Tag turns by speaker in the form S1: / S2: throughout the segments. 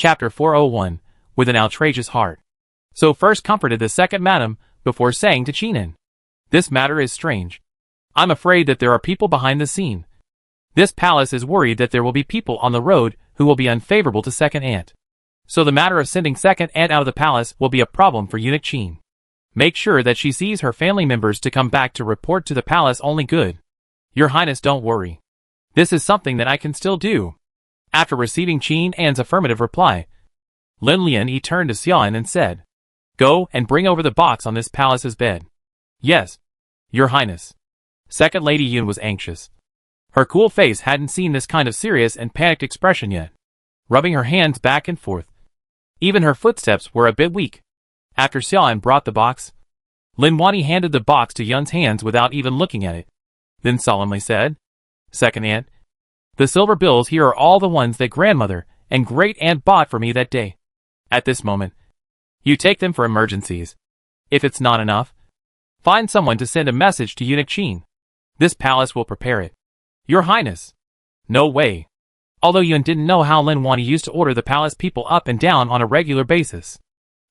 S1: Chapter 401, with an outrageous heart. So first comforted the second madam, before saying to Chinan, "This matter is strange. I'm afraid that there are people behind the scene. This palace is worried that there will be people on the road who will be unfavorable to second aunt. So the matter of sending second aunt out of the palace will be a problem for eunuch Chin. Make sure that she sees her family members to come back to report to the palace only good. Your Highness, don't worry. This is something that I can still do." After receiving Chin An's affirmative reply, Lin Lian turned to Xian and said, "Go and bring over the box on this palace's bed." "Yes, Your Highness." Second Lady Yun was anxious. Her cool face hadn't seen this kind of serious and panicked expression yet. Rubbing her hands back and forth. Even her footsteps were a bit weak. After Xian brought the box, Lin Wani handed the box to Yun's hands without even looking at it. Then solemnly said, "Second aunt, the silver bills here are all the ones that grandmother and great aunt bought for me that day. At this moment, you take them for emergencies. If it's not enough, find someone to send a message to eunuch Chin. This palace will prepare it." "Your Highness." "No way." Although Yun didn't know how Lin Wani used to order the palace people up and down on a regular basis.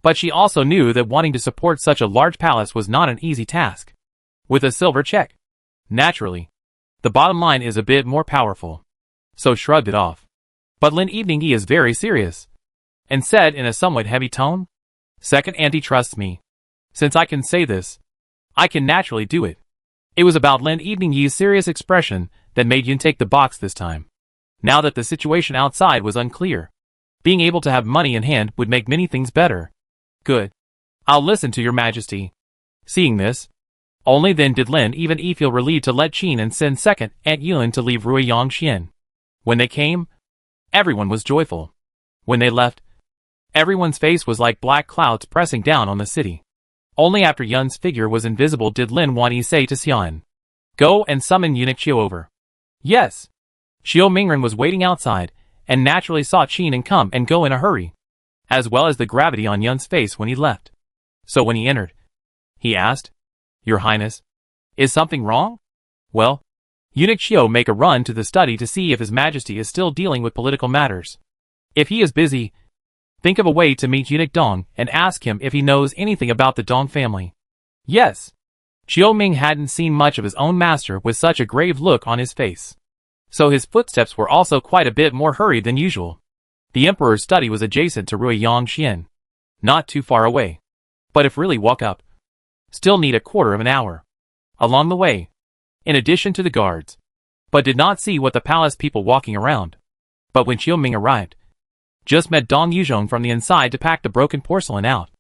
S1: But she also knew that wanting to support such a large palace was not an easy task. With a silver check, naturally, the bottom line is a bit more powerful. So shrugged it off. But Lin Evening is very serious. And said in a somewhat heavy tone, "Second auntie trusts me. Since I can say this, I can naturally do it." It was about Lin Evening Yi's serious expression that made Yun take the box this time. Now that the situation outside was unclear, being able to have money in hand would make many things better. "Good. I'll listen to your majesty." Seeing this, only then did Lin even feel relieved to let Chin and send second Aunt Yun to leave Ruiyangxian. When they came, everyone was joyful. When they left, everyone's face was like black clouds pressing down on the city. Only after Yun's figure was invisible did Lin Wani say to Xian, "Go and summon eunuch Xiu over." "Yes." Xiu Mingren was waiting outside, and naturally saw Chin and come and go in a hurry, as well as the gravity on Yun's face when he left. So when he entered, he asked, "Your Highness, is something wrong?" "Well, eunuch Xiu make a run to the study to see if His Majesty is still dealing with political matters. If he is busy, think of a way to meet eunuch Dong and ask him if he knows anything about the Dong family." "Yes." Xiu Ming hadn't seen much of his own master with such a grave look on his face. So his footsteps were also quite a bit more hurried than usual. The Emperor's study was adjacent to Ruiyangxian, not too far away. But if really walk up, still need a quarter of an hour. Along the way, in addition to the guards, but did not see what the palace people walking around. But when Xiu Ming arrived, just met Dong Yuzhong from the inside to pack the broken porcelain out.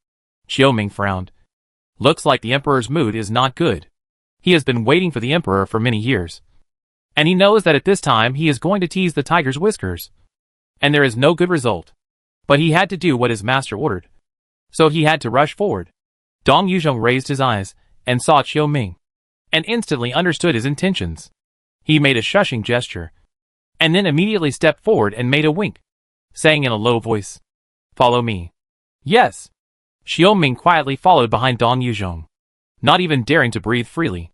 S1: Xiu Ming frowned. Looks like the Emperor's mood is not good. He has been waiting for the Emperor for many years. And he knows that at this time he is going to tease the tiger's whiskers. And there is no good result. But he had to do what his master ordered. So he had to rush forward. Dong Yuzhong raised his eyes, and saw Xiu Ming, and instantly understood his intentions. He made a shushing gesture, and then immediately stepped forward and made a wink, saying in a low voice, "Follow me." "Yes." Xiu Ming quietly followed behind Dong Yuzhong, not even daring to breathe freely.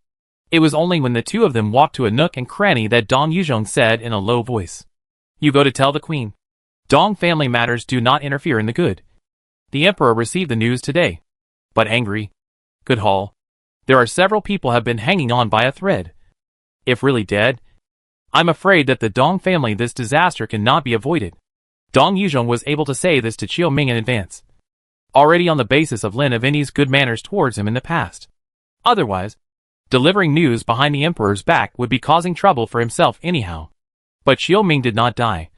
S1: It was only when the two of them walked to a nook and cranny that Dong Yuzhong said in a low voice, "You go to tell the queen. Dong family matters do not interfere in the good. The Emperor received the news today. But angry. Good hall. There are several people have been hanging on by a thread. If really dead, I'm afraid that the Dong family this disaster cannot be avoided." Dong Yuzhong was able to say this to Xiu Ming in advance, already on the basis of Lin Avini's good manners towards him in the past. Otherwise, delivering news behind the Emperor's back would be causing trouble for himself anyhow. But Xiu Ming did not die,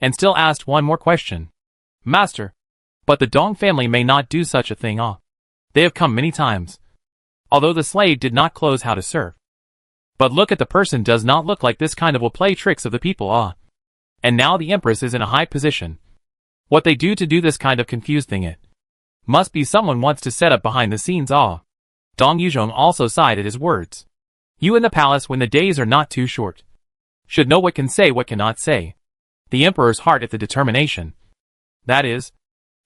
S1: and still asked one more question. "Master, but the Dong family may not do such a thing. They have come many times, although the slave did not close how to serve. But look at the person does not look like this kind of will play tricks of the people. And now the Empress is in a high position. What they do to do this kind of confused thing it must be someone wants to set up behind the scenes. Dong Yuzhong also sighed at his words. You in the palace when the days are not too short should know what can say what cannot say. The Emperor's heart at the determination. That is,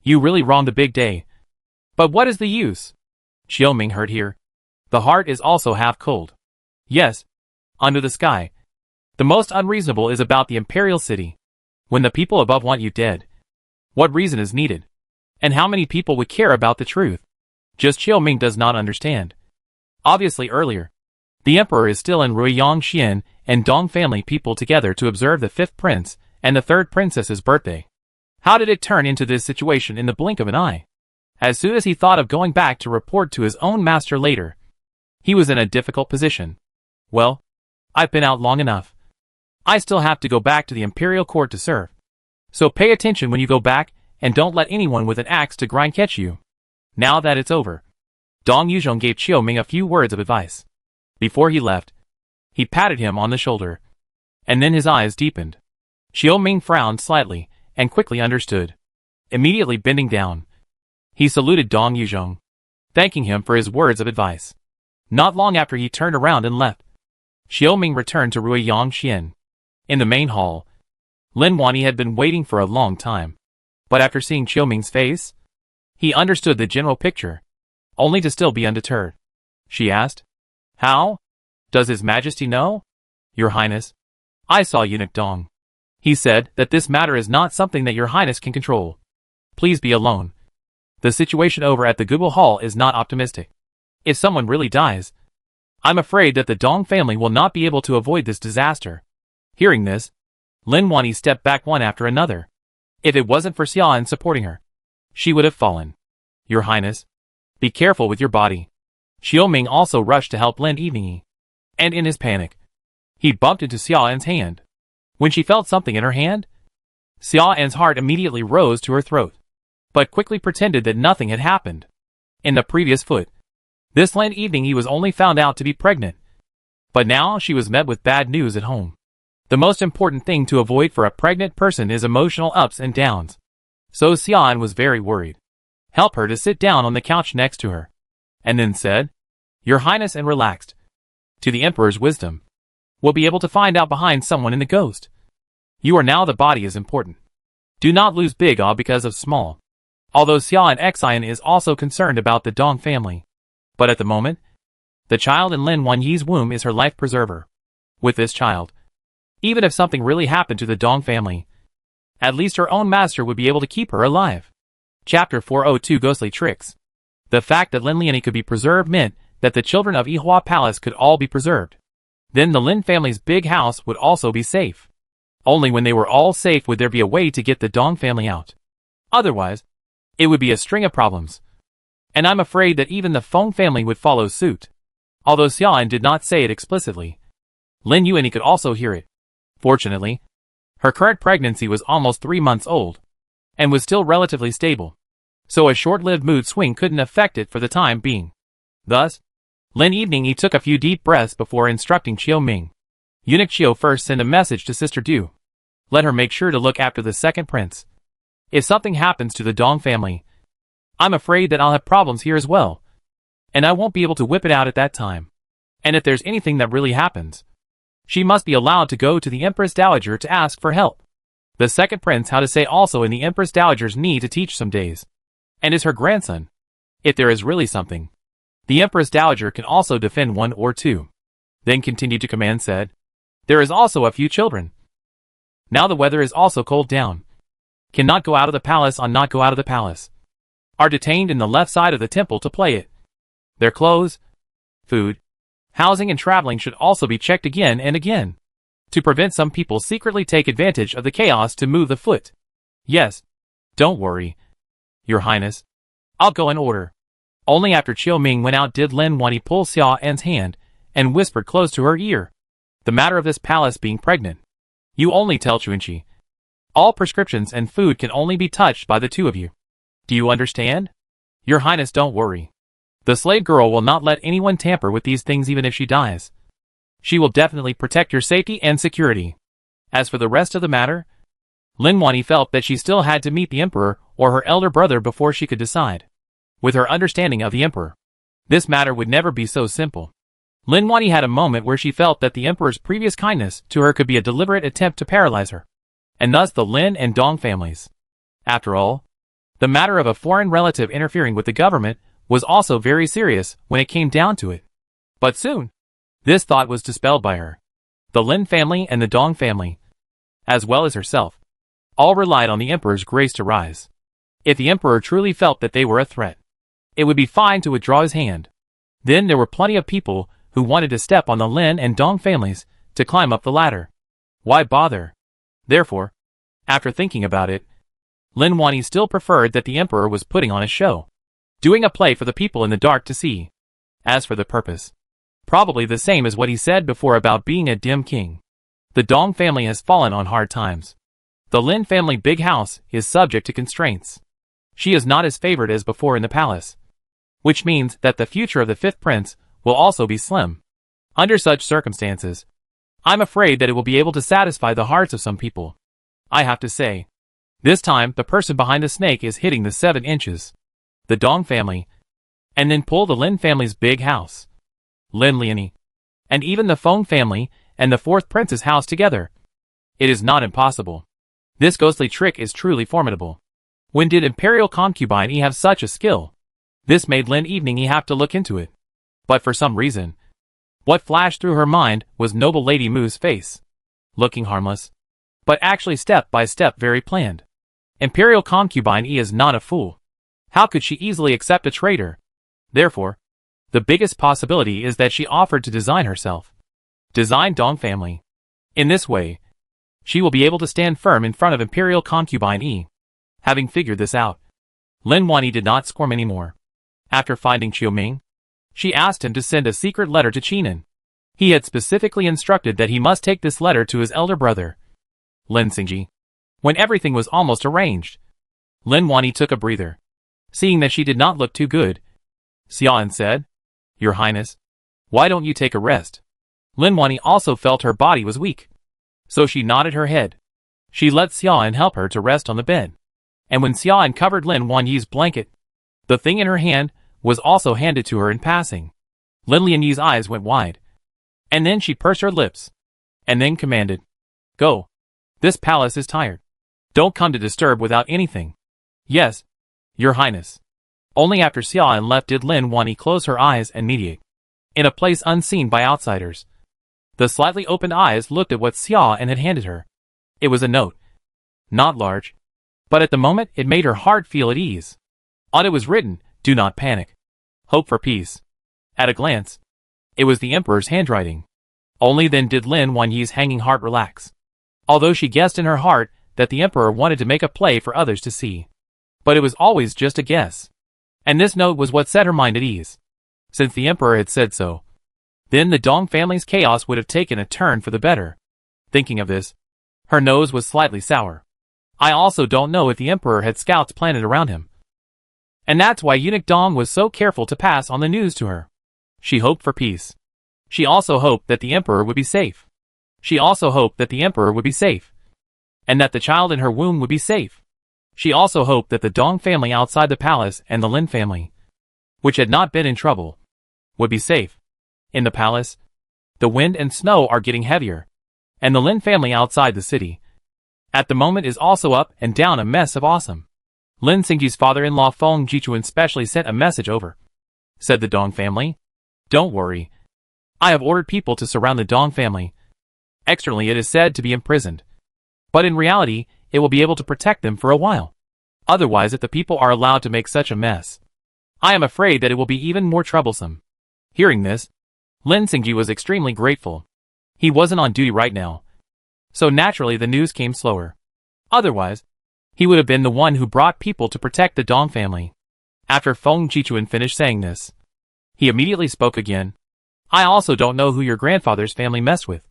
S1: you really wronged the big day. But what is the use? Xiu Ming heard here. The heart is also half cold. Yes, under the sky. The most unreasonable is about the Imperial city. When the people above want you dead, What reason is needed? And how many people would care about the truth? Just Qiuming does not understand. Obviously earlier, the emperor is still in Ruiyang Xian and Dong family people together to observe the 5th prince and the 3rd princess's birthday. How did it turn into this situation in the blink of an eye? As soon as he thought of going back to report to his own master later, he was in a difficult position. Well, I've been out long enough. I still have to go back to the Imperial court to serve. So pay attention when you go back and don't let anyone with an axe to grind catch you. Now that it's over, Dong Yuzhong gave Qiuming a few words of advice. Before he left, he patted him on the shoulder, and then his eyes deepened. Qiuming frowned slightly and quickly understood. Immediately bending down, he saluted Dong Yuzhong, thanking him for his words of advice. Not long after he turned around and left, Qiuming returned to Ruiyang Xian. In the main hall, Lin Wanyi had been waiting for a long time, but after seeing Qiuming's face, he understood the general picture, only to still be undeterred. She asked, "How? Does His Majesty know?" "Your Highness, I saw Eunuch Dong. He said that this matter is not something that Your Highness can control. Please be alone. The situation over at the Google Hall is not optimistic. If someone really dies, I'm afraid that the Dong family will not be able to avoid this disaster." Hearing this, Lin Wanyi stepped back one after another. If it wasn't for Xian supporting her, she would have fallen. "Your Highness, be careful with your body." Qiuming also rushed to help Lin Wanyi, and in his panic, he bumped into Xian's hand. When she felt something in her hand, Xian's heart immediately rose to her throat, but quickly pretended that nothing had happened. In the previous foot, this Lin Wanyi was only found out to be pregnant, but now she was met with bad news at home. The most important thing to avoid for a pregnant person is emotional ups and downs. So Xian was very worried. Help her to sit down on the couch next to her, and then said, "Your Highness," and relaxed. To the Emperor's wisdom, we'll be able to find out behind someone in the ghost. You are now the body is important. Do not lose big awe because of small. Although Xian Xian is also concerned about the Dong family. But at the moment, the child in Lin Wanyi's womb is her life preserver. With this child, even if something really happened to the Dong family, at least her own master would be able to keep her alive. Chapter 402 Ghostly Tricks. The fact that Lin Wanyi could be preserved meant that the children of Yihua Palace could all be preserved. Then the Lin family's big house would also be safe. Only when they were all safe would there be a way to get the Dong family out. Otherwise, it would be a string of problems. And I'm afraid that even the Feng family would follow suit. Although Xian did not say it explicitly, Lin Wanyi could also hear it. Fortunately, her current pregnancy was almost 3 months old, and was still relatively stable, so a short-lived mood swing couldn't affect it for the time being. Thus, Lin Wanyi took a few deep breaths before instructing Qiuming. Eunuch Qiu first sent a message to Sister Du. Let her make sure to look after the 2nd prince. If something happens to the Dong family, I'm afraid that I'll have problems here as well, and I won't be able to whip it out at that time. And if there's anything that really happens, she must be allowed to go to the Empress Dowager to ask for help. The 2nd prince how to say also in the Empress Dowager's need to teach some days, and is her grandson. If there is really something, the Empress Dowager can also defend 1 or 2. Then continued to command said, there is also a few children. Now the weather is also cooled down. Cannot go out of the palace on not go out of the palace. Are detained in the left side of the temple to play it. Their clothes, food, housing and traveling should also be checked again and again, to prevent some people secretly take advantage of the chaos to move the foot. Yes, don't worry, Your Highness. I'll go in order. Only after Qiuming went out did Lin Wanyi pull Xiao'an's hand and whispered close to her ear. The matter of this palace being pregnant. You only tell Chuanqi. All prescriptions and food can only be touched by the 2 of you. Do you understand? Your Highness, don't worry. The slave girl will not let anyone tamper with these things even if she dies. She will definitely protect your safety and security. As for the rest of the matter, Lin Wanyi felt that she still had to meet the Emperor or her elder brother before she could decide. With her understanding of the Emperor, this matter would never be so simple. Lin Wanyi had a moment where she felt that the Emperor's previous kindness to her could be a deliberate attempt to paralyze her, and thus the Lin and Dong families. After all, the matter of a foreign relative interfering with the government was also very serious when it came down to it. But soon, this thought was dispelled by her. The Lin family and the Dong family, as well as herself, All relied on the emperor's grace to rise. If the emperor truly felt that they were a threat, it would be fine to withdraw his hand. Then there were plenty of people who wanted to step on the Lin and Dong families to climb up the ladder. Why bother? Therefore, after thinking about it, Lin Wani still preferred that the emperor was putting on a show, doing a play for the people in the dark to see. As for the purpose, probably the same as what he said before about being a dim king. The Dong family has fallen on hard times. The Lin family big house is subject to constraints. She is not as favored as before in the palace, which means that the future of the fifth prince will also be slim. Under such circumstances, I'm afraid that it will be able to satisfy the hearts of some people. I have to say, this time the person behind the snake is hitting the 7 inches. The Dong family, and then pull the Lin family's big house, Lin Liani, and even the Feng family and the fourth prince's house together. It is not impossible. This ghostly trick is truly formidable. When did Imperial concubine E have such a skill? This made Lin Evening E have to look into it. But for some reason, what flashed through her mind was noble Lady Mu's face. Looking harmless, but actually step by step very planned. Imperial concubine E is not a fool. How could she easily accept a traitor? Therefore, the biggest possibility is that she offered to design herself. Design Dong family. In this way, she will be able to stand firm in front of Imperial concubine E. Having figured this out, Lin Wani did not squirm anymore. After finding Chiu Ming, she asked him to send a secret letter to Qinan. He had specifically instructed that he must take this letter to his elder brother, Lin Xingji. When everything was almost arranged, Lin Wani took a breather. Seeing that she did not look too good, Xiaoan said, "Your Highness, why don't you take a rest?" Lin Wani also felt her body was weak, so she nodded her head. She let Xiaoan help her to rest on the bed. And when Xiaoan covered Lin Wanyi's blanket, the thing in her hand was also handed to her in passing. Lin Lianyi's eyes went wide. And then she pursed her lips. And then commanded, "Go. This palace is tired. Don't come to disturb without anything." "Yes, Your Highness." Only after Xiaoan left did Lin Wanyi close her eyes and meditate. In a place unseen by outsiders, the slightly opened eyes looked at what Xiaoan had handed her. It was a note. Not large, but at the moment it made her heart feel at ease. On it was written, "Do not panic. Hope for peace." At a glance, it was the emperor's handwriting. Only then did Lin Wanyi's hanging heart relax. Although she guessed in her heart that the emperor wanted to make a play for others to see. But it was always just a guess. And this note was what set her mind at ease. Since the emperor had said so, then the Dong family's chaos would have taken a turn for the better. Thinking of this, her nose was slightly sour. I also don't know if the emperor had scouts planted around him. And that's why eunuch Dong was so careful to pass on the news to her. She hoped for peace. She also hoped that the emperor would be safe. She also hoped that the emperor would be safe. And that the child in her womb would be safe. She also hoped that the Dong family outside the palace and the Lin family, which had not been in trouble, would be safe. In the palace, the wind and snow are getting heavier, and the Lin family outside the city, at the moment, is also up and down a mess of awesome. Lin Xingji's father-in-law Feng Jichuan specially sent a message over. Said the Dong family, "Don't worry. I have ordered people to surround the Dong family. Externally it is said to be imprisoned, but in reality it will be able to protect them for a while. Otherwise, if the people are allowed to make such a mess, I am afraid that it will be even more troublesome." Hearing this, Lin Xingji was extremely grateful. He wasn't on duty right now, so naturally the news came slower. Otherwise, he would have been the one who brought people to protect the Dong family. After Feng Jichuan finished saying this, he immediately spoke again. "I also don't know who your grandfather's family messed with.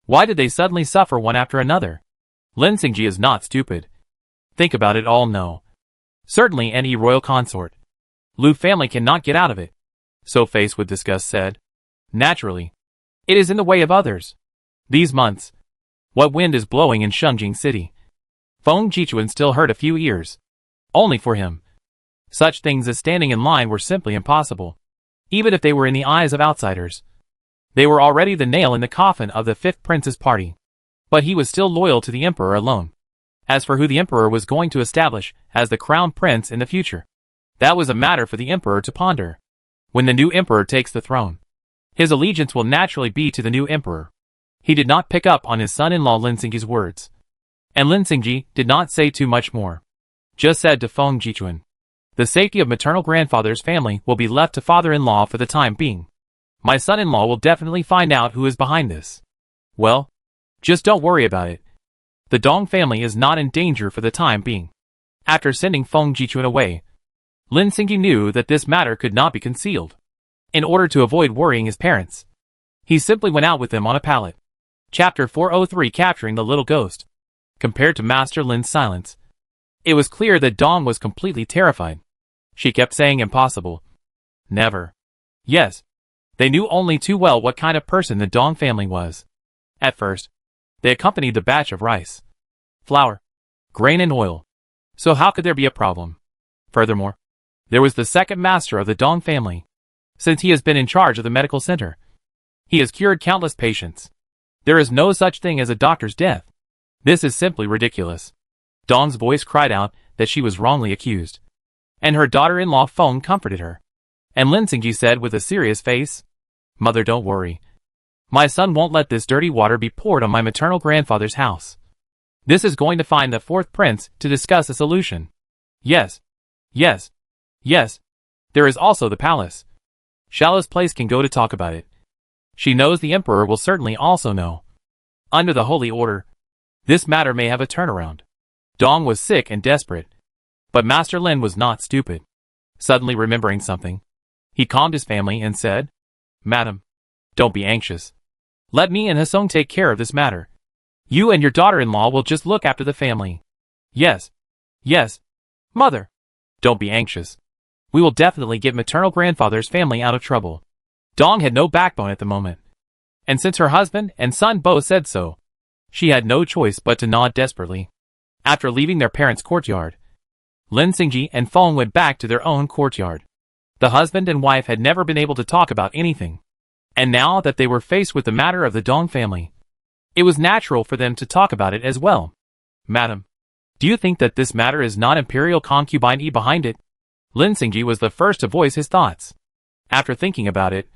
S1: Why did they suddenly suffer one after another? Lin Xingji is not stupid. Think about it all. No. Certainly any royal consort. Lu family cannot get out of it." So faced with disgust said, "Naturally. It is in the way of others. These months. What wind is blowing in Shengjing City?" Feng Jichuan still hurt a few ears. Only for him. Such things as standing in line were simply impossible. Even if they were in the eyes of outsiders. They were already the nail in the coffin of the fifth prince's party. But he was still loyal to the emperor alone. As for who the emperor was going to establish as the crown prince in the future, that was a matter for the emperor to ponder. When the new emperor takes the throne, his allegiance will naturally be to the new emperor. He did not pick up on his son-in-law Lin Xingji's words. And Lin Xingji did not say too much more. Just said to Feng Jichuan, "The safety of maternal grandfather's family will be left to father-in-law for the time being. My son-in-law will definitely find out who is behind this. Well, just don't worry about it. The Dong family is not in danger for the time being." After sending Feng Jichuan away, Lin Xingji knew that this matter could not be concealed. In order to avoid worrying his parents, he simply went out with them on a pallet. Chapter 403, Capturing the Little Ghost. Compared to Master Lin's silence, it was clear that Dong was completely terrified. She kept saying impossible. Never. Yes. They knew only too well what kind of person the Dong family was. At first, they accompanied the batch of rice, flour, grain and oil. So how could there be a problem? Furthermore, there was the second master of the Dong family. Since he has been in charge of the medical center, he has cured countless patients. There is no such thing as a doctor's death. This is simply ridiculous. Dong's voice cried out that she was wrongly accused. And her daughter-in-law Feng comforted her. And Lin Xingji said with a serious face, "Mother, don't worry. My son won't let this dirty water be poured on my maternal grandfather's house. This is going to find the fourth prince to discuss a solution. Yes. Yes. Yes. There is also the palace. Shallow's place can go to talk about it. She knows the emperor will certainly also know. Under the holy order, this matter may have a turnaround." Dong was sick and desperate. But Master Lin was not stupid. Suddenly remembering something, he calmed his family and said, "Madam, don't be anxious. Let me and Hasong take care of this matter. You and your daughter-in-law will just look after the family." "Yes. Yes. Mother. Don't be anxious. We will definitely get maternal grandfather's family out of trouble." Dong had no backbone at the moment. And since her husband and son both said so, she had no choice but to nod desperately. After leaving their parents' courtyard, Lin Xingji and Feng went back to their own courtyard. The husband and wife had never been able to talk about anything. And now that they were faced with the matter of the Dong family, it was natural for them to talk about it as well. "Madam, do you think that this matter is not Imperial concubine E behind it?" Lin Xingji was the first to voice his thoughts. After thinking about it,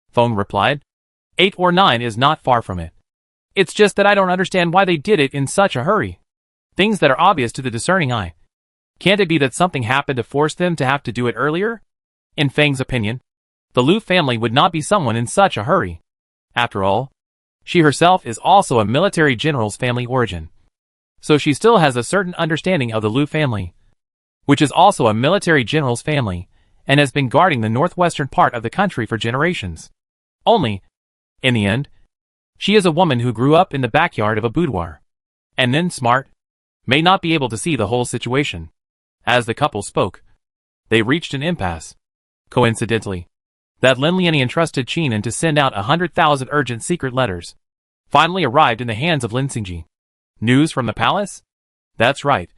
S1: Feng replied, 8 or 9 is not far from it. It's just that I don't understand why they did it in such a hurry. Things that are obvious to the discerning eye. Can't it be that something happened to force them to have to do it earlier? In Feng's opinion, the Lu family would not be someone in such a hurry. After all, she herself is also a military general's family origin. So she still has a certain understanding of the Lu family, which is also a military general's family, and has been guarding the northwestern part of the country for generations. Only, in the end, she is a woman who grew up in the backyard of a boudoir, and then smart, may not be able to see the whole situation. As the couple spoke, they reached an impasse. Coincidentally, that Lin Lianyi entrusted Qinan to send out 100,000 urgent secret letters finally arrived in the hands of Lin Xingji. News from the palace? That's right.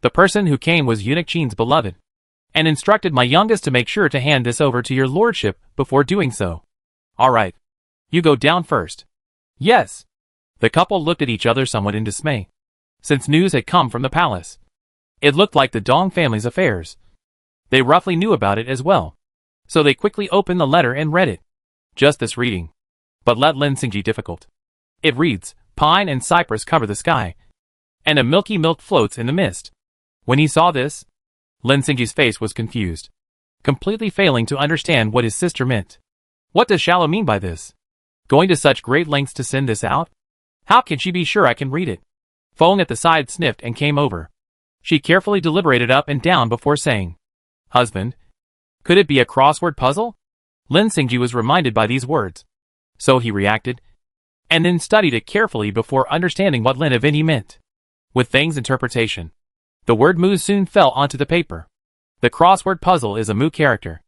S1: The person who came was eunuch Qin's beloved, and instructed my youngest to make sure to hand this over to your lordship before doing so. All right. You go down first. Yes. The couple looked at each other somewhat in dismay, since news had come from the palace. It looked like the Dong family's affairs. They roughly knew about it as well, so they quickly opened the letter and read it. Just this reading, but let Lin Xingji difficult. It reads, "Pine and cypress cover the sky, and a milky milk floats in the mist." When he saw this, Lin Xingji's face was confused, completely failing to understand what his sister meant. What does Shallow mean by this? Going to such great lengths to send this out? How can she be sure I can read it? Feng at the side sniffed and came over. She carefully deliberated up and down before saying, "Husband, could it be a crossword puzzle?" Lin Xingji was reminded by these words. So he reacted, and then studied it carefully before understanding what Lin Aveni meant. With Feng's interpretation, the word Mu soon fell onto the paper. The crossword puzzle is a Mu character.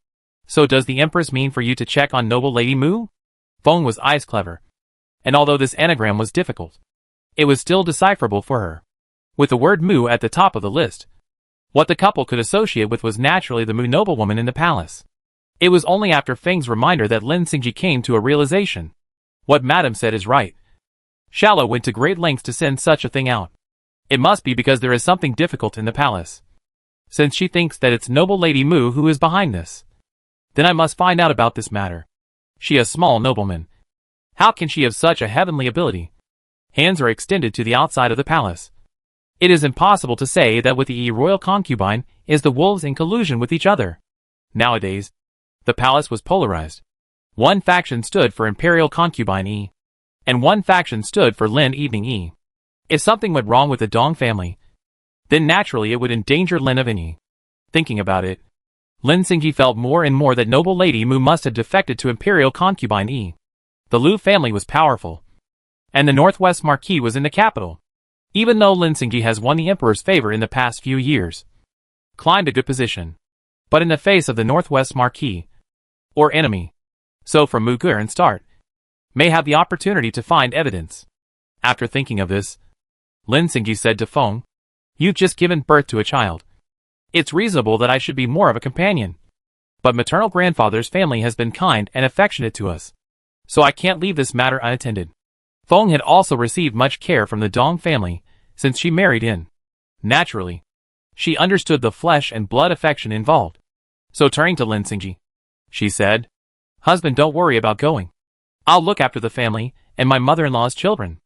S1: So does the Empress mean for you to check on noble Lady Mu? Feng was eyes clever, and although this anagram was difficult, it was still decipherable for her. With the word Mu at the top of the list, what the couple could associate with was naturally the Mu noblewoman in the palace. It was only after Feng's reminder that Lin Xingji came to a realization. What Madam said is right. Shallow went to great lengths to send such a thing out. It must be because there is something difficult in the palace, since she thinks that it's noble Lady Mu who is behind this. Then I must find out about this matter. She a small nobleman. How can she have such a heavenly ability? Hands are extended to the outside of the palace. It is impossible to say that with the royal concubine is the wolves in collusion with each other. Nowadays, the palace was polarized. One faction stood for Imperial concubine E, and one faction stood for Lin Evening E. If something went wrong with the Dong family, then naturally it would endanger Lin of E. Thinking about it, Lin Xingji felt more and more that noble Lady Mu must have defected to Imperial concubine E. The Liu family was powerful, and the Northwest Marquis was in the capital. Even though Lin Xingji has won the Emperor's favor in the past few years, climbed a good position, but in the face of the Northwest Marquis, or enemy, so from Mugur and start, may have the opportunity to find evidence. After thinking of this, Lin Xingji said to Feng, "You've just given birth to a child. It's reasonable that I should be more of a companion. But maternal grandfather's family has been kind and affectionate to us, so I can't leave this matter unattended." Feng had also received much care from the Dong family since she married in. Naturally, she understood the flesh and blood affection involved. So turning to Lin Xingji, she said, "Husband, don't worry about going. I'll look after the family and my mother-in-law's children."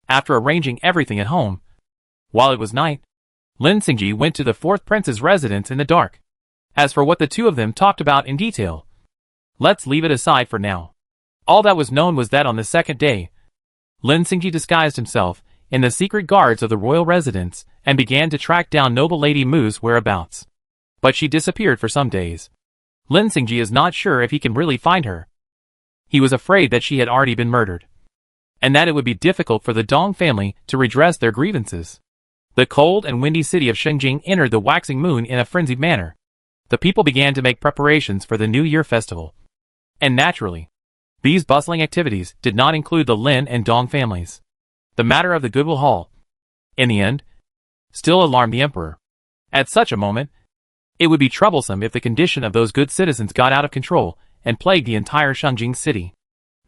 S1: After arranging everything at home, while it was night, Lin Xingji went to the fourth prince's residence in the dark. As for what the two of them talked about in detail, let's leave it aside for now. All that was known was that on the second day, Lin Xingji disguised himself in the secret guards of the royal residence and began to track down noble Lady Mu's whereabouts. But she disappeared for some days. Lin Xingji is not sure if he can really find her. He was afraid that she had already been murdered, and that it would be difficult for the Dong family to redress their grievances. The cold and windy city of Shengjing entered the waxing moon in a frenzied manner. The people began to make preparations for the New Year festival. And naturally, these bustling activities did not include the Lin and Dong families. The matter of the Goodwill Hall, in the end, still alarmed the emperor. At such a moment, it would be troublesome if the condition of those good citizens got out of control and plagued the entire Shengjing city.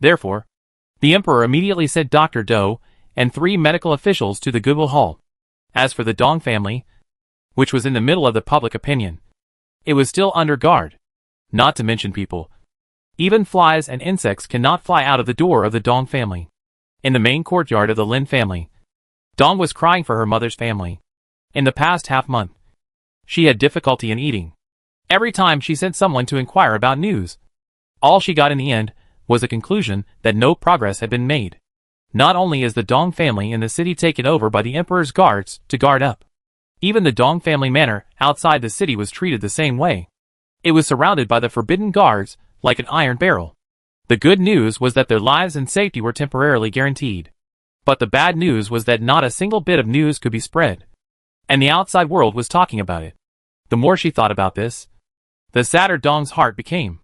S1: Therefore, the emperor immediately sent Dr. Dou and 3 medical officials to the Goodwill Hall. As for the Dong family, which was in the middle of the public opinion, it was still under guard. Not to mention people. Even flies and insects cannot fly out of the door of the Dong family. In the main courtyard of the Lin family, Dong was crying for her mother's family. In the past half-month, she had difficulty in eating. Every time she sent someone to inquire about news, all she got in the end was a conclusion that no progress had been made. Not only is the Dong family in the city taken over by the emperor's guards to guard up, even the Dong family manor outside the city was treated the same way. It was surrounded by the forbidden guards like an iron barrel. The good news was that their lives and safety were temporarily guaranteed. But the bad news was that not a single bit of news could be spread, and the outside world was talking about it. The more she thought about this, the sadder Dong's heart became.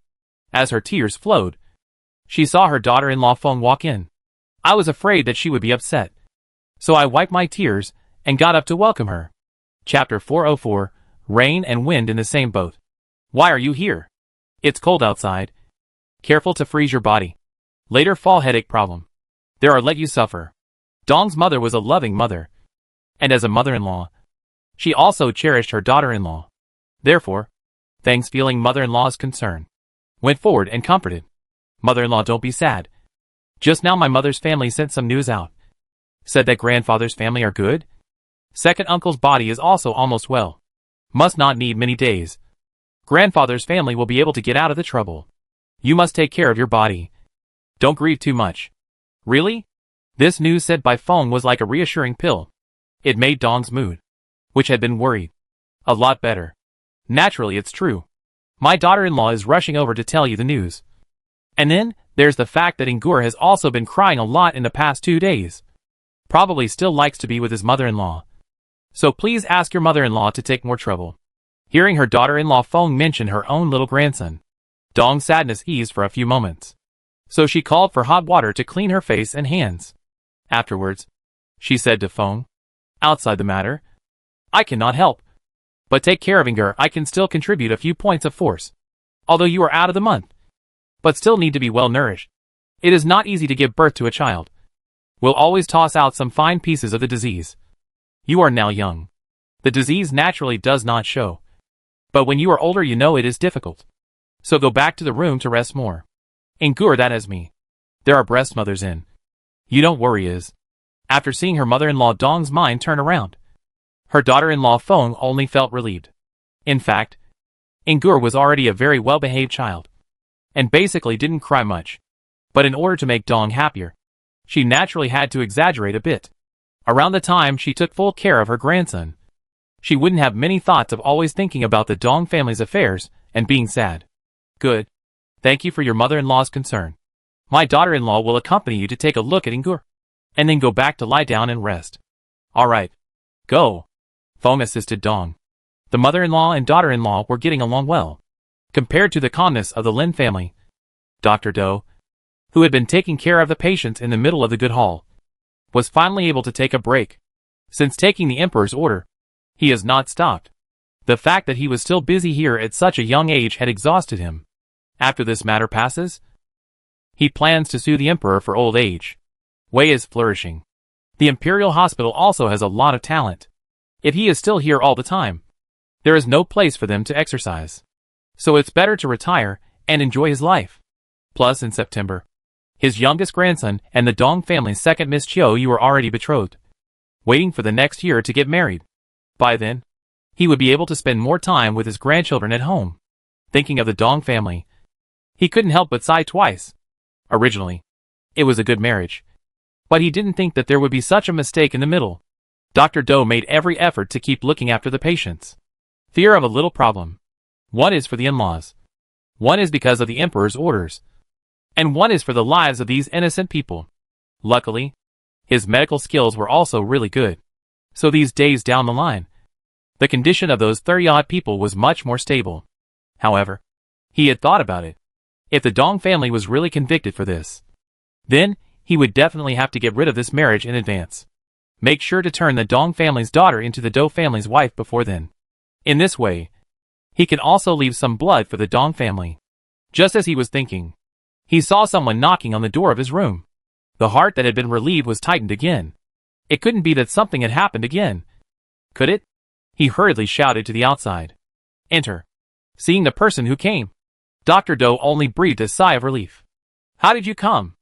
S1: As her tears flowed, she saw her daughter-in-law Feng walk in. I was afraid that she would be upset, so I wiped my tears and got up to welcome her. Chapter 404, Rain and Wind in the Same Boat. Why are you here? It's cold outside. Careful to freeze your body. Later fall headache problem. There are let you suffer. Dong's mother was a loving mother, and as a mother-in-law, she also cherished her daughter-in-law. Therefore, Feng's feeling mother-in-law's concern, went forward and comforted. Mother-in-law, don't be sad. Just now my mother's family sent some news out. Said that grandfather's family are good. Second uncle's body is also almost well. Must not need many days. Grandfather's family will be able to get out of the trouble. You must take care of your body. Don't grieve too much. Really? This news said by Feng was like a reassuring pill. It made Dong's mood, which had been worried, a lot better. Naturally, it's true. My daughter-in-law is rushing over to tell you the news. And then, there's the fact that Ingur has also been crying a lot in the past 2 days. Probably still likes to be with his mother-in-law. So please ask your mother-in-law to take more trouble. Hearing her daughter-in-law Feng mention her own little grandson, Dong's sadness eased for a few moments. So she called for hot water to clean her face and hands. Afterwards, she said to Feng, outside the matter, I cannot help but take care of Ingur. I can still contribute a few points of force, although you are out of the month, but still need to be well nourished. It is not easy to give birth to a child. We'll always toss out some fine pieces of the disease. You are now young. The disease naturally does not show. But when you are older you know it is difficult. So go back to the room to rest more. Ingur, that is me. There are breast mothers in You don't worry is. After seeing her mother-in-law Dong's mind turn around, her daughter-in-law Feng only felt relieved. In fact, Ingur was already a very well-behaved child, and basically didn't cry much. But in order to make Dong happier, she naturally had to exaggerate a bit. Around the time she took full care of her grandson, she wouldn't have many thoughts of always thinking about the Dong family's affairs and being sad. Good. Thank you for your mother-in-law's concern. My daughter-in-law will accompany you to take a look at Ingur, and then go back to lie down and rest. All right. Go. Feng assisted Dong. The mother-in-law and daughter-in-law were getting along well, compared to the calmness of the Lin family. Dr. Do, who had been taking care of the patients in the middle of the good hall, was finally able to take a break. Since taking the Emperor's order, he has not stopped. The fact that he was still busy here at such a young age had exhausted him. After this matter passes, he plans to sue the Emperor for old age. Wei is flourishing. The Imperial Hospital also has a lot of talent. If he is still here all the time, there is no place for them to exercise. So it's better to retire and enjoy his life. Plus, in September, his youngest grandson and the Dong family's second Miss Chiu were already betrothed, waiting for the next year to get married. By then, he would be able to spend more time with his grandchildren at home. Thinking of the Dong family, he couldn't help but sigh twice. Originally, it was a good marriage, but he didn't think that there would be such a mistake in the middle. Dr. Do made every effort to keep looking after the patients. Fear of a little problem. One is for the in-laws. One is because of the Emperor's orders. And one is for the lives of these innocent people. Luckily, his medical skills were also really good. So these days down the line, the condition of those 30-odd people was much more stable. However, he had thought about it. If the Dong family was really convicted for this, then he would definitely have to get rid of this marriage in advance. Make sure to turn the Dong family's daughter into the Do family's wife before then. In this way, he can also leave some blood for the Dong family. Just as he was thinking, he saw someone knocking on the door of his room. The heart that had been relieved was tightened again. It couldn't be that something had happened again. Could it? He hurriedly shouted to the outside. Enter. Seeing the person who came, Dr. Do only breathed a sigh of relief. How did you come?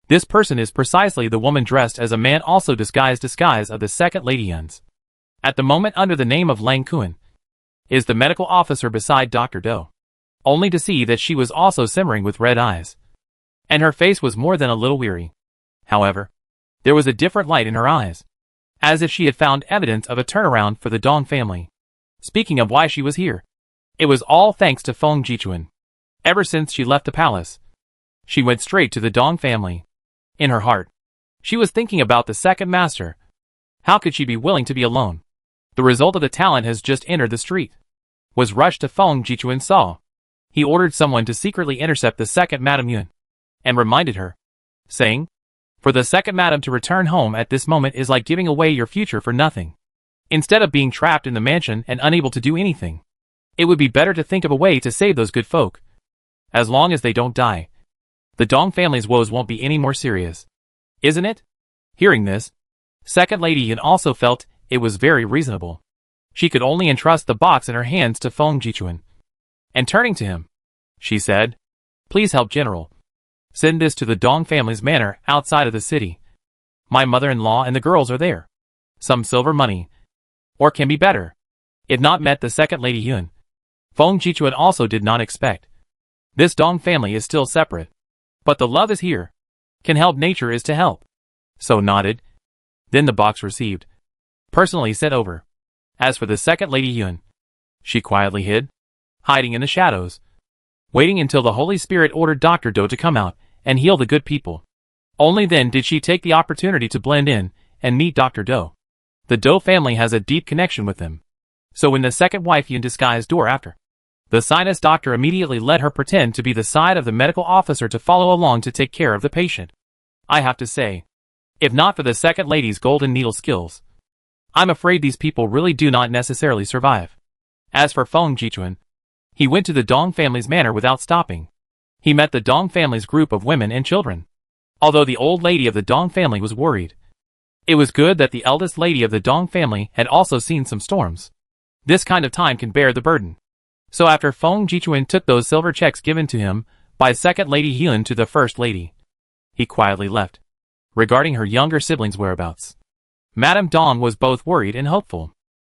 S1: This person is precisely the woman dressed as a man, also disguised of the second Lady Yuns. At the moment, under the name of Lang Kuan, is the medical officer beside Dr. Do. Only to see that she was also simmering with red eyes, and her face was more than a little weary. However, there was a different light in her eyes, as if she had found evidence of a turnaround for the Dong family. Speaking of why she was here, it was all thanks to Feng Jichuan. Ever since she left the palace, she went straight to the Dong family. In her heart, she was thinking about the second master. How could she be willing to be alone? The result of the talent has just entered the street. Was rushed to Feng Jichuan saw. He ordered someone to secretly intercept the second Madame Yun, and reminded her, saying, for the second madam to return home at this moment is like giving away your future for nothing. Instead of being trapped in the mansion and unable to do anything, it would be better to think of a way to save those good folk. As long as they don't die, the Dong family's woes won't be any more serious. Isn't it? Hearing this, Second Lady Yun also felt it was very reasonable. She could only entrust the box in her hands to Feng Jichuan. And turning to him, she said, please help General. Send this to the Dong family's manor outside of the city. My mother-in-law and the girls are there. Some silver money. Or can be better. If not met the second Lady Yun. Feng Jichuan also did not expect. This Dong family is still separate. But the love is here. Can help, nature is to help. So nodded. Then the box received. Personally sent over. As for the second Lady Yun, she quietly hid, hiding in the shadows, waiting until the Holy Spirit ordered Dr. Do to come out and heal the good people. Only then did she take the opportunity to blend in and meet Dr. Do. The Do family has a deep connection with them. So when the second wife Yun disguised door after, the sinus doctor immediately let her pretend to be the side of the medical officer to follow along to take care of the patient. I have to say, if not for the second lady's golden needle skills, I'm afraid these people really do not necessarily survive. As for Feng Jichuan, he went to the Dong family's manor without stopping. He met the Dong family's group of women and children. Although the old lady of the Dong family was worried, it was good that the eldest lady of the Dong family had also seen some storms. This kind of time can bear the burden. So after Feng Jichuan took those silver checks given to him by second Lady Yun to the first lady, he quietly left. regarding her younger siblings' whereabouts. Madame Dong was both worried and hopeful,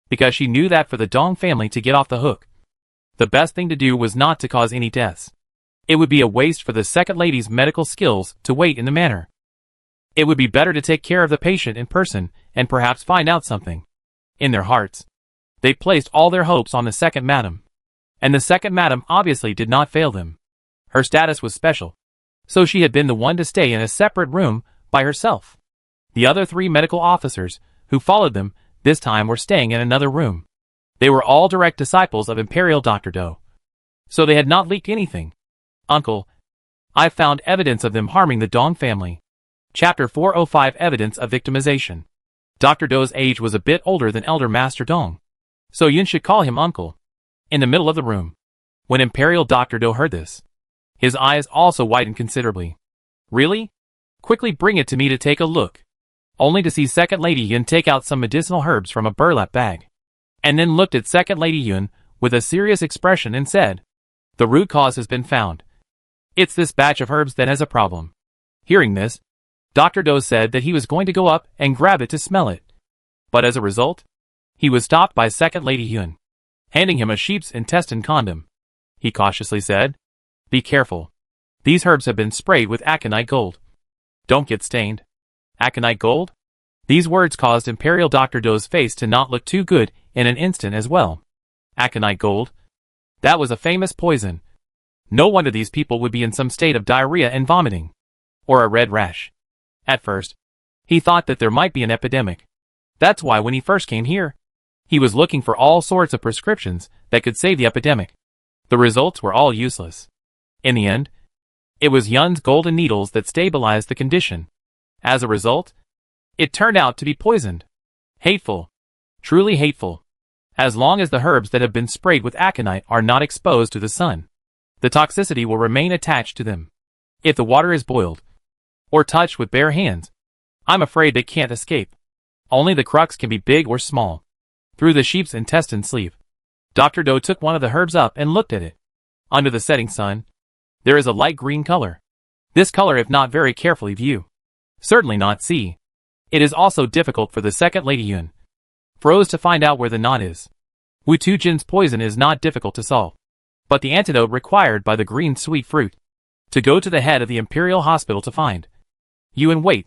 S1: because she knew that for the Dong family to get off the hook, the best thing to do was not to cause any deaths. It would be a waste for the second lady's medical skills to wait in the manner. It would be better to take care of the patient in person and perhaps find out something. In their hearts, they placed all their hopes on the second madam. And the second madam obviously did not fail them. Her status was special, so she had been the one to stay in a separate room by herself. The other 3 medical officers, who followed them, this time were staying in another room. They were all direct disciples of Imperial Dr. Do. So they had not leaked anything. Uncle, I found evidence of them harming the Dong family. Chapter 405 Evidence of Victimization. Dr. Do's age was a bit older than Elder Master Dong, so Yun should call him uncle. In the middle of the room, when Imperial Dr. Do heard this, his eyes also widened considerably. Really? Quickly bring it to me to take a look. Only to see Second Lady Yun take out some medicinal herbs from a burlap bag, and then looked at Second Lady Yun with a serious expression and said, "The root cause has been found. It's this batch of herbs that has a problem." Hearing this, Dr. Do said that he was going to go up and grab it to smell it. But as a result, he was stopped by Second Lady Yun, handing him a sheep's intestine condom. He cautiously said, "Be careful. These herbs have been sprayed with aconite gold. Don't get stained." Aconite gold? These words caused Imperial Dr. Do's face to not look too good in an instant as well. Aconite gold? That was a famous poison. No wonder these people would be in some state of diarrhea and vomiting. Or a red rash. At first, he thought that there might be an epidemic. That's why when he first came here, he was looking for all sorts of prescriptions that could save the epidemic. The results were all useless. In the end, it was Yun's golden needles that stabilized the condition. As a result, it turned out to be poisoned. Hateful. Truly hateful. As long as the herbs that have been sprayed with aconite are not exposed to the sun, the toxicity will remain attached to them. If the water is boiled, or touched with bare hands, I'm afraid they can't escape. Only the crux can be big or small. Through the sheep's intestine sleeve, Dr. Do took one of the herbs up and looked at it. Under the setting sun, there is a light green color. This color, if not very carefully viewed, certainly not see. It is also difficult for the Second Lady Yun froze to find out where the knot is. Wu Tujin's poison is not difficult to solve, but the antidote required by the green sweet fruit to go to the head of the Imperial Hospital to find. Yun, wait.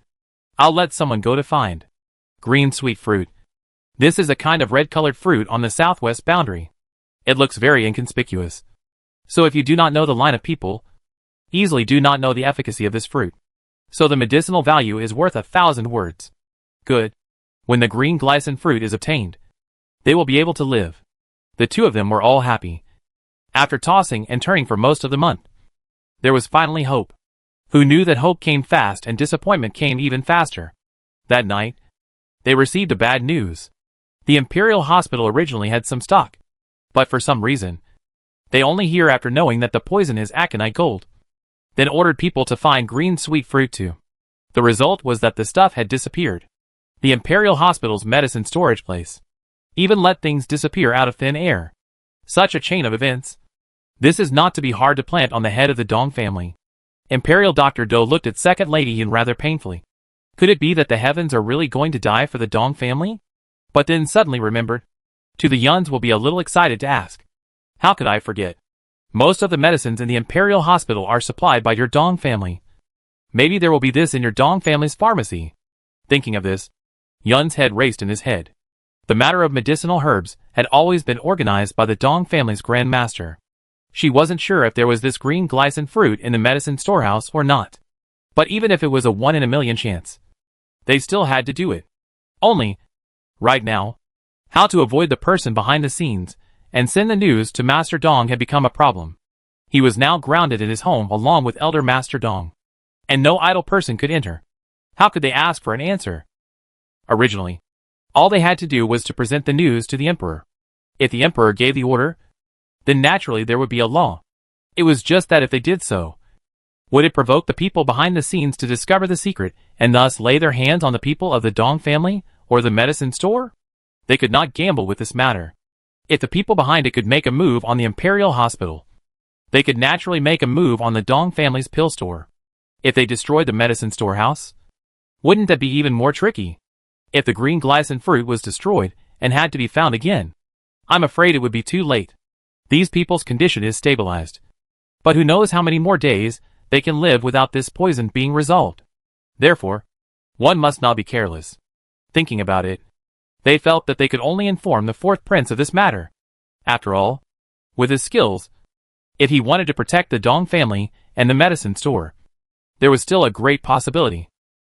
S1: I'll let someone go to find. Green sweet fruit. This is a kind of red-colored fruit on the southwest boundary. It looks very inconspicuous. So if you do not know the line of people, easily do not know the efficacy of this fruit. So the medicinal value is worth 1,000 words. Good. When the green glycine fruit is obtained, they will be able to live. The 2 of them were all happy. After tossing and turning for most of the month, there was finally hope. Who knew that hope came fast and disappointment came even faster? That night, they received a bad news. The Imperial Hospital originally had some stock, but for some reason, they only hear after knowing that the poison is aconite gold. Then ordered people to find green sweet fruit too. The result was that the stuff had disappeared. The Imperial Hospital's medicine storage place even let things disappear out of thin air. Such a chain of events. This is not to be hard to plant on the head of the Dong family. Imperial Dr. Do looked at Second Lady Yun rather painfully. Could it be that the heavens are really going to die for the Dong family? But then suddenly remembered. To the Yuns will be a little excited to ask. How could I forget? Most of the medicines in the Imperial Hospital are supplied by your Dong family. Maybe there will be this in your Dong family's pharmacy. Thinking of this, Yun's head raced in his head. The matter of medicinal herbs had always been organized by the Dong family's Grand Master. She wasn't sure if there was this green glycine fruit in the medicine storehouse or not. But even if it was a 1 in a million chance, they still had to do it. Only, right now, how to avoid the person behind the scenes and send the news to Master Dong had become a problem. He was now grounded in his home along with Elder Master Dong, and no idle person could enter. How could they ask for an answer? Originally, all they had to do was to present the news to the Emperor. If the Emperor gave the order, then naturally there would be a law. It was just that if they did so, would it provoke the people behind the scenes to discover the secret and thus lay their hands on the people of the Dong family or the medicine store? They could not gamble with this matter. If the people behind it could make a move on the Imperial Hospital, they could naturally make a move on the Dong family's pill store. If they destroyed the medicine storehouse, Wouldn't that be even more tricky? If the green glycine fruit was destroyed and had to be found again, I'm afraid it would be too late. These people's condition is stabilized. But who knows how many more days they can live without this poison being resolved. Therefore, one must not be careless. Thinking about it, they felt that they could only inform the fourth prince of this matter. After all, with his skills, if he wanted to protect the Dong family and the medicine store, there was still a great possibility.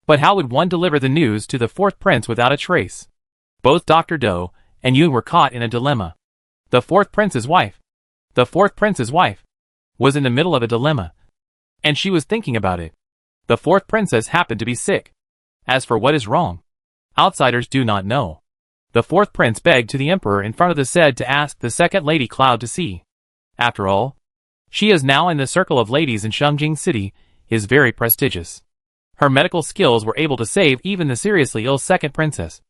S1: But how would one deliver the news to the fourth prince without a trace? Both Dr. Do and Yun were caught in a dilemma. The fourth prince's wife was in the middle of a dilemma, and she was thinking about it. The fourth princess happened to be sick. As for what is wrong, outsiders do not know. The fourth prince begged to the emperor in front of the said to ask the second Lady Cloud to see. After all, she is now in the circle of ladies in Shengjing City, is very prestigious. Her medical skills were able to save even the seriously ill second princess.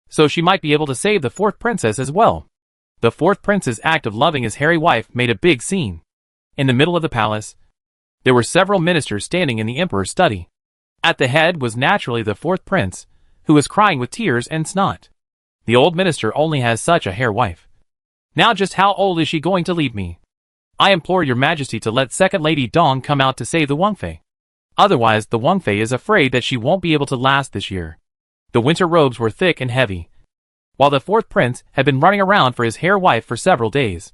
S1: So she might be able to save the fourth princess as well. The fourth prince's act of loving his hairy wife made a big scene. In the middle of the palace, there were several ministers standing in the emperor's study. At the head was naturally the fourth prince, who was crying with tears and snot. The old minister only has such a hair wife. Now just how old is she going to leave me? I implore your majesty to let second Lady Dong come out to save the Wangfei. Otherwise the Wangfei is afraid that she won't be able to last this year. The winter robes were thick and heavy, while the fourth prince had been running around for his hair wife for several days,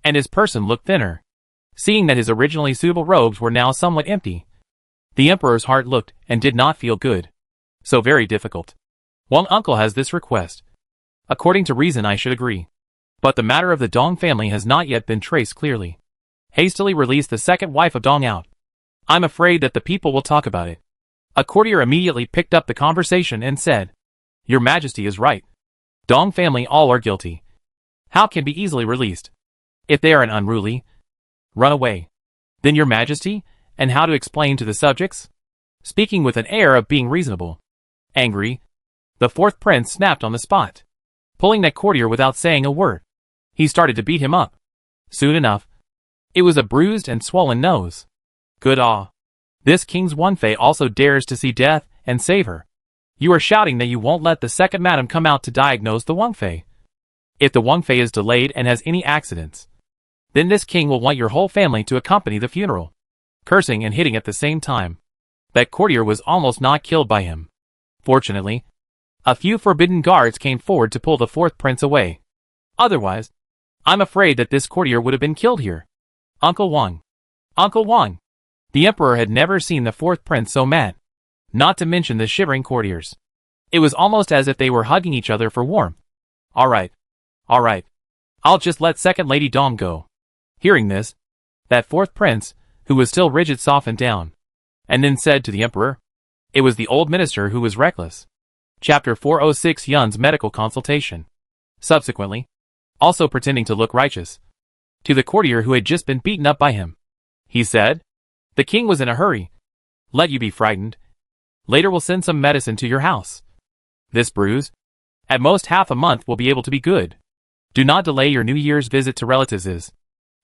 S1: and his person looked thinner. Seeing that his originally suitable robes were now somewhat empty, the emperor's heart looked and did not feel good. So very difficult. Wang uncle has this request. According to reason I should agree. But the matter of the Dong family has not yet been traced clearly. Hastily release the second wife of Dong out. I'm afraid that the people will talk about it. A courtier immediately picked up the conversation and said, Your Majesty is right. Dong family all are guilty. How can be easily released? If they are an unruly, run away. Then Your Majesty, and how to explain to the subjects? Speaking with an air of being reasonable. Angry, the fourth prince snapped on the spot, pulling that courtier without saying a word. He started to beat him up. Soon enough, it was a bruised and swollen nose. Good This king's Wangfei also dares to see death and save her. You are shouting that you won't let the second madam come out to diagnose the Wangfei. If the Wangfei is delayed and has any accidents, then this king will want your whole family to accompany the funeral. Cursing and hitting at the same time, that courtier was almost not killed by him. Fortunately, a few forbidden guards came forward to pull the fourth prince away. Otherwise, I'm afraid that this courtier would have been killed here. Uncle Wang. Uncle Wang. The emperor had never seen the fourth prince so mad. Not to mention the shivering courtiers. It was almost as if they were hugging each other for warmth. All right. I'll just let second Lady Dong go. Hearing this, that fourth prince, who was still rigid, softened down, and then said to the emperor, it was the old minister who was reckless. Chapter 406 Yun's medical consultation. Subsequently, also pretending to look righteous, to the courtier who had just been beaten up by him, he said, the king was in a hurry. Let you be frightened. Later we'll send some medicine to your house. This bruise, at most half a month, will be able to be good. Do not delay your New Year's visit to relatives is.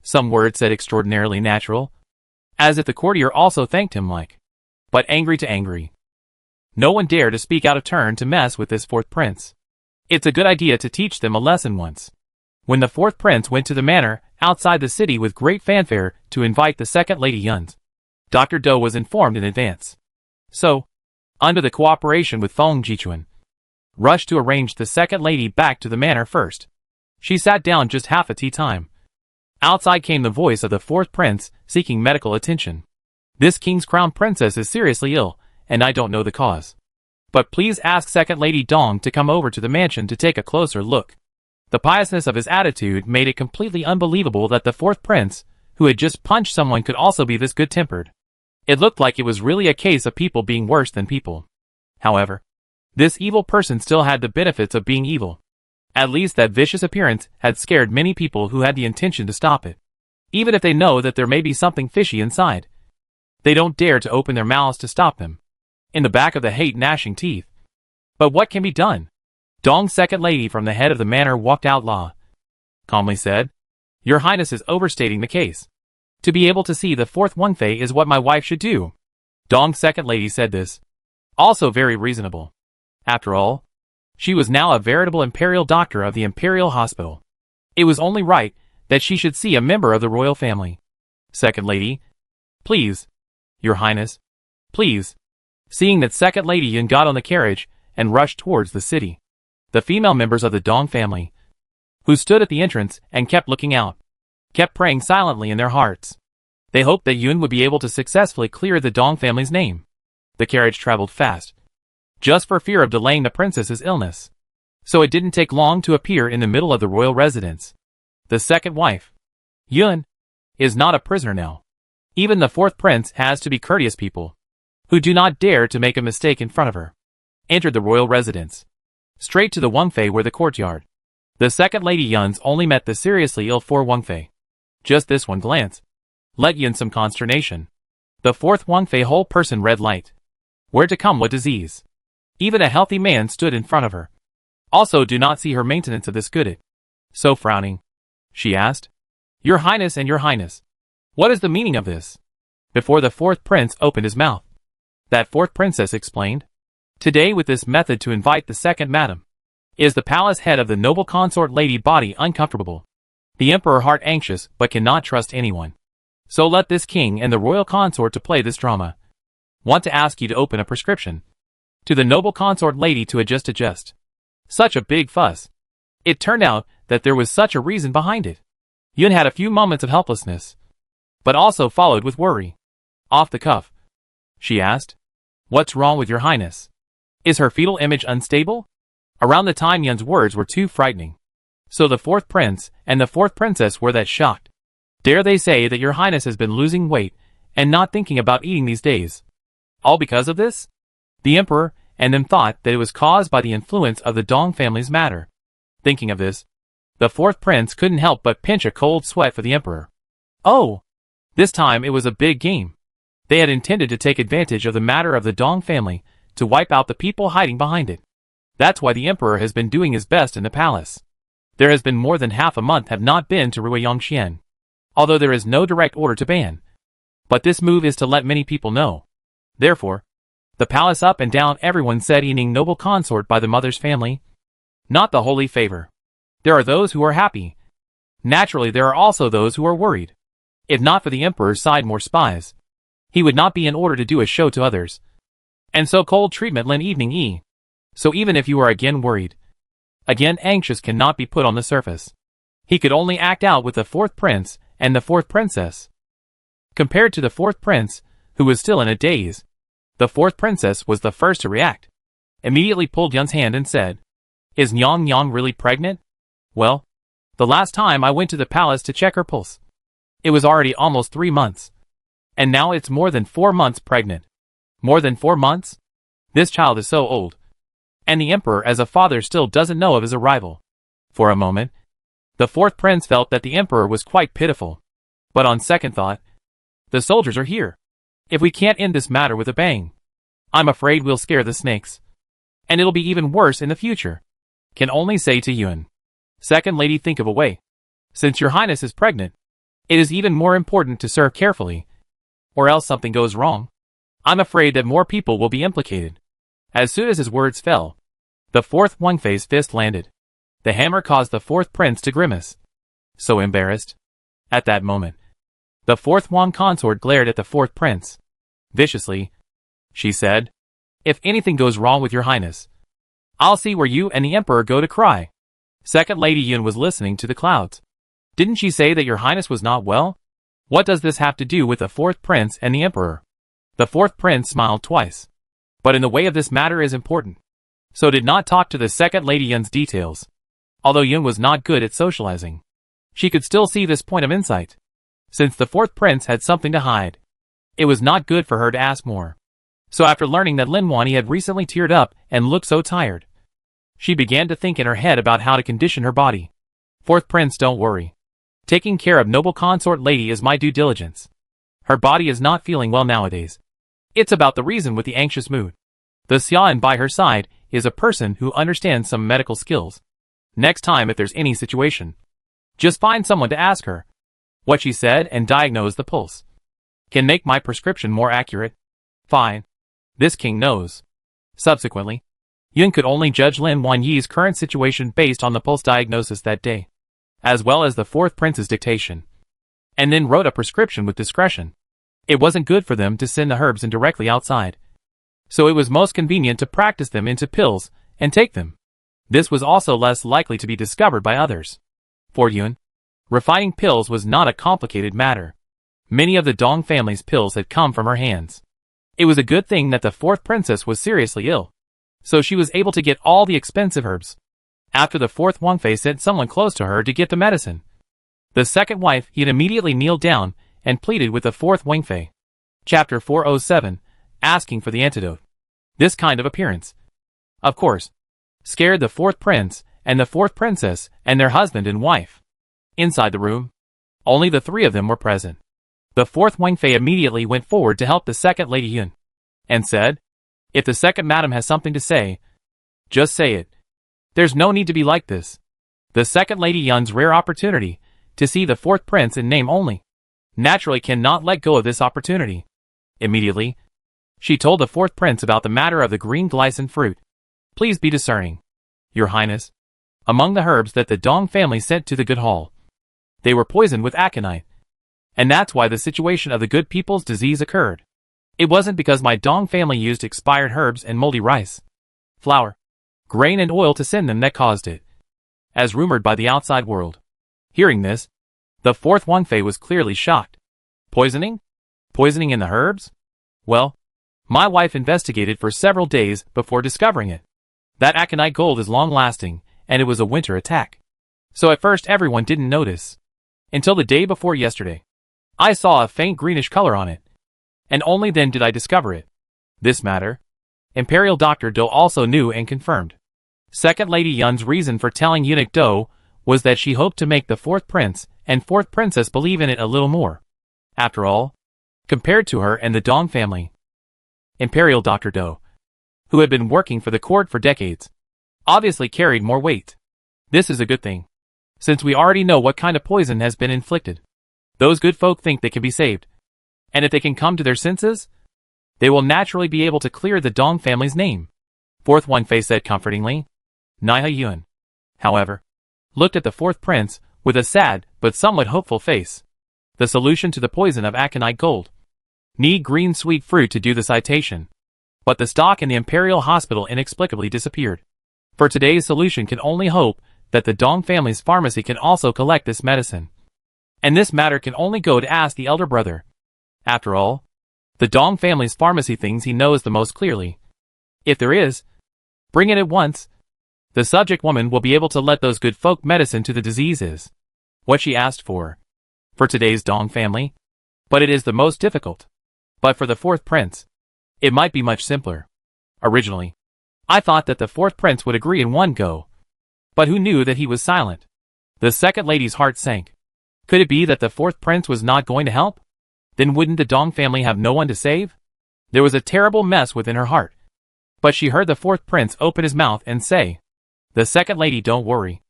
S1: Some words said extraordinarily natural, as if the courtier also thanked him like, but angry to angry. No one dared to speak out of turn to mess with this fourth prince. It's a good idea to teach them a lesson once. When the fourth prince went to the manor outside the city with great fanfare to invite the second Lady Yun, Dr. Do was informed in advance. So, under the cooperation with Feng Jichuan, rushed to arrange the second lady back to the manor first. She sat down just half a tea time. Outside came the voice of the fourth prince, seeking medical attention. This king's crown princess is seriously ill, and I don't know the cause. But please ask second Lady Dong to come over to the mansion to take a closer look. The piousness of his attitude made it completely unbelievable that the fourth prince, who had just punched someone, could also be this good-tempered. It looked like it was really a case of people being worse than people. However, this evil person still had the benefits of being evil. At least that vicious appearance had scared many people who had the intention to stop it. Even if they know that there may be something fishy inside, they don't dare to open their mouths to stop them. In the back of the hate gnashing teeth. But what can be done? Dong's second lady from the head of the manor walked out calmly said, Your Highness is overstating the case. To be able to see the fourth Wangfei is what my wife should do. Dong's second lady said this, Also very reasonable. After all, she was now a veritable Imperial doctor of the Imperial hospital. It was only right that she should see a member of the royal family. Second Lady, please. Your Highness, please. Seeing that Second Lady Yun got on the carriage and rushed towards the city, the female members of the Dong family, who stood at the entrance and kept looking out, kept praying silently in their hearts. They hoped that Yun would be able to successfully clear the Dong family's name. The carriage traveled fast, just for fear of delaying the princess's illness. So it didn't take long to appear in the middle of the royal residence. The second wife, Yun, is not a prisoner now. Even the fourth prince has to be courteous people, who do not dare to make a mistake in front of her. Entered the royal residence. Straight to the Wangfei were the courtyard. The second Lady Yun's only met the seriously ill four Wangfei. Just this one glance let Yun some consternation. The fourth Wangfei whole person red light. Where to come what disease? Even a healthy man stood in front of her. Also do not see her maintenance of this good. So frowning, she asked, Your Highness and Your Highness, what is the meaning of this? Before the fourth prince opened his mouth, that fourth princess explained, Today with this method to invite the second madam, is the palace head of the noble consort lady body uncomfortable, the emperor heart anxious but cannot trust anyone. So let this king and the royal consort to play this drama. Want to ask you to open a prescription to the noble consort lady to adjust. Such a big fuss. It turned out that there was such a reason behind it. Yun had a few moments of helplessness, but also followed with worry. Off the cuff, she asked, What's wrong with Your Highness? Is her fetal image unstable? Around the time Yun's words were too frightening. So the fourth prince and the fourth princess were that shocked. Dare they say that Your Highness has been losing weight and not thinking about eating these days? All because of this? The emperor and them thought that it was caused by the influence of the Dong family's matter. Thinking of this, the fourth prince couldn't help but pinch a cold sweat for the emperor. Oh! This time it was a big game. They had intended to take advantage of the matter of the Dong family to wipe out the people hiding behind it. That's why the emperor has been doing his best in the palace. There has been more than half a month have not been to Ruiyangxian, although there is no direct order to ban. But this move is to let many people know. Therefore, the palace up and down everyone said eating noble consort by the mother's family. Not the holy favor. There are those who are happy. Naturally there are also those who are worried. If not for the emperor's side more spies, he would not be in order to do a show to others. And so cold treatment lin evening e. So even if you are again worried, again anxious cannot be put on the surface. He could only act out with the fourth prince and the fourth princess. Compared to the fourth prince, who was still in a daze, the fourth princess was the first to react. Immediately pulled Yun's hand and said, Is Nyang Nyang really pregnant? Well, the last time I went to the palace to check her pulse, it was already almost 3 months. And now it's more than 4 months pregnant. More than 4 months? This child is so old. And the emperor as a father still doesn't know of his arrival. For a moment, the fourth prince felt that the emperor was quite pitiful. But on second thought, the soldiers are here. If we can't end this matter with a bang, I'm afraid we'll scare the snakes. And it'll be even worse in the future. Can only say to Yun, Second Lady, think of a way. Since Your Highness is pregnant, it is even more important to serve carefully, or else something goes wrong. I'm afraid that more people will be implicated. As soon as his words fell, the fourth Wangfei's fist landed. The hammer caused the fourth prince to grimace. So embarrassed. At that moment, the fourth Wang consort glared at the fourth prince. Viciously, she said, If anything goes wrong with Your Highness, I'll see where you and the emperor go to cry. Second Lady Yun was listening to the clouds. Didn't she say that Your Highness was not well? What does this have to do with the fourth prince and the emperor? The fourth prince smiled twice. But in the way of this matter is important. So did not talk to the second Lady Yun's details. Although Yun was not good at socializing, she could still see this point of insight. Since the fourth prince had something to hide, it was not good for her to ask more. So after learning that Lin Wani had recently teared up and looked so tired, she began to think in her head about how to condition her body. Fourth prince, don't worry. Taking care of noble consort lady is my due diligence. Her body is not feeling well nowadays. It's about the reason with the anxious mood. The Xian by her side is a person who understands some medical skills. Next time if there's any situation, just find someone to ask her what she said and diagnose the pulse. Can make my prescription more accurate. Fine. This king knows. Subsequently, Yun could only judge Lin Wanyi's current situation based on the pulse diagnosis that day, as well as the fourth prince's dictation, and then wrote a prescription with discretion. It wasn't good for them to send the herbs in directly outside, so it was most convenient to practice them into pills and take them. This was also less likely to be discovered by others. For Yun, refining pills was not a complicated matter. Many of the Dong family's pills had come from her hands. It was a good thing that the fourth princess was seriously ill, so she was able to get all the expensive herbs. After the fourth Wangfei sent someone close to her to get the medicine, the second wife he had immediately kneeled down and pleaded with the fourth Wangfei. Chapter 407, asking for the antidote. This kind of appearance, of course, scared the fourth prince and the fourth princess and their husband and wife. Inside the room, only the three of them were present. The fourth Wangfei immediately went forward to help the second Lady Yun, and said, "If the second madam has something to say, just say it. There's no need to be like this." The second Lady Yun's rare opportunity to see the fourth prince in name only naturally cannot let go of this opportunity. Immediately, she told the fourth prince about the matter of the green glycine fruit. "Please be discerning, Your Highness. Among the herbs that the Dong family sent to the good hall, they were poisoned with aconite, and that's why the situation of the good people's disease occurred. It wasn't because my Dong family used expired herbs and moldy rice, flour, grain and oil to send them that caused it, as rumored by the outside world." Hearing this, the fourth Wangfei was clearly shocked. Poisoning? Poisoning in the herbs? Well, my wife investigated for several days before discovering it. That aconite gold is long-lasting, and it was a winter attack. So at first everyone didn't notice. Until the day before yesterday. I saw a faint greenish color on it, and only then did I discover it. This matter, Imperial Dr. Do also knew and confirmed. Second Lady Yun's reason for telling Eunuch Do was that she hoped to make the fourth prince and fourth princess believe in it a little more. After all, compared to her and the Dong family, Imperial Dr. Do, who had been working for the court for decades, obviously carried more weight. This is a good thing, since we already know what kind of poison has been inflicted. Those good folk think they can be saved, and if they can come to their senses, they will naturally be able to clear the Dong family's name. Fourth Wangfei said comfortingly. Naihe Yun, however, looked at the fourth prince with a sad but somewhat hopeful face. The solution to the poison of aconite gold. Need green sweet fruit to do the citation. But the stock in the Imperial Hospital inexplicably disappeared. For today's solution can only hope that the Dong family's pharmacy can also collect this medicine. And this matter can only go to ask the elder brother. After all, the Dong family's pharmacy things he knows the most clearly. If there is, bring it at once. The subject woman will be able to let those good folk medicine to the diseases. What she asked for today's Dong family. But it is the most difficult. But for the fourth prince, it might be much simpler. Originally, I thought that the fourth prince would agree in one go. But who knew that he was silent? The second lady's heart sank. Could it be that the fourth prince was not going to help? Then wouldn't the Dong family have no one to save? There was a terrible mess within her heart. But she heard the fourth prince open his mouth and say, "The second lady, don't worry.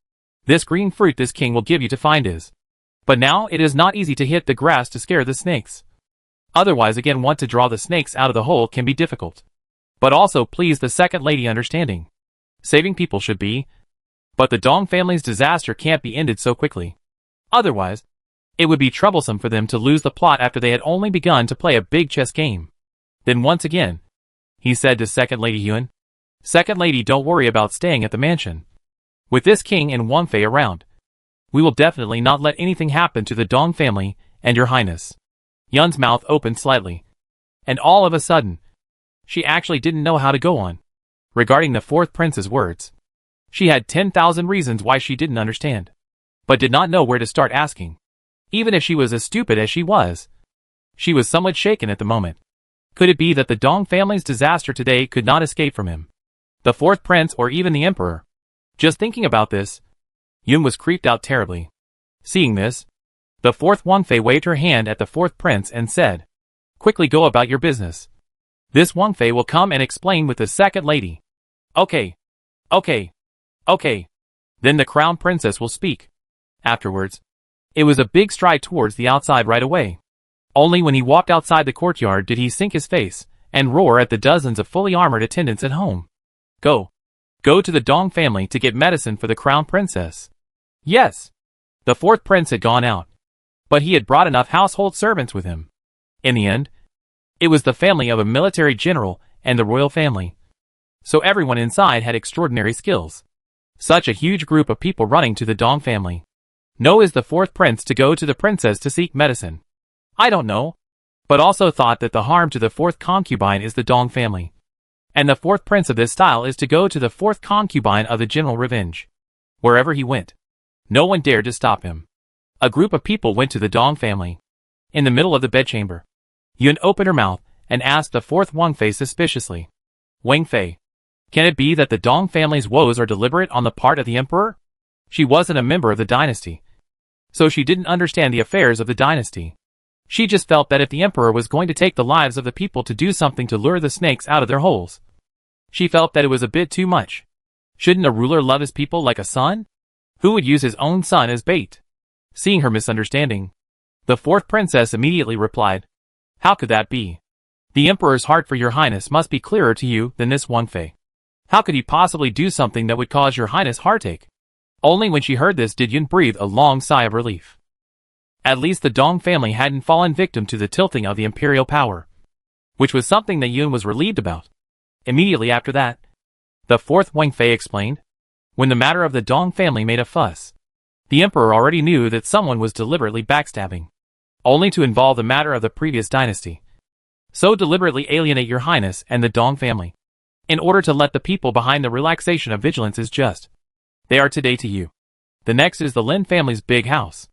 S1: This green fruit this king will give you to find is. But now it is not easy to hit the grass to scare the snakes. Otherwise again want to draw the snakes out of the hole can be difficult. But also please the second lady understanding. Saving people should be. But the Dong family's disaster can't be ended so quickly. Otherwise, it would be troublesome for them to lose the plot after they had only begun to play a big chess game." Then once again, he said to Second Lady Yun, "Second Lady, don't worry about staying at the mansion. With this king and Wangfei around, we will definitely not let anything happen to the Dong family and your highness." Yun's mouth opened slightly, and all of a sudden, she actually didn't know how to go on. Regarding the fourth prince's words, she had 10,000 reasons why she didn't understand, but did not know where to start asking. Even if she was as stupid as she was somewhat shaken at the moment. Could it be that the Dong family's disaster today could not escape from him? The fourth prince or even the emperor? Just thinking about this, Yun was creeped out terribly. Seeing this, the fourth Wangfei waved her hand at the fourth prince and said, "Quickly go about your business. This Wangfei will come and explain with the second lady." Okay. Then the crown princess will speak. Afterwards, it was a big stride towards the outside right away. Only when he walked outside the courtyard did he sink his face, and roar at the dozens of fully armored attendants at home. Go. Go to the Dong family to get medicine for the crown princess. Yes. The fourth prince had gone out, but he had brought enough household servants with him. In the end, it was the family of a military general and the royal family. So everyone inside had extraordinary skills. Such a huge group of people running to the Dong family. No is the fourth prince to go to the princess to seek medicine. I don't know. But also thought that the harm to the fourth concubine is the Dong family. And the fourth prince of this style is to go to the fourth concubine of the general revenge. Wherever he went, no one dared to stop him. A group of people went to the Dong family. In the middle of the bedchamber, Yun opened her mouth and asked the fourth Wang Fei suspiciously. Wang Fei, can it be that the Dong family's woes are deliberate on the part of the emperor? She wasn't a member of the dynasty, so she didn't understand the affairs of the dynasty. She just felt that if the emperor was going to take the lives of the people to do something to lure the snakes out of their holes, she felt that it was a bit too much. Shouldn't a ruler love his people like a son? Who would use his own son as bait? Seeing her misunderstanding, the fourth princess immediately replied, how could that be? The emperor's heart for your highness must be clearer to you than this Wang Fei. How could he possibly do something that would cause your highness heartache? Only when she heard this did Yun breathe a long sigh of relief. At least the Dong family hadn't fallen victim to the tilting of the imperial power, which was something that Yun was relieved about. Immediately after that, the fourth Wang Fei explained, when the matter of the Dong family made a fuss, the emperor already knew that someone was deliberately backstabbing, only to involve the matter of the previous dynasty. So deliberately alienate your highness and the Dong family, in order to let the people behind the relaxation of vigilance is just. They are today to you. The next is the Lin family's big house.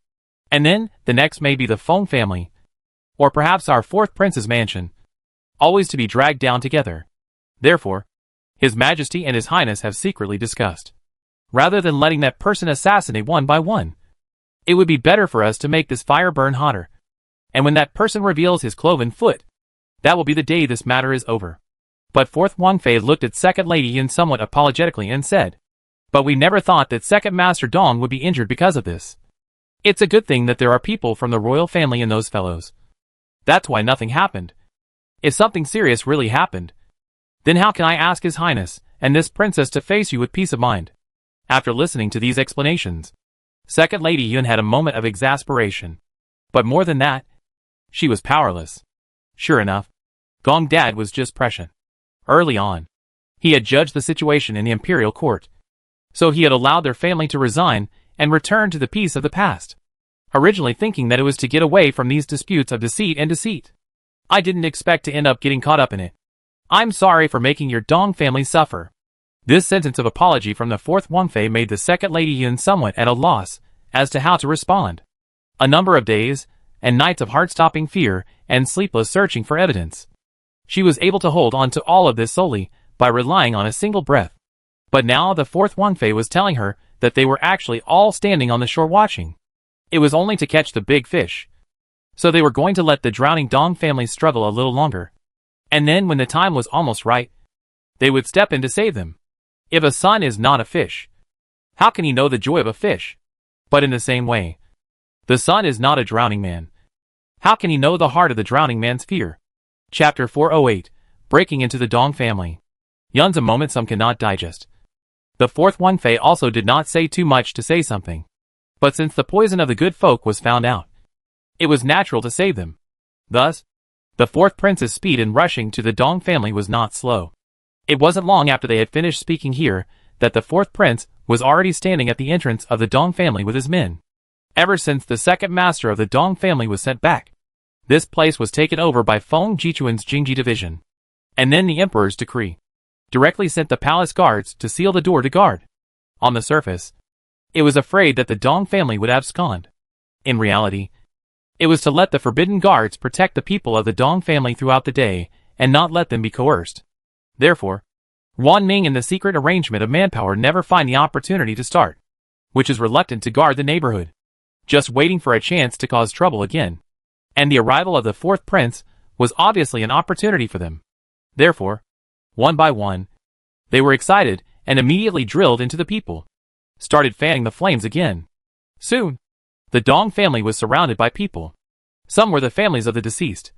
S1: And then, the next may be the Feng family, or perhaps our fourth prince's mansion, always to be dragged down together. Therefore, His Majesty and His Highness have secretly discussed, rather than letting that person assassinate one by one, it would be better for us to make this fire burn hotter. And when that person reveals his cloven foot, that will be the day this matter is over. But fourth Wang Fei looked at second lady Yun somewhat apologetically and said, but we never thought that second master Dong would be injured because of this. It's a good thing that there are people from the royal family in those fellows. That's why nothing happened. If something serious really happened, then how can I ask His Highness and this princess to face you with peace of mind? After listening to these explanations, second lady Yun had a moment of exasperation. But more than that, she was powerless. Sure enough, Gong Dad was just prescient. Early on, he had judged the situation in the imperial court, so he had allowed their family to resign and return to the peace of the past, originally thinking that it was to get away from these disputes of deceit and deceit. I didn't expect to end up getting caught up in it. I'm sorry for making your Dong family suffer. This sentence of apology from the fourth Wang Fei made the second lady Yun somewhat at a loss as to how to respond. A number of days and nights of heart-stopping fear and sleepless searching for evidence. She was able to hold on to all of this solely by relying on a single breath. But now the fourth Wang Fei was telling her that they were actually all standing on the shore watching. It was only to catch the big fish. So they were going to let the drowning Dong family struggle a little longer. And then when the time was almost right, they would step in to save them. If a son is not a fish, how can he know the joy of a fish? But in the same way, the son is not a drowning man. How can he know the heart of the drowning man's fear? Chapter 408, Breaking into the Dong Family. Yun's a moment some cannot digest. The fourth Wang Fei also did not say too much to say something. But since the poison of the good folk was found out, it was natural to save them. Thus, the fourth prince's speed in rushing to the Dong family was not slow. It wasn't long after they had finished speaking here that the fourth prince was already standing at the entrance of the Dong family with his men. Ever since the second master of the Dong family was sent back, this place was taken over by Feng Jichuan's Jingji division. And then the emperor's decree directly sent the palace guards to seal the door to guard. On the surface, it was afraid that the Dong family would abscond. In reality, it was to let the forbidden guards protect the people of the Dong family throughout the day and not let them be coerced. Therefore, Wan Ming and the secret arrangement of manpower never find the opportunity to start, which is reluctant to guard the neighborhood, just waiting for a chance to cause trouble again. And the arrival of the fourth prince was obviously an opportunity for them. Therefore, one by one, they were excited and immediately drilled into the people, started fanning the flames again. Soon, the Dong family was surrounded by people. Some were the families of the deceased,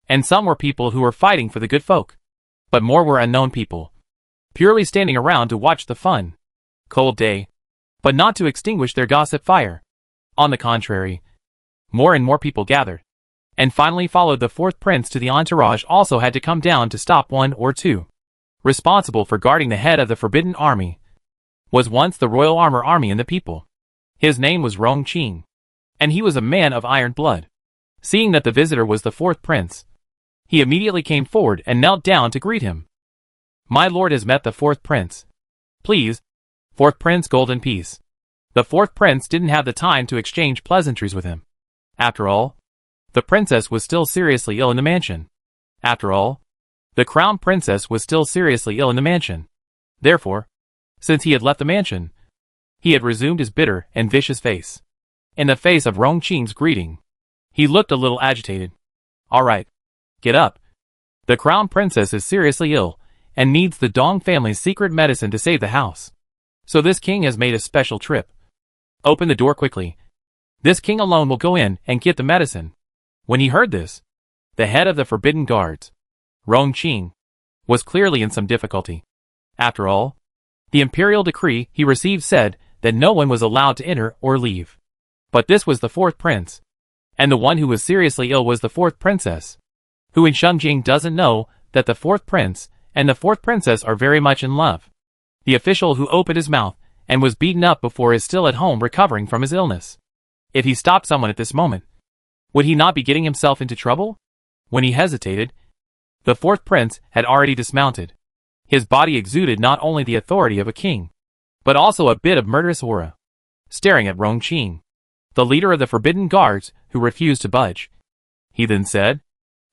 S1: and some were people who were fighting for the good folk. But more were unknown people, purely standing around to watch the fun. Cold day, but not to extinguish their gossip fire. On the contrary, more and more people gathered, and finally followed the fourth prince to the entourage also had to come down to stop one or two. Responsible for guarding the head of the Forbidden Army was once the Royal Army and the people. His name was Rong Qing, and he was a man of iron blood. Seeing that the visitor was the fourth prince, he immediately came forward and knelt down to greet him. My lord has met the fourth prince. Please, fourth prince, golden peace. The fourth prince didn't have the time to exchange pleasantries with him. After all, the princess was still seriously ill in the mansion. After all, the crown princess was still seriously ill in the mansion. Therefore, since he had left the mansion, he had resumed his bitter and vicious face. In the face of Rong Qing's greeting, he looked a little agitated. All right, get up. The crown princess is seriously ill and needs the Dong family's secret medicine to save the house. So this king has made a special trip. Open the door quickly. This king alone will go in and get the medicine. When he heard this, the head of the Forbidden Guards, Rong Qing, was clearly in some difficulty. After all, the imperial decree he received said that no one was allowed to enter or leave. But this was the fourth prince, and the one who was seriously ill was the fourth princess. Who in Shengjing doesn't know that the fourth prince and the fourth princess are very much in love? The official who opened his mouth and was beaten up before is still at home recovering from his illness. If he stopped someone at this moment, would he not be getting himself into trouble? When he hesitated, the fourth prince had already dismounted. His body exuded not only the authority of a king, but also a bit of murderous aura. Staring at Rong Qing, the leader of the Forbidden Guards, who refused to budge, he then said,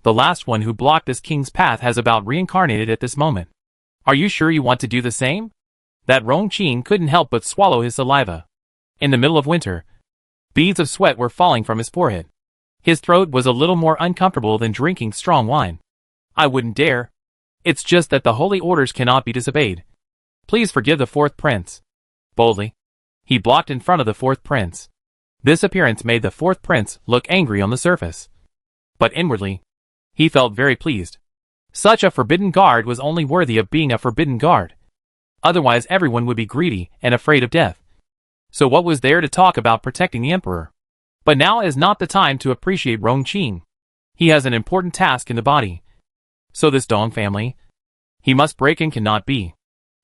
S1: the last one who blocked this king's path has about reincarnated at this moment. Are you sure you want to do the same? That Rong Qing couldn't help but swallow his saliva. In the middle of winter, beads of sweat were falling from his forehead. His throat was a little more uncomfortable than drinking strong wine. I wouldn't dare. It's just that the holy orders cannot be disobeyed. Please forgive the fourth prince. Boldly, he blocked in front of the fourth prince. This appearance made the fourth prince look angry on the surface. But inwardly, he felt very pleased. Such a forbidden guard was only worthy of being a forbidden guard. Otherwise everyone would be greedy and afraid of death. So what was there to talk about protecting the emperor? But now is not the time to appreciate Rong Qing. He has an important task in the body. So this Dong family, he must break and cannot be.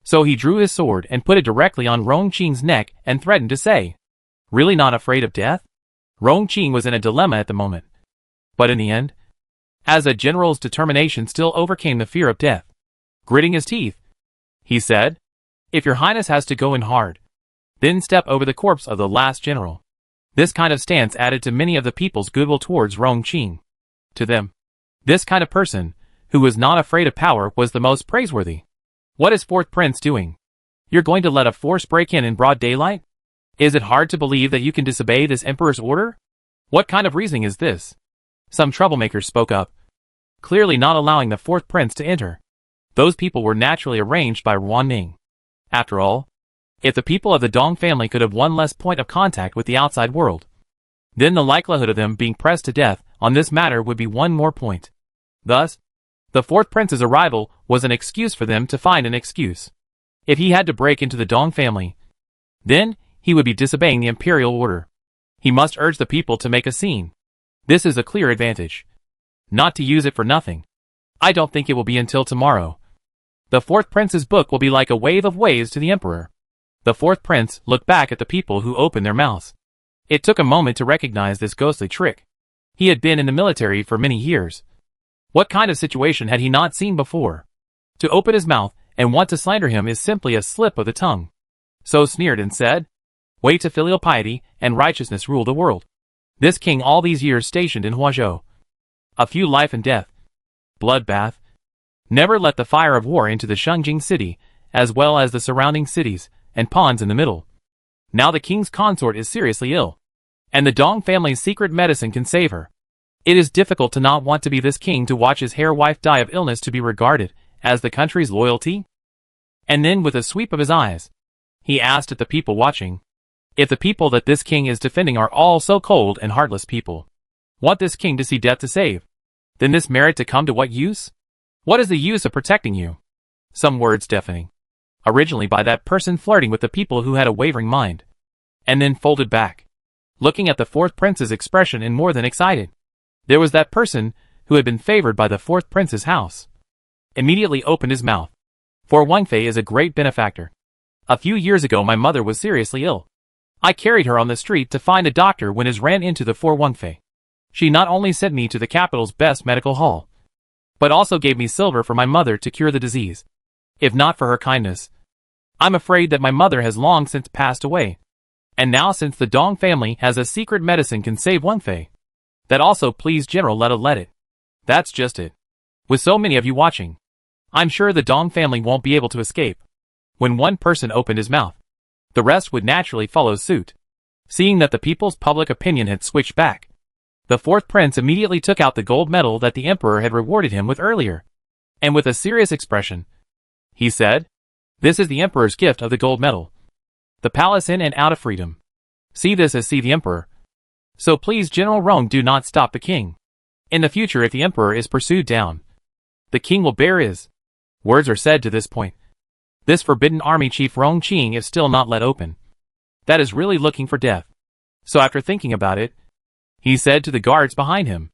S1: So he drew his sword and put it directly on Rong Qing's neck and threatened to say, really not afraid of death? Rong Qing was in a dilemma at the moment. But in the end, as a general's determination still overcame the fear of death. Gritting his teeth, he said, if your highness has to go in hard, then step over the corpse of the last general. This kind of stance added to many of the people's goodwill towards Rong Qing. To them, this kind of person, who was not afraid of power, was the most praiseworthy. What is fourth prince doing? You're going to let a force break in broad daylight? Is it hard to believe that you can disobey this emperor's order? What kind of reasoning is this? Some troublemakers spoke up, clearly not allowing the fourth prince to enter. Those people were naturally arranged by Wan Ning. After all, if the people of the Dong family could have one less point of contact with the outside world, then the likelihood of them being pressed to death on this matter would be one more point. Thus, the fourth prince's arrival was an excuse for them to find an excuse. If he had to break into the Dong family, then he would be disobeying the imperial order. He must urge the people to make a scene. This is a clear advantage. Not to use it for nothing. I don't think it will be until tomorrow. The fourth prince's book will be like a wave of waves to the emperor. The fourth prince looked back at the people who opened their mouths. It took a moment to recognize this ghostly trick. He had been in the military for many years. What kind of situation had he not seen before? To open his mouth and want to slander him is simply a slip of the tongue. So sneered and said, wait till filial piety and righteousness rule the world. This king all these years stationed in Huazhou. A few life and death. Bloodbath. Never let the fire of war into the Shengjing city, as well as the surrounding cities, and pawns in the middle. Now the king's consort is seriously ill, and the Dong family's secret medicine can save her. It is difficult to not want to be this king to watch his hair wife die of illness to be regarded as the country's loyalty. And then with a sweep of his eyes, he asked at the people watching, if the people that this king is defending are all so cold and heartless people, want this king to see death to save. Then this merit to come to what use? What is the use of protecting you? Some words deafening. Originally by that person flirting with the people who had a wavering mind. And then folded back. Looking at the fourth prince's expression and more than excited. There was that person who had been favored by the fourth prince's house. Immediately opened his mouth. For Wangfei is a great benefactor. A few years ago my mother was seriously ill. I carried her on the street to find a doctor when I ran into the for Wangfei. She not only sent me to the capital's best medical hall, but also gave me silver for my mother to cure the disease. If not for her kindness, I'm afraid that my mother has long since passed away. And now since the Dong family has a secret medicine can save Wangfei, that also please General let it. That's just it. With so many of you watching, I'm sure the Dong family won't be able to escape. When one person opened his mouth, the rest would naturally follow suit. Seeing that the people's public opinion had switched back, the fourth prince immediately took out the gold medal that the emperor had rewarded him with earlier. And with a serious expression, he said, "This is the emperor's gift of the gold medal. The palace in and out of freedom. See this as see the emperor. So please General Rong do not stop the king. In the future if the emperor is pursued down, the king will bear his." Words are said to this point. This forbidden army chief Rong Qing is still not let open. That is really looking for death. So after thinking about it, he said to the guards behind him,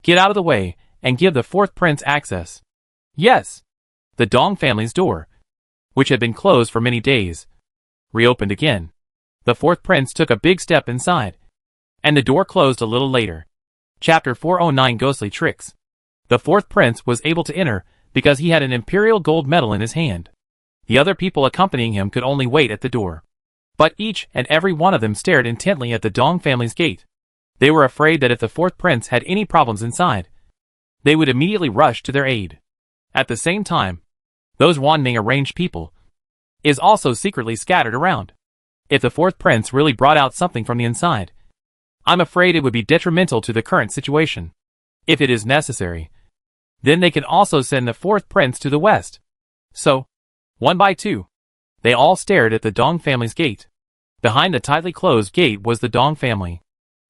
S1: "Get out of the way, and give the fourth prince access." Yes. The Dong family's door, which had been closed for many days, reopened again. The fourth prince took a big step inside, and the door closed a little later. Chapter 409 Ghostly Tricks. The fourth prince was able to enter because he had an imperial gold medal in his hand. The other people accompanying him could only wait at the door. But each and every one of them stared intently at the Dong family's gate. They were afraid that if the fourth prince had any problems inside, they would immediately rush to their aid. At the same time, those Wanning arranged people is also secretly scattered around. If the fourth prince really brought out something from the inside, I'm afraid it would be detrimental to the current situation. If it is necessary, then they can also send the fourth prince to the west. So, one by two, they all stared at the Dong family's gate. Behind the tightly closed gate was the Dong family.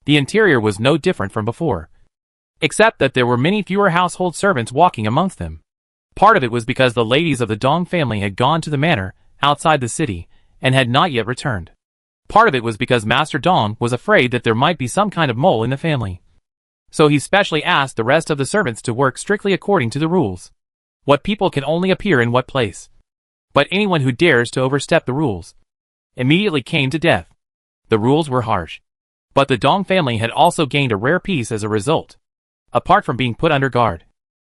S1: The interior was no different from before, except that there were many fewer household servants walking amongst them. Part of it was because the ladies of the Dong family had gone to the manor outside the city and had not yet returned. Part of it was because Master Dong was afraid that there might be some kind of mole in the family. So he specially asked the rest of the servants to work strictly according to the rules. What people can only appear in what place. But anyone who dares to overstep the rules immediately came to death. The rules were harsh. But the Dong family had also gained a rare peace as a result. Apart from being put under guard,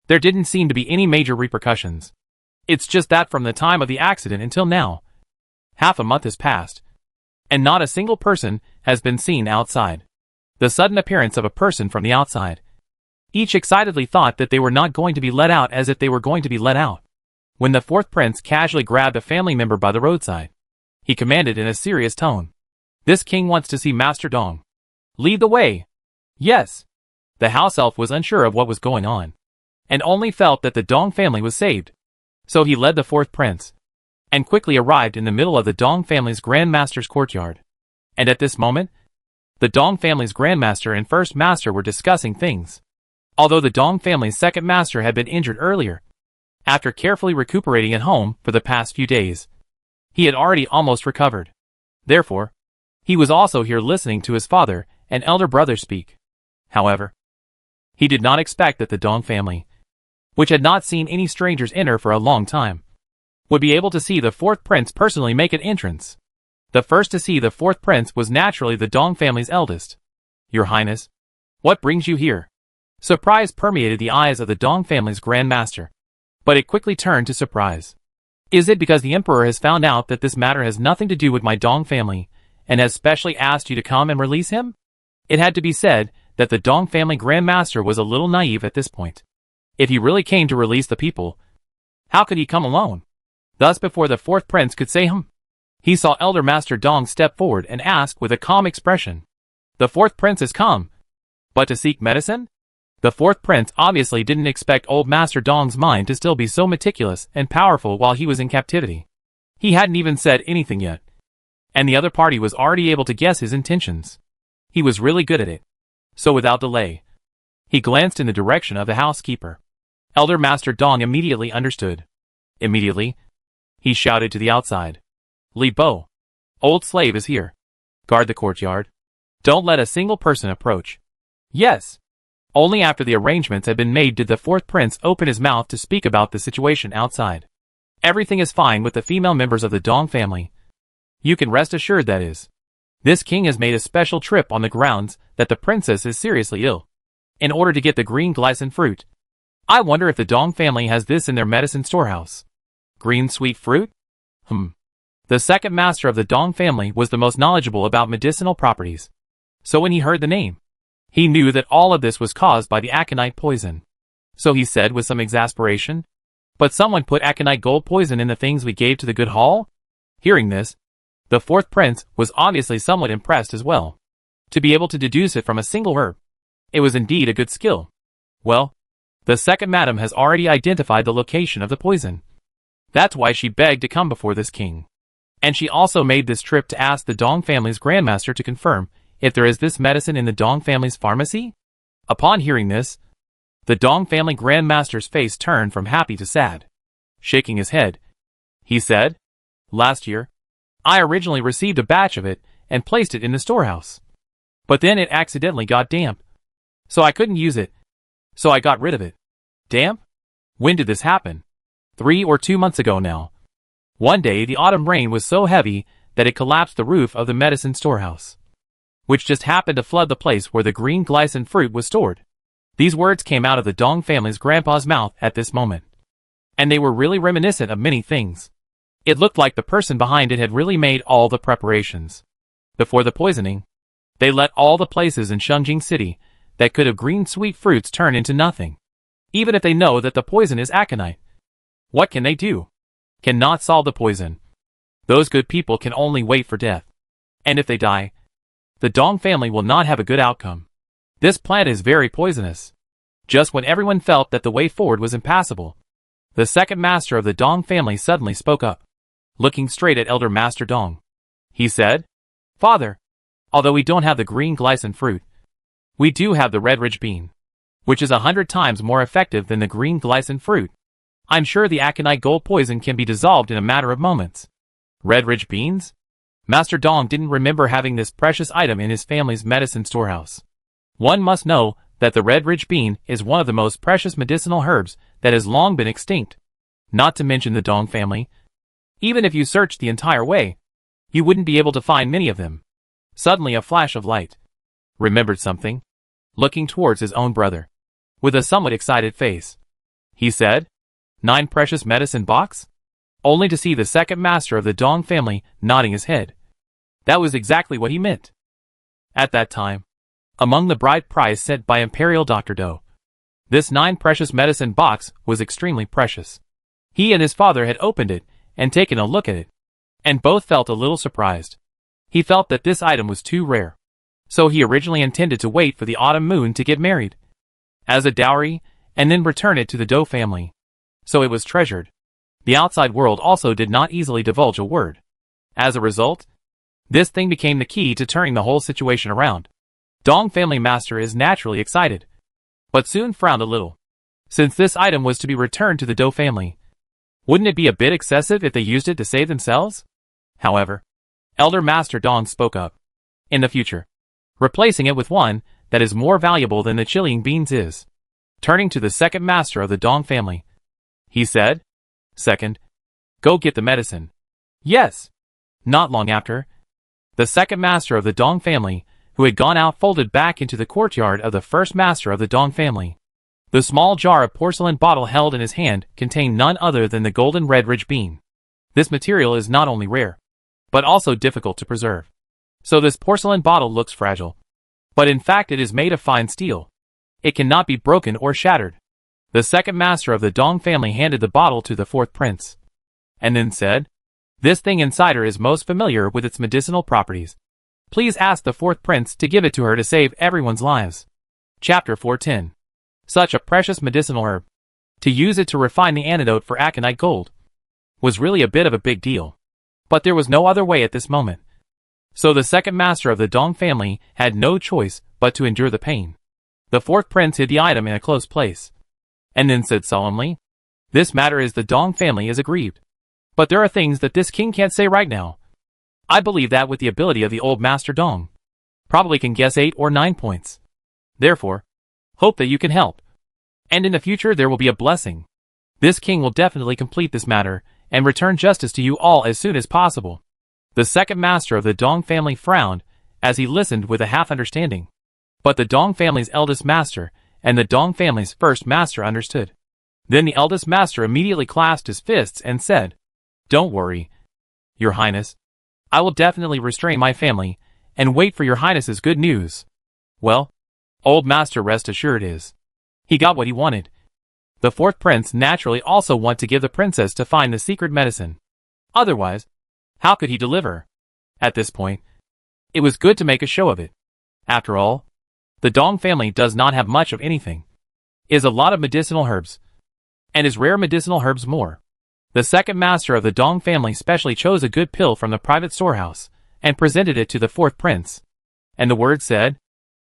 S1: there didn't seem to be any major repercussions. It's just that from the time of the accident until now, half a month has passed, and not a single person has been seen outside. The sudden appearance of a person from the outside. Each excitedly thought that they were not going to be let out as if they were going to be let out. When the fourth prince casually grabbed a family member by the roadside, he commanded in a serious tone, "This king wants to see Master Dong. Lead the way." Yes. The house elf was unsure of what was going on, and only felt that the Dong family was saved. So he led the fourth prince, and quickly arrived in the middle of the Dong family's grandmaster's courtyard. And at this moment, the Dong family's grandmaster and first master were discussing things. Although the Dong family's second master had been injured earlier, after carefully recuperating at home for the past few days, he had already almost recovered. Therefore, he was also here listening to his father and elder brother speak. However, he did not expect that the Dong family, which had not seen any strangers enter for a long time, would be able to see the fourth prince personally make an entrance. The first to see the fourth prince was naturally the Dong family's eldest. "Your Highness, what brings you here?" Surprise permeated the eyes of the Dong family's grandmaster, but it quickly turned to surprise. "Is it because the emperor has found out that this matter has nothing to do with my Dong family, and has specially asked you to come and release him?" It had to be said that the Dong family grandmaster was a little naive at this point. If he really came to release the people, how could he come alone? Thus before the fourth prince could say he saw Elder Master Dong step forward and ask with a calm expression, "The fourth prince has come, but to seek medicine?" The fourth prince obviously didn't expect old Master Dong's mind to still be so meticulous and powerful while he was in captivity. He hadn't even said anything yet, and the other party was already able to guess his intentions. He was really good at it. So without delay, He glanced in the direction of the housekeeper. Elder Master Dong immediately understood. Immediately, he shouted to the outside. Li Bo, old slave is here. Guard the courtyard. Don't let a single person approach. Yes. Only after the arrangements had been made did the fourth prince open his mouth to speak about the situation outside. Everything is fine with the female members of the Dong family. You can rest assured that is. This king has made a special trip on the grounds that the princess is seriously ill, in order to get the green glycine fruit. I wonder if the Dong family has this in their medicine storehouse. Green sweet fruit? The second master of the Dong family was the most knowledgeable about medicinal properties. So when he heard the name, he knew that all of this was caused by the aconite poison. So he said with some exasperation, "But someone put aconite gold poison in the things we gave to the good hall?" Hearing this, the fourth prince was obviously somewhat impressed as well. To be able to deduce it from a single herb, it was indeed a good skill. Well, the second madam has already identified the location of the poison. That's why she begged to come before this king. And she also made this trip to ask the Dong family's grandmaster to confirm if there is this medicine in the Dong family's pharmacy. Upon hearing this, the Dong family grandmaster's face turned from happy to sad. Shaking his head, he said, "Last year, I originally received a batch of it and placed it in the storehouse. But then it accidentally got damp. So I couldn't use it. So I got rid of it." Damp? When did this happen? 3 or 2 months ago now. One day the autumn rain was so heavy that it collapsed the roof of the medicine storehouse, which just happened to flood the place where the green glycine fruit was stored. These words came out of the Dong family's grandpa's mouth at this moment. And they were really reminiscent of many things. It looked like the person behind it had really made all the preparations. Before the poisoning, they let all the places in Shengjing City that could have green sweet fruits turn into nothing. Even if they know that the poison is aconite. What can they do? Cannot solve the poison. Those good people can only wait for death. And if they die, the Dong family will not have a good outcome. This plant is very poisonous. Just when everyone felt that the way forward was impassable, the second master of the Dong family suddenly spoke up. Looking straight at Elder Master Dong, he said, "Father, although we don't have the green glycine fruit, we do have the red ridge bean, which is 100 times more effective than the green glycine fruit. I'm sure the aconite gold poison can be dissolved in a matter of moments." Red ridge beans? Master Dong didn't remember having this precious item in his family's medicine storehouse. One must know that the red ridge bean is one of the most precious medicinal herbs that has long been extinct. Not to mention the Dong family. Even if you searched the entire way, you wouldn't be able to find many of them. Suddenly a flash of light. Remembered something. Looking towards his own brother, with a somewhat excited face, he said, 9 precious medicine box? Only to see the second master of the Dong family nodding his head. That was exactly what he meant. At that time, among the bride prize sent by Imperial Dr. Do, this 9 precious medicine box was extremely precious. He and his father had opened it and taken a look at it, and both felt a little surprised. He felt that this item was too rare. So he originally intended to wait for the autumn moon to get married as a dowry, and then return it to the Do family. So it was treasured. The outside world also did not easily divulge a word. As a result, this thing became the key to turning the whole situation around. Dong family master is naturally excited, but soon frowned a little. Since this item was to be returned to the Do family, wouldn't it be a bit excessive if they used it to save themselves? However, Elder Master Dong spoke up. In the future, replacing it with one that is more valuable than the chilling beans is. Turning to the second master of the Dong family, he said, "Second, go get the medicine." Yes. Not long after, the second master of the Dong family, who had gone out, folded back into the courtyard of the first master of the Dong family. The small jar of porcelain bottle held in his hand contained none other than the golden red ridge bean. This material is not only rare, but also difficult to preserve. So this porcelain bottle looks fragile, but in fact it is made of fine steel. It cannot be broken or shattered. The second master of the Dong family handed the bottle to the fourth prince, and then said, "This thing inside her is most familiar with its medicinal properties. Please ask the fourth prince to give it to her to save everyone's lives." Chapter 410. Such a precious medicinal herb. To use it to refine the antidote for aconite gold was really a bit of a big deal. But there was no other way at this moment. So the second master of the Dong family had no choice but to endure the pain. The fourth prince hid the item in a close place, and then said solemnly, "This matter is the Dong family is aggrieved. But there are things that this king can't say right now. I believe that with the ability of the old Master Dong, probably can guess 8 or 9 points. Therefore, hope that you can help. And in the future there will be a blessing. This king will definitely complete this matter, and return justice to you all as soon as possible." The second master of the Dong family frowned, as he listened with a half-understanding. But the Dong family's eldest master, and the Dong family's first master understood. Then the eldest master immediately clasped his fists and said, "Don't worry, Your Highness. I will definitely restrain my family, and wait for Your Highness's good news." Well, old master rest assured is. He got what he wanted. The fourth prince naturally also wanted to give the princess to find the secret medicine. Otherwise, how could he deliver? At this point, it was good to make a show of it. After all, the Dong family does not have much of anything. It is a lot of medicinal herbs, and is rare medicinal herbs more. The second master of the Dong family specially chose a good pill from the private storehouse, and presented it to the fourth prince. And the word said,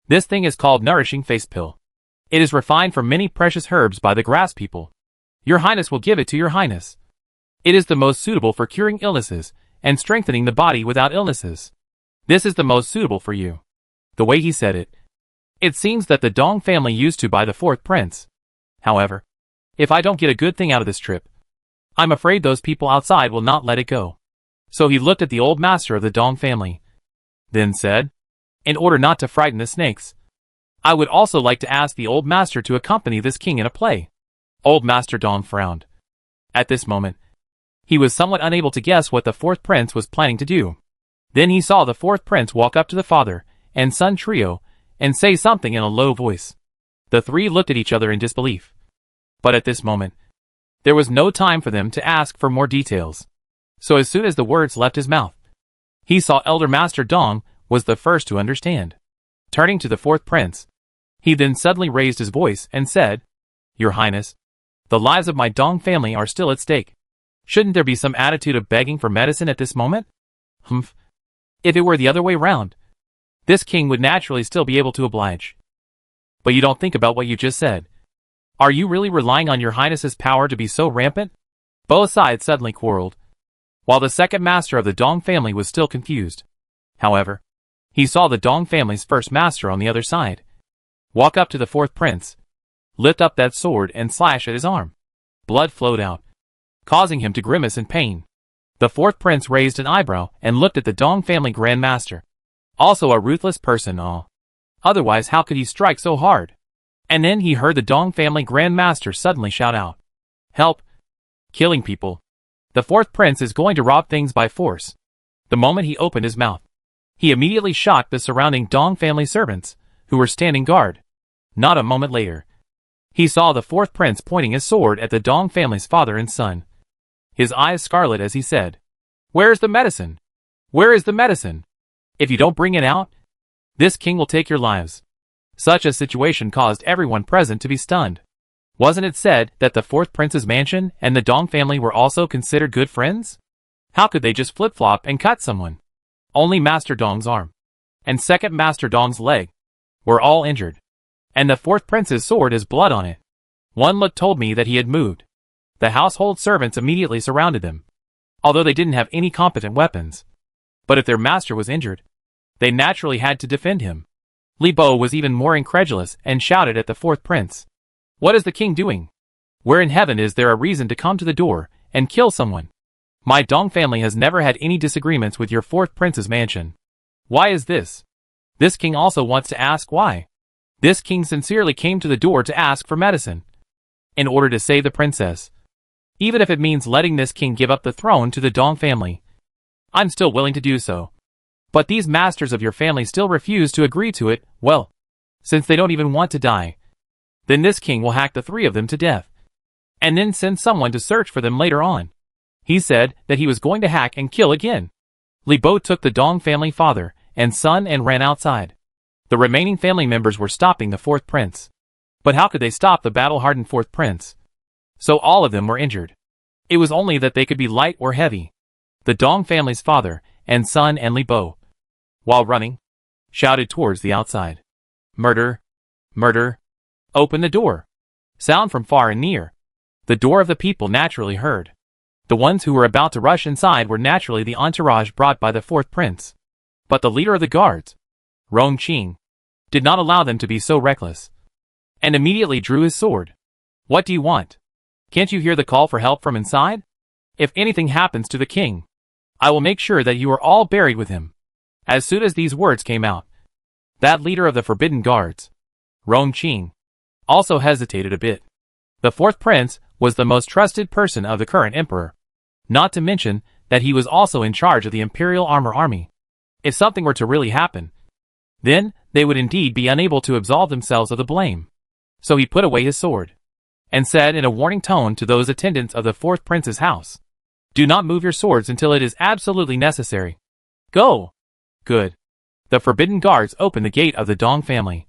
S1: "This thing is called Nourishing Face Pill. It is refined from many precious herbs by the grass people. Your Highness will give it to Your Highness. It is the most suitable for curing illnesses, and strengthening the body without illnesses. This is the most suitable for you." The way he said it, it seems that the Dong family used to buy the fourth prince. However, if I don't get a good thing out of this trip, I'm afraid those people outside will not let it go. So he looked at the old master of the Dong family, then said, "In order not to frighten the snakes, I would also like to ask the old master to accompany this king in a play." Old Master Dong frowned. At this moment, he was somewhat unable to guess what the fourth prince was planning to do. Then he saw the fourth prince walk up to the father and son trio and say something in a low voice. The three looked at each other in disbelief. But at this moment, there was no time for them to ask for more details. So as soon as the words left his mouth, he saw Elder Master Dong was the first to understand. Turning to the fourth prince, he then suddenly raised his voice and said, "Your Highness, the lives of my Dong family are still at stake. Shouldn't there be some attitude of begging for medicine at this moment?" Humph. If it were the other way round, this king would naturally still be able to oblige. But you don't think about what you just said. Are you really relying on Your Highness's power to be so rampant? Both sides suddenly quarreled, while the second master of the Dong family was still confused. However, he saw the Dong family's first master on the other side walk up to the fourth prince, lift up that sword and slash at his arm. Blood flowed out, causing him to grimace in pain. The fourth prince raised an eyebrow and looked at the Dong family Grand Master. Also a ruthless person, Otherwise how could he strike so hard? And then he heard the Dong family Grand Master suddenly shout out, "Help! Killing people! The fourth prince is going to rob things by force." The moment he opened his mouth, he immediately shot the surrounding Dong family servants, who were standing guard. Not a moment later, he saw the fourth prince pointing his sword at the Dong family's father and son. His eyes scarlet as he said, "Where is the medicine? Where is the medicine? If you don't bring it out, this king will take your lives." Such a situation caused everyone present to be stunned. Wasn't it said that the fourth prince's mansion and the Dong family were also considered good friends? How could they just flip-flop and cut someone? Only Master Dong's arm and second Master Dong's leg were all injured, and the fourth prince's sword has blood on it. One look told me that he had moved. The household servants immediately surrounded them, although they didn't have any competent weapons. But if their master was injured, they naturally had to defend him. Li Bo was even more incredulous and shouted at the fourth prince, "What is the king doing? Where in heaven is there a reason to come to the door and kill someone? My Dong family has never had any disagreements with your fourth prince's mansion. Why is this?" This king also wants to ask why. This king sincerely came to the door to ask for medicine, in order to save the princess. Even if it means letting this king give up the throne to the Dong family, I'm still willing to do so. But these masters of your family still refuse to agree to it. Well, since they don't even want to die, then this king will hack the three of them to death, and then send someone to search for them later on. He said that he was going to hack and kill again. Li Bo took the Dong family father and son and ran outside. The remaining family members were stopping the fourth prince. But how could they stop the battle-hardened fourth prince? So all of them were injured. It was only that they could be light or heavy. The Dong family's father and son and Li Bo, while running, shouted towards the outside, "Murder! Murder. Open the door. Sound from far and near. The door of the people naturally heard. The ones who were about to rush inside were naturally the entourage brought by the fourth prince. But the leader of the guards, Rong Qing, did not allow them to be so reckless, and immediately drew his sword. What do you want? Can't you hear the call for help from inside? If anything happens to the king, I will make sure that you are all buried with him. As soon as these words came out, that leader of the forbidden guards, Rong Qing, also hesitated a bit. The fourth prince was the most trusted person of the current emperor, not to mention that he was also in charge of the Imperial army. If something were to really happen, then they would indeed be unable to absolve themselves of the blame. So he put away his sword, and said in a warning tone to those attendants of the fourth prince's house, "Do not move your swords until it is absolutely necessary. Go!" Good. The forbidden guards opened the gate of the Dong family,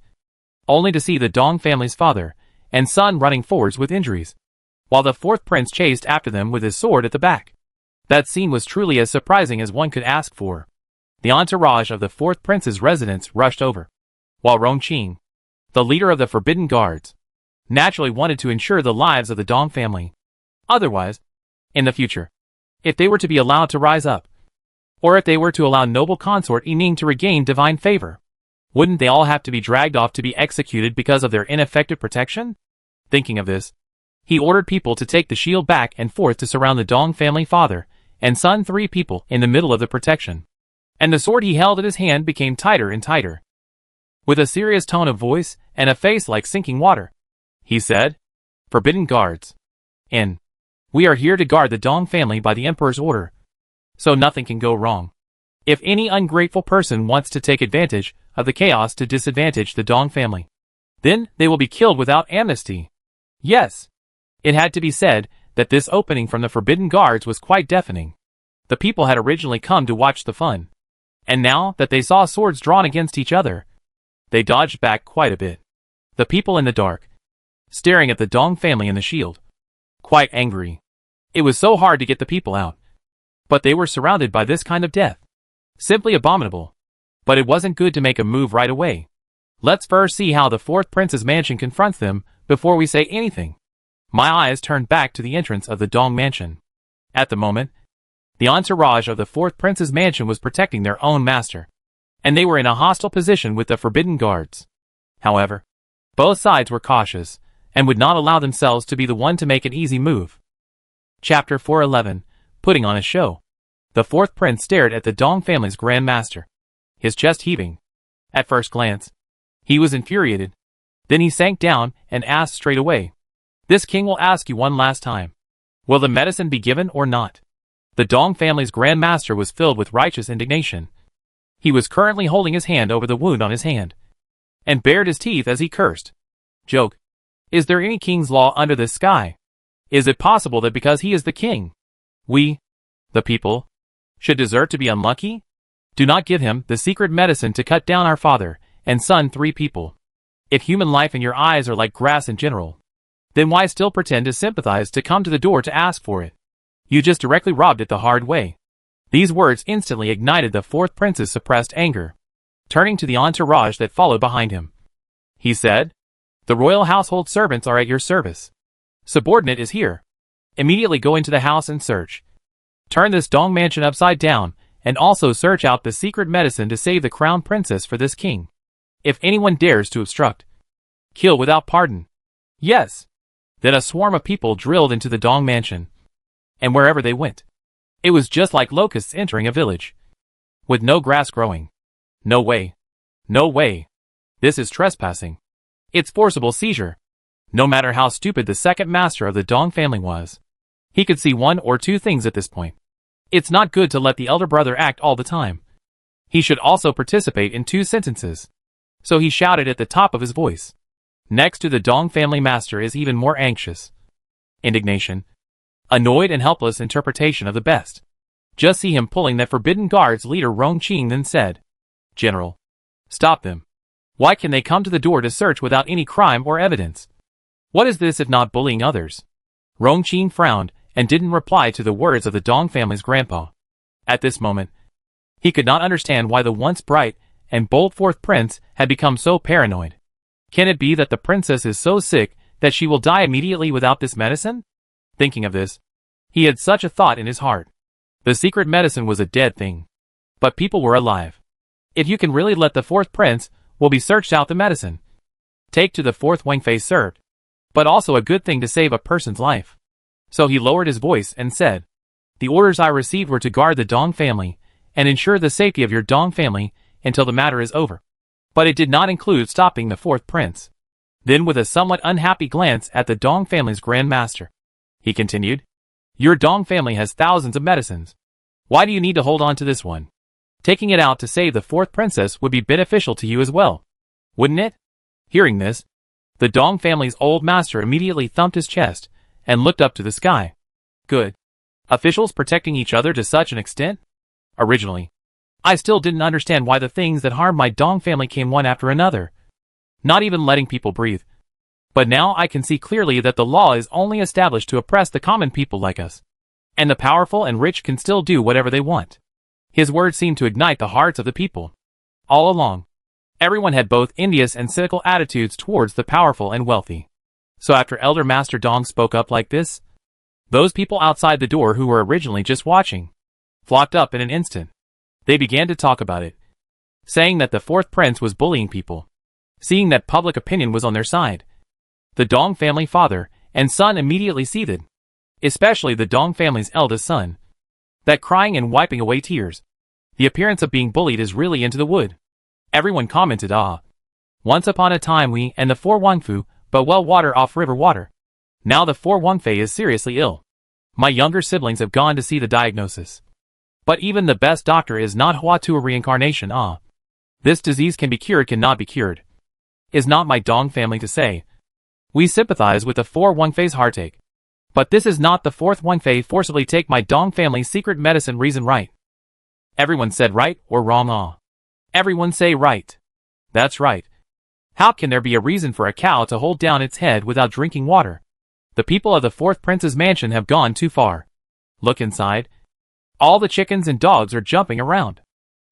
S1: only to see the Dong family's father and son running forwards with injuries, while the fourth prince chased after them with his sword at the back. That scene was truly as surprising as one could ask for. The entourage of the fourth prince's residence rushed over, while Rong Qing, the leader of the forbidden guards, naturally wanted to ensure the lives of the Dong family. Otherwise, in the future, if they were to be allowed to rise up, or if they were to allow noble consort Yining to regain divine favor, wouldn't they all have to be dragged off to be executed because of their ineffective protection? Thinking of this, he ordered people to take the shield back and forth to surround the Dong family father and son, 3 people in the middle of the protection. And the sword he held in his hand became tighter and tighter. With a serious tone of voice and a face like sinking water, he said, "Forbidden guards. We are here to guard the Dong family by the emperor's order, so nothing can go wrong. If any ungrateful person wants to take advantage of the chaos to disadvantage the Dong family, then they will be killed without amnesty." Yes, it had to be said that this opening from the forbidden guards was quite deafening. The people had originally come to watch the fun, and now that they saw swords drawn against each other, they dodged back quite a bit. The people in the dark, staring at the Dong family and the shield, quite angry. It was so hard to get the people out, but they were surrounded by this kind of death. Simply abominable. But it wasn't good to make a move right away. Let's first see how the fourth prince's mansion confronts them before we say anything. My eyes turned back to the entrance of the Dong mansion. At the moment, the entourage of the fourth prince's mansion was protecting their own master, and they were in a hostile position with the forbidden guards. However, both sides were cautious, and would not allow themselves to be the one to make an easy move. Chapter 411, Putting on a Show. The fourth prince stared at the Dong family's Grand Master, his chest heaving. At first glance, he was infuriated. Then he sank down and asked straight away, "This king will ask you one last time. Will the medicine be given or not?" The Dong family's Grand Master was filled with righteous indignation. He was currently holding his hand over the wound on his hand, and bared his teeth as he cursed. Joke. Is there any king's law under this sky? Is it possible that because he is the king, we, the people, should deserve to be unlucky? Do not give him the secret medicine to cut down our father and son, 3 people. If human life in your eyes are like grass in general, then why still pretend to sympathize to come to the door to ask for it? You just directly robbed it the hard way. These words instantly ignited the fourth prince's suppressed anger. Turning to the entourage that followed behind him, he said, "The royal household servants are at your service. Subordinate is here. Immediately go into the house and search. Turn this Dong mansion upside down, and also search out the secret medicine to save the crown princess for this king. If anyone dares to obstruct, kill without pardon." Yes. Then a swarm of people drilled into the Dong mansion, and wherever they went, it was just like locusts entering a village, with no grass growing. No way. No way. This is trespassing. It's forcible seizure. No matter how stupid the second master of the Dong family was, he could see 1 or 2 things at this point. It's not good to let the elder brother act all the time. He should also participate in 2 sentences. So he shouted at the top of his voice. Next to the Dong family master is even more anxious. Indignation. Annoyed and helpless interpretation of the best. Just see him pulling that forbidden guard's leader Rong Qing, then said, "General, stop them. Why can they come to the door to search without any crime or evidence? What is this if not bullying others?" Rong Qing frowned and didn't reply to the words of the Dong family's grandpa. At this moment, he could not understand why the once bright and bold fourth prince had become so paranoid. Can it be that the princess is so sick that she will die immediately without this medicine? Thinking of this, he had such a thought in his heart. The secret medicine was a dead thing. But people were alive. If you can really let the fourth prince, will be searched out the medicine. Take to the fourth Wangfei served. But also a good thing to save a person's life. So he lowered his voice and said, the orders I received were to guard the Dong family, and ensure the safety of your Dong family until the matter is over. But it did not include stopping the fourth prince. Then with a somewhat unhappy glance at the Dong family's Grand Master, he continued, your Dong family has thousands of medicines. Why do you need to hold on to this one? Taking it out to save the fourth princess would be beneficial to you as well. Wouldn't it? Hearing this, the Dong family's old master immediately thumped his chest and looked up to the sky. Good. Officials protecting each other to such an extent? Originally, I still didn't understand why the things that harmed my Dong family came one after another. Not even letting people breathe. But now I can see clearly that the law is only established to oppress the common people like us. And the powerful and rich can still do whatever they want. His words seemed to ignite the hearts of the people. All along, everyone had both envious and cynical attitudes towards the powerful and wealthy. So after Elder Master Dong spoke up like this, those people outside the door who were originally just watching flocked up in an instant. They began to talk about it, saying that the fourth prince was bullying people. Seeing that public opinion was on their side, the Dong family father and son immediately seethed, especially the Dong family's eldest son, that crying and wiping away tears. The appearance of being bullied is really into the wood. Everyone commented, once upon a time we and the four Wangfu, but well water off river water. Now the four Wangfei is seriously ill. My younger siblings have gone to see the diagnosis. But even the best doctor is not Hua Tua reincarnation. This disease can be cured, cannot be cured. Is not my Dong family to say. We sympathize with the four Wangfei's heartache. But this is not the fourth Wangfei forcibly take my Dong family's secret medicine reason right. Everyone said right or wrong. Everyone say right. That's right. How can there be a reason for a cow to hold down its head without drinking water? The people of the fourth prince's mansion have gone too far. Look inside. All the chickens and dogs are jumping around.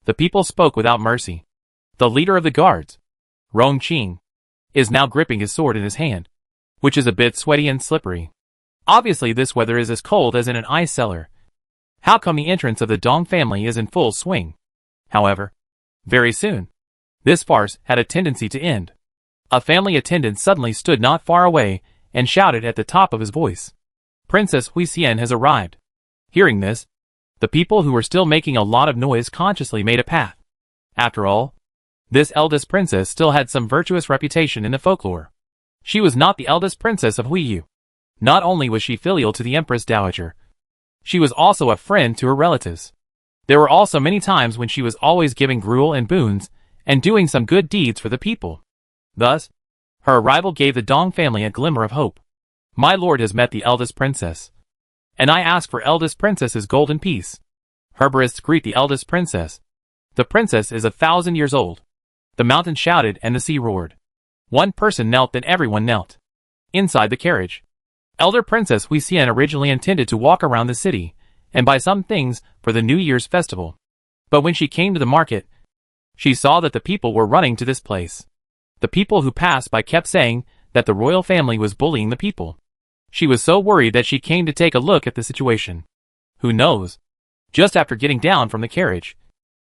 S1: The people spoke without mercy. The leader of the guards, Rong Qing, is now gripping his sword in his hand, which is a bit sweaty and slippery. Obviously this weather is as cold as in an ice cellar. How come the entrance of the Dong family is in full swing? However, very soon, this farce had a tendency to end. A family attendant suddenly stood not far away and shouted at the top of his voice, Princess Hui Xian has arrived. Hearing this, the people who were still making a lot of noise consciously made a path. After all, this eldest princess still had some virtuous reputation in the folklore. She was not the eldest princess of Huiyu. Not only was she filial to the Empress Dowager, she was also a friend to her relatives. There were also many times when she was always giving gruel and boons, and doing some good deeds for the people. Thus, her arrival gave the Dong family a glimmer of hope. My lord has met the eldest princess. And I ask for eldest princess's golden piece. Herborists greet the eldest princess. The princess is 1,000 years old. The mountain shouted and the sea roared. One person knelt, then everyone knelt. Inside the carriage, Elder Princess Hui Xian originally intended to walk around the city and buy some things for the New Year's festival. But when she came to the market, she saw that the people were running to this place. The people who passed by kept saying that the royal family was bullying the people. She was so worried that she came to take a look at the situation. Who knows? Just after getting down from the carriage,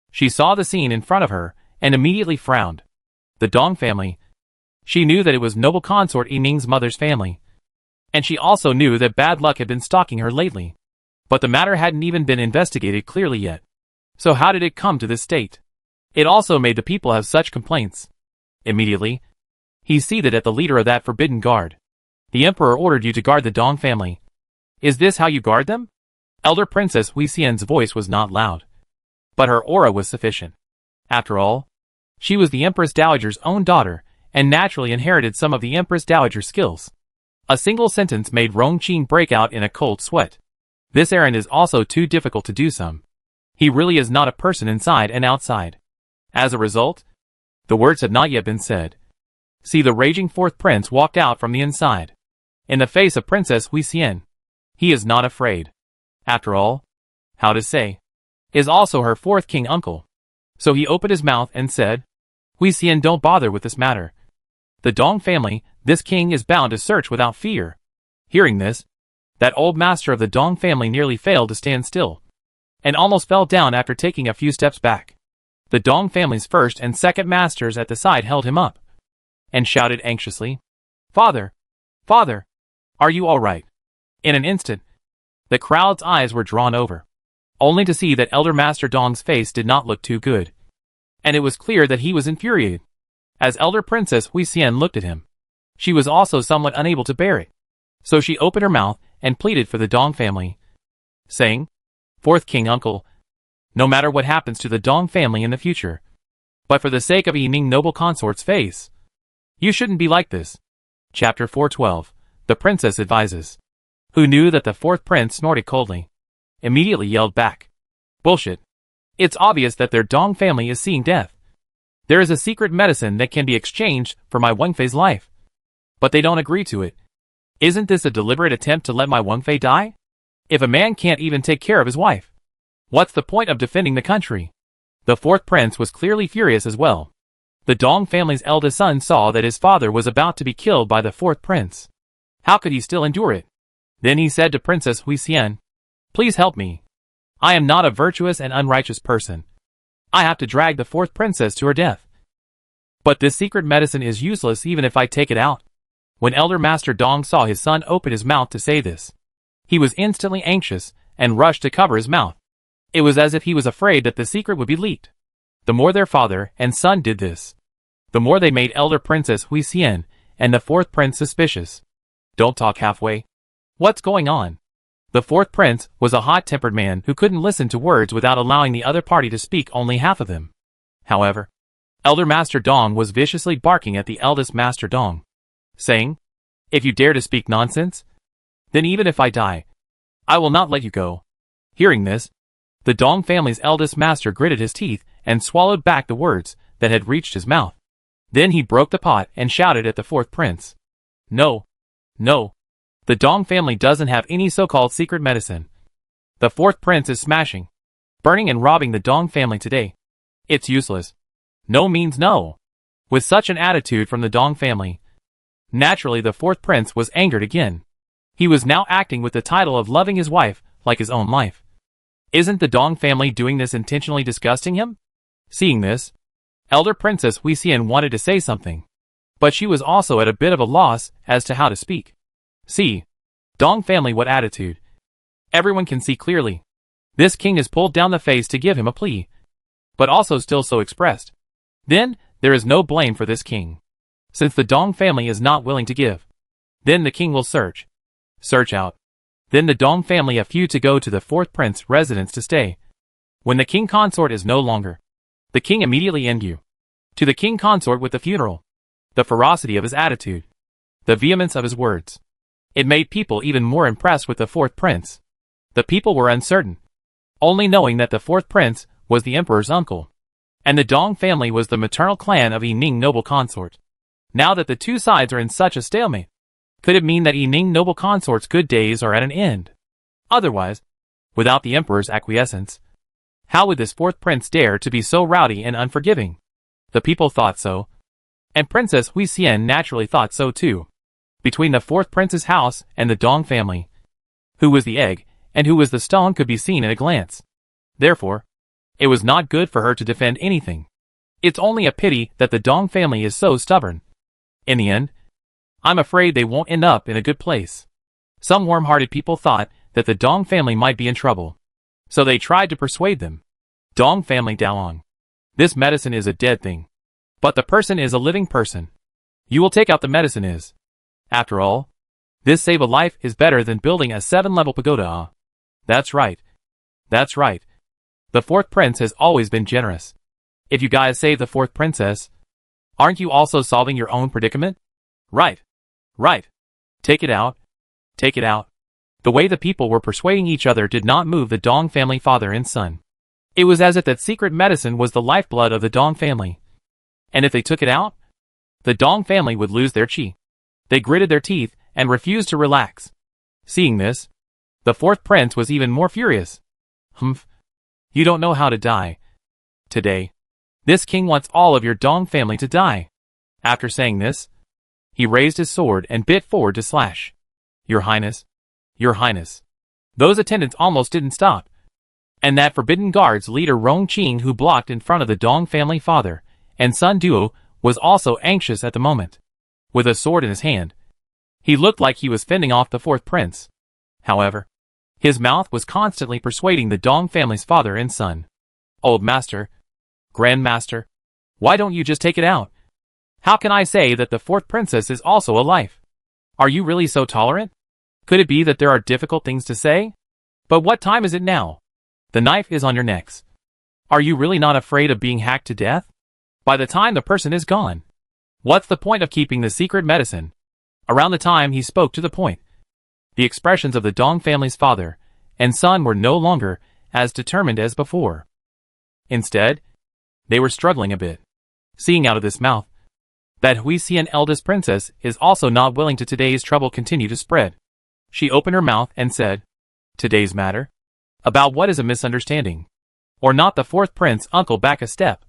S1: she saw the scene in front of her and immediately frowned. The Dong family. She knew that it was noble consort Yining's mother's family. And she also knew that bad luck had been stalking her lately. But the matter hadn't even been investigated clearly yet. So how did it come to this state? It also made the people have such complaints. Immediately, he seethed at the leader of that forbidden guard. The emperor ordered you to guard the Dong family. Is this how you guard them? Elder Princess Hui Xian's voice was not loud, but her aura was sufficient. After all, she was the Empress Dowager's own daughter, and naturally inherited some of the Empress Dowager's skills. A single sentence made Rong Qing break out in a cold sweat. This errand is also too difficult to do some. He really is not a person inside and outside. As a result, the words had not yet been said. See, the raging fourth prince walked out from the inside. In the face of Princess Hui Xian. He is not afraid. After all, how to say, is also her fourth king uncle. So he opened his mouth and said, Hui Xian, don't bother with this matter. The Dong family, this king is bound to search without fear. Hearing this, that old master of the Dong family nearly failed to stand still, and almost fell down after taking a few steps back. The Dong family's first and second masters at the side held him up, and shouted anxiously, "Father! Father! Are you all right?" In an instant, the crowd's eyes were drawn over, only to see that Elder Master Dong's face did not look too good, and it was clear that he was infuriated. As Elder Princess Hui Xian looked at him, she was also somewhat unable to bear it, so she opened her mouth and pleaded for the Dong family, saying, "Fourth King Uncle, no matter what happens to the Dong family in the future, but for the sake of Yi Ning noble consort's face, you shouldn't be like this." Chapter 412, The Princess Advises. Who knew that the fourth prince snorted coldly, immediately yelled back, "Bullshit. It's obvious that their Dong family is seeing death. There is a secret medicine that can be exchanged for my Wengfei's life, but they don't agree to it. Isn't this a deliberate attempt to let my Wengfei die? If a man can't even take care of his wife, what's the point of defending the country?" The fourth prince was clearly furious as well. The Dong family's eldest son saw that his father was about to be killed by the fourth prince. How could he still endure it? Then he said to Princess Hui Xian, "Please help me. I am not a virtuous and unrighteous person. I have to drag the fourth princess to her death. But this secret medicine is useless even if I take it out." When Elder Master Dong saw his son open his mouth to say this, he was instantly anxious and rushed to cover his mouth. It was as if he was afraid that the secret would be leaked. The more their father and son did this, the more they made Elder Princess Hui Xian and the fourth prince suspicious. "Don't talk halfway. What's going on?" The fourth prince was a hot-tempered man who couldn't listen to words without allowing the other party to speak only half of them. However, Elder Master Dong was viciously barking at the eldest Master Dong, saying, "If you dare to speak nonsense, then even if I die, I will not let you go." Hearing this, the Dong family's eldest master gritted his teeth and swallowed back the words that had reached his mouth. Then he broke the pot and shouted at the fourth prince, "No, no. The Dong family doesn't have any so-called secret medicine. The fourth prince is smashing, burning and robbing the Dong family today. It's useless. No means no." With such an attitude from the Dong family, naturally the fourth prince was angered again. He was now acting with the title of loving his wife like his own life. Isn't the Dong family doing this intentionally disgusting him? Seeing this, Elder Princess Hui Xian wanted to say something, but she was also at a bit of a loss as to how to speak. "See, Dong family, what attitude. Everyone can see clearly. This king is pulled down the face to give him a plea, but also still so expressed. Then, there is no blame for this king. Since the Dong family is not willing to give, then the king will search out. Then the Dong family a few to go to the fourth prince's residence to stay. When the king consort is no longer, the king immediately end you. To the king consort with the funeral." The ferocity of his attitude, the vehemence of his words, it made people even more impressed with the fourth prince. The people were uncertain, only knowing that the fourth prince was the emperor's uncle, and the Dong family was the maternal clan of Yi Ning noble consort. Now that the two sides are in such a stalemate, could it mean that Yi Ning noble consort's good days are at an end? Otherwise, without the emperor's acquiescence, how would this fourth prince dare to be so rowdy and unforgiving? The people thought so, and Princess Hui Xian naturally thought so too. Between the fourth prince's house and the Dong family, who was the egg and who was the stone could be seen at a glance. Therefore, it was not good for her to defend anything. It's only a pity that the Dong family is so stubborn. In the end, I'm afraid they won't end up in a good place. Some warm-hearted people thought that the Dong family might be in trouble, so they tried to persuade them. "Dong family Daolong, this medicine is a dead thing, but the person is a living person. You will take out the medicine is. After all, this save a life is better than building a 7-level pagoda." That's right. That's right. The fourth prince has always been generous. If you guys save the fourth princess, aren't you also solving your own predicament? Right. Right. Take it out. Take it out. The way the people were persuading each other did not move the Dong family father and son. It was as if that secret medicine was the lifeblood of the Dong family. And if they took it out, the Dong family would lose their chi. They gritted their teeth and refused to relax. Seeing this, the fourth prince was even more furious. "Humph. You don't know how to die. Today, this king wants all of your Dong family to die." After saying this, He raised his sword and bit forward to slash. Your Highness. Your Highness. Those attendants almost didn't stop. And that Forbidden Guards leader Rong Qing, who blocked in front of the Dong family father and son duo, was also anxious at the moment. With a sword in his hand, he looked like he was fending off the fourth prince. However, his mouth was constantly persuading the Dong family's father and son. Old Master, Grand Master, why don't you just take it out? How can I say that the fourth princess is also a life? Are you really so tolerant? Could it be that there are difficult things to say? But what time is it now? The knife is on your necks. Are you really not afraid of being hacked to death? By the time the person is gone, what's the point of keeping the secret medicine? Around the time he spoke to the point, the expressions of the Dong family's father and son were no longer as determined as before. Instead, they were struggling a bit, seeing out of this mouth that Hui Xian, eldest princess, is also not willing to today's trouble continue to spread. She opened her mouth and said, "Today's matter? About what is a misunderstanding? Or not?" The fourth prince uncle back a step.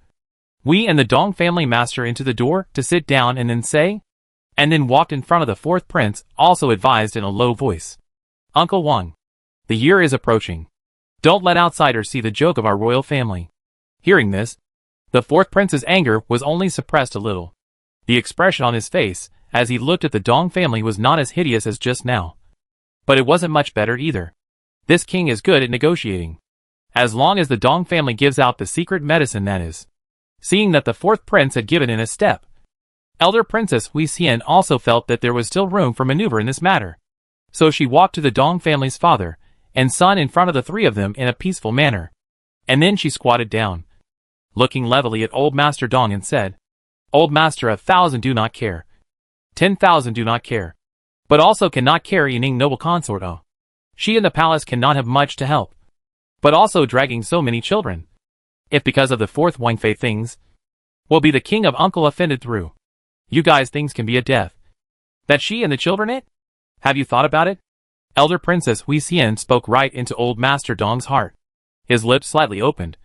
S1: We and the Dong family master into the door to sit down and then walked in front of the fourth prince, also advised in a low voice. Uncle Wang, the year is approaching. Don't let outsiders see the joke of our royal family. Hearing this, the fourth prince's anger was only suppressed a little. The expression on his face, as he looked at the Dong family, was not as hideous as just now. But it wasn't much better either. This king is good at negotiating. As long as the Dong family gives out the secret medicine, that is. Seeing that the fourth prince had given in a step, elder princess Hui Xian also felt that there was still room for maneuver in this matter. So she walked to the Dong family's father and son in front of the three of them in a peaceful manner. And then she squatted down, looking levelly at old Master Dong, and said, "Old Master, 1,000 do not care. 10,000 do not care. But also cannot carry an noble consort. Oh. She in the palace cannot have much to help. But also dragging so many children. If because of the fourth Wang Fei things, will be the king of uncle offended through. You guys things can be a death. That she and the children it? Have you thought about it?" Elder Princess Hui Xian spoke right into old Master Dong's heart. His lips slightly opened,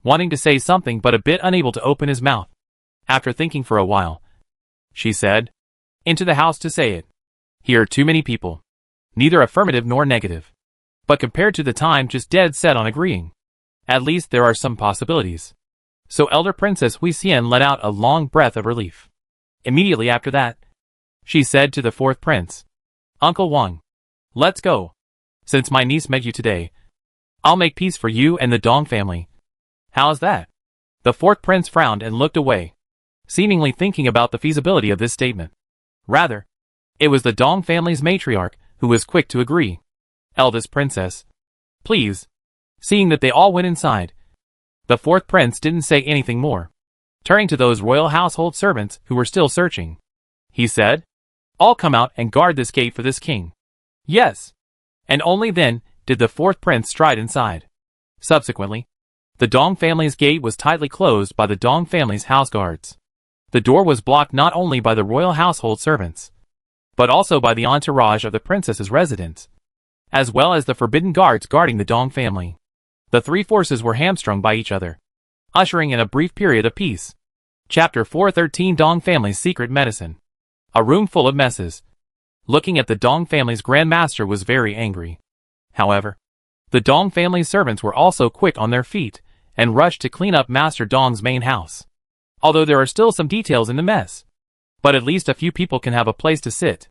S1: wanting to say something but a bit unable to open his mouth. After thinking for a while, she said, "Into the house to say it. Here are too many people. Neither affirmative nor negative. But compared to the time just dead set on agreeing, at least there are some possibilities." So Elder Princess Hui Xian let out a long breath of relief. Immediately after that, she said to the fourth prince, "Uncle Wang, let's go. Since my niece met you today, I'll make peace for you and the Dong family. How's that?" The fourth prince frowned and looked away, seemingly thinking about the feasibility of this statement. Rather, it was the Dong family's matriarch who was quick to agree. "Eldest princess, please." Seeing that they all went inside, the fourth prince didn't say anything more. Turning to those royal household servants who were still searching, he said, "All come out and guard this gate for this king." Yes. And only then did the fourth prince stride inside. Subsequently, the Dong family's gate was tightly closed by the Dong family's house guards. The door was blocked not only by the royal household servants, but also by the entourage of the princess's residence, as well as the forbidden guards guarding the Dong family. The three forces were hamstrung by each other, ushering in a brief period of peace. Chapter 413, Dong Family's Secret Medicine. A room full of messes. Looking at the Dong family's Grand Master was very angry. However, the Dong family's servants were also quick on their feet and rushed to clean up Master Dong's main house. Although there are still some details in the mess, but at least a few people can have a place to sit.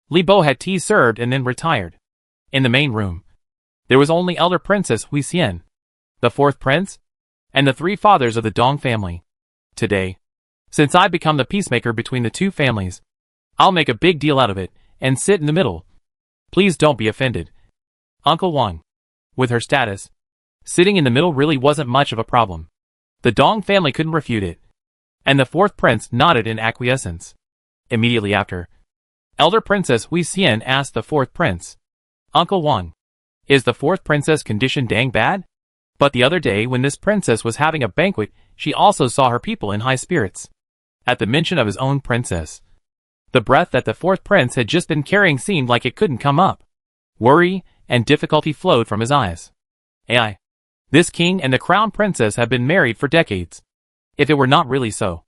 S1: Li Bo had tea served and then retired. In the main room, there was only Elder Princess Hui Xian, the fourth prince, and the three fathers of the Dong family. Today, since I become the peacemaker between the two families, I'll make a big deal out of it and sit in the middle. Please don't be offended. Uncle Wang, with her status, sitting in the middle really wasn't much of a problem. The Dong family couldn't refute it, and the fourth prince nodded in acquiescence. Immediately after, Elder Princess Hui Xian asked the fourth prince, "Uncle Wang, is the fourth princess condition dang bad?" But the other day when this princess was having a banquet, she also saw her people in high spirits. At the mention of his own princess, the breath that the fourth prince had just been carrying seemed like it couldn't come up. Worry and difficulty flowed from his eyes. Ai, this king and the crown princess have been married for decades. If it were not really so,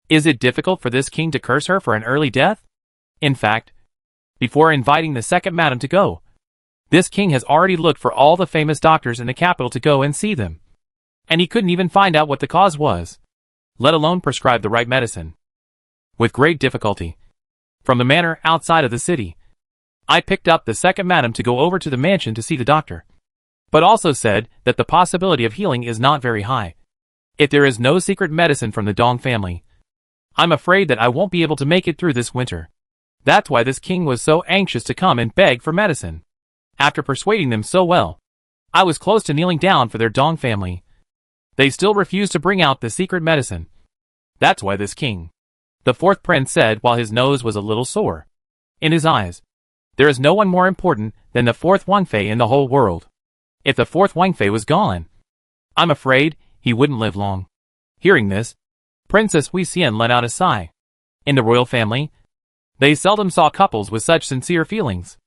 S1: is it difficult for this king to curse her for an early death? In fact, before inviting the second madam to go, this king has already looked for all the famous doctors in the capital to go and see them. And he couldn't even find out what the cause was, let alone prescribe the right medicine. With great difficulty, from the manor outside of the city, I picked up the second madam to go over to the mansion to see the doctor, but also said that the possibility of healing is not very high. If there is no secret medicine from the Dong family, I'm afraid that I won't be able to make it through this winter. That's why this king was so anxious to come and beg for medicine. After persuading them so well, I was close to kneeling down for their Dong family. They still refused to bring out the secret medicine. That's why this king, the fourth prince, said while his nose was a little sore. In his eyes, there is no one more important than the fourth Wangfei in the whole world. If the fourth Wangfei was gone, I'm afraid he wouldn't live long. Hearing this, Princess Hui Xian let out a sigh. In the royal family, they seldom saw couples with such sincere feelings.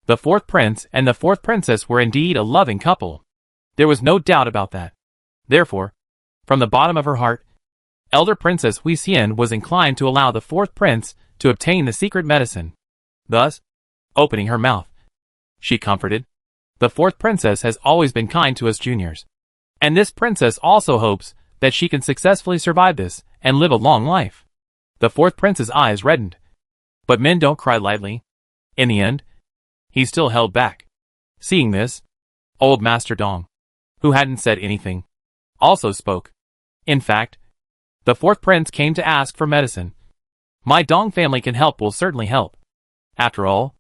S1: The fourth prince and the fourth princess were indeed a loving couple. There was no doubt about that. Therefore, from the bottom of her heart, elder Princess Hui Xian was inclined to allow the fourth prince to obtain the secret medicine. Thus, opening her mouth, she comforted. The fourth princess has always been kind to us juniors. And this princess also hopes that she can successfully survive this and live a long life. The fourth prince's eyes reddened. But men don't cry lightly. In the end, he still held back. Seeing this, old Master Dong, who hadn't said anything, also spoke. In fact, the fourth prince came to ask for medicine. My Dong family can help, will certainly help. After all,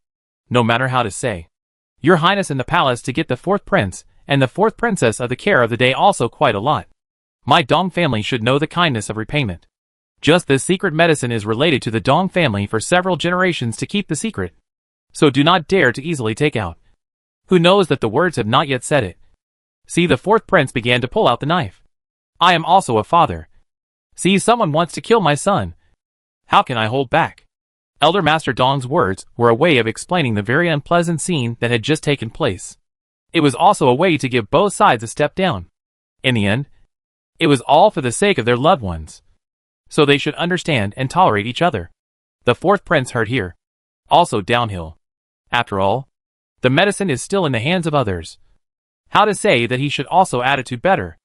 S1: no matter how to say, Your Highness in the palace to get the fourth prince and the fourth princess of the care of the day also quite a lot. My Dong family should know the kindness of repayment. Just this secret medicine is related to the Dong family for several generations to keep the secret. So do not dare to easily take out. Who knows that the words have not yet said it? See, the fourth prince began to pull out the knife. I am also a father. See, someone wants to kill my son. How can I hold back? Elder Master Dong's words were a way of explaining the very unpleasant scene that had just taken place. It was also a way to give both sides a step down. In the end, it was all for the sake of their loved ones, so they should understand and tolerate each other. The fourth prince heard here. Also downhill. After all, the medicine is still in the hands of others. How to say that he should also attitude better?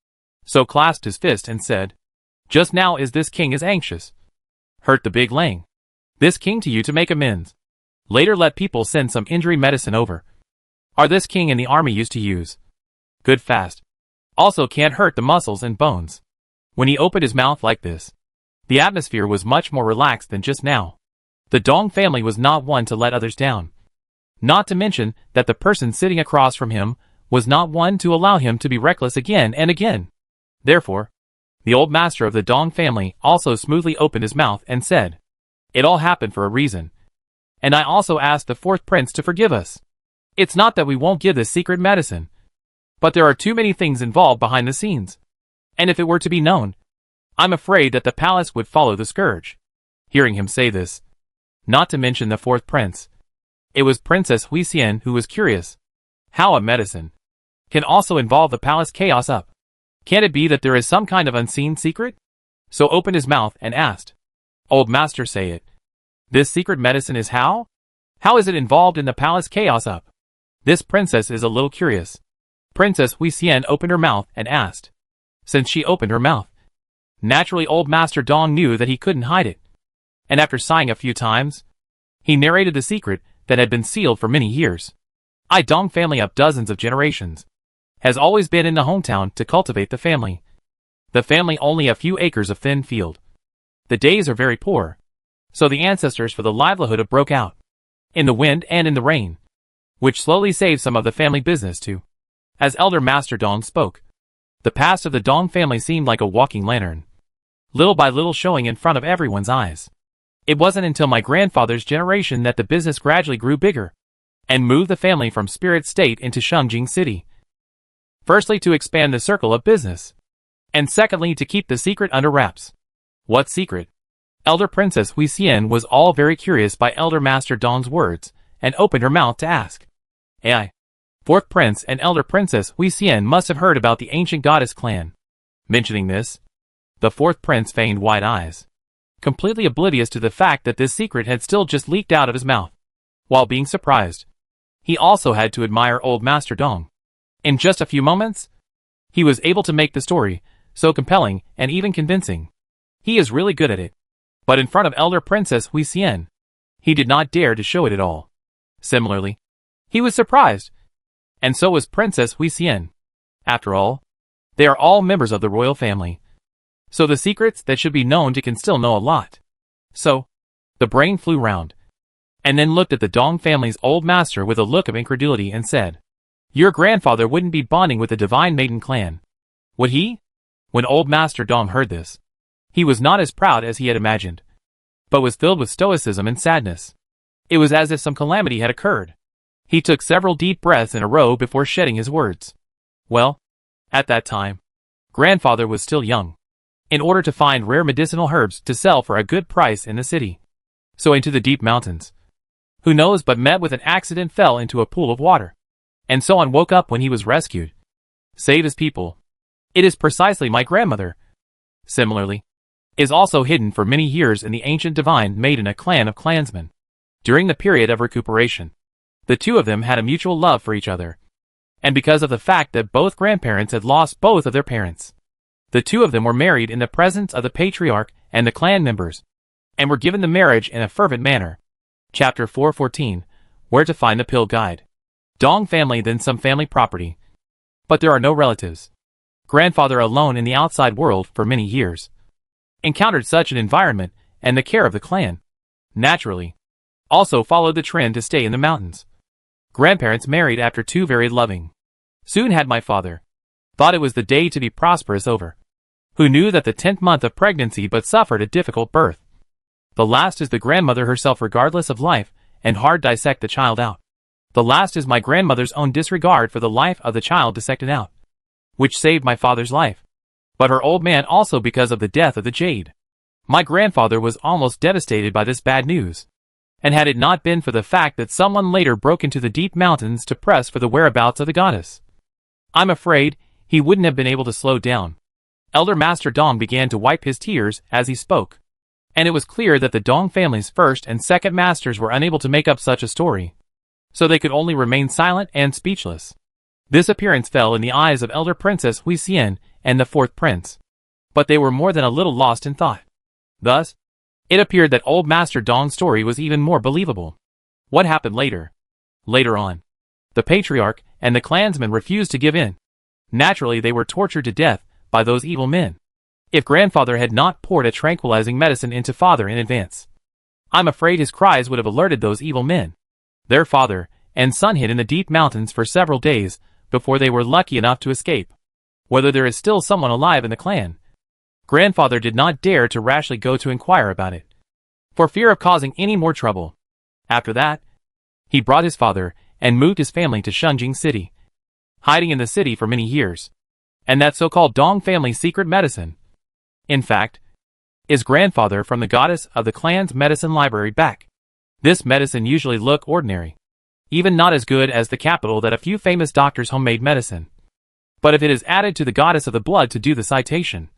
S1: So clasped his fist and said, Just now is this king is anxious. Hurt the big Lang. This king to you to make amends. Later let people send some injury medicine over. Are this king in the army used to use. Good fast. Also can't hurt the muscles and bones. When he opened his mouth like this, the atmosphere was much more relaxed than just now. The Dong family was not one to let others down. Not to mention that the person sitting across from him was not one to allow him to be reckless again and again. Therefore, the old master of the Dong family also smoothly opened his mouth and said, It all happened for a reason. And I also asked the fourth prince to forgive us. It's not that we won't give this secret medicine, but there are too many things involved behind the scenes. And if it were to be known, I'm afraid that the palace would follow the scourge. Hearing him say this, not to mention the fourth prince, it was Princess Hui Xian who was curious. How a medicine can also involve the palace chaos up? Can it be that there is some kind of unseen secret? So opened his mouth and asked, Old master, say it. This secret medicine is how? How is it involved in the palace chaos up? This princess is a little curious. Princess Hui Xian opened her mouth and asked. Since she opened her mouth, naturally old Master Dong knew that he couldn't hide it. And after sighing a few times, he narrated the secret that had been sealed for many years. I Dong family up dozens of generations. Has always been in the hometown to cultivate the family. The family only a few acres of thin field. The days are very poor. So the ancestors for the livelihood have broke out. In the wind and in the rain. Which slowly saved some of the family business too. As Elder Master Dong spoke, the past of the Dong family seemed like a walking lantern. Little by little showing in front of everyone's eyes. It wasn't until my grandfather's generation that the business gradually grew bigger. And moved the family from Spirit State into Shengjing City. Firstly to expand the circle of business. And secondly to keep the secret under wraps. What secret? Elder Princess Hui Xian was all very curious by Elder Master Dong's words, and opened her mouth to ask. AI. Fourth Prince and Elder Princess Hui Xian must have heard about the ancient goddess clan. Mentioning this, the fourth prince feigned wide eyes. completely oblivious to the fact that this secret had still just leaked out of his mouth. While being surprised, he also had to admire old Master Dong. In just a few moments, he was able to make the story so compelling and even convincing. He is really good at it. But in front of Elder Princess Hui Xian, he did not dare to show it at all. Similarly, he was surprised, and so was Princess Hui Xian. After all, they are all members of the royal family. So the secrets that should be known to can still know a lot. So, the brain flew round, and then looked at the Dong family's old master with a look of incredulity and said, "Your grandfather wouldn't be bonding with the Divine Maiden clan, would he?" When old Master Dong heard this, he was not as proud as he had imagined, but was filled with stoicism and sadness. It was as if some calamity had occurred. He took several deep breaths in a row before shedding his words. Well, at that time, grandfather was still young. In order to find rare medicinal herbs to sell for a good price in the city. So into the deep mountains. Who knows but met with an accident, fell into a pool of water. And so on, woke up when he was rescued. Save his people. It is precisely my grandmother. Similarly, is also hidden for many years in the ancient Divine Maiden, a clan of clansmen. During the period of recuperation, the two of them had a mutual love for each other. And because of the fact that both grandparents had lost both of their parents, the two of them were married in the presence of the patriarch and the clan members, and were given the marriage in a fervent manner. Chapter 414, Where to Find the Pill Guide. Dong family, then some family property. But there are no relatives. Grandfather alone in the outside world for many years. Encountered such an environment, and the care of the clan, naturally, also followed the trend to stay in the mountains. Grandparents married after two very loving. Soon had my father. Thought it was the day to be prosperous over. Who knew that the 10th month of pregnancy but suffered a difficult birth. The last is the grandmother herself, regardless of life, and hard dissect the child out. The last is my grandmother's own disregard for the life of the child dissected out, which saved my father's life. But her old man also, because of the death of the jade. My grandfather was almost devastated by this bad news. And had it not been for the fact that someone later broke into the deep mountains to press for the whereabouts of the goddess, I'm afraid he wouldn't have been able to slow down. Elder Master Dong began to wipe his tears as he spoke. And it was clear that the Dong family's first and second masters were unable to make up such a story. So they could only remain silent and speechless. This appearance fell in the eyes of Elder Princess Hui Xian and the fourth prince. But they were more than a little lost in thought. Thus, it appeared that old Master Dong's story was even more believable. What happened later? Later on, the patriarch and the clansmen refused to give in. Naturally, they were tortured to death by those evil men. If grandfather had not poured a tranquilizing medicine into father in advance, I'm afraid his cries would have alerted those evil men. Their father and son hid in the deep mountains for several days before they were lucky enough to escape. Whether there is still someone alive in the clan, grandfather did not dare to rashly go to inquire about it, for fear of causing any more trouble. After that, he brought his father and moved his family to Shunjing City, hiding in the city for many years. And that so-called Dong family's secret medicine, in fact, is grandfather from the goddess of the clan's medicine library back. This medicine usually look ordinary, even not as good as the capital that a few famous doctors' homemade medicine. But if it is added to the goddess of the blood to do the citation,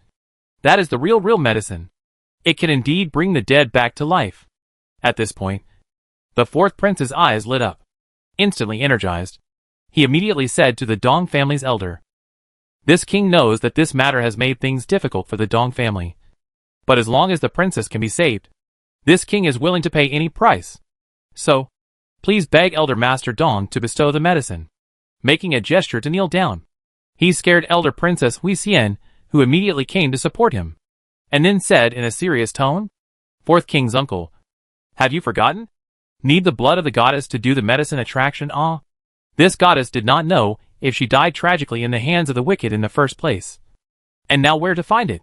S1: that is the real medicine. It can indeed bring the dead back to life. At this point, the fourth prince's eyes lit up. Instantly energized, he immediately said to the Dong family's elder, "This king knows that this matter has made things difficult for the Dong family. But as long as the princess can be saved, this king is willing to pay any price. So, please beg Elder Master Dong to bestow the medicine." Making a gesture to kneel down, he scared Elder Princess Hui Xian, who immediately came to support him, and then said in a serious tone, "Fourth king's uncle, have you forgotten? Need the blood of the goddess to do the medicine attraction? Ah, this goddess did not know if she died tragically in the hands of the wicked in the first place. And now where to find it?"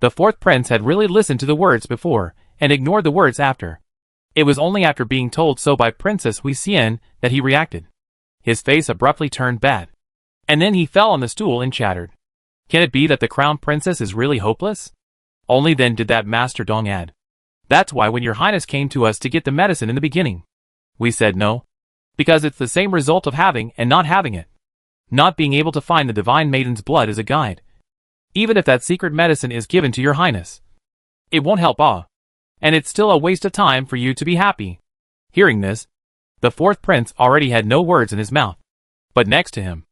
S1: The fourth prince had really listened to the words before, and ignored the words after. It was only after being told so by Princess Hui Xian that he reacted. His face abruptly turned bad. And then he fell on the stool and chattered. Can it be that the crown princess is really hopeless? Only then did that Master Dong add, "That's why when your highness came to us to get the medicine in the beginning, we said no. Because it's the same result of having and not having it. Not being able to find the Divine Maiden's blood is a guide. Even if that secret medicine is given to your highness, it won't help. and it's still a waste of time for you to be happy." Hearing this, the fourth prince already had no words in his mouth. But next to him,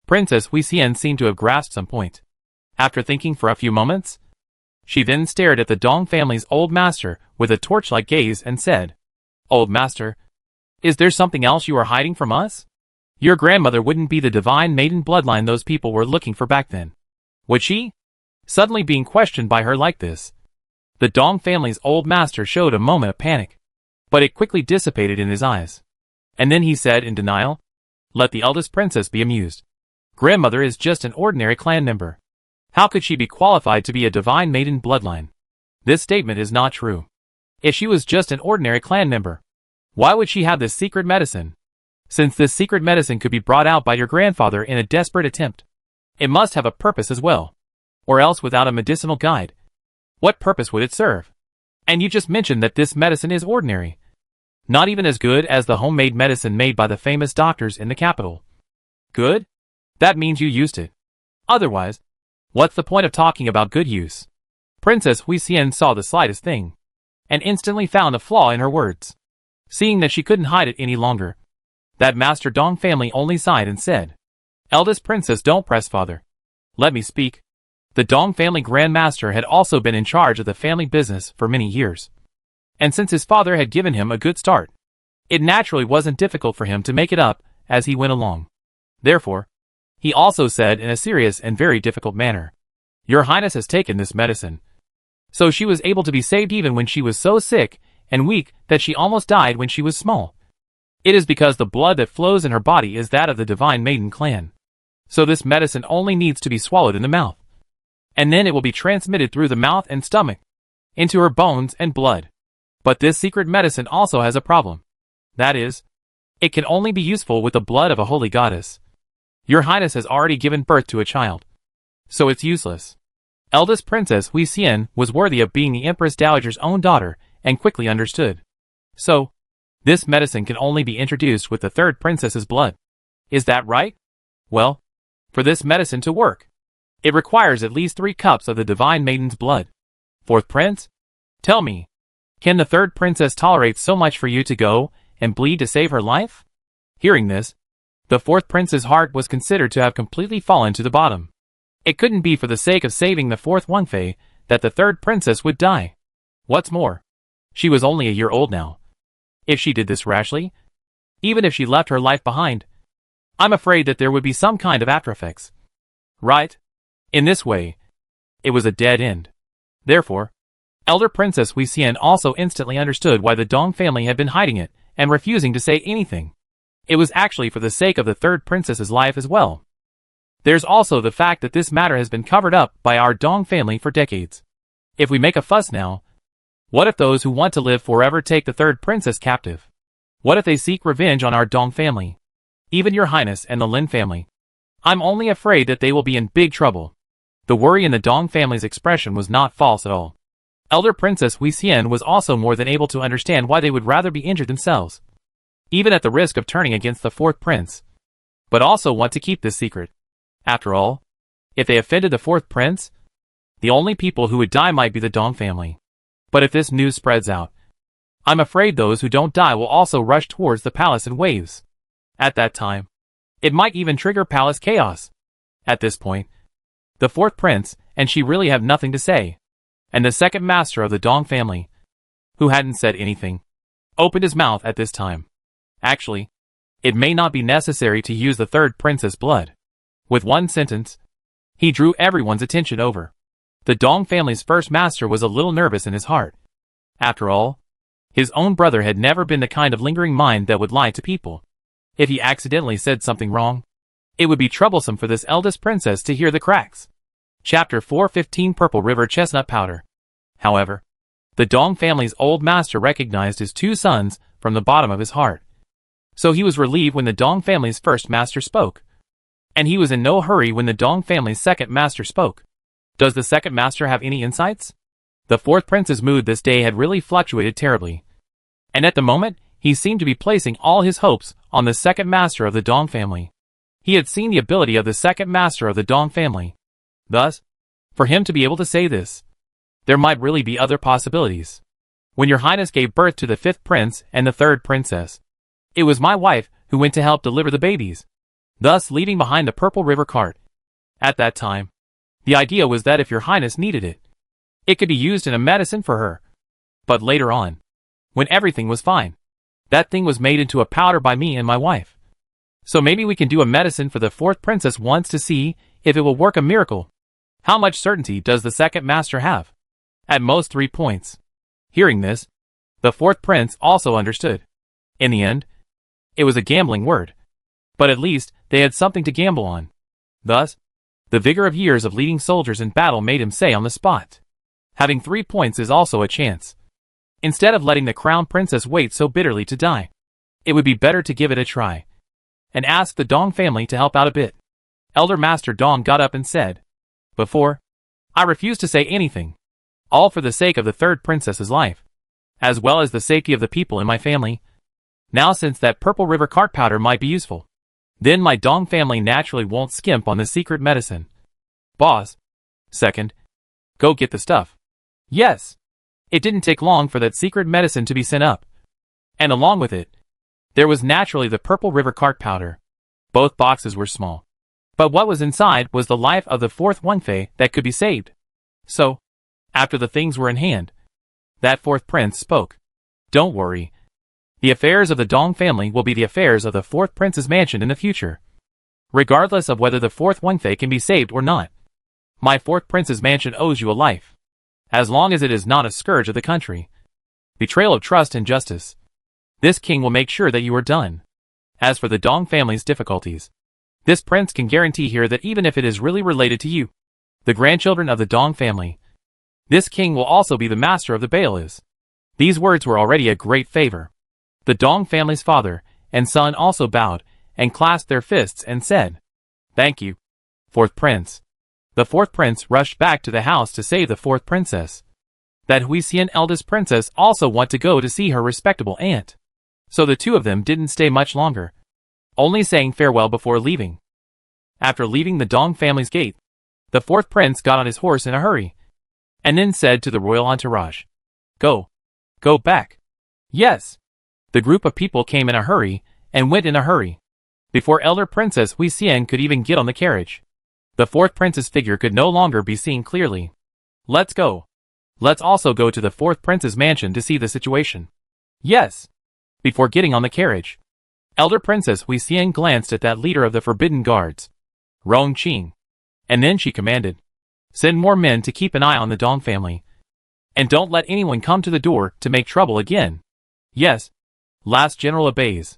S1: Princess Huisien seemed to have grasped some point. After thinking for a few moments, she then stared at the Dong family's old master with a torch-like gaze and said, "Old master, is there something else you are hiding from us? Your grandmother wouldn't be the divine maiden bloodline those people were looking for back then, would she?" Suddenly being questioned by her like this, the Dong family's old master showed a moment of panic, but it quickly dissipated in his eyes. And then he said in denial, "Let the eldest princess be amused. Grandmother is just an ordinary clan member. How could she be qualified to be a divine maiden bloodline? This statement is not true. If she was just an ordinary clan member, why would she have this secret medicine? Since this secret medicine could be brought out by your grandfather in a desperate attempt, it must have a purpose as well. Or else without a medicinal guide, what purpose would it serve? And you just mentioned that this medicine is ordinary. Not even as good as the homemade medicine made by the famous doctors in the capital. Good? That means you used it. Otherwise, what's the point of talking about good use?" Princess Huisien saw the slightest thing, and instantly found a flaw in her words. Seeing that she couldn't hide it any longer, that Master Dong family only sighed and said, "Eldest princess, don't press father. Let me speak." The Dong family Grand Master had also been in charge of the family business for many years. And since his father had given him a good start, it naturally wasn't difficult for him to make it up as he went along. Therefore, he also said in a serious and very difficult manner, "Your Highness has taken this medicine. So she was able to be saved even when she was so sick and weak that she almost died when she was small. It is because the blood that flows in her body is that of the Divine Maiden clan. So this medicine only needs to be swallowed in the mouth. And then it will be transmitted through the mouth and stomach, into her bones and blood. But this secret medicine also has a problem. That is, it can only be useful with the blood of a holy goddess. Your Highness has already given birth to a child, so it's useless." Eldest Princess Huisien was worthy of being the Empress Dowager's own daughter and quickly understood. "So, this medicine can only be introduced with the third princess's blood. Is that right? Well, for this medicine to work, it requires at least 3 cups of the Divine Maiden's blood. Fourth Prince, tell me, can the third princess tolerate so much for you to go and bleed to save her life?" Hearing this, the fourth prince's heart was considered to have completely fallen to the bottom. It couldn't be for the sake of saving the fourth Wangfei that the third princess would die. What's more, she was only a year old now. If she did this rashly, even if she left her life behind, I'm afraid that there would be some kind of after effects. Right? In this way, it was a dead end. Therefore, Elder Princess Huisien also instantly understood why the Dong family had been hiding it and refusing to say anything. It was actually for the sake of the third princess's life as well. There's also the fact that this matter has been covered up by our Dong family for decades. If we make a fuss now, what if those who want to live forever take the third princess captive? What if they seek revenge on our Dong family? Even your Highness and the Lin family. I'm only afraid that they will be in big trouble. The worry in the Dong family's expression was not false at all. Elder Princess Huisien was also more than able to understand why they would rather be injured themselves, even at the risk of turning against the fourth prince, but also want to keep this secret. After all, if they offended the fourth prince, the only people who would die might be the Dong family. But if this news spreads out, I'm afraid those who don't die will also rush towards the palace in waves. At that time, it might even trigger palace chaos. At this point, the fourth prince and she really have nothing to say, and the second master of the Dong family, who hadn't said anything, opened his mouth at this time. Actually, it may not be necessary to use the third prince's blood. With one sentence, he drew everyone's attention over. The Dong family's first master was a little nervous in his heart. After all, his own brother had never been the kind of lingering mind that would lie to people. If he accidentally said something wrong, it would be troublesome for this eldest princess to hear the cracks. Chapter 415 Purple River Chestnut Powder. However, the Dong family's old master recognized his 2 sons from the bottom of his heart. So he was relieved when the Dong family's first master spoke. And he was in no hurry when the Dong family's second master spoke. Does the second master have any insights? The fourth prince's mood this day had really fluctuated terribly. And at the moment, he seemed to be placing all his hopes on the second master of the Dong family. He had seen the ability of the second master of the Dong family. Thus, for him to be able to say this, there might really be other possibilities. when your highness gave birth to the 5th prince and the 3rd princess. It was my wife who went to help deliver the babies, thus leaving behind the Purple River cart. At that time, the idea was that if your highness needed it, it could be used in a medicine for her. But later on, when everything was fine, that thing was made into a powder by me and my wife. So maybe we can do a medicine for the 4th princess once to see if it will work a miracle. How much certainty does the 2nd master have? At most 3 points. Hearing this, the 4th prince also understood. In the end, it was a gambling word. But at least they had something to gamble on. Thus, the vigor of years of leading soldiers in battle made him say on the spot, having 3 points is also a chance. Instead of letting the crown princess wait so bitterly to die, it would be better to give it a try, and ask the Dong family to help out a bit. Elder Master Dong got up and said, "Before, I refuse to say anything, all for the sake of the 3rd princess's life, as well as the safety of the people in my family. Now since that Purple River cart powder might be useful, then my Dong family naturally won't skimp on the secret medicine. Boss. 2nd, go get the stuff." Yes. It didn't take long for that secret medicine to be sent up. And along with it, there was naturally the Purple River cart powder. Both boxes were small, but what was inside was the life of the 4th Wenfei that could be saved. So, after the things were in hand, that 4th prince spoke. "Don't worry. The affairs of the Dong family will be the affairs of the 4th prince's mansion in the future, regardless of whether the 4th Wenfei can be saved or not. My 4th prince's mansion owes you a life, as long as it is not a scourge of the country. Betrayal of trust and justice. This king will make sure that you are done. As for the Dong family's difficulties, this prince can guarantee here that even if it is really related to you, the grandchildren of the Dong family, this king will also be the master of the Baolis." These words were already a great favor. The Dong family's father and son also bowed and clasped their fists and said, "Thank you, 4th prince." The 4th prince rushed back to the house to save the 4th princess. That Huixian eldest princess also wanted to go to see her respectable aunt. So the two of them didn't stay much longer, only saying farewell before leaving. After leaving the Dong family's gate, the 4th prince got on his horse in a hurry, and then said to the royal entourage, Go back." Yes. The group of people came in a hurry and went in a hurry. Before Elder Princess Huixian could even get on the carriage, the 4th prince's figure could no longer be seen clearly. "Let's go. Let's also go to the 4th prince's mansion to see the situation." Yes. Before getting on the carriage, Elder Princess Huixian glanced at that leader of the Forbidden Guards, Rong Qing, and then she commanded, "Send more men to keep an eye on the Dong family, and don't let anyone come to the door to make trouble again." Yes. Last general obeys.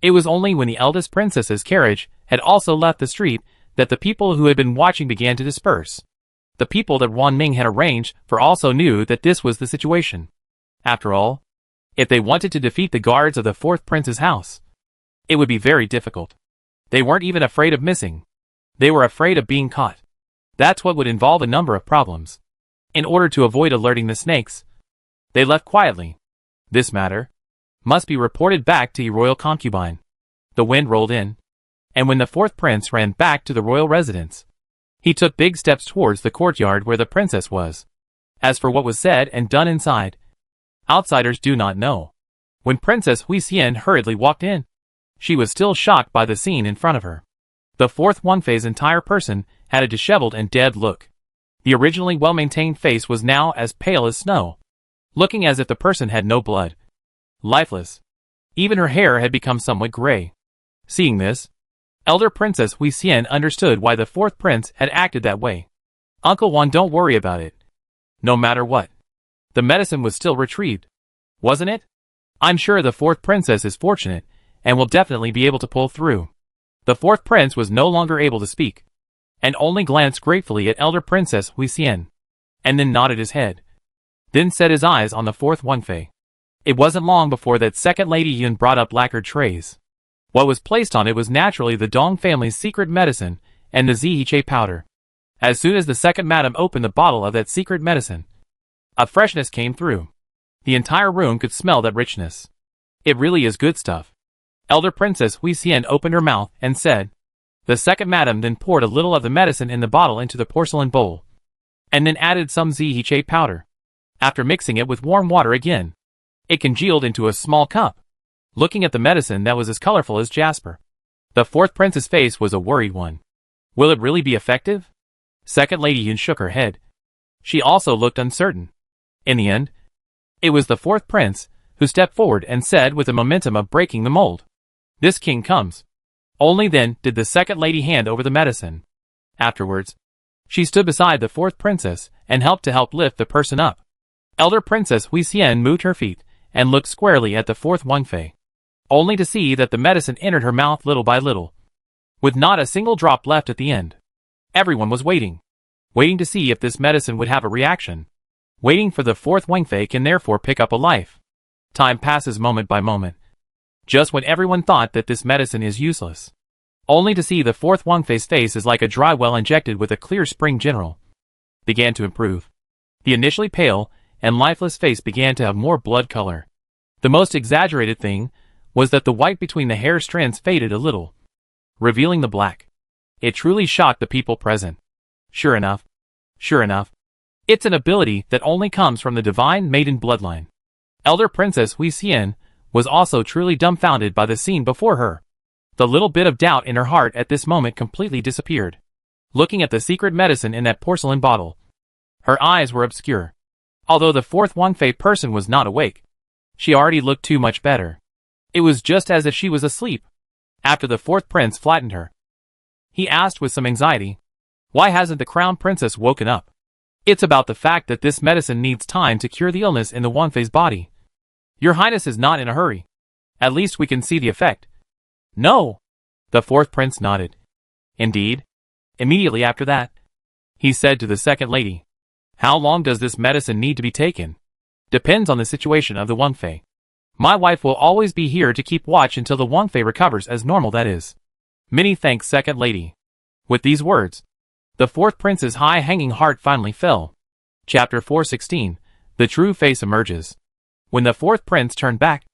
S1: It was only when the eldest princess's carriage had also left the street that the people who had been watching began to disperse. The people that Wan Ming had arranged for also knew that this was the situation. After all, if they wanted to defeat the guards of the 4th prince's house, it would be very difficult. They weren't even afraid of missing. They were afraid of being caught. That's what would involve a number of problems. In order to avoid alerting the snakes, they left quietly. This matter must be reported back to the royal concubine. The wind rolled in, and when the 4th prince ran back to the royal residence, he took big steps towards the courtyard where the princess was. As for what was said and done inside, outsiders do not know. When Princess Huixian hurriedly walked in, she was still shocked by the scene in front of her. The 4th Wenfei's entire person had a disheveled and dead look. The originally well-maintained face was now as pale as snow, looking as if the person had no blood. Lifeless. Even her hair had become somewhat gray. Seeing this, Elder Princess Huixian understood why the 4th prince had acted that way. "Uncle Wan, don't worry about it. No matter what, the medicine was still retrieved, wasn't it? I'm sure the 4th princess is fortunate and will definitely be able to pull through." The 4th prince was no longer able to speak, and only glanced gratefully at Elder Princess Huixian, and then nodded his head. Then set his eyes on the 4th Wenfei. It wasn't long before that 2nd Lady Yun brought up lacquered trays. What was placed on it was naturally the Dong family's secret medicine and the Zihe powder. As soon as the 2nd madam opened the bottle of that secret medicine, a freshness came through. The entire room could smell that richness. It really is good stuff. Elder Princess Huixian opened her mouth and said. The 2nd madam then poured a little of the medicine in the bottle into the porcelain bowl, and then added some Zihe powder. After mixing it with warm water again, It congealed into a small cup. Looking at the medicine that was as colorful as jasper, the fourth prince's face was a worried one. Will it really be effective? Second Lady Yun shook her head. She also looked uncertain. In the end, it was the fourth prince who stepped forward and said with the momentum of breaking the mold, "This king comes." Only then did the second lady hand over the medicine. Afterwards, she stood beside the fourth princess and helped lift the person up. Elder Princess Hui Xian moved her feet and looked squarely at the fourth Wang Fei, only to see that the medicine entered her mouth little by little, with not a single drop left at the end. Everyone was waiting to see if this medicine would have a reaction, waiting for the fourth Wang Fei can therefore pick up a life. Time passes moment by moment. Just when everyone thought that this medicine is useless, only to see the fourth Wang Fei's face is like a dry well injected with a clear spring general, began to improve. The initially pale and lifeless face began to have more blood color. The most exaggerated thing was that the white between the hair strands faded a little, revealing the black. It truly shocked the people present. Sure enough, it's an ability that only comes from the divine maiden bloodline. Elder Princess Hui Xian was also truly dumbfounded by the scene before her. The little bit of doubt in her heart at this moment completely disappeared. Looking at the secret medicine in that porcelain bottle, her eyes were obscure. Although the fourth Wang Fei person was not awake, she already looked too much better. It was just as if she was asleep. After the fourth prince flattened her, he asked with some anxiety, "Why hasn't the crown princess woken up?" "It's about the fact that this medicine needs time to cure the illness in the Wang Fei's body. Your Highness is not in a hurry. At least we can see the effect." "No." The fourth prince nodded. "Indeed." Immediately after that, he said to the second lady, "How long does this medicine need to be taken?" "Depends on the situation of the Wang Fei. My wife will always be here to keep watch until the Wang Fei recovers as normal, that is." "Many thanks, second lady." With these words, the fourth prince's high-hanging heart finally fell. Chapter 416. The true face emerges. When the fourth prince turned back,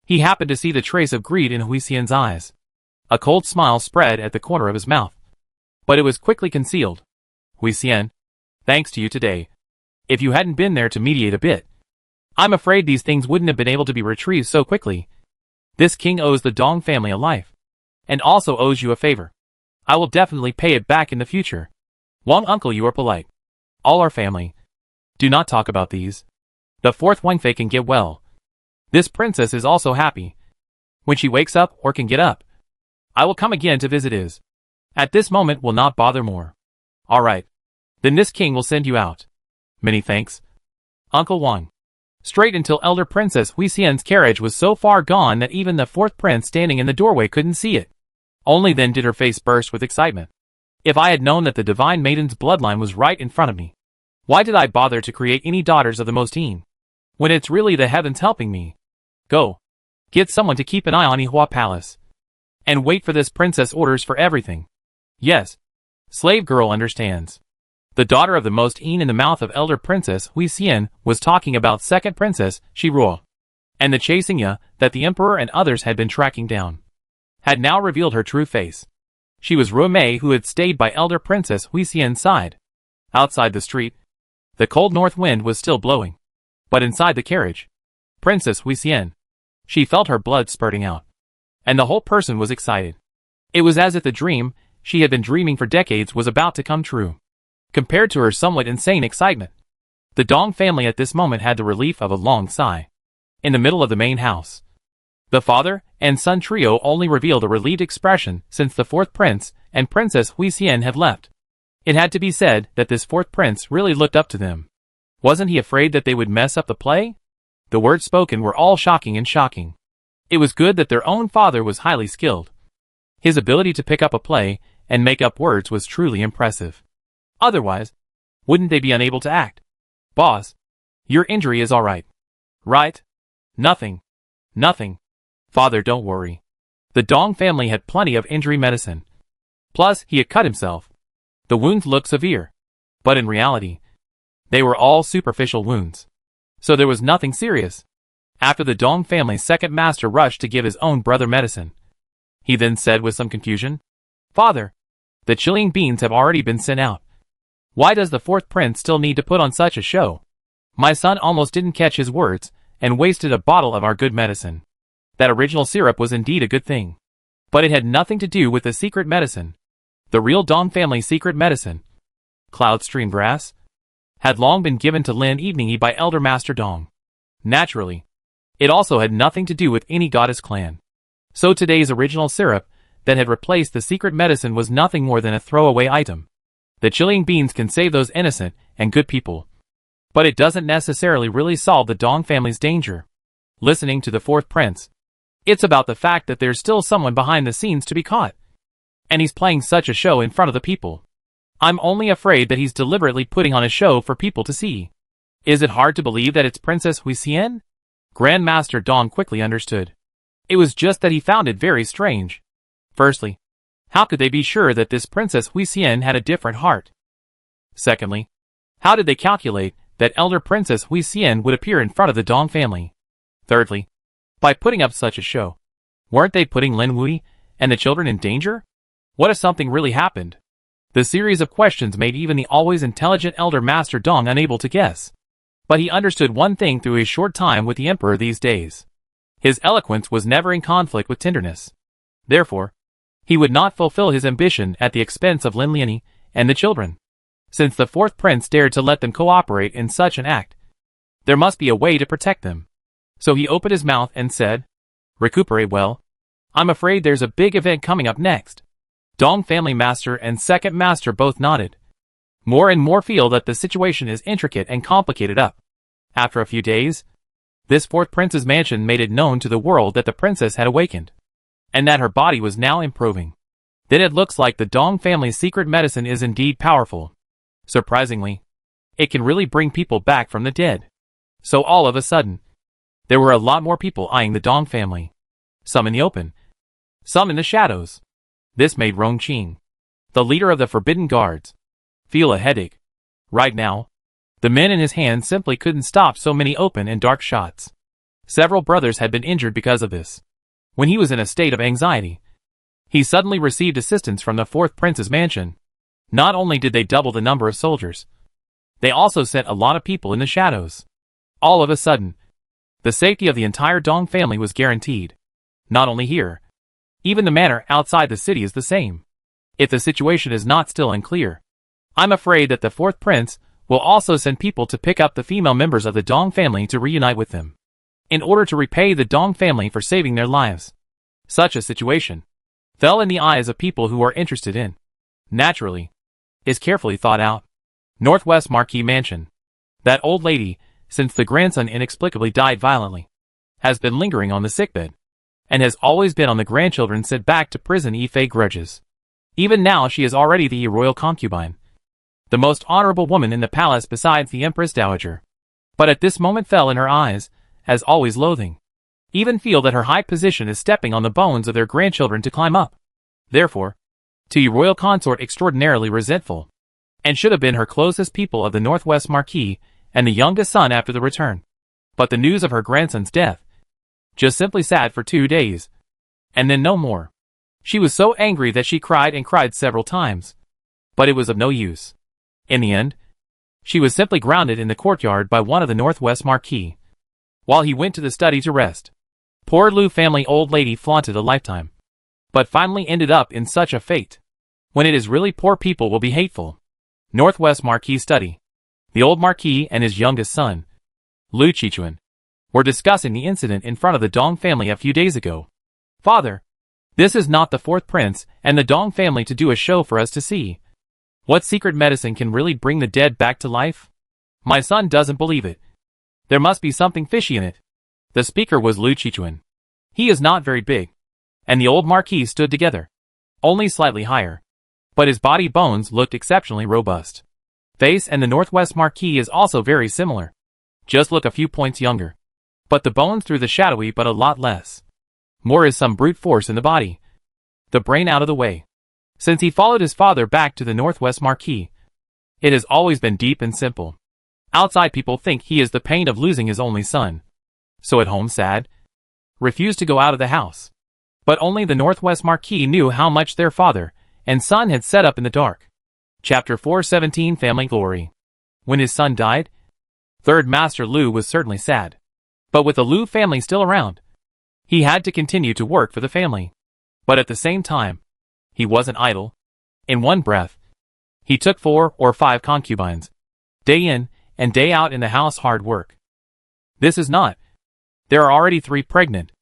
S1: he happened to see the trace of greed in Hui Xian's eyes. A cold smile spread at the corner of his mouth, but it was quickly concealed. "Hui Xian, thanks to you today. If you hadn't been there to mediate a bit, I'm afraid these things wouldn't have been able to be retrieved so quickly. This king owes the Dong family a life, and also owes you a favor. I will definitely pay it back in the future. Wang uncle, you are polite. All our family. Do not talk about these. The fourth Wang Fei can get well. This princess is also happy. When she wakes up or can get up, I will come again to visit is. At this moment will not bother more. All right. Then this king will send you out. Many thanks, Uncle Wang." Straight until Elder Princess Hui Xian's carriage was so far gone that even the fourth prince standing in the doorway couldn't see it. Only then did her face burst with excitement. "If I had known that the divine maiden's bloodline was right in front of me, why did I bother to create any daughters of the Most Teen, when it's really the heavens helping me? Go. Get someone to keep an eye on Yihua Palace, and wait for this princess orders for everything." "Yes. Slave girl understands." The daughter of the Most Een in the mouth of Elder Princess Hui Xian was talking about second princess Shiruo, and the chasing ya that the emperor and others had been tracking down had now revealed her true face. She was Ruo Mei, who had stayed by Elder Princess Hui Xian's side. Outside the street, the cold north wind was still blowing, but inside the carriage, Princess Hui Xian, she felt her blood spurting out, and the whole person was excited. It was as if the dream she had been dreaming for decades was about to come true. Compared to her somewhat insane excitement, the Dong family at this moment had the relief of a long sigh. In the middle of the main house, the father and son trio only revealed a relieved expression since the fourth prince and Princess Hui Xian had left. It had to be said that this fourth prince really looked up to them. Wasn't he afraid that they would mess up the play? The words spoken were all shocking and shocking. It was good that their own father was highly skilled. His ability to pick up a play and make up words was truly impressive. Otherwise, wouldn't they be unable to act? "Boss, your injury is all right. Right? Nothing. Father, don't worry. The Dong family had plenty of injury medicine. Plus, he had cut himself. The wounds looked severe, but in reality, they were all superficial wounds. So there was nothing serious." After the Dong family's second master rushed to give his own brother medicine, he then said with some confusion, "Father, the chilling beans have already been sent out. Why does the fourth prince still need to put on such a show?" My son almost didn't catch his words, and wasted a bottle of our good medicine. That original syrup was indeed a good thing. But it had nothing to do with the secret medicine. The real Dong family secret medicine, Cloud Stream Grass, had long been given to Lin Evening by Elder Master Dong. Naturally, it also had nothing to do with any goddess clan. So today's original syrup that had replaced the secret medicine was nothing more than a throwaway item. The chilling beans can save those innocent and good people, but it doesn't necessarily really solve the Dong family's danger. Listening to the fourth prince, it's about the fact that there's still someone behind the scenes to be caught. And he's playing such a show in front of the people. I'm only afraid that he's deliberately putting on a show for people to see. Is it hard to believe that it's Princess Huixian? Grandmaster Dong quickly understood. It was just that he found it very strange. Firstly, how could they be sure that this Princess Huixian had a different heart? Secondly, how did they calculate that Elder Princess Huixian would appear in front of the Dong family? Thirdly, by putting up such a show, weren't they putting Lin Wui and the children in danger? What if something really happened? The series of questions made even the always intelligent Elder Master Dong unable to guess. But he understood one thing through his short time with the Emperor these days. His eloquence was never in conflict with tenderness. Therefore, he would not fulfill his ambition at the expense of Lin Lianyi and the children. Since the fourth prince dared to let them cooperate in such an act, there must be a way to protect them. So he opened his mouth and said, "Recuperate well. I'm afraid there's a big event coming up next." Dong family master and second master both nodded. More and more feel that the situation is intricate and complicated up. After a few days, this fourth prince's mansion made it known to the world that the princess had awakened, and that her body was now improving. Then it looks like the Dong family's secret medicine is indeed powerful. Surprisingly, it can really bring people back from the dead. So all of a sudden, there were a lot more people eyeing the Dong family. Some in the open, some in the shadows. This made Rong Qing, the leader of the Forbidden Guards, feel a headache. Right now, the men in his hand simply couldn't stop so many open and dark shots. Several brothers had been injured because of this. When he was in a state of anxiety, he suddenly received assistance from the fourth prince's mansion. Not only did they double the number of soldiers, they also sent a lot of people in the shadows. All of a sudden, the safety of the entire Dong family was guaranteed. Not only here, even the manor outside the city is the same. If the situation is not still unclear, I'm afraid that the fourth prince will also send people to pick up the female members of the Dong family to reunite with them, in order to repay the Dong family for saving their lives. Such a situation fell in the eyes of people who are interested in, naturally, is carefully thought out. Northwest Marquis Mansion. That old lady, since the grandson inexplicably died violently, has been lingering on the sickbed, and has always been on the grandchildren sent back to prison Ifei grudges. Even now she is already the royal concubine, the most honorable woman in the palace besides the Empress Dowager. But at this moment fell in her eyes, as always loathing. Even feel that her high position is stepping on the bones of their grandchildren to climb up. Therefore, to royal consort extraordinarily resentful, and should have been her closest people of the Northwest Marquis and the youngest son after the return. But the news of her grandson's death just simply sat for 2 days, and then no more. She was so angry that she cried and cried several times, but it was of no use. In the end, she was simply grounded in the courtyard by one of the Northwest Marquis, while he went to the study to rest. Poor Lu family old lady flaunted a lifetime, but finally ended up in such a fate. When it is really poor people will be hateful. Northwest Marquis study. The old Marquis and his youngest son, Lu Qichuan, were discussing the incident in front of the Dong family a few days ago. "Father, this is not the fourth prince and the Dong family to do a show for us to see. What secret medicine can really bring the dead back to life? My son doesn't believe it. There must be something fishy in it." The speaker was Lu Qichuan. He is not very big, and the old Marquis stood together, only slightly higher, but his body bones looked exceptionally robust. Face and the Northwest Marquis is also very similar. Just look a few points younger. But the bones through the shadowy but a lot less. More is some brute force in the body. The brain out of the way. Since he followed his father back to the Northwest Marquis, it has always been deep and simple. Outside people think he is the pain of losing his only son. So at home sad, refused to go out of the house. But only the Northwest Marquis knew how much their father and son had set up in the dark. Chapter 417 Family Glory. When his son died, Third Master Lu was certainly sad. But with the Lu family still around, he had to continue to work for the family. But at the same time, he wasn't idle. In one breath, he took 4 or 5 concubines, day in and day out in the house, hard work. This is not. There are already 3 pregnant,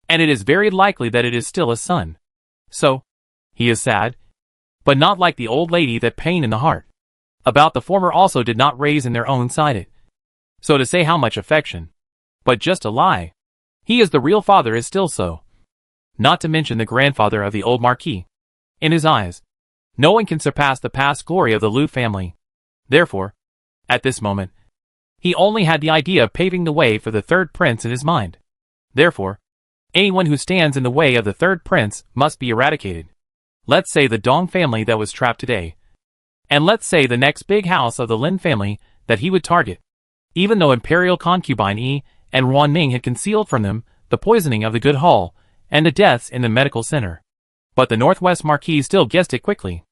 S1: and it is very likely that it is still a son. So, he is sad, but not like the old lady that pain in the heart. About the former also did not raise in their own sided. So to say how much affection, but just a lie. He is the real father is still so. Not to mention the grandfather of the old Marquis. In his eyes, no one can surpass the past glory of the Lu family. Therefore, at this moment, he only had the idea of paving the way for the 3rd prince in his mind. Therefore, anyone who stands in the way of the 3rd prince must be eradicated. Let's say the Dong family that was trapped today. And let's say the next big house of the Lin family that he would target. Even though Imperial concubine Yi and Ruan Ming had concealed from them the poisoning of the good hall and the deaths in the medical center. But the Northwest Marquis still guessed it quickly.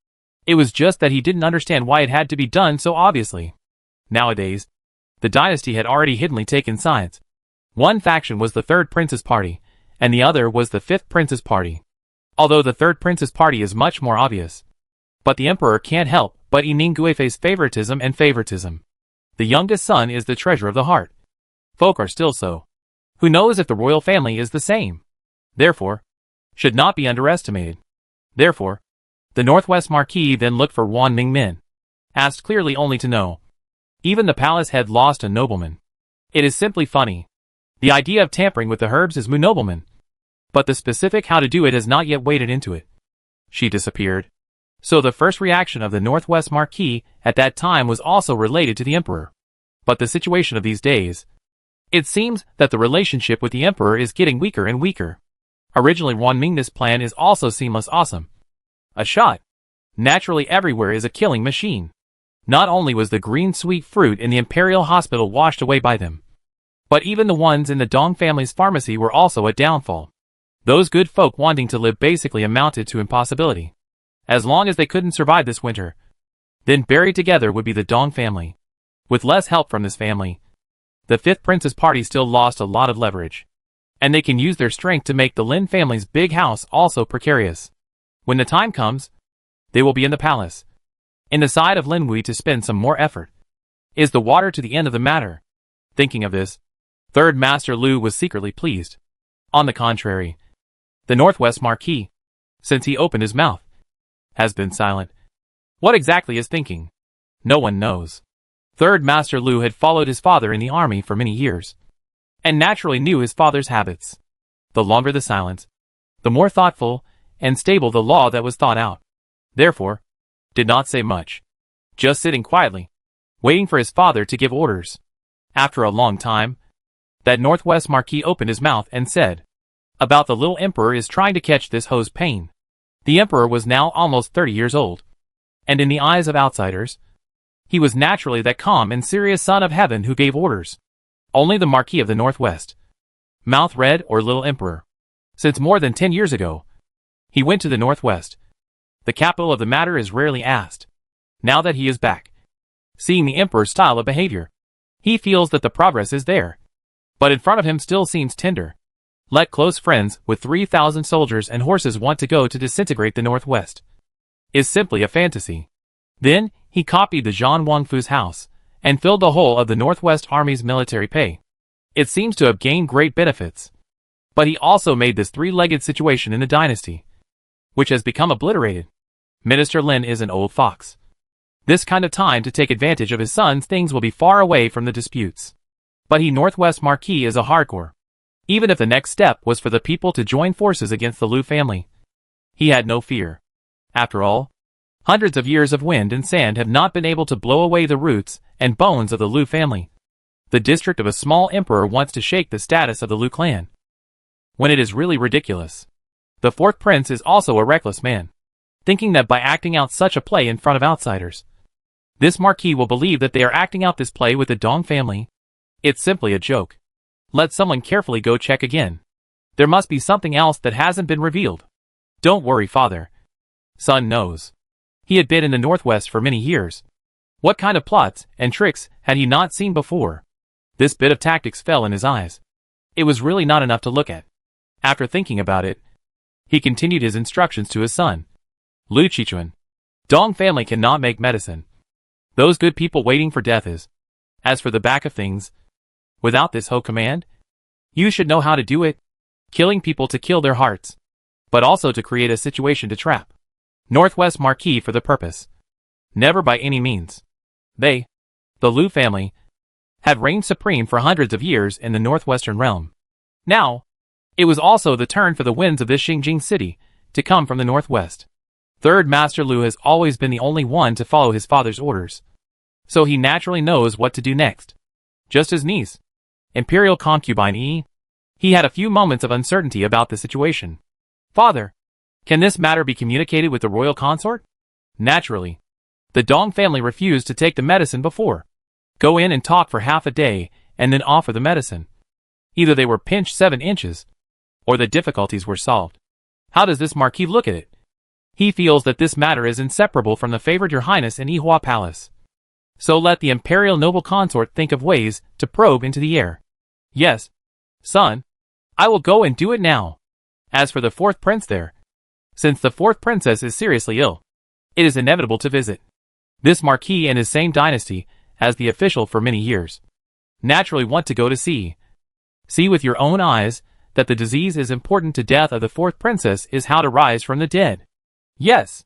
S1: It was just that he didn't understand why it had to be done so obviously. Nowadays, the dynasty had already hiddenly taken sides. One faction was the 3rd prince's party, and the other was the 5th prince's party. Although the 3rd prince's party is much more obvious. But the emperor can't help but Yining Guifei's favoritism and favoritism. The youngest son is the treasure of the heart. Folk are still so. Who knows if the royal family is the same? Therefore, should not be underestimated. Therefore, the Northwest Marquis then looked for Ruan Mingmin. Asked clearly only to know. Even the palace had lost a nobleman. It is simply funny. The idea of tampering with the herbs is mu nobleman. But the specific how to do it has not yet waded into it. She disappeared. So the first reaction of the Northwest Marquis at that time was also related to the emperor. But the situation of these days, it seems that the relationship with the emperor is getting weaker and weaker. Originally Ruan Ming's plan is also seamless awesome. A shot. Naturally everywhere is a killing machine. Not only was the green sweet fruit in the Imperial hospital washed away by them, but even the ones in the Dong family's pharmacy were also a downfall. Those good folk wanting to live basically amounted to impossibility. As long as they couldn't survive this winter, then buried together would be the Dong family. With less help from this family, the 5th prince's party still lost a lot of leverage. And they can use their strength to make the Lin family's big house also precarious. When the time comes, they will be in the palace. In the side of Lin Wei to spend some more effort. Is the water to the end of the matter? Thinking of this, 3rd Master Lu was secretly pleased. On the contrary, the Northwest Marquis, since he opened his mouth, has been silent. What exactly is thinking? No one knows. 3rd Master Lu had followed his father in the army for many years, and naturally knew his father's habits. The longer the silence, the more thoughtful and stable the law that was thought out. Therefore, did not say much. Just sitting quietly, waiting for his father to give orders. After a long time, that Northwest Marquis opened his mouth and said, about the little emperor is trying to catch this hoe's pain. The emperor was now almost 30 years old. And in the eyes of outsiders, he was naturally that calm and serious son of heaven who gave orders. Only the Marquis of the Northwest. Mouth red or little emperor. Since more than 10 years ago, he went to the Northwest. The capital of the matter is rarely asked. Now that he is back, seeing the emperor's style of behavior, he feels that the progress is there. But in front of him still seems tender. Let close friends with 3,000 soldiers and horses want to go to disintegrate the Northwest. Is simply a fantasy. Then, he copied the Zhang Wangfu's house, and filled the whole of the Northwest Army's military pay. It seems to have gained great benefits. But he also made this 3-legged situation in the dynasty, which has become obliterated. Minister Lin is an old fox. This kind of time to take advantage of his son's things will be far away from the disputes. But he Northwest Marquis is a hardcore. Even if the next step was for the people to join forces against the Lu family, he had no fear. After all, hundreds of years of wind and sand have not been able to blow away the roots and bones of the Lu family. The district of a small emperor wants to shake the status of the Lu clan, when it is really ridiculous. The 4th prince is also a reckless man, thinking that by acting out such a play in front of outsiders, this marquis will believe that they are acting out this play with the Dong family. It's simply a joke. Let someone carefully go check again. There must be something else that hasn't been revealed. Don't worry, father. Son knows. He had been in the Northwest for many years. What kind of plots and tricks had he not seen before? This bit of tactics fell in his eyes. It was really not enough to look at. After thinking about it, he continued his instructions to his son. Lu Chichuan. Dong family cannot make medicine. Those good people waiting for death is. As for the back of things, without this Ho command, you should know how to do it. Killing people to kill their hearts, but also to create a situation to trap. Northwest Marquis for the purpose. Never by any means. They, the Lu family, had reigned supreme for hundreds of years in the northwestern realm. Now, it was also the turn for the winds of this Xingjing city to come from the northwest. Third Master Lu has always been the only one to follow his father's orders, so he naturally knows what to do next. Just his niece, Imperial concubine E, he had a few moments of uncertainty about the situation. Father, can this matter be communicated with the royal consort? Naturally. The Dong family refused to take the medicine before. Go in and talk for half a day, and then offer the medicine. Either they were pinched 7 inches, or the difficulties were solved. How does this Marquis look at it? He feels that this matter is inseparable from the favored Your Highness in Yihua Palace. So let the Imperial noble consort think of ways to probe into the air. Yes, son, I will go and do it now. As for the 4th prince there, since the 4th princess is seriously ill, it is inevitable to visit. This Marquis and his same dynasty, as the official for many years, naturally want to go to see. See with your own eyes that the disease is important to death of the 4th princess is how to rise from the dead. Yes,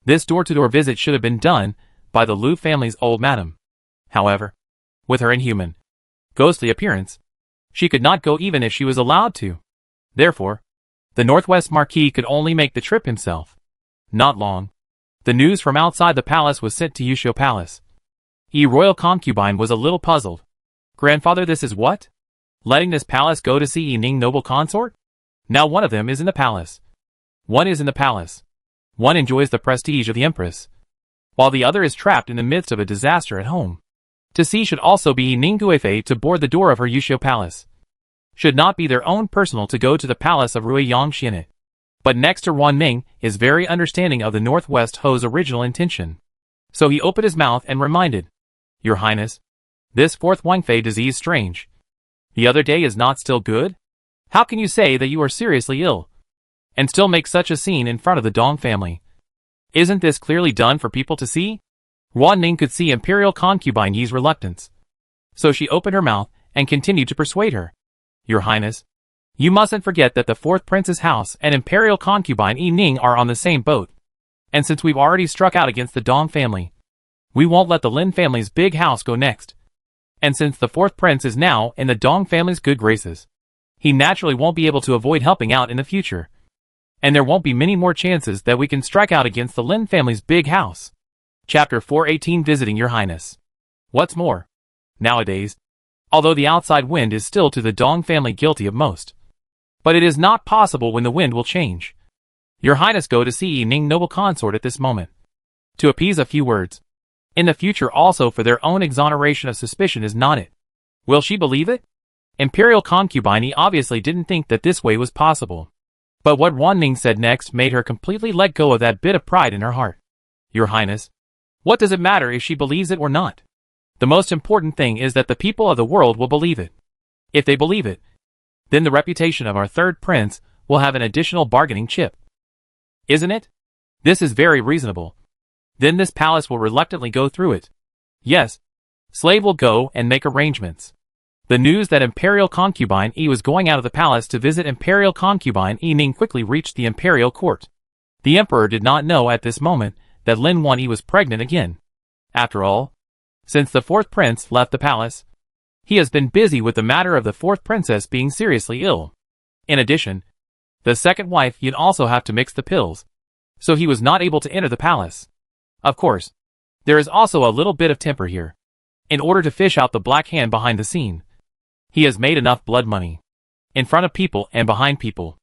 S1: this door-to-door visit should have been done by the Lu family's old madam. However, with her inhuman, ghostly appearance, she could not go even if she was allowed to. Therefore, the Northwest Marquis could only make the trip himself. Not long, the news from outside the palace was sent to Yushu Palace. Royal concubine was a little puzzled. Grandfather, this is what? Letting this palace go to see Ning noble consort? Now one of them is in the palace. One is in the palace. One enjoys the prestige of the Empress, while the other is trapped in the midst of a disaster at home. To see should also be Ning Guifei to board the door of her Yushu Palace. Should not be their own personal to go to the palace of Rui Yangxian. But next to Wan Ning is very understanding of the Northwest Ho's original intention. So he opened his mouth and reminded, Your Highness, this 4th Wangfei disease strange. The other day is not still good? How can you say that you are seriously ill, and still make such a scene in front of the Dong family? Isn't this clearly done for people to see? Wan Ning could see Imperial concubine Yi's reluctance, so she opened her mouth and continued to persuade her. Your Highness, you mustn't forget that the 4th prince's house and Imperial concubine Yi Ning are on the same boat. And since we've already struck out against the Dong family, we won't let the Lin family's big house go next. And since the 4th prince is now in the Dong family's good graces, he naturally won't be able to avoid helping out in the future. And there won't be many more chances that we can strike out against the Lin family's big house. Chapter 418 Visiting Your Highness. What's more, nowadays, although the outside wind is still to the Dong family guilty of most, but it is not possible when the wind will change. Your Highness go to see Ning noble consort at this moment, to appease a few words. In the future also for their own exoneration of suspicion is not it. Will she believe it? Imperial concubine obviously didn't think that this way was possible. But what Wan Ning said next made her completely let go of that bit of pride in her heart. Your Highness, what does it matter if she believes it or not? The most important thing is that the people of the world will believe it. If they believe it, then the reputation of our 3rd prince will have an additional bargaining chip. Isn't it? This is very reasonable. Then this palace will reluctantly go through it. Yes, slave will go and make arrangements. The news that Imperial concubine E was going out of the palace to visit Imperial concubine E Ning quickly reached the Imperial court. The Emperor did not know at this moment that Lin Wan E was pregnant again. After all, since the 4th prince left the palace, he has been busy with the matter of the 4th princess being seriously ill. In addition, the 2nd wife Yin also have to mix the pills, so he was not able to enter the palace. Of course, there is also a little bit of temper here. In order to fish out the black hand behind the scene, he has made enough blood money, in front of people and behind people.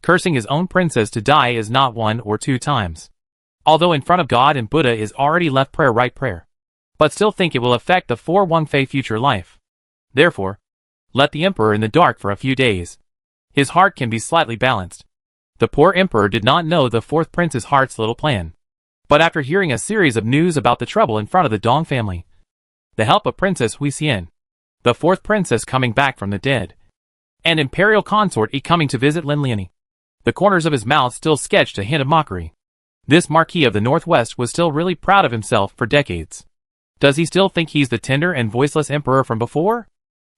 S1: Cursing his own princess to die is not 1 or 2 times. Although in front of God and Buddha is already left prayer right prayer, but still think it will affect the 4 Wangfei future life. Therefore, let the Emperor in the dark for a few days. His heart can be slightly balanced. The poor Emperor did not know the 4th prince's heart's little plan. But after hearing a series of news about the trouble in front of the Dong family, the help of Princess Hui Xian, the 4th princess coming back from the dead, and Imperial consort coming to visit Lin Liani. The corners of his mouth still sketched a hint of mockery. This Marquis of the Northwest was still really proud of himself for decades. Does he still think he's the tender and voiceless emperor from before?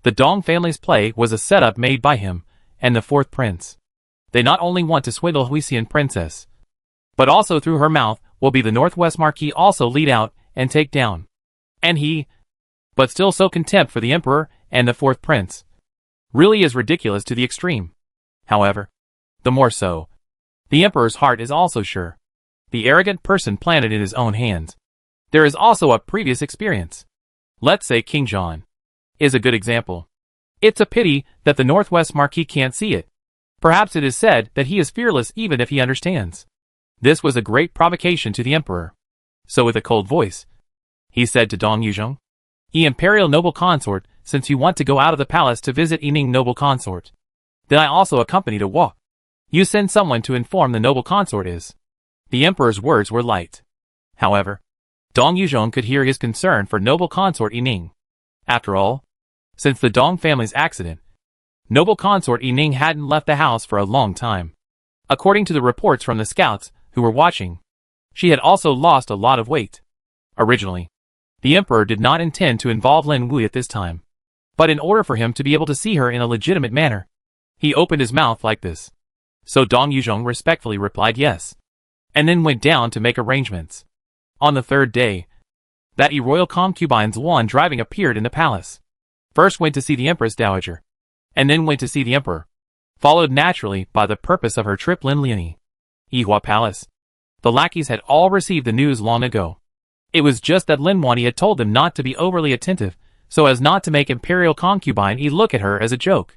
S1: The Dong family's play was a setup made by him and the fourth prince. They not only want to swindle Huixian princess, but also through her mouth will be the Northwest Marquis also lead out and take down. And he, but still so contempt for the emperor and the fourth prince, really is ridiculous to the extreme. However, the more so, the emperor's heart is also sure. The arrogant person planted in his own hands. There is also a previous experience. Let's say King John is a good example. It's a pity that the Northwest Marquis can't see it. Perhaps it is said that he is fearless even if he understands. This was a great provocation to the emperor. So with a cold voice, he said to Dong Yuzhong, Imperial noble consort, since you want to go out of the palace to visit Yining noble consort, then I also accompany to walk. You send someone to inform the noble consort is. The emperor's words were light. However, Dong Yuzhong could hear his concern for noble consort Yining. After all, since the Dong family's accident, noble consort Yining hadn't left the house for a long time. According to the reports from the scouts who were watching, she had also lost a lot of weight. Originally, the emperor did not intend to involve Lin Wui at this time. But in order for him to be able to see her in a legitimate manner, he opened his mouth like this. So Dong Yuzhong respectfully replied yes, and then went down to make arrangements. On the third day, that royal concubine's one driving appeared in the palace. First went to see the Empress Dowager, and then went to see the emperor, followed naturally by the purpose of her trip Lin Liani. Yihua Palace. The lackeys had all received the news long ago. It was just that Lin Wani had told them not to be overly attentive, so as not to make Imperial concubine look at her as a joke.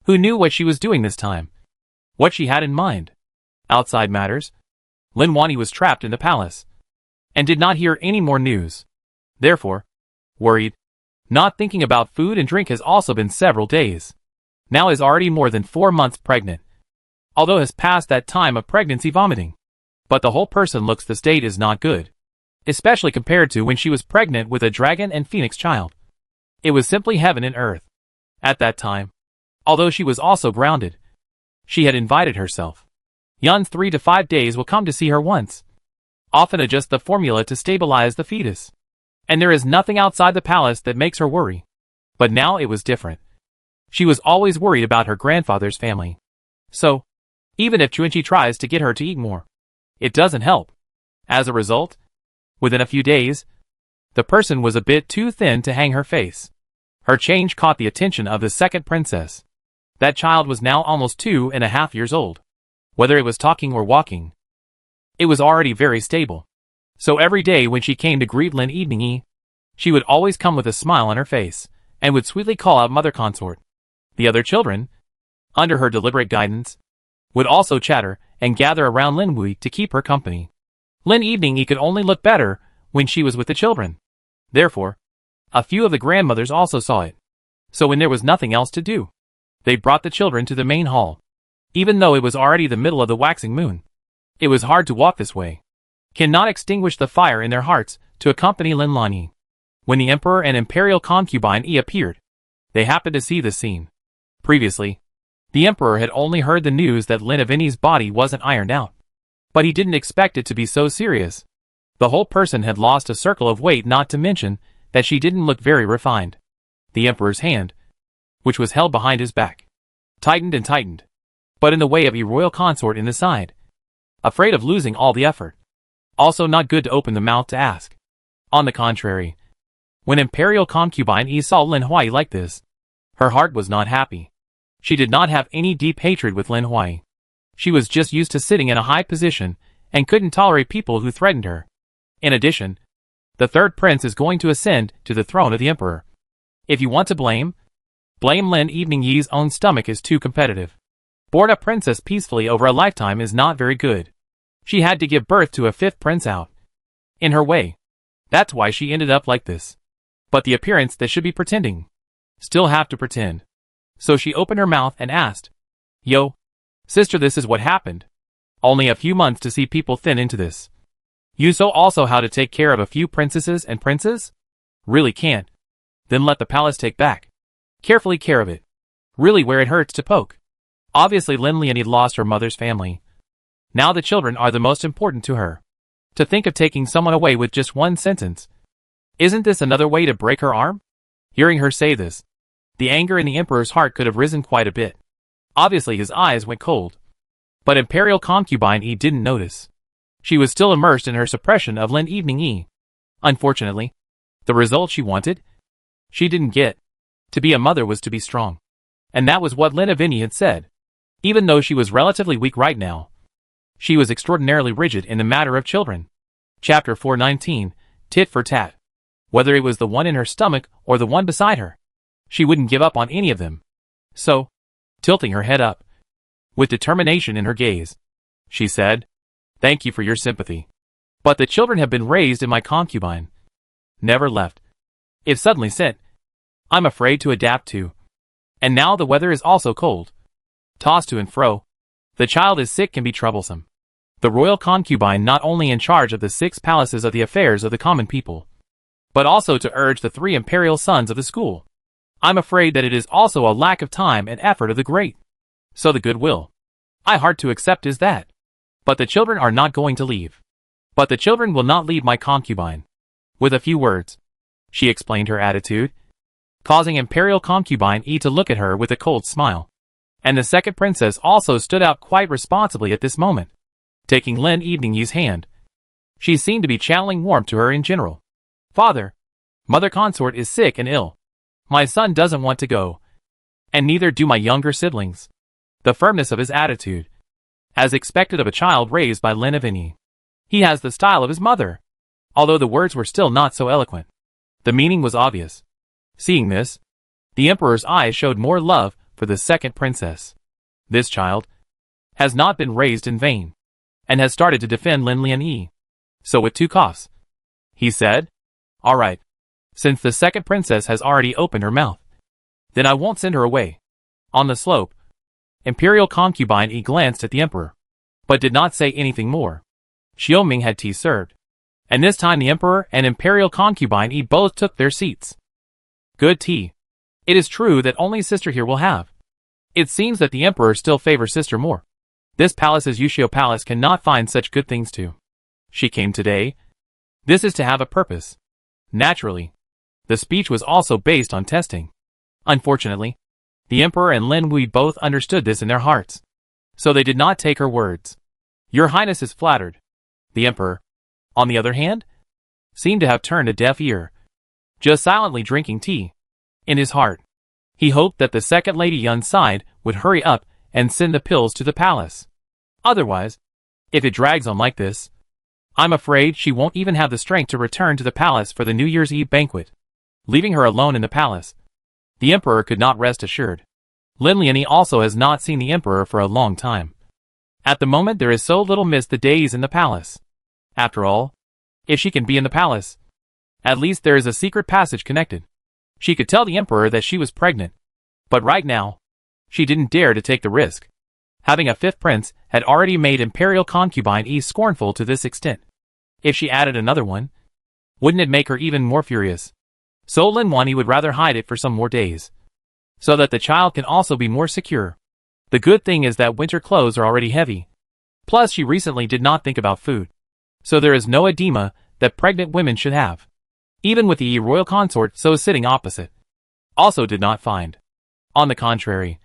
S1: Who knew what she was doing this time? What she had in mind? Outside matters. Lin Wani was trapped in the palace, and did not hear any more news. Therefore, worried, not thinking about food and drink has also been several days. Now is already more than 4 months pregnant, although has passed that time of pregnancy vomiting. But the whole person looks the state is not good, especially compared to when she was pregnant with a dragon and phoenix child. It was simply heaven and earth. At that time, although she was also grounded, she had invited herself. Yun's 3 to 5 days will come to see her once. Often adjust the formula to stabilize the fetus. And there is nothing outside the palace that makes her worry. But now it was different. She was always worried about her grandfather's family. So, even if Chuanchi tries to get her to eat more, it doesn't help. As a result, within a few days, the person was a bit too thin to hang her face. Her change caught the attention of the second princess. That child was now almost 2.5 years old. Whether it was talking or walking, it was already very stable. So every day when she came to greet Lin Evening, she would always come with a smile on her face, and would sweetly call out mother consort. The other children, under her deliberate guidance, would also chatter and gather around Lin Wui to keep her company. Lin Evening could only look better when she was with the children. Therefore, a few of the grandmothers also saw it. So when there was nothing else to do, they brought the children to the main hall. Even though it was already the middle of the waxing moon, it was hard to walk this way. Cannot extinguish the fire in their hearts to accompany Lin Lani. When the emperor and imperial concubine appeared, they happened to see the scene. Previously, the emperor had only heard the news that Lin Avini's body wasn't ironed out. But he didn't expect it to be so serious. The whole person had lost a circle of weight, not to mention that she didn't look very refined. The emperor's hand, which was held behind his back, tightened and tightened, but in the way of a royal consort in the side. Afraid of losing all the effort. Also not good to open the mouth to ask. On the contrary, when imperial concubine saw Lin Huai like this, her heart was not happy. She did not have any deep hatred with Lin Huai. She was just used to sitting in a high position and couldn't tolerate people who threatened her. In addition, the third prince is going to ascend to the throne of the emperor. If you want to blame Lin Evening Yi's own stomach is too competitive. Born a princess peacefully over a lifetime is not very good. She had to give birth to a fifth prince out. In her way. That's why she ended up like this. But the appearance that should be pretending. Still have to pretend. So she opened her mouth and asked, Yo, sister, this is what happened. Only a few months to see people thin into this. You so also how to take care of a few princesses and princes? Really can't. Then let the palace take back carefully care of it. Really where it hurts to poke. Obviously Lin Lian had lost her mother's family. Now the children are the most important to her. To think of taking someone away with just one sentence. Isn't this another way to break her arm? Hearing her say this, the anger in the Emperor's heart could have risen quite a bit. Obviously his eyes went cold. But Imperial concubine E didn't notice. She was still immersed in her suppression of Lin Evening E. Unfortunately, the result she wanted, she didn't get. To be a mother was to be strong. And that was what Lin Avini had said. Even though she was relatively weak right now, she was extraordinarily rigid in the matter of children. Chapter 419, Tit for Tat. Whether it was the one in her stomach or the one beside her, she wouldn't give up on any of them. So, tilting her head up, with determination in her gaze, she said, "Thank you for your sympathy. But the children have been raised in my concubine. Never left. If suddenly sent, I'm afraid to adapt to. And now the weather is also cold. Tossed to and fro. The child is sick can be troublesome. The royal concubine not only in charge of the 6 palaces of the affairs of the common people, but also to urge the 3 imperial sons of the school. I'm afraid that it is also a lack of time and effort of the great. So the goodwill I hard to accept is that. But the children are not going to leave. But the children will not leave my concubine." With a few words, she explained her attitude, causing Imperial concubine E to look at her with a cold smile. And the second princess also stood out quite responsibly at this moment, taking Lin Evening E's hand. She seemed to be channeling warmth to her in general. "Father, mother consort is sick and ill. My son doesn't want to go. And neither do my younger siblings." The firmness of his attitude, as expected of a child raised by Lin Avini. He has the style of his mother. Although the words were still not so eloquent, the meaning was obvious. Seeing this, the Emperor's eyes showed more love for the second princess. This child has not been raised in vain, and has started to defend Lin Lian Yi. So with 2 coughs, he said, "All right. Since the second princess has already opened her mouth, then I won't send her away." On the slope, Imperial concubine E glanced at the Emperor, but did not say anything more. Xiaoming had tea served, and this time the Emperor and Imperial concubine E both took their seats. Good tea. It is true that only sister here will have. It seems that the Emperor still favors sister more. This palace's Yushio Palace cannot find such good things too. She came today. This is to have a purpose. Naturally, the speech was also based on testing. Unfortunately, the Emperor and Lin Wei both understood this in their hearts, so they did not take her words. Your Highness is flattered. The Emperor, on the other hand, seemed to have turned a deaf ear, just silently drinking tea. In his heart, he hoped that the second Lady Yun's side would hurry up and send the pills to the palace. Otherwise, if it drags on like this, I'm afraid she won't even have the strength to return to the palace for the New Year's Eve banquet. Leaving her alone in the palace, the Emperor could not rest assured. Lin Lian also has not seen the Emperor for a long time. At the moment there is so little missed the days in the palace. After all, if she can be in the palace, at least there is a secret passage connected. She could tell the Emperor that she was pregnant. But right now, she didn't dare to take the risk. Having a 5th prince had already made Imperial concubine E scornful to this extent. If she added another one, wouldn't it make her even more furious? So Lin Wani would rather hide it for some more days, so that the child can also be more secure. The good thing is that winter clothes are already heavy. Plus she recently did not think about food, so there is no edema that pregnant women should have. Even with the royal consort so sitting opposite, also did not find. On the contrary,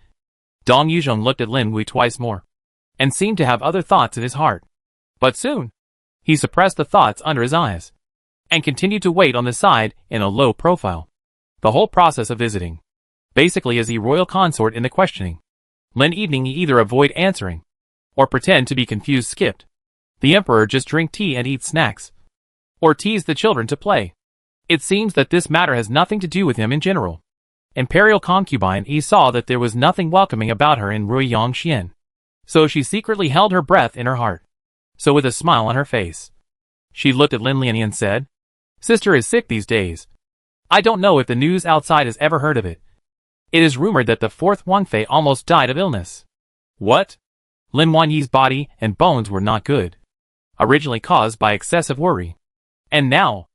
S1: Dong Yuzhong looked at Lin Wei twice more, and seemed to have other thoughts in his heart. But soon, he suppressed the thoughts under his eyes, and continued to wait on the side in a low profile. The whole process of visiting, basically as the royal consort in the questioning. Lin Evening either avoid answering, or pretend to be confused skipped. The Emperor just drink tea and eat snacks, or tease the children to play. It seems that this matter has nothing to do with him in general. Imperial concubine E saw that there was nothing welcoming about her in Rui Yongxian, so she secretly held her breath in her heart. So with a smile on her face, she looked at Lin Lian and said, "Sister is sick these days. I don't know if the news outside has ever heard of it. It is rumored that the 4th Wanfei almost died of illness." What? Lin Wanyi's body and bones were not good, originally caused by excessive worry. And now,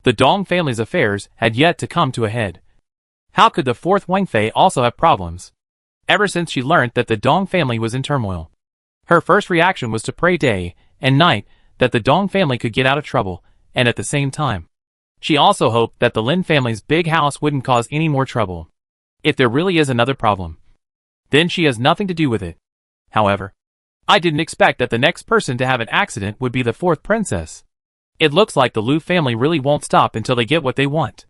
S1: the Dong family's affairs had yet to come to a head. How could the 4th Wanfei also have problems? ever since she learned that the Dong family was in turmoil. Her first reaction was to pray day and night that the Dong family could get out of trouble, and at the same time, she also hoped that the Lin family's big house wouldn't cause any more trouble. If there really is another problem, then she has nothing to do with it. However, I didn't expect that the next person to have an accident would be the fourth princess. It looks like the Liu family really won't stop until they get what they want.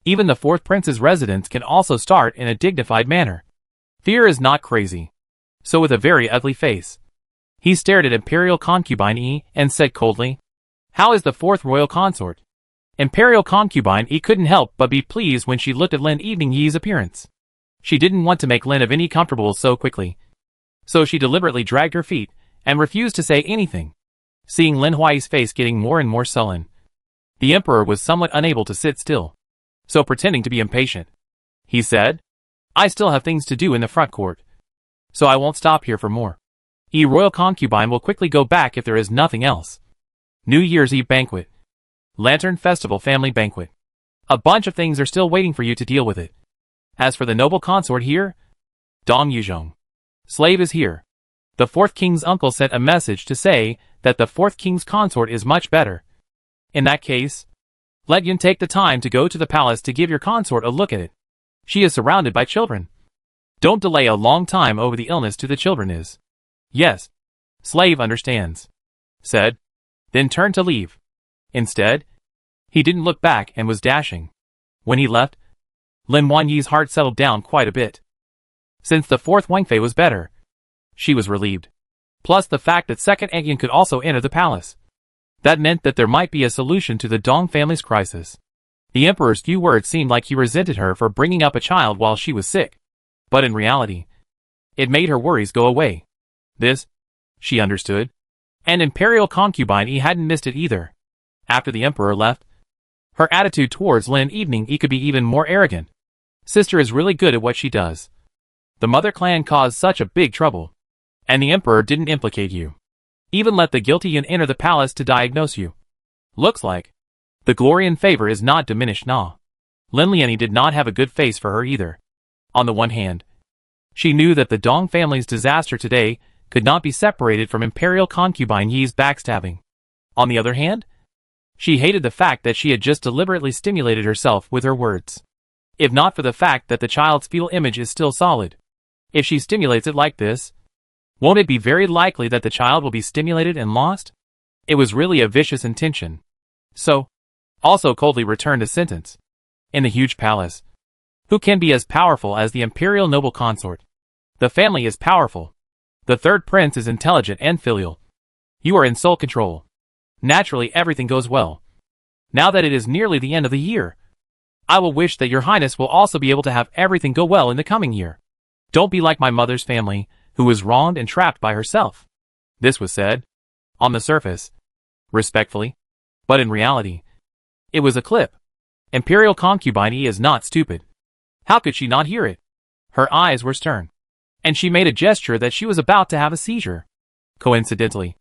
S1: Even the fourth prince's residence can also start in a dignified manner. Fear is not crazy. So with a very ugly face, he stared at Imperial concubine E and said coldly, "How is the fourth royal consort?" Imperial concubine E couldn't help but be pleased when she looked at Lin Evening Yi's appearance. She didn't want to make Lin of any comfortable so quickly. So she deliberately dragged her feet and refused to say anything. Seeing Lin Huai's face getting more and more sullen, the emperor was somewhat unable to sit still. So pretending to be impatient, he said, "I still have things to do in the front court, so I won't stop here for more. Royal concubine will quickly go back if there is nothing else. New Year's Eve banquet. Lantern Festival family banquet. A bunch of things are still waiting for you to deal with it. As for the noble consort here, Dong Yuzhong, slave is here. The fourth king's uncle sent a message to say that the fourth king's consort is much better. In that case, let Yun take the time to go to the palace to give your consort a look at it. She is surrounded by children. Don't delay a long time over the illness to the children is." "Yes. Slave understands," said, then turned to leave. Instead, he didn't look back and was dashing. When he left, Lin Wanyi's heart settled down quite a bit. Since the fourth Wangfei was better, she was relieved. Plus the fact that second Egyan could also enter the palace. That meant that there might be a solution to the Dong family's crisis. The emperor's few words seemed like he resented her for bringing up a child while she was sick. But in reality, it made her worries go away. This, she understood. And Imperial concubine E hadn't missed it either. After the emperor left, her attitude towards Lin Evening E could be even more arrogant. Sister is really good at what she does. The mother clan caused such a big trouble, and the emperor didn't implicate you. Even let the guilty Yun enter the palace to diagnose you. Looks like the glory and favor is not diminished now. Lin Lianyi did not have a good face for her either. On the one hand, she knew that the Dong family's disaster today could not be separated from Imperial concubine Yi's backstabbing. On the other hand, she hated the fact that she had just deliberately stimulated herself with her words. If not for the fact that the child's fetal image is still solid. If she stimulates it like this, won't it be very likely that the child will be stimulated and lost? It was really a vicious intention. So, also coldly returned a sentence. In the huge palace, who can be as powerful as the imperial noble consort? The family is powerful. The third prince is intelligent and filial. You are in sole control. Naturally everything goes well. Now that it is nearly the end of the year, I will wish that your highness will also be able to have everything go well in the coming year. Don't be like my mother's family, who was wronged and trapped by herself. This was said, on the surface, respectfully, but in reality, it was a clip. Imperial concubine E is not stupid. How could she not hear it? Her eyes were stern, and she made a gesture that she was about to have a seizure. Coincidentally,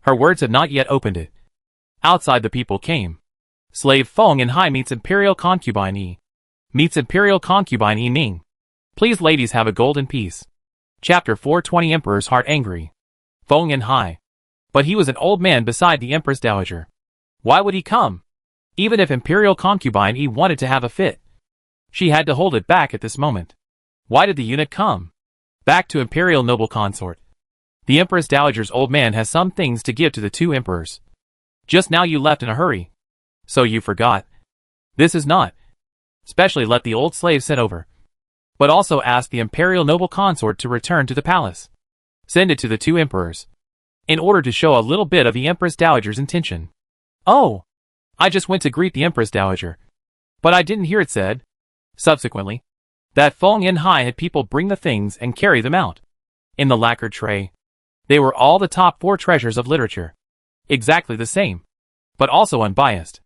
S1: her words had not yet opened it. Outside the people came. Slave Feng and Hai meets Imperial concubine E. Meets Imperial concubine E Ning. Please ladies have a golden piece. Chapter 420 Emperor's heart angry. Feng and Hai. But he was an old man beside the Empress Dowager. Why would he come? Even if Imperial concubine E wanted to have a fit, she had to hold it back at this moment. Why did the eunuch come? Back to Imperial noble consort. The Empress Dowager's old man has some things to give to the two emperors. Just now you left in a hurry. So you forgot. This is not. Especially let the old slave sit over. But also ask the Imperial noble consort to return to the palace. Send it to the two emperors. In order to show a little bit of the Empress Dowager's intention. Oh! I just went to greet the Empress Dowager. But I didn't hear it said. Subsequently, that Feng and Hai had people bring the things and carry them out. In the lacquered tray. They were all the top 4 treasures of literature. Exactly the same. But also unbiased.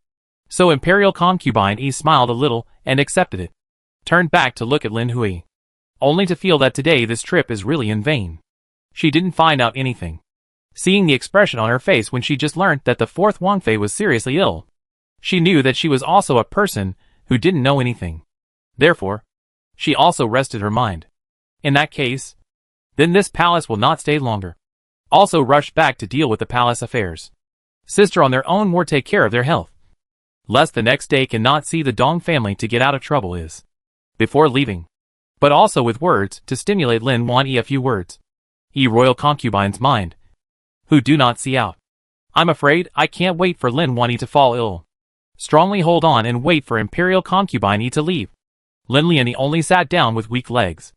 S1: So Imperial concubine E smiled a little and accepted it. Turned back to look at Lin Hui. Only to feel that today this trip is really in vain. She didn't find out anything. Seeing the expression on her face when she just learned that the fourth Wangfei was seriously ill, she knew that she was also a person who didn't know anything. Therefore, she also rested her mind. In that case, then this palace will not stay longer. Also rushed back to deal with the palace affairs. Sister on their own more take care of their health. Lest the next day cannot see the Dong family to get out of trouble is. Before leaving. But also with words to stimulate Lin Wan-yi a few words. Royal concubine's mind. Who do not see out. I'm afraid I can't wait for Lin Wan-yi to fall ill. Strongly hold on and wait for Imperial concubine to leave. Lin Lian only sat down with weak legs.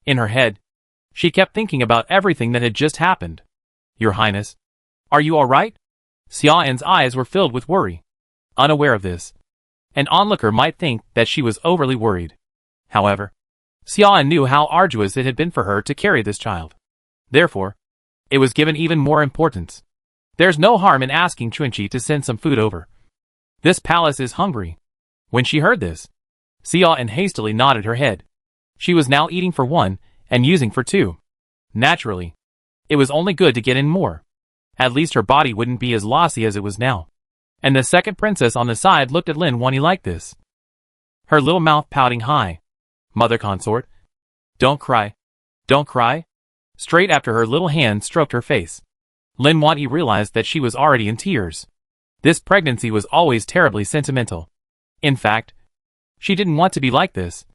S1: In her head, she kept thinking about everything that had just happened. Your Highness, are you all right? Xia An's eyes were filled with worry. Unaware of this, an onlooker might think that she was overly worried. However, Xia An knew how arduous it had been for her to carry this child. Therefore, it was given even more importance. There's no harm in asking Chunchi to send some food over. This palace is hungry. When she heard this, Xia An hastily nodded her head. She was now eating for one and using for two. Naturally, it was only good to get in more. At least her body wouldn't be as lossy as it was now. And the second princess on the side looked at Lin Wan-yi like this. Her little mouth pouting high. Mother consort. Don't cry. Don't cry. Straight after her little hand stroked her face. Lin Wan-yi realized that she was already in tears. This pregnancy was always terribly sentimental. In fact, she didn't want to be like this.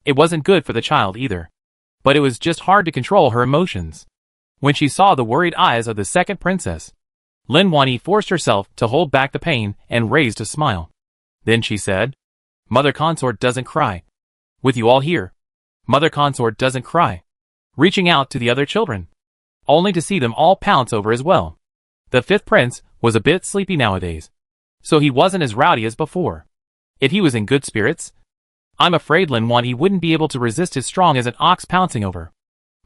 S1: It wasn't good for the child either. But it was just hard to control her emotions. When she saw the worried eyes of the second princess, Lin Wan-yi forced herself to hold back the pain and raised a smile. Then she said, Mother consort doesn't cry. With you all here, Mother consort doesn't cry. Reaching out to the other children, only to see them all pounce over as well. The fifth prince was a bit sleepy nowadays, so he wasn't as rowdy as before. If he was in good spirits, I'm afraid Lin Wan-yi wouldn't be able to resist as strong as an ox pouncing over.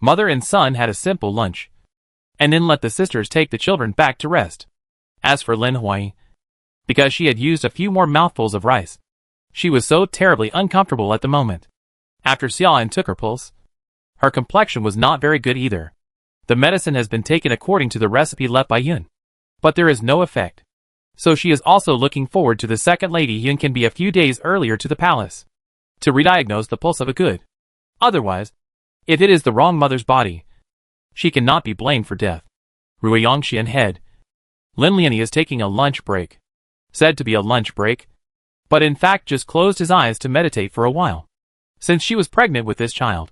S1: Mother and son had a simple lunch, and then let the sisters take the children back to rest. As for Lin Hui, because she had used a few more mouthfuls of rice, she was so terribly uncomfortable at the moment. After Xia An took her pulse, her complexion was not very good either. The medicine has been taken according to the recipe left by Yun, but there is no effect. So she is also looking forward to the second lady Yun can be a few days earlier to the palace, to rediagnose the pulse of a good. Otherwise, if it is the wrong mother's body, she cannot be blamed for death. Rui Yongxian head. Lin Lianyi is taking a lunch break. Said to be a lunch break, but in fact just closed his eyes to meditate for a while. Since she was pregnant with this child,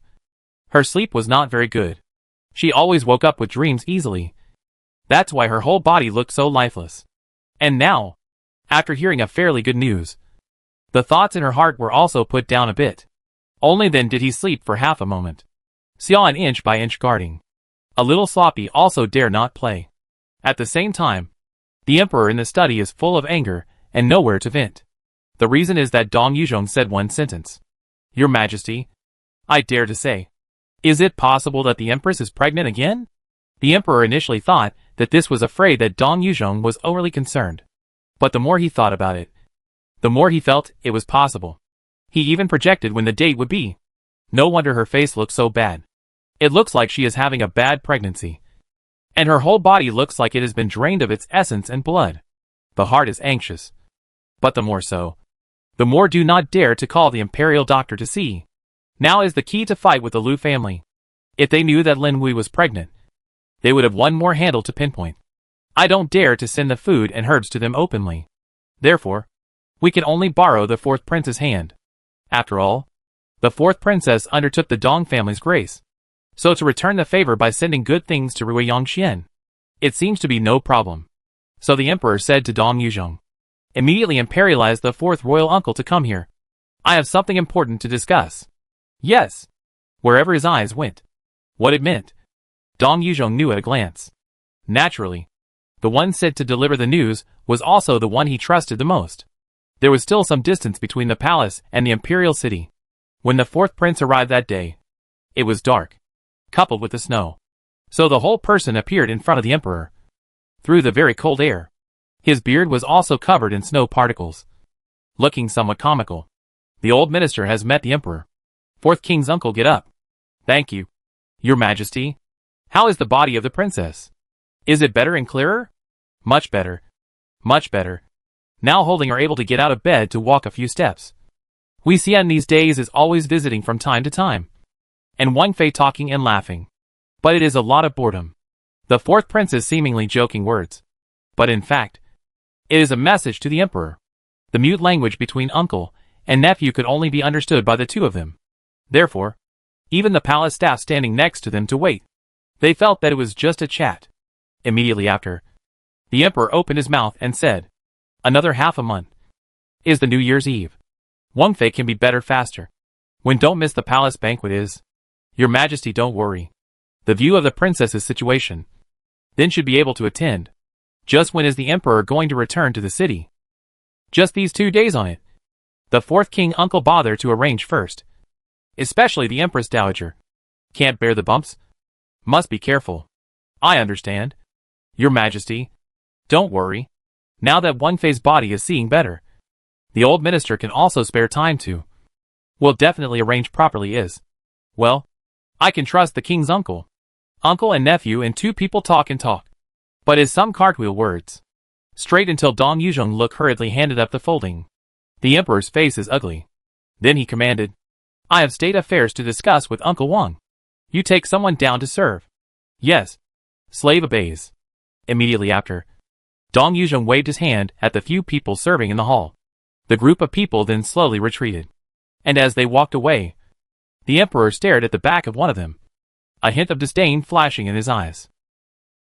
S1: her sleep was not very good. She always woke up with dreams easily. That's why her whole body looked so lifeless. And now, after hearing a fairly good news, the thoughts in her heart were also put down a bit. Only then did he sleep for half a moment. Xia An inch by inch guarding. A little sloppy also dare not play. At the same time, the emperor in the study is full of anger and nowhere to vent. The reason is that Dong Yuzhong said one sentence. Your Majesty, I dare to say, is it possible that the Empress is pregnant again? The emperor initially thought that this was afraid that Dong Yuzhong was overly concerned. But the more he thought about it, the more he felt it was possible. He even projected when the date would be. No wonder her face looks so bad. It looks like she is having a bad pregnancy. And her whole body looks like it has been drained of its essence and blood. The heart is anxious. But the more so, the more do not dare to call the Imperial doctor to see. Now is the key to fight with the Lu family. If they knew that Lin Hui was pregnant, they would have one more handle to pinpoint. I don't dare to send the food and herbs to them openly. Therefore, we can only borrow the fourth prince's hand. After all, the fourth princess undertook the Dong family's grace. So to return the favor by sending good things to Rui Yongxian, it seems to be no problem. So the emperor said to Dong Yuzhong, immediately imperialize the fourth royal uncle to come here. I have something important to discuss. Yes. Wherever his eyes went. What it meant, Dong Yuzhong knew at a glance. Naturally, the one said to deliver the news was also the one he trusted the most. There was still some distance between the palace and the imperial city. When the fourth prince arrived that day, it was dark, coupled with the snow. So the whole person appeared in front of the emperor. Through the very cold air. His beard was also covered in snow particles. Looking somewhat comical. The old minister has met the emperor. Fourth king's uncle, get up. Thank you. Your Majesty. How is the body of the princess? Is it better and clearer? Much better. Much better. Now holding her able to get out of bed to walk a few steps. Hui Xian these days is always visiting from time to time. and Wang Fei talking and laughing. But it is a lot of boredom. The fourth prince's seemingly joking words. But in fact, it is a message to the emperor. The mute language between uncle and nephew could only be understood by the two of them. Therefore, even the palace staff standing next to them to wait, they felt that it was just a chat. Immediately after, the emperor opened his mouth and said, "Another half a month is the New Year's Eve. Wang Fei can be better faster. When don't miss the palace banquet is. Your Majesty, don't worry. The view of the princess's situation then should be able to attend. Just when is the emperor going to return to the city? Just these 2 days on it. The fourth king uncle bother to arrange first. Especially the Empress Dowager. Can't bear the bumps? Must be careful. I understand. Your Majesty, don't worry. Now that Wang Fei's body is seeing better, the old minister can also spare time to. Will definitely arrange properly is. Well, I can trust the king's uncle. Uncle and nephew and two people talk and talk. But is some cartwheel words. Straight until Dong Yuzhong look hurriedly handed up the folding. The emperor's face is ugly. Then he commanded, "I have state affairs to discuss with Uncle Wang. You take someone down to serve." Yes. Slave obeys. Immediately after, Dong Yuzhong waved his hand at the few people serving in the hall. The group of people then slowly retreated. And as they walked away, the emperor stared at the back of one of them, a hint of disdain flashing in his eyes.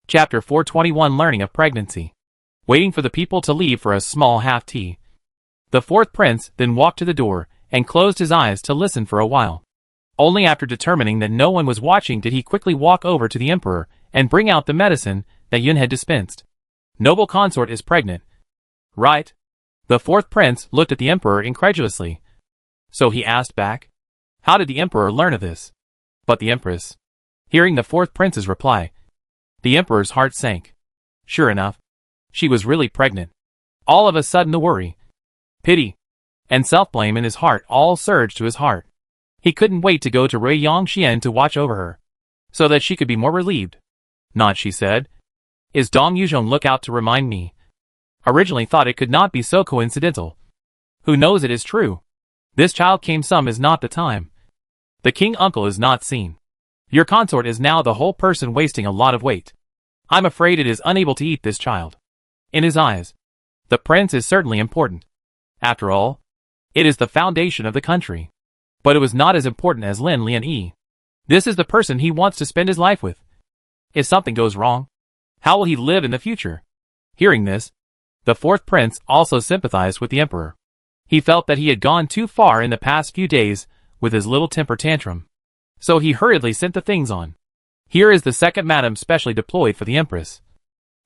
S1: Chapter 421 Learning of Pregnancy. Waiting for the people to leave for a small half-tea, the fourth prince then walked to the door and closed his eyes to listen for a while. Only after determining that no one was watching did he quickly walk over to the emperor and bring out the medicine that Yun had dispensed. "Noble consort is pregnant." "Right." The fourth prince looked at the emperor incredulously. So he asked back, "How did the emperor learn of this?" But the empress, hearing the fourth prince's reply, the emperor's heart sank. Sure enough, she was really pregnant. All of a sudden the worry, pity, and self-blame in his heart all surged to his heart. He couldn't wait to go to Rui Yongxian to watch over her, so that she could be more relieved. "Not," she said. "Is Dong Yuzhong look out to remind me? Originally thought it could not be so coincidental. Who knows it is true? This child came some is not the time. The king uncle is not seen. Your consort is now the whole person wasting a lot of weight. I'm afraid it is unable to eat this child." In his eyes, the prince is certainly important. After all, it is the foundation of the country. But it was not as important as Lin Lian. This is the person he wants to spend his life with. If something goes wrong, how will he live in the future? Hearing this, the fourth prince also sympathized with the emperor. He felt that he had gone too far in the past few days with his little temper tantrum. So he hurriedly sent the things on. Here is the second madam specially deployed for the empress.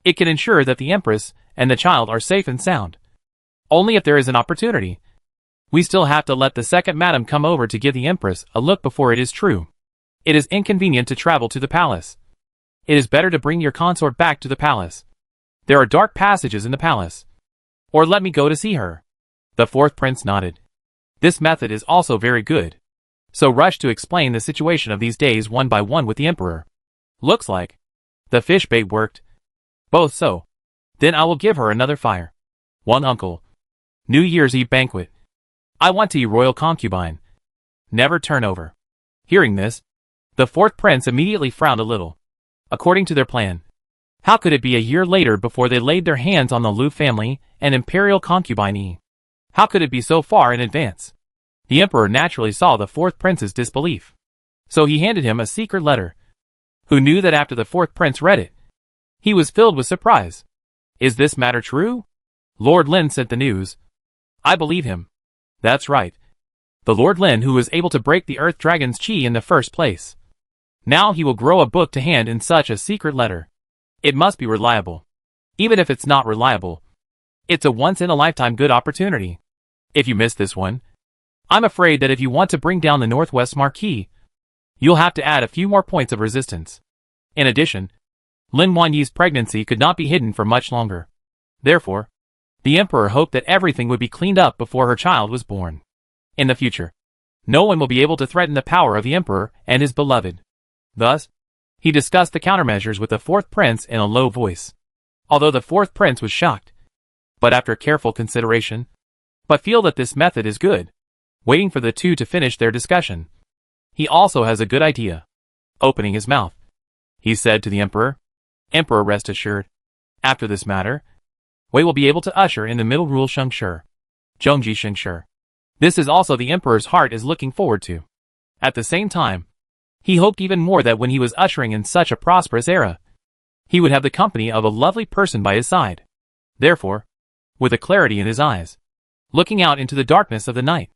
S1: It can ensure that the empress and the child are safe and sound. Only if there is an opportunity. We still have to let the second madam come over to give the empress a look before it is true. It is inconvenient to travel to the palace. It is better to bring your consort back to the palace. There are dark passages in the palace. Or let me go to see her." The fourth prince nodded. This method is also very good. So rushed to explain the situation of these days one by one with the emperor. Looks like the fish bait worked. Both so. Then I will give her another fire. One uncle. New Year's Eve banquet. I want to be royal concubine. Never turn over. Hearing this, the fourth prince immediately frowned a little. According to their plan, how could it be a year later before they laid their hands on the Liu family and Imperial concubine? How could it be so far in advance? The emperor naturally saw the fourth prince's disbelief. So he handed him a secret letter. Who knew that after the fourth prince read it, he was filled with surprise. Is this matter true? Lord Lin sent the news. I believe him. That's right. The Lord Lin who was able to break the Earth Dragon's chi in the first place. Now he will grow a book to hand in such a secret letter. It must be reliable. Even if it's not reliable, it's a once-in-a-lifetime good opportunity. If you miss this one, I'm afraid that if you want to bring down the Northwest Marquis, you'll have to add a few more points of resistance. In addition, Lin Wanyi's pregnancy could not be hidden for much longer. Therefore, the emperor hoped that everything would be cleaned up before her child was born. In the future, no one will be able to threaten the power of the emperor and his beloved. Thus, he discussed the countermeasures with the fourth prince in a low voice. Although the fourth prince was shocked, but after careful consideration, but feel that this method is good. Waiting for the two to finish their discussion, He also has a good idea. Opening his mouth, he said to the Emperor, Emperor, rest assured. After this matter, Wei will be able to usher in the middle rule Shengshi. Zhongji Shengshi. This is also the Emperor's heart is looking forward to. At the same time, he hoped even more that when he was ushering in such a prosperous era, he would have the company of a lovely person by his side. Therefore, with a clarity in his eyes, looking out into the darkness of the night,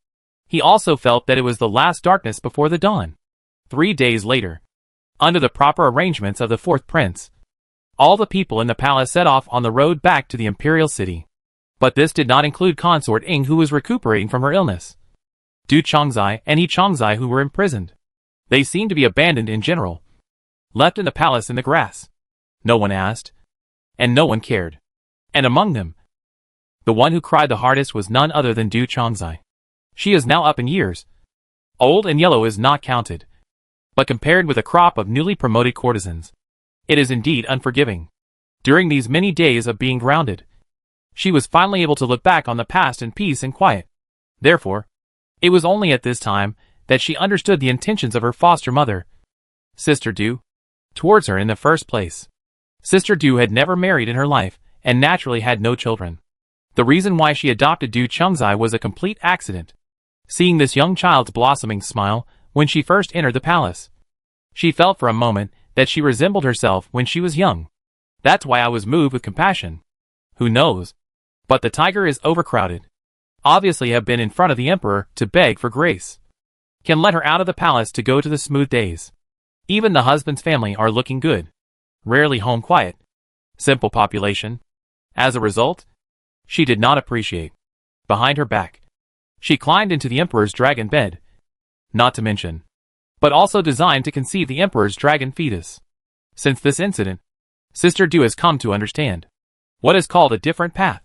S1: he also felt that it was the last darkness before the dawn. 3 days later, under the proper arrangements of the fourth prince, all the people in the palace set off on the road back to the Imperial city. But this did not include Consort Ing, who was recuperating from her illness, Du Chongzai and He Chongzai, who were imprisoned. They seemed to be abandoned in general, left in the palace in the grass. No one asked, and no one cared. And among them, the one who cried the hardest was none other than Du Chongzai. She is now up in years. Old and yellow is not counted, but compared with a crop of newly promoted courtesans, it is indeed unforgiving. During these many days of being grounded, she was finally able to look back on the past in peace and quiet. Therefore, it was only at this time that she understood the intentions of her foster mother, Sister Du, towards her in the first place. Sister Du had never married in her life, and naturally had no children. The reason why she adopted Du Chongzai was a complete accident. Seeing this young child's blossoming smile when she first entered the palace, she felt for a moment that she resembled herself when she was young. That's why I was moved with compassion. Who knows? But the tiger is overcrowded. Obviously have been in front of the emperor to beg for grace. Can let her out of the palace to go to the smooth days. Even the husband's family are looking good. Rarely home quiet. Simple population. As a result, she did not appreciate. Behind her back, she climbed into the emperor's dragon bed. Not to mention, but also designed to conceive the emperor's dragon fetus. Since this incident, Sister Du has come to understand what is called a different path.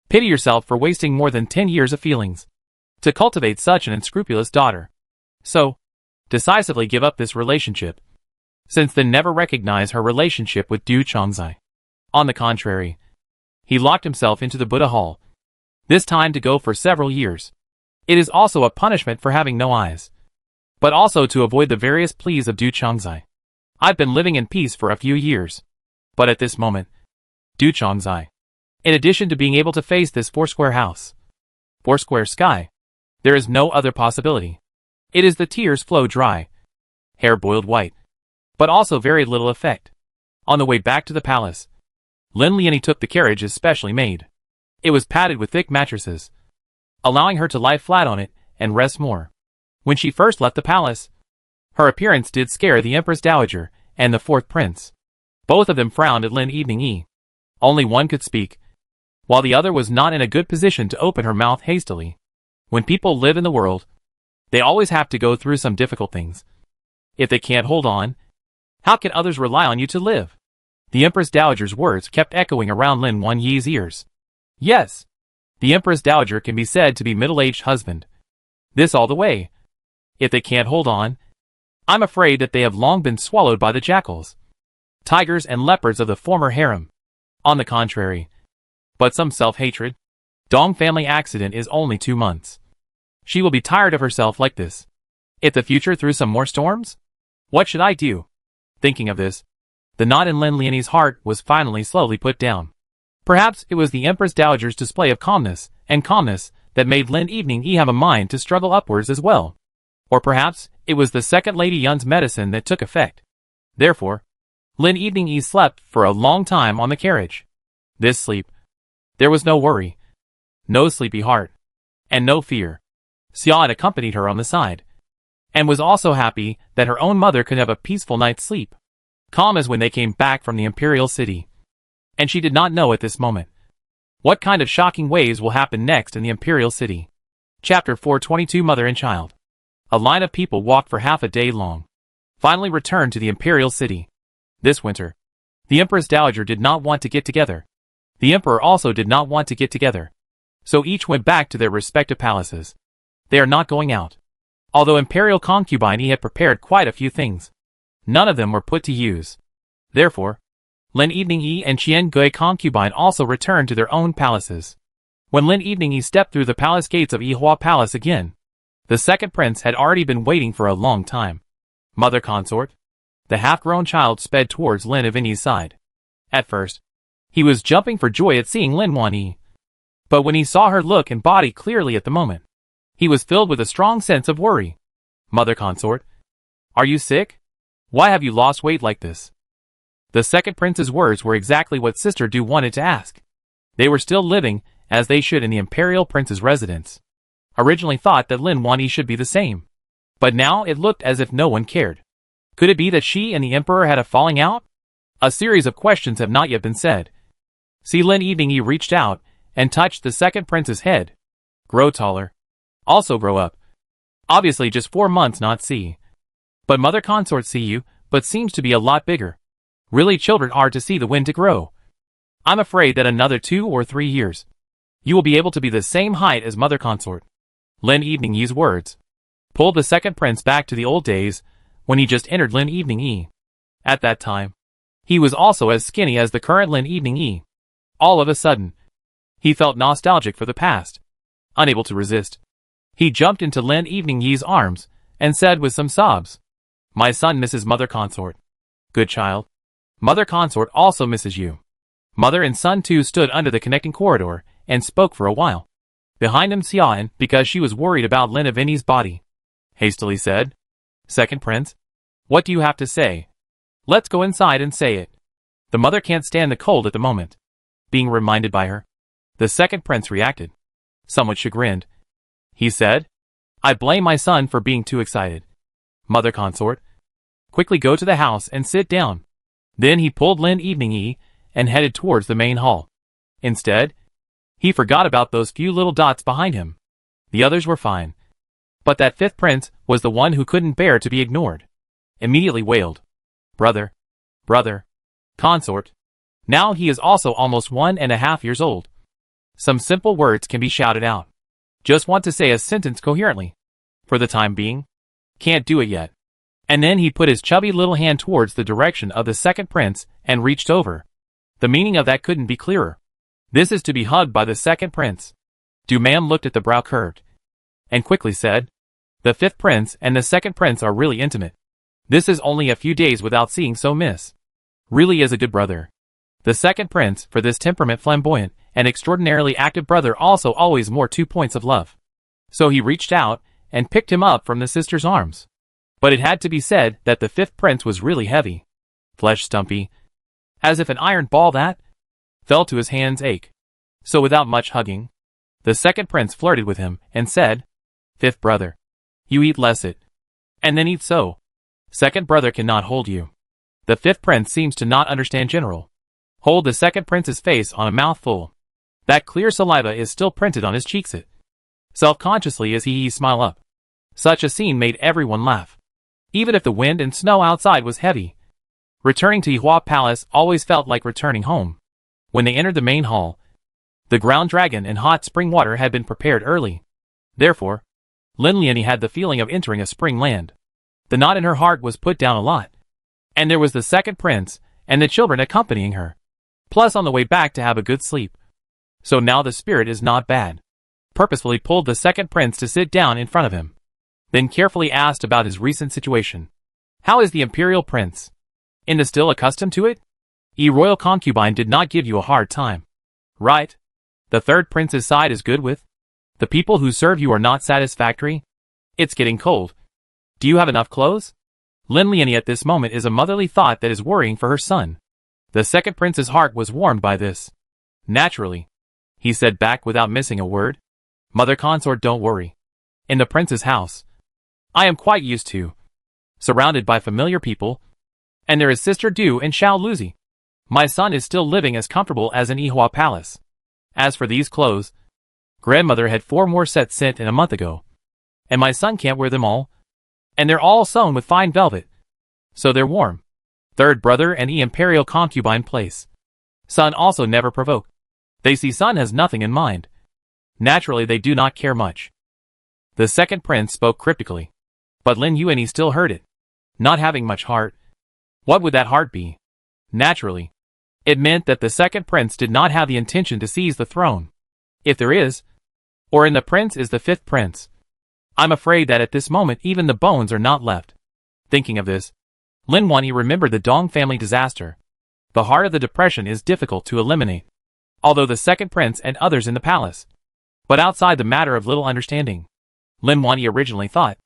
S1: Pity yourself for wasting more than 10 years of feelings to cultivate such an unscrupulous daughter. So, decisively give up this relationship. Since then never recognize her relationship with Du Chongzai. On the contrary, he locked himself into the Buddha Hall. This time to go for several years. It is also a punishment for having no eyes, but also to avoid the various pleas of Du Chongzai. I've been living in peace for a few years, but at this moment, Du Chongzai, in addition to being able to face this foursquare house, foursquare sky, there is no other possibility. It is the tears flow dry, hair boiled white, but also very little effect. On the way back to the palace, Lin Lianyi took the carriage especially made. It was padded with thick mattresses, allowing her to lie flat on it and rest more. When she first left the palace, her appearance did scare the Empress Dowager and the fourth prince. Both of them frowned at Lin Evening. Only one could speak, while the other was not in a good position to open her mouth hastily. When people live in the world, they always have to go through some difficult things. If they can't hold on, how can others rely on you to live? The Empress Dowager's words kept echoing around Lin Wanyi's ears. Yes, the Empress Dowager can be said to be middle-aged husband. This all the way. If they can't hold on, I'm afraid that they have long been swallowed by the jackals, tigers and leopards of the former harem. On the contrary, but some self-hatred. Dong family accident is only 2 months. She will be tired of herself like this. If the future threw some more storms? What should I do? Thinking of this, the knot in Lin Lianyi's heart was finally slowly put down. Perhaps it was the Empress Dowager's display of calmness that made Lin Evening have a mind to struggle upwards as well. Or perhaps it was the second Lady Yun's medicine that took effect. Therefore, Lin Evening slept for a long time on the carriage. This sleep, there was no worry, no sleepy heart, and no fear. Xia had accompanied her on the side, and was also happy that her own mother could have a peaceful night's sleep, calm as when they came back from the Imperial city. And she did not know at this moment what kind of shocking waves will happen next in the Imperial city. Chapter 422 Mother and Child. A line of people walked for half a day long, finally returned to the Imperial city. This winter, the Empress Dowager did not want to get together. The Emperor also did not want to get together. So each went back to their respective palaces. They are not going out. Although Imperial concubine had prepared quite a few things, none of them were put to use. Therefore, Lin Evening and Qian Gui concubine also returned to their own palaces. When Lin Evening stepped through the palace gates of Yihua Palace again, The second prince had already been waiting for a long time. Mother consort. The half-grown child sped towards Lin Avini's side. At first, he was jumping for joy at seeing Lin Wani. But when he saw her look and body clearly at the moment, he was filled with a strong sense of worry. Mother consort. Are you sick? Why have you lost weight like this? The second prince's words were exactly what Sister Du wanted to ask. They were still living, as they should in the Imperial prince's residence. Originally thought that Lin Wani should be the same. But now it looked as if no one cared. Could it be that she and the Emperor had a falling out? A series of questions have not yet been said. See, Lin Evening Yi reached out and touched the second prince's head. Grow taller. Also grow up. Obviously just 4 months not see. But mother consort see you, but seems to be a lot bigger. Really children are to see the wind to grow. I'm afraid that another 2 or 3 years, you will be able to be the same height as mother consort. Lin Evening Yi's words pulled the second prince back to the old days when he just entered Lin Evening Yi. At that time, he was also as skinny as the current Lin Evening Yi. All of a sudden, he felt nostalgic for the past. Unable to resist, he jumped into Lin Evening Yi's arms and said with some sobs, "My son misses mother consort." Good child. Mother consort also misses you. Mother and son too stood under the connecting corridor and spoke for a while. Behind him Xian, because she was worried about Lin Avini's body, hastily said, "Second prince, what do you have to say? Let's go inside and say it." The mother can't stand the cold at the moment. Being reminded by her, the second prince reacted. Somewhat chagrined. He said, "I blame my son for being too excited. Mother consort, quickly go to the house and sit down." Then he pulled Lin Evening Yi and headed towards the main hall. Instead, he forgot about those few little dots behind him. The others were fine. But that fifth prince was the one who couldn't bear to be ignored. Immediately wailed, "Brother! Brother! Consort!" Now he is also almost 1.5 years old. Some simple words can be shouted out. Just want to say a sentence coherently. For the time being, can't do it yet. And then he put his chubby little hand towards the direction of the second prince and reached over. The meaning of that couldn't be clearer. This is to be hugged by the second prince. Du Man looked at the brow curved and quickly said, "The fifth prince and the second prince are really intimate. This is only a few days without seeing so miss. Really is a good brother." The second prince, for this temperament flamboyant and extraordinarily active brother also always more 2 points of love. So he reached out and picked him up from the sister's arms. But it had to be said that the fifth prince was really heavy. Flesh stumpy. As if an iron ball that fell to his hands ache. So without much hugging, the second prince flirted with him and said, "Fifth brother, you eat less it. And then eat so. Second brother cannot hold you." The fifth prince seems to not understand general. Hold the second prince's face on a mouthful. That clear saliva is still printed on his cheeks it. Self-consciously as he smile up. Such a scene made everyone laugh. Even if the wind and snow outside was heavy. Returning to Yihua Palace always felt like returning home. When they entered the main hall, the ground dragon and hot spring water had been prepared early. Therefore, Lin Liani had the feeling of entering a spring land. The knot in her heart was put down a lot. And there was the second prince and the children accompanying her. Plus on the way back to have a good sleep. So now the spirit is not bad. Purposefully pulled the second prince to sit down in front of him. Then carefully asked about his recent situation. "How is the Imperial prince? Inda still accustomed to it? Royal concubine did not give you a hard time. Right? The third prince's side is good with? The people who serve you are not satisfactory? It's getting cold. Do you have enough clothes?" Lin Liani at this moment is a motherly thought that is worrying for her son. The second prince's heart was warmed by this. "Naturally," he said back without missing a word. "Mother consort, don't worry. In the prince's house, I am quite used to. Surrounded by familiar people. And there is Sister Du and Xiao Luzi. My son is still living as comfortable as in Yihua Palace. As for these clothes, grandmother had 4 more sets sent in a month ago. And my son can't wear them all. And they're all sewn with fine velvet. So they're warm. Third brother and Imperial concubine place. Son also never provoke. They see son has nothing in mind. Naturally they do not care much." The second prince spoke cryptically. But Lin Yuani still heard it. Not having much heart. What would that heart be? Naturally, it meant that the second prince did not have the intention to seize the throne. If there is, or in the prince is the fifth prince. I'm afraid that at this moment even the bones are not left. Thinking of this, Lin Wanyi remembered the Dong family disaster. The heart of the depression is difficult to eliminate, although the second prince and others in the palace. But outside the matter of little understanding, Lin Wanyi originally thought,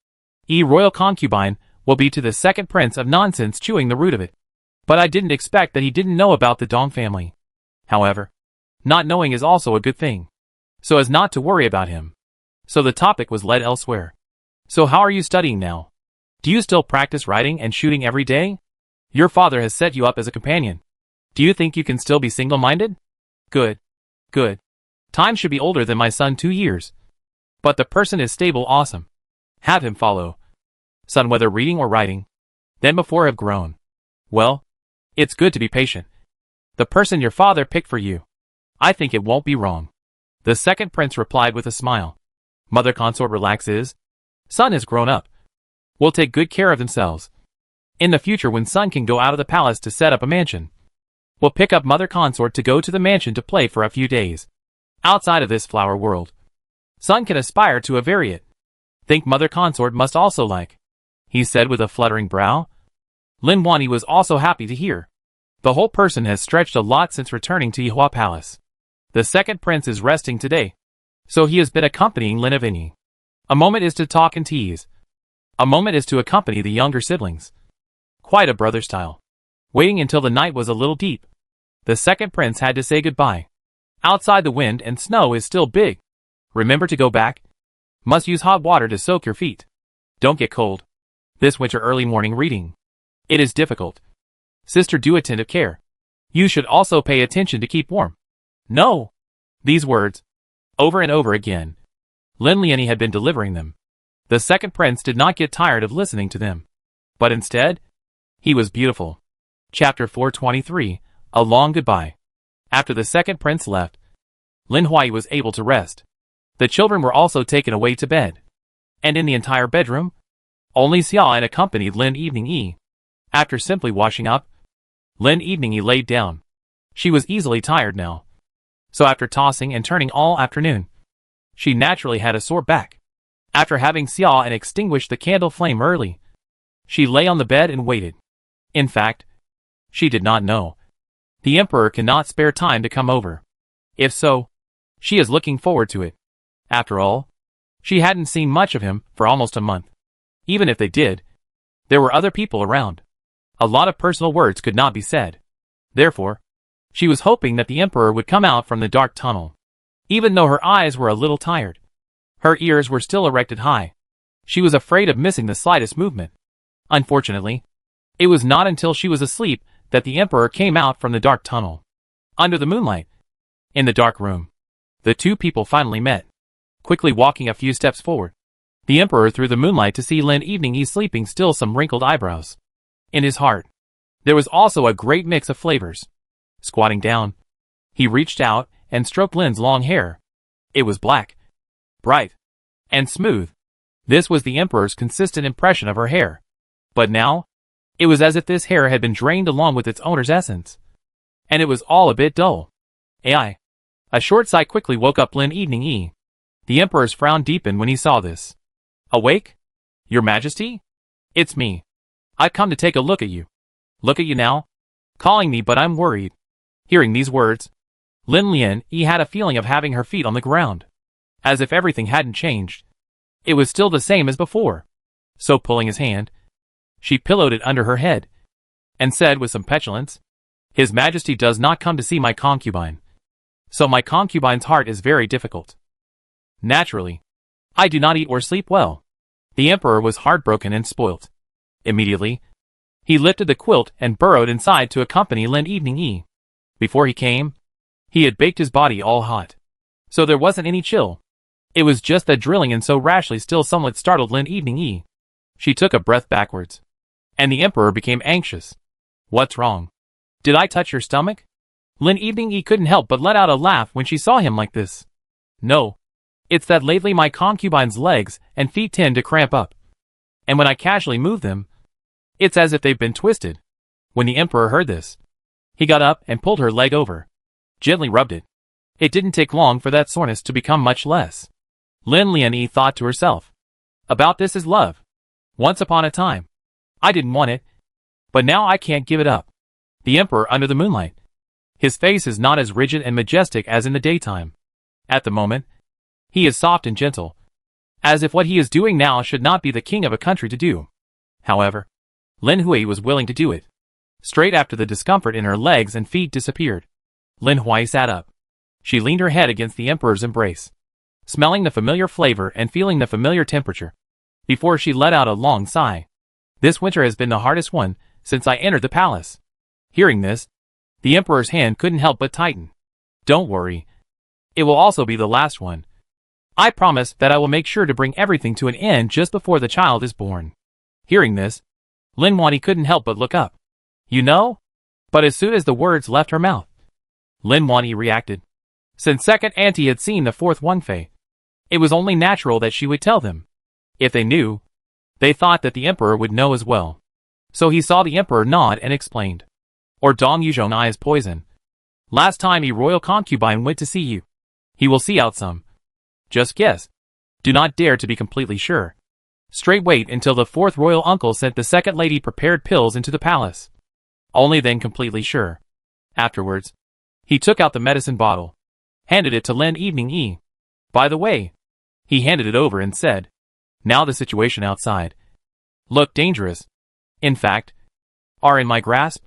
S1: royal concubine will be to the second prince of nonsense chewing the root of it. But I didn't expect that he didn't know about the Dong family. However, not knowing is also a good thing, so as not to worry about him. So the topic was led elsewhere. So how are you studying now? Do you still practice writing and shooting every day? Your father has set you up as a companion. Do you think you can still be single-minded? Good. Good. Time should be older than my son 2 years. But the person is stable awesome. Have him follow. Son, whether reading or writing. Then before have grown. Well, it's good to be patient. The person your father picked for you. I think it won't be wrong. The second prince replied with a smile. Mother consort relaxes. Son has grown up. Will take good care of themselves. In the future when son can go out of the palace to set up a mansion, we'll pick up mother consort to go to the mansion to play for a few days. Outside of this flower world, son can aspire to a variant. Think mother consort must also like, he said with a fluttering brow. Lin Wanyi was also happy to hear. The whole person has stretched a lot since returning to Yihua Palace. The second prince is resting today, so he has been accompanying Lin Avini. A moment is to talk and tease. A moment is to accompany the younger siblings. Quite a brother style. Waiting until the night was a little deep, the second prince had to say goodbye. Outside the wind and snow is still big. Remember to go back. Must use hot water to soak your feet. Don't get cold. This winter early morning reading. It is difficult. Sister, do attentive care. You should also pay attention to keep warm. No. These words, over and over again, Lin Lianyi had been delivering them. The second prince did not get tired of listening to them. But instead, he was beautiful. Chapter 423, A Long Goodbye. After the second prince left, Lin Huai was able to rest. The children were also taken away to bed. And in the entire bedroom, only Xia accompanied Lin Evening Yi. After simply washing up, Lin Evening Yi laid down. She was easily tired now. So after tossing and turning all afternoon, she naturally had a sore back. After having Xia and extinguished the candle flame early, she lay on the bed and waited. In fact, she did not know. The emperor cannot spare time to come over. If so, she is looking forward to it. After all, she hadn't seen much of him for almost a month. Even if they did, there were other people around. A lot of personal words could not be said. Therefore, she was hoping that the emperor would come out from the dark tunnel. Even though her eyes were a little tired, her ears were still erected high. She was afraid of missing the slightest movement. Unfortunately, it was not until she was asleep that the emperor came out from the dark tunnel. Under the moonlight, in the dark room, the two people finally met. Quickly walking a few steps forward, the emperor through the moonlight to see Lin Evening Yi sleeping still some wrinkled eyebrows. In his heart, there was also a great mix of flavors. Squatting down, he reached out and stroked Lin's long hair. It was black, bright, and smooth. This was the emperor's consistent impression of her hair. But now, it was as if this hair had been drained along with its owner's essence. And it was all a bit dull. A short sigh quickly woke up Lin Evening Yi. The emperor's frown deepened when he saw this. Awake? Your Majesty? It's me. I've come to take a look at you. Look at you now? Calling me, but I'm worried. Hearing these words, Lin Lianyi had a feeling of having her feet on the ground. As if everything hadn't changed. It was still the same as before. So pulling his hand, she pillowed it under her head, and said with some petulance, His Majesty does not come to see my concubine. So my concubine's heart is very difficult. Naturally, I do not eat or sleep well. The emperor was heartbroken and spoilt. Immediately, he lifted the quilt and burrowed inside to accompany Lin Evening Yi. Before he came, he had baked his body all hot. So there wasn't any chill. It was just that drilling in so rashly still somewhat startled Lin Evening Yi. She took a breath backwards. And the emperor became anxious. What's wrong? Did I touch your stomach? Lin Evening Yi couldn't help but let out a laugh when she saw him like this. No. It's that lately my concubine's legs and feet tend to cramp up. And when I casually move them, it's as if they've been twisted. When the emperor heard this, he got up and pulled her leg over. Gently rubbed it. It didn't take long for that soreness to become much less. Lin Lianyi thought to herself. About this is love. Once upon a time, I didn't want it, but now I can't give it up. The Emperor under the moonlight. His face is not as rigid and majestic as in the daytime. At the moment, he is soft and gentle, as if what he is doing now should not be the king of a country to do. However, Lin Hui was willing to do it. Straight after the discomfort in her legs and feet disappeared, Lin Hui sat up. She leaned her head against the Emperor's embrace, smelling the familiar flavor and feeling the familiar temperature, before she let out a long sigh. This winter has been the hardest one since I entered the palace. Hearing this, the Emperor's hand couldn't help but tighten. Don't worry. It will also be the last one. I promise that I will make sure to bring everything to an end just before the child is born. Hearing this, Lin Wani couldn't help but look up. You know? But as soon as the words left her mouth, Lin Wani reacted. Since second auntie had seen the fourth one Fei, it was only natural that she would tell them. If they knew, they thought that the Emperor would know as well. So he saw the Emperor nod and explained. Or Dong Yuzhong I is poison. Last time a royal concubine went to see you. He will see out some. Just guess. Do not dare to be completely sure. Straight wait until the fourth royal uncle sent the second lady prepared pills into the palace. Only then completely sure. Afterwards, he took out the medicine bottle, handed it to Lin Evening E. By the way, he handed it over and said, now the situation outside look dangerous. In fact, are in my grasp.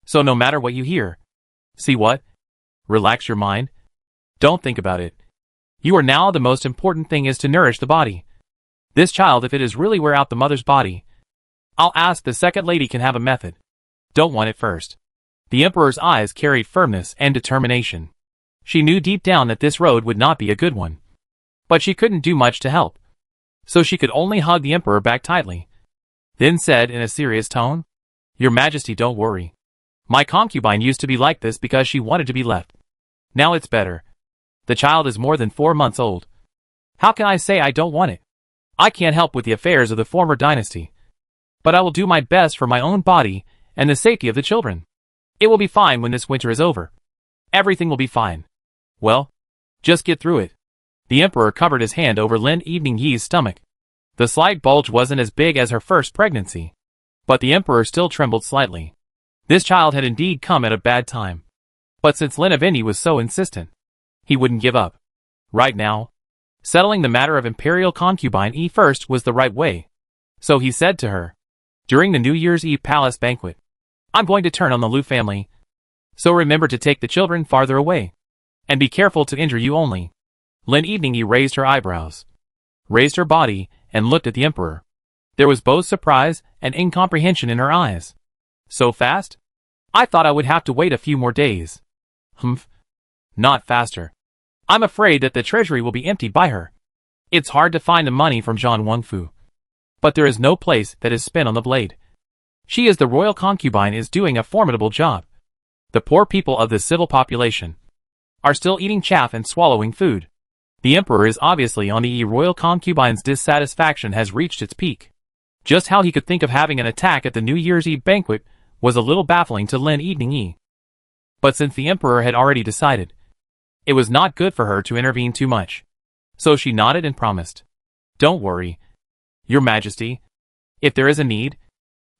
S1: So no matter what you hear, see what? Relax your mind. Don't think about it. You are now the most important thing is to nourish the body. This child, if it is really wear out the mother's body, I'll ask the second lady can have a method. Don't want it first. The Emperor's eyes carried firmness and determination. She knew deep down that this road would not be a good one. But she couldn't do much to help. So she could only hug the Emperor back tightly. Then said in a serious tone, Your Majesty, don't worry. My concubine used to be like this because she wanted to be left. Now it's better. The child is more than 4 months old. How can I say I don't want it? I can't help with the affairs of the former dynasty. But I will do my best for my own body and the safety of the children. It will be fine when this winter is over. Everything will be fine. Well, just get through it. The Emperor covered his hand over Lin Evening Yi's stomach. The slight bulge wasn't as big as her first pregnancy, but the Emperor still trembled slightly. This child had indeed come at a bad time. But since Lin Aveni was so insistent, he wouldn't give up. Right now, settling the matter of Imperial concubine E first was the right way. So he said to her, during the New Year's Eve palace banquet, I'm going to turn on the Lu family. So remember to take the children farther away. And be careful to injure you only. Lin Evening Yi raised her eyebrows, raised her body, and looked at the Emperor. There was both surprise and incomprehension in her eyes. So fast? I thought I would have to wait a few more days. Humph. Not faster. I'm afraid that the treasury will be emptied by her. It's hard to find the money from Zhang Wengfu. But there is no place that is spent on the blade. She as the royal concubine is doing a formidable job. The poor people of the civil population are still eating chaff and swallowing food. The Emperor is obviously on the royal concubine's dissatisfaction has reached its peak. Just how he could think of having an attack at the New Year's Eve banquet was a little baffling to Lin Evening Yi. But since the Emperor had already decided, it was not good for her to intervene too much. So she nodded and promised. Don't worry, Your Majesty. If there is a need,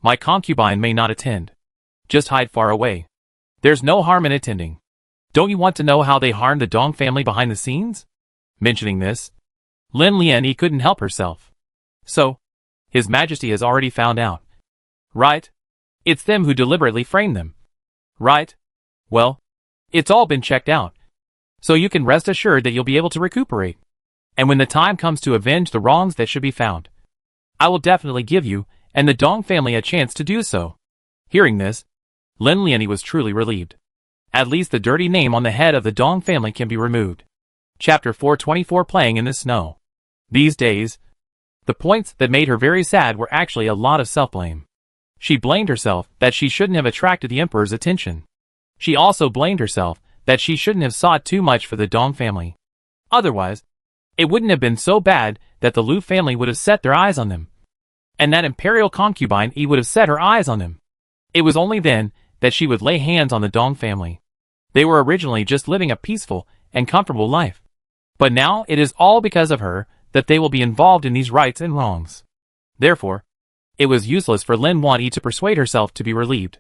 S1: my concubine may not attend. Just hide far away. There's no harm in attending. Don't you want to know how they harmed the Dong family behind the scenes? Mentioning this, Lin Lianyi couldn't help herself. So, His Majesty has already found out. Right? It's them who deliberately framed them. Right? Well, it's all been checked out. So you can rest assured that you'll be able to recuperate. And when the time comes to avenge the wrongs that should be found, I will definitely give you and the Dong family a chance to do so. Hearing this, Lin Lianyi was truly relieved. At least the dirty name on the head of the Dong family can be removed. Chapter 424 Playing in the Snow. These days, the points that made her very sad were actually a lot of self-blame. She blamed herself that she shouldn't have attracted the Emperor's attention. She also blamed herself that she shouldn't have sought too much for the Dong family. Otherwise, it wouldn't have been so bad that the Lu family would have set their eyes on them. And that Imperial concubine E would have set her eyes on them. It was only then that she would lay hands on the Dong family. They were originally just living a peaceful and comfortable life. But now it is all because of her that they will be involved in these rights and wrongs. Therefore, it was useless for Lin Wanyi to persuade herself to be relieved.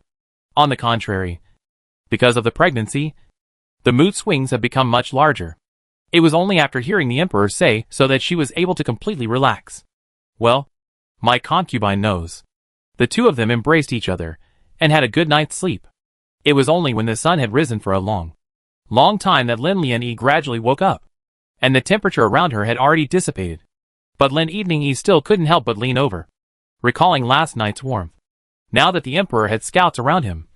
S1: On the contrary, because of the pregnancy, the mood swings have become much larger. It was only after hearing the emperor say so that she was able to completely relax. Well, my concubine knows. The two of them embraced each other, and had a good night's sleep. It was only when the sun had risen for a long time that Lin Lianyi gradually woke up, and the temperature around her had already dissipated. But Lin Eveningyi still couldn't help but lean over, recalling last night's warmth. Now that the emperor had scouts around him,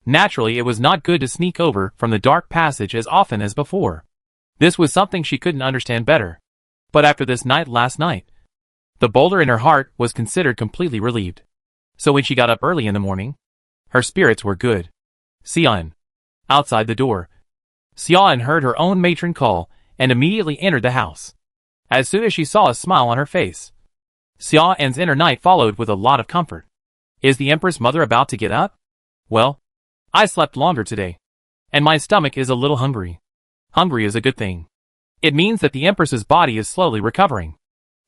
S1: naturally it was not good to sneak over from the dark passage as often as before. This was something she couldn't understand better. But after this night last night, the boulder in her heart was considered completely relieved. So when she got up early in the morning, her spirits were good. Xian. Outside the door, Xian heard her own matron call and immediately entered the house. As soon as she saw a smile on her face, Xian's inner night followed with a lot of comfort. Is the Empress mother about to get up? Well, I slept longer today, and my stomach is a little hungry. Hungry is a good thing. It means that the Empress's body is slowly recovering.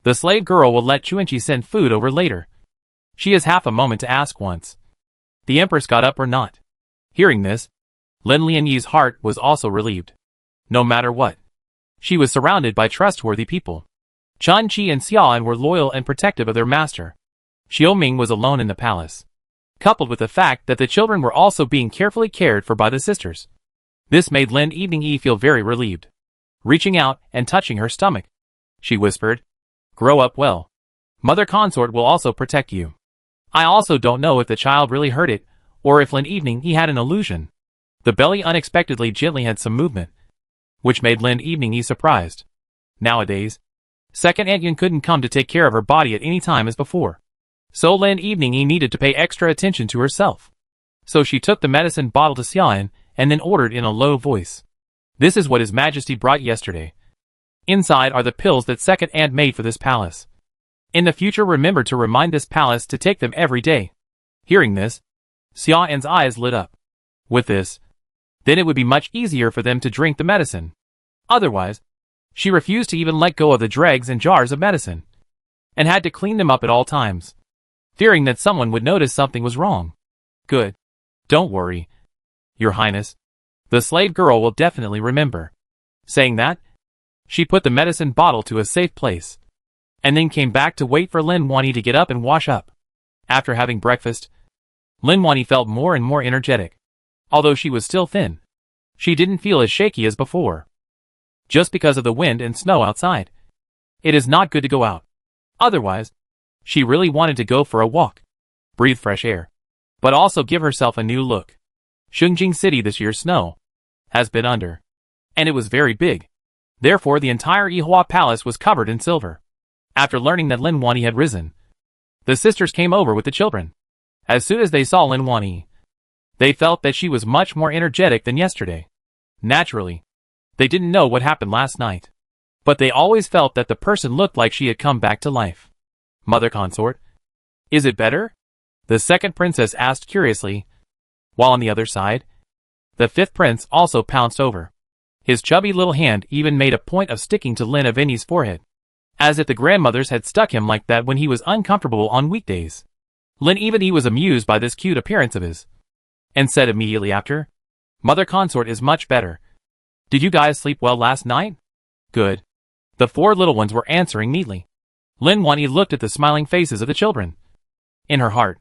S1: The slave girl will let Chuanqi send food over later. She has half a moment to ask once. The Empress got up or not. Hearing this, Lin Lianyi's heart was also relieved. No matter what, she was surrounded by trustworthy people. Chun Qi and Xian were loyal and protective of their master. Xiaoming was alone in the palace, coupled with the fact that the children were also being carefully cared for by the sisters. This made Lin Eveningyi feel very relieved. Reaching out and touching her stomach, she whispered, "Grow up well. Mother consort will also protect you." I also don't know if the child really heard it, or if Lin Eveningyi had an illusion. The belly unexpectedly gently had some movement, which made Lin Eveningyi surprised. Nowadays, Second Aunt Yun couldn't come to take care of her body at any time as before. So Lin Eveningyi needed to pay extra attention to herself. So she took the medicine bottle to Xian, and then ordered in a low voice. "This is what His Majesty brought yesterday. Inside are the pills that Second Aunt made for this palace. In the future remember to remind this palace to take them every day." Hearing this, Xian's eyes lit up. With this, then it would be much easier for them to drink the medicine. Otherwise, she refused to even let go of the dregs and jars of medicine, and had to clean them up at all times, fearing that someone would notice something was wrong. "Good. Don't worry, Your Highness. The slave girl will definitely remember." Saying that, she put the medicine bottle to a safe place, and then came back to wait for Lin Wanyi to get up and wash up. After having breakfast, Lin Wanyi felt more and more energetic. Although she was still thin, she didn't feel as shaky as before. Just because of the wind and snow outside, it is not good to go out. Otherwise, she really wanted to go for a walk, breathe fresh air, but also give herself a new look. Shungjing City this year's snow has been under, and it was very big. Therefore the entire Yihua Palace was covered in silver. After learning that Lin Wanyi had risen, the sisters came over with the children. As soon as they saw Lin Wanyi, they felt that she was much more energetic than yesterday. Naturally, they didn't know what happened last night, but they always felt that the person looked like she had come back to life. "Mother consort, is it better?" the second princess asked curiously, while on the other side, the fifth prince also pounced over. His chubby little hand even made a point of sticking to Lin Eveningyi's forehead, as if the grandmothers had stuck him like that when he was uncomfortable on weekdays. Lin Eveningyi was amused by this cute appearance of his, and said immediately after, "Mother consort is much better. Did you guys sleep well last night?" "Good." The four little ones were answering neatly. Lin Wanyi looked at the smiling faces of the children. In her heart,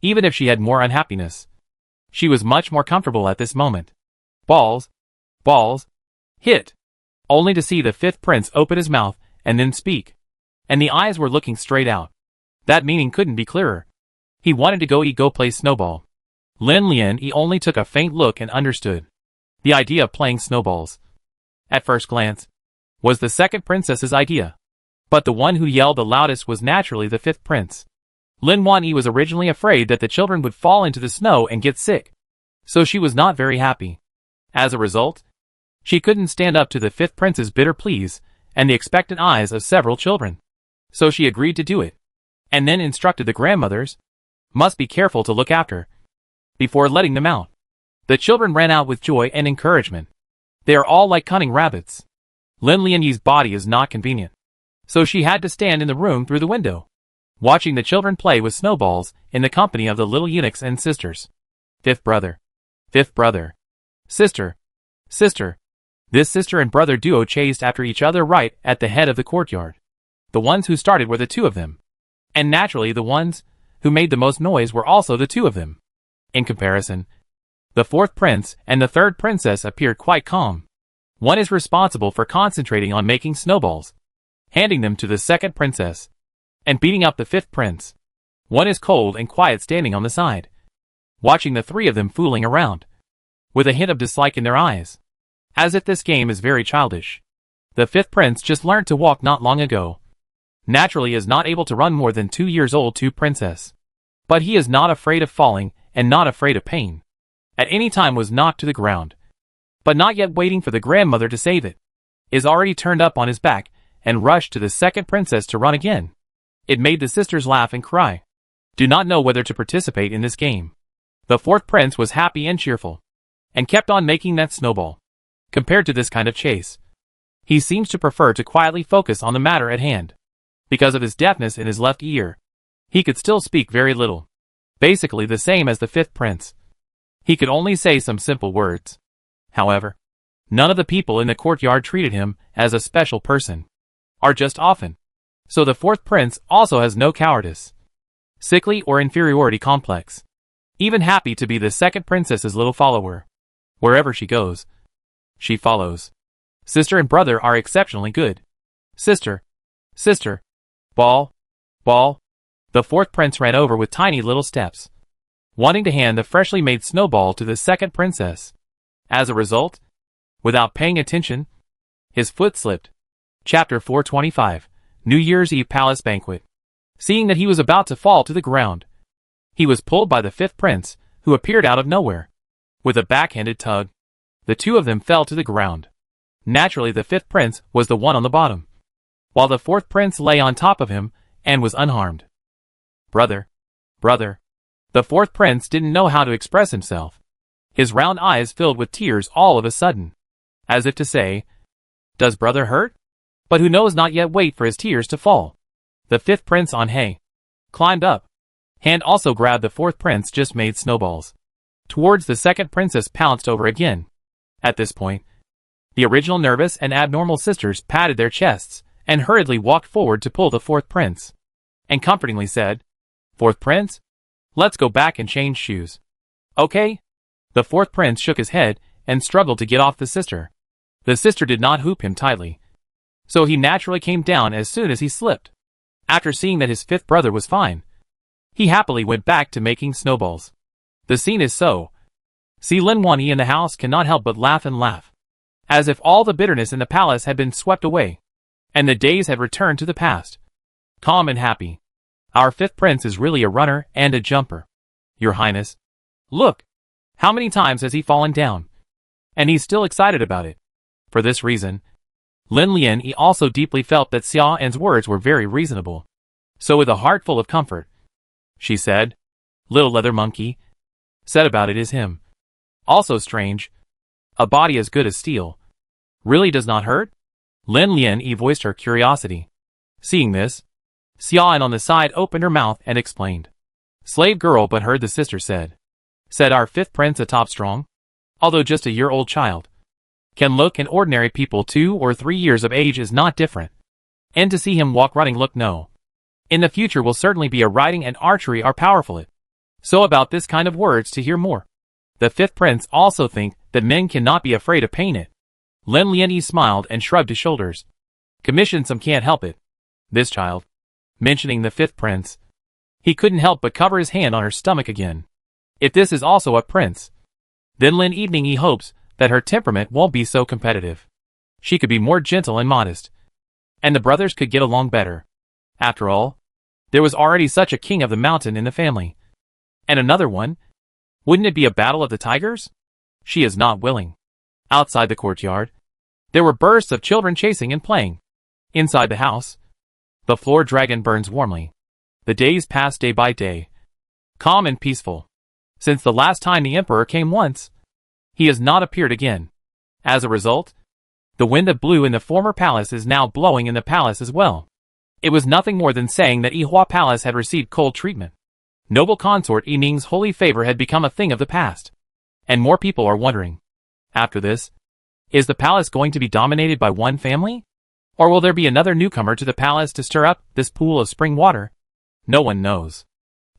S1: even if she had more unhappiness, she was much more comfortable at this moment. Balls, balls, hit. Only to see the fifth prince open his mouth and then speak. And the eyes were looking straight out. That meaning couldn't be clearer. He wanted to go play snowball. Lin Lianyi only took a faint look and understood the idea of playing snowballs, at first glance, was the second princess's idea. But the one who yelled the loudest was naturally the fifth prince. Lin Wanyi was originally afraid that the children would fall into the snow and get sick, so she was not very happy. As a result, she couldn't stand up to the fifth prince's bitter pleas and the expectant eyes of several children. So she agreed to do it, and then instructed the grandmothers, must be careful to look after, before letting them out. The children ran out with joy and encouragement. They are all like cunning rabbits. Lin Lianyi's body is not convenient, so she had to stand in the room through the window, watching the children play with snowballs in the company of the little eunuchs and sisters. Fifth brother. Fifth brother. Sister. Sister. This sister and brother duo chased after each other right at the head of the courtyard. The ones who started were the two of them. And naturally the ones who made the most noise were also the two of them. In comparison, the fourth prince and the third princess appeared quite calm. One is responsible for concentrating on making snowballs, handing them to the second princess, and beating up the fifth prince. One is cold and quiet standing on the side, watching the three of them fooling around, with a hint of dislike in their eyes, as if this game is very childish. The fifth prince just learned to walk not long ago. Naturally is not able to run more than 2 years old to princess. But he is not afraid of falling and not afraid of pain. At any time was knocked to the ground, but not yet waiting for the grandmother to save it. Is already turned up on his back and rushed to the second princess to run again. It made the sisters laugh and cry. Do not know whether to participate in this game. The fourth prince was happy and cheerful, and kept on making that snowball. Compared to this kind of chase, he seems to prefer to quietly focus on the matter at hand. Because of his deafness in his left ear, he could still speak very little. Basically the same as the fifth prince. He could only say some simple words. However, none of the people in the courtyard treated him as a special person, or just often. So the fourth prince also has no cowardice, sickly or inferiority complex. Even happy to be the second princess's little follower. Wherever she goes, she follows. Sister and brother are exceptionally good. Sister. Sister. Ball. Ball. The fourth prince ran over with tiny little steps, wanting to hand the freshly made snowball to the second princess. As a result, without paying attention, his foot slipped. Chapter 425, New Year's Eve Palace Banquet. Seeing that he was about to fall to the ground, he was pulled by the fifth prince, who appeared out of nowhere. With a backhanded tug, the two of them fell to the ground. Naturally the fifth prince was the one on the bottom, while the fourth prince lay on top of him and was unharmed. Brother. Brother. The fourth prince didn't know how to express himself. His round eyes filled with tears all of a sudden, as if to say, does brother hurt? But who knows not yet wait for his tears to fall. The fifth prince on hay climbed up. Hand also grabbed the fourth prince just made snowballs. Towards the second princess pounced over again. At this point, the original nervous and abnormal sisters patted their chests and hurriedly walked forward to pull the fourth prince, and comfortingly said, Fourth prince? Let's go back and change shoes. Okay? The fourth prince shook his head and struggled to get off the sister. The sister did not hoop him tightly, so he naturally came down as soon as he slipped. After seeing that his fifth brother was fine, he happily went back to making snowballs. The scene is so. See, Lin Wanyi in the house cannot help but laugh and laugh, as if all the bitterness in the palace had been swept away, and the days had returned to the past. Calm and happy. Our fifth prince is really a runner and a jumper. Your Highness. Look! How many times has he fallen down? And he's still excited about it. For this reason, Lin Lian also deeply felt that Xia An's words were very reasonable. So with a heart full of comfort, she said, Little leather monkey. Said about it is him. Also strange. A body as good as steel. Really does not hurt? Lin Lian voiced her curiosity. Seeing this, Xia An on the side opened her mouth and explained. Slave girl but heard the sister said. Said our fifth prince atop strong? Although just a year-old child. Can look and ordinary people 2 or 3 years of age is not different. And to see him walk running look no. In the future will certainly be a riding and archery are powerful it. So about this kind of words to hear more. The fifth prince also think that men cannot be afraid of pain it. Lin Lian smiled and shrugged his shoulders. Commission some can't help it. This child. Mentioning the fifth prince. He couldn't help but cover his hand on her stomach again. If this is also a prince, then Lin Evening hopes that her temperament won't be so competitive. She could be more gentle and modest, and the brothers could get along better. After all, there was already such a king of the mountain in the family. And another one? Wouldn't it be a battle of the tigers? She is not willing. Outside the courtyard, there were bursts of children chasing and playing. Inside the house, the floor dragon burns warmly. The days pass day by day, calm and peaceful. Since the last time the emperor came once, he has not appeared again. As a result, the wind that blew in the former palace is now blowing in the palace as well. It was nothing more than saying that Yihua Palace had received cold treatment. Noble consort Yi Ning's holy favor had become a thing of the past. And more people are wondering. After this, is the palace going to be dominated by one family? Or will there be another newcomer to the palace to stir up this pool of spring water? No one knows.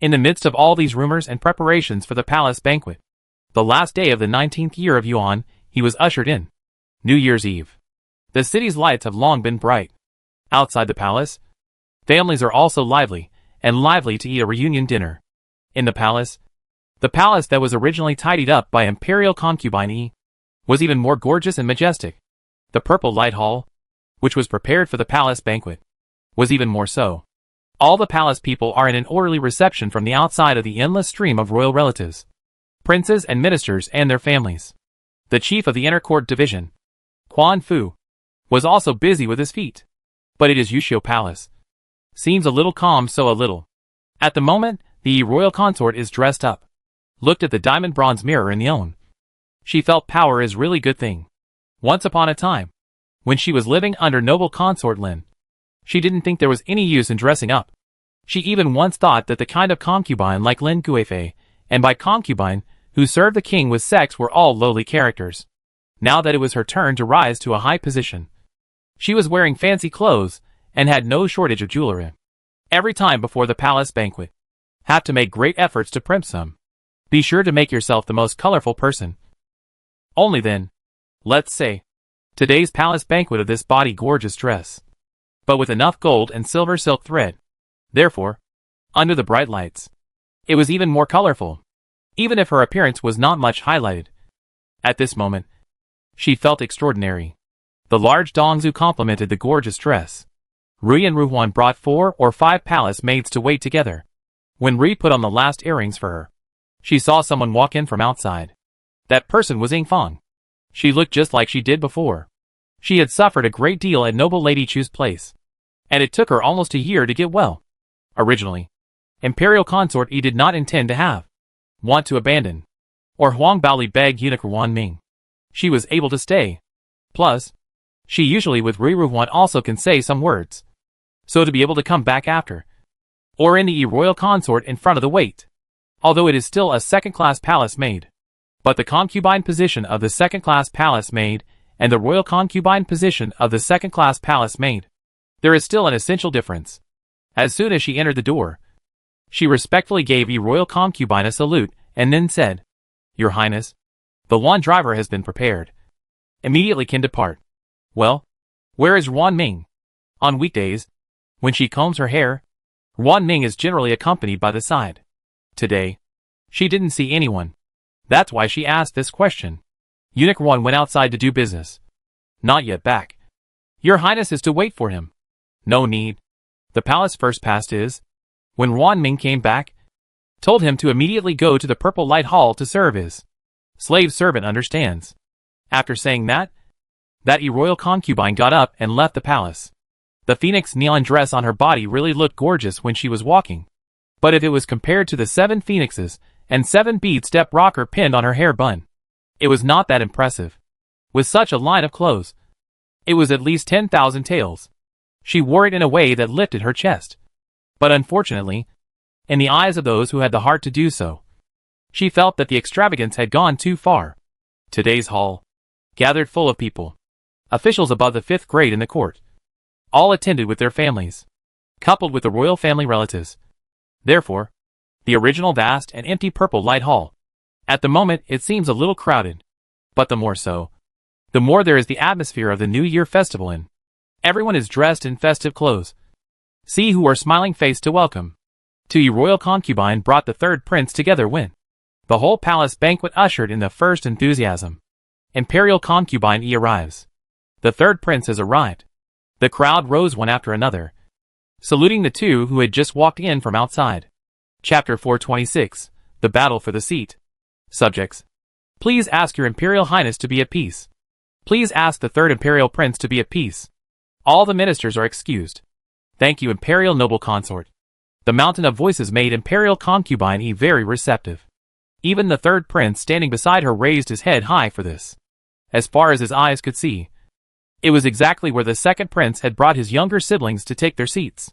S1: In the midst of all these rumors and preparations for the palace banquet, the last day of the 19th year of Yuan, he was ushered in. New Year's Eve. The city's lights have long been bright. Outside the palace, families are also lively, and lively to eat a reunion dinner. In the palace that was originally tidied up by Imperial concubine Yi, was even more gorgeous and majestic. The purple light hall, which was prepared for the palace banquet, was even more so. All the palace people are in an orderly reception from the outside of the endless stream of royal relatives, princes and ministers and their families. The chief of the inner court division, Quan Fu, was also busy with his feet. But it is Yushio Palace. Seems a little calm, so a little. At the moment, the royal consort is dressed up. Looked at the diamond bronze mirror in the own. She felt power is really good thing. Once upon a time, when she was living under noble consort Lin, she didn't think there was any use in dressing up. She even once thought that the kind of concubine like Lin Guifei, and by concubine, who served the king with sex were all lowly characters. Now that it was her turn to rise to a high position, she was wearing fancy clothes, and had no shortage of jewelry. Every time before the palace banquet, have to make great efforts to primp some. Be sure to make yourself the most colorful person. Only then, let's say, today's palace banquet of this body gorgeous dress, but with enough gold and silver silk thread. Therefore, under the bright lights, it was even more colorful, even if her appearance was not much highlighted. At this moment, she felt extraordinary. The large Dongzu complimented the gorgeous dress. Rui and Ruhuan brought 4 or 5 palace maids to wait together. When Rui put on the last earrings for her, she saw someone walk in from outside. That person was Ying Feng. She looked just like she did before. She had suffered a great deal at Noble Lady Chu's place, and it took her almost a year to get well. Originally, Imperial consort Yi did not intend to want to abandon, or Huang Baoli begged eunuch Ruan Ming. She was able to stay. Plus, she usually with Rui Ruhuan also can say some words. So to be able to come back after, or in the Yi royal consort in front of the wait. Although it is still a second-class palace maid. But the concubine position of the second-class palace maid and the royal concubine position of the second-class palace maid, there is still an essential difference. As soon as she entered the door, she respectfully gave Yi royal concubine a salute and then said, "Your Highness, the Yuan driver has been prepared. Immediately can depart." Well, where is Ruan Ming? On weekdays, when she combs her hair, Ruan Ming is generally accompanied by the side. Today, she didn't see anyone. That's why she asked this question. Eunuch Ruan went outside to do business. Not yet back. Your Highness is to wait for him. No need. The palace first passed is, when Ruan Ming came back, told him to immediately go to the purple light hall to serve his slave servant understands. After saying that Yi royal concubine got up and left the palace. The phoenix neon dress on her body really looked gorgeous when she was walking. But if it was compared to the 7 phoenixes and 7 bead step rocker pinned on her hair bun, it was not that impressive. With such a line of clothes, it was at least 10,000 taels. She wore it in a way that lifted her chest. But unfortunately, in the eyes of those who had the heart to do so, she felt that the extravagance had gone too far. Today's hall, gathered full of people. Officials above the 5th grade in the court. All attended with their families, coupled with the royal family relatives. Therefore, the original vast and empty purple light hall. At the moment it seems a little crowded. But the more so, the more there is the atmosphere of the New Year festival in. Everyone is dressed in festive clothes. See who are smiling faced to welcome. To Yi royal concubine brought the 3rd prince together when the whole palace banquet ushered in the first enthusiasm. Imperial concubine Yi arrives. The 3rd prince has arrived. The crowd rose one after another, saluting the 2 who had just walked in from outside. Chapter 426, The Battle for the Seat. Subjects. Please ask your Imperial Highness to be at peace. Please ask the 3rd Imperial Prince to be at peace. All the ministers are excused. Thank you, Imperial Noble Consort. The mountain of voices made Imperial Concubine Yi very receptive. Even the 3rd Prince standing beside her raised his head high for this. As far as his eyes could see, It was exactly where the second prince had brought his younger siblings to take their seats.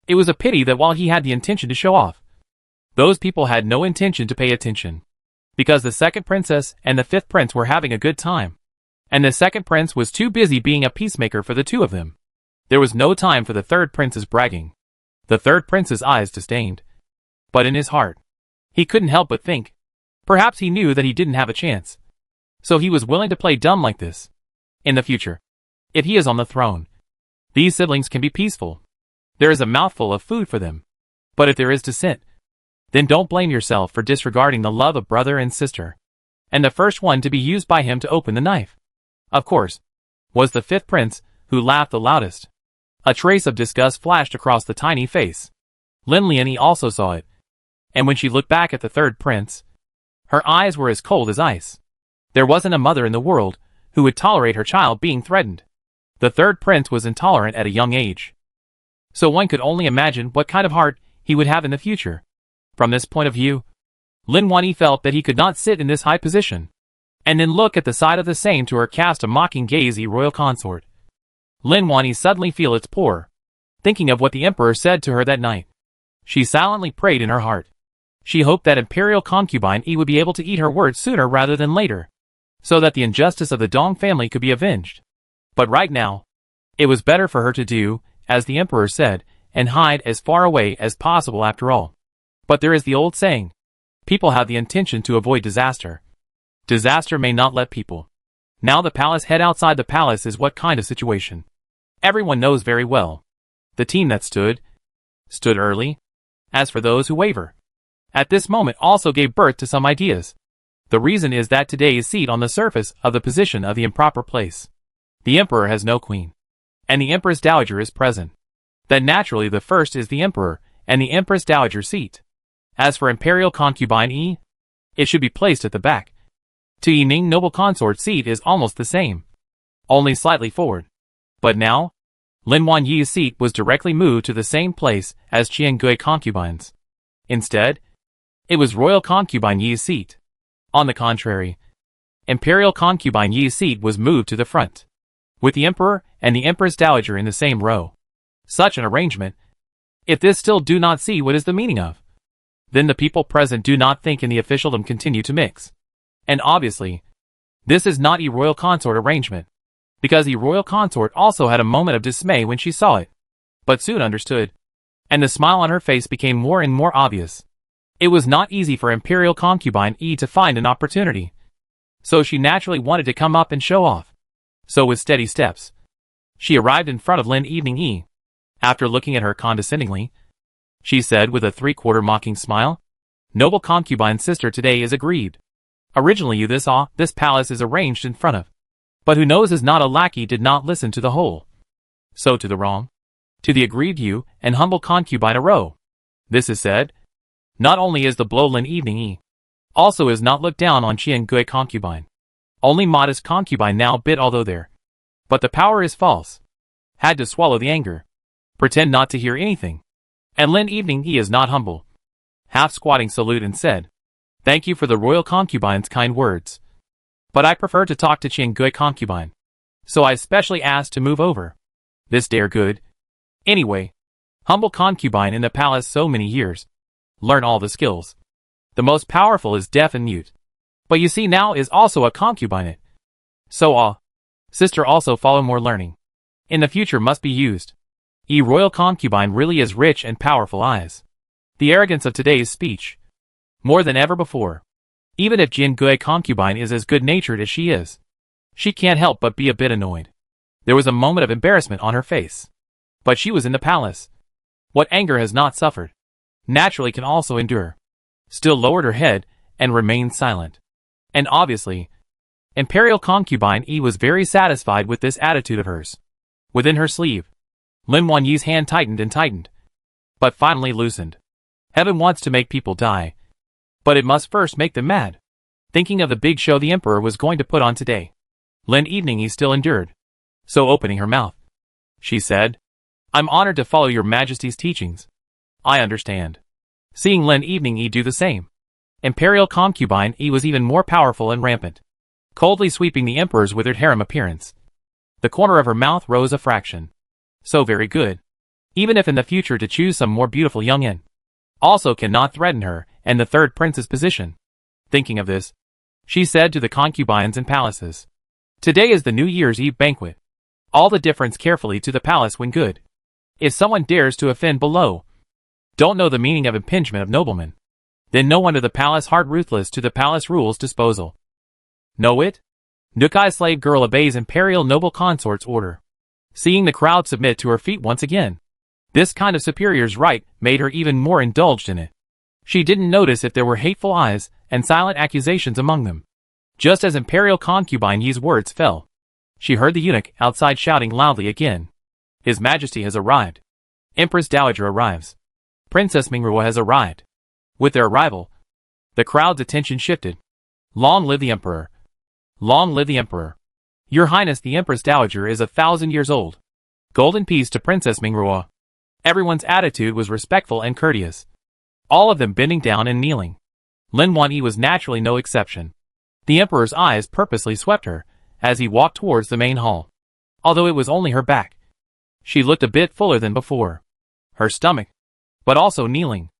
S1: It was a pity that while he had the intention to show off, those people had no intention to pay attention. Because the second princess and the fifth prince were having a good time. And the second prince was too busy being a peacemaker for the two of them. There was no time for the third prince's bragging. The third prince's eyes disdained. But in his heart, he couldn't help but think. Perhaps he knew that he didn't have a chance. So he was willing to play dumb like this. In the future, if he is on the throne, these siblings can be peaceful. There is a mouthful of food for them. But if there is dissent, then don't blame yourself for disregarding the love of brother and sister. And the first one to be used by him to open the knife, of course, was the fifth prince, who laughed the loudest. A trace of disgust flashed across the tiny face. Lin Lianyi also saw it. And when she looked back at the third prince, her eyes were as cold as ice. There wasn't a mother in the world who would tolerate her child being threatened. The third prince was intolerant at a young age. So one could only imagine what kind of heart he would have in the future. From this point of view, Lin Lianyi felt that he could not sit in this high position, and then look at the side of the same to her cast a mocking gaze. Royal consort. Lin Lianyi suddenly feel its poor, thinking of what the emperor said to her that night. She silently prayed in her heart. She hoped that Imperial concubine would be able to eat her words sooner rather than later, so that the injustice of the Dong family could be avenged. But right now, it was better for her to do, as the emperor said, and hide as far away as possible after all. But there is the old saying, people have the intention to avoid disaster. Disaster may not let people. Now the palace head outside the palace is what kind of situation? Everyone knows very well. The team that stood early. As for those who waver, at this moment also gave birth to some ideas. The reason is that today's seat on the surface of the position of the improper place. The emperor has no queen, and the Empress Dowager is present. Then naturally the first is the emperor, and the Empress Dowager seat. As for Imperial concubine it should be placed at the back. To Yining noble consort seat is almost the same, only slightly forward. But now, Lin Lianyi's seat was directly moved to the same place as Qiangui concubine's. Instead, it was Royal concubine Yi's seat. On the contrary, Imperial concubine Yi's seat was moved to the front, with the Emperor and the Empress Dowager in the same row. Such an arrangement, if this still do not see what is the meaning of, then the people present do not think in the officialdom continue to mix. And obviously, this is not a royal consort arrangement, because a royal consort also had a moment of dismay when she saw it, but soon understood, and the smile on her face became more and more obvious. It was not easy for Imperial concubine to find an opportunity, so she naturally wanted to come up and show off. So with steady steps, she arrived in front of Lin Evening. After looking at her condescendingly, she said with a three-quarter mocking smile, "Noble concubine's sister today is aggrieved. Originally this palace is arranged in front of. But who knows is not a lackey did not listen to the whole. So to the wrong, to the aggrieved you and humble concubine a row. This is said. Not only is the blow Lin Evening also is not looked down on Qiangui concubine. Only modest concubine now bit although there. But the power is false. Had to swallow the anger. Pretend not to hear anything. And Lin Evening is not humble. Half squatting salute and said, "Thank you for the royal concubine's kind words. But I prefer to talk to Qiangui concubine. So I specially asked to move over. This dare good. Anyway, humble concubine in the palace so many years. Learn all the skills. The most powerful is deaf and mute. But you see now is also a concubine. So sister also follow more learning. In the future must be used. Royal concubine really is rich and powerful eyes. The arrogance of today's speech. More than ever before. Even if Qiangui concubine is as good-natured as she is, she can't help but be a bit annoyed. There was a moment of embarrassment on her face. But she was in the palace. What anger has not suffered, naturally can also endure. Still lowered her head and remained silent. And obviously, Imperial concubine was very satisfied with this attitude of hers. Within her sleeve, Lin Lianyi's hand tightened and tightened, but finally loosened. Heaven wants to make people die, but it must first make them mad. Thinking of the big show the emperor was going to put on today, Lin Evening still endured. So opening her mouth, she said, "I'm honored to follow your majesty's teachings. I understand." Seeing Lin Evening do the same, Imperial concubine was even more powerful and rampant, coldly sweeping the emperor's withered harem appearance. The corner of her mouth rose a fraction. So very good. Even if in the future to choose some more beautiful youngin. Also cannot threaten her and the third prince's position. Thinking of this, she said to the concubines and palaces. Today is the New Year's Eve banquet. All the difference carefully to the palace when good. If someone dares to offend below, don't know the meaning of impingement of noblemen, then no one to the palace heart ruthless to the palace rules disposal. Know it? Nukai slave girl obeys imperial noble consort's order. Seeing the crowd submit to her feet once again. This kind of superior's right made her even more indulged in it. She didn't notice if there were hateful eyes and silent accusations among them. Just as Imperial concubine Yi's words fell, she heard the eunuch outside shouting loudly again. His Majesty has arrived. Empress Dowager arrives. Princess Mingrua has arrived. With their arrival, the crowd's attention shifted. Long live the Emperor. Long live the Emperor. Your Highness the Empress Dowager is 1,000 years old. Golden peace to Princess Mingrua. Everyone's attitude was respectful and courteous. All of them bending down and kneeling. Lin Wanyi was naturally no exception. The Emperor's eyes purposely swept her as he walked towards the main hall. Although it was only her back, she looked a bit fuller than before. Her stomach, but also kneeling.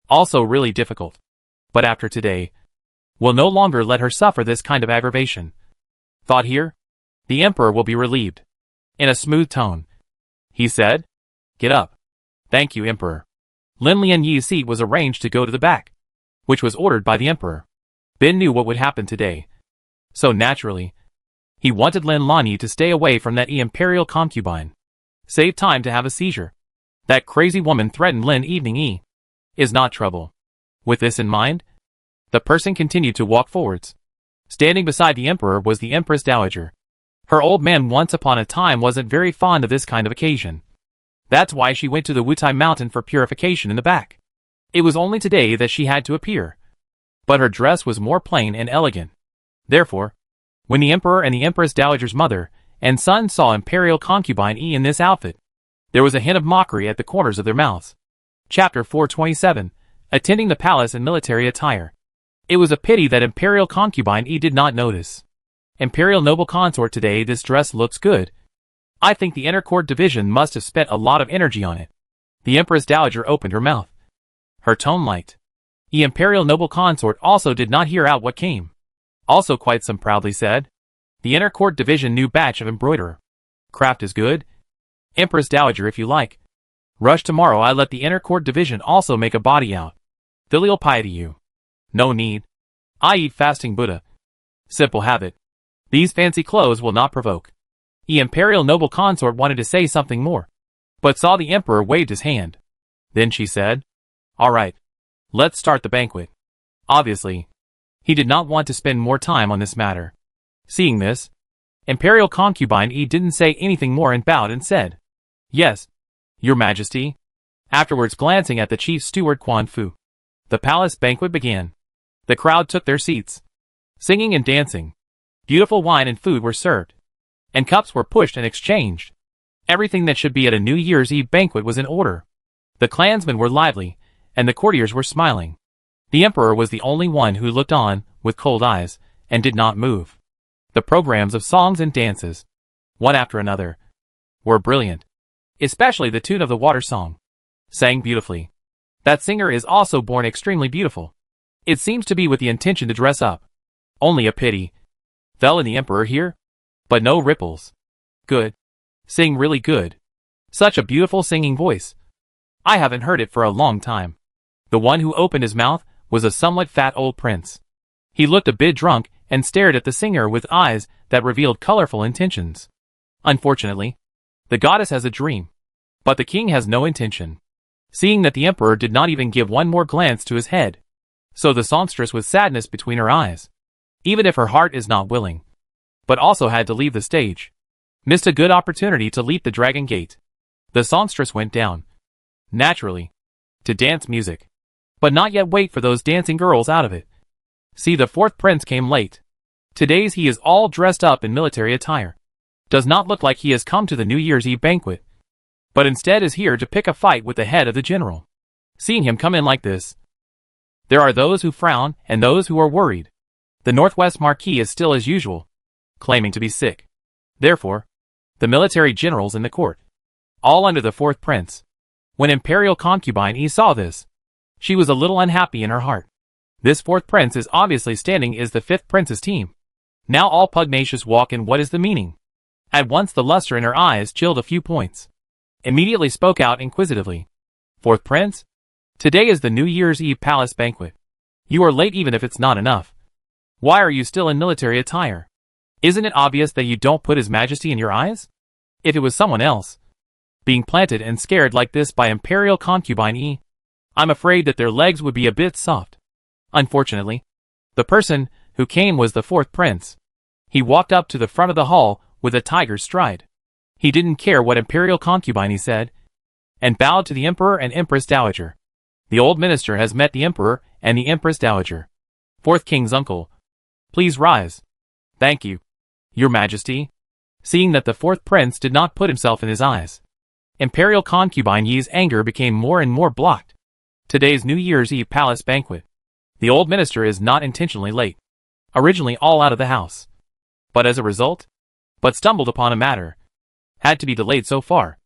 S1: Also really difficult. But after today, will no longer let her suffer this kind of aggravation. Thought here, the Emperor will be relieved. In a smooth tone, he said, Get up. Thank you, Emperor. Lin Lianyi's seat was arranged to go to the back, which was ordered by the Emperor. Bin knew what would happen today. So naturally, he wanted Lin Lanyi to stay away from that Imperial concubine. Save time to have a seizure. That crazy woman threatened Lin Evening is not trouble. With this in mind, the person continued to walk forwards. Standing beside the Emperor was the Empress Dowager. Her old man once upon a time wasn't very fond of this kind of occasion. That's why she went to the Wutai mountain for purification in the back. It was only today that she had to appear. But her dress was more plain and elegant. Therefore, when the Emperor and the Empress Dowager's mother and son saw Imperial concubine in this outfit, there was a hint of mockery at the corners of their mouths. Chapter 427, Attending the Palace in Military Attire. It was a pity that Imperial concubine did not notice. Imperial noble consort today, this dress looks good. I think the inner court division must have spent a lot of energy on it. The Empress Dowager opened her mouth. Her tone light. The Imperial noble consort also did not hear out what came. Also quite some proudly said. The inner court division new batch of embroiderer. Craft is good. Empress Dowager if you like. Rush tomorrow I let the inner court division also make a body out. Filial piety you. No need. I eat fasting Buddha. Simple habit. These fancy clothes will not provoke. The Imperial noble consort wanted to say something more, but saw the Emperor waved his hand. Then she said, All right. Let's start the banquet. Obviously, he did not want to spend more time on this matter. Seeing this, Imperial concubine didn't say anything more and bowed and said, Yes, Your Majesty. Afterwards glancing at the chief steward Quan Fu. The palace banquet began. The crowd took their seats. Singing and dancing. Beautiful wine and food were served. And cups were pushed and exchanged. Everything that should be at a New Year's Eve banquet was in order. The clansmen were lively, and the courtiers were smiling. The Emperor was the only one who looked on, with cold eyes, and did not move. The programs of songs and dances, one after another, were brilliant. Especially the tune of the water song. Sang beautifully. That singer is also born extremely beautiful. It seems to be with the intention to dress up. Only a pity. Fell in the Emperor here? But no ripples. Good. Sing really good. Such a beautiful singing voice. I haven't heard it for a long time. The one who opened his mouth was a somewhat fat old prince. He looked a bit drunk and stared at the singer with eyes that revealed colorful intentions. Unfortunately, the goddess has a dream. But the king has no intention. Seeing that the Emperor did not even give one more glance to his head. So the songstress with sadness between her eyes. Even if her heart is not willing. But also had to leave the stage. Missed a good opportunity to leap the dragon gate. The songstress went down. Naturally. To dance music. But not yet wait for those dancing girls out of it. See, the fourth prince came late. Today's he is all dressed up in military attire. Does not look like he has come to the New Year's Eve banquet. But instead is here to pick a fight with the head of the general. Seeing him come in like this. There are those who frown and those who are worried. The Northwest Marquis is still as usual. Claiming to be sick. Therefore, the military generals in the court, all under the fourth prince. When Imperial concubine E saw this, she was a little unhappy in her heart. This fourth prince is obviously standing as the fifth prince's team. Now all pugnacious walk in. What is the meaning? At once the luster in her eyes chilled a few points. Immediately spoke out inquisitively. Fourth prince? Today is the New Year's Eve palace banquet. You are late even if it's not enough. Why are you still in military attire? Isn't it obvious that you don't put His Majesty in your eyes? If it was someone else, being planted and scared like this by Imperial concubine E, I'm afraid that their legs would be a bit soft. Unfortunately, the person who came was the fourth prince. He walked up to the front of the hall with a tiger's stride. He didn't care what Imperial concubine E said, and bowed to the Emperor and Empress Dowager. The old minister has met the Emperor and the Empress Dowager. Fourth King's uncle. Please rise. Thank you, Your Majesty. Seeing that the fourth prince did not put himself in his eyes, Imperial concubine Yi's anger became more and more blocked. Today's New Year's Eve palace banquet. The old minister is not intentionally late. Originally all out of the house. But as a result, stumbled upon a matter. Had to be delayed so far.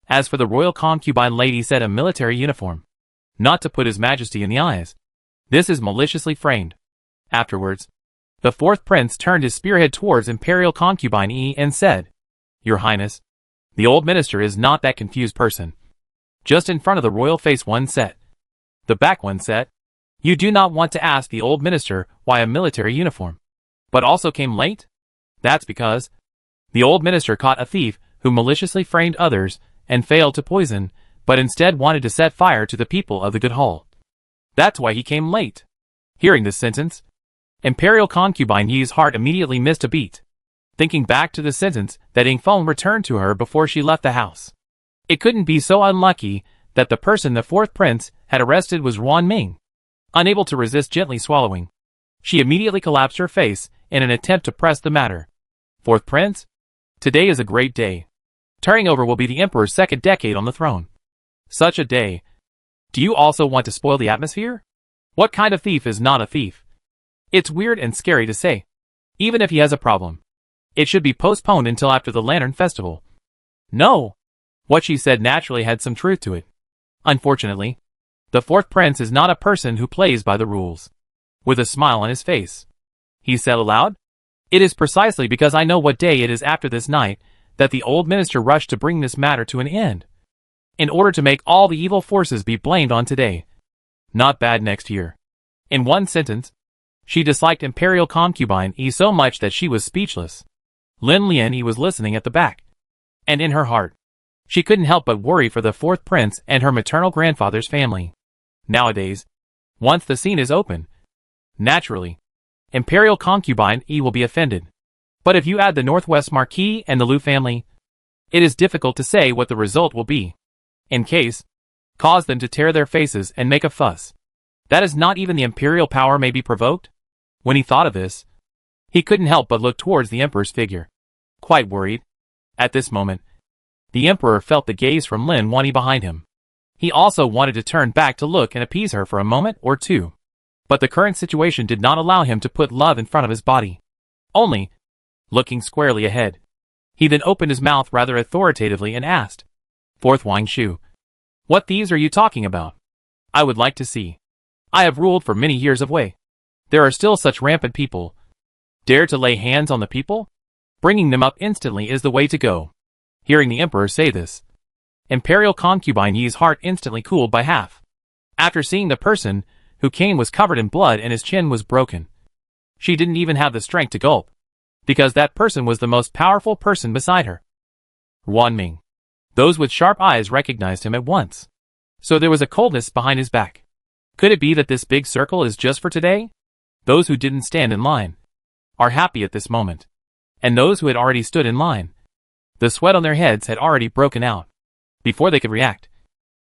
S1: As for the royal concubine lady said a military uniform. Not to put His Majesty in the eyes. This is maliciously framed. Afterwards, the fourth prince turned his spearhead towards Imperial concubine E and said, Your Highness, the old minister is not that confused person. Just in front of the royal face one set. The back one set. You do not want to ask the old minister why a military uniform, but also came late? That's because the old minister caught a thief who maliciously framed others and failed to poison, but instead wanted to set fire to the people of the good hall. That's why he came late. Hearing this sentence, Imperial concubine Yi's heart immediately missed a beat, thinking back to the sentence that Ing Feng returned to her before she left the house. It couldn't be so unlucky that the person the fourth prince had arrested was Ruan Ming. Unable to resist gently swallowing, she immediately collapsed her face in an attempt to press the matter. Fourth prince? Today is a great day. Turning over will be the emperor's second decade on the throne. Such a day. Do you also want to spoil the atmosphere? What kind of thief is not a thief? It's weird and scary to say. Even if he has a problem, it should be postponed until after the Lantern Festival. No. What she said naturally had some truth to it. Unfortunately, the fourth prince is not a person who plays by the rules. With a smile on his face, he said aloud, It is precisely because I know what day it is after this night that the old minister rushed to bring this matter to an end. In order to make all the evil forces be blamed on today. Not bad next year. In one sentence, she disliked Imperial concubine E so much that she was speechless. Lin Lian E was listening at the back. And in her heart, she couldn't help but worry for the fourth prince and her maternal grandfather's family. Nowadays, once the scene is open, naturally, Imperial concubine E will be offended. But if you add the Northwest Marquis and the Liu family, it is difficult to say what the result will be. In case, cause them to tear their faces and make a fuss. That is not even the imperial power may be provoked? When he thought of this, he couldn't help but look towards the emperor's figure. Quite worried. At this moment, the emperor felt the gaze from Lin Wani behind him. He also wanted to turn back to look and appease her for a moment or two. But the current situation did not allow him to put love in front of his body. Only, looking squarely ahead, he then opened his mouth rather authoritatively and asked, Fourth Wang Shu, what thieves are you talking about? I would like to see. I have ruled for many years of Wei. There are still such rampant people. Dare to lay hands on the people? Bringing them up instantly is the way to go. Hearing the emperor say this, Imperial concubine Yi's heart instantly cooled by half. After seeing the person who came was covered in blood and his chin was broken, she didn't even have the strength to gulp, because that person was the most powerful person beside her. Ruan Ming. Those with sharp eyes recognized him at once. So there was a coldness behind his back. Could it be that this big circle is just for today? Those who didn't stand in line are happy at this moment. And those who had already stood in line, the sweat on their heads had already broken out. Before they could react,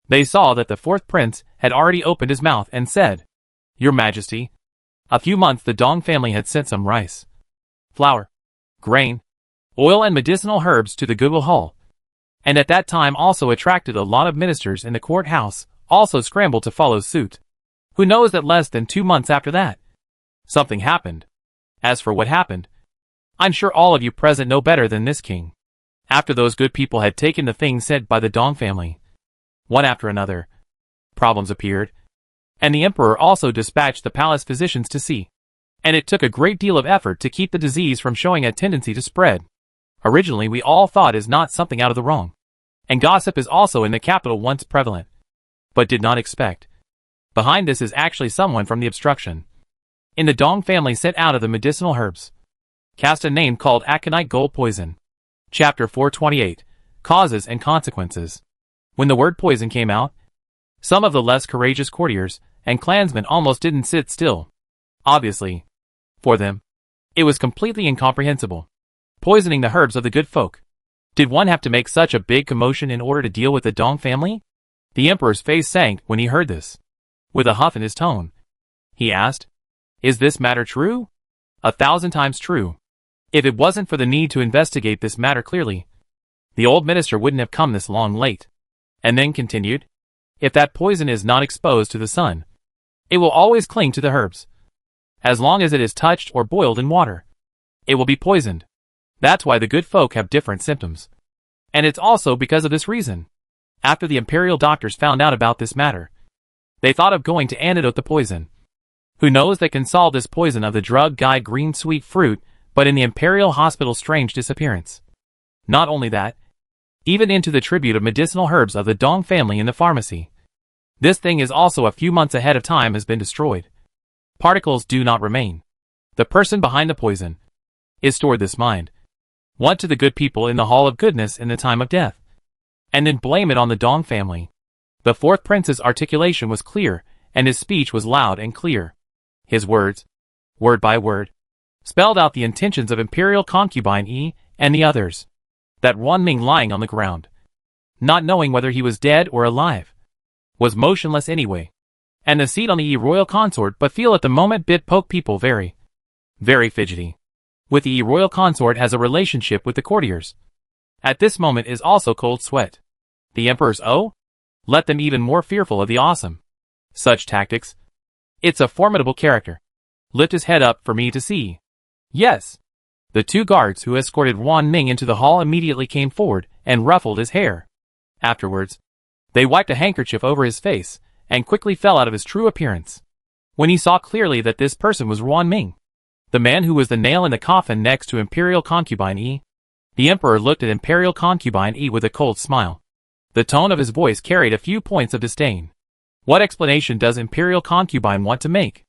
S1: they saw that the fourth prince had already opened his mouth and said, Your Majesty, a few months the Dong family had sent some rice, flour, grain, oil and medicinal herbs to the Goodwill Hall. And at that time also attracted a lot of ministers in the courthouse, also scrambled to follow suit. Who knows that less than 2 months after that, something happened. As for what happened, I'm sure all of you present know better than this king. After those good people had taken the things sent by the Dong family, one after another, problems appeared, and the emperor also dispatched the palace physicians to see. And it took a great deal of effort to keep the disease from showing a tendency to spread. Originally we all thought is not something out of the wrong. And gossip is also in the capital once prevalent. But did not expect. Behind this is actually someone from the obstruction. In the Dong family sent out of the medicinal herbs. Cast a name called aconite gold poison. Chapter 428. Causes and Consequences. When the word poison came out, some of the less courageous courtiers and clansmen almost didn't sit still. Obviously, for them, it was completely incomprehensible. Poisoning the herbs of the good folk. Did one have to make such a big commotion in order to deal with the Dong family? The emperor's face sank when he heard this. With a huff in his tone, he asked, "Is this matter true?" 1,000 times true. If it wasn't for the need to investigate this matter clearly, the old minister wouldn't have come this long late. And then continued, "If that poison is not exposed to the sun, it will always cling to the herbs. As long as it is touched or boiled in water, it will be poisoned. That's why the good folk have different symptoms. And it's also because of this reason. After the imperial doctors found out about this matter, they thought of going to antidote the poison. Who knows that can solve this poison of the drug guy green sweet fruit, but in the imperial hospital's strange disappearance. Not only that, even into the tribute of medicinal herbs of the Dong family in the pharmacy. This thing is also a few months ahead of time has been destroyed. Particles do not remain. The person behind the poison is stored this mind. Want to the good people in the hall of goodness in the time of death. And then blame it on the Dong family. The fourth prince's articulation was clear, and his speech was loud and clear. His words, word by word, spelled out the intentions of Imperial concubine E and the others. That Wan Ming lying on the ground, not knowing whether he was dead or alive, was motionless anyway. And the seat on the E royal consort but feel at the moment bit poke people very, very fidgety. With the E royal consort has a relationship with the courtiers. At this moment is also cold sweat. The emperor's let them even more fearful of the awesome. Such tactics. It's a formidable character. Lift his head up for me to see. Yes. The two guards who escorted Wan Ming into the hall immediately came forward and ruffled his hair. Afterwards, they wiped a handkerchief over his face and quickly fell out of his true appearance. When he saw clearly that this person was Wan Ming, the man who was the nail in the coffin next to Imperial concubine E, the emperor looked at Imperial concubine E with a cold smile. The tone of his voice carried a few points of disdain. What explanation does Imperial concubine want to make?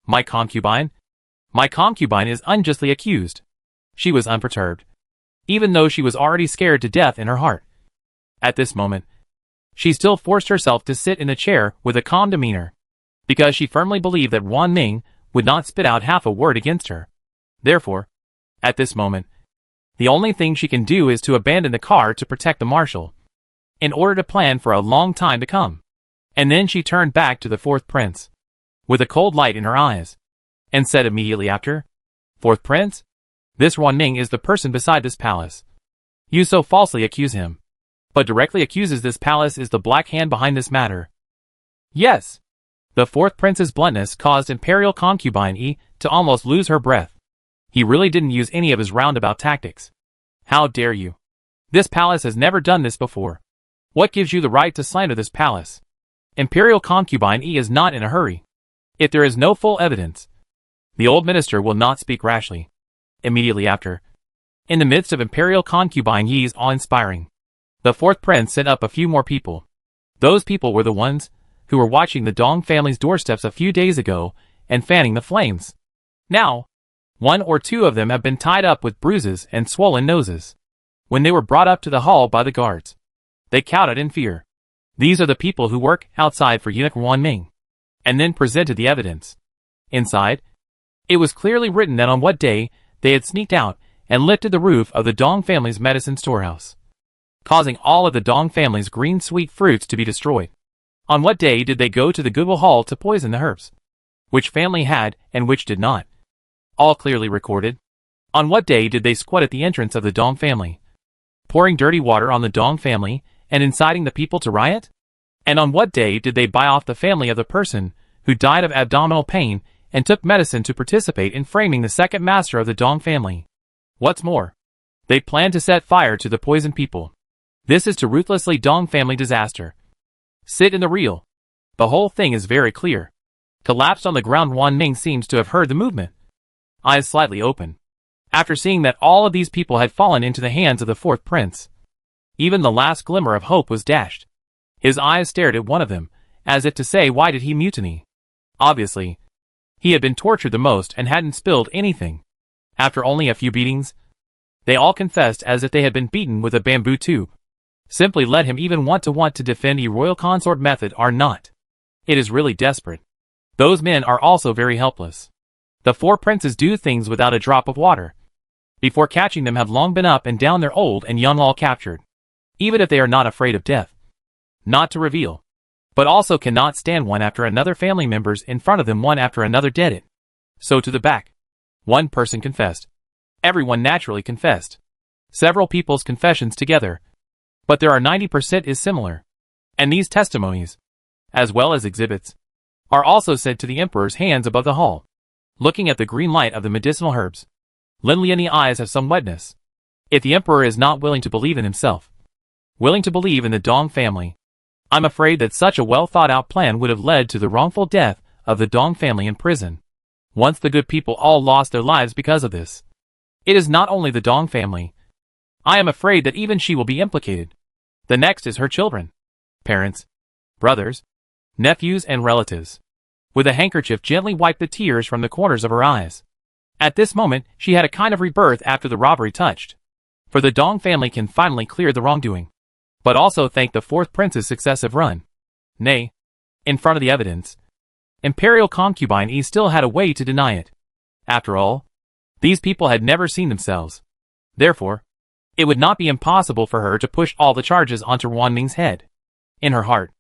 S1: My concubine? My concubine is unjustly accused. She was unperturbed, even though she was already scared to death in her heart. At this moment, she still forced herself to sit in the chair with a calm demeanor, because she firmly believed that Wan Ming would not spit out half a word against her. Therefore, at this moment, the only thing she can do is to abandon the car to protect the marshal, in order to plan for a long time to come. And then she turned back to the fourth prince, with a cold light in her eyes, and said immediately after, "Fourth prince? This Wan Ming is the person beside this palace. You so falsely accuse him, but directly accuses this palace is the black hand behind this matter." Yes. The fourth prince's bluntness caused Imperial concubine E to almost lose her breath. He really didn't use any of his roundabout tactics. How dare you? This palace has never done this before. What gives you the right to slander this palace? Imperial concubine E is not in a hurry. If there is no full evidence, the old minister will not speak rashly. Immediately after, in the midst of Imperial concubine Yi's awe-inspiring, the fourth prince sent up a few more people. Those people were the ones who were watching the Dong family's doorsteps a few days ago and fanning the flames. Now, one or two of them have been tied up with bruises and swollen noses. When they were brought up to the hall by the guards, they cowered in fear. These are the people who work outside for eunuch Wan Ming, and then presented the evidence. Inside, it was clearly written that on what day they had sneaked out and lifted the roof of the Dong family's medicine storehouse, causing all of the Dong family's green sweet fruits to be destroyed. On what day did they go to the Goodwill Hall to poison the herbs? Which family had and which did not? All clearly recorded. On what day did they squat at the entrance of the Dong family, pouring dirty water on the Dong family and inciting the people to riot? And on what day did they buy off the family of the person who died of abdominal pain and took medicine to participate in framing the second master of the Dong family? What's more, They plan to set fire to the poisoned people. This is to ruthlessly Dong family disaster. Sit in the reel. The whole thing is very clear. Collapsed on the ground, Wan Ning seems to have heard the movement. Eyes slightly open. After seeing that all of these people had fallen into the hands of the fourth prince, even the last glimmer of hope was dashed. His eyes stared at one of them, as if to say, why did he mutiny? Obviously, he had been tortured the most and hadn't spilled anything. After only a few beatings, they all confessed as if they had been beaten with a bamboo tube. Simply let him even want to defend a royal consort method or not. It is really desperate. Those men are also very helpless. The four princes do things without a drop of water. Before catching them have long been up and down, their old and young all captured. Even if they are not afraid of death. Not to reveal. But also cannot stand one after another family members in front of them, one after another dead. So to the back. One person confessed. Everyone naturally confessed. Several people's confessions together. But there are 90% is similar. And these testimonies, as well as exhibits, are also said to the emperor's hands above the hall. Looking at the green light of the medicinal herbs, Lin Lian's eyes have some wetness. If the emperor is not willing to believe in himself, willing to believe in the Dong family, I'm afraid that such a well-thought-out plan would have led to the wrongful death of the Dong family in prison. Once the good people all lost their lives because of this. It is not only the Dong family. I am afraid that even she will be implicated. The next is her children. Parents, brothers, nephews and relatives. With a handkerchief gently wiped the tears from the corners of her eyes. At this moment, she had a kind of rebirth after the robbery touched. For the Dong family can finally clear the wrongdoing. But also thank the fourth prince's successive run. Nay, in front of the evidence, Imperial concubine E still had a way to deny it. After all, these people had never seen themselves. Therefore, it would not be impossible for her to push all the charges onto Wan Ning's head. In her heart,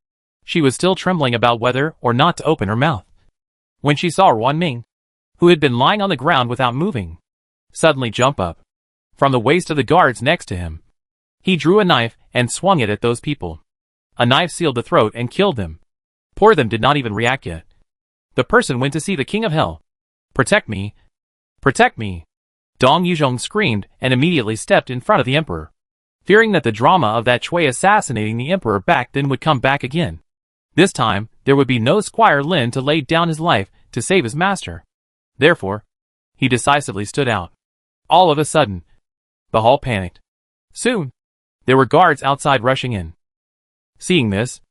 S1: she was still trembling about whether or not to open her mouth. When she saw Wan Ning, who had been lying on the ground without moving, suddenly jump up from the waist of the guards next to him. He drew a knife and swung it at those people. A knife sealed the throat and killed them. Poor them did not even react yet. The person went to see the king of hell. Protect me. Protect me. Dong Yuzhong screamed and immediately stepped in front of the emperor, fearing that the drama of that Chui assassinating the emperor back then would come back again. This time, there would be no Squire Lin to lay down his life to save his master. Therefore, he decisively stood out. All of a sudden, the hall panicked. Soon, there were guards outside rushing in. Seeing this,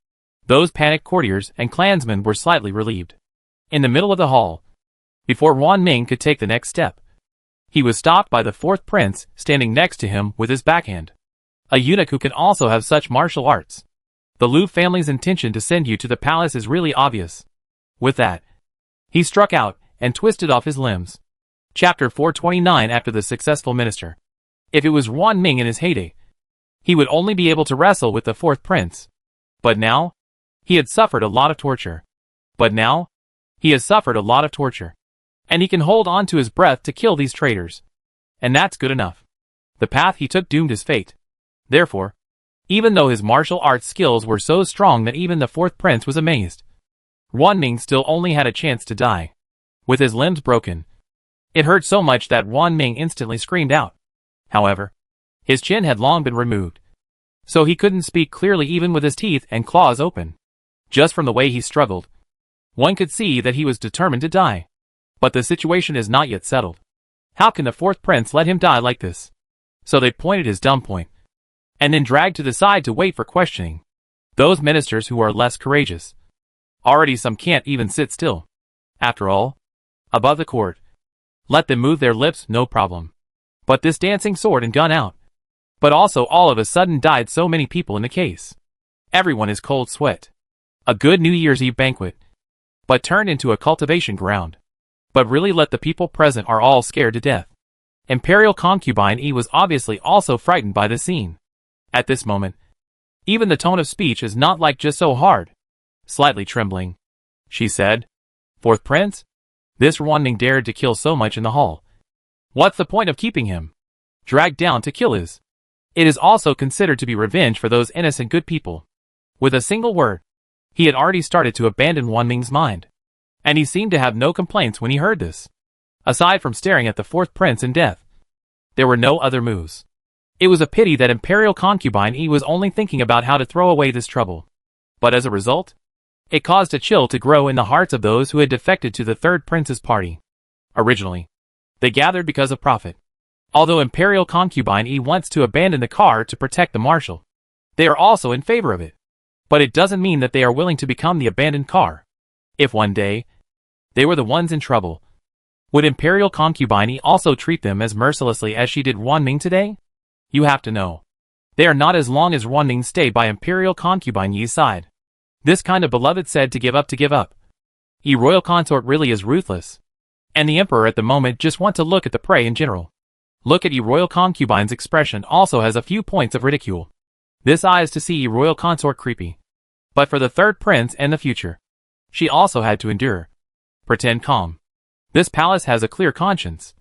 S1: those panicked courtiers and clansmen were slightly relieved. In the middle of the hall, before Wan Ning could take the next step, he was stopped by the fourth prince standing next to him with his backhand. A eunuch who can also have such martial arts. The Liu family's intention to send you to the palace is really obvious. With that, he struck out and twisted off his limbs. Chapter 429. After the successful minister. If it was Wan Ning in his heyday, he would only be able to wrestle with the fourth prince. But now, he had suffered a lot of torture. And he can hold on to his breath to kill these traitors. And that's good enough. The path he took doomed his fate. Therefore, even though his martial arts skills were so strong that even the fourth prince was amazed, Wan Ning still only had a chance to die. With his limbs broken, it hurt so much that Wan Ning instantly screamed out. However, his chin had long been removed, so he couldn't speak clearly even with his teeth and claws open. Just from the way he struggled, one could see that he was determined to die. But the situation is not yet settled. How can the fourth prince let him die like this? So they pointed his dumb point, and then dragged to the side to wait for questioning. Those ministers who are less courageous. Already some can't even sit still. After all, above the court, let them move their lips, no problem. But this dancing sword and gun out. But also all of a sudden died so many people in the case. Everyone is cold sweat. A good New Year's Eve banquet, but turned into a cultivation ground. But really let the people present are all scared to death. Imperial concubine E was obviously also frightened by the scene. At this moment, even the tone of speech is not like just so hard. Slightly trembling, she said, "Fourth prince? This Wan Ning dared to kill so much in the hall. What's the point of keeping him dragged down to kill his? It is also considered to be revenge for those innocent good people." With a single word, he had already started to abandon Wan Ning's mind. And he seemed to have no complaints when he heard this. Aside from staring at the fourth prince in death, there were no other moves. It was a pity that Imperial concubine E was only thinking about how to throw away this trouble. But as a result, it caused a chill to grow in the hearts of those who had defected to the third prince's party. Originally, they gathered because of profit. Although Imperial concubine E wants to abandon the car to protect the marshal, they are also in favor of it. But it doesn't mean that they are willing to become the abandoned car. If one day, they were the ones in trouble, would Imperial concubine E also treat them as mercilessly as she did Wanming today? You have to know. They are not as long as Wanming stayed by Imperial concubine Yi's side. This kind of beloved said to give up to give up. E royal consort really is ruthless. And the emperor at the moment just want to look at the prey in general. Look at E royal concubine's expression also has a few points of ridicule. This eye is to see E royal consort creepy. But for the third prince and the future, she also had to endure. Pretend calm. This palace has a clear conscience.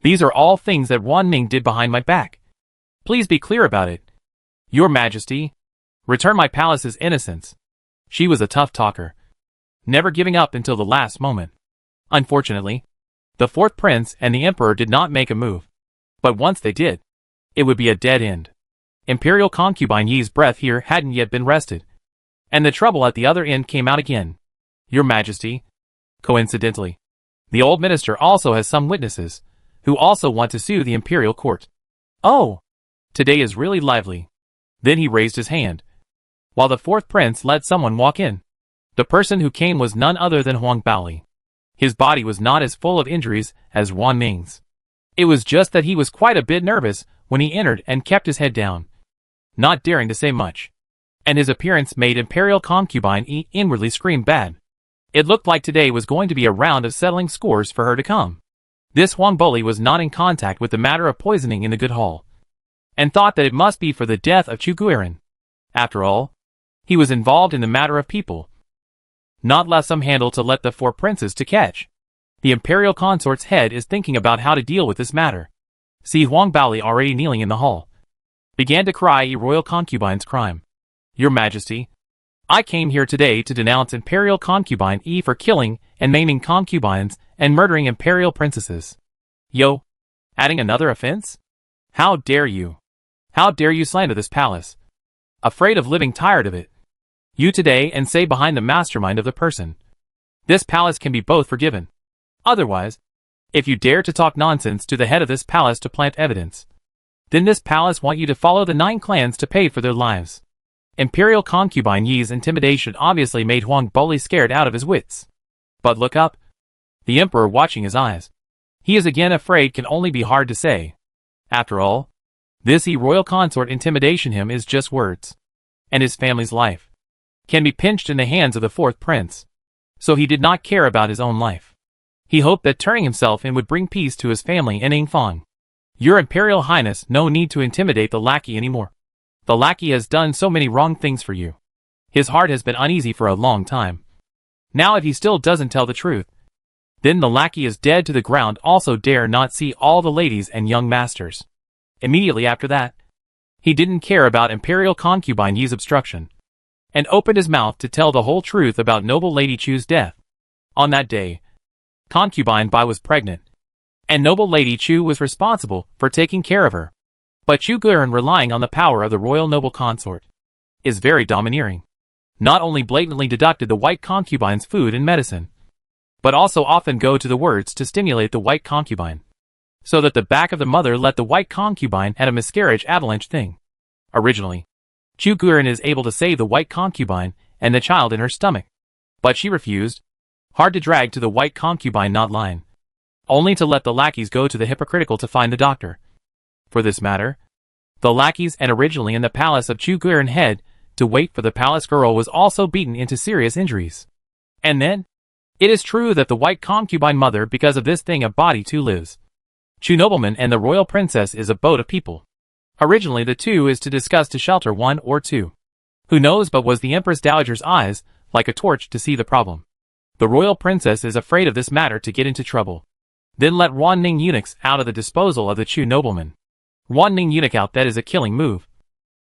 S1: These are all things that Wanming did behind my back. Please be clear about it. Your Majesty, return my palace's innocence. She was a tough talker, never giving up until the last moment. Unfortunately, the fourth prince and the emperor did not make a move. But once they did, it would be a dead end. Imperial concubine Yi's breath here hadn't yet been rested, and the trouble at the other end came out again. Your Majesty, coincidentally, the old minister also has some witnesses, who also want to sue the imperial court. Oh! Today is really lively. Then he raised his hand, while the fourth prince let someone walk in. The person who came was none other than Huang Baoli. His body was not as full of injuries as Wanming's. It was just that he was quite a bit nervous when he entered and kept his head down, not daring to say much. And his appearance made Imperial concubine E inwardly scream bad. It looked like today was going to be a round of settling scores for her to come. This Huang Baoli was not in contact with the matter of poisoning in the good hall, and thought that it must be for the death of Chu Guiran. After all, he was involved in the matter of people, not left some handle to let the four princes to catch. The imperial consort's head is thinking about how to deal with this matter. See Huang Baoli already kneeling in the hall. Began to cry a royal concubine's crime. Your Majesty, I came here today to denounce Imperial concubine E for killing and maiming concubines and murdering imperial princesses. Yo, adding another offense? How dare you? How dare you slander this palace? Afraid of living tired of it. You today and say behind the mastermind of the person. This palace can be both forgiven. Otherwise, if you dare to talk nonsense to the head of this palace to plant evidence, then this palace want you to follow the 9 clans to pay for their lives. Imperial concubine Yi's intimidation obviously made Huang Baoli scared out of his wits. But look up. The emperor watching his eyes. He is again afraid can only be hard to say. After all, this royal consort intimidation him is just words. And his family's life can be pinched in the hands of the fourth prince. So he did not care about his own life. He hoped that turning himself in would bring peace to his family and Yingfang. Your Imperial Highness, no need to intimidate the lackey anymore. The lackey has done so many wrong things for you. His heart has been uneasy for a long time. Now if he still doesn't tell the truth, then the lackey is dead to the ground. Also dare not see all the ladies and young masters. Immediately after that, he didn't care about Imperial concubine Yi's obstruction, and opened his mouth to tell the whole truth about noble Lady Chu's death. On that day, concubine Bai was pregnant, and noble Lady Chu was responsible for taking care of her. But Chu Guiran, relying on the power of the royal noble consort, is very domineering. Not only blatantly deducted the white concubine's food and medicine, but also often go to the words to stimulate the white concubine, so that the back of the mother let the white concubine at a miscarriage avalanche thing. Originally, Chu Guiran is able to save the white concubine and the child in her stomach, but she refused, hard to drag to the white concubine not line, only to let the lackeys go to the hypocritical to find the doctor. For this matter, the lackeys and originally in the palace of Chu Guiran head to wait for the palace girl was also beaten into serious injuries. And then, it is true that the white concubine mother because of this thing a body too lives. Chu nobleman and the royal princess is a boat of people. Originally the two is to discuss to shelter one or two. Who knows but was the Empress Dowager's eyes like a torch to see the problem. The royal princess is afraid of this matter to get into trouble. Then let Wanming eunuchs out of the disposal of the Chu nobleman. Wanming eunuch out, that is a killing move.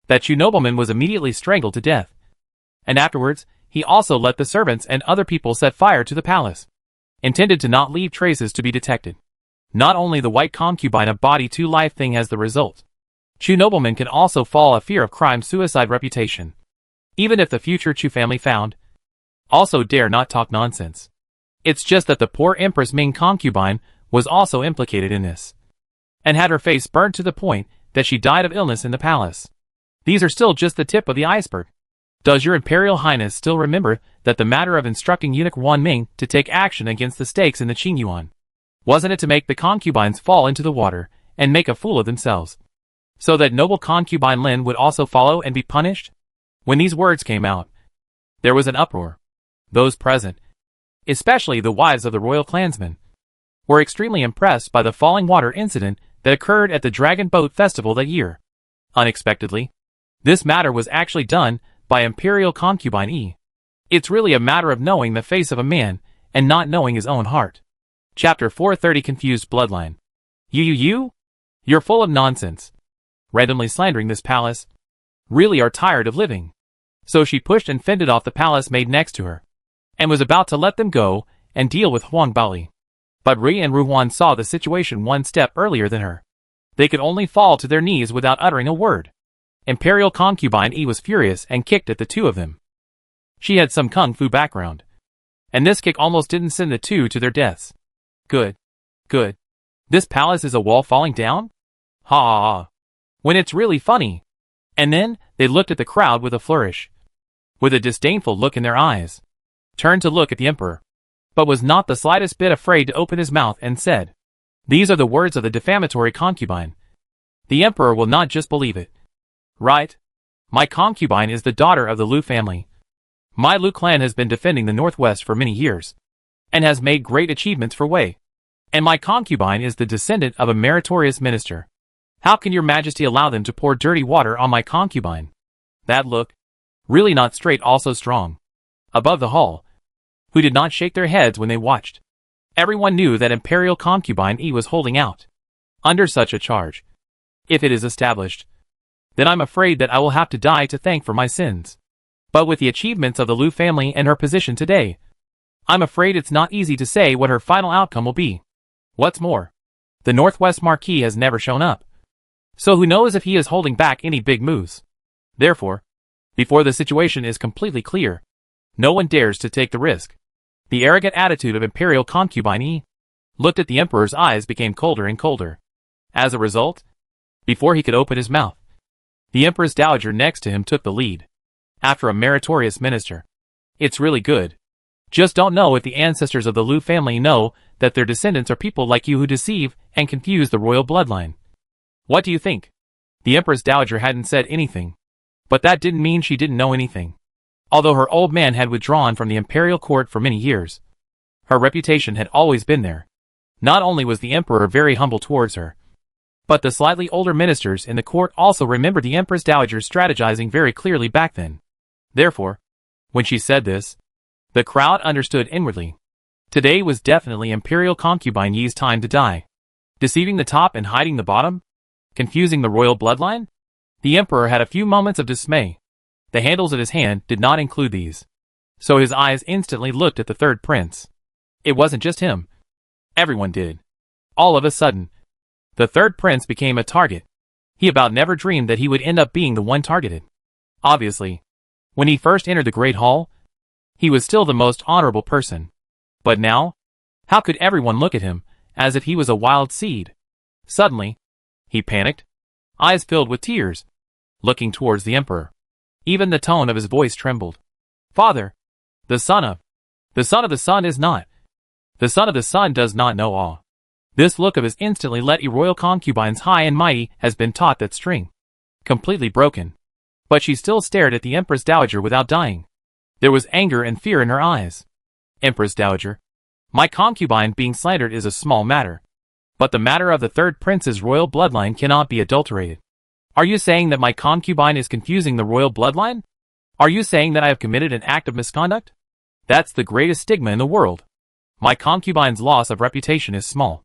S1: That Chu nobleman was immediately strangled to death. And afterwards, he also let the servants and other people set fire to the palace, intended to not leave traces to be detected. Not only the white concubine a body to life thing as the result, Chu noblemen can also fall a fear of crime suicide reputation. Even if the future Chu family found. Also dare not talk nonsense. It's just that the poor Empress Ming concubine was also implicated in this. And had her face burned to the point that she died of illness in the palace. These are still just the tip of the iceberg. Does your Imperial Highness still remember that the matter of instructing eunuch Wan Ming to take action against the stakes in the Qingyuan? Wasn't it to make the concubines fall into the water and make a fool of themselves? So that noble concubine Lin would also follow and be punished? When these words came out, there was an uproar. Those present, especially the wives of the royal clansmen, were extremely impressed by the falling water incident that occurred at the Dragon Boat Festival that year. Unexpectedly, this matter was actually done by Imperial concubine E. It's really a matter of knowing the face of a man and not knowing his own heart. Chapter 430 Confused Bloodline. You're full of nonsense. Randomly slandering this palace. Really are tired of living. So she pushed and fended off the palace maid next to her, and was about to let them go and deal with Huang Baoli. But Ri and Ruhuan saw the situation one step earlier than her. They could only fall to their knees without uttering a word. Imperial concubine E was furious and kicked at the two of them. She had some kung fu background, and this kick almost didn't send the two to their deaths. Good. This palace is a wall falling down? Ha ha ha. When it's really funny. And then, they looked at the crowd with a flourish. With a disdainful look in their eyes. Turned to look at the emperor. But was not the slightest bit afraid to open his mouth and said, "These are the words of the defamatory concubine. The emperor will not just believe it. Right? My concubine is the daughter of the Lu family. My Lu clan has been defending the Northwest for many years, and has made great achievements for Wei. And my concubine is the descendant of a meritorious minister. How can your majesty allow them to pour dirty water on my concubine?" That look, really not straight, also strong. Above the hall, who did not shake their heads when they watched. Everyone knew that Imperial concubine E was holding out under such a charge. If it is established, then I'm afraid that I will have to die to thank for my sins. But with the achievements of the Lu family and her position today, I'm afraid it's not easy to say what her final outcome will be. What's more, the Northwest Marquis has never shown up. So who knows if he is holding back any big moves. Therefore, before the situation is completely clear, no one dares to take the risk. The arrogant attitude of Imperial concubine E looked at the emperor's eyes became colder and colder. As a result, before he could open his mouth, the Empress Dowager next to him took the lead. After a meritorious minister. It's really good. Just don't know if the ancestors of the Lu family know that their descendants are people like you who deceive and confuse the royal bloodline. What do you think? The Empress Dowager hadn't said anything. But that didn't mean she didn't know anything. Although her old man had withdrawn from the imperial court for many years, her reputation had always been there. Not only was the emperor very humble towards her, but the slightly older ministers in the court also remembered the Empress Dowager strategizing very clearly back then. Therefore, when she said this, the crowd understood inwardly. Today was definitely Imperial concubine Yi's time to die. Deceiving the top and hiding the bottom? Confusing the royal bloodline? The emperor had a few moments of dismay. The handles of his hand did not include these. So his eyes instantly looked at the third prince. It wasn't just him. Everyone did. All of a sudden, the third prince became a target. He about never dreamed that he would end up being the one targeted. Obviously, when he first entered the Great Hall, he was still the most honorable person. But now, how could everyone look at him as if he was a wild seed? Suddenly, he panicked, eyes filled with tears, looking towards the emperor. Even the tone of his voice trembled. "Father, the son of the sun is not. The son of the sun does not know all." This look of his instantly let royal concubines high and mighty has been taught that string. Completely broken. But she still stared at the Empress Dowager without dying. There was anger and fear in her eyes. "Empress Dowager, my concubine being slandered is a small matter. But the matter of the third prince's royal bloodline cannot be adulterated. Are you saying that my concubine is confusing the royal bloodline? Are you saying that I have committed an act of misconduct? That's the greatest stigma in the world. My concubine's loss of reputation is small.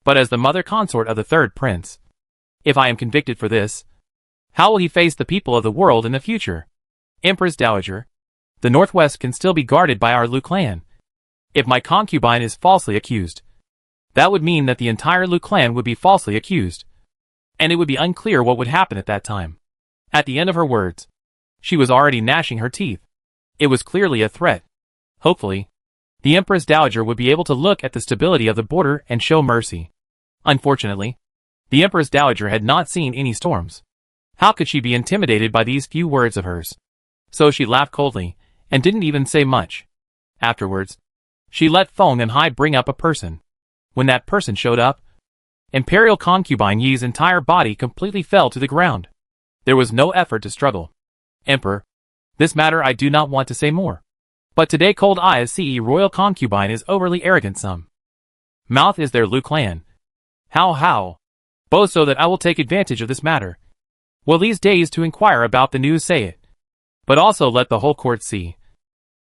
S1: But as the mother consort of the third prince, if I am convicted for this, how will he face the people of the world in the future? Empress Dowager, the Northwest can still be guarded by our Lu clan. If my concubine is falsely accused, that would mean that the entire Lu clan would be falsely accused. and it would be unclear what would happen at that time. At the end of her words, she was already gnashing her teeth. It was clearly a threat. Hopefully, the Empress Dowager would be able to look at the stability of the border and show mercy. Unfortunately, the Empress Dowager had not seen any storms. How could she be intimidated by these few words of hers? So she laughed coldly, and didn't even say much. Afterwards, she let Feng and Hai bring up a person. When that person showed up, Imperial concubine Yi's entire body completely fell to the ground. There was no effort to struggle. Emperor, this matter I do not want to say more. But today Cold Eyes CE royal concubine is overly arrogant some. Mouth is their Lu clan. How? Both so that I will take advantage of this matter. Will these days to inquire about the news say it. But also let the whole court see.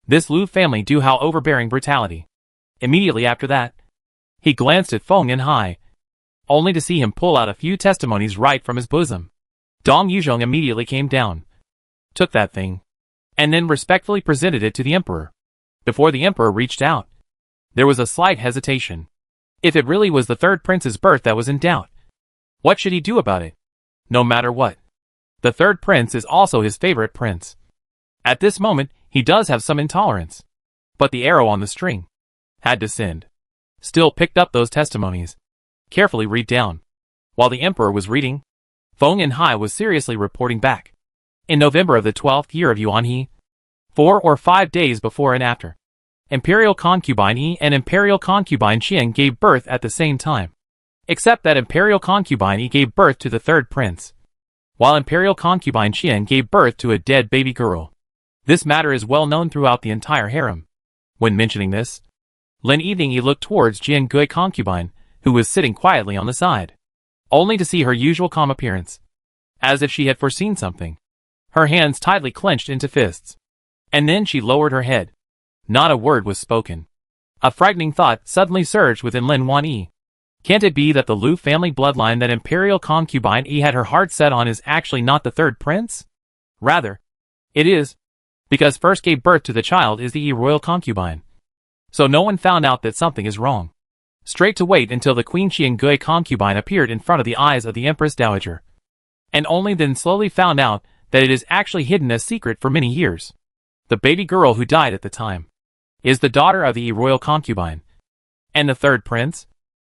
S1: This Lu family do how overbearing brutality. Immediately after that, he glanced at Feng and Hai, only to see him pull out a few testimonies right from his bosom. Dong Yuzhong immediately came down, took that thing, and then respectfully presented it to the emperor. Before the emperor reached out, there was a slight hesitation. If it really was the third prince's birth that was in doubt, what should he do about it? No matter what, the third prince is also his favorite prince. At this moment, he does have some intolerance. But the arrow on the string had to send. Still picked up those testimonies. Carefully read down. While the emperor was reading, Feng and Hai was seriously reporting back. In November of the 12th year of Yuan He, 4 or 5 days before and after, Imperial concubine Yi and Imperial concubine Qian gave birth at the same time. Except that Imperial concubine Yi gave birth to the third prince, while Imperial concubine Qian gave birth to a dead baby girl. This matter is well known throughout the entire harem. When mentioning this, Lin Evening Yi looked towards Jian Gui concubine, who was sitting quietly on the side, only to see her usual calm appearance, as if she had foreseen something. Her hands tightly clenched into fists. And then she lowered her head. Not a word was spoken. A frightening thought suddenly surged within Lin Wan Yi. Can't it be that the Lu family bloodline that Imperial concubine Yi had her heart set on is actually not the third prince? Rather, it is, because first gave birth to the child is the Yi royal concubine. So no one found out that something is wrong. Straight to wait until the Queen Qian Gui concubine appeared in front of the eyes of the Empress Dowager. And only then slowly found out that it is actually hidden as secret for many years. The baby girl who died at the time is the daughter of the Yi royal concubine. And the third prince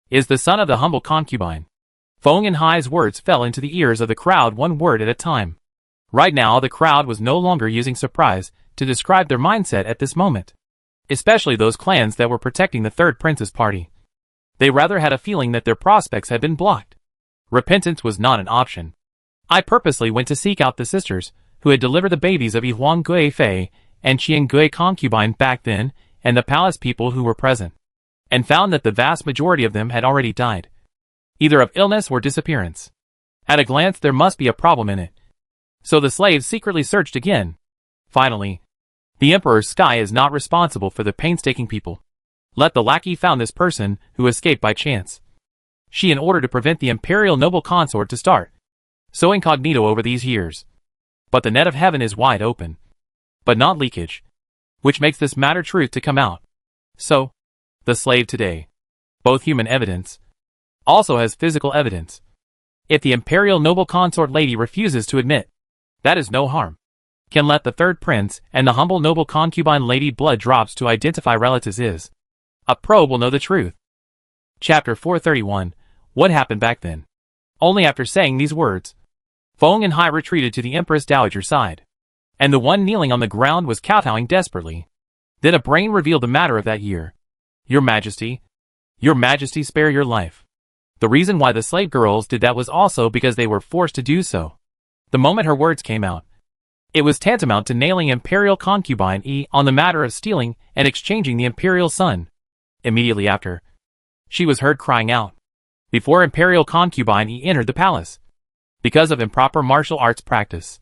S1: is the son of the humble concubine. Feng and Hai's words fell into the ears of the crowd one word at a time. Right now the crowd was no longer using surprise to describe their mindset at this moment. Especially those clans that were protecting the third prince's party. They rather had a feeling that their prospects had been blocked. Repentance was not an option. I purposely went to seek out the sisters who had delivered the babies of Yi Huang Gui Fei and Qian Gui concubine back then, and the palace people who were present, and found that the vast majority of them had already died, either of illness or disappearance. At a glance there must be a problem in it. So the slaves secretly searched again. Finally, the Emperor's sky is not responsible for the painstaking people. Let the lackey found this person who escaped by chance. She in order to prevent the Imperial noble consort to start so incognito over these years. But the net of heaven is wide open. But not leakage, which makes this matter truth to come out. So, the slave today, both human evidence, also has physical evidence. If the Imperial noble consort lady refuses to admit, that is no harm. Can let the third prince and the humble noble concubine lady blood drops to identify relatives is. A pro will know the truth. Chapter 431, What happened back then? Only after saying these words, Feng and Hai retreated to the Empress Dowager's side. And the one kneeling on the ground was kowtowing desperately. Then a brain revealed the matter of that year. Your Majesty, spare your life. The reason why the slave girls did that was also because they were forced to do so. The moment her words came out, it was tantamount to nailing Imperial concubine Yi on the matter of stealing and exchanging the Imperial son. Immediately after, she was heard crying out, before Imperial concubine Yi entered the palace, because of improper martial arts practice.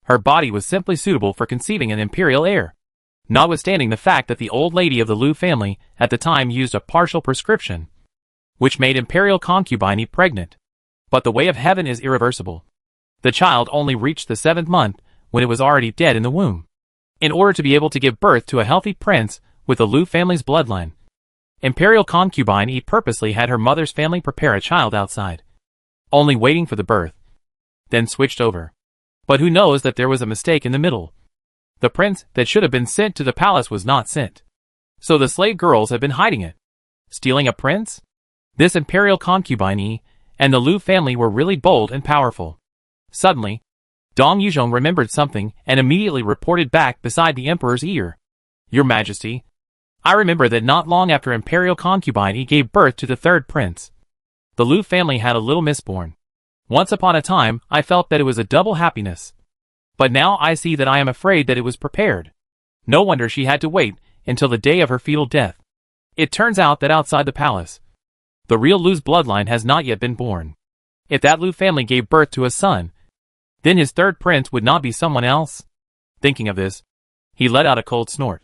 S1: Her body was simply suitable for conceiving an Imperial heir, notwithstanding the fact that the old lady of the Lu family at the time used a partial prescription, which made Imperial concubine Yi pregnant. But the way of heaven is irreversible. The child only reached the 7th month when it was already dead in the womb. In order to be able to give birth to a healthy prince with the Lu family's bloodline, Imperial concubine Yi purposely had her mother's family prepare a child outside, only waiting for the birth, then switched over. But who knows that there was a mistake in the middle? The prince that should have been sent to the palace was not sent. So the slave girls had been hiding it. Stealing a prince? This imperial concubine and the Lu family were really bold and powerful. Suddenly, Dong Yuzhong remembered something and immediately reported back beside the emperor's ear. Your Majesty, I remember that not long after imperial concubine gave birth to the third prince, the Lu family had a little misborn. Once upon a time, I felt that it was a double happiness. But now I see that I am afraid that it was prepared. No wonder she had to wait until the day of her fetal death. It turns out that outside the palace, the real Lu's bloodline has not yet been born. If that Lu family gave birth to a son, then his third prince would not be someone else. Thinking of this, he let out a cold snort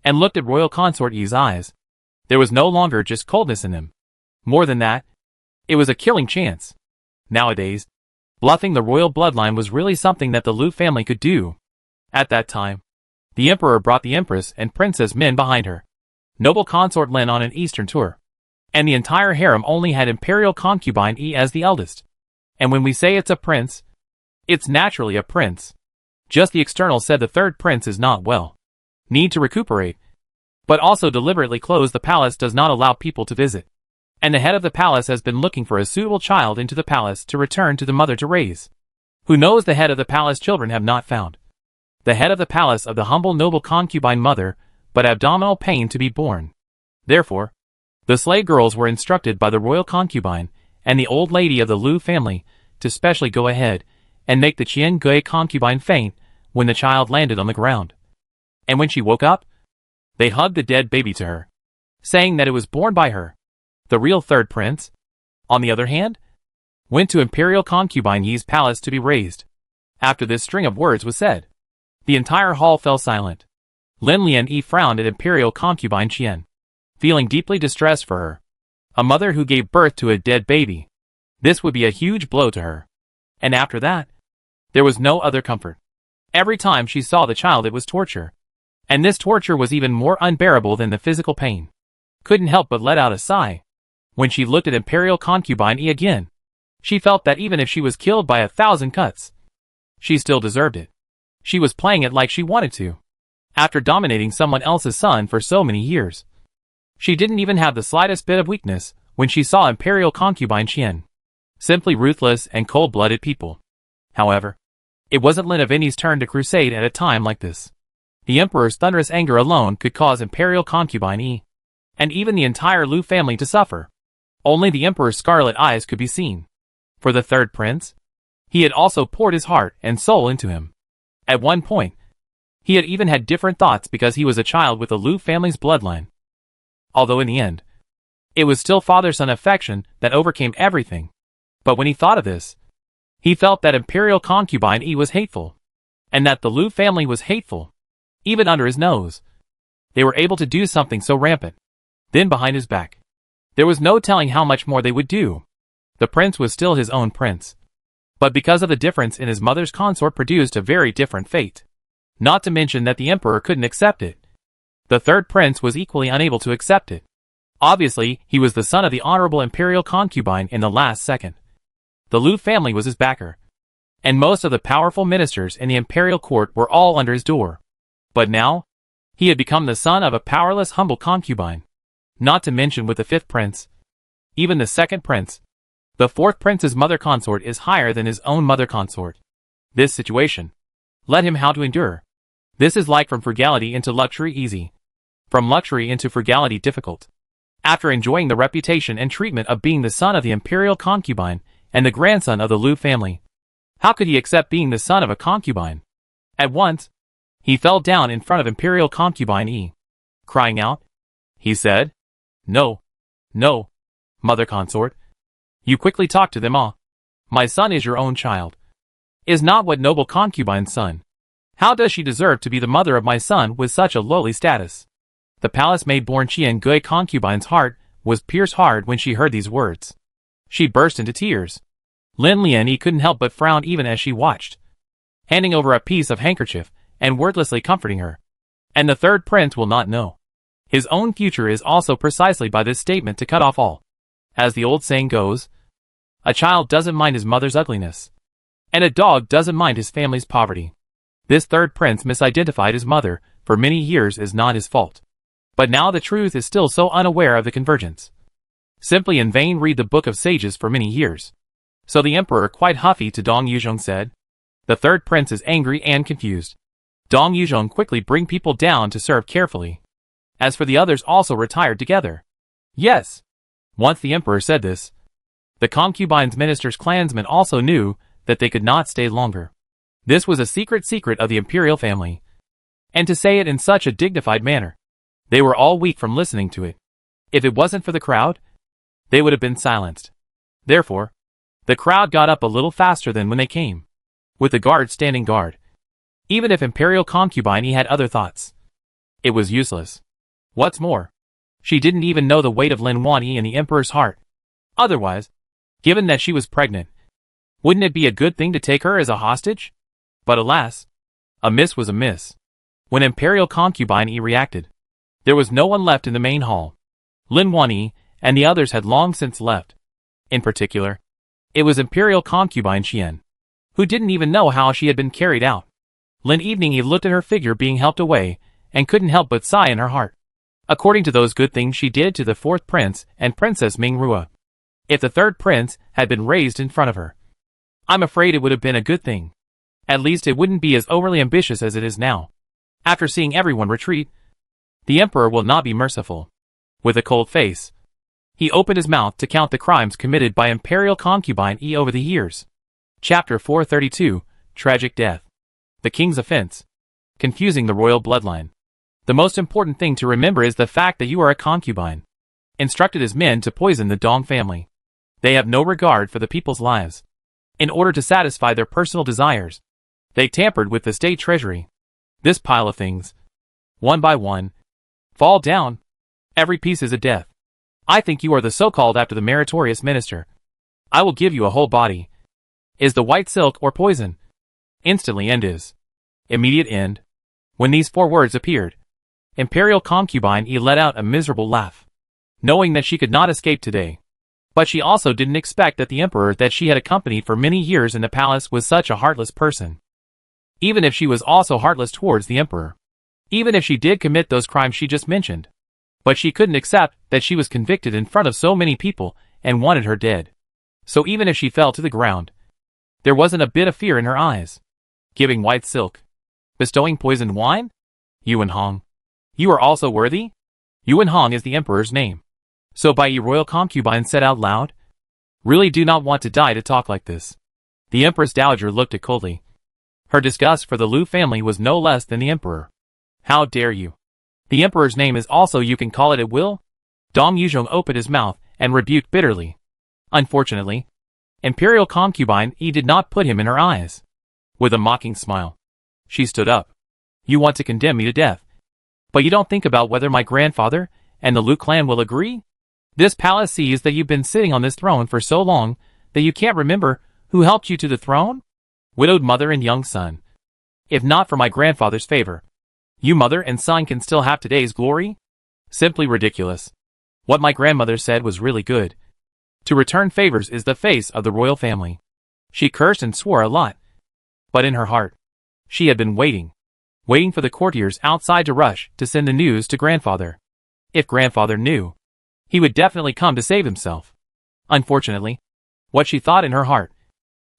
S1: and looked at royal consort Yi's eyes. There was no longer just coldness in them. More than that, it was a killing chance. Nowadays, bluffing the royal bloodline was really something that the Lu family could do. At that time, the emperor brought the empress and princess men behind her. Noble consort Lin on an eastern tour. And the entire harem only had imperial concubine as the eldest. And when we say it's a prince, it's naturally a prince. Just the external said the third prince is not well. Need to recuperate. But also deliberately close the palace does not allow people to visit. And the head of the palace has been looking for a suitable child into the palace to return to the mother to raise. Who knows the head of the palace children have not found. The head of the palace of the humble noble concubine mother, but abdominal pain to be born. Therefore, the slave girls were instructed by the royal concubine and the old lady of the Lu family to specially go ahead and make the Qian Gui concubine faint when the child landed on the ground. And when she woke up, they hugged the dead baby to her, saying that it was born by her. The real third prince, on the other hand, went to imperial concubine Yi's palace to be raised. After this string of words was said, the entire hall fell silent. Lin Lian frowned at imperial concubine Qian, feeling deeply distressed for her. A mother who gave birth to a dead baby. This would be a huge blow to her. And after that, there was no other comfort. Every time she saw the child it was torture. And this torture was even more unbearable than the physical pain. Couldn't help but let out a sigh. When she looked at imperial concubine again, she felt that even if she was killed by 1,000 cuts, she still deserved it. She was playing it like she wanted to. After dominating someone else's son for so many years, she didn't even have the slightest bit of weakness when she saw imperial concubine Qian. Simply ruthless and cold-blooded people. However, it wasn't Lin of Inni's turn to crusade at a time like this. The emperor's thunderous anger alone could cause imperial concubine and even the entire Lu family to suffer. Only the emperor's scarlet eyes could be seen. For the third prince, he had also poured his heart and soul into him. At one point, he had even had different thoughts because he was a child with the Lu family's bloodline. Although in the end, it was still father-son affection that overcame everything. But when he thought of this, he felt that imperial concubine was hateful, and that the Lu family was hateful, even under his nose. They were able to do something so rampant. Then behind his back, there was no telling how much more they would do. The prince was still his own prince. But because of the difference in his mother's consort produced a very different fate. Not to mention that the emperor couldn't accept it. The third prince was equally unable to accept it. Obviously, he was the son of the honorable imperial concubine in the last second. The Lu family was his backer. And most of the powerful ministers in the imperial court were all under his door. But now, he had become the son of a powerless humble concubine. Not to mention with the fifth prince, even the second prince, the fourth prince's mother consort is higher than his own mother consort. This situation led him how to endure. This is like from frugality into luxury easy. From luxury into frugality difficult. After enjoying the reputation and treatment of being the son of the imperial concubine and the grandson of the Lu family, how could he accept being the son of a concubine? At once, he fell down in front of imperial concubine crying out. He said, "No, no, mother consort. You quickly talk to them all. My son is your own child. Is not what noble concubine's son. How does she deserve to be the mother of my son with such a lowly status?" The palace-maid-born Qian Gui concubine's heart was pierced hard when she heard these words. She burst into tears. Lin Lian couldn't help but frown even as she watched, handing over a piece of handkerchief and wordlessly comforting her. And the third prince will not know. His own future is also precisely by this statement to cut off all. As the old saying goes, A child doesn't mind his mother's ugliness. And a dog doesn't mind his family's poverty. This third prince misidentified his mother for many years is not his fault. But now the truth is still so unaware of the convergence. Simply in vain read the Book of Sages for many years. So the emperor, quite huffy, to Dong Yuzhong said, "The third prince is angry and confused. Dong Yuzhong, quickly bring people down to serve carefully. As for the others, also retired together." Yes. Once the emperor said this, the concubines, ministers, clansmen also knew that they could not stay longer. This was a secret of the imperial family. And to say it in such a dignified manner, they were all weak from listening to it. If it wasn't for the crowd, they would have been silenced. Therefore, the crowd got up a little faster than when they came, with the guard standing guard. Even if Imperial concubine had other thoughts, it was useless. What's more, she didn't even know the weight of Lin Wanyi in the emperor's heart. Otherwise, given that she was pregnant, wouldn't it be a good thing to take her as a hostage? But alas, a miss was a miss. When Imperial concubine reacted, there was no one left in the main hall. Lin Wanyi and the others had long since left. In particular, it was Imperial concubine Qian, who didn't even know how she had been carried out. Lin Evening looked at her figure being helped away, and couldn't help but sigh in her heart. According to those good things she did to the fourth prince and Princess Mingrua, if the third prince had been raised in front of her, I'm afraid it would have been a good thing. At least it wouldn't be as overly ambitious as it is now. After seeing everyone retreat, the emperor will not be merciful. With a cold face, he opened his mouth to count the crimes committed by Imperial concubine over the years. Chapter 432, Tragic Death. The king's offense. Confusing the royal bloodline. The most important thing to remember is the fact that you are a concubine. Instructed his men to poison the Dong family. They have no regard for the people's lives. In order to satisfy their personal desires, they tampered with the state treasury. This pile of things, one by one, fall down. Every piece is a death. I think you are the so-called after the meritorious minister. I will give you a whole body. Is the white silk or poison? Instantly end is. Immediate end. When these 4 words appeared, Imperial concubine let out a miserable laugh, knowing that she could not escape today. But she also didn't expect that the emperor that she had accompanied for many years in the palace was such a heartless person. Even if she was also heartless towards the emperor. Even if she did commit those crimes she just mentioned. But she couldn't accept that she was convicted in front of so many people and wanted her dead. So even if she fell to the ground, there wasn't a bit of fear in her eyes. Giving white silk. Bestowing poisoned wine? Yuan Hong. You are also worthy? Yuan Hong is the emperor's name. So by ye royal concubine said out loud, really do not want to die to talk like this. The Empress Dowager looked at coldly. Her disgust for the Lu family was no less than the emperor. How dare you? The emperor's name is also you can call it at will? Dong Yuzhong opened his mouth and rebuked bitterly. Unfortunately, Imperial concubine did not put him in her eyes. With a mocking smile, she stood up. You want to condemn me to death. But you don't think about whether my grandfather and the Lu clan will agree? This palace sees that you've been sitting on this throne for so long that you can't remember who helped you to the throne? Widowed mother and young son. If not for my grandfather's favor, you mother and son can still have today's glory? Simply ridiculous. What my grandmother said was really good. To return favors is the face of the royal family. She cursed and swore a lot. But in her heart, she had been waiting for the courtiers outside to rush to send the news to grandfather. If grandfather knew, he would definitely come to save himself. Unfortunately, what she thought in her heart,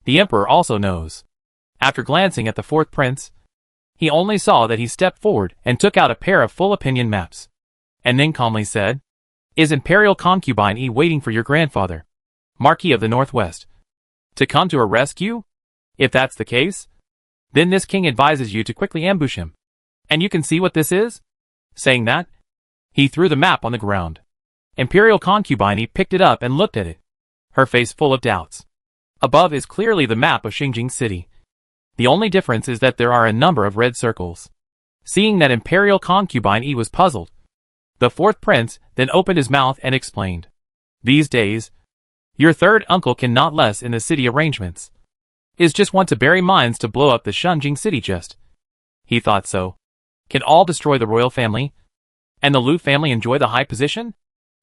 S1: the emperor also knows. After glancing at the fourth prince, he only saw that he stepped forward and took out a pair of full opinion maps. And then calmly said, Is Imperial concubine waiting for your grandfather, Marquis of the Northwest, to come to her rescue? If that's the case, then this king advises you to quickly ambush him. And you can see what this is? Saying that, he threw the map on the ground. Imperial concubine picked it up and looked at it, her face full of doubts. Above is clearly the map of Xingjing City. The only difference is that there are a number of red circles. Seeing that Imperial concubine was puzzled, the fourth prince then opened his mouth and explained. These days, your third uncle cannot less in the city arrangements. Is just want to bury mines to blow up the Xingjing City just. He thought so. Can all destroy the royal family? And the Lu family enjoy the high position?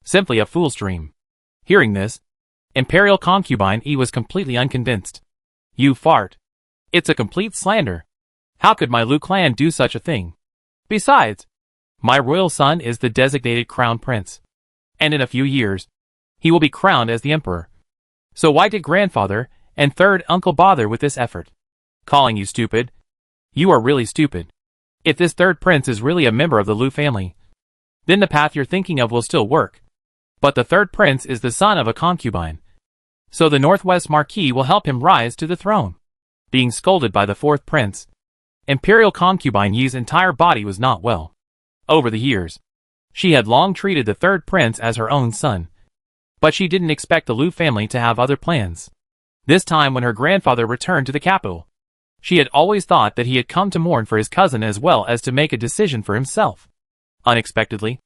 S1: Simply a fool's dream. Hearing this, Imperial concubine E was completely unconvinced. You fart. It's a complete slander. How could my Lu clan do such a thing? Besides, my royal son is the designated crown prince. And in a few years, he will be crowned as the emperor. So why did grandfather and third uncle bother with this effort? Calling you stupid? You are really stupid. If this third prince is really a member of the Lu family, then the path you're thinking of will still work. But the third prince is the son of a concubine. So the Northwest Marquis will help him rise to the throne. Being scolded by the fourth prince, Imperial concubine Yi's entire body was not well. Over the years, she had long treated the third prince as her own son. But she didn't expect the Lu family to have other plans. This time when her grandfather returned to the capital, she had always thought that he had come to mourn for his cousin as well as to make a decision for himself. Unexpectedly,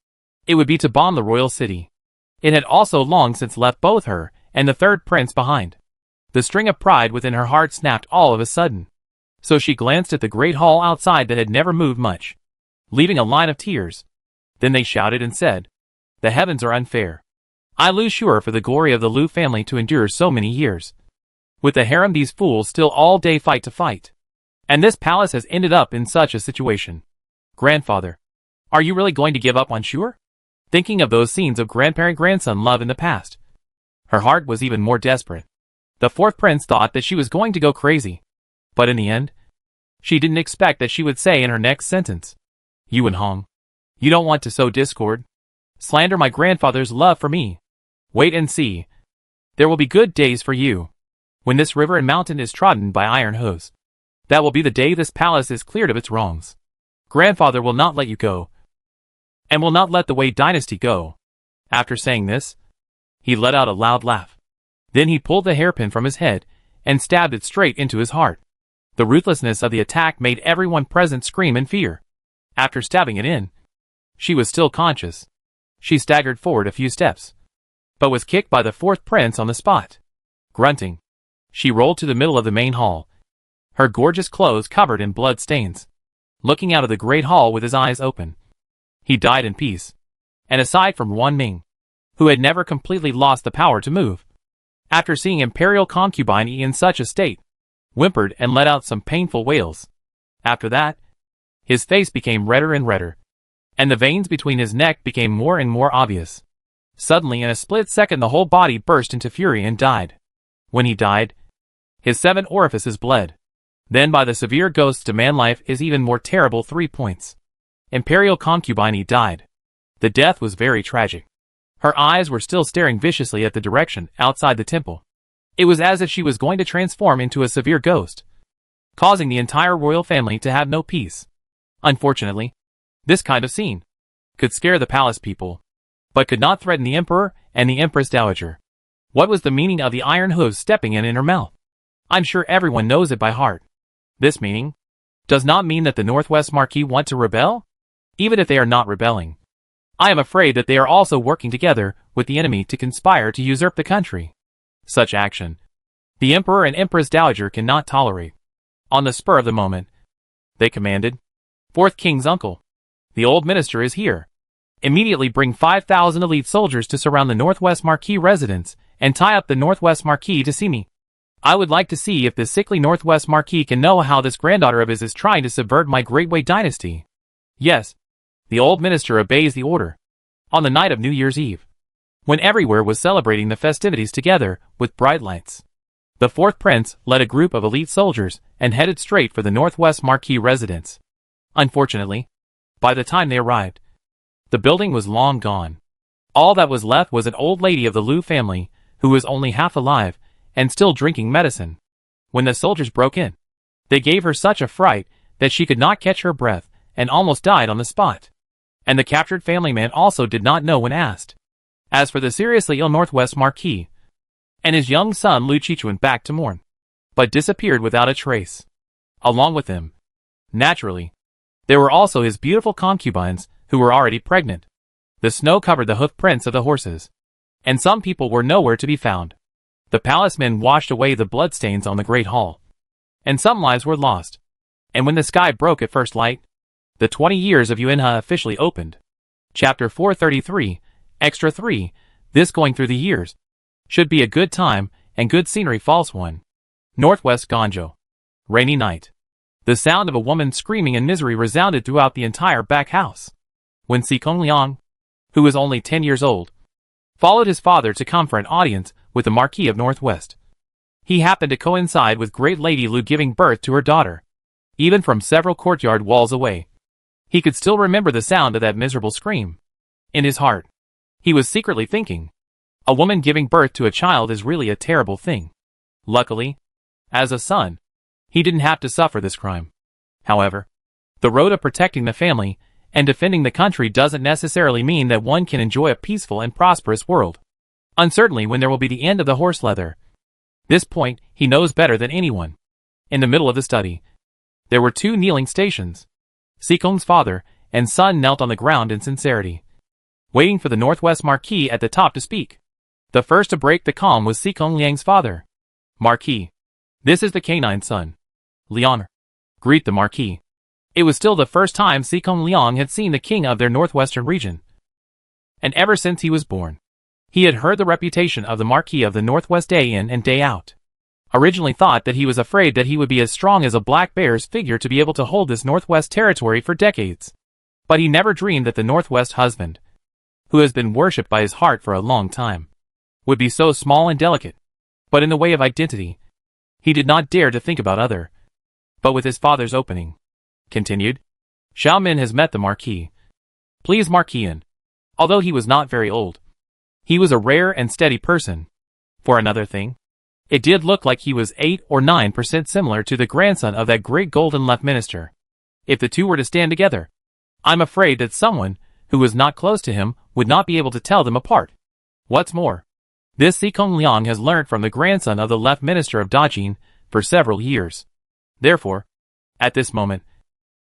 S1: it would be to bomb the royal city. It had also long since left both her and the third prince behind. The string of pride within her heart snapped all of a sudden. So she glanced at the great hall outside that had never moved much, leaving a line of tears. Then they shouted and said, "The heavens are unfair. I lose sure for the glory of the Lu family to endure so many years. With the harem these fools still all day fight to fight. And this palace has ended up in such a situation. Grandfather, are you really going to give up on Sure?" Thinking of those scenes of grandparent-grandson love in the past, her heart was even more desperate. The fourth prince thought that she was going to go crazy. But in the end, she didn't expect that she would say in her next sentence, "You and Hong, you don't want to sow discord? Slander my grandfather's love for me? Wait and see. There will be good days for you. When this river and mountain is trodden by iron hooves, that will be the day this palace is cleared of its wrongs. Grandfather will not let you go, and will not let the Wei dynasty go." After saying this, he let out a loud laugh. Then he pulled the hairpin from his head and stabbed it straight into his heart. The ruthlessness of the attack made everyone present scream in fear. After stabbing it in, she was still conscious. She staggered forward a few steps, but was kicked by the fourth prince on the spot. Grunting, she rolled to the middle of the main hall, her gorgeous clothes covered in blood stains. Looking out of the great hall with his eyes open, he died in peace. And aside from Wan Ming, who had never completely lost the power to move, after seeing Imperial concubine in such a state, whimpered and let out some painful wails. After that, his face became redder and redder, and the veins between his neck became more and more obvious. Suddenly in a split second the whole body burst into fury and died. When he died, his 7 orifices bled. Then by the severe ghosts to man life is even more terrible 3 points. Imperial concubine died. The death was very tragic. Her eyes were still staring viciously at the direction outside the temple. It was as if she was going to transform into a severe ghost, causing the entire royal family to have no peace. Unfortunately, this kind of scene could scare the palace people, but could not threaten the emperor and the Empress Dowager. What was the meaning of the iron hooves stepping in her mouth? I'm sure everyone knows it by heart. This meaning does not mean that the Northwest Marquis want to rebel, even if they are not rebelling. I am afraid that they are also working together with the enemy to conspire to usurp the country. Such action, the Emperor and Empress Dowager cannot tolerate. On the spur of the moment, they commanded, "Fourth King's uncle, the old minister is here. Immediately bring 5,000 elite soldiers to surround the Northwest Marquis residence and tie up the Northwest Marquis to see me. I would like to see if this sickly Northwest Marquis can know how this granddaughter of his is trying to subvert my great Wei dynasty." Yes, the old minister obeys the order. On the night of New Year's Eve, when everywhere was celebrating the festivities together with bright lights, the fourth prince led a group of elite soldiers and headed straight for the Northwest Marquis residence. Unfortunately, by the time they arrived, the building was long gone. All that was left was an old lady of the Lu family who was only half alive and still drinking medicine. When the soldiers broke in, they gave her such a fright that she could not catch her breath and almost died on the spot. And the captured family man also did not know when asked. As for the seriously ill Northwest Marquis, and his young son Lu Chichu went back to mourn, but disappeared without a trace. Along with him, naturally, there were also his beautiful concubines who were already pregnant. The snow covered the hoof prints of the horses, and some people were nowhere to be found. The palace men washed away the bloodstains on the great hall, and some lives were lost. And when the sky broke at first light, the 20 years of Yuanhe officially opened. Chapter 433, Extra 3, this going through the years. Should be a good time, and good scenery false one. Northwest Ganzhou. Rainy night. The sound of a woman screaming in misery resounded throughout the entire back house. When Xikong Liang, who was only 10 years old, followed his father to come for an audience with the Marquis of Northwest, he happened to coincide with great Lady Lu giving birth to her daughter. Even from several courtyard walls away, he could still remember the sound of that miserable scream. In his heart, he was secretly thinking, a woman giving birth to a child is really a terrible thing. Luckily, as a son, he didn't have to suffer this crime. However, the road of protecting the family and defending the country doesn't necessarily mean that one can enjoy a peaceful and prosperous world. Uncertainly when there will be the end of the horse leather. This point he knows better than anyone. In the middle of the study, there were 2 kneeling stations. Xikong's father and son knelt on the ground in sincerity, waiting for the Northwest Marquis at the top to speak. The first to break the calm was Xikong Liang's father. Marquis, this is the canine son, Liang. Greet the Marquis. It was still the first time Xikong Liang had seen the king of their northwestern region. And ever since he was born, he had heard the reputation of the Marquis of the Northwest day in and day out. Originally thought that he was afraid that he would be as strong as a black bear's figure to be able to hold this Northwest territory for decades. But he never dreamed that the Northwest husband, who has been worshipped by his heart for a long time, would be so small and delicate. But in the way of identity, he did not dare to think about other. But with his father's opening, continued, Xiaomin has met the Marquis. Please Marquian. Although he was not very old, he was a rare and steady person. For another thing, it did look like he was 8 or 9% similar to the grandson of that great golden left minister. If the two were to stand together, I'm afraid that someone who was not close to him would not be able to tell them apart. What's more, this Xikong Liang has learned from the grandson of the left minister of Dajin for several years. Therefore, at this moment,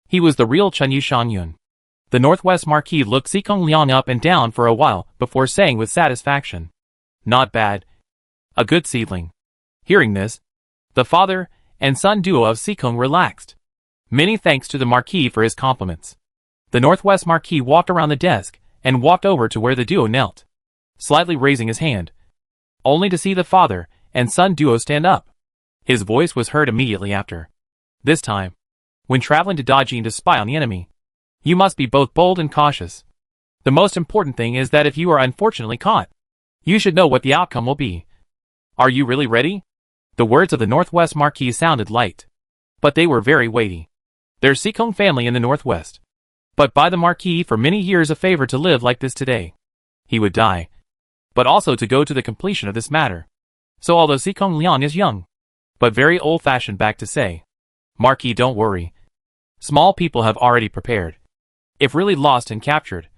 S1: he was the real Chen Yushangyun. The Northwest Marquis looked Xikong Liang up and down for a while before saying with satisfaction, not bad. A good seedling. Hearing this, the father and son duo of Xikong relaxed. Many thanks to the Marquis for his compliments. The Northwest Marquis walked around the desk and walked over to where the duo knelt, slightly raising his hand, only to see the father and son duo stand up. His voice was heard immediately after. This time, when traveling to Dajin to spy on the enemy, you must be both bold and cautious. The most important thing is that if you are unfortunately caught, you should know what the outcome will be. Are you really ready? The words of the Northwest Marquis sounded light, but they were very weighty. There's Xikong family in the Northwest, but by the Marquis for many years a favor to live like this today. He would die, but also to go to the completion of this matter. So although Xikong Liang is young, but very old-fashioned back to say, Marquis, don't worry. Small people have already prepared. If really lost and captured,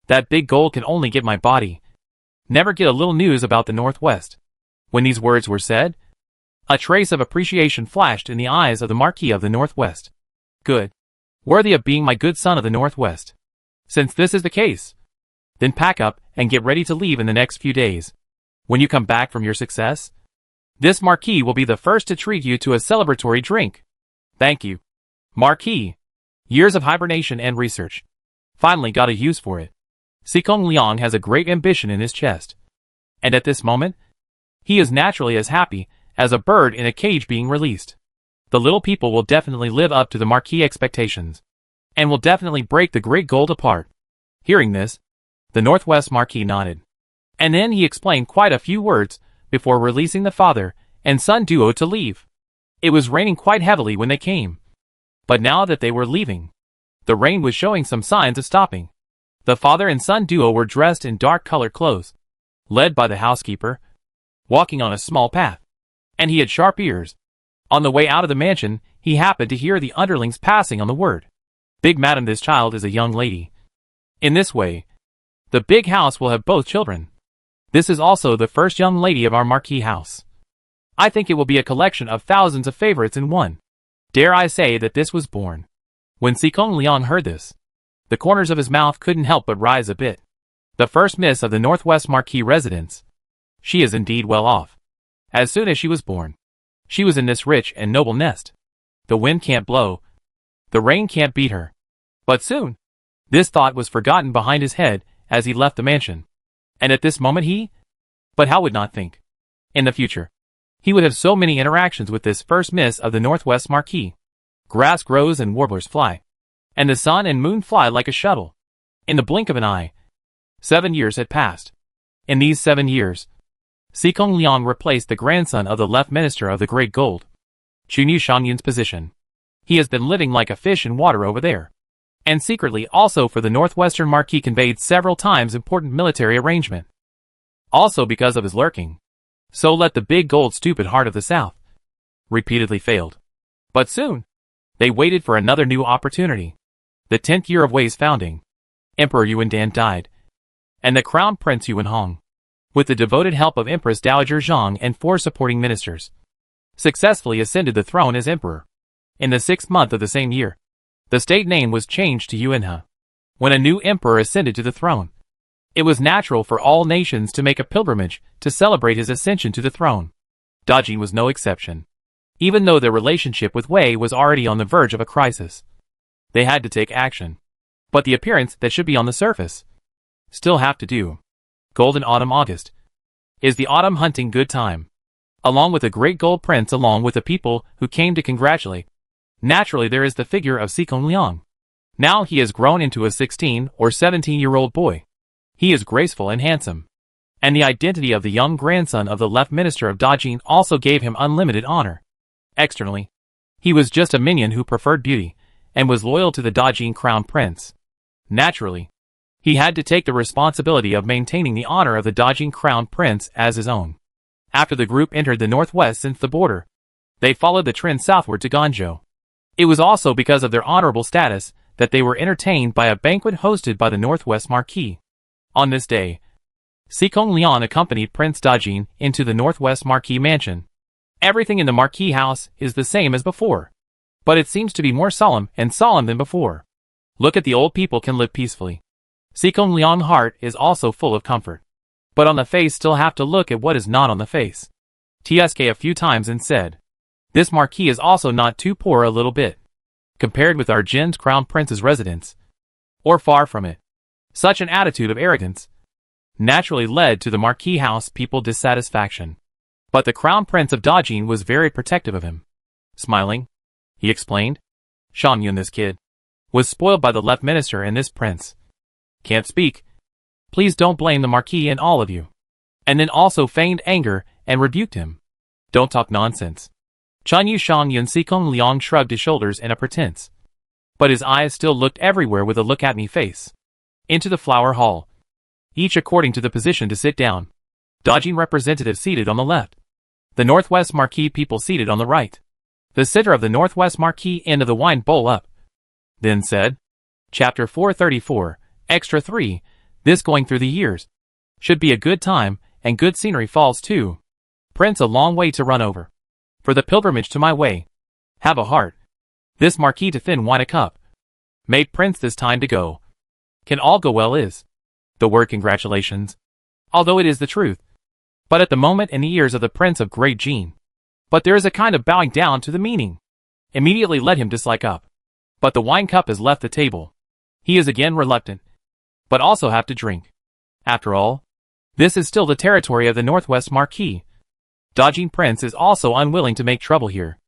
S1: that big gold can only get my body. Never get a little news about the Northwest. When these words were said, a trace of appreciation flashed in the eyes of the Marquis of the Northwest. Good. Worthy of being my good son of the Northwest. Since this is the case, then pack up and get ready to leave in the next few days. When you come back from your success, this Marquis will be the first to treat you to a celebratory drink. Thank you, Marquis. Years of hibernation and research finally got a use for it. Xikong Liang has a great ambition in his chest, and at this moment, he is naturally as happy as a bird in a cage being released. The little people will definitely live up to the Marquis' expectations, and will definitely break the great gold apart. Hearing this, the Northwest Marquis nodded, and then he explained quite a few words before releasing the father and son duo to leave. It was raining quite heavily when they came, but now that they were leaving, the rain was showing some signs of stopping. The father and son duo were dressed in dark-colored clothes, led by the housekeeper, walking on a small path, and he had sharp ears. On the way out of the mansion, he happened to hear the underlings passing on the word, Big Madam, this child is a young lady. In this way, the big house will have both children. This is also the first young lady of our Marquis house. I think it will be a collection of thousands of favorites in one. Dare I say that this was born. When Xikong Liang heard this, the corners of his mouth couldn't help but rise a bit. The first miss of the Northwest Marquis residence. She is indeed well off. As soon as she was born, she was in this rich and noble nest. The wind can't blow, the rain can't beat her. But soon, this thought was forgotten behind his head as he left the mansion. And at this moment but how would not think? In the future, he would have so many interactions with this first miss of the Northwest Marquis. Grass grows and warblers fly, and the sun and moon fly like a shuttle. In the blink of an eye, 7 years had passed. In these 7 years, Sikong Liang replaced the grandson of the left minister of the Great Gold, Chunyu Shangyun's position. He has been living like a fish in water over there, and secretly also for the Northwestern Marquis conveyed several times important military arrangement. Also because of his lurking. So let the big gold stupid heart of the South. Repeatedly failed. But soon, they waited for another new opportunity. The 10th year of Wei's founding, Emperor Yuan Dan died, and the Crown Prince Yuan Hong, with the devoted help of Empress Dowager Zhang and 4 supporting ministers, successfully ascended the throne as emperor. In the 6th month of the same year, the state name was changed to Yuanhe. When a new emperor ascended to the throne, it was natural for all nations to make a pilgrimage to celebrate his ascension to the throne. Dajin was no exception. Even though their relationship with Wei was already on the verge of a crisis, they had to take action. But the appearance that should be on the surface still have to do. Golden Autumn August is the autumn hunting good time. Along with the great gold prince, along with the people who came to congratulate. Naturally there is the figure of Sikong Liang. Now he has grown into a 16 or 17-year-old boy. He is graceful and handsome. And the identity of the young grandson of the left minister of Dajin also gave him unlimited honor. Externally, he was just a minion who preferred beauty, and was loyal to the Dajin crown prince. Naturally, he had to take the responsibility of maintaining the honor of the Dajin crown prince as his own. After the group entered the northwest since the border, they followed the trend southward to Ganzhou. It was also because of their honorable status that they were entertained by a banquet hosted by the Northwest Marquis. On this day, Sikong Liang accompanied Prince Dajin into the Northwest Marquis mansion. Everything in the Marquis house is the same as before, but it seems to be more solemn than before. Look at the old people can live peacefully. Sikong Liang's heart is also full of comfort. But on the face still have to look at what is not on the face. TSK a few times and said, this Marquis is also not too poor a little bit, compared with our Jin's crown prince's residence. Or far from it. Such an attitude of arrogance naturally led to the Marquis house people dissatisfaction. But the crown prince of Dajin was very protective of him. Smiling, he explained, Shangyun, this kid was spoiled by the left minister and this prince. Can't speak. Please don't blame the Marquis and all of you. And then also feigned anger and rebuked him. Don't talk nonsense. Chunyu Shangyun Sikong Liang shrugged his shoulders in a pretense. But his eyes still looked everywhere with a look-at-me face. Into the flower hall. Each according to the position to sit down. Dajin representative seated on the left. The Northwest Marquis people seated on the right. The sitter of the Northwest Marquis end of the wine bowl up. Then said, Chapter 434, Extra 3, this going through the years. Should be a good time, and good scenery falls too. Prince a long way to run over. For the pilgrimage to my way. Have a heart. This Marquis to thin wine a cup. Made Prince this time to go. Can all go well is the word congratulations. Although it is the truth. But at the moment in the ears of the Prince of Great Jin. But there is a kind of bowing down to the meaning. Immediately let him dislike up. But the wine cup has left the table. He is again reluctant. But also have to drink. After all, this is still the territory of the Northwest Marquis. Dajin Prince is also unwilling to make trouble here.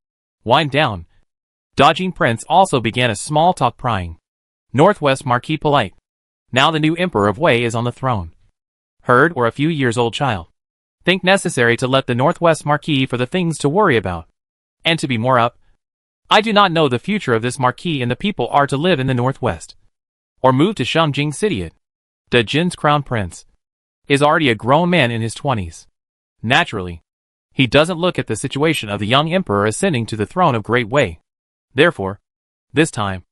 S1: Wind down. Dajin Prince also began a small talk prying. Northwest Marquis polite. Now the new Emperor of Wei is on the throne. Heard or a few years old child. Think necessary to let the Northwest Marquis for the things to worry about. And to be more up. I do not know the future of this Marquis, and the people are to live in the Northwest. Or move to Shangjing City. Dajin's crown prince is already a grown man in his 20s. Naturally, he doesn't look at the situation of the young emperor ascending to the throne of Great Wei. Therefore, this time,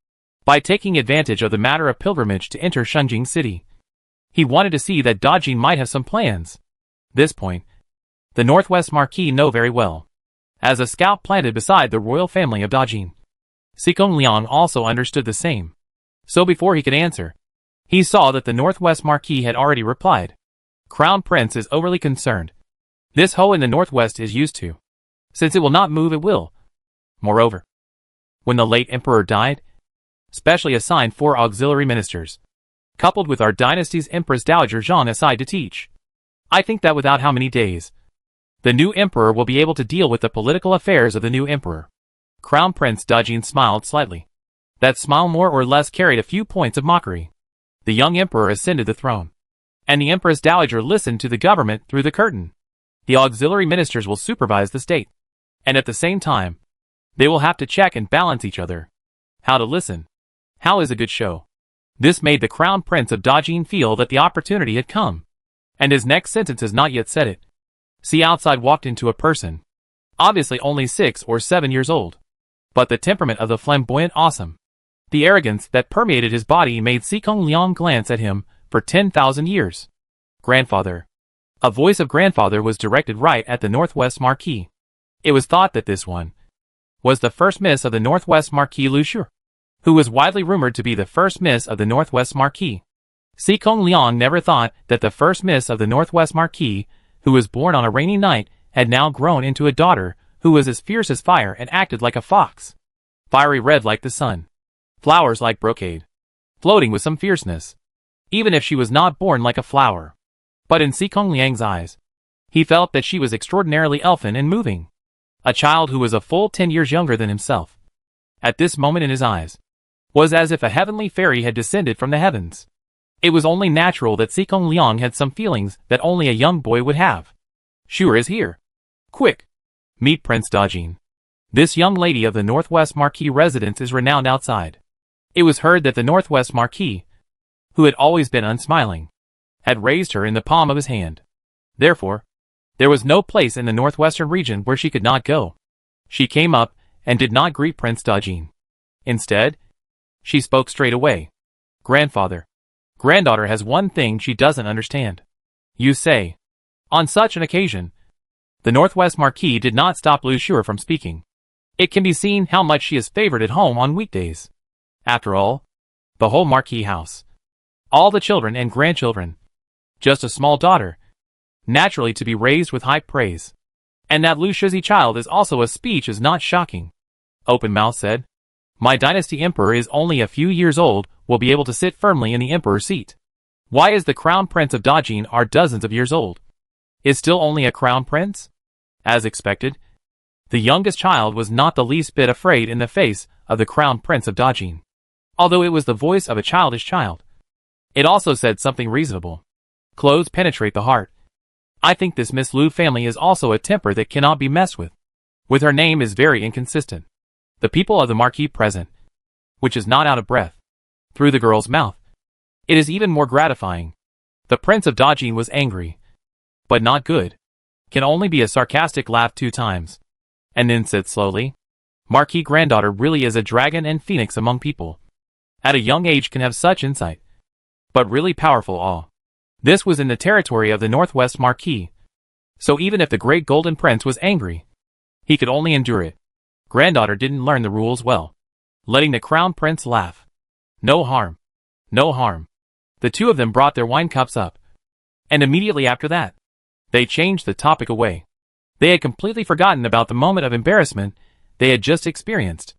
S1: by taking advantage of the matter of pilgrimage to enter Shangjing City, he wanted to see that Dajin might have some plans. This point, the Northwest Marquis know very well. As a scout planted beside the royal family of Dajin, Sikong Liang also understood the same. So before he could answer, he saw that the Northwest Marquis had already replied. Crown Prince is overly concerned. This hoe in the Northwest is used to. Since it will not move, it will. Moreover, when the late emperor died, specially assigned 4 auxiliary ministers, coupled with our dynasty's Empress Dowager Zhang aside to teach. I think that without how many days, The new emperor will be able to deal with the political affairs of the new emperor. Crown Prince Dowager smiled slightly. That smile more or less carried a few points of mockery. The young emperor ascended the throne, and the Empress Dowager listened to the government through the curtain. The auxiliary ministers will supervise the state, and at the same time, they will have to check and balance each other. How to listen? How is a good show? This made the Crown Prince of Dowager feel that the opportunity had come, and his next sentence has not yet said it. See, outside walked into a person, obviously only 6 or 7 years old, but the temperament of the flamboyant awesome. The arrogance that permeated his body made Sikong Liang glance at him for 10,000 years. Grandfather. A voice of grandfather was directed right at the Northwest Marquis. It was thought that this one was the first miss of the Northwest Marquis Lu Shu, who was widely rumored to be the first miss of the Northwest Marquis. Sikong Liang never thought that the first miss of the Northwest Marquis, who was born on a rainy night, had now grown into a daughter who was as fierce as fire and acted like a fox. Fiery red like the sun. Flowers like brocade. Floating with some fierceness. Even if she was not born like a flower. But in Sikong Liang's eyes, he felt that she was extraordinarily elfin and moving. A child who was a full 10 years younger than himself. At this moment in his eyes, was as if a heavenly fairy had descended from the heavens. It was only natural that Sikong Liang had some feelings that only a young boy would have. Sure is here. Quick! Meet Prince Dowager. This young lady of the Northwest Marquis residence is renowned outside. It was heard that the Northwest Marquis, who had always been unsmiling, had raised her in the palm of his hand. Therefore, there was no place in the northwestern region where she could not go. She came up and did not greet Prince Dowager. Instead, she spoke straight away. Grandfather. Granddaughter has one thing she doesn't understand. You say. On such an occasion, the Northwest Marquis did not stop Lu Shu from speaking. It can be seen how much she is favored at home on weekdays. After all, the whole Marquis house, all the children and grandchildren, just a small daughter, naturally to be raised with high praise. And that Lu Shu's child is also a speech is not shocking. Open Mouth said, my dynasty emperor is only a few years old, will be able to sit firmly in the emperor's seat. Why is the crown prince of Dowager are dozens of years old? Is still only a crown prince? As expected, the youngest child was not the least bit afraid in the face of the crown prince of Dowager. Although it was the voice of a childish child, it also said something reasonable. Clothes penetrate the heart. I think this Miss Lu family is also a temper that cannot be messed with. With her name is very inconsistent. The people of the Marquis present, which is not out of breath, through the girl's mouth. It is even more gratifying. The Prince of Dowager was angry, but not good. Can only be a sarcastic laugh 2 times. And then said slowly, Marquis granddaughter really is a dragon and phoenix among people. At a young age can have such insight. But really powerful awe. This was in the territory of the Northwest Marquis. So even if the great Golden Prince was angry, he could only endure it. Granddaughter didn't learn the rules well. Letting the Crown Prince laugh. No harm. No harm. The two of them brought their wine cups up. And immediately after that, they changed the topic away. They had completely forgotten about the moment of embarrassment they had just experienced.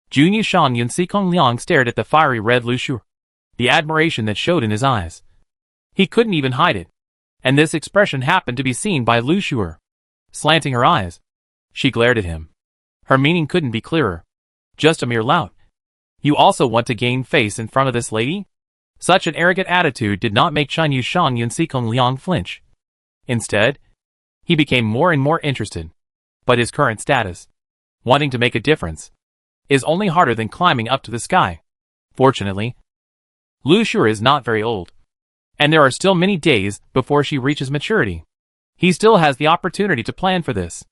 S1: Junyi Shan Yun Sikong Liang stared at the fiery red Lu Shu. The admiration that showed in his eyes. He couldn't even hide it. And this expression happened to be seen by Lu Shu. Slanting her eyes, she glared at him. Her meaning couldn't be clearer. Just a mere lout. You also want to gain face in front of this lady? Such an arrogant attitude did not make Junyi Shan Yun Sikong Liang flinch. Instead, he became more and more interested. But his current status, wanting to make a difference, is only harder than climbing up to the sky. Fortunately, Lu Shu is not very old. And there are still many days before she reaches maturity. He still has the opportunity to plan for this.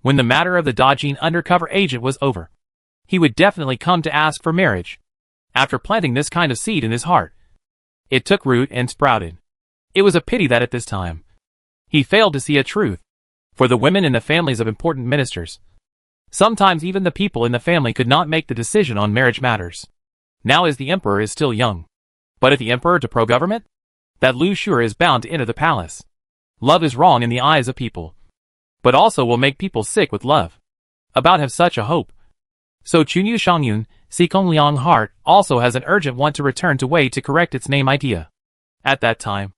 S1: When the matter of the Dowager undercover agent was over, he would definitely come to ask for marriage. After planting this kind of seed in his heart, it took root and sprouted. It was a pity that at this time, he failed to see a truth. For the women in the families of important ministers, sometimes even the people in the family could not make the decision on marriage matters. Now as the emperor is still young. But if the emperor to pro-government, that Lu Shu is bound to enter the palace. Love is wrong in the eyes of people, but also will make people sick with love. About have such a hope. So Chunyu Shangyun, Sikong Liang heart, also has an urgent want to return to Wei to correct its name idea. At that time,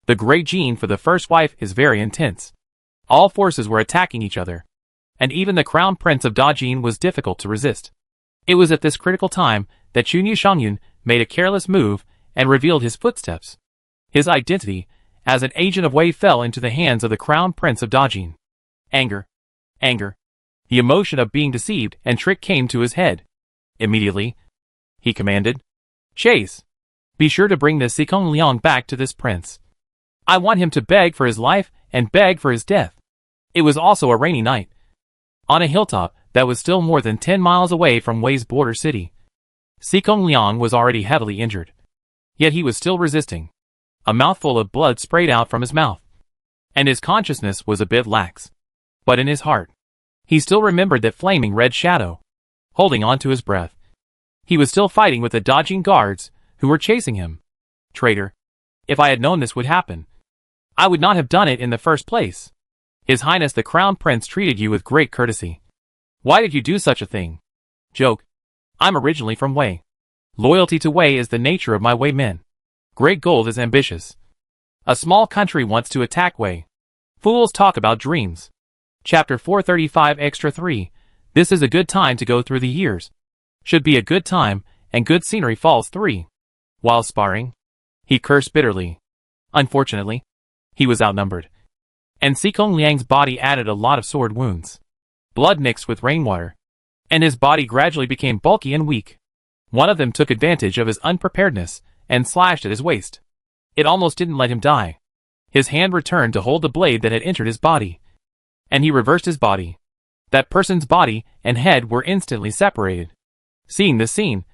S1: the great gene for the first wife is very intense. All forces were attacking each other, and even the crown prince of Dajin was difficult to resist. It was at this critical time that Chunyu Shangyun made a careless move and revealed his footsteps. His identity as an agent of Wei fell into the hands of the crown prince of Dajin. Anger. The emotion of being deceived and tricked came to his head. Immediately, he commanded, "Chase! Be sure to bring this Sikong Liang back to this prince. I want him to beg for his life and beg for his death." It was also a rainy night. On a hilltop that was still more than 10 miles away from Wei's border city, Sikong Liang was already heavily injured. Yet he was still resisting. A mouthful of blood sprayed out from his mouth, and his consciousness was a bit lax. But in his heart, he still remembered that flaming red shadow. Holding on to his breath, he was still fighting with the dodging guards who were chasing him. Traitor! If I had known this would happen, I would not have done it in the first place. His Highness the Crown Prince treated you with great courtesy. Why did you do such a thing? Joke. I'm originally from Wei. Loyalty to Wei is the nature of my Wei men. Great Gold is ambitious. A small country wants to attack Wei. Fools talk about dreams. Chapter 435 Extra 3. This is a good time to go through the years. Should be a good time, and good scenery falls 3. While sparring, he cursed bitterly. Unfortunately, he was outnumbered, and Sikong Liang's body added a lot of sword wounds. Blood mixed with rainwater, and his body gradually became bulky and weak. One of them took advantage of his unpreparedness and slashed at his waist. It almost didn't let him die. His hand returned to hold the blade that had entered his body, and he reversed his body. That person's body and head were instantly separated. Seeing this scene,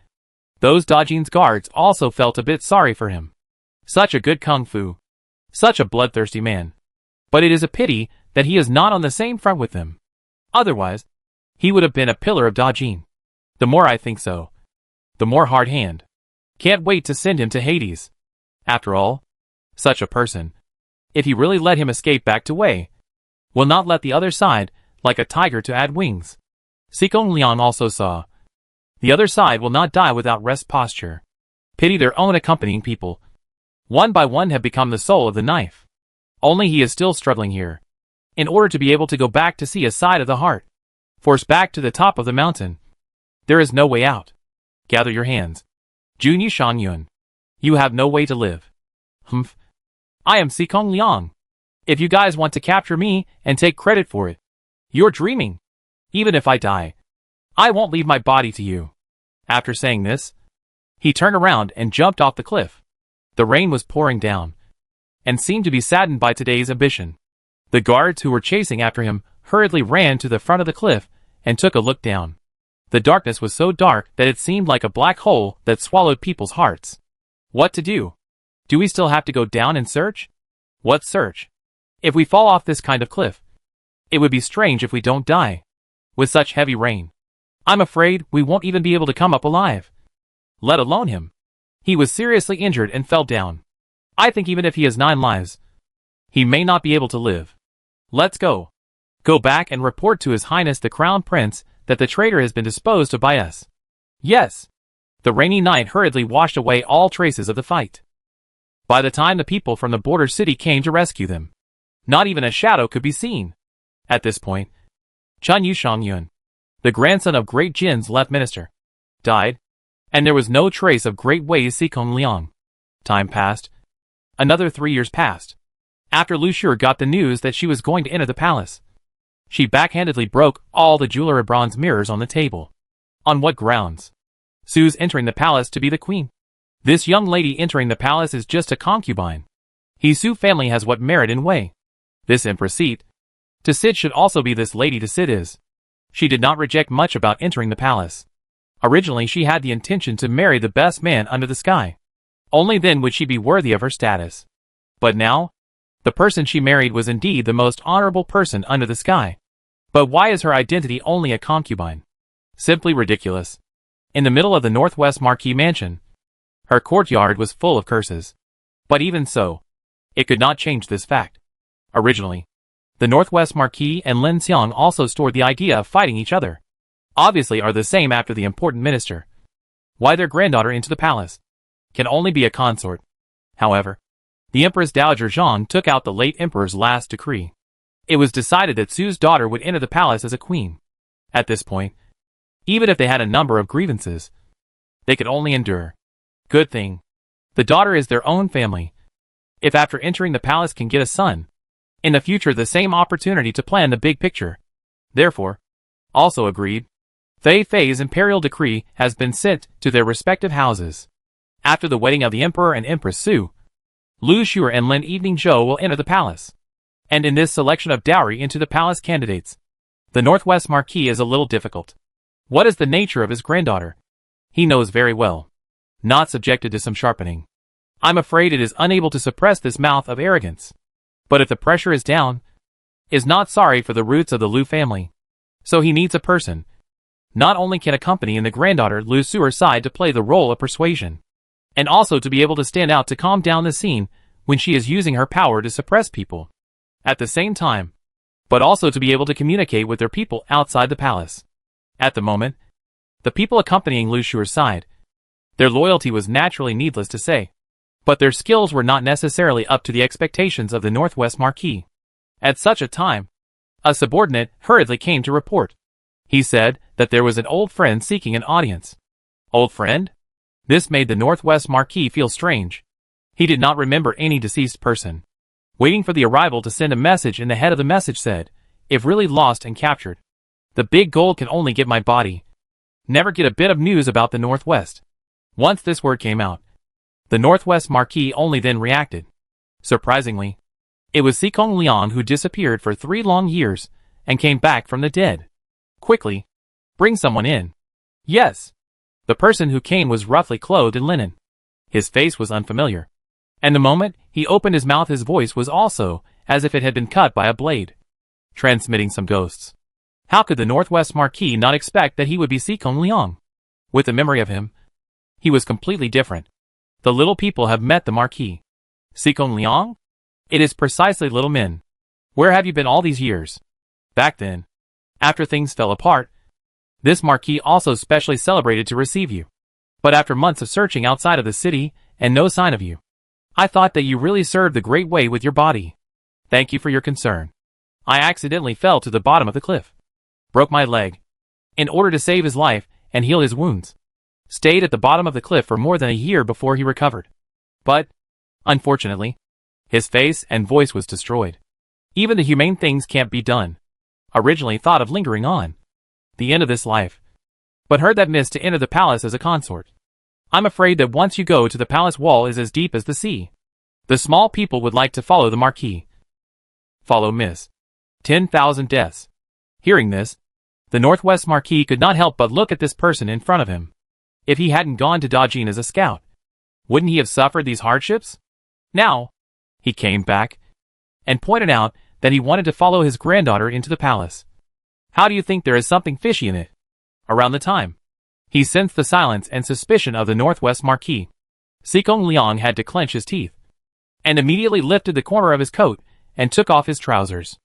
S1: those Dajin's guards also felt a bit sorry for him. Such a good kung fu. Such a bloodthirsty man. But it is a pity that he is not on the same front with them. Otherwise, he would have been a pillar of Dajin. The more I think so, the more hard hand. Can't wait to send him to Hades. After all, such a person, if he really let him escape back to Wei, will not let the other side, like a tiger, to add wings. Sikong Liang also saw. The other side will not die without rest posture. Pity their own accompanying people. One by one have become the soul of the knife. Only he is still struggling here. In order to be able to go back to see a side of the heart. Forced back to the top of the mountain. There is no way out. Gather your hands. Junyu Shangyun. You have no way to live. Humph. I am Sikong Liang. If you guys want to capture me and take credit for it, you're dreaming. Even if I die, I won't leave my body to you. After saying this, he turned around and jumped off the cliff. The rain was pouring down, and seemed to be saddened by today's ambition. The guards who were chasing after him hurriedly ran to the front of the cliff and took a look down. The darkness was so dark that it seemed like a black hole that swallowed people's hearts. What to do? Do we still have to go down and search? What search? If we fall off this kind of cliff, it would be strange if we don't die. With such heavy rain, I'm afraid we won't even be able to come up alive. Let alone him. He was seriously injured and fell down. I think even if he has 9 lives, he may not be able to live. Let's go. Go back and report to His Highness the Crown Prince that the traitor has been disposed of by us. Yes. The rainy night hurriedly washed away all traces of the fight. By the time the people from the border city came to rescue them, not even a shadow could be seen. At this point, Chunyu Shangyun, the grandson of Great Jin's left minister, died, and there was no trace of Great Wei's Sikong Liang. Time passed. Another 3 years passed. After Lu Shur got the news that she was going to enter the palace, she backhandedly broke all the jewelry bronze mirrors on the table. On what grounds? Sue's entering the palace to be the queen. This young lady entering the palace is just a concubine. His Su family has what merit in Wei. This Empress seat to sit should also be this lady to sit is. She did not reject much about entering the palace. Originally she had the intention to marry the best man under the sky. Only then would she be worthy of her status. But now, the person she married was indeed the most honorable person under the sky. But why is her identity only a concubine? Simply ridiculous. In the middle of the Northwest Marquis mansion, her courtyard was full of curses. But even so, it could not change this fact. Originally, the Northwest Marquis and Lin Xiang also stored the idea of fighting each other. Obviously are the same after the important minister. Why their granddaughter into the palace? Can only be a consort. However, the Empress Dowager Zhang took out the late emperor's last decree. It was decided that Su's daughter would enter the palace as a queen. At this point, even if they had a number of grievances, they could only endure. Good thing. The daughter is their own family. If after entering the palace can get a son, in the future the same opportunity to plan the big picture. Therefore, also agreed. Fei Fei's imperial decree has been sent to their respective houses. After the wedding of the Emperor and Empress Su, Lu Shuer and Lin Evening Zhou will enter the palace. And in this selection of dowry into the palace candidates, the Northwest Marquis is a little difficult. What is the nature of his granddaughter? He knows very well. Not subjected to some sharpening. I'm afraid it is unable to suppress this mouth of arrogance. But if the pressure is down, is not sorry for the roots of the Lu family. So he needs a person. Not only can accompany in the granddaughter Lu Suer's side to play the role of persuasion, and also to be able to stand out to calm down the scene when she is using her power to suppress people. At the same time, but also to be able to communicate with their people outside the palace. At the moment, the people accompanying Lu Shuer's side, their loyalty was naturally needless to say, but their skills were not necessarily up to the expectations of the Northwest Marquis. At such a time, a subordinate hurriedly came to report. He said that there was an old friend seeking an audience. Old friend? This made the Northwest Marquis feel strange. He did not remember any deceased person. Waiting for the arrival to send a message, and the head of the message said, "If really lost and captured, the big gold can only get my body. Never get a bit of news about the Northwest." Once this word came out, the Northwest Marquis only then reacted. Surprisingly, it was Sikong Liang who disappeared for 3 long years and came back from the dead. Quickly, bring someone in. Yes. The person who came was roughly clothed in linen. His face was unfamiliar. And the moment he opened his mouth, his voice was also as if it had been cut by a blade, transmitting some ghosts. How could the Northwest Marquis not expect that he would be Sikong Liang? With the memory of him, he was completely different. The little people have met the Marquis. Sikong Liang? It is precisely little men. Where have you been all these years? Back then, after things fell apart, this Marquis also specially celebrated to receive you. But after months of searching outside of the city and no sign of you, I thought that you really served the great way with your body. Thank you for your concern. I accidentally fell to the bottom of the cliff. Broke my leg. In order to save his life and heal his wounds, stayed at the bottom of the cliff for more than a year before he recovered. But, unfortunately, his face and voice was destroyed. Even the humane things can't be done. Originally thought of lingering on the end of this life, but heard that miss to enter the palace as a consort. I'm afraid that once you go to the palace wall is as deep as the sea. The small people would like to follow the Marquis. Follow miss. 10,000 deaths. Hearing this, the Northwest Marquis could not help but look at this person in front of him. If he hadn't gone to Dajin as a scout, wouldn't he have suffered these hardships? Now, he came back and pointed out that he wanted to follow his granddaughter into the palace. How do you think there is something fishy in it? Around the time he sensed the silence and suspicion of the Northwest Marquis, Sikong Liang had to clench his teeth, and immediately lifted the corner of his coat and took off his trousers.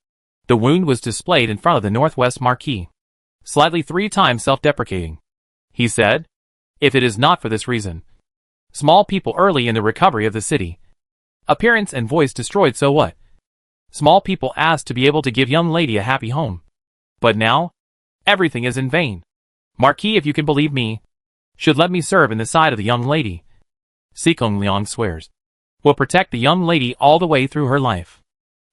S1: The wound was displayed in front of the Northwest Marquis, slightly 3 times self-deprecating. He said, "If it is not for this reason, small people early in the recovery of the city, appearance and voice destroyed, so what? Small people asked to be able to give young lady a happy home. But now, everything is in vain. Marquis, if you can believe me, should let me serve in the side of the young lady. Sikong Liang swears, will protect the young lady all the way through her life."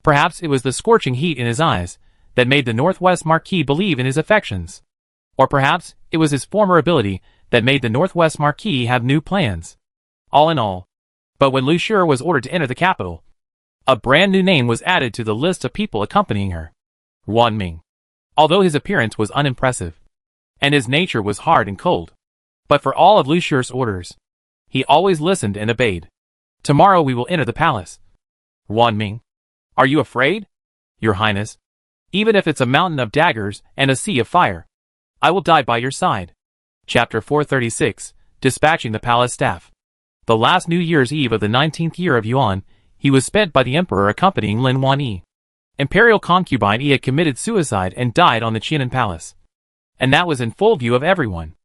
S1: Perhaps it was the scorching heat in his eyes that made the Northwest Marquis believe in his affections. Or perhaps it was his former ability that made the Northwest Marquis have new plans. All in all, but when Lu Shuer was ordered to enter the capital, a brand new name was added to the list of people accompanying her. Wan Ming. Although his appearance was unimpressive, and his nature was hard and cold, but for all of Lu Shuer's orders, he always listened and obeyed. "Tomorrow we will enter the palace." Wan Ming. "Are you afraid?" "Your Highness, even if it's a mountain of daggers and a sea of fire, I will die by your side." Chapter 436, Dispatching the Palace Staff. The last New Year's Eve of the 19th year of Yuan, he was spent by the Emperor accompanying Lin Wanyi. Imperial concubine Yi had committed suicide and died on the Qianan Palace. And that was in full view of everyone.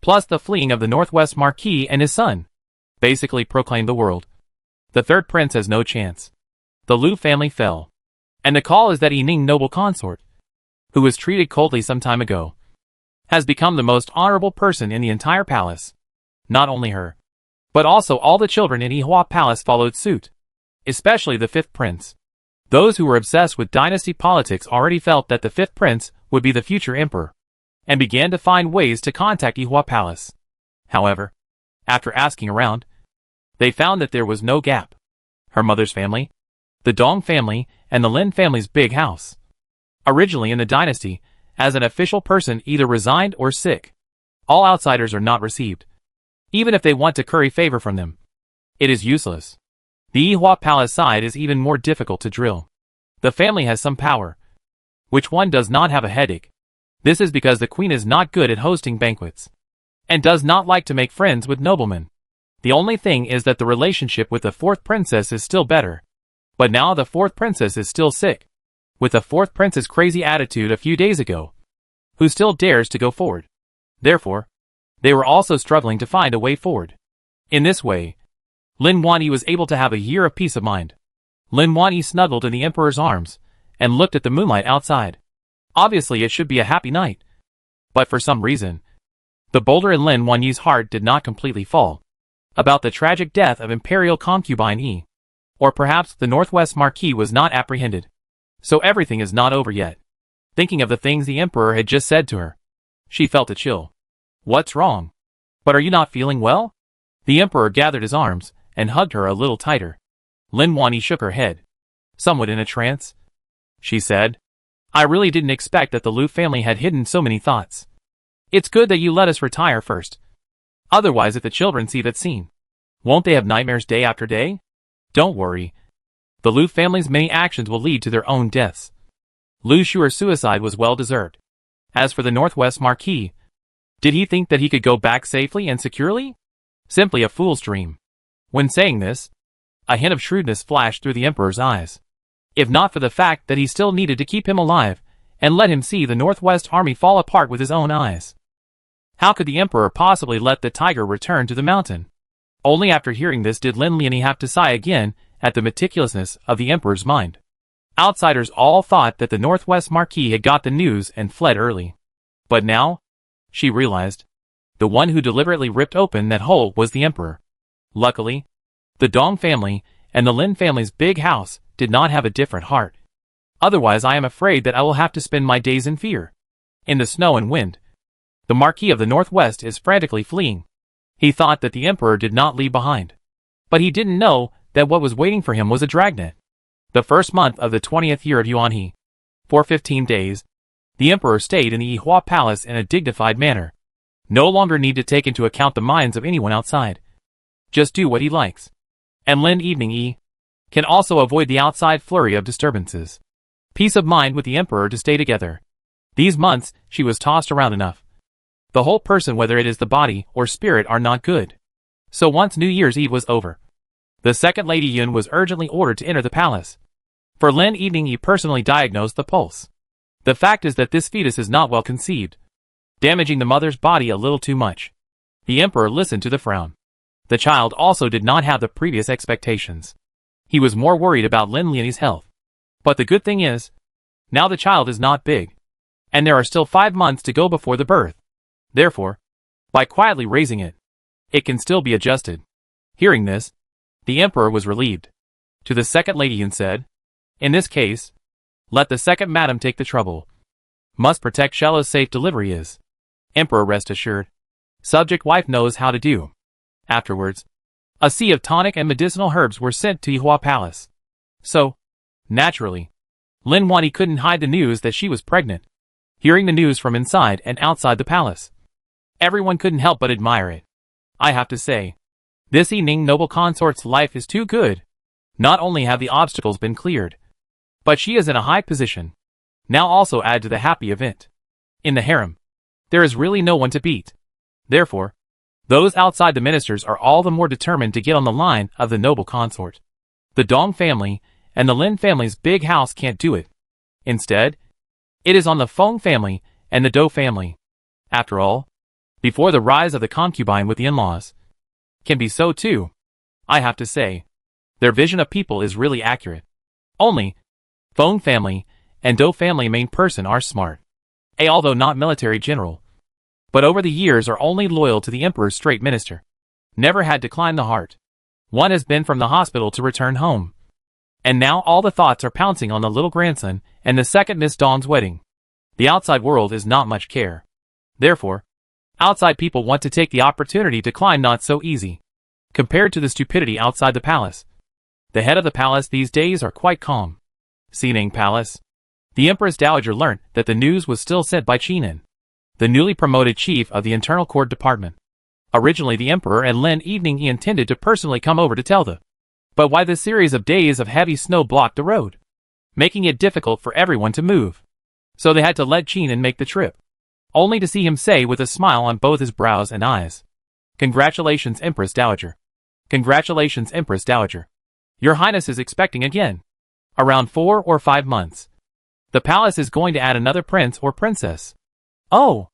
S1: Plus the fleeing of the Northwest Marquis and his son basically proclaimed the world. The third prince has no chance. The Lu family fell. And the call is that Yining noble consort, who was treated coldly some time ago, has become the most honorable person in the entire palace. Not only her, but also all the children in Yihua Palace followed suit, especially the fifth prince. Those who were obsessed with dynasty politics already felt that the fifth prince would be the future emperor, and began to find ways to contact Yihua Palace. However, after asking around, they found that there was no gap. Her mother's family, the Dong family, and the Lin family's big house, originally in the dynasty, as an official person either resigned or sick. All outsiders are not received, even if they want to curry favor from them. It is useless. The Yihua Palace side is even more difficult to drill. The family has some power, which one does not have a headache. This is because the queen is not good at hosting banquets, and does not like to make friends with noblemen. The only thing is that the relationship with the fourth princess is still better. But now the fourth princess is still sick, with the fourth prince's crazy attitude a few days ago, who still dares to go forward. Therefore, they were also struggling to find a way forward. In this way, Lin Wanyi was able to have a year of peace of mind. Lin Wanyi snuggled in the emperor's arms, and looked at the moonlight outside. Obviously it should be a happy night. But for some reason, the boulder in Lin Wanyi's heart did not completely fall. About the tragic death of Imperial concubine E. Or perhaps the Northwest Marquis was not apprehended. So everything is not over yet. Thinking of the things the emperor had just said to her, she felt a chill. What's wrong? But are you not feeling well? The emperor gathered his arms, and hugged her a little tighter. Lin Wanyi shook her head. Somewhat in a trance, she said, I really didn't expect that the Lu family had hidden so many thoughts. It's good that you let us retire first. Otherwise if the children see that scene, won't they have nightmares day after day? Don't worry. The Lu family's many actions will lead to their own deaths. Lu Shuer's suicide was well deserved. As for the Northwest Marquis, did he think that he could go back safely and securely? Simply a fool's dream. When saying this, a hint of shrewdness flashed through the emperor's eyes. If not for the fact that he still needed to keep him alive, and let him see the Northwest army fall apart with his own eyes. How could the emperor possibly let the tiger return to the mountain? Only after hearing this did Lin Lianyi have to sigh again at the meticulousness of the emperor's mind. Outsiders all thought that the Northwest Marquis had got the news and fled early. But now, she realized, the one who deliberately ripped open that hole was the emperor. Luckily, the Dong family and the Lin family's big house did not have a different heart. Otherwise I am afraid that I will have to spend my days in fear. In the snow and wind, the Marquis of the Northwest is frantically fleeing. He thought that the emperor did not leave behind. But he didn't know that what was waiting for him was a dragnet. The first month of the 20th year of Yuanhe. For 15 days, the emperor stayed in the Yihua Palace in a dignified manner. No longer need to take into account the minds of anyone outside. Just do what he likes. And lend evening E. Can also avoid the outside flurry of disturbances. Peace of mind with the emperor to stay together. These months, she was tossed around enough. The whole person, whether it is the body or spirit, are not good. So once New Year's Eve was over, the second Lady Yun was urgently ordered to enter the palace. For Lin Evening he personally diagnosed the pulse. The fact is that this fetus is not well conceived, damaging the mother's body a little too much. The emperor listened to the frown. The child also did not have the previous expectations. He was more worried about Lin Lianyi's health. But the good thing is, now the child is not big, and there are still 5 months to go before the birth. Therefore, by quietly raising it, it can still be adjusted. Hearing this, the emperor was relieved. To the second lady Yun said, in this case, let the second madam take the trouble. Must protect Shella's safe delivery is. Emperor rest assured. Subject wife knows how to do. Afterwards, a sea of tonic and medicinal herbs were sent to Yihua Palace. So, naturally, Lin Wanyi couldn't hide the news that she was pregnant. Hearing the news from inside and outside the palace, everyone couldn't help but admire it. I have to say, this Yining noble consort's life is too good. Not only have the obstacles been cleared, but she is in a high position. Now also add to the happy event. In the harem, there is really no one to beat. Therefore, those outside the ministers are all the more determined to get on the line of the noble consort. The Dong family and the Lin family's big house can't do it. Instead, it is on the Feng family and the Dou family. After all, before the rise of the concubine with the in-laws, can be so too. I have to say, their vision of people is really accurate. Only, Feng family and Dou family main person are smart. Although not military general, but over the years are only loyal to the emperor's straight minister. Never had declined the heart. One has been from the hospital to return home. And now all the thoughts are pouncing on the little grandson and the second Miss Dawn's wedding. The outside world is not much care. Therefore, outside people want to take the opportunity to climb not so easy. Compared to the stupidity outside the palace, the head of the palace these days are quite calm. Xining Palace. The Empress Dowager learnt that the news was still sent by Qinan, the newly promoted chief of the Internal Court Department. Originally the Emperor and Lin Evening he intended to personally come over to tell the, but why the series of days of heavy snow blocked the road, making it difficult for everyone to move. So they had to let Qinan make the trip, only to see him say with a smile on both his brows and eyes, "Congratulations, Empress Dowager. Congratulations, Empress Dowager. Your Highness is expecting again. Around 4 or 5 months. The palace is going to add another prince or princess. Oh,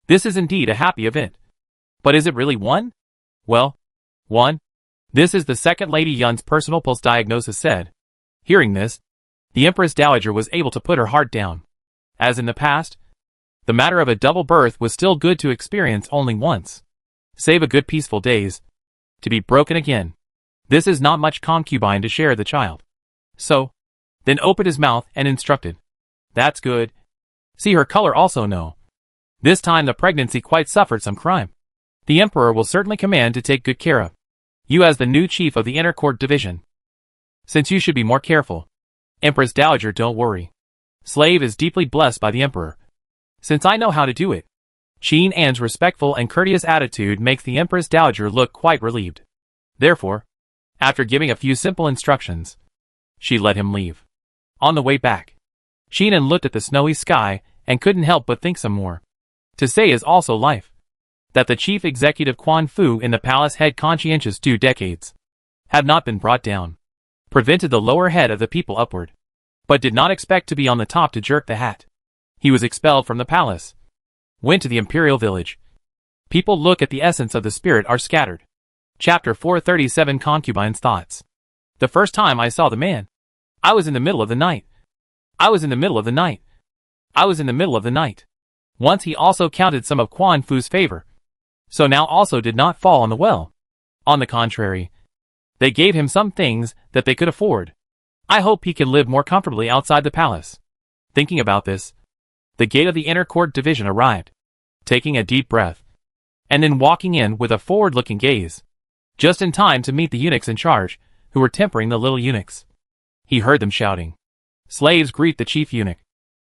S1: this is indeed a happy event. But is it really one? Well, one. This is the second Lady Yun's personal pulse diagnosis said. Hearing this, the Empress Dowager was able to put her heart down. As in the past, the matter of a double birth was still good to experience only once. Save a good peaceful days. To be broken again. This is not much concubine to share the child. So, then opened his mouth and instructed. That's good. See her color also no. This time the pregnancy quite suffered some crime. The Emperor will certainly command to take good care of you as the new chief of the Inner Court Division. Since you should be more careful. Empress Dowager, don't worry. Slave is deeply blessed by the Emperor. Since I know how to do it. Qin An's respectful and courteous attitude makes the Empress Dowager look quite relieved. Therefore, after giving a few simple instructions, she let him leave. On the way back, Qinan looked at the snowy sky and couldn't help but think some more. To say is also life. That the chief executive Quan Fu in the palace had conscientious 2 decades. Had not been brought down. Prevented the lower head of the people upward. But did not expect to be on the top to jerk the hat. He was expelled from the palace. Went to the Imperial village. People look at the essence of the spirit are scattered. Chapter 437 Concubine's Thoughts. The first time I saw the man, I was in the middle of the night. I was in the middle of the night. I was in the middle of the night. Once he also counted some of Quan Fu's favor. So now also did not fall on the well. On the contrary, they gave him some things that they could afford. I hope he can live more comfortably outside the palace. Thinking about this, the gate of the Inner Court Division arrived. Taking a deep breath, and then walking in with a forward-looking gaze. Just in time to meet the eunuchs in charge, who were tempering the little eunuchs. He heard them shouting. Slaves greet the chief eunuch.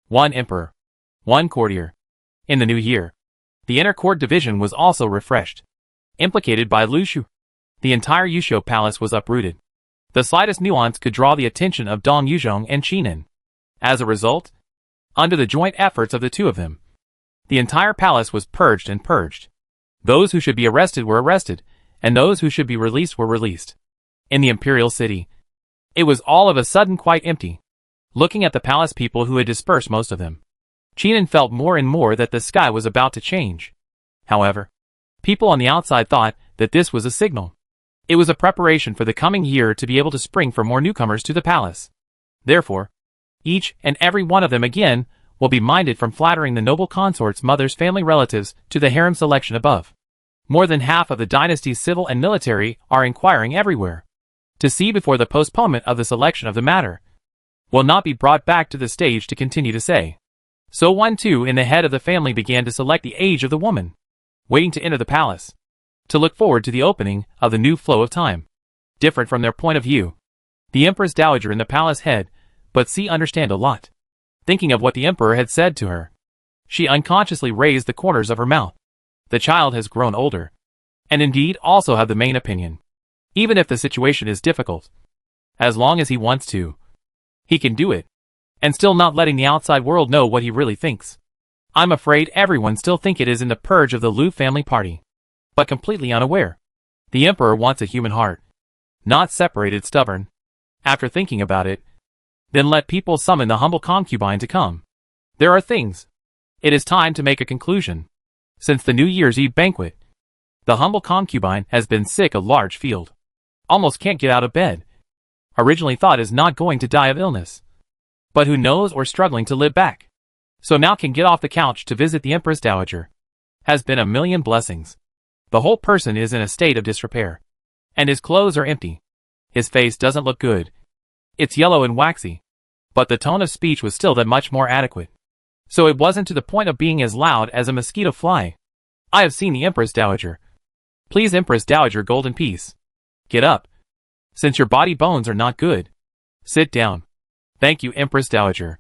S1: One emperor. One courtier. In the new year, the Inner Court Division was also refreshed. Implicated by Lu Shu. The entire Yusho Palace was uprooted. The slightest nuance could draw the attention of Dong Yuzhong and Qinan. As a result, under the joint efforts of the two of them, the entire palace was purged and purged. Those who should be arrested were arrested, and those who should be released were released. In the Imperial City, it was all of a sudden quite empty. Looking at the palace people who had dispersed most of them, Qinan felt more and more that the sky was about to change. However, people on the outside thought that this was a signal. It was a preparation for the coming year to be able to spring for more newcomers to the palace. Therefore, each and every one of them again will be minded from flattering the noble consort's mother's family relatives to the harem selection above. More than half of the dynasty's civil and military are inquiring everywhere to see before the postponement of the selection of the matter will not be brought back to the stage to continue to say. So one too in the head of the family began to select the age of the woman waiting to enter the palace, to look forward to the opening of the new flow of time. Different from their point of view, the Empress Dowager in the palace head, but see understand a lot. Thinking of what the Emperor had said to her, she unconsciously raised the corners of her mouth. The child has grown older, and indeed also have the main opinion. Even if the situation is difficult, as long as he wants to, he can do it, and still not letting the outside world know what he really thinks. I'm afraid everyone still think it is in the purge of the Lu family party, but completely unaware. The Emperor wants a human heart, not separated stubborn. After thinking about it, then let people summon the humble concubine to come. There are things. It is time to make a conclusion. Since the New Year's Eve banquet, the humble concubine has been sick a large field. Almost can't get out of bed. Originally thought is not going to die of illness. but who knows or struggling to live back. So now can get off the couch to visit the Empress Dowager. Has been a million blessings. The whole person is in a state of disrepair. And his clothes are empty. His face doesn't look good. It's yellow and waxy. But the tone of speech was still that much more adequate. So it wasn't to the point of being as loud as a mosquito fly. I have seen the Empress Dowager. Please, Empress Dowager, golden peace. Get up. Since your body bones are not good. Sit down. Thank you, Empress Dowager.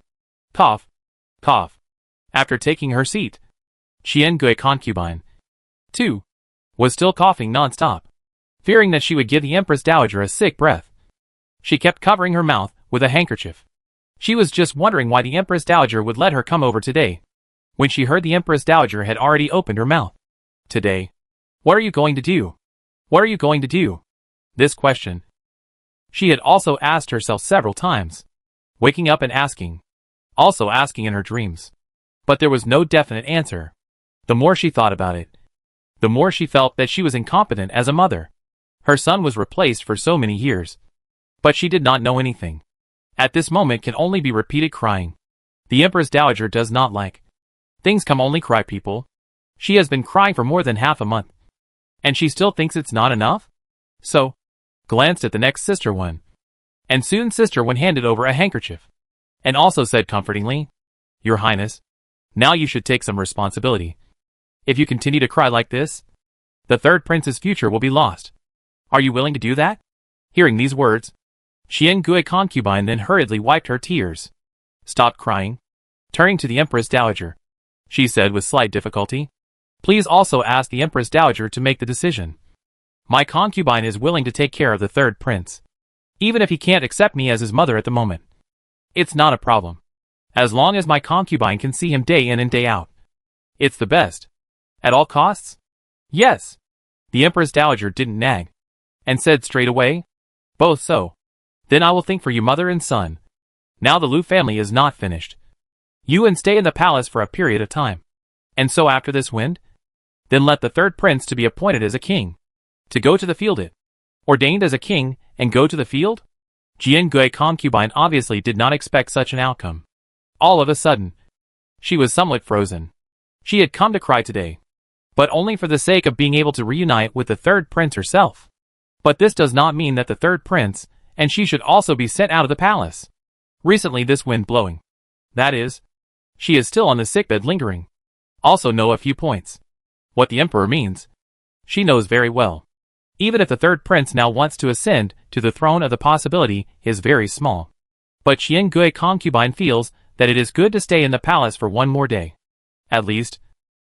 S1: Cough. Cough. After taking her seat, Qiangui concubine, too, was still coughing non-stop. Fearing that she would give the Empress Dowager a sick breath, she kept covering her mouth with a handkerchief. She was just wondering why the Empress Dowager would let her come over today, when she heard the Empress Dowager had already opened her mouth. Today? What are you going to do? What are you going to do? This question she had also asked herself several times, waking up and asking, also asking in her dreams. But there was no definite answer. The more she thought about it, the more she felt that she was incompetent as a mother. Her son was replaced for so many years, but she did not know anything. At this moment can only be repeated crying. The Empress Dowager does not like things come only cry people. She has been crying for more than half a month, and she still thinks it's not enough? So, glanced at the next Sister One, and soon Sister One handed over a handkerchief, and also said comfortingly, Your Highness, now you should take some responsibility. If you continue to cry like this, the third prince's future will be lost. Are you willing to do that? Hearing these words, Qiangui concubine then hurriedly wiped her tears. Stop crying. Turning to the Empress Dowager, she said with slight difficulty, Please also ask the Empress Dowager to make the decision. My concubine is willing to take care of the third prince, even if he can't accept me as his mother at the moment. It's not a problem. As long as my concubine can see him day in and day out. It's the best. At all costs? Yes. The Empress Dowager didn't nag, and said straight away, Both so. Then I will think for you mother and son. Now the Lu family is not finished. You and stay in the palace for a period of time. And so after this wind? Then let the third prince to be appointed as a king. To go to the field it. Ordained as a king, and go to the field? Qiangui concubine obviously did not expect such an outcome. All of a sudden, she was somewhat frozen. She had come to cry today, but only for the sake of being able to reunite with the third prince herself. But this does not mean that the third prince and she should also be sent out of the palace. Recently this wind blowing. That is, she is still on the sickbed lingering. Also know a few points. What the emperor means, she knows very well. Even if the third prince now wants to ascend to the throne, of the possibility is very small. But Qiangui concubine feels that it is good to stay in the palace for one more day. At least,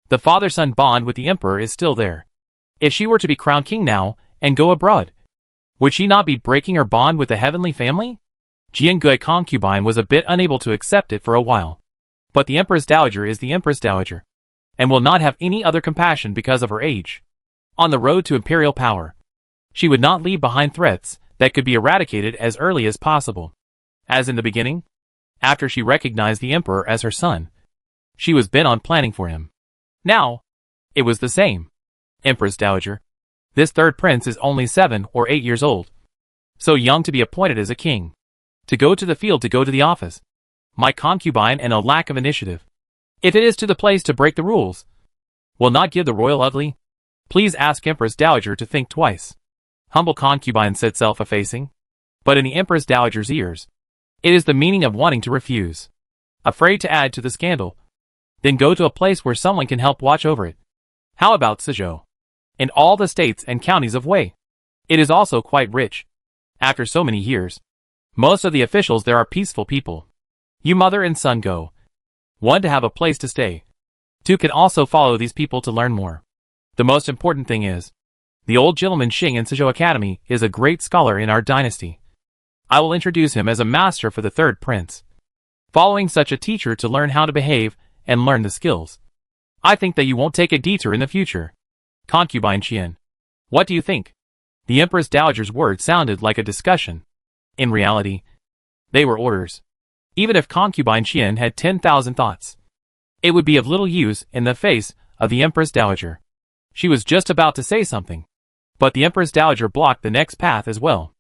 S1: the father-son bond with the emperor is still there. If she were to be crowned king now and go abroad, would she not be breaking her bond with the heavenly family? Qiangui concubine was a bit unable to accept it for a while. But the Empress Dowager is the Empress Dowager, and will not have any other compassion because of her age. On the road to imperial power, she would not leave behind threats that could be eradicated as early as possible. As in the beginning, after she recognized the emperor as her son, she was bent on planning for him. Now, it was the same. Empress Dowager, this third prince is only 7 or 8 years old. So young to be appointed as a king. To go to the field, to go to the office. My concubine, and a lack of initiative. If it is to the place to break the rules, will not give the royal ugly. Please ask Empress Dowager to think twice. Humble concubine said, self-effacing. But in the Empress Dowager's ears, it is the meaning of wanting to refuse. Afraid to add to the scandal. Then go to a place where someone can help watch over it. How about Suzhou? In all the states and counties of Wei, it is also quite rich. After so many years, most of the officials there are peaceful people. You mother and son go. 1 to have a place to stay. 2 can also follow these people to learn more. The most important thing is, the old gentleman Xing in Suzhou Academy is a great scholar in our dynasty. I will introduce him as a master for the third prince. Following such a teacher to learn how to behave and learn the skills, I think that you won't take a detour in the future. Concubine Qian, what do you think? The Empress Dowager's words sounded like a discussion. In reality, they were orders. Even if Concubine Qian had 10,000 thoughts, it would be of little use in the face of the Empress Dowager. She was just about to say something, but the Empress Dowager blocked the next path as well.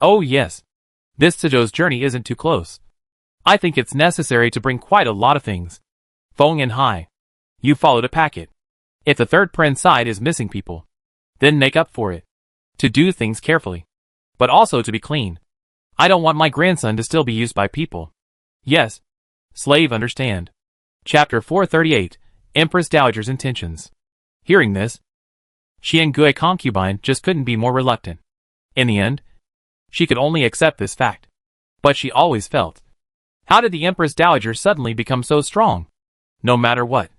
S1: Oh yes, this Suzhou's journey isn't too close. I think it's necessary to bring quite a lot of things. Phone in high. You followed a packet. If the third prince side is missing people, then make up for it. To do things carefully. But also to be clean. I don't want my grandson to still be used by people. Yes. Slave understand. Chapter 438, Empress Dowager's Intentions. Hearing this, Xiangui concubine just couldn't be more reluctant. In the end, she could only accept this fact. But she always felt. How did the Empress Dowager suddenly become so strong? No matter what.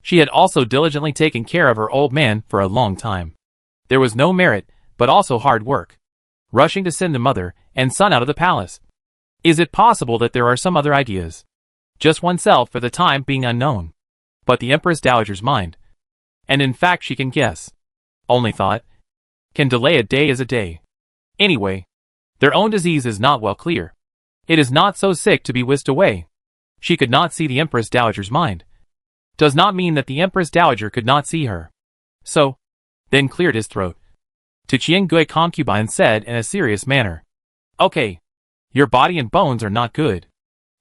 S1: She had also diligently taken care of her old man for a long time. There was no merit, but also hard work. Rushing to send the mother and son out of the palace. Is it possible that there are some other ideas? Just oneself for the time being unknown. But the Empress Dowager's mind. And in fact she can guess. Only thought. Can delay a day is a day. Anyway. Their own disease is not well clear. It is not so sick to be whisked away. She could not see the Empress Dowager's mind. Does not mean that the Empress Dowager could not see her. So. Then cleared his throat. To Qiangui concubine said in a serious manner. Okay. Your body and bones are not good.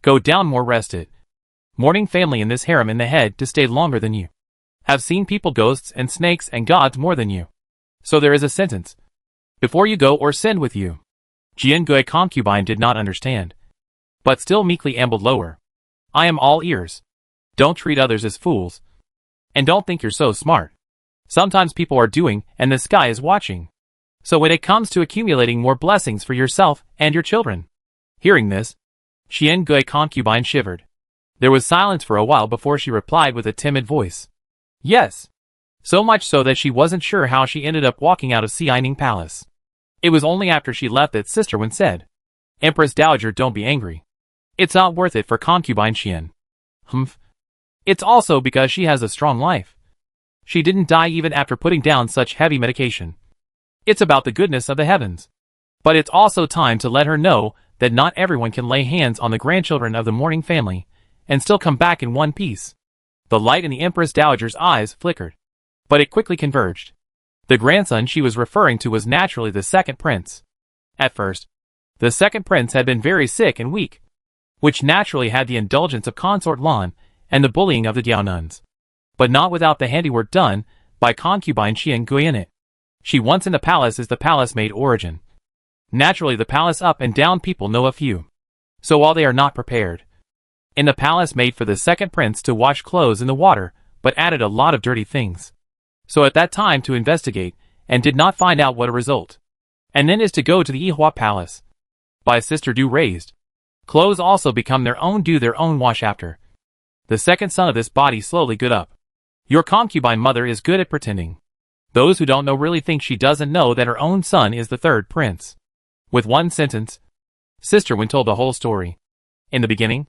S1: Go down more rested. Mourning family in this harem in the head to stay longer than you. Have seen people ghosts and snakes and gods more than you. So there is a sentence. Before you go or send with you. Qiangui concubine did not understand. But still meekly ambled lower. I am all ears. Don't treat others as fools. And don't think you're so smart. Sometimes people are doing and the sky is watching. So when it comes to accumulating more blessings for yourself and your children. Hearing this, Qiangui concubine shivered. There was silence for a while before she replied with a timid voice. Yes. So much so that she wasn't sure how she ended up walking out of Xianing Palace. It was only after she left that Sister Wen said, Empress Dowager, don't be angry. It's not worth it for concubine Xian. Humph. It's also because she has a strong life. She didn't die even after putting down such heavy medication. It's about the goodness of the heavens. But it's also time to let her know that not everyone can lay hands on the grandchildren of the mourning family and still come back in one piece. The light in the Empress Dowager's eyes flickered. But it quickly converged. The grandson she was referring to was naturally the second prince. At first, the second prince had been very sick and weak, which naturally had the indulgence of Consort Lan and the bullying of the Diao nuns. But not without the handiwork done by concubine Qiangui in it. She once in the palace is the palace maid origin. Naturally the palace up and down people know a few. So while they are not prepared. In the palace made for the second prince to wash clothes in the water, but added a lot of dirty things. So at that time to investigate, and did not find out what a result. And then is to go to the Yihua palace. By Sister Du raised. Clothes also become their own, do their own wash after. The second son of this body slowly got up. Your concubine mother is good at pretending. Those who don't know really think she doesn't know that her own son is the third prince. With one sentence, Sister Wen told the whole story. In the beginning,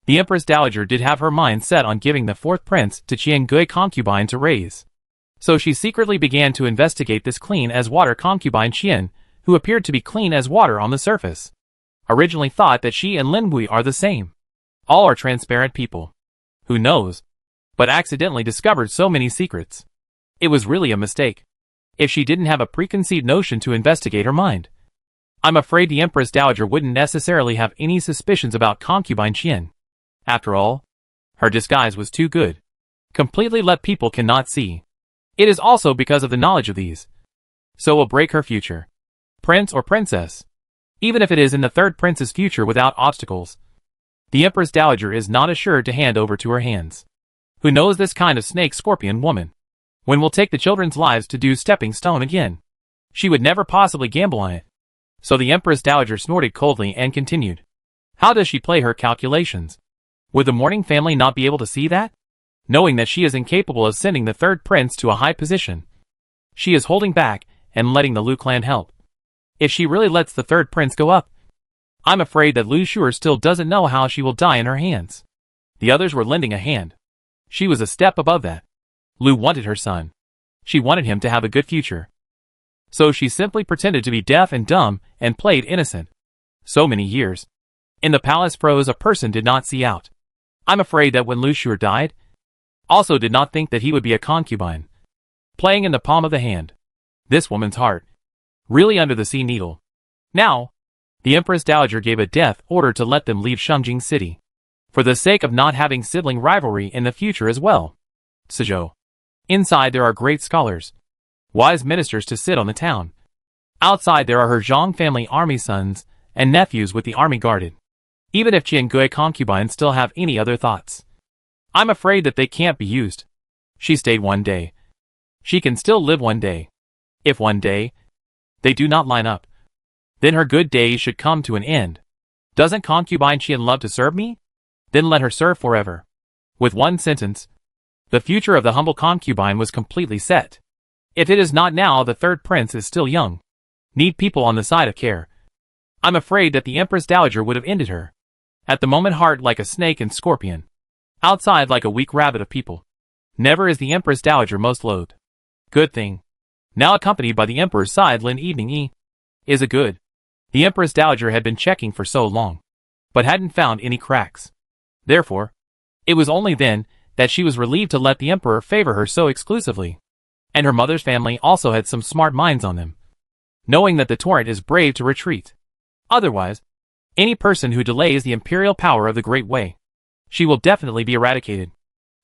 S1: the Empress Dowager did have her mind set on giving the fourth prince to Qiangui concubine to raise. So she secretly began to investigate this clean-as-water concubine Qian, who appeared to be clean as water on the surface. Originally thought that she and Linbui are the same. All are transparent people. Who knows? But accidentally discovered so many secrets. It was really a mistake. If she didn't have a preconceived notion to investigate her mind. I'm afraid the Empress Dowager wouldn't necessarily have any suspicions about concubine Qian. After all, her disguise was too good. Completely let people cannot see. It is also because of the knowledge of these. So will break her future. Prince or princess. Even if it is in the third prince's future without obstacles. The Empress Dowager is not assured to hand over to her hands. Who knows this kind of snake scorpion woman? When will take the children's lives to do stepping stone again? She would never possibly gamble on it. So the Empress Dowager snorted coldly and continued. How does she play her calculations? Would the mourning family not be able to see that? Knowing that she is incapable of sending the third prince to a high position. She is holding back and letting the Lu clan help. If she really lets the third prince go up, I'm afraid that Lu Shuer still doesn't know how she will die in her hands. The others were lending a hand. She was a step above that. Lu wanted her son. She wanted him to have a good future. So she simply pretended to be deaf and dumb and played innocent. So many years. In the palace froze a person did not see out. I'm afraid that when Lu Shuer died, also did not think that he would be a concubine. Playing in the palm of the hand. This woman's heart. Really under the sea needle. Now, The Empress Dowager gave a death order to let them leave Shengjing City, for the sake of not having sibling rivalry in the future as well. Suzhou. Inside there are great scholars, wise ministers to sit on the town. Outside there are her Zhang family army sons and nephews with the army guarded. Even if Jiangui concubines still have any other thoughts, I'm afraid that they can't be used. She stayed one day. She can still live one day. If one day they do not line up, then her good days should come to an end. Doesn't concubine Qian love to serve me? Then let her serve forever. With one sentence, the future of the humble concubine was completely set. If it is not now, the third prince is still young. Need people on the side of care. I'm afraid that the Empress Dowager would have ended her. At the moment, heart like a snake and scorpion. Outside like a weak rabbit of people. Never is the Empress Dowager most loathed. Good thing. Now accompanied by the Emperor's side Lin evening is a good. The Empress Dowager had been checking for so long, but hadn't found any cracks. Therefore, it was only then that she was relieved to let the Emperor favor her so exclusively. And her mother's family also had some smart minds on them, knowing that the torrent is brave to retreat. Otherwise, any person who delays the imperial power of the Great Way, she will definitely be eradicated.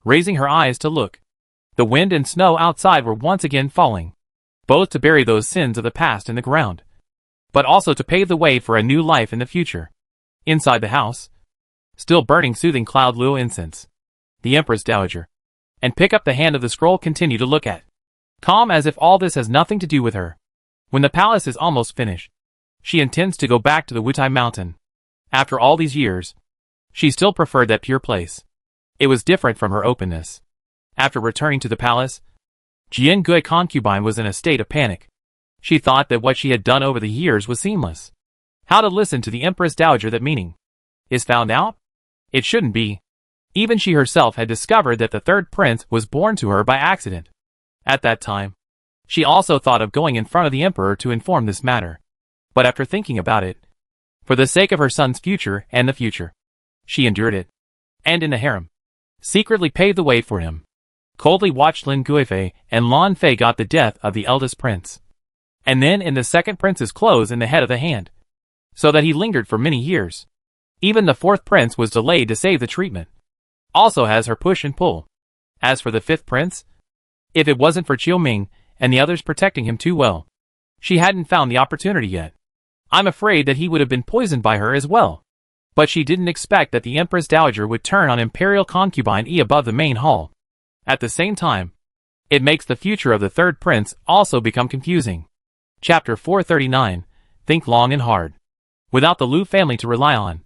S1: Raising her eyes to look, the wind and snow outside were once again falling, both to bury those sins of the past in the ground, but also to pave the way for a new life in the future. Inside the house, still burning soothing cloud luo incense, the Empress Dowager, and pick up the hand of the scroll continue to look at, calm as if all this has nothing to do with her. When the palace is almost finished, she intends to go back to the Wutai mountain. After all these years, she still preferred that pure place. It was different from her openness. After returning to the palace, Jiangui concubine was in a state of panic. She thought that what she had done over the years was seamless. How to listen to the Empress Dowager that meaning is found out? It shouldn't be. Even she herself had discovered that the third prince was born to her by accident. At that time, she also thought of going in front of the emperor to inform this matter. But after thinking about it, for the sake of her son's future and the future, she endured it. And in the harem, secretly paved the way for him. Coldly watched Lin Guifei and Lan Fei got the death of the eldest prince. And then in the second prince's clothes in the head of the hand. So that he lingered for many years. Even the fourth prince was delayed to save the treatment. Also has her push and pull. As for the fifth prince, if it wasn't for Qiu Ming and the others protecting him too well, she hadn't found the opportunity yet. I'm afraid that he would have been poisoned by her as well. But she didn't expect that the Empress Dowager would turn on Imperial concubine above the main hall. At the same time, it makes the future of the third prince also become confusing. Chapter 439, Think Long and Hard. Without the Lu family to rely on,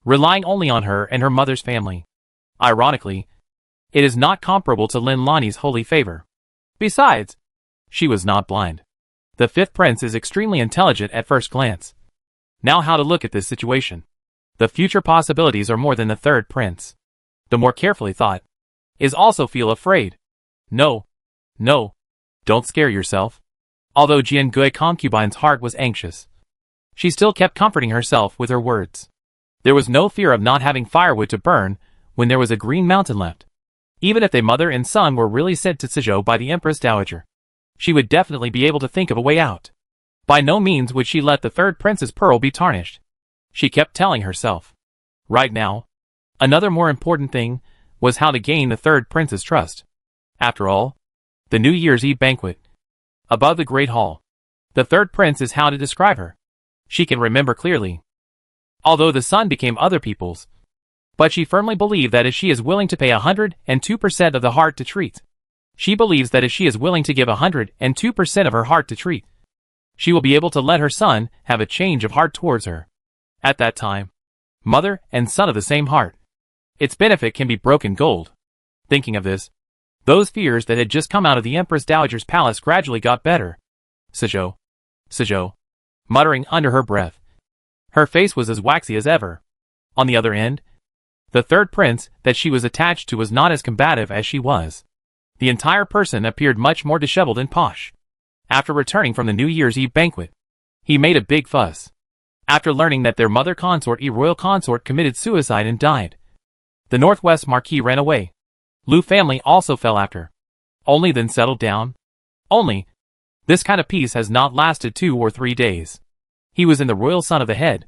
S1: relying only on her and her mother's family. Ironically, it is not comparable to Lin Lani's holy favor. Besides, she was not blind. The fifth prince is extremely intelligent at first glance. Now how to look at this situation. The future possibilities are more than the third prince. The more carefully thought, is also feel afraid. No. Don't scare yourself. Although Jiangui concubine's heart was anxious, she still kept comforting herself with her words. There was no fear of not having firewood to burn when there was a green mountain left. Even if the mother and son were really sent to Suzhou by the Empress Dowager, she would definitely be able to think of a way out. By no means would she let the third prince's pearl be tarnished. She kept telling herself. Right now, another more important thing was how to gain the third prince's trust. After all, the New Year's Eve banquet. Above the Great Hall, the third prince is how to describe her. She can remember clearly. Although the son became other people's, but she firmly believed that if she is willing to pay 102% of the heart to treat, she believes that if she is willing to give 102% of her heart to treat, she will be able to let her son have a change of heart towards her. At that time, mother and son of the same heart. Its benefit can be broken gold. Thinking of this, those fears that had just come out of the Empress Dowager's palace gradually got better. Suzhou, muttering under her breath. Her face was as waxy as ever. On the other end, the third prince that she was attached to was not as combative as she was. The entire person appeared much more disheveled and posh. After returning from the New Year's Eve banquet, he made a big fuss. After learning that their mother consort, royal consort, committed suicide and died, the Northwest Marquis ran away. Lu family also fell after. Only then settled down. Only, this kind of peace has not lasted 2 or 3 days. He was in the royal sun of the head.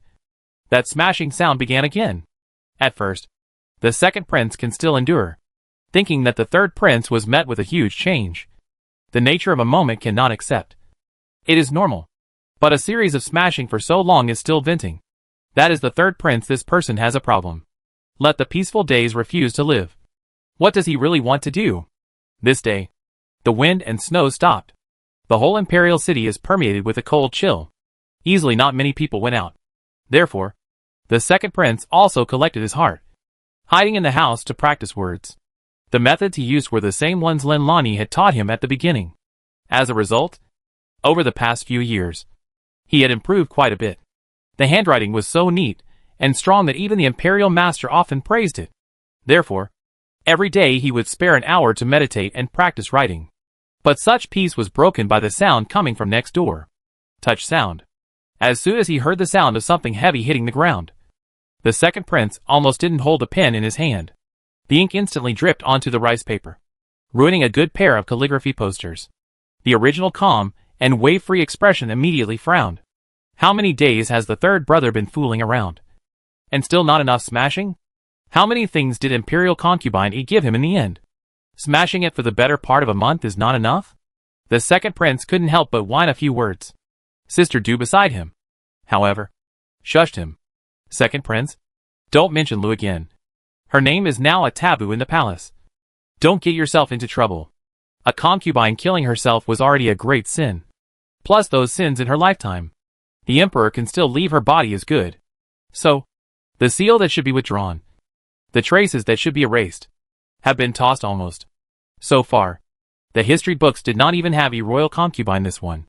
S1: That smashing sound began again. At first, the second prince can still endure, thinking that the third prince was met with a huge change. The nature of a moment cannot accept. It is normal. But a series of smashing for so long is still venting. That is the third prince. This person has a problem. Let the peaceful days refuse to live. What does he really want to do? This day, the wind and snow stopped. The whole Imperial city is permeated with a cold chill. Easily not many people went out. Therefore, the second prince also collected his heart, hiding in the house to practice words. The methods he used were the same ones Lin Lani had taught him at the beginning. As a result, over the past few years, he had improved quite a bit. The handwriting was so neat and strong that even the Imperial master often praised it. Therefore, every day he would spare an hour to meditate and practice writing. But such peace was broken by the sound coming from next door. Touch sound. As soon as he heard the sound of something heavy hitting the ground, the second prince almost didn't hold the pen in his hand. The ink instantly dripped onto the rice paper, ruining a good pair of calligraphy posters. The original calm and wave-free expression immediately frowned. How many days has the third brother been fooling around? And still not enough smashing? How many things did Imperial concubine E give him in the end? Smashing it for the better part of a month is not enough? The second prince couldn't help but whine a few words. Sister Du beside him, however, shushed him. Second prince, don't mention Lu again. Her name is now a taboo in the palace. Don't get yourself into trouble. A concubine killing herself was already a great sin. Plus those sins in her lifetime. The emperor can still leave her body as good. So, the seal that should be withdrawn, the traces that should be erased, have been tossed almost. So far, the history books did not even have a royal concubine. This one,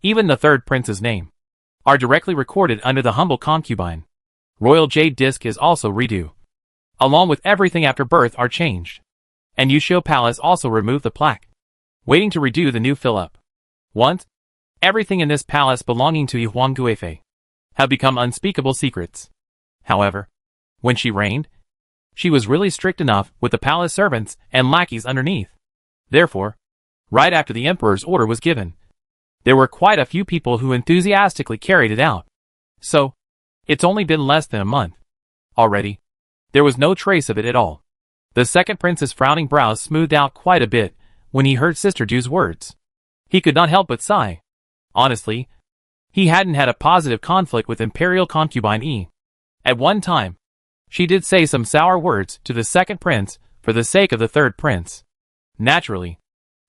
S1: even the third prince's name, are directly recorded under the humble concubine. Royal jade disc is also redo. Along with everything after birth are changed. And Yusho Palace also removed the plaque, waiting to redo the new fill-up. Once, everything in this palace belonging to Yuan Guifei have become unspeakable secrets. However, when she reigned, she was really strict enough with the palace servants and lackeys underneath. Therefore, right after the emperor's order was given, there were quite a few people who enthusiastically carried it out. So, it's only been less than a month. Already, there was no trace of it at all. The second prince's frowning brows smoothed out quite a bit when he heard Sister Du's words. He could not help but sigh. Honestly, he hadn't had a positive conflict with Imperial concubine E. At one time, she did say some sour words to the second prince for the sake of the third prince. Naturally,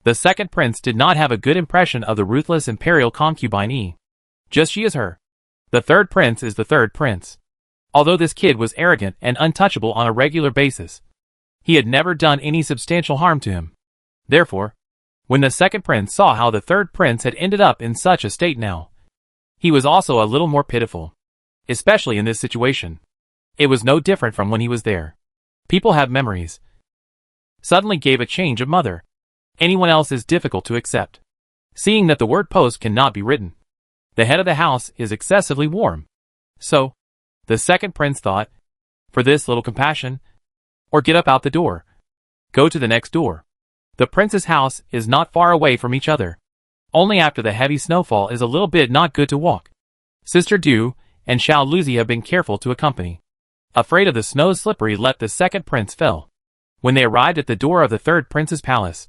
S1: the second prince did not have a good impression of the ruthless Imperial concubine E. Just she is her. The third prince is the third prince. Although this kid was arrogant and untouchable on a regular basis, he had never done any substantial harm to him. Therefore, when the second prince saw how the third prince had ended up in such a state now, he was also a little more pitiful. Especially in this situation. It was no different from when he was there. People have memories. Suddenly gave a change of mother. Anyone else is difficult to accept. Seeing that the word post cannot be written. The head of the house is excessively warm. So, the second prince thought, for this little compassion, or get up out the door. Go to the next door. The prince's house is not far away from each other. Only after the heavy snowfall is a little bit not good to walk. Sister Du and Xiao Luzi have been careful to accompany. Afraid of the snow's slippery let the second prince fell. When they arrived at the door of the third prince's palace,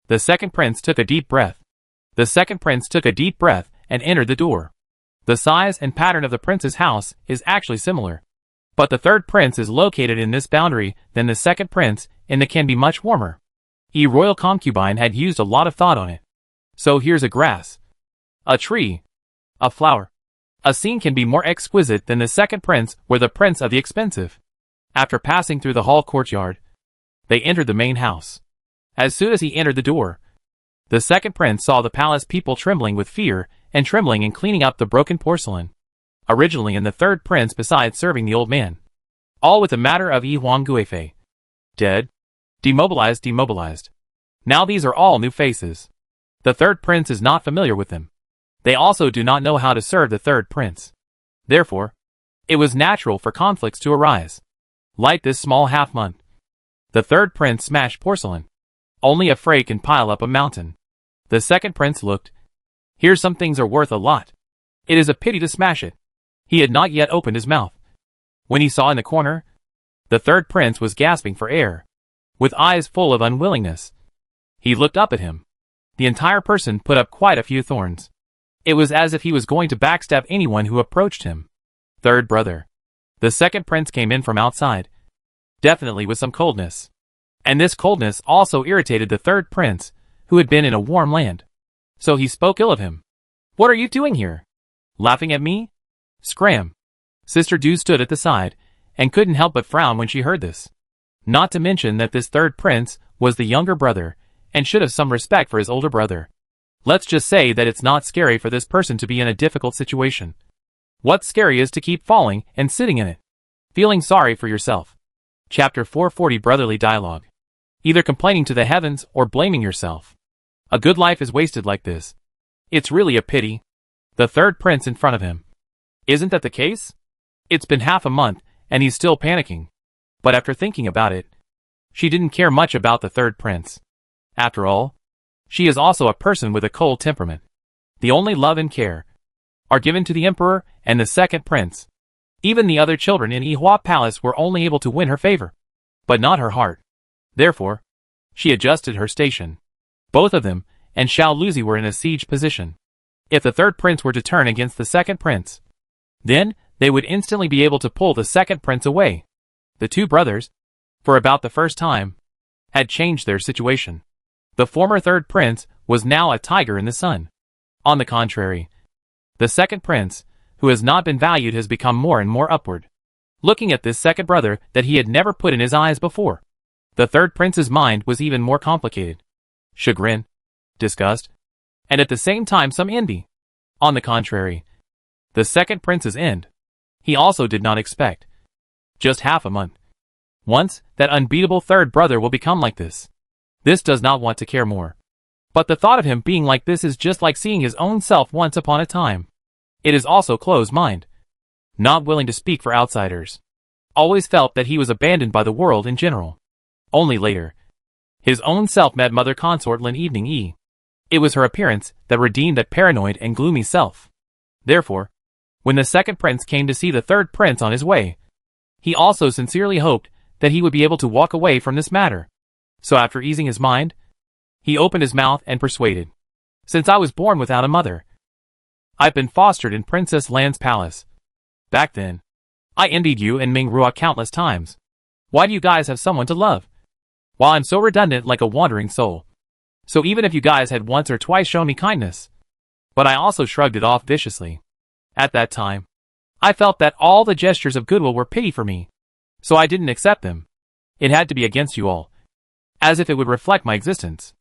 S1: the second prince took a deep breath. The second prince took a deep breath and entered the door. The size and pattern of the prince's house is actually similar. But the third prince is located in this boundary than the second prince, and it can be much warmer. E royal concubine had used a lot of thought on it. So here's a grass, a tree, a flower. A scene can be more exquisite than the second prince were the prince of the expensive. After passing through the hall courtyard, they entered the main house. As soon as he entered the door, the second prince saw the palace people trembling with fear and trembling and cleaning up the broken porcelain. Originally in the third prince besides serving the old man. All with the matter of Yi Huang Guifei. Dead. Demobilized. Now these are all new faces. The third prince is not familiar with them. They also do not know how to serve the third prince. Therefore, it was natural for conflicts to arise. Like this small half-month. The third prince smashed porcelain. Only a fray can pile up a mountain. The second prince looked. Here some things are worth a lot. It is a pity to smash it. He had not yet opened his mouth when he saw in the corner the third prince was gasping for air, with eyes full of unwillingness. He looked up at him. The entire person put up quite a few thorns. It was as if he was going to backstab anyone who approached him. Third brother. The second prince came in from outside, definitely with some coldness. And this coldness also irritated the third prince, who had been in a warm land. So he spoke ill of him. "What are you doing here? Laughing at me?" Scram. Sister Du stood at the side, and couldn't help but frown when she heard this. Not to mention that this third prince was the younger brother, and should have some respect for his older brother. Let's just say that it's not scary for this person to be in a difficult situation. What's scary is to keep falling and sitting in it, feeling sorry for yourself. Chapter 440 Brotherly Dialogue. Either complaining to the heavens or blaming yourself. A good life is wasted like this. It's really a pity. The third prince in front of him. Isn't that the case? It's been half a month, and he's still panicking. But after thinking about it, she didn't care much about the third prince. After all, she is also a person with a cold temperament. The only love and care are given to the emperor and the second prince. Even the other children in Ihua Palace were only able to win her favor, but not her heart. Therefore, she adjusted her station. Both of them and Xiao Luzi were in a siege position. If the third prince were to turn against the second prince, then they would instantly be able to pull the second prince away. The two brothers, for about the first time, had changed their situation. The former third prince was now a tiger in the sun. On the contrary, the second prince, who has not been valued, has become more and more upward. Looking at this second brother that he had never put in his eyes before, the third prince's mind was even more complicated. Chagrin, disgust, and at the same time some envy. On the contrary, the second prince's end, he also did not expect. Just half a month. Once that unbeatable third brother will become like this. This does not want to care more. But the thought of him being like this is just like seeing his own self once upon a time. It is also closed mind. Not willing to speak for outsiders. Always felt that he was abandoned by the world in general. Only later, his own self met Mother Consort Lin Evening E. It was her appearance that redeemed that paranoid and gloomy self. Therefore, when the second prince came to see the third prince on his way, he also sincerely hoped that he would be able to walk away from this matter. So after easing his mind, he opened his mouth and persuaded. "Since I was born without a mother, I've been fostered in Princess Lan's palace. Back then, I envied you and Ming Rua countless times. Why do you guys have someone to love? While I'm so redundant like a wandering soul. So even if you guys had once or twice shown me kindness." But I also shrugged it off viciously. At that time, I felt that all the gestures of goodwill were pity for me. So I didn't accept them. It had to be against you all. As if it would reflect my existence.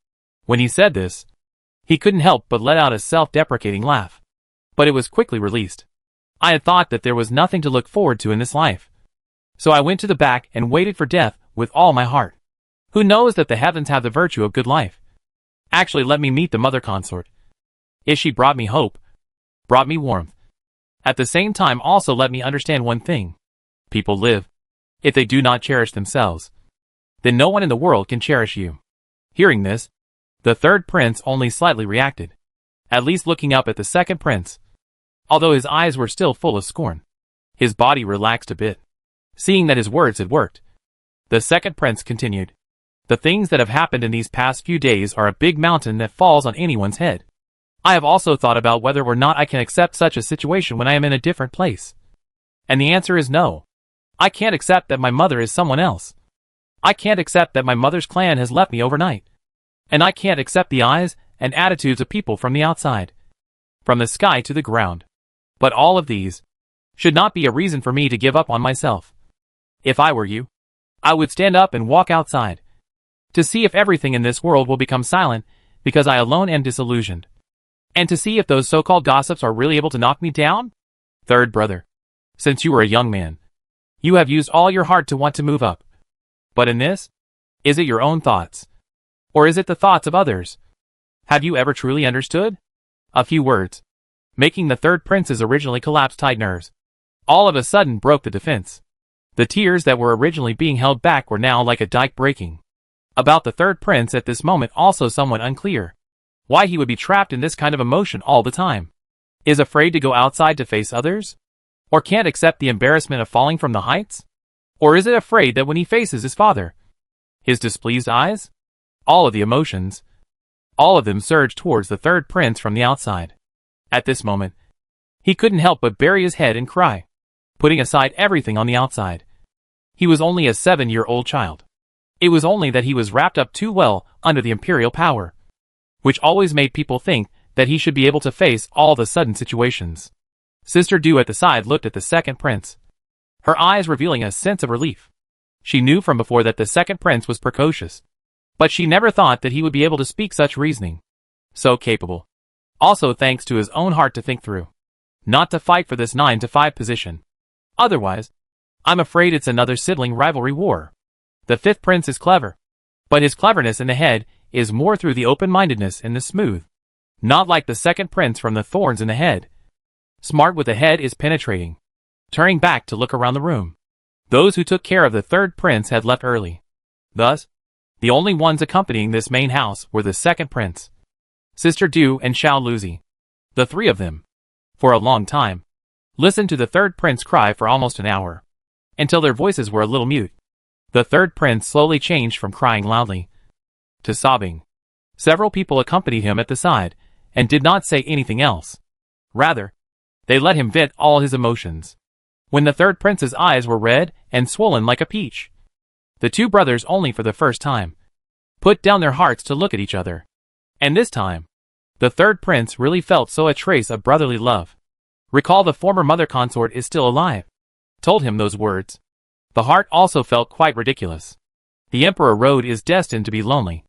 S1: When he said this, he couldn't help but let out a self-deprecating laugh. But it was quickly released. I had thought that there was nothing to look forward to in this life. So I went to the back and waited for death with all my heart. Who knows that the heavens have the virtue of good life? Actually let me meet the mother consort. She brought me hope. Brought me warmth. At the same time also let me understand one thing. People live. If they do not cherish themselves, then no one in the world can cherish you. Hearing this, the third prince only slightly reacted. At least looking up at the second prince. Although his eyes were still full of scorn, his body relaxed a bit, seeing that his words had worked. The second prince continued. The things that have happened in these past few days are a big mountain that falls on anyone's head. I have also thought about whether or not I can accept such a situation when I am in a different place. And the answer is no. I can't accept that my mother is someone else. I can't accept that my mother's clan has left me overnight. And I can't accept the eyes and attitudes of people from the outside. From the sky to the ground. But all of these should not be a reason for me to give up on myself. If I were you, I would stand up and walk outside. To see if everything in this world will become silent because I alone am disillusioned. And to see if those so-called gossips are really able to knock me down? Third brother. Since you were a young man, you have used all your heart to want to move up. But in this, is it your own thoughts? Or is it the thoughts of others? Have you ever truly understood? A few words, making the third prince's originally collapsed tight nerves, all of a sudden broke the defense. The tears that were originally being held back were now like a dike breaking. About the third prince at this moment also somewhat unclear. Why he would be trapped in this kind of emotion all the time. Is afraid to go outside to face others? Or can't accept the embarrassment of falling from the heights? Or is it afraid that when he faces his father, his displeased eyes? All of the emotions, all of them surged towards the third prince from the outside. At this moment, he couldn't help but bury his head and cry, putting aside everything on the outside. He was only a 7-year-old child. It was only that he was wrapped up too well under the Imperial power, which always made people think that he should be able to face all the sudden situations. Sister Du at the side looked at the second prince, her eyes revealing a sense of relief. She knew from before that the second prince was precocious, but she never thought that he would be able to speak such reasoning. So capable. Also thanks to his own heart to think through. Not to fight for this 9-to-5 position. Otherwise, I'm afraid it's another sibling rivalry war. The fifth prince is clever, but his cleverness in the head is more through the open-mindedness and the smooth. Not like the second prince from the thorns in the head. Smart with the head is penetrating. Turning back to look around the room. Those who took care of the third prince had left early. Thus, the only ones accompanying this main house were the second prince, Sister Du and Xiao Luzi. The three of them, for a long time, listened to the third prince cry for almost an hour, until their voices were a little mute. The third prince slowly changed from crying loudly to sobbing. Several people accompanied him at the side, and did not say anything else. Rather, they let him vent all his emotions. When the third prince's eyes were red and swollen like a peach, the two brothers only for the first time put down their hearts to look at each other. And this time, the third prince really felt so a trace of brotherly love. Recall the former mother consort is still alive. Told him those words. The heart also felt quite ridiculous. The Emperor Road is destined to be lonely.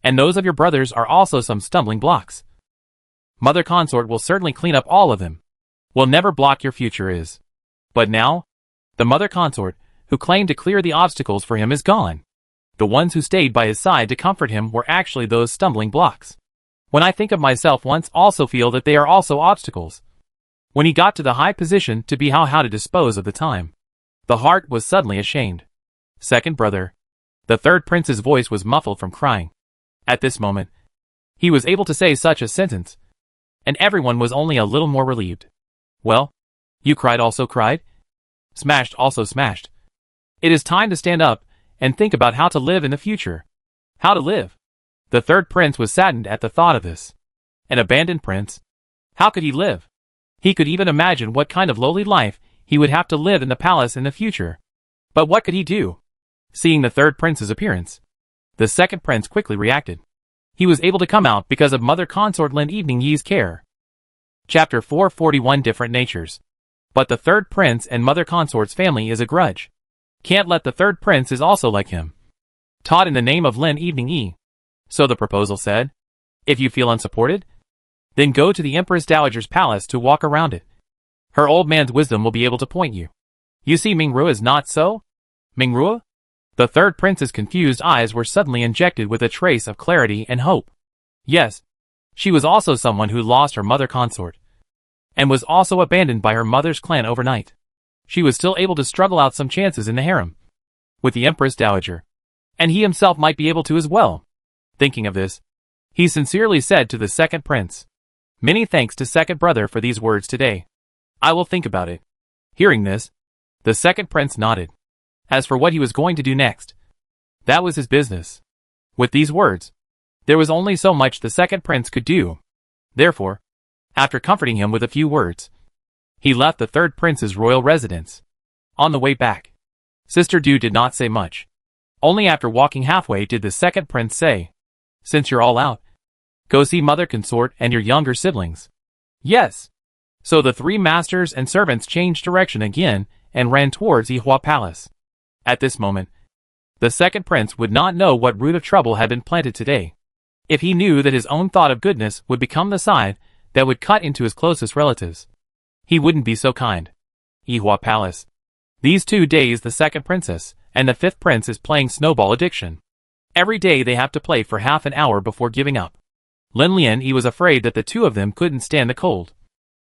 S1: And those of your brothers are also some stumbling blocks. Mother consort will certainly clean up all of them. Will never block your future is. But now, the mother consort, who claimed to clear the obstacles for him, is gone. The ones who stayed by his side to comfort him were actually those stumbling blocks. When I think of myself once also feel that they are also obstacles. When he got to the high position to be how to dispose of the time. The heart was suddenly ashamed. Second brother. The third prince's voice was muffled from crying. At this moment, he was able to say such a sentence, and everyone was only a little more relieved. Well, you cried also cried? Smashed also smashed. It is time to stand up and think about how to live in the future. How to live. The third prince was saddened at the thought of this. An abandoned prince. How could he live? He could even imagine what kind of lowly life he would have to live in the palace in the future. But what could he do? Seeing the third prince's appearance, the second prince quickly reacted. He was able to come out because of Mother Consort Lin Evening Yi's care. Chapter 441 Different Natures. But the third prince and Mother Consort's family is a grudge. Can't let the third prince is also like him. Taught in the name of Lin Evening Yi. So the proposal said, if you feel unsupported, then go to the Empress Dowager's palace to walk around it. Her old man's wisdom will be able to point you. You see Mingrua is not so? Mingrua? The third prince's confused eyes were suddenly injected with a trace of clarity and hope. Yes, she was also someone who lost her mother consort, and was also abandoned by her mother's clan overnight. She was still able to struggle out some chances in the harem with the Empress Dowager, and he himself might be able to as well. Thinking of this, he sincerely said to the second prince, many thanks to second brother for these words today. I will think about it. Hearing this, the second prince nodded. As for what he was going to do next, that was his business. With these words, there was only so much the second prince could do. Therefore, after comforting him with a few words, he left the third prince's royal residence. On the way back, Sister Du did not say much. Only after walking halfway did the second prince say, since you're all out, go see mother consort and your younger siblings. Yes. So the three masters and servants changed direction again and ran towards Yihua Palace. At this moment, the second prince would not know what root of trouble had been planted today. If he knew that his own thought of goodness would become the side that would cut into his closest relatives, he wouldn't be so kind. Yihua Palace. These 2 days the second princess and the fifth prince is playing snowball addiction. Every day they have to play for half an hour before giving up. Lin Lian was afraid that the two of them couldn't stand the cold,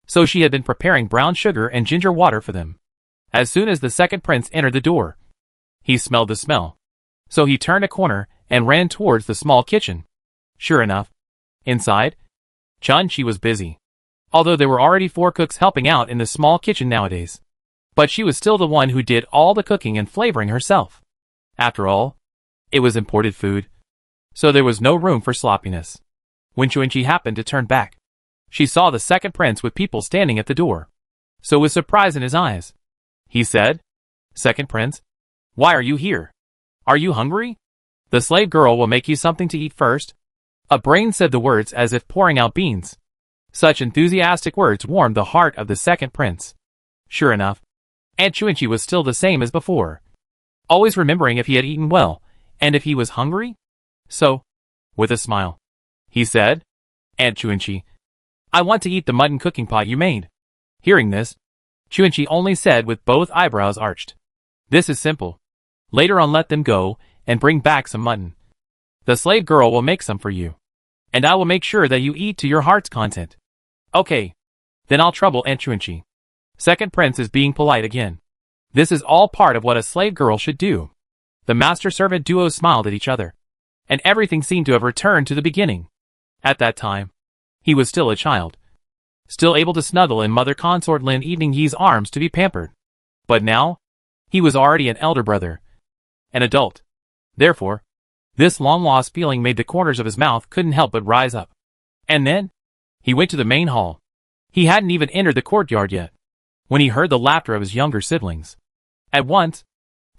S1: so she had been preparing brown sugar and ginger water for them. As soon as the second prince entered the door, he smelled the smell. So he turned a corner and ran towards the small kitchen. Sure enough, inside, Chun-Chi was busy. although there were already 4 cooks helping out in the small kitchen nowadays. But she was still the one who did all the cooking and flavoring herself. After all, it was imported food, so there was no room for sloppiness. When Chuanqi happened to turn back, she saw the second prince with people standing at the door. So with surprise in his eyes, he said, "Second prince, why are you here? Are you hungry? The slave girl will make you something to eat first." A brain said the words as if pouring out beans. Such enthusiastic words warmed the heart of the second prince. Sure enough, Aunt Chuanqi was still the same as before, always remembering if he had eaten well, and if he was hungry. So, with a smile, he said, "Aunt Chuanqi, I want to eat the mutton cooking pot you made." Hearing this, Chuanqi only said with both eyebrows arched, "This is simple. Later on let them go and bring back some mutton. The slave girl will make some for you, and I will make sure that you eat to your heart's content." "Okay. Then I'll trouble Aunt Chuanqi." Second prince is being polite again. This is all part of what a slave girl should do. The master-servant duo smiled at each other, and everything seemed to have returned to the beginning. At that time, he was still a child, still able to snuggle in mother consort Lin Evening Ye's arms to be pampered. But now, he was already an elder brother, an adult. Therefore, this long-lost feeling made the corners of his mouth couldn't help but rise up. And then, he went to the main hall. He hadn't even entered the courtyard yet, when he heard the laughter of his younger siblings. At once,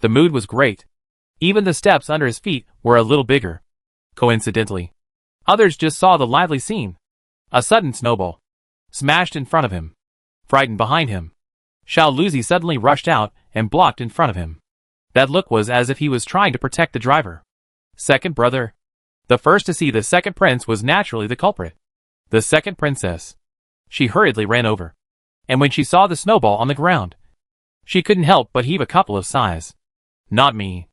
S1: the mood was great. Even the steps under his feet were a little bigger. Coincidentally, others just saw the lively scene. A sudden snowball smashed in front of him. Frightened behind him, Xiao Luzi suddenly rushed out and blocked in front of him. That look was as if he was trying to protect the driver. Second brother. The first to see the second prince was naturally the culprit. The second princess. She hurriedly ran over, and when she saw the snowball on the ground, she couldn't help but heave a couple of sighs. "Not me.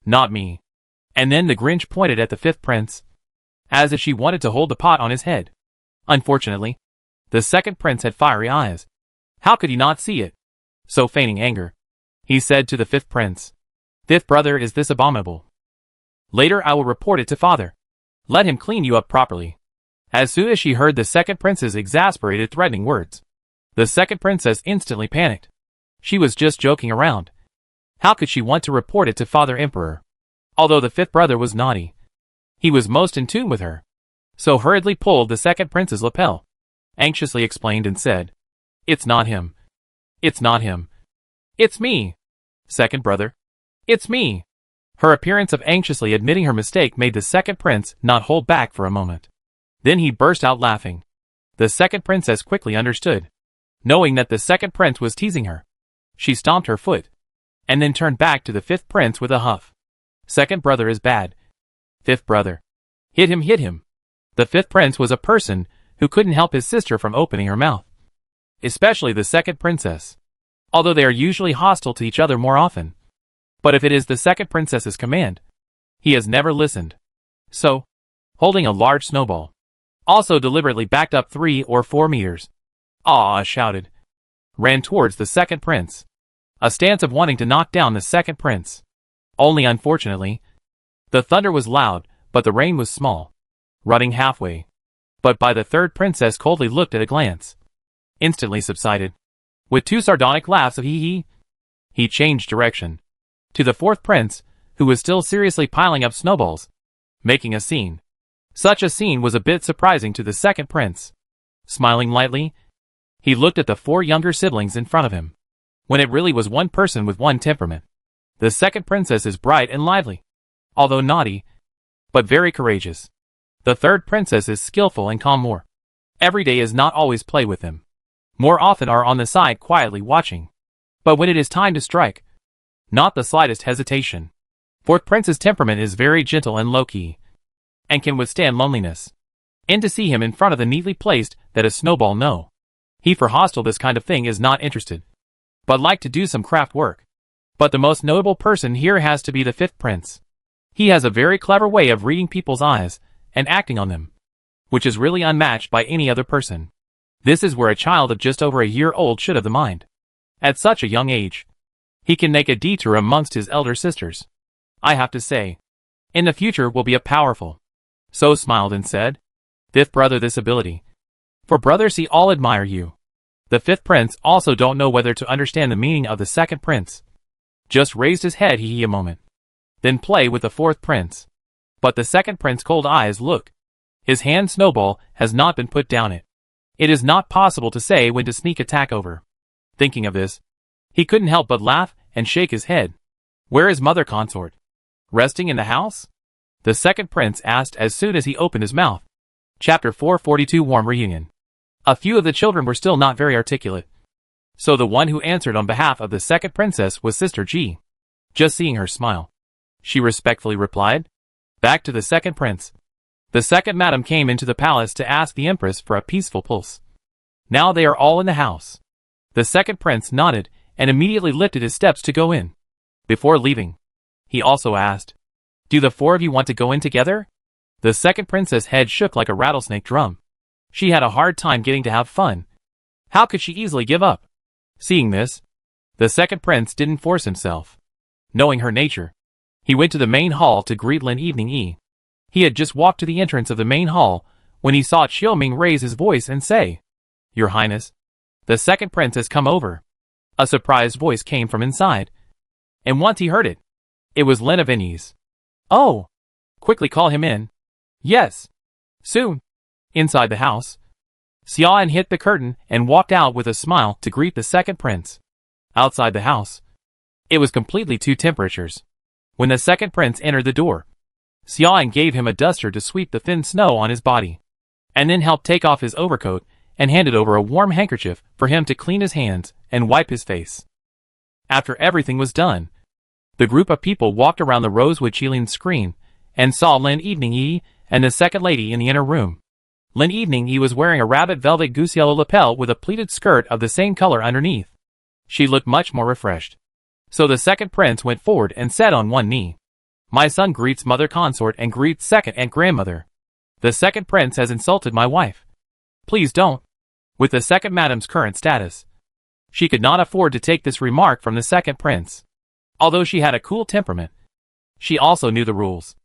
S1: Not me." And then the Grinch pointed at the fifth prince, as if she wanted to hold the pot on his head. Unfortunately, the second prince had fiery eyes. How could he not see it? So feigning anger, he said to the fifth prince, "Fifth brother, is this abominable? Later I will report it to father. Let him clean you up properly." As soon as she heard the second prince's exasperated threatening words, the second princess instantly panicked. She was just joking around. How could she want to report it to Father Emperor? Although the fifth brother was naughty, he was most in tune with her, so hurriedly pulled the second prince's lapel, anxiously explained and said, "It's not him. It's not him. It's me. Second brother. It's me." Her appearance of anxiously admitting her mistake made the second prince not hold back for a moment. Then he burst out laughing. The second princess quickly understood. Knowing that the second prince was teasing her, she stomped her foot, and then turned back to the fifth prince with a huff. "Second brother is bad. Fifth brother. Hit him, hit him." The fifth prince was a person who couldn't help his sister from opening her mouth. Especially the second princess, although they are usually hostile to each other more often. But if it is the second princess's command, he has never listened. So, holding a large snowball, also deliberately backed up 3 or 4 meters, "Ah!" shouted, ran towards the second prince, a stance of wanting to knock down the second prince. Only unfortunately, the thunder was loud, but the rain was small, running halfway. But by the third princess coldly looked at a glance, instantly subsided. With 2 sardonic laughs of hee-hee, he changed direction to the fourth prince, who was still seriously piling up snowballs, making a scene. Such a scene was a bit surprising to the second prince. Smiling lightly, he looked at the 4 younger siblings in front of him, when it really was one person with one temperament. The second princess is bright and lively, although naughty, but very courageous. The third princess is skillful and calm more. Every day is not always play with them. More often are on the side quietly watching. But when it is time to strike, not the slightest hesitation. Fourth prince's temperament is very gentle and low-key, and can withstand loneliness. And to see him in front of the neatly placed that a snowball, no. He for hostile this kind of thing is not interested, but like to do some craft work. But the most notable person here has to be the fifth prince. He has a very clever way of reading people's eyes and acting on them, which is really unmatched by any other person. This is where a child of just over a year old should have the mind. At such a young age, he can make a detour amongst his elder sisters. I have to say, in the future will be a powerful. So smiled and said, "Fifth brother, this ability For brothers he all admire you. The fifth prince also don't know whether to understand the meaning of the second prince. Just raised his head he a moment. Then play with the fourth prince. But the second prince cold eyes look. His hand snowball has not been put down it. It is not possible to say when to sneak attack over. Thinking of this, he couldn't help but laugh and shake his head. Where is mother consort? Resting in the house? The second prince asked as soon as he opened his mouth. Chapter 442 Warm Reunion. A few of the children were still not very articulate. So the one who answered on behalf of the second princess was Sister G. Just seeing her smile, she respectfully replied. Back to the second prince. The second madam came into the palace to ask the Empress for a peaceful pulse. Now they are all in the house. The second prince nodded and immediately lifted his steps to go in. Before leaving, he also asked, Do the four of you want to go in together? The second princess' head shook like a rattlesnake drum. She had a hard time getting to have fun. How could she easily give up? Seeing this, the second prince didn't force himself. Knowing her nature, he went to the main hall to greet Lin Evening E. He had just walked to the entrance of the main hall when he saw Chiu Ming raise his voice and say, Your Highness, the second prince has come over. A surprised voice came from inside. And once he heard it, it was Lin of Inni's. Oh! Quickly call him in. Yes. Soon. Inside the house, Xiaoan hit the curtain and walked out with a smile to greet the second prince. Outside the house, it was completely two temperatures. When the second prince entered the door, Xiaoan gave him a duster to sweep the thin snow on his body, and then helped take off his overcoat and handed over a warm handkerchief for him to clean his hands and wipe his face. After everything was done, the group of people walked around the rosewood ceiling screen and saw Lin Evening E and the second lady in the inner room. Lin Evening E was wearing a rabbit velvet goose yellow lapel with a pleated skirt of the same color underneath. She looked much more refreshed. So the second prince went forward and said on one knee, My son greets mother consort and greets second and grandmother. The second prince has insulted my wife. Please don't. With the second madam's current status, she could not afford to take this remark from the second prince. Although she had a cool temperament, she also knew the rules.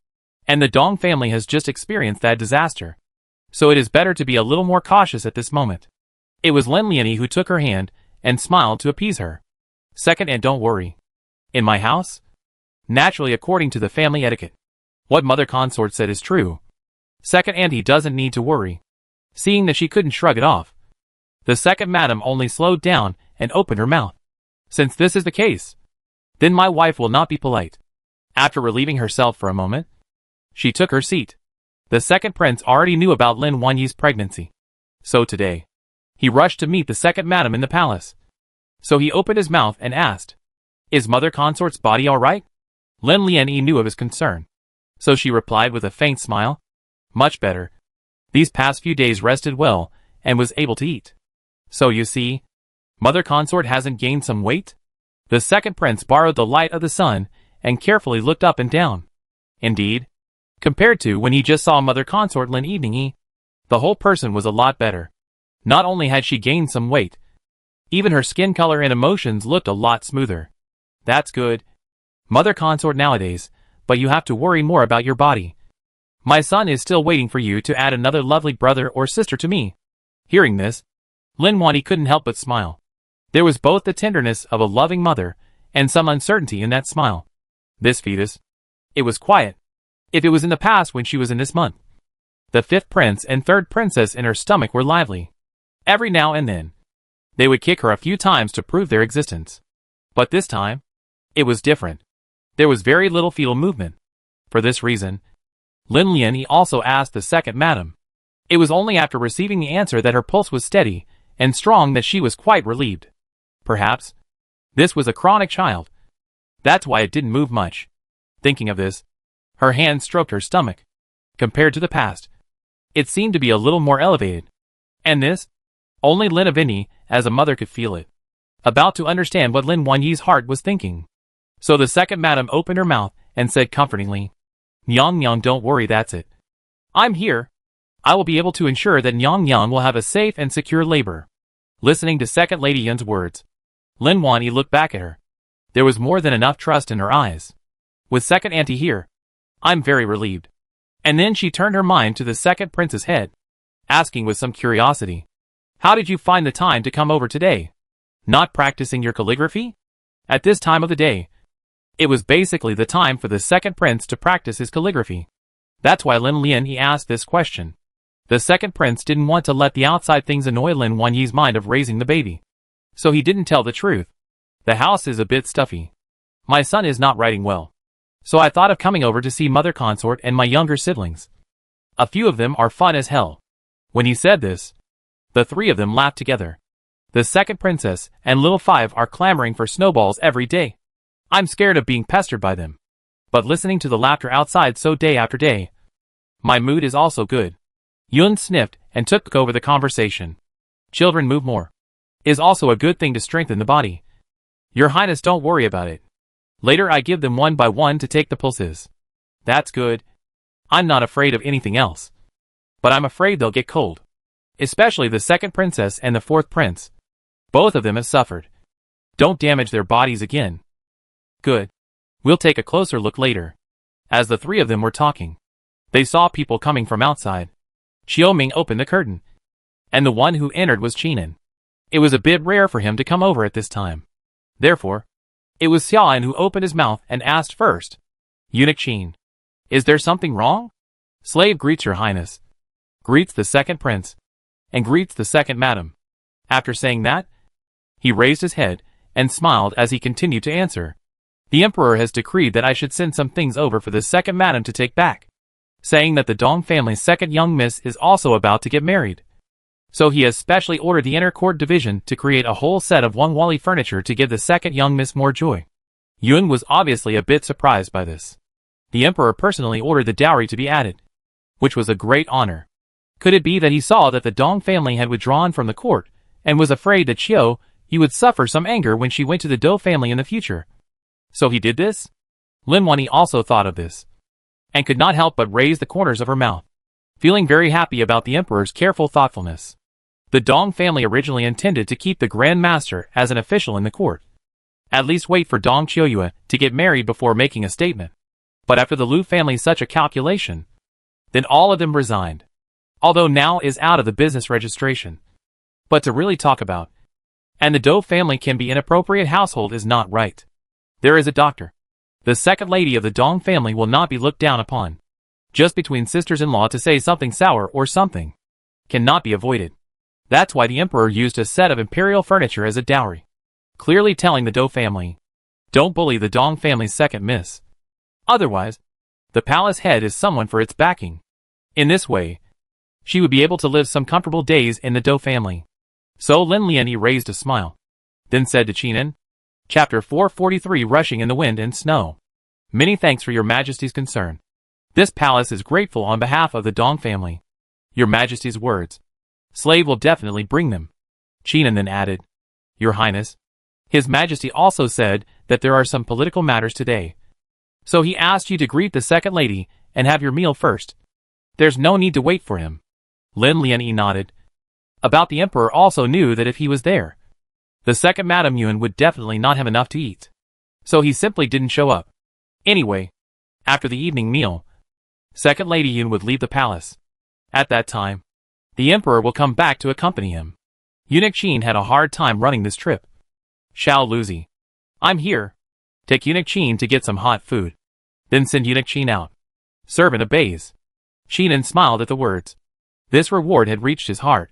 S1: And the Dong family has just experienced that disaster. So it is better to be a little more cautious at this moment. It was Lin Lianyi who took her hand and smiled to appease her. Second, and don't worry. In my house? Naturally, according to the family etiquette. What mother consort said is true. Second, and he doesn't need to worry. Seeing that she couldn't shrug it off, the second madam only slowed down and opened her mouth. Since this is the case, then my wife will not be polite. After relieving herself for a moment, she took her seat. The second prince already knew about Lin Wanyi's pregnancy. So today, he rushed to meet the second madam in the palace. So he opened his mouth and asked, Is mother consort's body all right? Lin Lianyi knew of his concern. So she replied with a faint smile, Much better. These past few days rested well and was able to eat. So you see, mother consort hasn't gained some weight? The second prince borrowed the light of the sun and carefully looked up and down. Indeed, compared to when he just saw mother consort Lin Evening E, the whole person was a lot better. Not only had she gained some weight, even her skin color and emotions looked a lot smoother. That's good. Mother consort nowadays, but you have to worry more about your body. My son is still waiting for you to add another lovely brother or sister to me. Hearing this, Lin Wanyi couldn't help but smile. There was both the tenderness of a loving mother and some uncertainty in that smile. This fetus, it was quiet. If it was in the past when she was in this month. The fifth prince and third princess in her stomach were lively. Every now and then, they would kick her a few times to prove their existence. But this time, it was different. There was very little fetal movement. For this reason, Lin Lianyi also asked the second madam. It was only after receiving the answer that her pulse was steady and strong that she was quite relieved. Perhaps, this was a chronic child. That's why it didn't move much. Thinking of this, her hand stroked her stomach. Compared to the past, it seemed to be a little more elevated. And this? Only Lin of Inni, as a mother, could feel it. About to understand what Lin Wanyi's heart was thinking. So the second madam opened her mouth and said comfortingly, Nyang Nyang, don't worry, that's it. I'm here. I will be able to ensure that Nyang Nyang will have a safe and secure labor. Listening to second lady Yun's words, Lin Wanyi looked back at her. There was more than enough trust in her eyes. With second auntie here, I'm very relieved. And then she turned her mind to the second prince's head, asking with some curiosity, How did you find the time to come over today? Not practicing your calligraphy? At this time of the day, it was basically the time for the second prince to practice his calligraphy. That's why Lin Lian asked this question. The second prince didn't want to let the outside things annoy Lin Wanyi's mind of raising the baby. So he didn't tell the truth. The house is a bit stuffy. My son is not writing well. So I thought of coming over to see mother consort and my younger siblings. A few of them are fun as hell. When he said this, the three of them laughed together. The second princess and little five are clamoring for snowballs every day. I'm scared of being pestered by them. But listening to the laughter outside so day after day, my mood is also good. Yun sniffed and took over the conversation. Children move more. Is also a good thing to strengthen the body. Your Highness, don't worry about it. Later I give them one by one to take the pulses. That's good. I'm not afraid of anything else. But I'm afraid they'll get cold. Especially the second princess and the fourth prince. Both of them have suffered. Don't damage their bodies again. Good. We'll take a closer look later. As the three of them were talking, they saw people coming from outside. Xiaoming opened the curtain. And the one who entered was Qinan. It was a bit rare for him to come over at this time. Therefore, it was Xiaoan who opened his mouth and asked first. Eunuch Qin. Is there something wrong? Slave greets your highness. Greets the second prince. And greets the second madam. After saying that, he raised his head and smiled as he continued to answer. The emperor has decreed that I should send some things over for the second madam to take back, saying that the Dong family's second young miss is also about to get married. So he has specially ordered the inner court division to create a whole set of Wangwali furniture to give the second young miss more joy. Yun was obviously a bit surprised by this. The emperor personally ordered the dowry to be added, which was a great honor. Could it be that he saw that the Dong family had withdrawn from the court, and was afraid that Xiao Yu would suffer some anger when she went to the Dou family in the future? So he did this? Lin Wanyi also thought of this, and could not help but raise the corners of her mouth, feeling very happy about the emperor's careful thoughtfulness. The Dong family originally intended to keep the Grand Master as an official in the court. At least wait for Dong Qiuyue to get married before making a statement. But after the Lu family such a calculation, then all of them resigned. Although now is out of the business registration. But to really talk about, and the Dou family can be inappropriate household is not right. There is a doctor. The second lady of the Dong family will not be looked down upon. Just between sisters-in-law to say something sour or something cannot be avoided. That's why the emperor used a set of imperial furniture as a dowry, clearly telling the Dou family, don't bully the Dong family's second miss. Otherwise, the palace head is someone for its backing. In this way, she would be able to live some comfortable days in the Dou family. So Lin Lian raised a smile, then said to Qinan, Chapter 443 Rushing in the Wind and Snow. Many thanks for your majesty's concern. This palace is grateful on behalf of the Dong family. Your majesty's words. Slave will definitely bring them. Qinan then added, Your highness. His majesty also said that there are some political matters today. So he asked you to greet the second lady and have your meal first. There's no need to wait for him. Lin Lian nodded. About the emperor also knew that if he was there, the second Madame Yun would definitely not have enough to eat. So he simply didn't show up. Anyway, after the evening meal, second lady Yun would leave the palace. At that time, the emperor will come back to accompany him. Eunuch Qin had a hard time running this trip. Xiao Luzi. I'm here. Take Eunuch Qin to get some hot food. Then send Eunuch Qin out. Servant obeys. Qinan smiled at the words. This reward had reached his heart.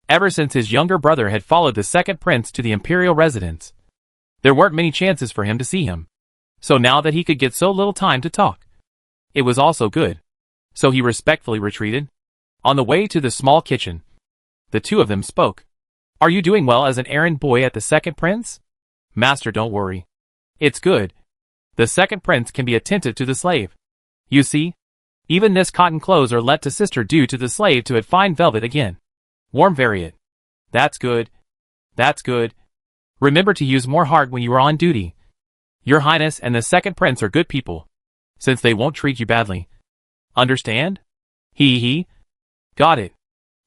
S1: Ever since his younger brother had followed the second prince to the imperial residence, there weren't many chances for him to see him. So now that he could get so little time to talk, it was also good. So he respectfully retreated. On the way to the small kitchen, the two of them spoke. Are you doing well as an errand boy at the second prince? Master, don't worry. It's good. The second prince can be attentive to the slave. You see, even this cotton clothes are let to sister due to the slave to add fine velvet again. Warm variant. That's good. That's good. Remember to use more heart when you are on duty. Your highness and the second prince are good people, since they won't treat you badly. Understand? He. Got it.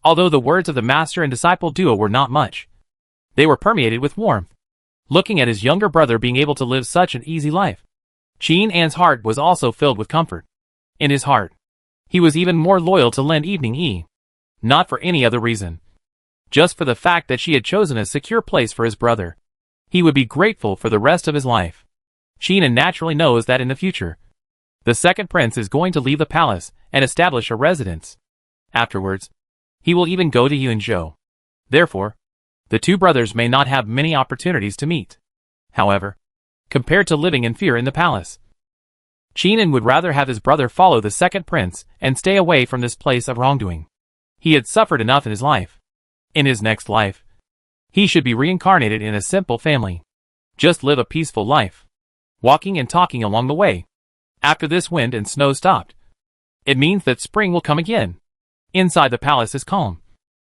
S1: Although the words of the master and disciple duo were not much, they were permeated with warmth. Looking at his younger brother being able to live such an easy life, Qin An's heart was also filled with comfort. In his heart, he was even more loyal to Lin Evening Yi. Not for any other reason. just for the fact that she had chosen a secure place for his brother. He would be grateful for the rest of his life. Qin naturally knows that in the future, the second prince is going to leave the palace and establish a residence. Afterwards, he will even go to Yunzhou. Therefore, the two brothers may not have many opportunities to meet. However, compared to living in fear in the palace, Qin would rather have his brother follow the second prince and stay away from this place of wrongdoing. He had suffered enough in his life. In his next life, he should be reincarnated in a simple family. Just live a peaceful life, walking and talking along the way. After this wind and snow stopped, it means that spring will come again. Inside the palace is calm,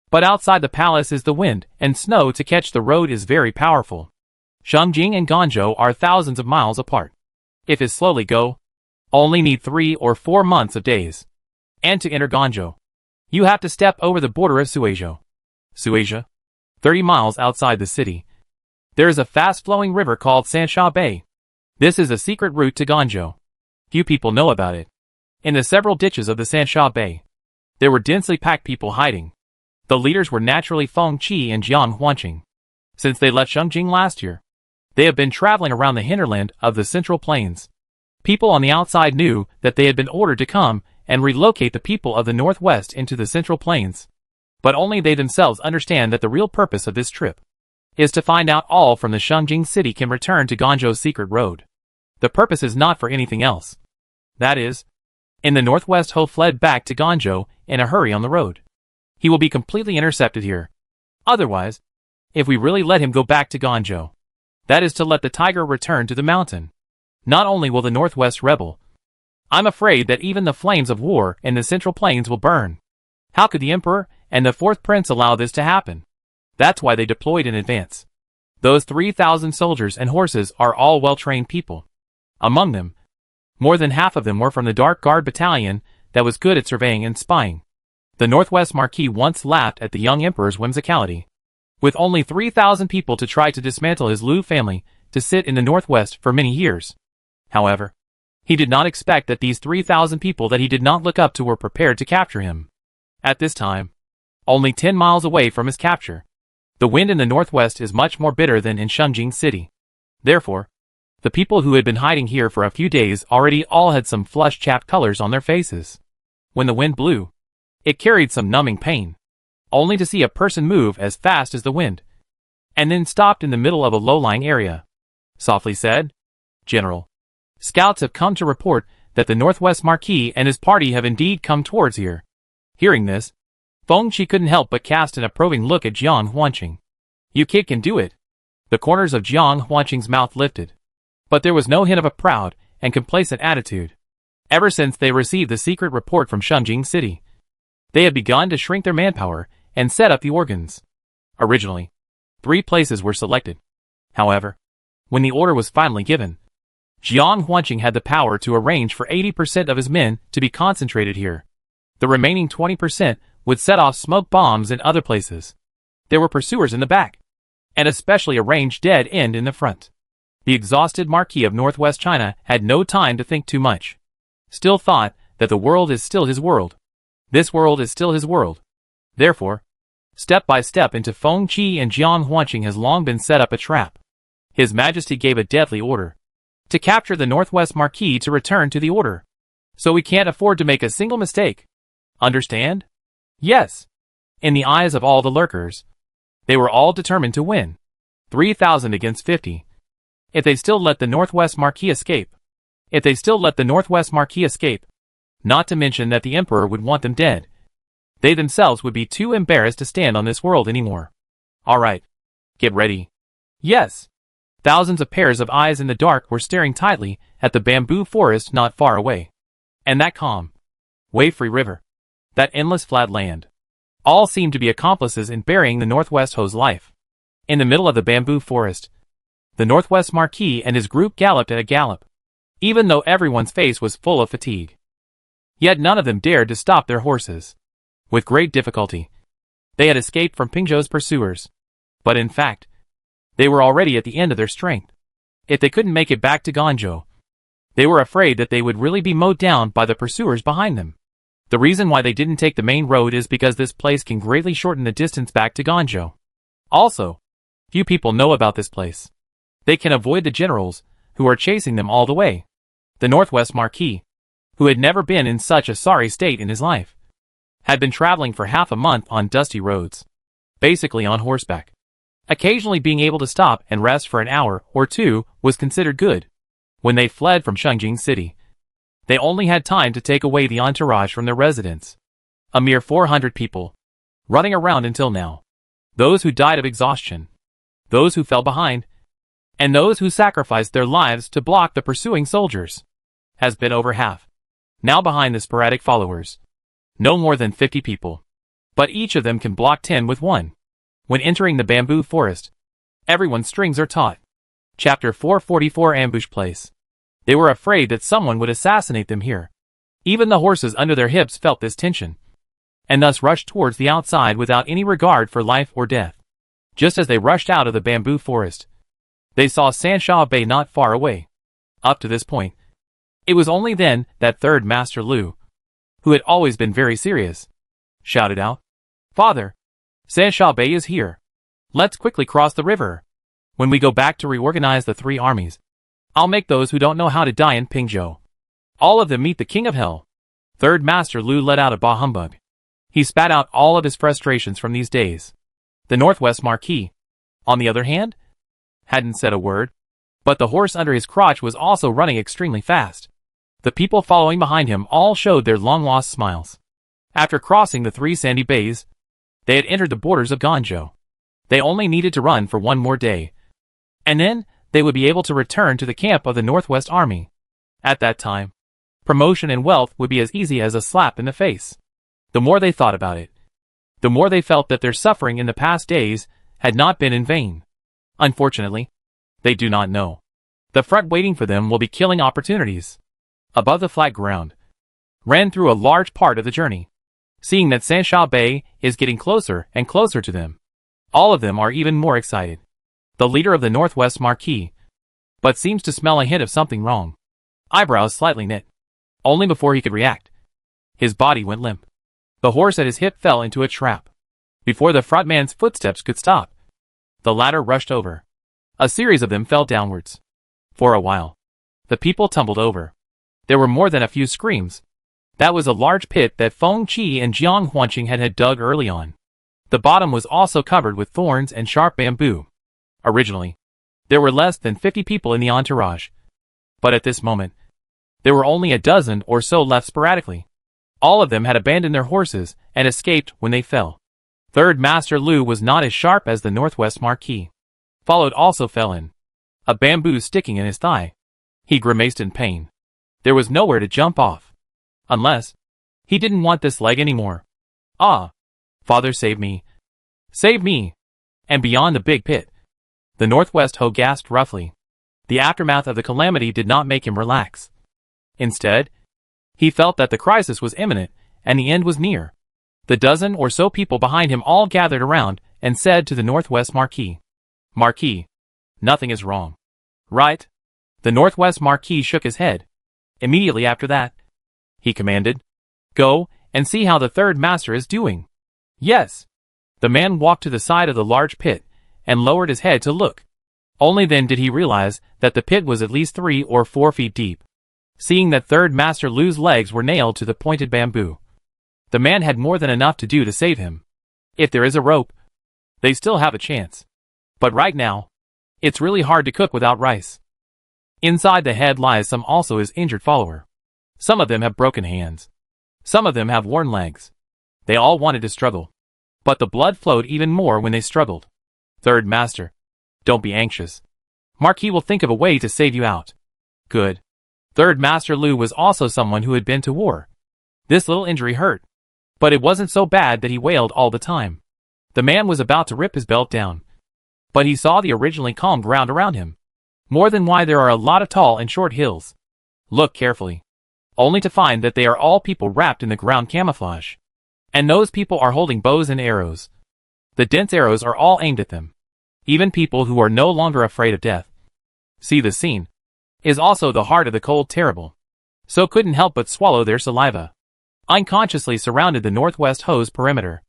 S1: but outside the palace is the wind and snow. To catch the road is very powerful. Shengjing and Guangzhou are thousands of miles apart. If it slowly go, only need 3 or 4 months of days. And to enter Guangzhou, you have to step over the border of Suizhou. Suizhou, 30 miles outside the city, there is a fast-flowing river called Sansha Bay. This is a secret route to Guangzhou. Few people know about it. In the several ditches of the Sansha Bay, there were densely packed people hiding. The leaders were naturally Feng Qi and Jiang Huanqing. Since they left Shengjing last year, they have been traveling around the hinterland of the Central Plains. People on the outside knew that they had been ordered to come and relocate the people of the Northwest into the Central Plains. But only they themselves understand that the real purpose of this trip is to find out all from the Shengjing city can return to Guangzhou's secret road. The purpose is not for anything else. That is, in the Northwest, Ho fled back to Guangzhou in a hurry on the road. He will be completely intercepted here. Otherwise, if we really let him go back to Guangzhou, that is to let the tiger return to the mountain, not only will the Northwest rebel, I'm afraid that even the flames of war in the Central Plains will burn. How could the Emperor and the fourth prince allow this to happen? That's why they deployed in advance. Those 3,000 soldiers and horses are all well-trained people. Among them, more than half of them were from the Dark Guard battalion that was good at surveying and spying. The Northwest Marquis once laughed at the young emperor's whimsicality. With only 3,000 people to try to dismantle his Liu family to sit in the Northwest for many years. However, he did not expect that these 3,000 people that he did not look up to were prepared to capture him. At this time, only 10 miles away from his capture, the wind in the Northwest is much more bitter than in Shengjing City. Therefore, the people who had been hiding here for a few days already all had some flush-chapped colors on their faces. When the wind blew, it carried some numbing pain, only to see a person move as fast as the wind, and then stopped in the middle of a low-lying area. Softly said, "General, scouts have come to report that the Northwest Marquis and his party have indeed come towards here." Hearing this, Feng Qi couldn't help but cast an approving look at Jiang Huanqing. "You kid can do it." The corners of Jiang Huanqing's mouth lifted, but there was no hint of a proud and complacent attitude. Ever since they received the secret report from Shengjing City, they had begun to shrink their manpower and set up the organs. Originally, 3 places were selected. However, when the order was finally given, Jiang Huanqing had the power to arrange for 80% of his men to be concentrated here. The remaining 20% would set off smoke bombs in other places. There were pursuers in the back, and especially a ranged dead end in the front. The exhausted Marquis of Northwest China had no time to think too much. Still thought that the world is still his world. This world is still his world. Therefore, step by step into Feng Qi and Jiang Huanqing has long been set up a trap. His Majesty gave a deadly order to capture the Northwest Marquis to return to the order. So we can't afford to make a single mistake. Understand? Yes. In the eyes of all the lurkers, they were all determined to win. 3,000 against 50. If they still let the Northwest Marquis escape. If they still let the Northwest Marquis escape. Not to mention that the Emperor would want them dead. They themselves would be too embarrassed to stand on this world anymore. Alright. Get ready. Yes. Thousands of pairs of eyes in the dark were staring tightly at the bamboo forest not far away. And that calm, wave-free river. That endless flat land. All seemed to be accomplices in burying the Northwest Ho's life. In the middle of the bamboo forest, the Northwest Marquis and his group galloped at a gallop, even though everyone's face was full of fatigue. Yet none of them dared to stop their horses. With great difficulty, they had escaped from Pingzhou's pursuers. But in fact, they were already at the end of their strength. If they couldn't make it back to Guangzhou, they were afraid that they would really be mowed down by the pursuers behind them. The reason why they didn't take the main road is because this place can greatly shorten the distance back to Ganzhou. Also, few people know about this place. They can avoid the generals, who are chasing them all the way. The Northwest Marquis, who had never been in such a sorry state in his life, had been traveling for half a month on dusty roads, basically on horseback. Occasionally being able to stop and rest for an hour or two was considered good. When they fled from Shengjing City, they only had time to take away the entourage from their residence. A mere 400 people, running around until now. Those who died of exhaustion, those who fell behind, and those who sacrificed their lives to block the pursuing soldiers, has been over half. Now behind the sporadic followers, no more than 50 people. But each of them can block 10 with one. When entering the bamboo forest, everyone's strings are taut. Chapter 444 Ambush Place. They were afraid that someone would assassinate them here. Even the horses under their hips felt this tension, and thus rushed towards the outside without any regard for life or death. Just as they rushed out of the bamboo forest, they saw Sansha Bay not far away. Up to this point, it was only then that third Master Lu, who had always been very serious, shouted out, "Father, Sansha Bay is here. Let's quickly cross the river. When we go back to reorganize the three armies, I'll make those who don't know how to die in Pingzhou. All of them meet the King of Hell." Third Master Lu let out a bah humbug. He spat out all of his frustrations from these days. The Northwest Marquis, on the other hand, hadn't said a word, but the horse under his crotch was also running extremely fast. The people following behind him all showed their long-lost smiles. After crossing the three sandy bays, they had entered the borders of Ganzhou. They only needed to run for one more day, and then they would be able to return to the camp of the Northwest Army. At that time, promotion and wealth would be as easy as a slap in the face. The more they thought about it, the more they felt that their suffering in the past days had not been in vain. Unfortunately, they do not know. The front waiting for them will be killing opportunities. Above the flat ground, ran through a large part of the journey. Seeing that Sansha Bay is getting closer and closer to them, all of them are even more excited. The leader of the Northwest Marquis, but seems to smell a hint of something wrong. Eyebrows slightly knit. Only before he could react, his body went limp. The horse at his hip fell into a trap. Before the front man's footsteps could stop, the latter rushed over. A series of them fell downwards. For a while, the people tumbled over. There were more than a few screams. That was a large pit that Feng Qi and Jiang Huanqing had dug early on. The bottom was also covered with thorns and sharp bamboo. Originally, there were less than 50 people in the entourage. But at this moment, there were only a dozen or so left sporadically. All of them had abandoned their horses and escaped when they fell. Third Master Lu was not as sharp as the Northwest Marquis. Followed also fell in, a bamboo sticking in his thigh. He grimaced in pain. There was nowhere to jump off. Unless he didn't want this leg anymore. "Ah! Father, save me! Save me!" And beyond the big pit, the Northwest Ho gasped roughly. The aftermath of the calamity did not make him relax. Instead, he felt that the crisis was imminent and the end was near. The dozen or so people behind him all gathered around and said to the Northwest Marquis, "Marquis, nothing is wrong, right?" The Northwest Marquis shook his head. Immediately after that, he commanded, "Go and see how the third master is doing." "Yes." The man walked to the side of the large pit and lowered his head to look. Only then did he realize that the pit was at least 3 or 4 feet deep. Seeing that third Master Lu's legs were nailed to the pointed bamboo, the man had more than enough to do to save him. If there is a rope, they still have a chance. But right now, it's really hard to cook without rice. Inside the head lies some also his injured follower. Some of them have broken hands. Some of them have worn legs. They all wanted to struggle, but the blood flowed even more when they struggled. "Third Master, don't be anxious. Marquis will think of a way to save you out." "Good." Third Master Lu was also someone who had been to war. This little injury hurt, but it wasn't so bad that he wailed all the time. The man was about to rip his belt down, but he saw the originally calm ground around him. More than why there are a lot of tall and short hills. Look carefully, only to find that they are all people wrapped in the ground camouflage. And those people are holding bows and arrows. The dense arrows are all aimed at them. Even people who are no longer afraid of death. See, the scene is also the heart of the cold terrible. So couldn't help but swallow their saliva. unconsciously surrounded the northwest hose perimeter.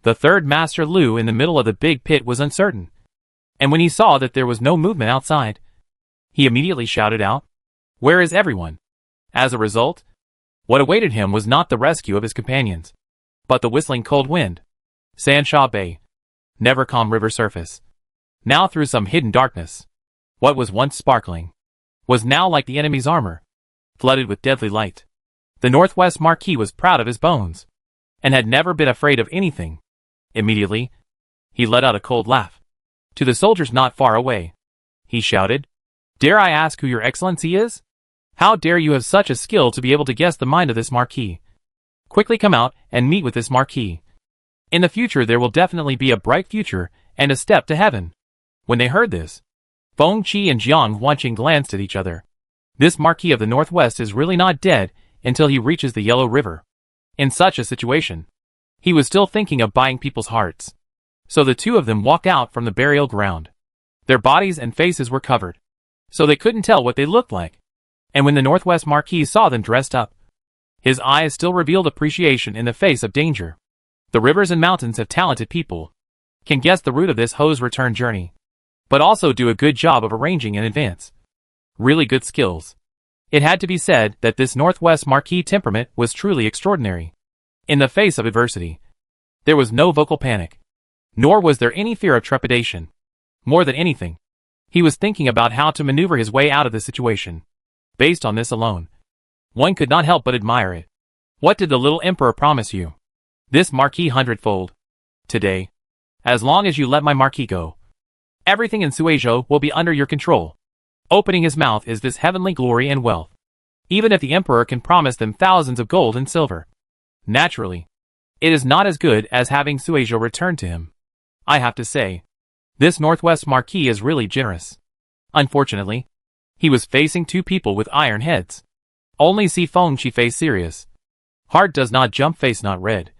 S1: The third master Lu in the middle of the big pit was uncertain, and when he saw that there was no movement outside, he immediately shouted out, "Where is everyone?" As a result, what awaited him was not the rescue of his companions, but the whistling cold wind. Sansha Bay, never calm river surface. Now through some hidden darkness, what was once sparkling was now like the enemy's armor, flooded with deadly light. The Northwest Marquis was proud of his bones, and had never been afraid of anything. Immediately, he let out a cold laugh. To the soldiers not far away, he shouted, "Dare I ask who your excellency is? How dare you have such a skill to be able to guess the mind of this Marquis? Quickly come out and meet with this Marquis. In the future there will definitely be a bright future and a step to heaven." When they heard this, Feng Qi and Jiang Huanqing glanced at each other. This Marquis of the Northwest is really not dead until he reaches the Yellow River. In such a situation, he was still thinking of buying people's hearts. So the two of them walked out from the burial ground. Their bodies and faces were covered, so they couldn't tell what they looked like. And when the Northwest Marquis saw them dressed up, his eyes still revealed appreciation in the face of danger. The rivers and mountains have talented people, can guess the route of this hose return journey, but also do a good job of arranging in advance. Really good skills. It had to be said that this Northwest Marquis temperament was truly extraordinary. In the face of adversity, there was no vocal panic, nor was there any fear of trepidation. More than anything, he was thinking about how to maneuver his way out of the situation. Based on this alone, one could not help but admire it. What did the little emperor promise you? This Marquis hundredfold. Today, as long as you let my Marquis go, everything in Suizhou will be under your control. Opening his mouth is this heavenly glory and wealth. Even if the emperor can promise them thousands of gold and silver, naturally, it is not as good as having Suizhou returned to him. I have to say, this Northwest Marquis is really generous. Unfortunately, he was facing two people with iron heads. Only see Feng Qi face serious. Heart does not jump, face not red.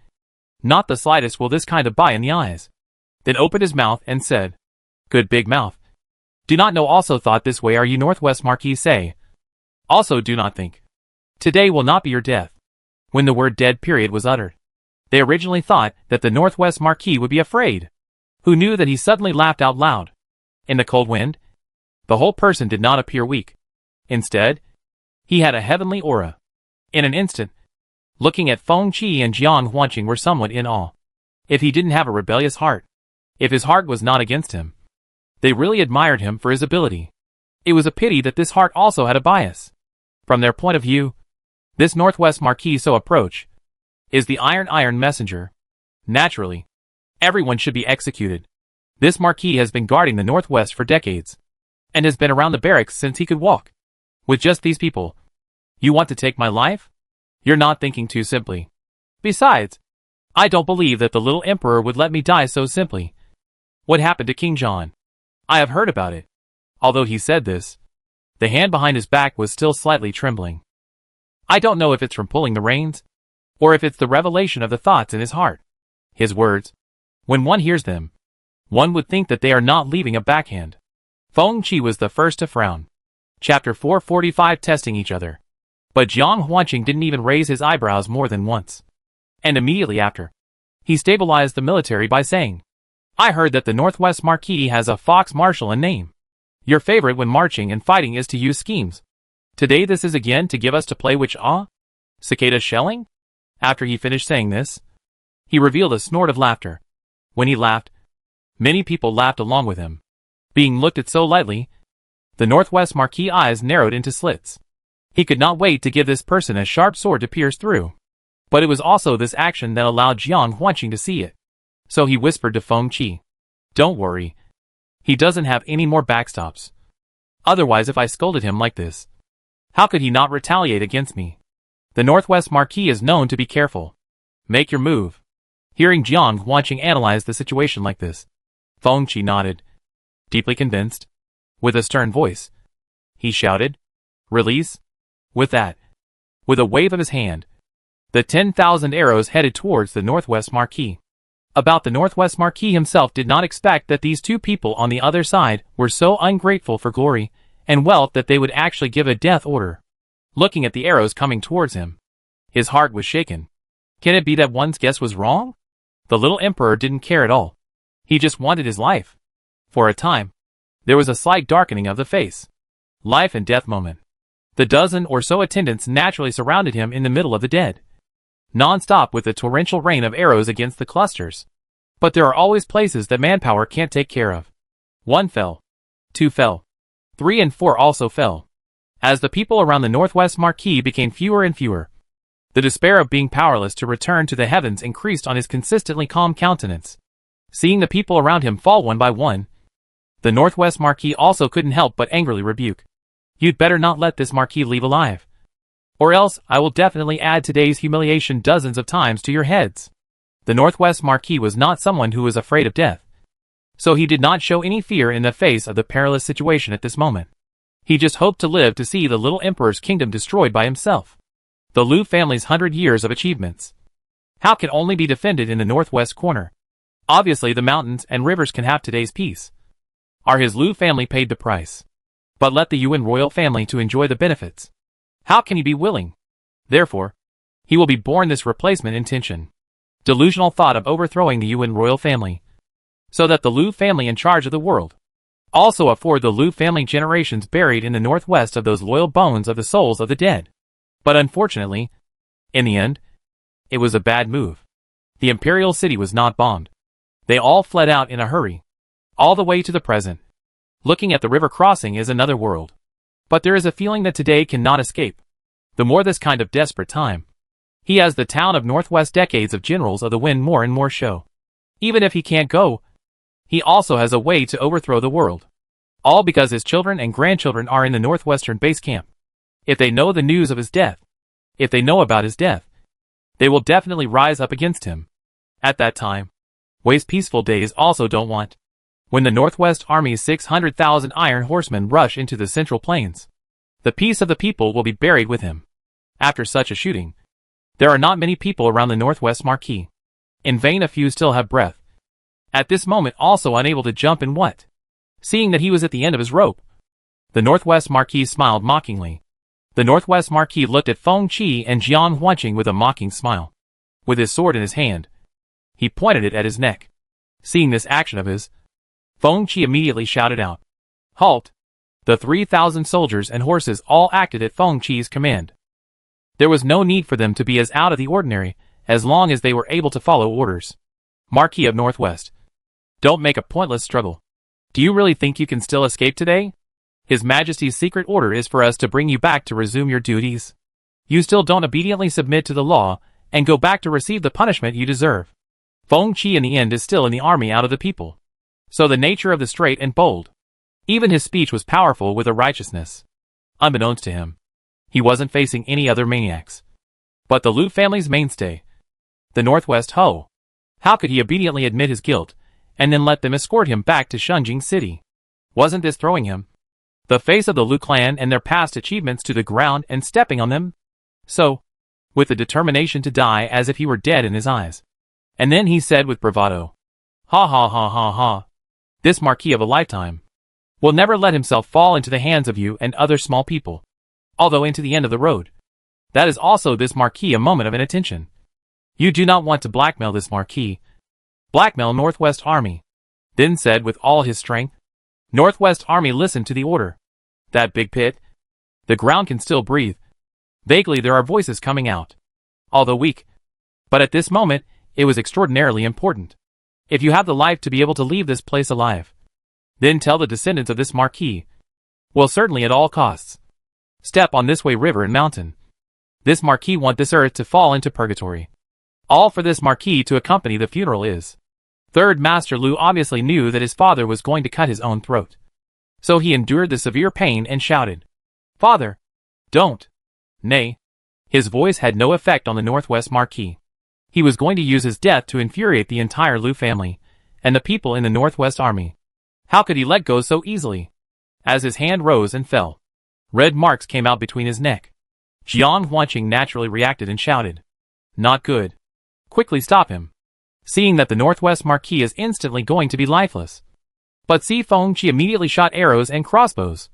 S1: Not the slightest will this kind of buy in the eyes. Then opened his mouth and said, "Good big mouth. Do not know also thought this way are you Northwest Marquis say. Also do not think. Today will not be your death." When the word dead period was uttered, they originally thought that the Northwest Marquis would be afraid. Who knew that he suddenly laughed out loud? In the cold wind, the whole person did not appear weak. Instead, he had a heavenly aura. In an instant, looking at Feng Qi and Jiang Huanqing were somewhat in awe. If he didn't have a rebellious heart, if his heart was not against him, they really admired him for his ability. It was a pity that this heart also had a bias. From their point of view, this Northwest Marquis so approach is the iron messenger. Naturally, everyone should be executed. This Marquis has been guarding the Northwest for decades, and has been around the barracks since he could walk. With just these people, you want to take my life? You're not thinking too simply. Besides, I don't believe that the little emperor would let me die so simply. What happened to King John? I have heard about it. Although he said this, the hand behind his back was still slightly trembling. I don't know if it's from pulling the reins, or if it's the revelation of the thoughts in his heart. His words, when one hears them, one would think that they are not leaving a backhand. Feng Qi was the first to frown. Chapter 445 Testing each other. But Jiang Huanqing didn't even raise his eyebrows more than once. And immediately after, he stabilized the military by saying, "I heard that the Northwest Marquis has a fox marshal in name. Your favorite when marching and fighting is to use schemes. Today this is again to give us to play which cicada shelling?" After he finished saying this, he revealed a snort of laughter. When he laughed, many people laughed along with him. Being looked at so lightly, the Northwest Marquis' eyes narrowed into slits. He could not wait to give this person a sharp sword to pierce through. But it was also this action that allowed Jiang Huanqing to see it. So he whispered to Feng Qi, "Don't worry. He doesn't have any more backstops. Otherwise if I scolded him like this, how could he not retaliate against me? The Northwest Marquis is known to be careful. Make your move." Hearing Jiang Huanqing analyze the situation like this, Feng Qi nodded, deeply convinced. With a stern voice, he shouted, "Release." With that, with a wave of his hand, the 10,000 arrows headed towards the Northwest Marquis. About the Northwest Marquis himself did not expect that these two people on the other side were so ungrateful for glory and wealth that they would actually give a death order. Looking at the arrows coming towards him, his heart was shaken. Can it be that one's guess was wrong? The little emperor didn't care at all. He just wanted his life. For a time, there was a slight darkening of the face. Life and death moment. The dozen or so attendants naturally surrounded him in the middle of the dead. Non-stop with the torrential rain of arrows against the clusters. But there are always places that manpower can't take care of. 1 fell. 2 fell. 3 and 4 also fell. As the people around the Northwest Marquis became fewer and fewer, the despair of being powerless to return to the heavens increased on his consistently calm countenance. Seeing the people around him fall one by one, the Northwest Marquis also couldn't help but angrily rebuke. You'd better not let this Marquis leave alive. Or else I will definitely add today's humiliation dozens of times to your heads. The Northwest Marquis was not someone who was afraid of death. So he did not show any fear in the face of the perilous situation at this moment. He just hoped to live to see the little emperor's kingdom destroyed by himself. The Liu family's 100 years of achievements. How can only be defended in the northwest corner? Obviously the mountains and rivers can have today's peace. Are his Liu family paid the price? But let the Yuan royal family to enjoy the benefits. How can he be willing? Therefore, he will be born this replacement intention. Delusional thought of overthrowing the Yuan royal family. So that the Liu family in charge of the world. Also afford the Liu family generations buried in the northwest of those loyal bones of the souls of the dead. But unfortunately, in the end, it was a bad move. The Imperial city was not bombed. They all fled out in a hurry. All the way to the present. Looking at the river crossing is another world. But there is a feeling that today cannot escape. The more this kind of desperate time. He has the town of Northwest decades of generals of the wind more and more show. Even if he can't go, he also has a way to overthrow the world. All because his children and grandchildren are in the northwestern base camp. If they know the news of his death, if they know about his death, they will definitely rise up against him. At that time, Wei's peaceful days also don't want. When the Northwest Army's 600,000 iron horsemen rush into the central plains, the peace of the people will be buried with him. After such a shooting, there are not many people around the Northwest Marquis. In vain a few still have breath. At this moment also unable to jump and what? Seeing that he was at the end of his rope. The Northwest Marquis smiled mockingly. The Northwest Marquis looked at Feng Qi and Jiang Huanqing with a mocking smile. With his sword in his hand, he pointed it at his neck. Seeing this action of his, Feng Qi immediately shouted out, "Halt!" The 3,000 soldiers and horses all acted at Feng Qi's command. There was no need for them to be as out of the ordinary, as long as they were able to follow orders. Marquis of Northwest, don't make a pointless struggle. Do you really think you can still escape today? His Majesty's secret order is for us to bring you back to resume your duties. You still don't obediently submit to the law, and go back to receive the punishment you deserve. Feng Qi in the end is still in the army out of the people. So the nature of the straight and bold. Even his speech was powerful with a righteousness. Unbeknownst to him, he wasn't facing any other maniacs. But the Liu family's mainstay. The Northwest Ho. How could he obediently admit his guilt, and then let them escort him back to Shunjing City? Wasn't this throwing him, the face of the Liu clan and their past achievements, to the ground and stepping on them? So, with the determination to die as if he were dead in his eyes. And then he said with bravado, "Ha ha ha ha ha. This Marquis of a lifetime will never let himself fall into the hands of you and other small people. Although into the end of the road. That is also this Marquis a moment of inattention. You do not want to blackmail this Marquis. Blackmail Northwest Army." Then said with all his strength, "Northwest Army, listen to the order. That big pit. The ground can still breathe. Vaguely there are voices coming out. Although weak. But at this moment, it was extraordinarily important. If you have the life to be able to leave this place alive, then tell the descendants of this Marquis. Well, certainly at all costs. Step on this way river and mountain. This Marquis want this earth to fall into purgatory. All for this Marquis to accompany the funeral is." Third Master Liu obviously knew that his father was going to cut his own throat. So he endured the severe pain and shouted, "Father! Don't!" Nay. His voice had no effect on the Northwest Marquis. He was going to use his death to infuriate the entire Liu family, and the people in the Northwest Army. How could he let go so easily? As his hand rose and fell, red marks came out between his neck. Jiang Huanqing naturally reacted and shouted, "Not good. Quickly stop him." Seeing that the Northwest Marquis is instantly going to be lifeless. But see, Feng Qi immediately shot arrows and crossbows,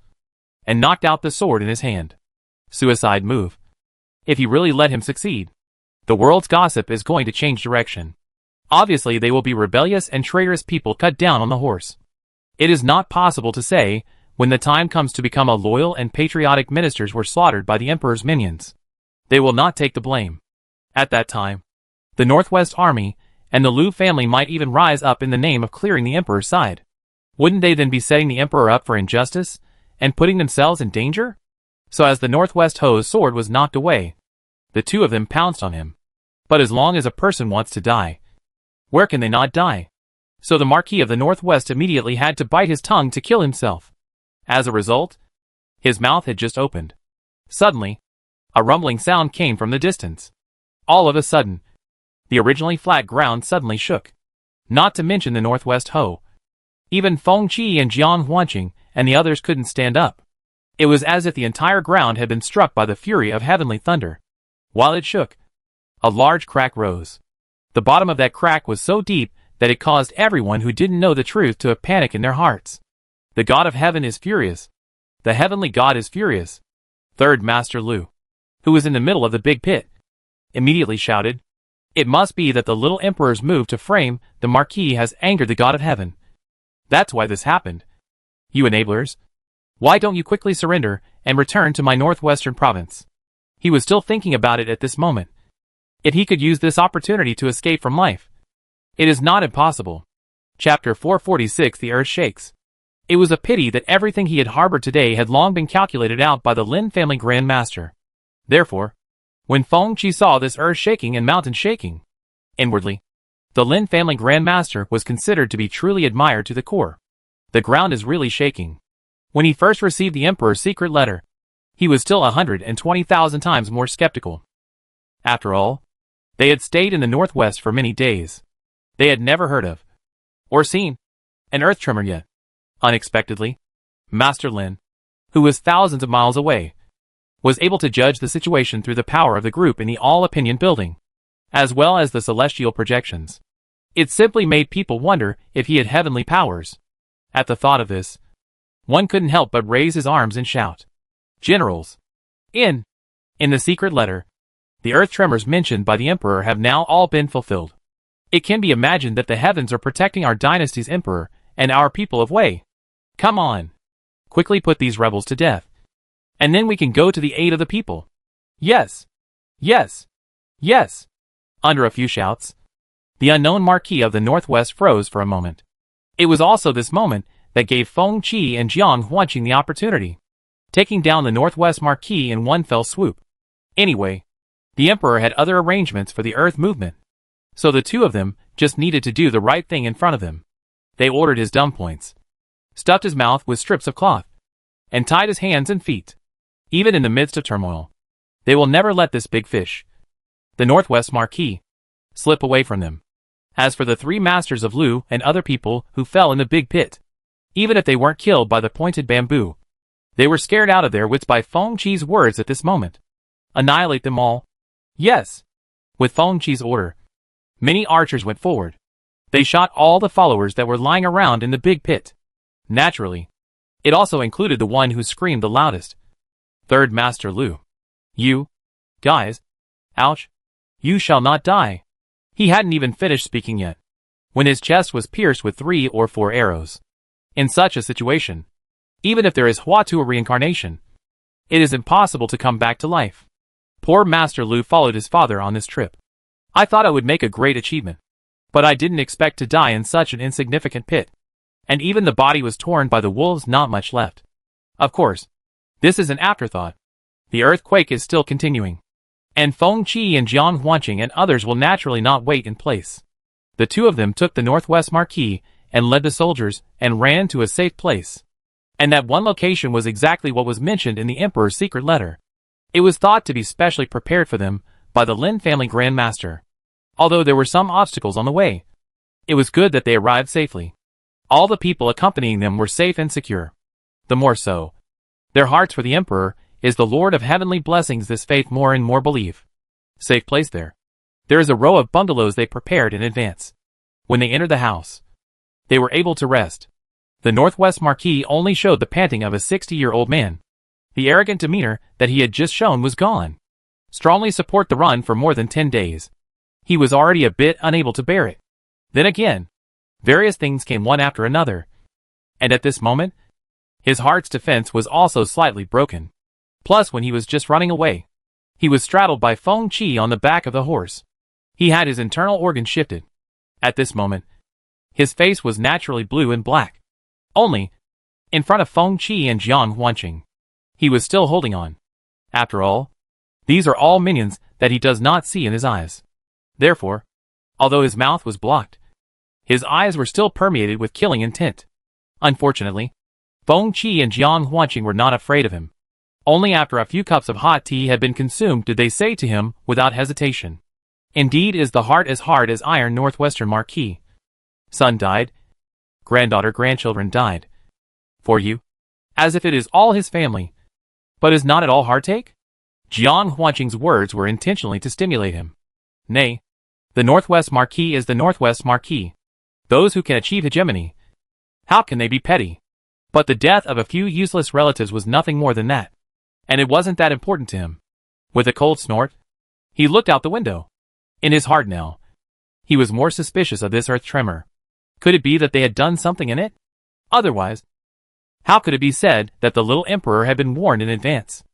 S1: and knocked out the sword in his hand. Suicide move. If he really let him succeed, The world's gossip is going to change direction. Obviously they will be rebellious and traitorous people cut down on the horse. It is not possible to say, when the time comes to become a loyal and patriotic ministers were slaughtered by the emperor's minions. They will not take the blame. At that time, the Northwest Army and the Liu family might even rise up in the name of clearing the emperor's side. Wouldn't they then be setting the emperor up for injustice and putting themselves in danger? So as the Northwest Ho's sword was knocked away, the two of them pounced on him. But as long as a person wants to die, where can they not die? So the Marquis of the Northwest immediately had to bite his tongue to kill himself. As a result, his mouth had just opened. Suddenly, a rumbling sound came from the distance. All of a sudden, the originally flat ground suddenly shook. Not to mention the Northwest Ho. Even Feng Qi and Jiang Huanqing and the others couldn't stand up. It was as if the entire ground had been struck by the fury of heavenly thunder. While it shook, a large crack rose. The bottom of that crack was so deep that it caused everyone who didn't know the truth to have panic in their hearts. The God of Heaven is furious. The heavenly God is furious. Third Master Liu, who was in the middle of the big pit, immediately shouted, "It must be that the little emperor's move to frame the Marquis has angered the God of Heaven. That's why this happened. You enablers, why don't you quickly surrender and return to my northwestern province?" He was still thinking about it at this moment. If he could use this opportunity to escape from life, it is not impossible. Chapter 446. The Earth Shakes. It was a pity that everything he had harbored today had long been calculated out by the Lin family Grand Master. Therefore, when Feng Qi saw this earth shaking and mountain shaking, inwardly, the Lin family Grand Master was considered to be truly admired to the core. The ground is really shaking. When he first received the Emperor's secret letter, he was still 120,000 times more skeptical. After all, they had stayed in the Northwest for many days. They had never heard of, or seen, an earth tremor yet. Unexpectedly, Master Lin, who was thousands of miles away, was able to judge the situation through the power of the group in the All-Opinion building, as well as the celestial projections. It simply made people wonder if he had heavenly powers. At the thought of this, one couldn't help but raise his arms and shout, "Generals! In the secret letter, the earth tremors mentioned by the Emperor have now all been fulfilled. It can be imagined that the heavens are protecting our dynasty's Emperor and our people of Wei. Come on! Quickly put these rebels to death, and then we can go to the aid of the people. Yes! Yes! Yes!" Under a few shouts, the unknown Marquis of the Northwest froze for a moment. It was also this moment that gave Feng Qi and Jiang Huanqing the opportunity, taking down the Northwest Marquis in one fell swoop. Anyway, the Emperor had other arrangements for the Earth movement, so the two of them just needed to do the right thing in front of him. They ordered his dumb points, stuffed his mouth with strips of cloth, and tied his hands and feet. Even in the midst of turmoil, they will never let this big fish, the Northwest Marquis, slip away from them. As for the three masters of Liu and other people who fell in the big pit, even if they weren't killed by the pointed bamboo, they were scared out of their wits by Feng Qi's words at this moment. Annihilate them all. Yes. With Feng Qi's order, many archers went forward. They shot all the followers that were lying around in the big pit. Naturally, it also included the one who screamed the loudest. Third Master Liu. "You guys, ouch, you shall not die." He hadn't even finished speaking yet, when his chest was pierced with 3 or 4 arrows. In such a situation, even if there is Huatua reincarnation, it is impossible to come back to life. Poor Master Liu followed his father on this trip. "I thought I would make a great achievement, but I didn't expect to die in such an insignificant pit. And even the body was torn by the wolves, not much left. Of course, this is an afterthought. The earthquake is still continuing, and Feng Qi and Jiang Huanqing and others will naturally not wait in place." The two of them took the Northwest Marquis and led the soldiers and ran to a safe place. And that one location was exactly what was mentioned in the Emperor's secret letter. It was thought to be specially prepared for them by the Lin family Grand Master. Although there were some obstacles on the way, it was good that they arrived safely. All the people accompanying them were safe and secure. The more so, their hearts for the Emperor is the Lord of heavenly blessings. This faith more and more believe. Safe place there. There is a row of bungalows they prepared in advance. When they entered the house, they were able to rest. The Northwest Marquis only showed the panting of a 60-year-old man. The arrogant demeanor that he had just shown was gone. strongly support the run for more than 10 days. He was already a bit unable to bear it. Then again, various things came one after another. And at this moment, his heart's defense was also slightly broken. Plus, when he was just running away, he was straddled by Feng Qi on the back of the horse. He had his internal organs shifted. At this moment, his face was naturally blue and black. Only, in front of Feng Qi and Jiang Huanqing, he was still holding on. After all, these are all minions that he does not see in his eyes. Therefore, although his mouth was blocked, his eyes were still permeated with killing intent. Unfortunately, Feng Qi and Jiang Huanqing were not afraid of him. Only after a few cups of hot tea had been consumed did they say to him, without hesitation, "Indeed is the heart as hard as iron, Northwestern Marquis. Son died. Granddaughter, grandchildren died. For you. As if it is all his family. But is not it all heartache?" Jiang Huanqing's words were intentionally to stimulate him. Nay, the Northwest Marquis is the Northwest Marquis. Those who can achieve hegemony, how can they be petty? But the death of a few useless relatives was nothing more than that. And it wasn't that important to him. With a cold snort, he looked out the window. In his heart now, he was more suspicious of this earth tremor. Could it be that they had done something in it? Otherwise, how could it be said that the little emperor had been warned in advance?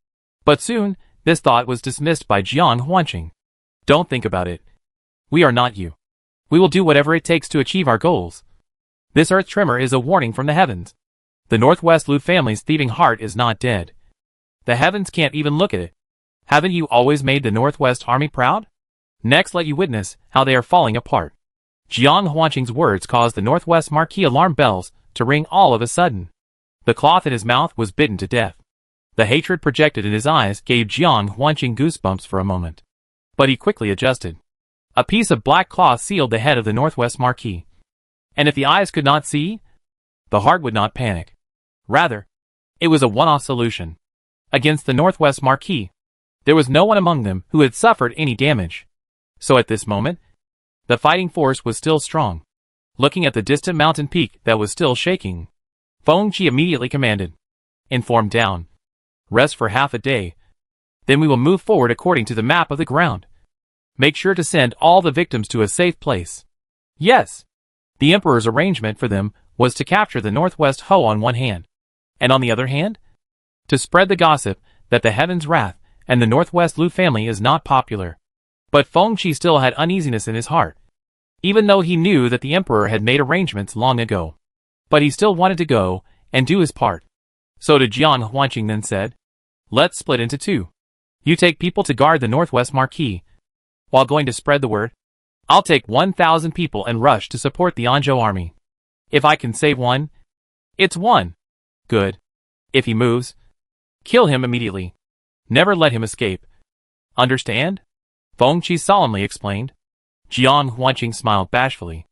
S1: But soon, this thought was dismissed by Jiang Huanqing. Don't think about it. We are not you. We will do whatever it takes to achieve our goals. This earth tremor is a warning from the heavens. The Northwest Lu family's thieving heart is not dead. The heavens can't even look at it. Haven't you always made the Northwest army proud? Next, let you witness how they are falling apart. Jiang Huanqing's words caused the Northwest Marquis alarm bells to ring all of a sudden. The cloth in his mouth was bitten to death. The hatred projected in his eyes gave Jiang Huanqing goosebumps for a moment. But he quickly adjusted. A piece of black cloth sealed the head of the Northwest Marquis. And if the eyes could not see, the heart would not panic. Rather, it was a one-off solution. Against the Northwest Marquis, there was no one among them who had suffered any damage. So at this moment, the fighting force was still strong. Looking at the distant mountain peak that was still shaking, Feng Qi immediately commanded, "Inform down. Rest for half a day. Then we will move forward according to the map of the ground. Make sure to send all the victims to a safe place." Yes. The emperor's arrangement for them was to capture the Northwest Ho on one hand, and on the other hand, to spread the gossip that the Heaven's Wrath and the Northwest Lu family is not popular. But Feng Qi still had uneasiness in his heart, even though he knew that the emperor had made arrangements long ago. But he still wanted to go and do his part. So to Jiang Huanqing then said, "Let's split into two. You take people to guard the Northwest Marquis, while going to spread the word. I'll take 1,000 people and rush to support the Anzhou army. If I can save one, it's one. Good. If he moves, kill him immediately. Never let him escape. Understand?" Feng Qi solemnly explained. Jiang Huanqing smiled bashfully.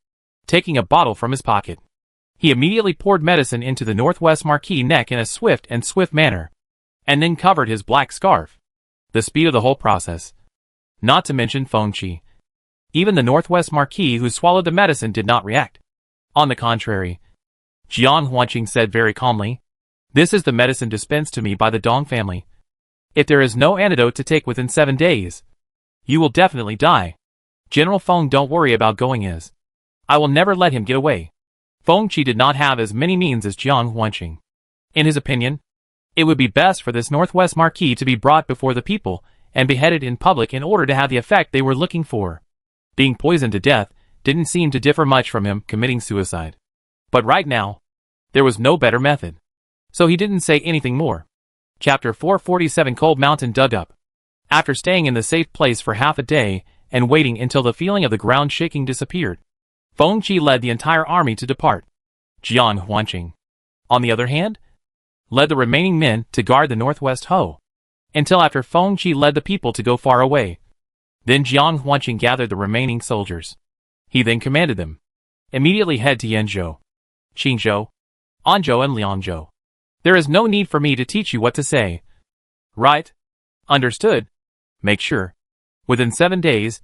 S1: Taking a bottle from his pocket, he immediately poured medicine into the Northwest Marquis' neck in a swift manner, and then covered his black scarf. The speed of the whole process. Not to mention Feng Qi. Even the Northwest Marquis who swallowed the medicine did not react. On the contrary, Jiang Huanqing said very calmly, "This is the medicine dispensed to me by the Dong family. If there is no antidote to take within 7 days, you will definitely die. General Feng, don't worry about going is. I will never let him get away." Feng Qi did not have as many means as Jiang Huanqing. In his opinion, it would be best for this Northwest Marquis to be brought before the people and beheaded in public in order to have the effect they were looking for. Being poisoned to death didn't seem to differ much from him committing suicide. But right now, there was no better method. So he didn't say anything more. Chapter 447 Cold Mountain Dug Up. After staying in the safe place for half a day and waiting until the feeling of the ground shaking disappeared, Feng Qi led the entire army to depart. Jiang Huanqing, on the other hand, led the remaining men to guard the Northwest Ho, until after Feng Qi led the people to go far away. Then Jiang Huanqing gathered the remaining soldiers. He then commanded them, "Immediately head to Yanzhou, Qingzhou, Anzhou and Liangzhou. There is no need for me to teach you what to say." "Right. Understood. Make sure, within 7 days,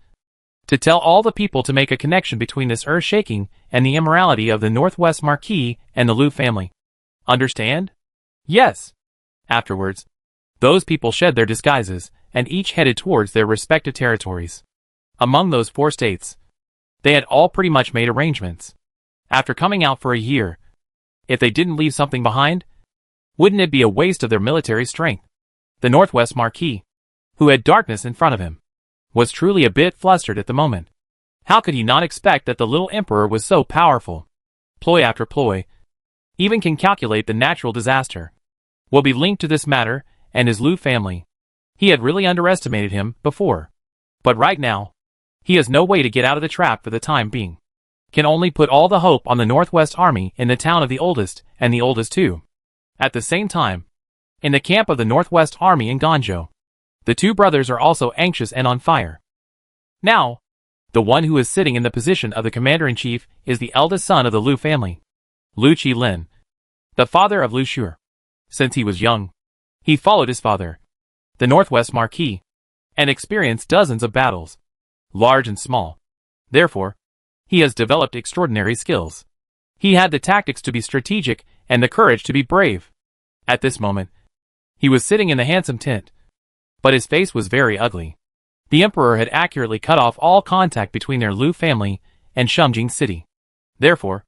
S1: to tell all the people to make a connection between this earth-shaking and the immorality of the Northwest Marquis and the Lu family. Understand?" "Yes." Afterwards, those people shed their disguises and each headed towards their respective territories. Among those 4 states, they had all pretty much made arrangements. After coming out for a year, if they didn't leave something behind, wouldn't it be a waste of their military strength? The Northwest Marquis, who had darkness in front of him, was truly a bit flustered at the moment. How could he not expect that the little emperor was so powerful? Ploy after ploy, even can calculate the natural disaster, will be linked to this matter and his Lu family. He had really underestimated him before. But right now, he has no way to get out of the trap for the time being. Can only put all the hope on the Northwest Army in the town of the oldest, and the oldest too. At the same time, in the camp of the Northwest Army in Ganzhou, the 2 brothers are also anxious and on fire. Now, the one who is sitting in the position of the commander-in-chief is the eldest son of the Lu family, Lu Qilin, the father of Lu Shu. Since he was young, he followed his father, the Northwest Marquis, and experienced dozens of battles, large and small. Therefore, he has developed extraordinary skills. He had the tactics to be strategic and the courage to be brave. At this moment, he was sitting in the handsome tent, but his face was very ugly. The emperor had accurately cut off all contact between their Lu family and Shengjing city. Therefore,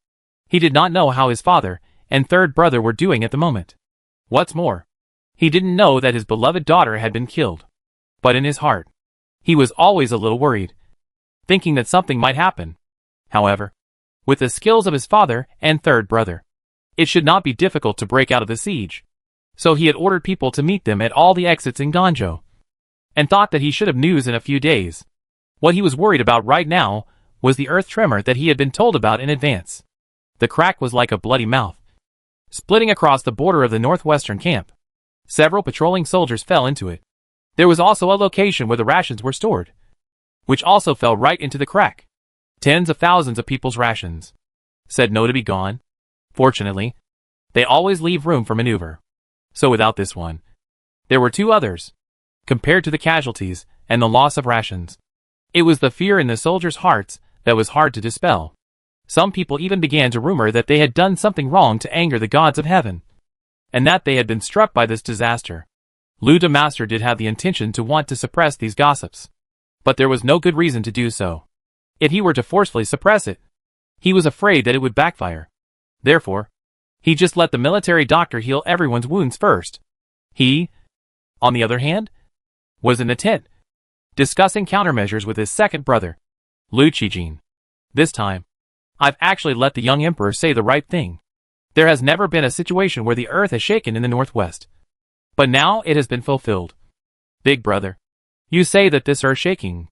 S1: he did not know how his father and 3rd brother were doing at the moment. What's more, he didn't know that his beloved daughter had been killed. But in his heart, he was always a little worried, thinking that something might happen. However, with the skills of his father and 3rd brother, it should not be difficult to break out of the siege. So he had ordered people to meet them at all the exits in Ganzhou, and thought that he should have news in a few days. What he was worried about right now was the earth tremor that he had been told about in advance. The crack was like a bloody mouth, splitting across the border of the northwestern camp. Several patrolling soldiers fell into it. There was also a location where the rations were stored, which also fell right into the crack. Tens of thousands of people's rations said no to be gone. Fortunately, they always leave room for maneuver. So without this one, there were 2 others. Compared to the casualties and the loss of rations, it was the fear in the soldiers' hearts that was hard to dispel. Some people even began to rumor that they had done something wrong to anger the gods of heaven, and that they had been struck by this disaster. Lu the Master did have the intention to want to suppress these gossips, but there was no good reason to do so. If he were to forcefully suppress it, he was afraid that it would backfire. Therefore, he just let the military doctor heal everyone's wounds first. He, on the other hand, was in the tent, discussing countermeasures with his 2nd brother, Lu Qijin. This time, I've actually let the young emperor say the right thing. There has never been a situation where the earth has shaken in the northwest. But now it has been fulfilled. Big brother, you say that this earth shaking,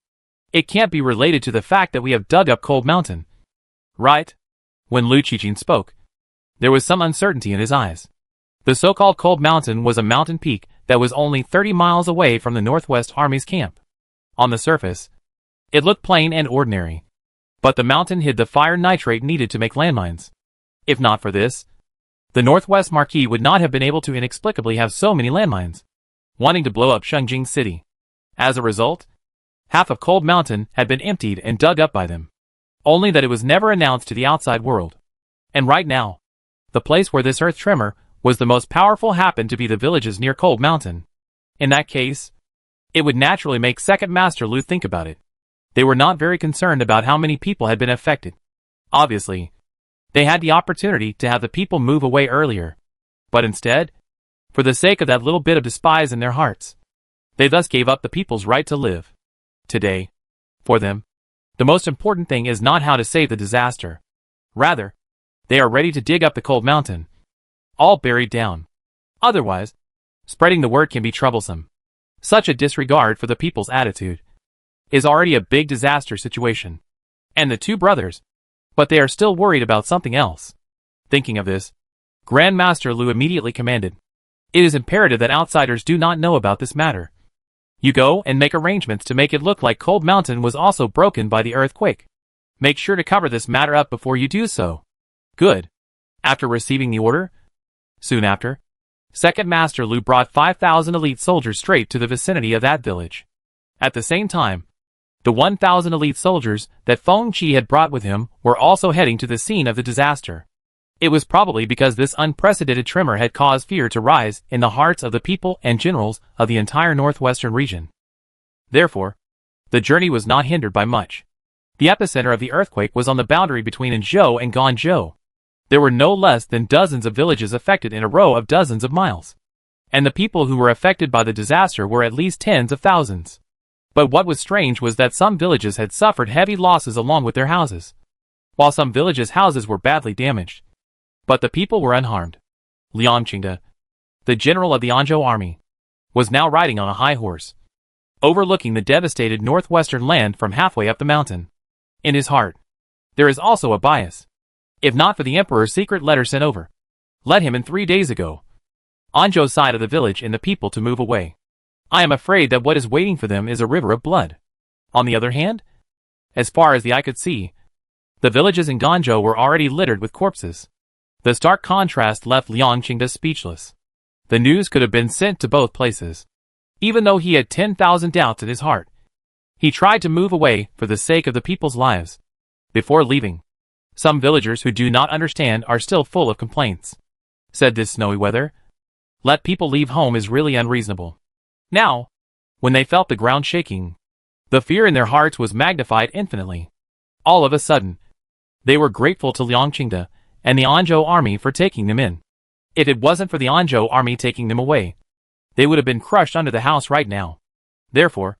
S1: it can't be related to the fact that we have dug up Cold Mountain, right? When Lu Qijin spoke, there was some uncertainty in his eyes. The so-called Cold Mountain was a mountain peak that was only 30 miles away from the Northwest Army's camp. On the surface, it looked plain and ordinary. But the mountain hid the fire nitrate needed to make landmines. If not for this, the Northwest Marquis would not have been able to inexplicably have so many landmines, wanting to blow up Shengjing city. As a result, half of Cold Mountain had been emptied and dug up by them. Only that it was never announced to the outside world. And right now, the place where this earth tremor was the most powerful happened to be the villages near Cold Mountain. In that case, it would naturally make 2nd Master Lu think about it. They were not very concerned about how many people had been affected. Obviously, they had the opportunity to have the people move away earlier. But instead, for the sake of that little bit of despise in their hearts, they thus gave up the people's right to live. Today, for them, the most important thing is not how to save the disaster. Rather, they are ready to dig up the Cold Mountain, all buried down. Otherwise, spreading the word can be troublesome. Such a disregard for the people's attitude is already a big disaster situation. And the 2 brothers, but they are still worried about something else. Thinking of this, Grand Master Lu immediately commanded, "It is imperative that outsiders do not know about this matter. You go and make arrangements to make it look like Cold Mountain was also broken by the earthquake. Make sure to cover this matter up before you do so." Good. After receiving the order, soon after, 2nd Master Lu brought 5,000 elite soldiers straight to the vicinity of that village. At the same time, the 1,000 elite soldiers that Feng Qi had brought with him were also heading to the scene of the disaster. It was probably because this unprecedented tremor had caused fear to rise in the hearts of the people and generals of the entire northwestern region. Therefore, the journey was not hindered by much. The epicenter of the earthquake was on the boundary between Anzhou and Guangzhou. There were no less than dozens of villages affected in a row of dozens of miles. And the people who were affected by the disaster were at least tens of thousands. But what was strange was that some villages had suffered heavy losses along with their houses, while some villages' houses were badly damaged. But the people were unharmed. Liang Qingde, the general of the Anzhou army, was now riding on a high horse, overlooking the devastated northwestern land from halfway up the mountain. In his heart, there is also a bias. If not for the emperor's secret letter sent over, let him in 3 days ago, Anzhou's side of the village and the people to move away. I am afraid that what is waiting for them is a river of blood. On the other hand, as far as the eye could see, the villages in Guangzhou were already littered with corpses. The stark contrast left Liang Qingde speechless. The news could have been sent to both places. Even though he had 10,000 doubts in his heart, he tried to move away for the sake of the people's lives. Before leaving, some villagers who do not understand are still full of complaints. Said this snowy weather, let people leave home is really unreasonable. Now, when they felt the ground shaking, the fear in their hearts was magnified infinitely. All of a sudden, they were grateful to Liang Qingde and the Anzhou army for taking them in. If it wasn't for the Anzhou army taking them away, they would have been crushed under the house right now. Therefore,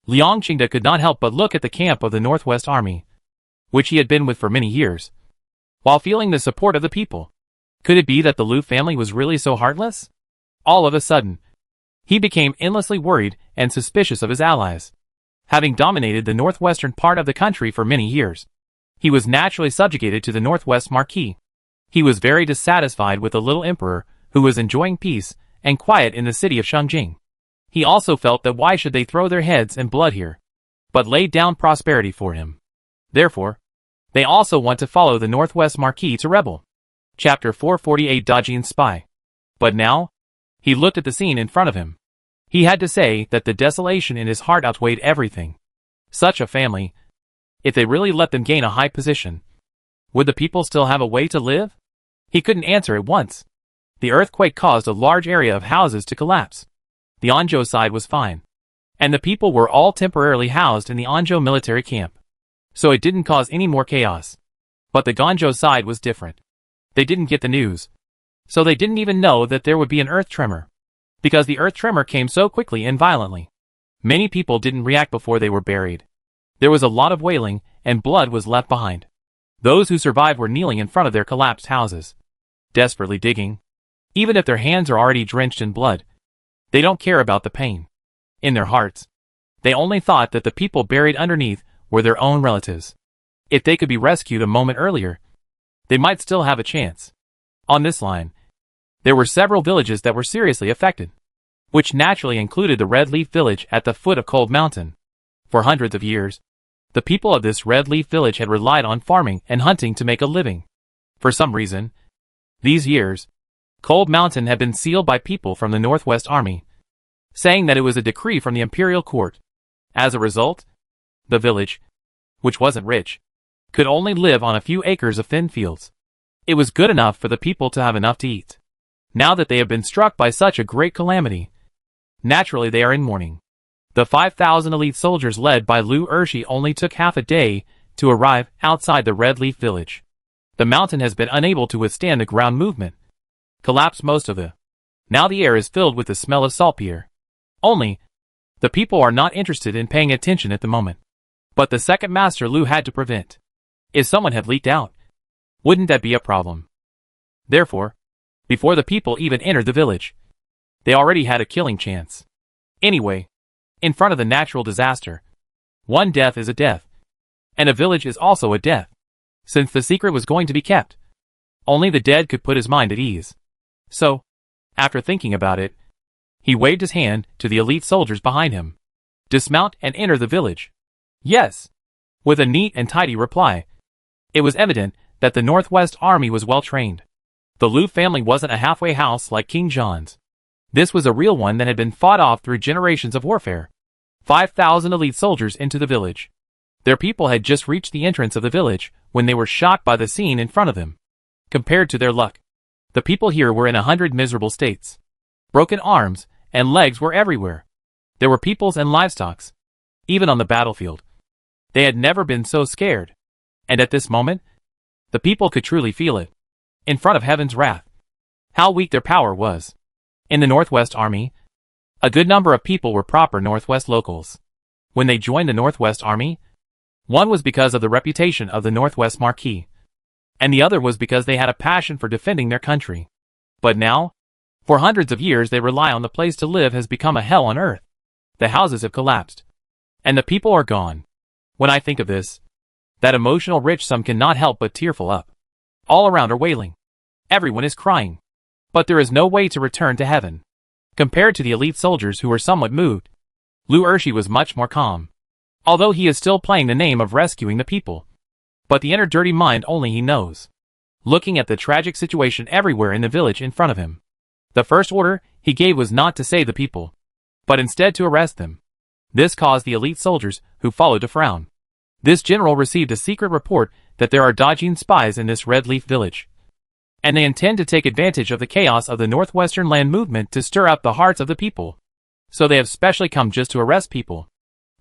S1: Liang Qingde could not help but look at the camp of the Northwest Army, which he had been with for many years, while feeling the support of the people. Could it be that the Lu family was really so heartless? All of a sudden, he became endlessly worried and suspicious of his allies. Having dominated the northwestern part of the country for many years, he was naturally subjugated to the Northwest Marquis. He was very dissatisfied with the little emperor, who was enjoying peace and quiet in the city of Shengjing. He also felt that why should they throw their heads in blood here, but laid down prosperity for him. Therefore, they also want to follow the Northwest Marquis to rebel. Chapter 448 Dajin's Spy. But now, he looked at the scene in front of him. He had to say that the desolation in his heart outweighed everything. Such a family, if they really let them gain a high position, would the people still have a way to live? He couldn't answer at once. The earthquake caused a large area of houses to collapse. The Anzhou side was fine, and the people were all temporarily housed in the Anzhou military camp, so it didn't cause any more chaos. But the Guangzhou side was different. They didn't get the news, so they didn't even know that there would be an earth tremor, because the earth tremor came so quickly and violently. Many people didn't react before they were buried. There was a lot of wailing, and blood was left behind. Those who survived were kneeling in front of their collapsed houses, desperately digging. Even if their hands are already drenched in blood, they don't care about the pain. In their hearts, they only thought that the people buried underneath were their own relatives. If they could be rescued a moment earlier, they might still have a chance. On this line, there were several villages that were seriously affected, which naturally included the Red Leaf village at the foot of Cold Mountain. For hundreds of years, the people of this Red Leaf village had relied on farming and hunting to make a living. For some reason, these years, Cold Mountain had been sealed by people from the Northwest Army, saying that it was a decree from the Imperial court. As a result, the village, which wasn't rich, could only live on a few acres of thin fields. It was good enough for the people to have enough to eat. Now that they have been struck by such a great calamity, naturally they are in mourning. The 5,000 elite soldiers led by Lu Ershi only took half a day to arrive outside the Red Leaf village. The mountain has been unable to withstand the ground movement, collapsed most of it. Now the air is filled with the smell of saltpeter. Only, the people are not interested in paying attention at the moment. But the second master Lu had to prevent. If someone had leaked out, wouldn't that be a problem? Therefore, before the people even entered the village, they already had a killing chance. Anyway, in front of the natural disaster, one death is a death, and a village is also a death. Since the secret was going to be kept, only the dead could put his mind at ease. So, after thinking about it, he waved his hand to the elite soldiers behind him. Dismount and enter the village. Yes, with a neat and tidy reply. It was evident that the Northwest Army was well trained. The Lu family wasn't a halfway house like King John's. This was a real one that had been fought off through generations of warfare. 5,000 elite soldiers into the village. Their people had just reached the entrance of the village when they were shocked by the scene in front of them. Compared to their luck, the people here were in 100 miserable states. Broken arms and legs were everywhere. There were peoples and livestocks, even on the battlefield. They had never been so scared. And at this moment, the people could truly feel it. In front of heaven's wrath. How weak their power was. In the Northwest Army, a good number of people were proper Northwest locals. When they joined the Northwest Army, one was because of the reputation of the Northwest Marquis, and the other was because they had a passion for defending their country. But now, for hundreds of years they rely on the place to live has become a hell on earth. The houses have collapsed, and the people are gone. When I think of this, that emotional rich some cannot help but tearful up. All around are wailing. Everyone is crying. But there is no way to return to heaven. Compared to the elite soldiers who were somewhat moved, Liu Ershi was much more calm. Although he is still playing the name of rescuing the people. But the inner dirty mind only he knows. Looking at the tragic situation everywhere in the village in front of him. The first order he gave was not to save the people, but instead to arrest them. This caused the elite soldiers who followed to frown. This general received a secret report that there are Dowager spies in this Red Leaf village. And they intend to take advantage of the chaos of the Northwestern land movement to stir up the hearts of the people. So they have specially come just to arrest people.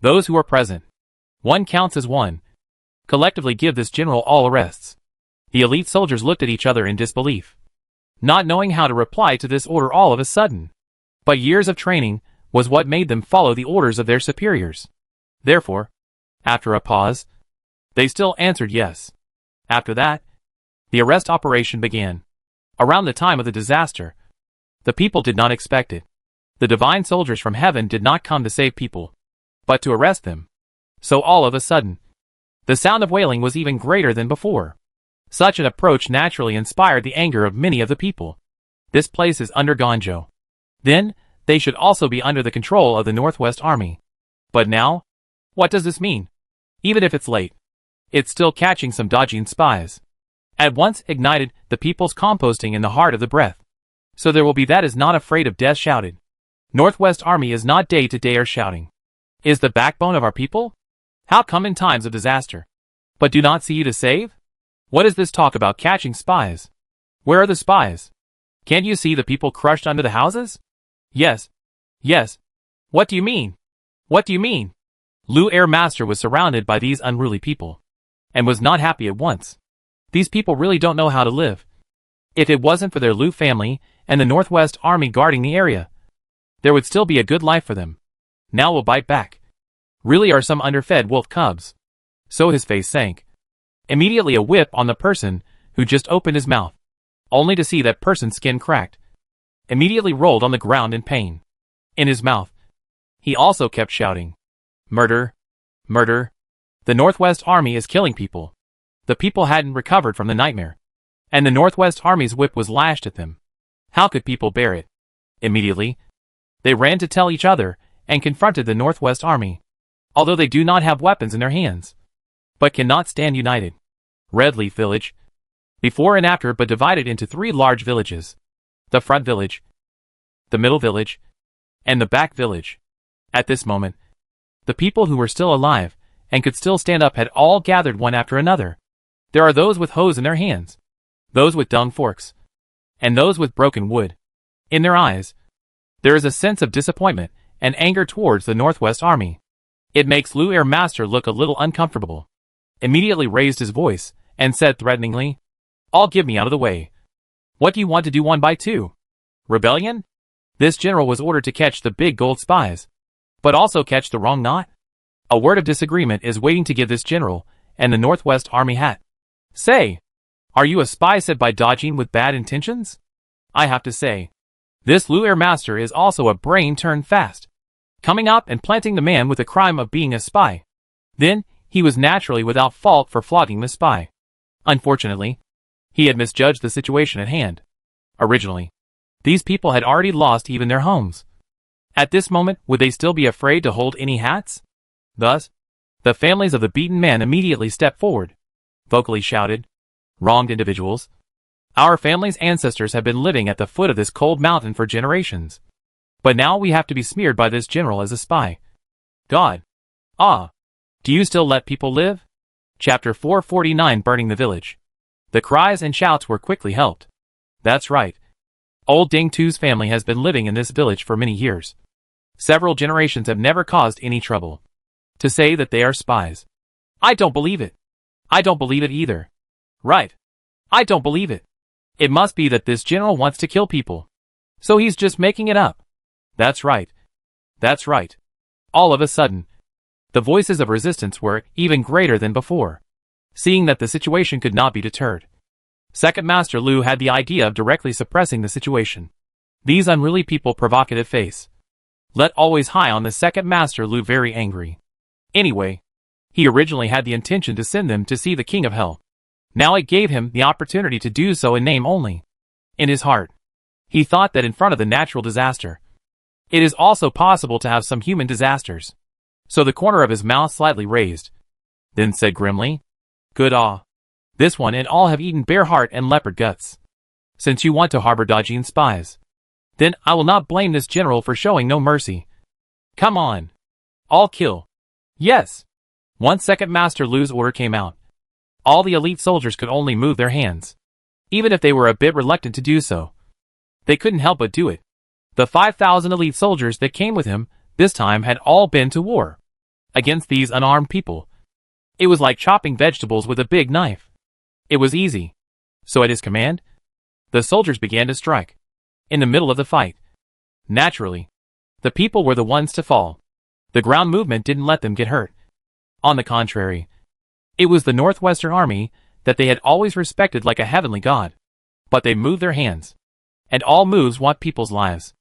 S1: Those who are present. One counts as one. Collectively give this general all arrests. The elite soldiers looked at each other in disbelief, not knowing how to reply to this order all of a sudden. But years of training was what made them follow the orders of their superiors. Therefore, after a pause, they still answered yes. After that, the arrest operation began. Around the time of the disaster, the people did not expect it. The divine soldiers from heaven did not come to save people, but to arrest them. So all of a sudden, the sound of wailing was even greater than before. Such an approach naturally inspired the anger of many of the people. This place is under Gonjo. Then, they should also be under the control of the Northwest Army. But now, what does this mean? Even if it's late, it's still catching some Dowager spies. At once ignited the people's composting in the heart of the breath. So there will be that is not afraid of death shouted. Northwest Army is not day to day are shouting. Is the backbone of our people? How come in times of disaster? But do not see you to save? What is this talk about catching spies? Where are the spies? Can't you see the people crushed under the houses? Yes. Yes. What do you mean? What do you mean? Liu Air Master was surrounded by these unruly people, and was not happy at once. These people really don't know how to live. If it wasn't for their Liu family and the Northwest Army guarding the area, there would still be a good life for them. Now we'll bite back. Really are some underfed wolf cubs. So his face sank. Immediately a whip on the person who just opened his mouth, only to see that person's skin cracked. Immediately rolled on the ground in pain. In his mouth, he also kept shouting, "Murder! Murder! The Northwest Army is killing people." The people hadn't recovered from the nightmare, and the Northwest Army's whip was lashed at them. How could people bear it? Immediately, they ran to tell each other and confronted the Northwest Army, although they do not have weapons in their hands, but cannot stand united. Red Leaf Village, before and after but divided into 3 large villages. The front village, the middle village, and the back village. At this moment, the people who were still alive and could still stand up had all gathered one after another. There are those with hoes in their hands, those with dung forks, and those with broken wood. In their eyes, there is a sense of disappointment and anger towards the Northwest Army. It makes Liu Air Master look a little uncomfortable. Immediately raised his voice and said threateningly, "All give me out of the way. What do you want to do 1 by 2? Rebellion?" This general was ordered to catch the big gold spies, but also catch the wrong knot. A word of disagreement is waiting to give this general and the Northwest Army hat. Say, are you a spy sent by Dowager with bad intentions? I have to say, this Liu Air Master is also a brain turned fast. Coming up and planting the man with the crime of being a spy. Then, he was naturally without fault for flogging the spy. Unfortunately, he had misjudged the situation at hand. Originally, these people had already lost even their homes. At this moment, would they still be afraid to hold any hats? Thus, the families of the beaten man immediately stepped forward, vocally shouted, "Wronged individuals. Our family's ancestors have been living at the foot of this cold mountain for generations. But now we have to be smeared by this general as a spy. God. Ah. Do you still let people live?" Chapter 449 Burning the Village. The cries and shouts were quickly helped. That's right. Old Ding Tu's family has been living in this village for many years. Several generations have never caused any trouble. To say that they are spies. I don't believe it. I don't believe it either. Right. I don't believe it. It must be that this general wants to kill people. So he's just making it up. That's right. That's right. All of a sudden, the voices of resistance were even greater than before. Seeing that the situation could not be deterred, Second Master Lu had the idea of directly suppressing the situation. These unruly people provocative face. Let always high on the Second Master Lu very angry. Anyway, he originally had the intention to send them to see the King of Hell. Now it gave him the opportunity to do so in name only. In his heart, he thought that in front of the natural disaster, it is also possible to have some human disasters. So the corner of his mouth slightly raised. Then said grimly, "Good this one and all have eaten bear heart and leopard guts. Since you want to harbor Dowager spies, then I will not blame this general for showing no mercy. Come on. All kill." Yes. Once Second Master Lu's order came out, all the elite soldiers could only move their hands. Even if they were a bit reluctant to do so, they couldn't help but do it. The 5,000 elite soldiers that came with him this time had all been to war against these unarmed people. It was like chopping vegetables with a big knife. It was easy. So at his command, the soldiers began to strike. In the middle of the fight, naturally, the people were the ones to fall. The ground movement didn't let them get hurt. On the contrary, it was the Northwestern Army that they had always respected like a heavenly god. But they moved their hands. And all moves want people's lives.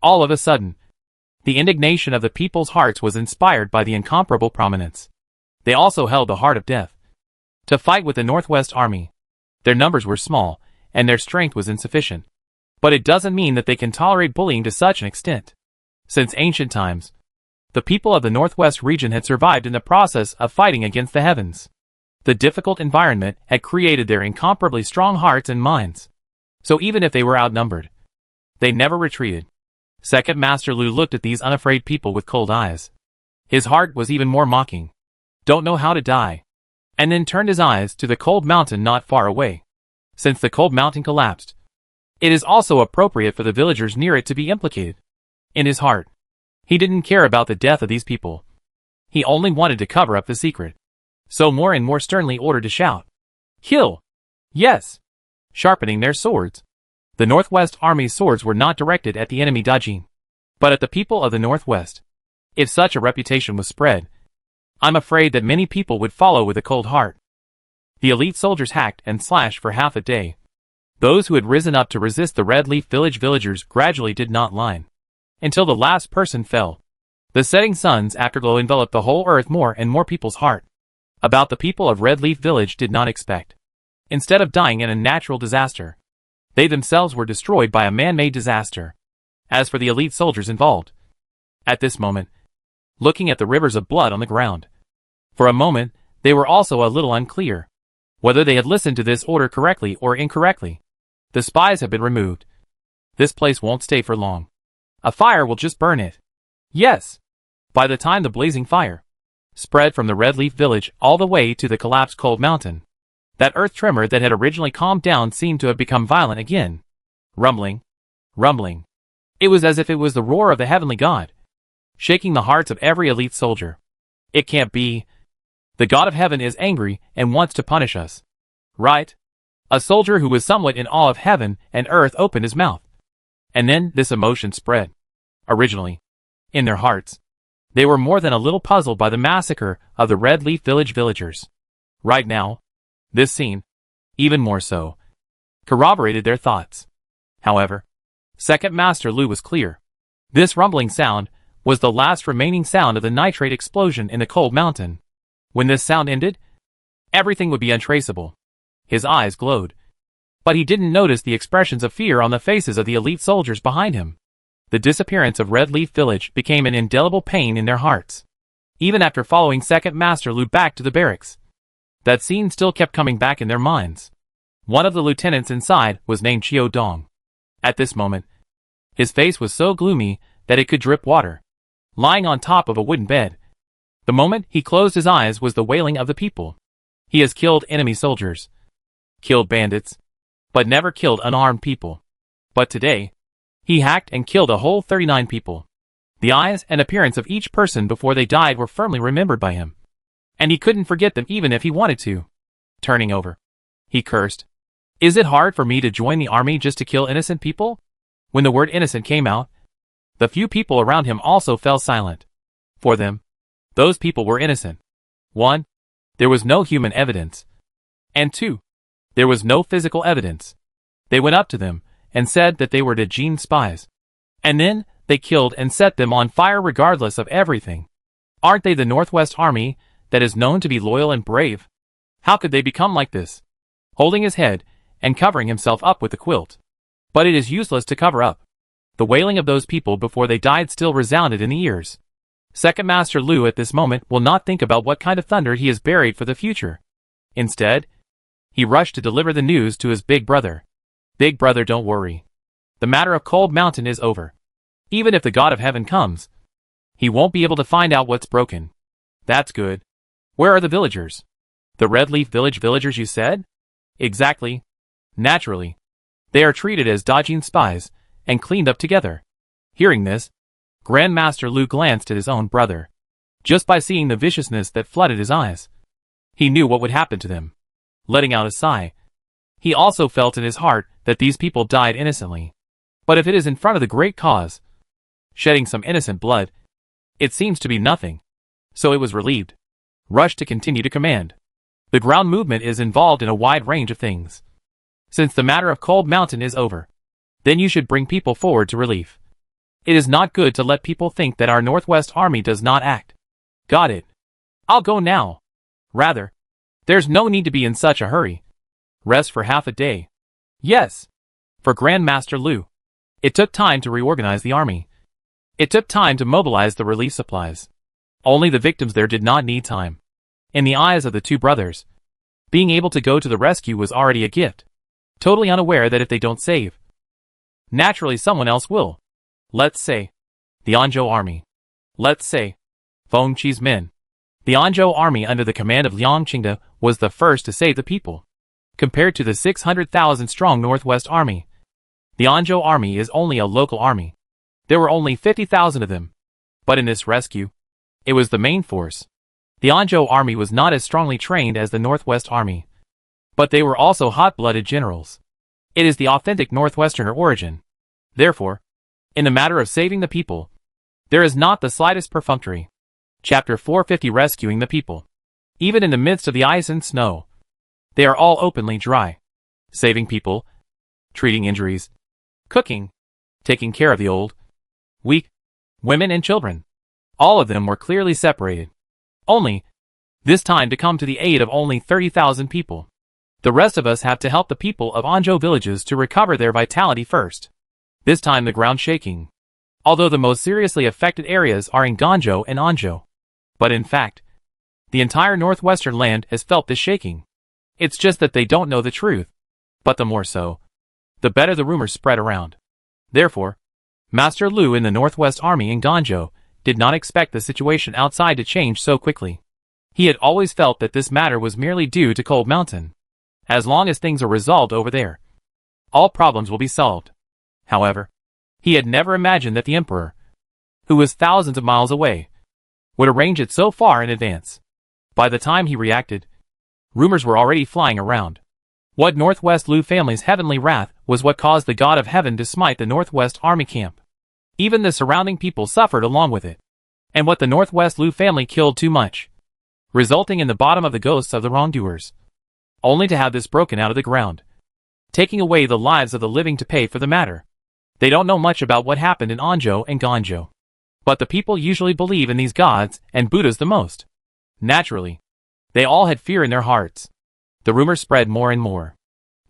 S1: All of a sudden, the indignation of the people's hearts was inspired by the incomparable prominence. They also held the heart of death. To fight with the Northwest Army. Their numbers were small, and their strength was insufficient. But it doesn't mean that they can tolerate bullying to such an extent. Since ancient times, the people of the Northwest region had survived in the process of fighting against the heavens. The difficult environment had created their incomparably strong hearts and minds. So even if they were outnumbered, they never retreated. Second Master Lu looked at these unafraid people with cold eyes. His heart was even more mocking. Don't know how to die. And then turned his eyes to the cold mountain not far away. Since the cold mountain collapsed, it is also appropriate for the villagers near it to be implicated. In his heart, he didn't care about the death of these people. He only wanted to cover up the secret. So more and more sternly ordered to shout, "Kill!" Yes! Sharpening their swords. The Northwest Army's swords were not directed at the enemy Dowager, but at the people of the Northwest. If such a reputation was spread, I'm afraid that many people would follow with a cold heart. The elite soldiers hacked and slashed for half a day. Those who had risen up to resist the Red Leaf Village villagers gradually did not line, until the last person fell. The setting sun's afterglow enveloped the whole earth more and more people's heart. About the people of Red Leaf Village did not expect. Instead of dying in a natural disaster, they themselves were destroyed by a man-made disaster. As for the elite soldiers involved, at this moment, looking at the rivers of blood on the ground, for a moment, they were also a little unclear whether they had listened to this order correctly or incorrectly. The spies have been removed. This place won't stay for long. A fire will just burn it. Yes. By the time the blazing fire spread from the Red Leaf Village all the way to the collapsed cold mountain, that earth tremor that had originally calmed down seemed to have become violent again. Rumbling. Rumbling. It was as if it was the roar of the heavenly god, shaking the hearts of every elite soldier. It can't be. The God of Heaven is angry and wants to punish us. Right? A soldier who was somewhat in awe of heaven and earth opened his mouth. And then this emotion spread. Originally, in their hearts, they were more than a little puzzled by the massacre of the Red Leaf Village villagers. Right now, this scene, even more so, corroborated their thoughts. However, Second Master Lu was clear. This rumbling sound was the last remaining sound of the nitrate explosion in the cold mountain. When this sound ended, everything would be untraceable. His eyes glowed. But he didn't notice the expressions of fear on the faces of the elite soldiers behind him. The disappearance of Red Leaf Village became an indelible pain in their hearts. Even after following Second Master Lu back to the barracks, that scene still kept coming back in their minds. One of the lieutenants inside was named Chiu Dong. At this moment, his face was so gloomy that it could drip water. Lying on top of a wooden bed, the moment he closed his eyes was the wailing of the people. He has killed enemy soldiers, killed bandits, but never killed unarmed people. But today, he hacked and killed a whole 39 people. The eyes and appearance of each person before they died were firmly remembered by him, and he couldn't forget them even if he wanted to. Turning over, he cursed. Is it hard for me to join the army just to kill innocent people? When the word innocent came out, the few people around him also fell silent. For them, those people were innocent. 1. There was no human evidence. And 2. There was no physical evidence. They went up to them and said that they were Dowager spies. And then they killed and set them on fire regardless of everything. Aren't they the Northwest Army that is known to be loyal and brave? How could they become like this? Holding his head and covering himself up with the quilt. But it is useless to cover up. The wailing of those people before they died still resounded in the ears. Second Master Lu at this moment will not think about what kind of thunder he has buried for the future. Instead, he rushed to deliver the news to his big brother. Big brother, don't worry. The matter of Cold Mountain is over. Even if the God of Heaven comes, he won't be able to find out what's broken. That's good. Where are the villagers? The Red Leaf Village villagers, you said? Exactly. Naturally. They are treated as Dowager spies and cleaned up together. Hearing this, Grandmaster Lu glanced at his own brother. Just by seeing the viciousness that flooded his eyes, he knew what would happen to them. Letting out a sigh, he also felt in his heart that these people died innocently. But if it is in front of the great cause, shedding some innocent blood, it seems to be nothing. So it was relieved. Rushed to continue to command. The ground movement is involved in a wide range of things. Since the matter of Cold Mountain is over, then you should bring people forward to relief. It is not good to let people think that our Northwest Army does not act. Got it. I'll go now. Rather, there's no need to be in such a hurry. Rest for half a day. Yes. For Grandmaster Lu, it took time to reorganize the army. It took time to mobilize the relief supplies. Only the victims there did not need time. In the eyes of the two brothers, being able to go to the rescue was already a gift. Totally unaware that if they don't save, naturally someone else will. Let's say, the Anzhou army. Let's say, Feng Qi's men. The Anzhou army under the command of Liang Qingde was the first to save the people. Compared to the 600,000 strong Northwest army, the Anzhou army is only a local army. There were only 50,000 of them. But in this rescue, it was the main force. The Anzhou army was not as strongly trained as the Northwest army. But they were also hot-blooded generals. It is the authentic Northwesterner origin. Therefore, in the matter of saving the people, there is not the slightest perfunctory. Chapter 450 Rescuing the People. Even in the midst of the ice and snow, they are all openly dry. Saving people, treating injuries, cooking, taking care of the old, weak, women and children. All of them were clearly separated. Only, this time to come to the aid of only 30,000 people. The rest of us have to help the people of Anzhou villages to recover their vitality first. This time the ground shaking. Although the most seriously affected areas are in Ganzhou and Anzhou. But in fact, the entire northwestern land has felt this shaking. It's just that they don't know the truth. But the more so, the better the rumors spread around. Therefore, Master Lu in the Northwest Army in Ganzhou did not expect the situation outside to change so quickly. He had always felt that this matter was merely due to Cold Mountain. As long as things are resolved over there, all problems will be solved. However, he had never imagined that the Emperor, who was thousands of miles away, would arrange it so far in advance. By the time he reacted, rumors were already flying around. What Northwest Lu family's heavenly wrath was what caused the God of Heaven to smite the Northwest Army camp. Even the surrounding people suffered along with it. And what the Northwest Lu family killed too much, resulting in the bottom of the ghosts of the wrongdoers. Only to have this broken out of the ground, taking away the lives of the living to pay for the matter. They don't know much about what happened in Anzhou and Ganzhou. But the people usually believe in these gods and Buddhas the most. Naturally, they all had fear in their hearts. The rumors spread more and more.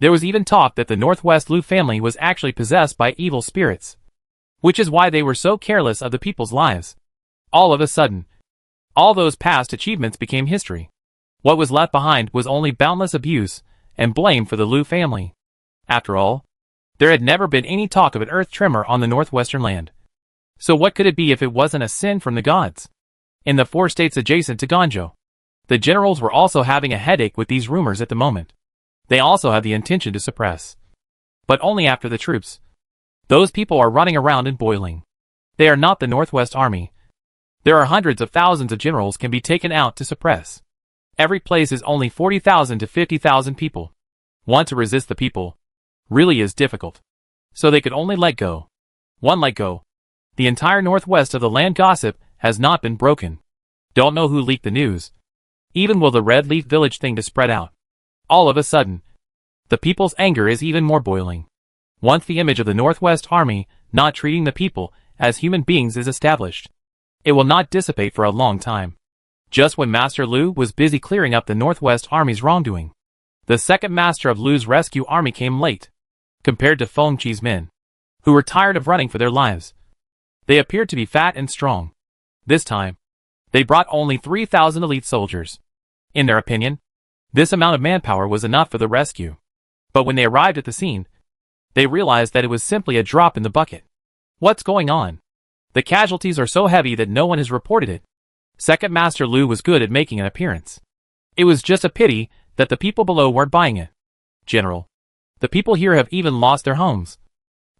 S1: There was even talk that the Northwest Lu family was actually possessed by evil spirits, which is why they were so careless of the people's lives. All of a sudden, all those past achievements became history. What was left behind was only boundless abuse and blame for the Lu family. After all, there had never been any talk of an earth tremor on the northwestern land. So what could it be if it wasn't a sin from the gods? In the 4 states adjacent to Ganzhou, the generals were also having a headache with these rumors at the moment. They also had the intention to suppress. But only after the troops. Those people are running around and boiling. They are not the Northwest Army. There are hundreds of thousands of generals can be taken out to suppress. Every place is only 40,000 to 50,000 people. Want to resist the people really is difficult. So they could only let go. One let go. The entire northwest of the land gossip has not been broken. Don't know who leaked the news. Even will the Red Leaf Village thing to spread out. All of a sudden, the people's anger is even more boiling. Once the image of the Northwest Army not treating the people as human beings is established, it will not dissipate for a long time. Just when Master Lu was busy clearing up the Northwest Army's wrongdoing, the second master of Lu's rescue army came late. Compared to Feng Chi's men, who were tired of running for their lives, they appeared to be fat and strong. This time, they brought only 3,000 elite soldiers. In their opinion, this amount of manpower was enough for the rescue. But when they arrived at the scene, they realized that it was simply a drop in the bucket. What's going on? The casualties are so heavy that no one has reported it. Second Master Lu was good at making an appearance. It was just a pity that the people below weren't buying it. General, the people here have even lost their homes.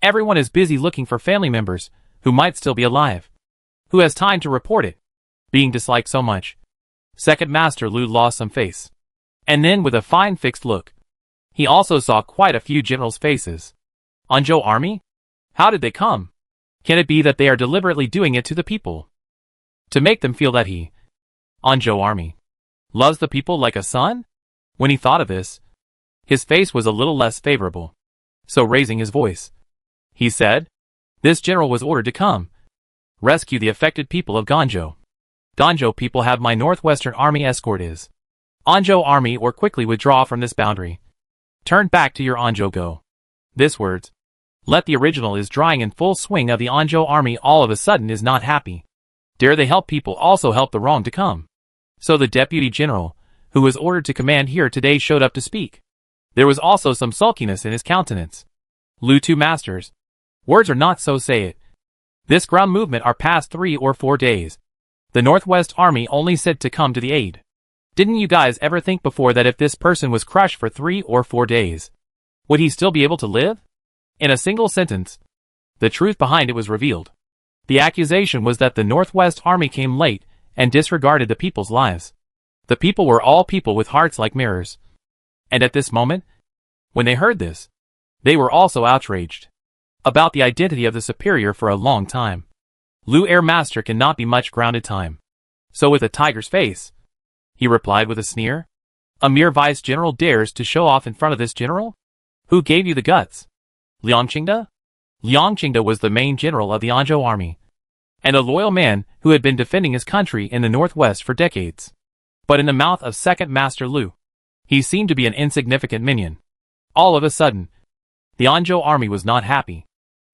S1: Everyone is busy looking for family members who might still be alive. Who has time to report it? Being disliked so much. Second Master Lu lost some face. And then with a fine fixed look, he also saw quite a few generals' faces. Anzhou army? How did they come? Can it be that they are deliberately doing it to the people? To make them feel that he, Anzhou army, loves the people like a son? When he thought of this, his face was a little less favorable. So raising his voice, he said, this general was ordered to come rescue the affected people of Ganzhou. Ganzhou people have my Northwestern Army escort is. Anzhou army or quickly withdraw from this boundary. Turn back to your Anzhou go. This words, let the original is drying in full swing of the Anzhou army all of a sudden is not happy. Dare they help people also help the wrong to come. So the deputy general, who was ordered to command here today showed up to speak. There was also some sulkiness in his countenance. Lu two masters. Words are not so say it. This ground movement are past 3 or 4 days. The Northwest Army only said to come to the aid. Didn't you guys ever think before that if this person was crushed for 3 or 4 days, would he still be able to live? In a single sentence, the truth behind it was revealed. The accusation was that the Northwest Army came late and disregarded the people's lives. The people were all people with hearts like mirrors. And at this moment, when they heard this, they were also outraged about the identity of the superior for a long time. Lu Air Master cannot be much grounded time. So with a tiger's face, he replied with a sneer, a mere vice general dares to show off in front of this general? Who gave you the guts? Liang Qingda? Liang Qingda was the main general of the Anzhou army, and a loyal man who had been defending his country in the northwest for decades. But in the mouth of second Master Lu, he seemed to be an insignificant minion. All of a sudden, the Anzhou army was not happy.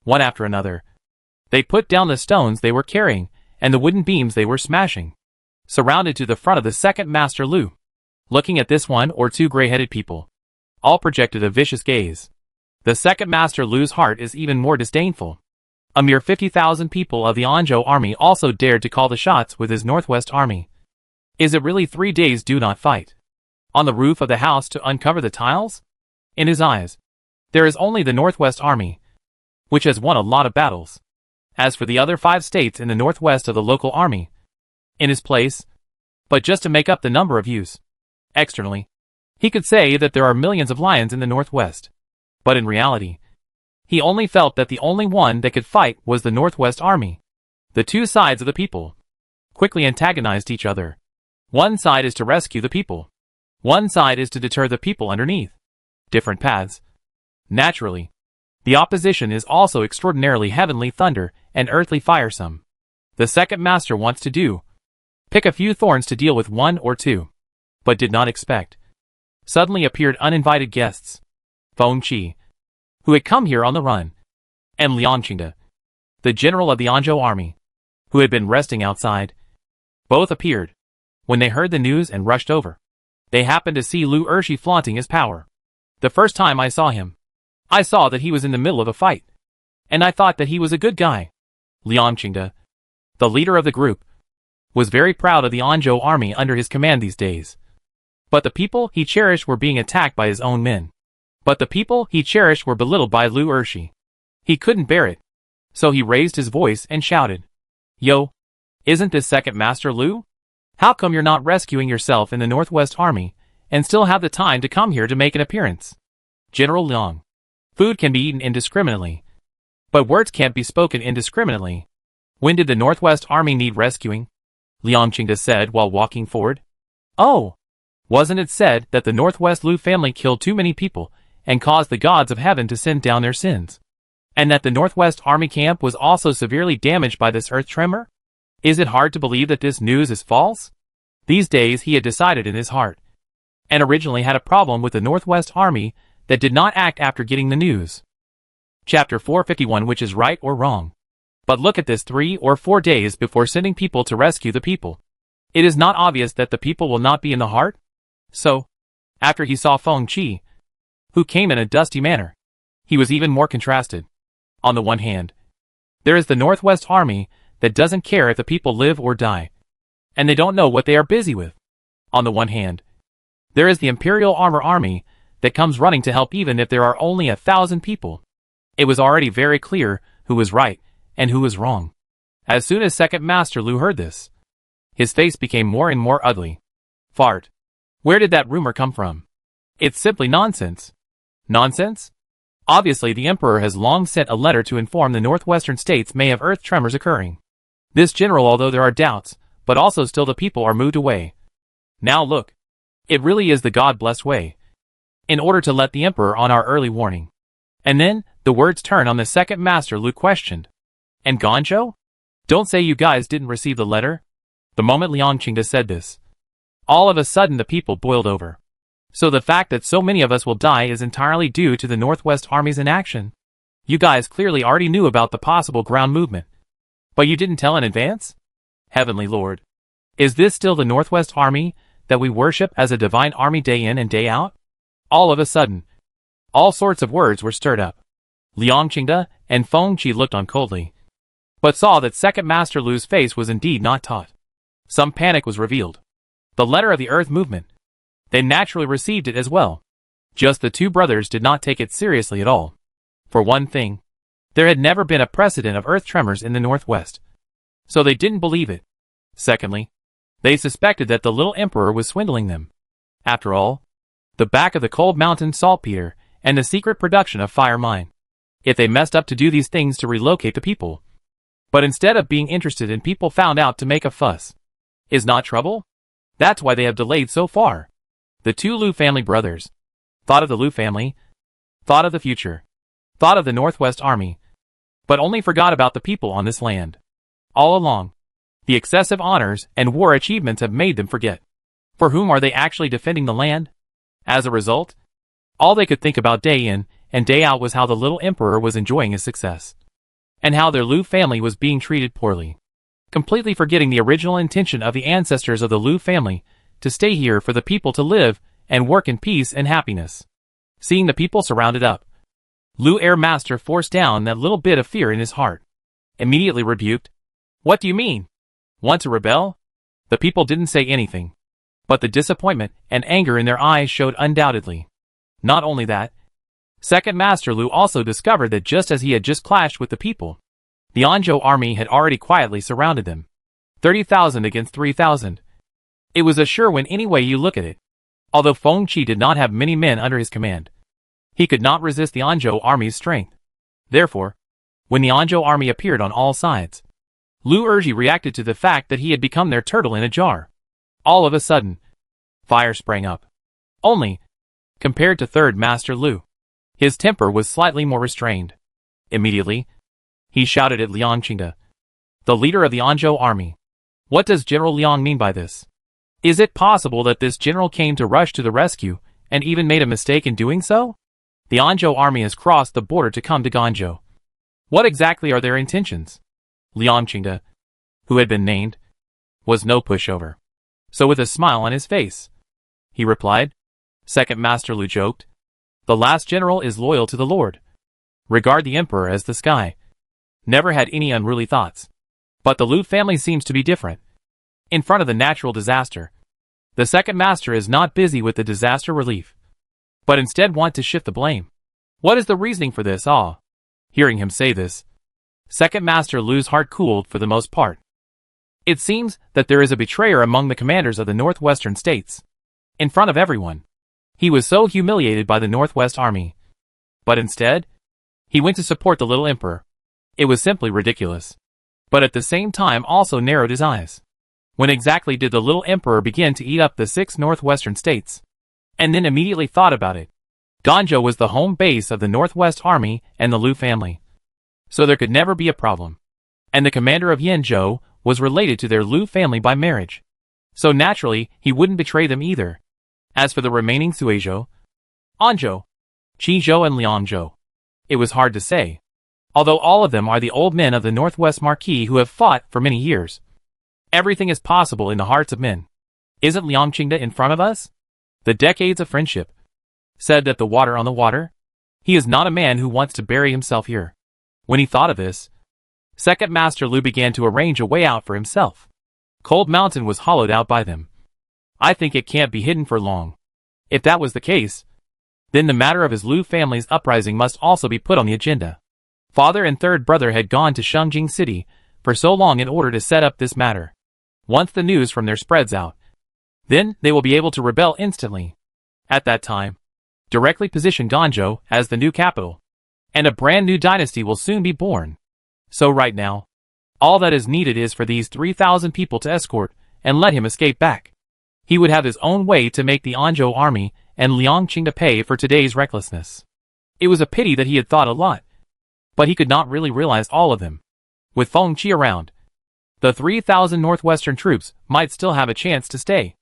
S1: One after another, they put down the stones they were carrying and the wooden beams they were smashing, surrounded to the front of the second Master Lu. Looking at this one or two gray-headed people, all projected a vicious gaze. The second Master Lu's heart is even more disdainful. A mere 50,000 people of the Anzhou army also dared to call the shots with his Northwest army. Is it really 3 days do not fight? On the roof of the house to uncover the tiles? In his eyes, there is only the Northwest army, which has won a lot of battles. As for the other 5 states in the northwest of the local army, in his place, but just to make up the number of use. Externally, he could say that there are millions of lions in the northwest. But in reality, he only felt that the only one that could fight was the Northwest Army. The two sides of the people quickly antagonized each other. One side is to rescue the people. One side is to deter the people underneath. Different paths. Naturally, the opposition is also extraordinarily heavenly thunder and earthly firesome. The second master wants to do, pick a few thorns to deal with 1 or 2, but did not expect. Suddenly appeared uninvited guests. Feng Chi, who had come here on the run, and Liang Qingda, the general of the Anzhou army, who had been resting outside. Both appeared when they heard the news and rushed over. They happened to see Lu Ershi flaunting his power. The first time I saw him, I saw that he was in the middle of a fight, and I thought that he was a good guy. Liang Qingda, the leader of the group, was very proud of the Anzhou army under his command these days. But the people he cherished were being attacked by his own men. But the people he cherished were belittled by Lu Ershi. He couldn't bear it. So he raised his voice and shouted, "Yo, isn't this Second Master Lu? How come you're not rescuing yourself in the Northwest Army, and still have the time to come here to make an appearance? General Liang, food can be eaten indiscriminately, but words can't be spoken indiscriminately. When did the Northwest Army need rescuing?" Liang Qingde said while walking forward. "Oh, wasn't it said that the Northwest Lu family killed too many people and caused the gods of heaven to send down their sins? And that the Northwest Army camp was also severely damaged by this earth tremor? Is it hard to believe that this news is false?" These days he had decided in his heart, and originally had a problem with the Northwest Army that did not act after getting the news. Chapter 451, which is right or wrong? But look at this 3 or 4 days before sending people to rescue the people. It is not obvious that the people will not be in the heart? So, after he saw Feng Qi, who came in a dusty manner, he was even more contrasted. On the one hand, there is the Northwest Army that doesn't care if the people live or die, and they don't know what they are busy with. On the one hand, there is the Imperial Army that comes running to help even if there are only 1,000 people. It was already very clear who was right and who was wrong. As soon as Second Master Lu heard this, his face became more and more ugly. Fart. Where did that rumor come from? It's simply nonsense. Nonsense? Obviously the Emperor has long sent a letter to inform the northwestern states may have earth tremors occurring. This general, although there are doubts, but also still the people are moved away. Now look. It really is the God-blessed way. In order to let the Emperor on our early warning. And then, the words turn on the Second Master Lu questioned. And Ganzhou? Don't say you guys didn't receive the letter? The moment Liang Qingde said this, all of a sudden the people boiled over. So the fact that so many of us will die is entirely due to the Northwest Army's inaction? You guys clearly already knew about the possible ground movement. But you didn't tell in advance? Heavenly Lord. Is this still the Northwest Army that we worship as a divine army day in and day out? All of a sudden, all sorts of words were stirred up. Liang Qingde and Feng Qi looked on coldly, but saw that Second Master Lu's face was indeed not taut. Some panic was revealed. The letter of the Earth movement. They naturally received it as well. Just the two brothers did not take it seriously at all. For one thing, there had never been a precedent of earth tremors in the Northwest, so they didn't believe it. Secondly, they suspected that the little Emperor was swindling them. After all, the back of the cold mountain saltpeter and the secret production of fire mine. If they messed up to do these things to relocate the people, but instead of being interested in people found out to make a fuss, is not trouble? That's why they have delayed so far. The two Lu family brothers thought of the Lu family, thought of the future, thought of the Northwest Army, but only forgot about the people on this land. All along, the excessive honors and war achievements have made them forget. For whom are they actually defending the land? As a result, all they could think about day in and day out was how the little Emperor was enjoying his success, and how their Lu family was being treated poorly, completely forgetting the original intention of the ancestors of the Lu family to stay here for the people to live and work in peace and happiness. Seeing the people surrounded up, Lu Air Master forced down that little bit of fear in his heart. Immediately rebuked. What do you mean? Want to rebel? The people didn't say anything, but the disappointment and anger in their eyes showed undoubtedly. Not only that, Second Master Lu also discovered that just as he had just clashed with the people, the Anzhou army had already quietly surrounded them. 30,000 against 3,000. It was a sure win any way you look at it. Although Feng Qi did not have many men under his command, he could not resist the Anzhou army's strength. Therefore, when the Anzhou army appeared on all sides, Lu Erji reacted to the fact that he had become their turtle in a jar. All of a sudden, fire sprang up. Only, compared to Third Master Lu, his temper was slightly more restrained. Immediately, he shouted at Liang Qingde, the leader of the Anzhou army. What does General Liang mean by this? Is it possible that this general came to rush to the rescue and even made a mistake in doing so? The Anzhou army has crossed the border to come to Ganzhou. What exactly are their intentions? Liang Qingde, who had been named, was no pushover. So with a smile on his face, he replied. Second Master Lu joked. The last general is loyal to the Lord. Regard the Emperor as the sky. Never had any unruly thoughts. But the Lu family seems to be different. In front of the natural disaster, the Second Master is not busy with the disaster relief, but instead want to shift the blame. What is the reasoning for this? Hearing him say this, Second Master Lu's heart cooled for the most part. It seems that there is a betrayer among the commanders of the northwestern states. In front of everyone. He was so humiliated by the Northwest Army. But instead, he went to support the little emperor. It was simply ridiculous. But at the same time also narrowed his eyes. When exactly did the little emperor begin to eat up the 6 northwestern states? And then immediately thought about it. Ganzhou was the home base of the Northwest Army and the Lu family. So there could never be a problem. And the commander of Yanzhou was related to their Lu family by marriage. So naturally, he wouldn't betray them either. As for the remaining Suizhou, Anzhou, Qizhou and Liangzhou, it was hard to say. Although all of them are the old men of the Northwest Marquis who have fought for many years. Everything is possible in the hearts of men. Isn't Liangqingde in front of us? The decades of friendship. Said that the water on the water? He is not a man who wants to bury himself here. When he thought of this, Second Master Lu began to arrange a way out for himself. Cold Mountain was hollowed out by them. I think it can't be hidden for long. If that was the case, then the matter of his Lu family's uprising must also be put on the agenda. Father and third brother had gone to Shengjing City for so long in order to set up this matter. Once the news from there spreads out, then they will be able to rebel instantly. At that time, directly position Ganzhou as the new capital, and a brand new dynasty will soon be born. So right now, all that is needed is for these 3,000 people to escort and let him escape back. He would have his own way to make the Anzhou army and Liangqingde pay for today's recklessness. It was a pity that he had thought a lot, but he could not really realize all of them. With Feng Qi around, the 3,000 northwestern troops might still have a chance to stay.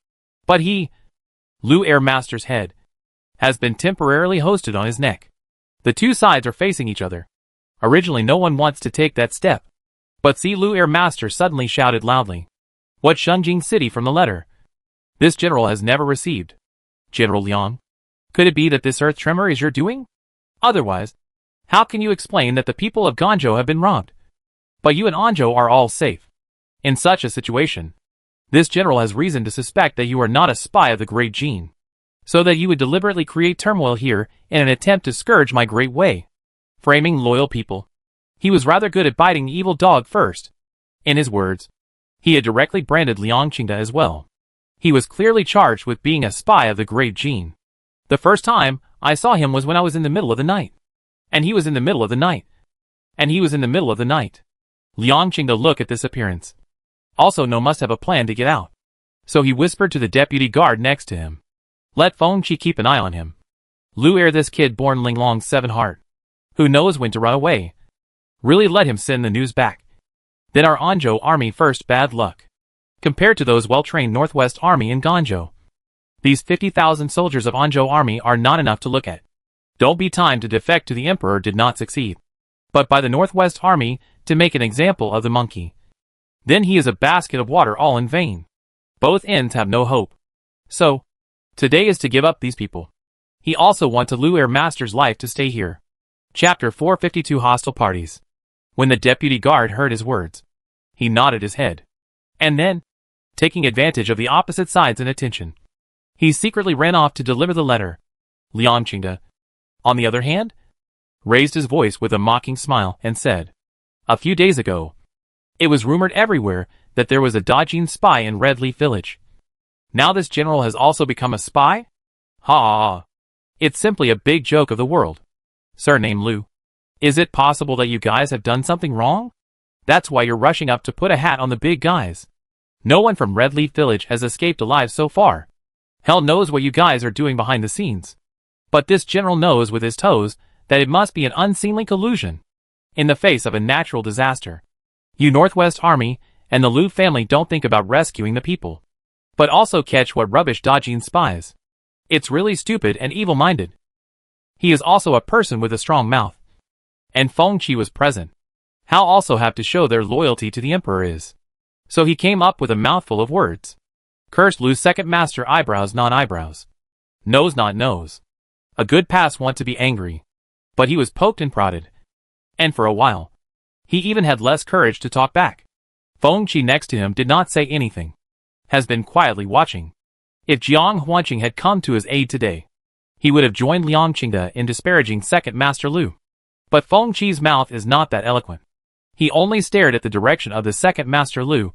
S1: But he, Lu Air Master's head, has been temporarily hosted on his neck. The two sides are facing each other. Originally no one wants to take that step. But see, Lu Air Master suddenly shouted loudly. What Shengjing City from the letter? This general has never received. General Liang, could it be that this earth tremor is your doing? Otherwise, how can you explain that the people of Ganzhou have been robbed? But you and Anzhou are all safe. In such a situation, this general has reason to suspect that you are not a spy of the Great Gene, so that you would deliberately create turmoil here in an attempt to scourge my great way. Framing loyal people. He was rather good at biting the evil dog first. In his words, he had directly branded Liangqingde as well. He was clearly charged with being a spy of the Great Gene. The first time I saw him was when I was in the middle of the night. And he was in the middle of the night. And he was in the middle of the night. Liangqingde looked at this appearance. Also No must have a plan to get out. So he whispered to the deputy guard next to him. Let Feng Qi keep an eye on him. Lu Air this kid born Linglong's 7 heart. Who knows when to run away. Really let him send the news back. Then our Anzhou army first bad luck. Compared to those well-trained Northwest army in Ganzhou. These 50,000 soldiers of Anzhou army are not enough to look at. Don't be time to defect to the emperor did not succeed. But by the Northwest army to make an example of the monkey. Then he is a basket of water all in vain. Both ends have no hope. So, today is to give up these people. He also wants a Lu Air Master's life to stay here. Chapter 452 Hostile Parties. When the deputy guard heard his words, he nodded his head. And then, taking advantage of the opposite side's inattention, he secretly ran off to deliver the letter. Liangqingde, on the other hand, raised his voice with a mocking smile and said, a few days ago, it was rumored everywhere that there was a Dajin spy in Red Leaf Village. Now this general has also become a spy? Ha! It's simply a big joke of the world. Surname Lu. Is it possible that you guys have done something wrong? That's why you're rushing up to put a hat on the big guys. No one from Red Leaf Village has escaped alive so far. Hell knows what you guys are doing behind the scenes. But this general knows with his toes that it must be an unseemly collusion. In the face of a natural disaster. You Northwest Army and the Lu family don't think about rescuing the people. But also catch what rubbish Dajin spies. It's really stupid and evil-minded. He is also a person with a strong mouth. And Feng Qi was present. How also have to show their loyalty to the emperor is. So he came up with a mouthful of words. Cursed Lu's second master eyebrows not eyebrows. Nose not nose. A good pass want to be angry. But he was poked and prodded. And for a while, he even had less courage to talk back. Feng Qi next to him did not say anything. Has been quietly watching. If Jiang Huanqing had come to his aid today, he would have joined Liangqingde in disparaging second master Lu. But Feng Qi's mouth is not that eloquent. He only stared at the direction of the second Master Lu,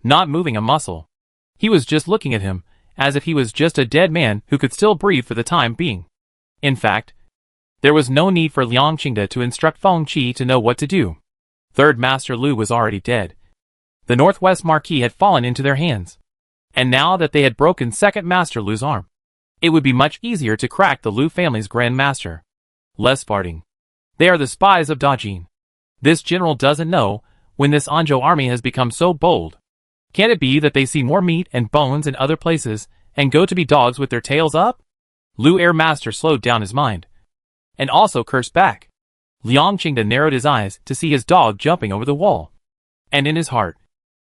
S1: not moving a muscle. He was just looking at him, as if he was just a dead man who could still breathe for the time being. In fact, there was no need for Liang Qingde to instruct Feng Qi to know what to do. Third Master Lu was already dead. The Northwest Marquis had fallen into their hands. And now that they had broken Second Master Lu's arm, it would be much easier to crack the Lu family's Grand Master. Less farting. They are the spies of Dowager. This general doesn't know when this Anzhou army has become so bold. Can it be that they see more meat and bones in other places and go to be dogs with their tails up? Lu Air Master slowed down his mind, and also cursed back. Liang Qingde narrowed his eyes to see his dog jumping over the wall. And in his heart,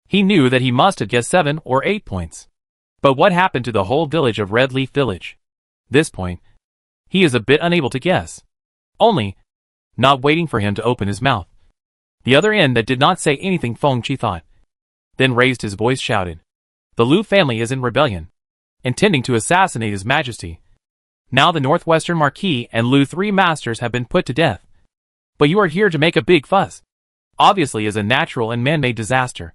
S1: he knew that he must have guessed 7 or 8 points. But what happened to the whole village of Red Leaf Village? This point, he is a bit unable to guess. Only, not waiting for him to open his mouth. The other end that did not say anything, Feng Qi thought. Then raised his voice, shouted. The Lu family is in rebellion, intending to assassinate His Majesty. Now the Northwestern Marquis and Lu 3 masters have been put to death. But you are here to make a big fuss. Obviously is a natural and man-made disaster.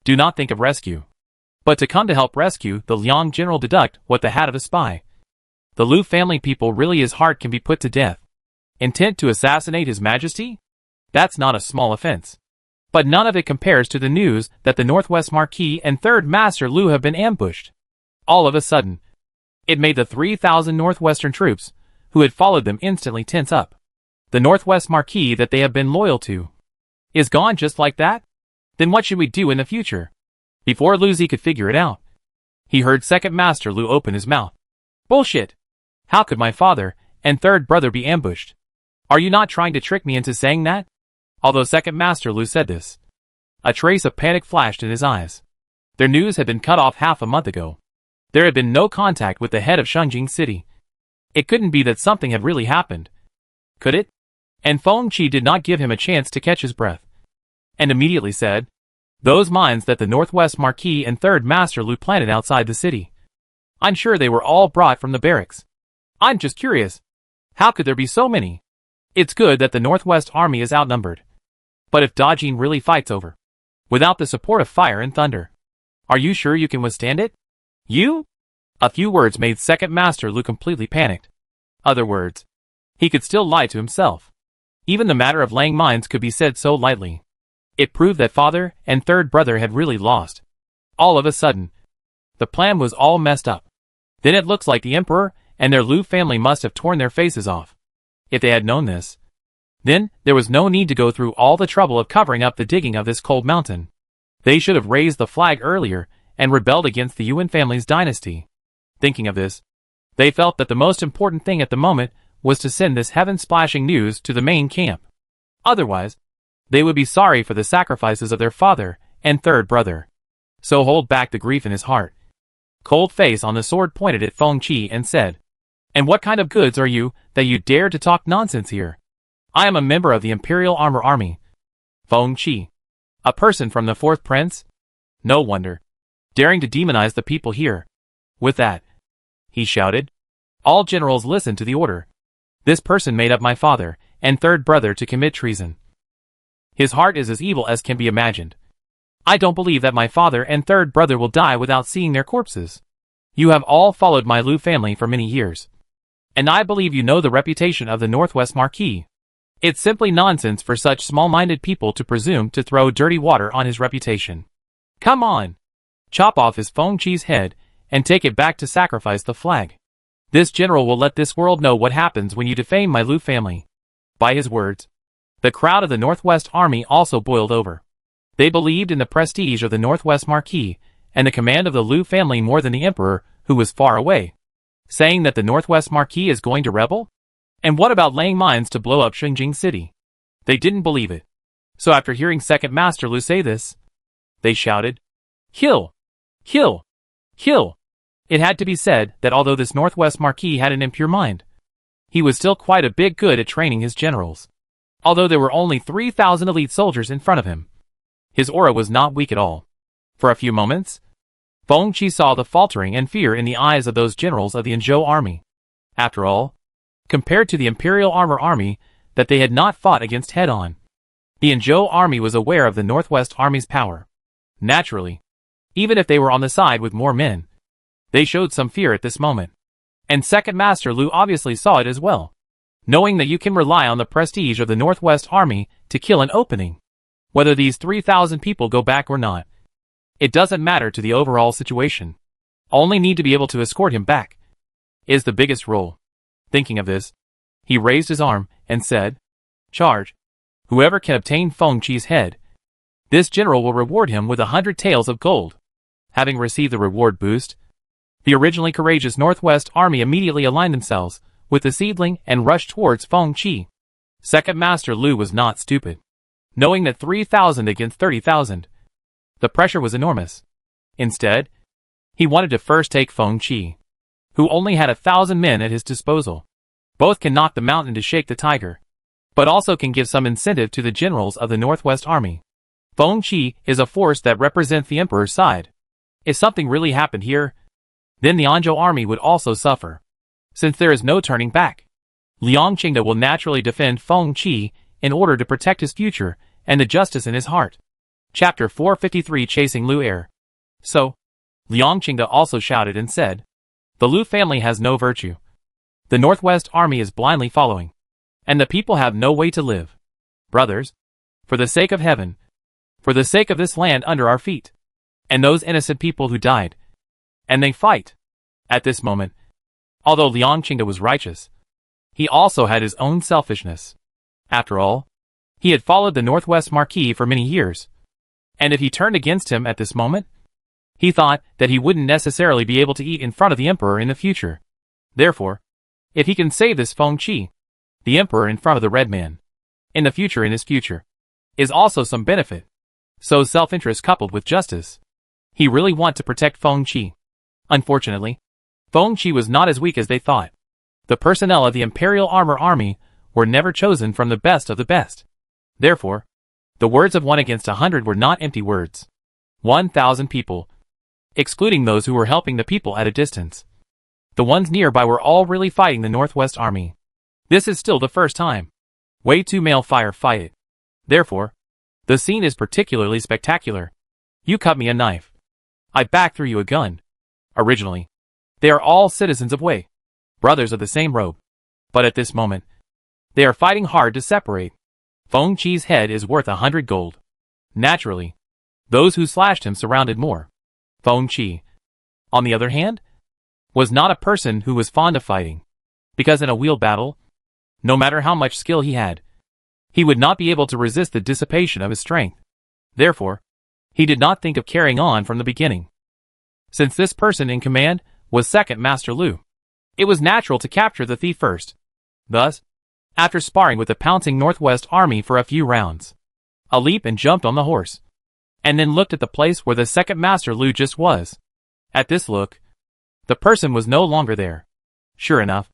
S1: Do not think of rescue, but to come to help rescue the Liang general. Deduct what the hat of a spy. The Lu family people really his heart can be put to death. Intent to assassinate His Majesty? That's not a small offense. But none of it compares to the news that the Northwest Marquis and Third Master Lu have been ambushed. All of a sudden, it made the 3,000 Northwestern troops, who had followed them, instantly tense up. The Northwest Marquis that they have been loyal to is gone just like that? Then what should we do in the future? Before Lu Zi could figure it out, he heard Second Master Lu open his mouth. Bullshit! How could my father and third brother be ambushed? Are you not trying to trick me into saying that? Although Second Master Lu said this, a trace of panic flashed in his eyes. Their news had been cut off half a month ago. There had been no contact with the head of Shengjing City. It couldn't be that something had really happened. Could it? And Feng Qi did not give him a chance to catch his breath, and immediately said, those mines that the Northwest Marquis and Third Master Lu planted outside the city. I'm sure they were all brought from the barracks. I'm just curious. How could there be so many? It's good that the Northwest army is outnumbered. But if Dowager really fights over, without the support of fire and thunder, are you sure you can withstand it? You? A few words made Second Master Lu completely panicked. Other words, he could still lie to himself. Even the matter of laying mines could be said so lightly. It proved that father and third brother had really lost. All of a sudden, the plan was all messed up. Then it looks like the Emperor and their Lu family must have torn their faces off. If they had known this, then there was no need to go through all the trouble of covering up the digging of this cold mountain. They should have raised the flag earlier and rebelled against the Yuan family's dynasty. Thinking of this, they felt that the most important thing at the moment was to send this heaven-splashing news to the main camp. Otherwise, they would be sorry for the sacrifices of their father and third brother. So hold back the grief in his heart. Cold face on the sword pointed at Feng Qi and said, and what kind of goods are you that you dare to talk nonsense here? I am a member of the Imperial Armor Army. Feng Qi, a person from the Fourth Prince? No wonder. Daring to demonize the people here. With that, he shouted, all generals listen to the order. This person made up my father and third brother to commit treason. His heart is as evil as can be imagined. I don't believe that my father and third brother will die without seeing their corpses. You have all followed my Lu family for many years, and I believe you know the reputation of the Northwest Marquis. It's simply nonsense for such small-minded people to presume to throw dirty water on his reputation. Come on! Chop off his Feng Qi's head and take it back to sacrifice the flag. This general will let this world know what happens when you defame my Lu family. By his words, the crowd of the Northwest Army also boiled over. They believed in the prestige of the Northwest Marquis and the command of the Lu family more than the Emperor, who was far away. Saying that the Northwest Marquis is going to rebel? And what about laying mines to blow up Shengjing City? They didn't believe it. So after hearing Second Master Lu say this, they shouted, kill! Kill! Kill! It had to be said that although this Northwest Marquis had an impure mind, he was still quite a bit good at training his generals. Although there were only 3,000 elite soldiers in front of him, his aura was not weak at all. For a few moments, Feng Qi saw the faltering and fear in the eyes of those generals of the Anzhou army. After all, compared to the Imperial Armor Army that they had not fought against head-on, The Anzhou army was aware of the Northwest Army's power. Naturally, even if they were on the side with more men, they showed some fear at this moment. And Second Master Lu obviously saw it as well. Knowing that you can rely on the prestige of the Northwest Army to kill an opening. Whether these 3,000 people go back or not, it doesn't matter to the overall situation. Only need to be able to escort him back is the biggest role. Thinking of this, he raised his arm and said, "Charge. Whoever can obtain Feng Qi's head, this general will reward him with 100 taels of gold." Having received the reward boost, the originally courageous Northwest Army immediately aligned themselves with the seedling and rushed towards Feng Qi. Second Master Lu was not stupid. Knowing that 3,000 against 30,000, the pressure was enormous. Instead, he wanted to first take Feng Qi, who only had 1,000 men at his disposal. Both can knock the mountain to shake the tiger, but also can give some incentive to the generals of the Northwest Army. Feng Qi is a force that represents the Emperor's side. If something really happened here, then the Anzhou army would also suffer. Since there is no turning back, Liang Qingde will naturally defend Feng Qi in order to protect his future and the justice in his heart. Chapter 453 Chasing Lu Heir. So, Liang Qingde also shouted and said, "The Lu family has no virtue. The Northwest Army is blindly following, and the people have no way to live. Brothers, for the sake of heaven, for the sake of this land under our feet, and those innocent people who died, and they fight." At this moment, although Liang Qingde was righteous, he also had his own selfishness. After all, he had followed the Northwest Marquis for many years, and if he turned against him at this moment, he thought that he wouldn't necessarily be able to eat in front of the Emperor in the future. Therefore, if he can save this Feng Qi, the Emperor in front of the Red Man, in the future is also some benefit. So self-interest coupled with justice. He really want to protect Feng Qi. Unfortunately, Feng Qi was not as weak as they thought. The personnel of the Imperial Army were never chosen from the best of the best. Therefore, the words of 1 against 100 were not empty words. 1,000 people, excluding those who were helping the people at a distance. The ones nearby were all really fighting the Northwest Army. This is still the first time. Way too male fire fight it. Therefore, the scene is particularly spectacular. You cut me a knife, I back through you a gun. Originally, they are all citizens of Wei, brothers of the same robe. But at this moment, they are fighting hard to separate. Feng Qi's head is worth 100 gold. Naturally, those who slashed him surrounded more. Feng Qi, on the other hand, was not a person who was fond of fighting, because in a wheeled battle, no matter how much skill he had, he would not be able to resist the dissipation of his strength. Therefore, he did not think of carrying on from the beginning. Since this person in command was Second Master Lu, it was natural to capture the thief first. Thus, after sparring with the pouncing Northwest Army for a few rounds, a leap and jumped on the horse, and then looked at the place where the Second Master Lu just was. At this look, the person was no longer there. Sure enough,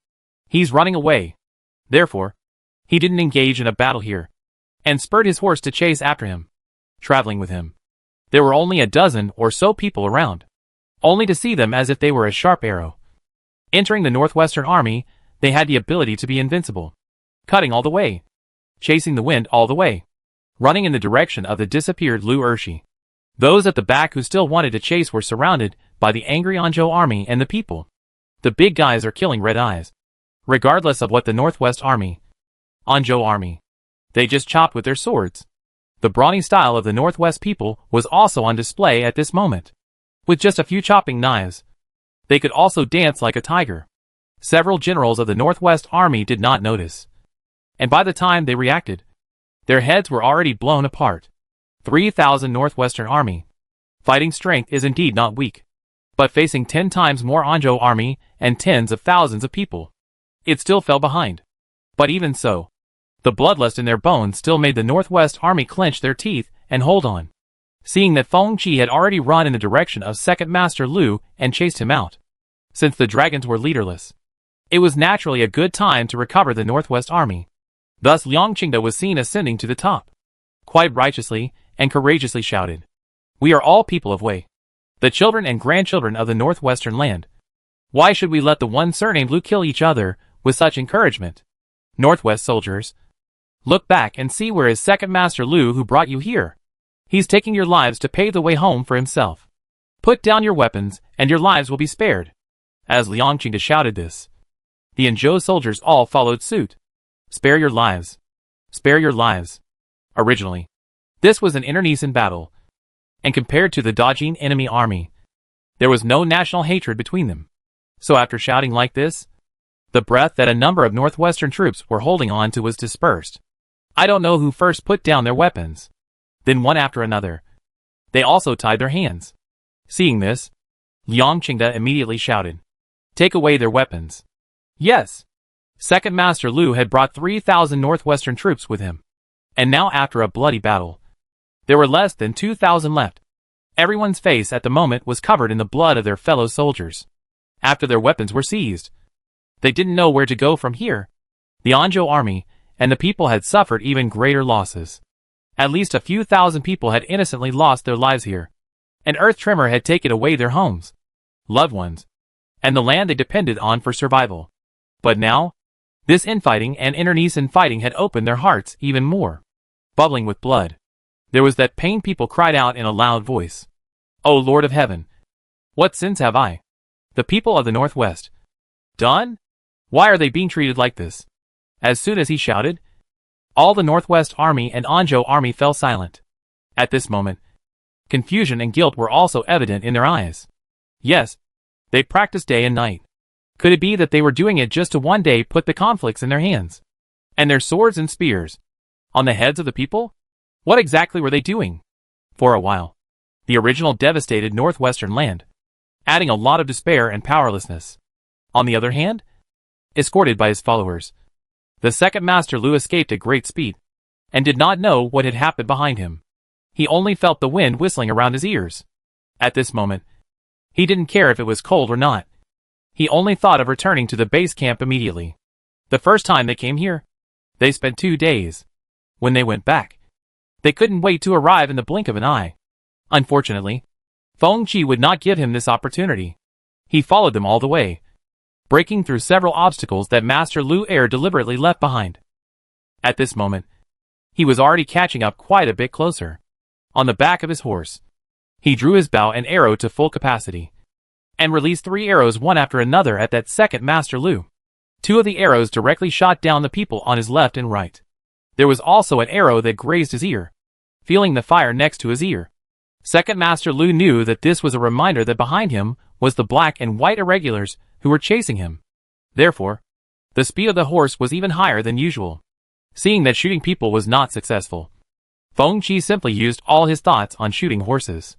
S1: he's running away. Therefore, he didn't engage in a battle here, and spurred his horse to chase after him. Traveling with him, there were only a dozen or so people around, only to see them as if they were a sharp arrow. Entering the Northwestern Army, they had the ability to be invincible, cutting all the way, chasing the wind all the way, running in the direction of the disappeared Lu Ershi. Those at the back who still wanted to chase were surrounded by the angry Anzhou army and the people. The big guys are killing red eyes, regardless of what the Northwest Army, Anzhou army, they just chopped with their swords. The brawny style of the Northwest people was also on display at this moment. With just a few chopping knives, they could also dance like a tiger. Several generals of the Northwest Army did not notice, and by the time they reacted, their heads were already blown apart. 3,000 Northwestern Army. Fighting strength is indeed not weak, but facing 10 times more Anzhou army and tens of thousands of people, it still fell behind. But even so, the bloodlust in their bones still made the Northwest Army clench their teeth and hold on. Seeing that Feng Qi had already run in the direction of Second Master Lu and chased him out, since the dragons were leaderless, it was naturally a good time to recover the Northwest Army. Thus Liang Qingde was seen ascending to the top, quite righteously and courageously shouted, "We are all people of Wei, the children and grandchildren of the Northwestern land. Why should we let the one surnamed Lu kill each other with such encouragement? Northwest soldiers, Look back and see where is second master Lu who brought you here. He's taking your lives to pave the way home for himself. Put down your weapons, and your lives will be spared. As Liang Qingde shouted this, the Anzhou soldiers all followed suit. Spare your lives. Spare your lives. Originally, this was an internecine battle, and compared to the Dajin enemy army, there was no national hatred between them. So after shouting like this, the breath that a number of northwestern troops were holding on to was dispersed. I don't know who first put down their weapons. Then one after another, they also tied their hands. Seeing this, Liang Qingde immediately shouted, "Take away their weapons." Yes, Second Master Lu had brought 3,000 northwestern troops with him. And now after a bloody battle, there were less than 2,000 left. Everyone's face at the moment was covered in the blood of their fellow soldiers. After their weapons were seized, they didn't know where to go from here. The Anzhou army and the people had suffered even greater losses. At least a few thousand people had innocently lost their lives here. An earth tremor had taken away their homes, loved ones, and the land they depended on for survival. But now, this infighting and internecine fighting had opened their hearts even more. Bubbling with blood, there was that pain. People cried out in a loud voice, "O Lord of Heaven, what sins have I, the people of the Northwest, done? Why are they being treated like this?" As soon as he shouted, all the Northwest army and Anzhou army fell silent. At this moment, confusion and guilt were also evident in their eyes. Yes, they practiced day and night. Could it be that they were doing it just to one day put the conflicts in their hands, and their swords and spears, on the heads of the people? What exactly were they doing? For a while, the original devastated northwestern land, adding a lot of despair and powerlessness. On the other hand, escorted by his followers, the second master Lu escaped at great speed, and did not know what had happened behind him. He only felt the wind whistling around his ears. At this moment, he didn't care if it was cold or not. He only thought of returning to the base camp immediately. The first time they came here, they spent 2 days. When they went back, they couldn't wait to arrive in the blink of an eye. Unfortunately, Feng Qi would not give him this opportunity. He followed them all the way, breaking through several obstacles that Master Lu Er deliberately left behind. At this moment, he was already catching up quite a bit closer. On the back of his horse, he drew his bow and arrow to full capacity, and released 3 arrows one after another at that second Master Lu. 2 of the arrows directly shot down the people on his left and right. There was also an arrow that grazed his ear, feeling the fire next to his ear. Second Master Lu knew that this was a reminder that behind him was the black and white irregulars who were chasing him. Therefore, the speed of the horse was even higher than usual. Seeing that shooting people was not successful, Feng Qi simply used all his thoughts on shooting horses.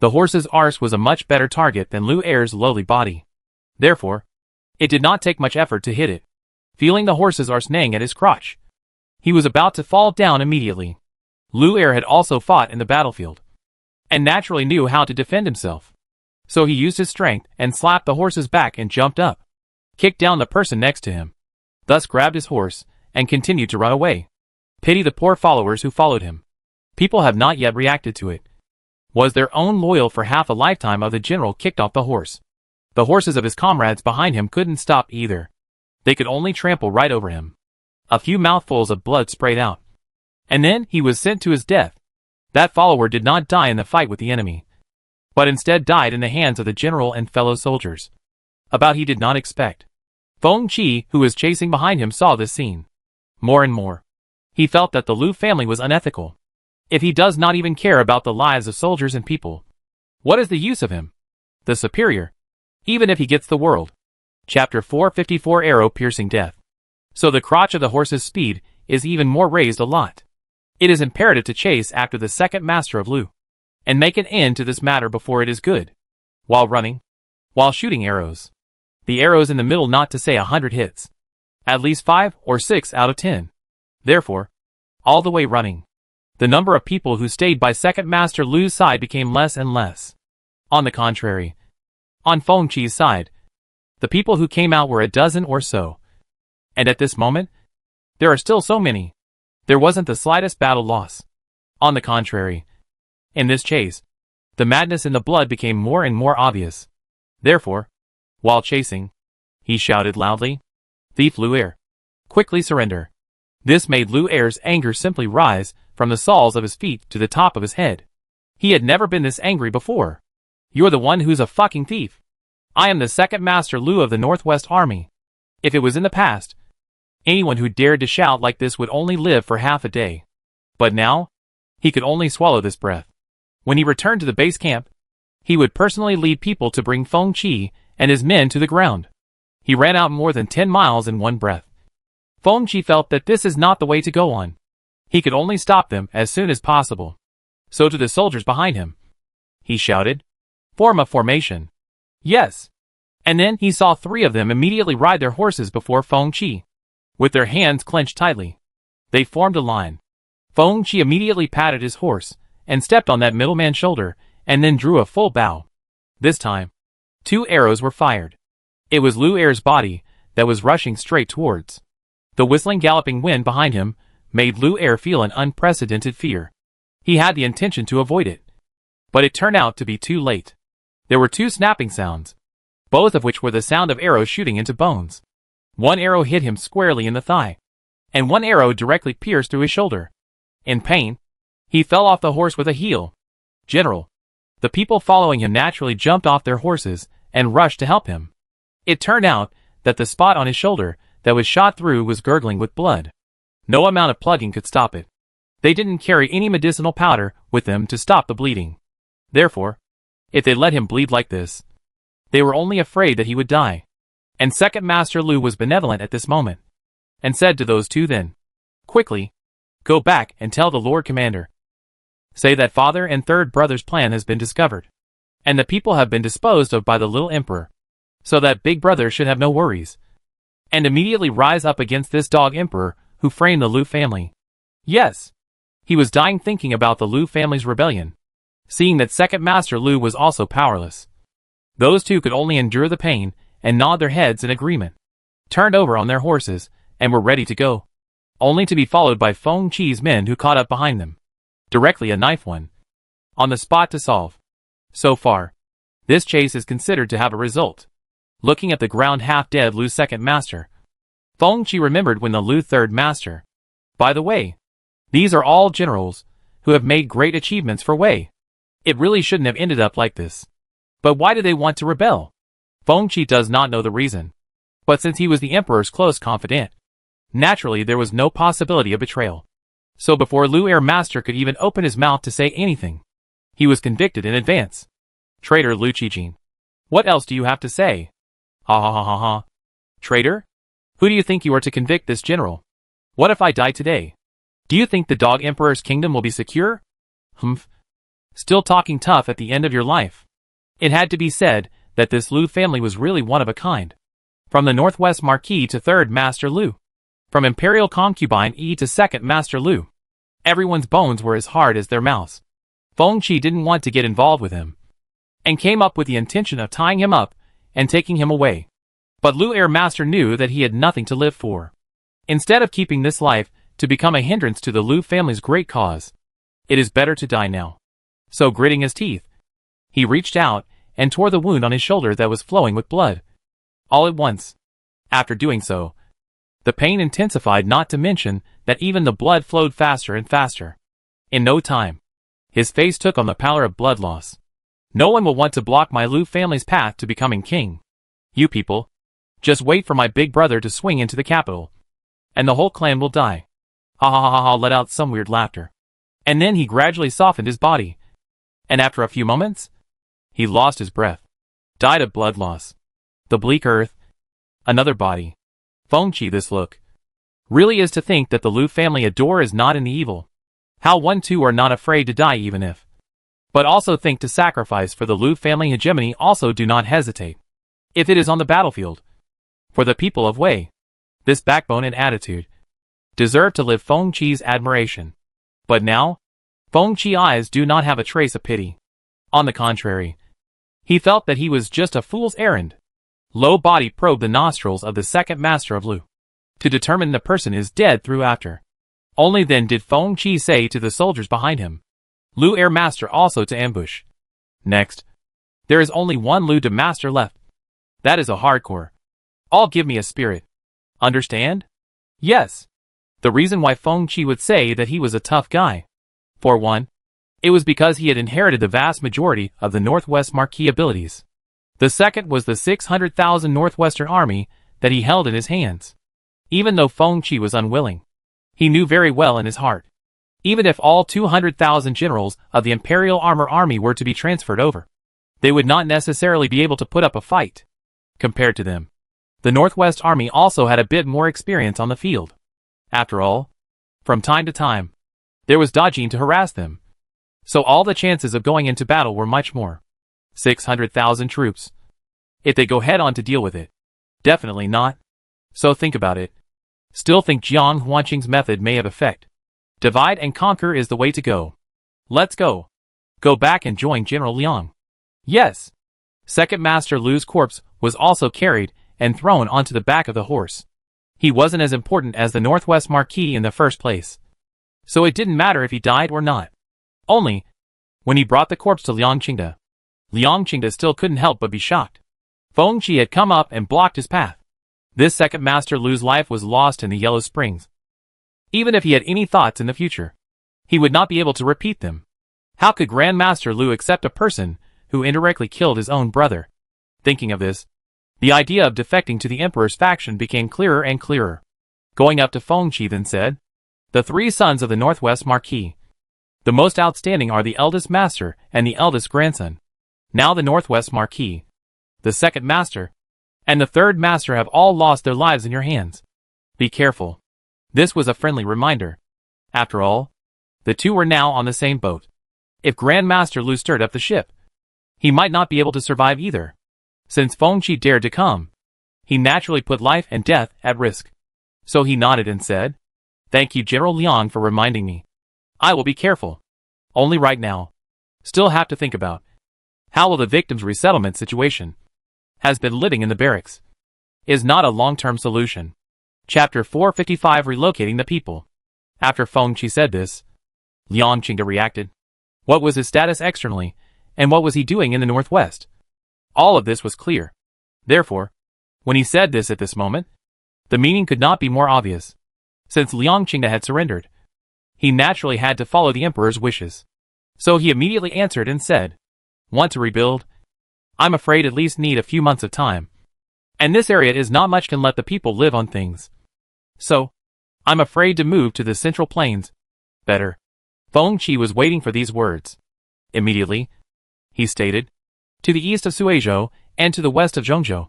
S1: The horse's arse was a much better target than Lu Er's lowly body. Therefore, it did not take much effort to hit it. Feeling the horse's arse neighing at his crotch, he was about to fall down immediately. Lu Er had also fought in the battlefield, and naturally knew how to defend himself. So he used his strength and slapped the horse's back and jumped up, kicked down the person next to him, thus grabbed his horse and continued to run away. Pity the poor followers who followed him. People have not yet reacted to it. Was their own loyal for half a lifetime of the general kicked off the horse. The horses of his comrades behind him couldn't stop either. They could only trample right over him. A few mouthfuls of blood sprayed out, and then he was sent to his death. That follower did not die in the fight with the enemy, but instead died in the hands of the general and fellow soldiers. About he did not expect. Feng Qi, who was chasing behind him, saw this scene. More and more, he felt that the Lu family was unethical. If he does not even care about the lives of soldiers and people, what is the use of him? The superior, even if he gets the world. Chapter 454, Arrow-Piercing Death. So the crotch of the horse's speed is even more raised a lot. It is imperative to chase after the second master of Lu, and make an end to this matter before it is good. While running, while shooting arrows, the arrows in the middle, not to say 100 hits, at least 5 or 6 out of 10. Therefore, all the way running, the number of people who stayed by second master Lu's side became less and less. On the contrary, on Feng Qi's side, the people who came out were a dozen or so. And at this moment, there are still so many. There wasn't the slightest battle loss. On the contrary, in this chase, the madness in the blood became more and more obvious. Therefore, while chasing, he shouted loudly, "Thief Lu Er, quickly surrender. This made Lu Er's anger simply rise from the soles of his feet to the top of his head. He had never been this angry before. You're the one who's a fucking thief. I am the second Master Lu of the Northwest Army. If it was in the past, anyone who dared to shout like this would only live for half a day. But now, he could only swallow this breath. When he returned to the base camp, he would personally lead people to bring Feng Qi and his men to the ground. He ran out more than 10 miles in one breath. Feng Qi felt that this is not the way to go on. He could only stop them as soon as possible. So to the soldiers behind him, he shouted, "Form a formation." Yes. And then he saw 3 of them immediately ride their horses before Feng Qi. With their hands clenched tightly, they formed a line. Feng Qi immediately patted his horse and stepped on that middleman's shoulder and then drew a full bow. This time, 2 arrows were fired. It was Lu Er's body that was rushing straight towards. The whistling galloping wind behind him made Lu Er feel an unprecedented fear. He had the intention to avoid it, but it turned out to be too late. There were 2 snapping sounds, both of which were the sound of arrows shooting into bones. One arrow hit him squarely in the thigh, and one arrow directly pierced through his shoulder. In pain, he fell off the horse with a heel. "General." The people following him naturally jumped off their horses and rushed to help him. It turned out that the spot on his shoulder that was shot through was gurgling with blood. No amount of plugging could stop it. They didn't carry any medicinal powder with them to stop the bleeding. Therefore, if they let him bleed like this, they were only afraid that he would die. And Second Master Lu was benevolent at this moment, and said to those 2 then, "Quickly, go back and tell the Lord Commander. Say that father and third brother's plan has been discovered, and the people have been disposed of by the little emperor, so that big brother should have no worries. And immediately rise up against this dog emperor who framed the Lu family." Yes. He was dying thinking about the Lu family's rebellion, seeing that Second Master Lu was also powerless. Those 2 could only endure the pain and nod their heads in agreement, turned over on their horses, and were ready to go, only to be followed by Feng Qi's men who caught up behind them. Directly a knife one. On the spot to solve. So far, this chase is considered to have a result. Looking at the ground half-dead Lu's second master, Feng Qi remembered when the Lu third master. By the way, these are all generals who have made great achievements for Wei. It really shouldn't have ended up like this. But why do they want to rebel? Feng Qi does not know the reason. But since he was the emperor's close confidant, naturally there was no possibility of betrayal. So before Lu Er Master could even open his mouth to say anything, he was convicted in advance. Traitor Lu Qijin. What else do you have to say? Ha ha ha ha ha. Traitor? Who do you think you are to convict this general? What if I die today? Do you think the dog emperor's kingdom will be secure? Humph. Still talking tough at the end of your life. It had to be said that this Lu family was really one of a kind. From the Northwest Marquis to Third Master Lu. From Imperial Concubine E to Second Master Lu. Everyone's bones were as hard as their mouths. Feng Qi didn't want to get involved with him, and came up with the intention of tying him up and taking him away. But Lu Er Master knew that he had nothing to live for. Instead of keeping this life to become a hindrance to the Lu family's great cause, it is better to die now. So gritting his teeth, he reached out and tore the wound on his shoulder that was flowing with blood. All at once. After doing so, the pain intensified, not to mention that even the blood flowed faster and faster. In no time, his face took on the pallor of blood loss. No one will want to block my Lu family's path to becoming king. You people, just wait for my big brother to swing into the capital, and the whole clan will die. Ha ha ha ha, let out some weird laughter. And then he gradually softened his body, and after a few moments, he lost his breath. Died of blood loss. The bleak earth. Another body. Feng Qi, this look really is to think that the Lu family adore is not in the evil. How one two are not afraid to die even if. But also think to sacrifice for the Lu family hegemony, also do not hesitate. If it is on the battlefield. For the people of Wei, this backbone and attitude deserve to live Feng Qi's admiration. But now, Feng Qi's eyes do not have a trace of pity. On the contrary, he felt that he was just a fool's errand. Low body probed the nostrils of the second master of Lu, to determine the person is dead through after. Only then did Feng Qi say to the soldiers behind him, Lu Er Master also to ambush. Next, there is only one Lu De Master left. That is a hardcore. All give me a spirit. Understand? Yes. The reason why Feng Qi would say that he was a tough guy. For one, it was because he had inherited the vast majority of the Northwest Marquis abilities. The second was the 600,000 Northwestern army that he held in his hands. Even though Feng Qi was unwilling, he knew very well in his heart, even if all 200,000 generals of the Imperial army were to be transferred over, they would not necessarily be able to put up a fight. Compared to them, the Northwest Army also had a bit more experience on the field. After all, from time to time, there was Dowager to harass them. So all the chances of going into battle were much more. 600,000 troops. If they go head on to deal with it. Definitely not. So think about it. Still think Jiang Huanqing's method may have effect. Divide and conquer is the way to go. Let's go. Go back and join General Liang. Yes. Second Master Lu's corpse was also carried and thrown onto the back of the horse. He wasn't as important as the Northwest Marquis in the first place. So it didn't matter if he died or not. Only, when he brought the corpse to Liang Qingde still couldn't help but be shocked. Feng Qi had come up and blocked his path. This second Master Lu's life was lost in the Yellow Springs. Even if he had any thoughts in the future, he would not be able to repeat them. How could Grand Master Lu accept a person who indirectly killed his own brother? Thinking of this, the idea of defecting to the Emperor's faction became clearer and clearer. Going up to Feng Qi then said, "The three sons of the Northwest Marquis. The most outstanding are the eldest master and the eldest grandson. Now the Northwest Marquis, the second master, and the third master have all lost their lives in your hands. Be careful." This was a friendly reminder. After all, the two were now on the same boat. If Grand Master Lu stirred up the ship, he might not be able to survive either. Since Feng Qi dared to come, he naturally put life and death at risk. So he nodded and said, "Thank you, General Liang, for reminding me. I will be careful. Only right now. Still have to think about how will the victims' resettlement situation has been living in the barracks is not a long-term solution." Chapter 455 Relocating the People. After Feng Qi said this, Liang Qingde reacted. What was his status externally, and what was he doing in the Northwest? All of this was clear. Therefore, when he said this at this moment, the meaning could not be more obvious. Since Liang Qingde had surrendered, he naturally had to follow the Emperor's wishes. So he immediately answered and said, "Want to rebuild? I'm afraid at least need a few months of time. And this area is not much can let the people live on things. So, I'm afraid to move to the Central Plains. Better." Feng Qi was waiting for these words. Immediately, he stated, "To the east of Suizhou and to the west of Zhongzhou,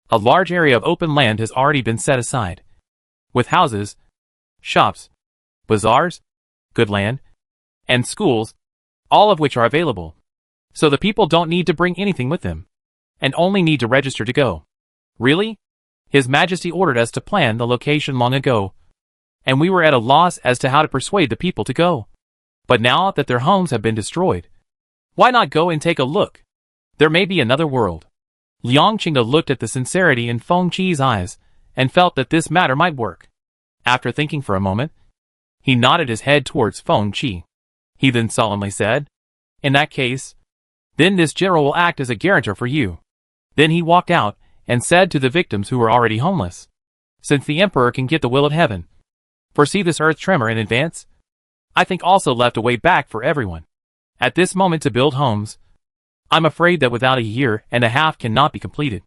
S1: a large area of open land has already been set aside, with houses, shops, bazaars, good land, and schools, all of which are available. So the people don't need to bring anything with them, and only need to register to go." Really? His Majesty ordered us to plan the location long ago, and we were at a loss as to how to persuade the people to go. But now that their homes have been destroyed, why not go and take a look? There may be another world. Liang Qingde looked at the sincerity in Feng Qi's eyes and felt that this matter might work. After thinking for a moment, he nodded his head towards Feng Qi. He then solemnly said, "In that case, then this general will act as a guarantor for you." Then he walked out and said to the victims who were already homeless, "Since the Emperor can get the will of heaven, foresee this earth tremor in advance, I think also left a way back for everyone at this moment to build homes. I'm afraid that without a year and a half cannot be completed.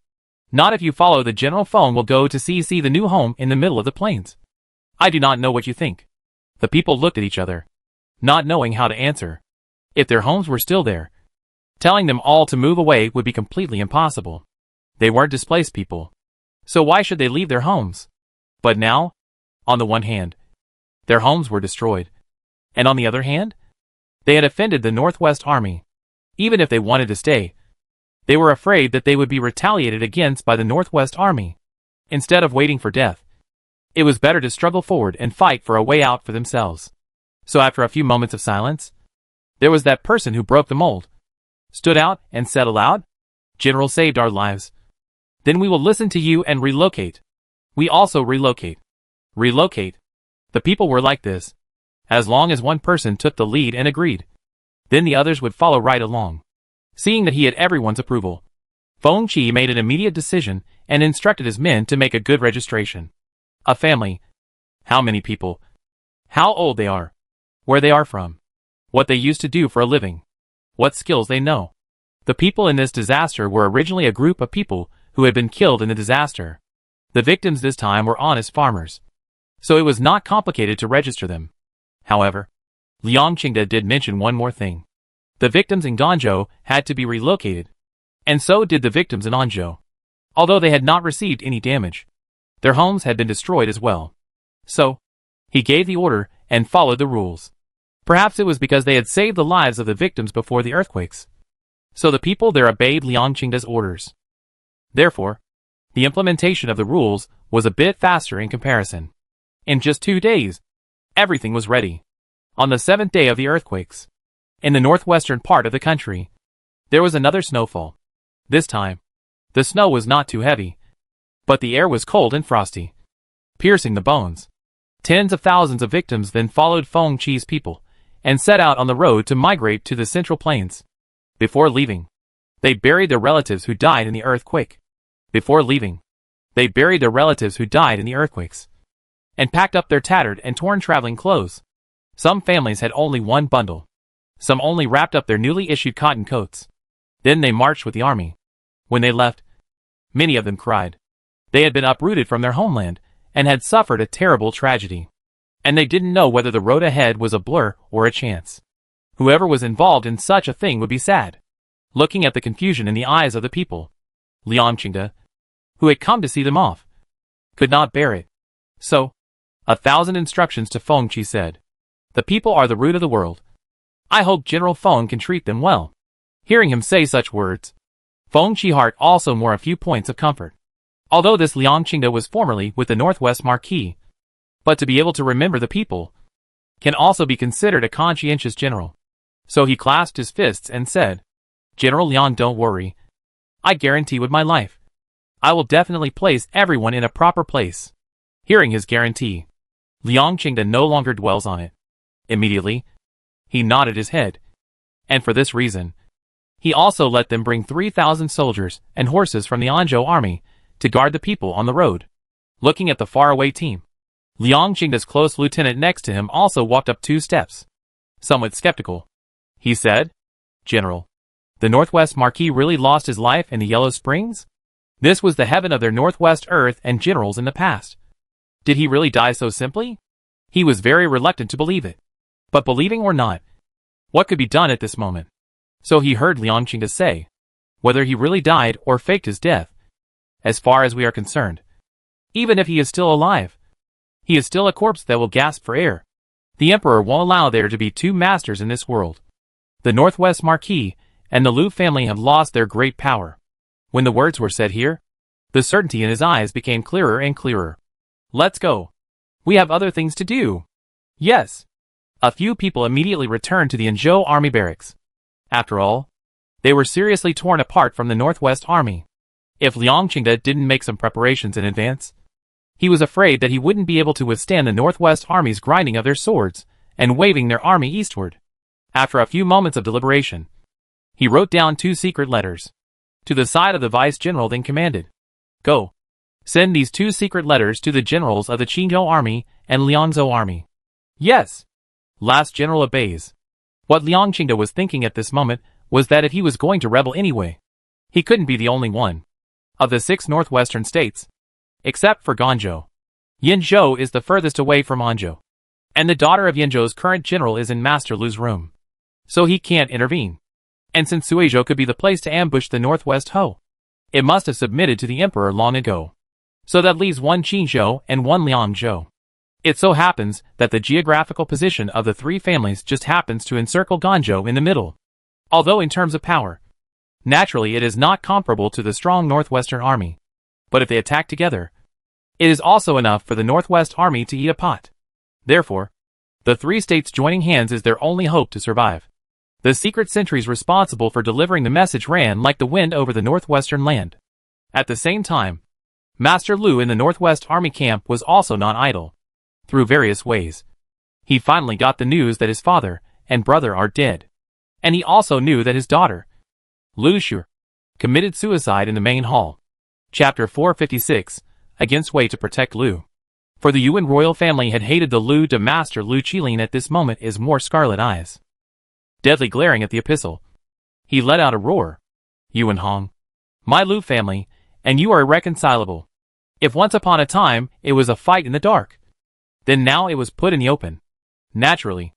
S1: Not if you follow the General Feng will go to see the new home in the middle of the plains. I do not know what you think." The people looked at each other, not knowing how to answer. If their homes were still there, telling them all to move away would be completely impossible. They weren't displaced people, so why should they leave their homes? But now, on the one hand, their homes were destroyed, and on the other hand, they had offended the Northwest Army. Even if they wanted to stay, they were afraid that they would be retaliated against by the Northwest Army. Instead of waiting for death, it was better to struggle forward and fight for a way out for themselves. So after a few moments of silence, there was that person who broke the mold, stood out and said aloud, "General saved our lives. Then we will listen to you and relocate. We also relocate." Relocate. The people were like this. As long as one person took the lead and agreed, then the others would follow right along. Seeing that he had everyone's approval, Feng Qi made an immediate decision and instructed his men to make a good registration. A family How many people? How old they are? Where they are from? What they used to do for a living? What skills they know? The people in this disaster were originally a group of people who had been killed in the disaster. The victims this time were honest farmers, so it was not complicated to register them. However, Liang Qingde did mention one more thing. The victims in Ganzhou had to be relocated, and so did the victims in Anzhou. Although they had not received any damage, their homes had been destroyed as well. So, he gave the order and followed the rules. Perhaps it was because they had saved the lives of the victims before the earthquakes. So the people there obeyed Liang Qingde's orders. Therefore, the implementation of the rules was a bit faster in comparison. In just 2 days, everything was ready. On the 7th day of the earthquakes, in the northwestern part of the country, there was another snowfall. This time, the snow was not too heavy, but the air was cold and frosty, piercing the bones. Tens of thousands of victims then followed Feng Qi's people and set out on the road to migrate to the Central Plains. Before leaving, they buried their relatives who died in the earthquake. Before leaving, they buried their relatives who died in the earthquakes and packed up their tattered and torn traveling clothes. Some families had only one bundle. Some only wrapped up their newly issued cotton coats. Then they marched with the army. When they left, many of them cried. They had been uprooted from their homeland and had suffered a terrible tragedy. And they didn't know whether the road ahead was a blur or a chance. Whoever was involved in such a thing would be sad. Looking at the confusion in the eyes of the people, Liang Qingde, who had come to see them off, could not bear it. So, 1,000 instructions to Feng Qi said. The people are the root of the world. I hope General Feng can treat them well. Hearing him say such words, Feng Qi's heart also more a few points of comfort. Although this Liang Qingde was formerly with the Northwest Marquis, but to be able to remember the people can also be considered a conscientious general. So he clasped his fists and said, General Liang, don't worry. I guarantee with my life, I will definitely place everyone in a proper place. Hearing his guarantee, Liang Qingde no longer dwells on it. Immediately, he nodded his head. And for this reason, he also let them bring 3,000 soldiers and horses from the Anzhou army to guard the people on the road. Looking at the faraway team, Liang Qingde's close lieutenant next to him also walked up 2 steps. Somewhat skeptical, he said, General, the Northwest Marquis really lost his life in the Yellow Springs? This was the heaven of their Northwest Earth and generals in the past. Did he really die so simply? He was very reluctant to believe it. But believing or not, what could be done at this moment? So he heard Liang Qingde say, whether he really died or faked his death, as far as we are concerned, even if he is still alive, he is still a corpse that will gasp for air. The Emperor won't allow there to be 2 masters in this world. The Northwest Marquis and the Liu family have lost their great power. When the words were said here, the certainty in his eyes became clearer and clearer. Let's go. We have other things to do. Yes. A few people immediately returned to the Anzhou army barracks. After all, they were seriously torn apart from the Northwest army. If Liang Qingde didn't make some preparations in advance, he was afraid that he wouldn't be able to withstand the Northwest army's grinding of their swords and waving their army eastward. After a few moments of deliberation, he wrote down 2 secret letters. To the side of the vice-general then commanded, Go. Send these 2 secret letters to the generals of the Qinzhou army and Liangzhou army. Yes. Last general obeys. What Liang Qingde was thinking at this moment was that if he was going to rebel anyway, he couldn't be the only one. Of the 6 northwestern states, except for Ganzhou, Yinzhou is the furthest away from Anzhou, and the daughter of Yinzhou's current general is in Master Lu's room. So he can't intervene. And since Suizhou could be the place to ambush the Northwest Ho, it must have submitted to the Emperor long ago. So that leaves 1 Qinzhou and 1 Liangzhou. It so happens that the geographical position of the 3 families just happens to encircle Ganzhou in the middle. Although in terms of power, naturally it is not comparable to the strong Northwestern army. But if they attack together, it is also enough for the Northwest army to eat a pot. Therefore, the 3 states joining hands is their only hope to survive. The secret sentries responsible for delivering the message ran like the wind over the northwestern land. At the same time, Master Lu in the Northwest army camp was also not idle. Through various ways, he finally got the news that his father and brother are dead. And he also knew that his daughter, Lu Shu, committed suicide in the main hall. Chapter 456, Against Way to Protect Lu. For the Yuan royal family had hated the Lu de Master Lu Qilin at this moment is more scarlet eyes. Deadly glaring at the epistle. He let out a roar. Yuan Hong. My Lu family, and you are irreconcilable. If once upon a time it was a fight in the dark, then now it was put in the open. Naturally,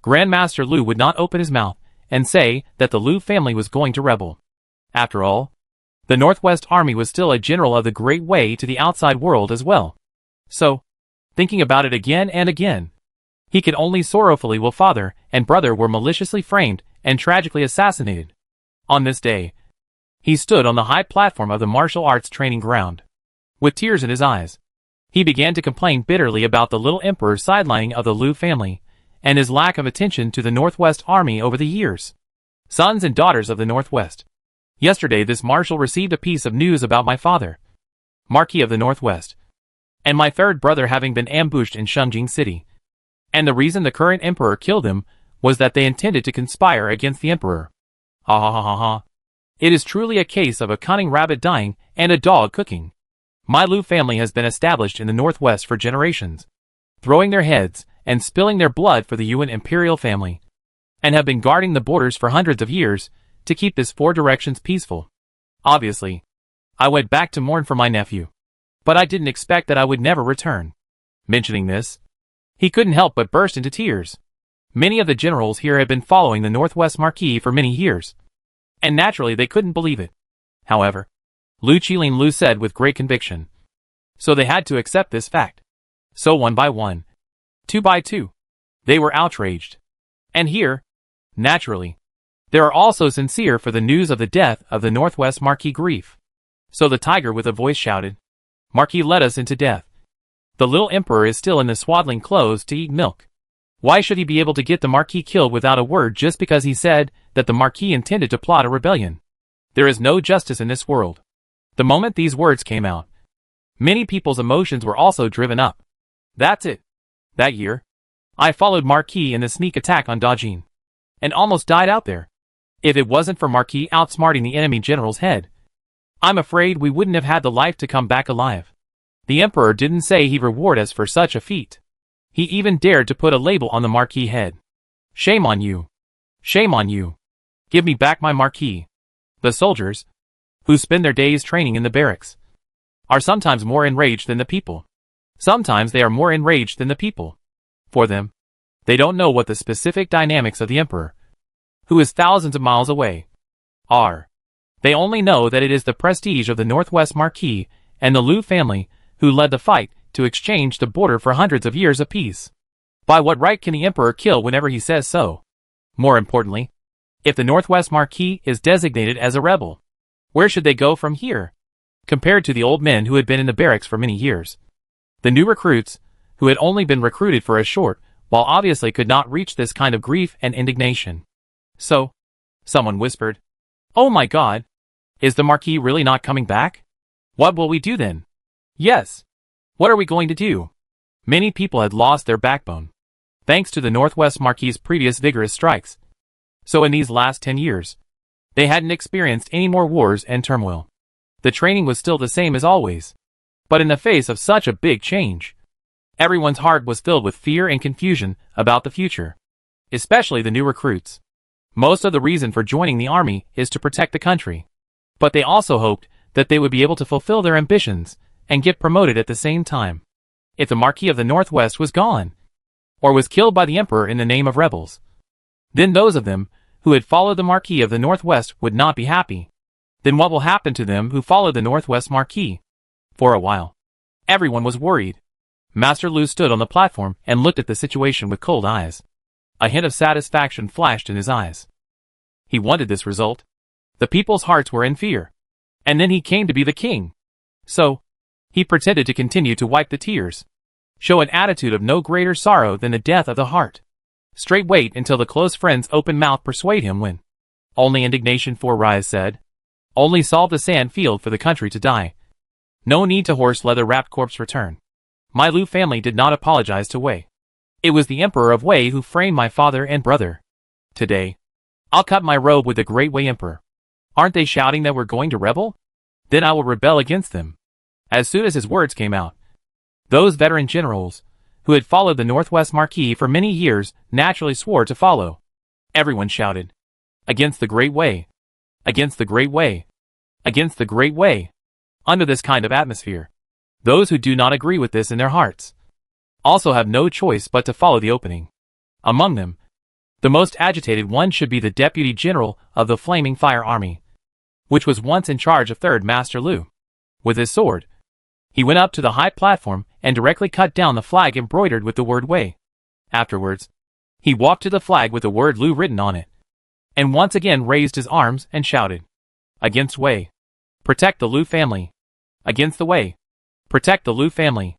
S1: Grandmaster Lu would not open his mouth and say that the Lu family was going to rebel. After all, the Northwest Army was still a general of the Great Way to the outside world as well. So, thinking about it again and again, he could only sorrowfully will father and brother were maliciously framed and tragically assassinated. On this day, he stood on the high platform of the martial arts training ground. With tears in his eyes, he began to complain bitterly about the little emperor's sidelining of the Lu family and his lack of attention to the Northwest Army over the years. Sons and daughters of the Northwest. Yesterday this marshal received a piece of news about my father, Marquis of the Northwest, and my third brother having been ambushed in Shengjing City. And the reason the current emperor killed them was that they intended to conspire against the emperor. Ha ha ha ha ha. It is truly a case of a cunning rabbit dying and a dog cooking. My Lu family has been established in the Northwest for generations, throwing their heads and spilling their blood for the Yuan Imperial family, and have been guarding the borders for hundreds of years to keep this four directions peaceful. Obviously, I went back to mourn for my nephew, but I didn't expect that I would never return. Mentioning this, he couldn't help but burst into tears. Many of the generals here had been following the Northwest Marquis for many years, and naturally they couldn't believe it. However, Lu Qilin Lu said with great conviction. So they had to accept this fact. So one by one, two by two, they were outraged. And here, naturally, they are also sincere for the news of the death of the Northwest Marquis grief. So the tiger with a voice shouted, Marquis led us into death. The little emperor is still in the swaddling clothes to eat milk. Why should he be able to get the Marquis killed without a word just because he said that the Marquis intended to plot a rebellion? There is no justice in this world. The moment these words came out, many people's emotions were also driven up. That's it. That year, I followed Marquis in the sneak attack on Dajin, and almost died out there. If it wasn't for Marquis outsmarting the enemy general's head, I'm afraid we wouldn't have had the life to come back alive. The emperor didn't say he'd reward us for such a feat. He even dared to put a label on the Marquis head. Shame on you. Shame on you. Give me back my Marquis. The soldiers, who spend their days training in the barracks, are sometimes more enraged than the people. Sometimes they are more enraged than the people. For them, they don't know what the specific dynamics of the emperor, who is thousands of miles away, are. They only know that it is the prestige of the Northwest Marquis and the Lu family who led the fight to exchange the border for hundreds of years of peace. By what right can the emperor kill whenever he says so? More importantly, if the Northwest Marquis is designated as a rebel, where should they go from here? Compared to the old men who had been in the barracks for many years, the new recruits, who had only been recruited for a short while obviously could not reach this kind of grief and indignation. So, someone whispered, Oh my God! Is the Marquis really not coming back? What will we do then? Yes. What are we going to do? Many people had lost their backbone, thanks to the Northwest Marquis' previous vigorous strikes. So in these last 10 years, they hadn't experienced any more wars and turmoil. The training was still the same as always. But in the face of such a big change, everyone's heart was filled with fear and confusion about the future, especially the new recruits. Most of the reason for joining the army is to protect the country. But they also hoped that they would be able to fulfill their ambitions and get promoted at the same time. If the Marquis of the Northwest was gone, or was killed by the Emperor in the name of rebels, then those of them who had followed the Marquis of the Northwest would not be happy. Then what will happen to them who follow the Northwest Marquis? For a while, everyone was worried. Master Lu stood on the platform and looked at the situation with cold eyes. A hint of satisfaction flashed in his eyes. He wanted this result. The people's hearts were in fear. And then he came to be the king. So, he pretended to continue to wipe the tears, show an attitude of no greater sorrow than the death of the heart. Straight wait until the close friend's open mouth persuade him when. Only indignation for Rise said. Only solve the sand field for the country to die. No need to horse leather-wrapped corpse return. My Lu family did not apologize to Wei. It was the Emperor of Wei who framed my father and brother. Today, I'll cut my robe with the great Wei Emperor. Aren't they shouting that we're going to rebel? Then I will rebel against them. As soon as his words came out, Those veteran generals, who had followed the Northwest Marquis for many years, naturally swore to follow. Everyone shouted, "Against the Great Way! Against the Great Way! Against the Great Way!" Under this kind of atmosphere, those who do not agree with this in their hearts also have no choice but to follow the opening. Among them, the most agitated one should be the Deputy General of the Flaming Fire Army, which was once in charge of Third Master Lu. With his sword, he went up to the high platform and directly cut down the flag embroidered with the word Wei. Afterwards, he walked to the flag with the word Lu written on it, and once again raised his arms and shouted, "Against Wei! Protect the Lu family! Against the Wei! Protect the Lu family!"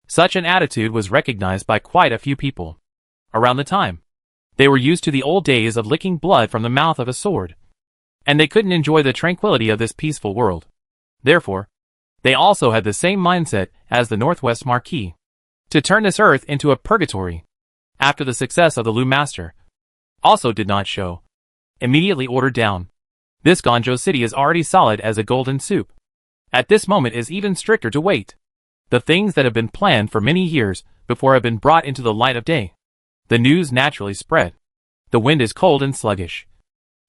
S1: Such an attitude was recognized by quite a few people. Around the time, they were used to the old days of licking blood from the mouth of a sword, and they couldn't enjoy the tranquility of this peaceful world. Therefore, they also had the same mindset as the Northwest Marquis, to turn this earth into a purgatory. After the success of the Lu Master also did not show, immediately ordered down. This Ganzhou city is already solid as a golden soup. At this moment is even stricter to wait. The things that have been planned for many years before have been brought into the light of day. The news naturally spread. The wind is cold and sluggish,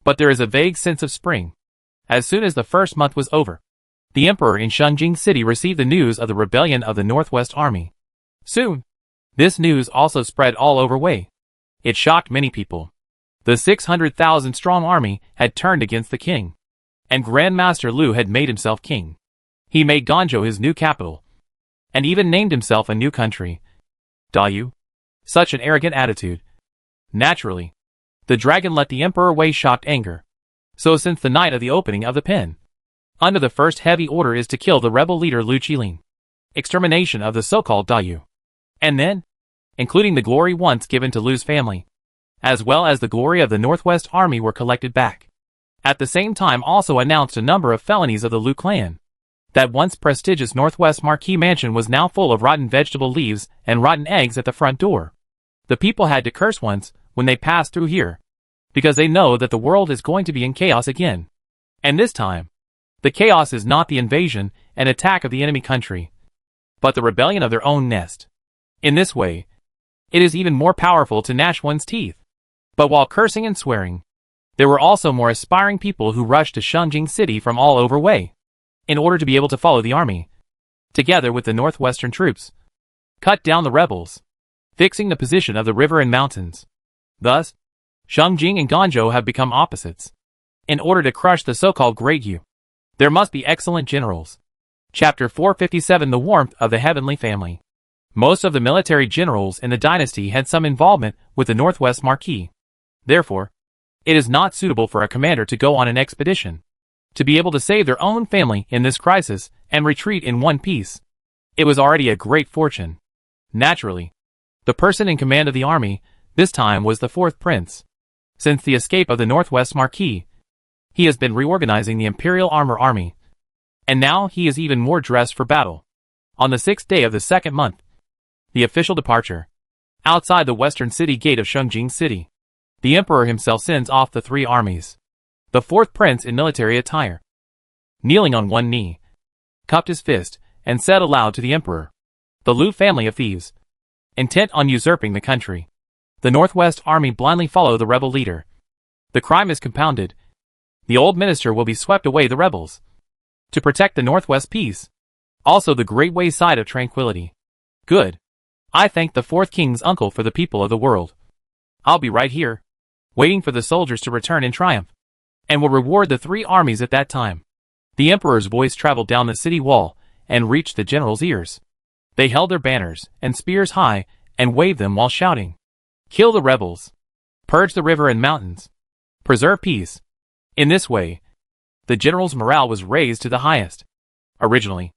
S1: but there is a vague sense of spring. As soon as the first month was over, the emperor in Shengjing City received the news of the rebellion of the Northwest Army. Soon, this news also spread all over Wei. It shocked many people. The 600,000 strong army had turned against the king, and Grand Master Lu had made himself king. He made Ganzhou his new capital, and even named himself a new country, Dayu. Such an arrogant attitude. Naturally, the dragon let the Emperor Wei shocked anger. So since the night of the opening of the pen, under the first heavy order is to kill the rebel leader Lu Qilin. Extermination of the so-called Dayu. And then, including the glory once given to Lu's family, as well as the glory of the Northwest Army were collected back. At the same time also announced a number of felonies of the Lu clan. That once prestigious Northwest Marquis mansion was now full of rotten vegetable leaves and rotten eggs at the front door. The people had to curse once when they passed through here, because they know that the world is going to be in chaos again. And this time, the chaos is not the invasion and attack of the enemy country, but the rebellion of their own nest. In this way, it is even more powerful to gnash one's teeth. But while cursing and swearing, there were also more aspiring people who rushed to Shengjing City from all over Wei, in order to be able to follow the army, together with the northwestern troops, cut down the rebels, fixing the position of the river and mountains. Thus, Shengjing and Ganzhou have become opposites. In order to crush the so-called Great Yu, there must be excellent generals. Chapter 457 The Warmth of the Heavenly Family. Most of the military generals in the dynasty had some involvement with the Northwest Marquis. Therefore, it is not suitable for a commander to go on an expedition, to be able to save their own family in this crisis and retreat in one piece. It was already a great fortune. Naturally, the person in command of the army this time was the fourth prince. Since the escape of the Northwest Marquis, he has been reorganizing the Imperial Armor Army, and now he is even more dressed for battle. On the 6th day of the 2nd month, the official departure, outside the western city gate of Shengjing City, the emperor himself sends off the 3 armies. The fourth prince in military attire, kneeling on one knee, cupped his fist and said aloud to the emperor, "The Lu family of thieves, intent on usurping the country. The Northwest Army blindly follow the rebel leader. The crime is compounded. The old minister will be swept away the rebels, to protect the Northwest peace, also the great way side of tranquility. Good. I thank the fourth king's uncle for the people of the world. I'll be right here, waiting for the soldiers to return in triumph, and will reward the 3 armies at that time." The emperor's voice traveled down the city wall and reached the generals' ears. They held their banners and spears high and waved them while shouting, "Kill the rebels! Purge the river and mountains! Preserve peace!" In this way, the generals' morale was raised to the highest. Originally,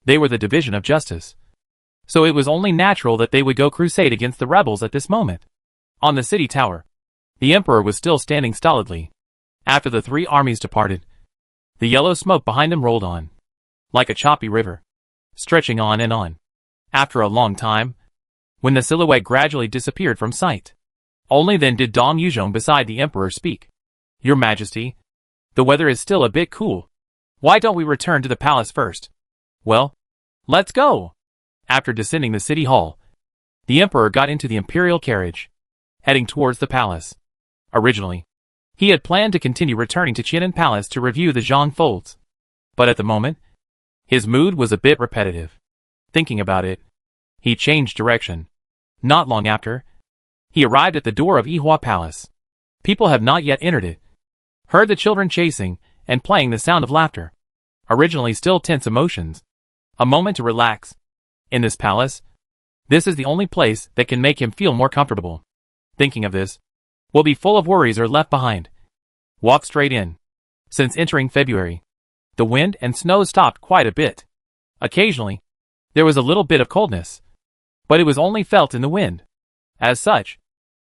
S1: they were the division of justice, so it was only natural that they would go crusade against the rebels at this moment. On the city tower, the emperor was still standing stolidly. After the 3 armies departed, the yellow smoke behind him rolled on, like a choppy river, stretching on and on. After a long time, when the silhouette gradually disappeared from sight, only then did Dong Yuzhong beside the emperor speak. "Your Majesty, the weather is still a bit cool. Why don't we return to the palace first?" "Well, let's go," After descending the city hall, the emperor got into the imperial carriage, heading towards the palace. Originally, he had planned to continue returning to Qian'an Palace to review the Zhang folds. But at the moment, his mood was a bit repetitive. Thinking about it, he changed direction. Not long after, he arrived at the door of Yihua Palace. People have not yet entered it. Heard the children chasing and playing, the sound of laughter. Originally still tense emotions. A moment to relax. In this palace, this is the only place that can make him feel more comfortable. Thinking of this, will be full of worries or left behind. Walk straight in. Since entering February, the wind and snow stopped quite a bit. Occasionally, there was a little bit of coldness, but it was only felt in the wind. As such,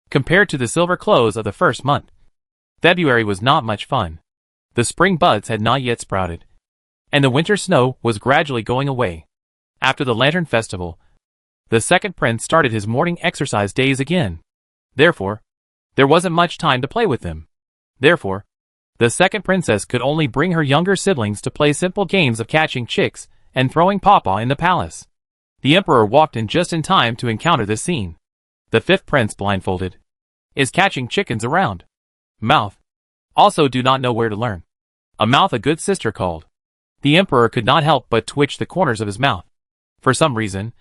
S1: compared to the silver close of the first month, February was not much fun. The spring buds had not yet sprouted, and the winter snow was gradually going away. After the Lantern Festival, the second prince started his morning exercise days again. Therefore, there wasn't much time to play with them. Therefore, the second princess could only bring her younger siblings to play simple games of catching chicks and throwing pawpaw in the palace. The emperor walked in just in time to encounter this scene. The fifth prince, blindfolded, is catching chickens around. Mouth also do not know where to learn. A mouth a good sister called. The emperor could not help but twitch the corners of his mouth. For some reason,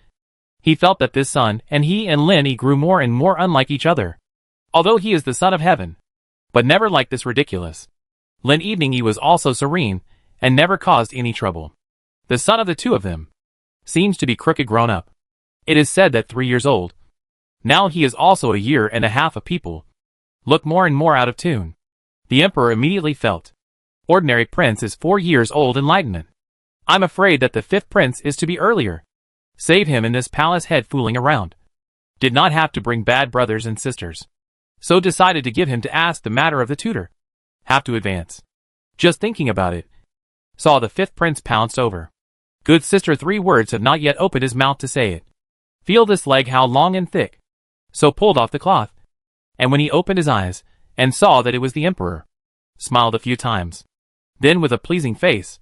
S1: he felt that this son and he and Lin Yi grew more and more unlike each other. Although he is the son of heaven, but never like this ridiculous. Lin Yi was also serene and never caused any trouble. The son of the two of them seems to be crooked grown up. It is said that 3 years old. Now he is also a year and a half of people. Look more and more out of tune. The emperor immediately felt. Ordinary prince is 4 years old. Enlightenment. I'm afraid that the fifth prince is to be earlier. Save him in this palace head fooling around. Did not have to bring bad brothers and sisters. So decided to give him to ask the matter of the tutor. Have to advance. Just thinking about it. Saw the fifth prince pounced over. Good sister, 3 words have not yet opened his mouth to say it. Feel this leg how long and thick. So pulled off the cloth. And when he opened his eyes, and saw that it was the emperor, smiled a few times. Then with a pleasing face,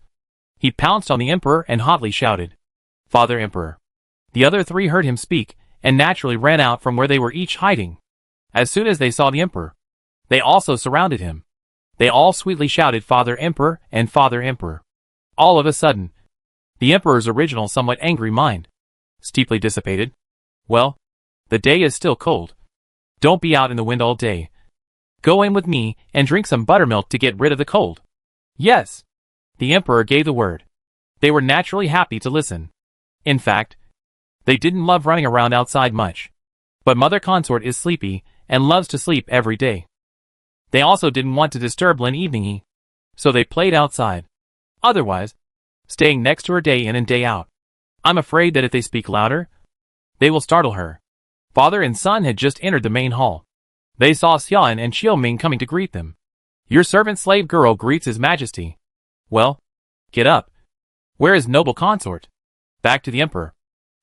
S1: he pounced on the emperor and hotly shouted, "Father Emperor." The other 3 heard him speak, and naturally ran out from where they were each hiding. As soon as they saw the emperor, they also surrounded him. They all sweetly shouted, "Father Emperor" and "Father Emperor." All of a sudden, the emperor's original somewhat angry mind steeply dissipated. Well, the day is still cold. Don't be out in the wind all day. Go in with me and drink some buttermilk to get rid of the cold. Yes. The emperor gave the word. They were naturally happy to listen. In fact, they didn't love running around outside much. But mother consort is sleepy and loves to sleep every day. They also didn't want to disturb Lin Yi, so they played outside. Otherwise, staying next to her day in and day out. I'm afraid that if they speak louder, they will startle her. Father and son had just entered the main hall. They saw Xian and Xiaoming coming to greet them. Your servant slave girl greets his majesty. Well, get up. Where is noble consort? Back to the emperor.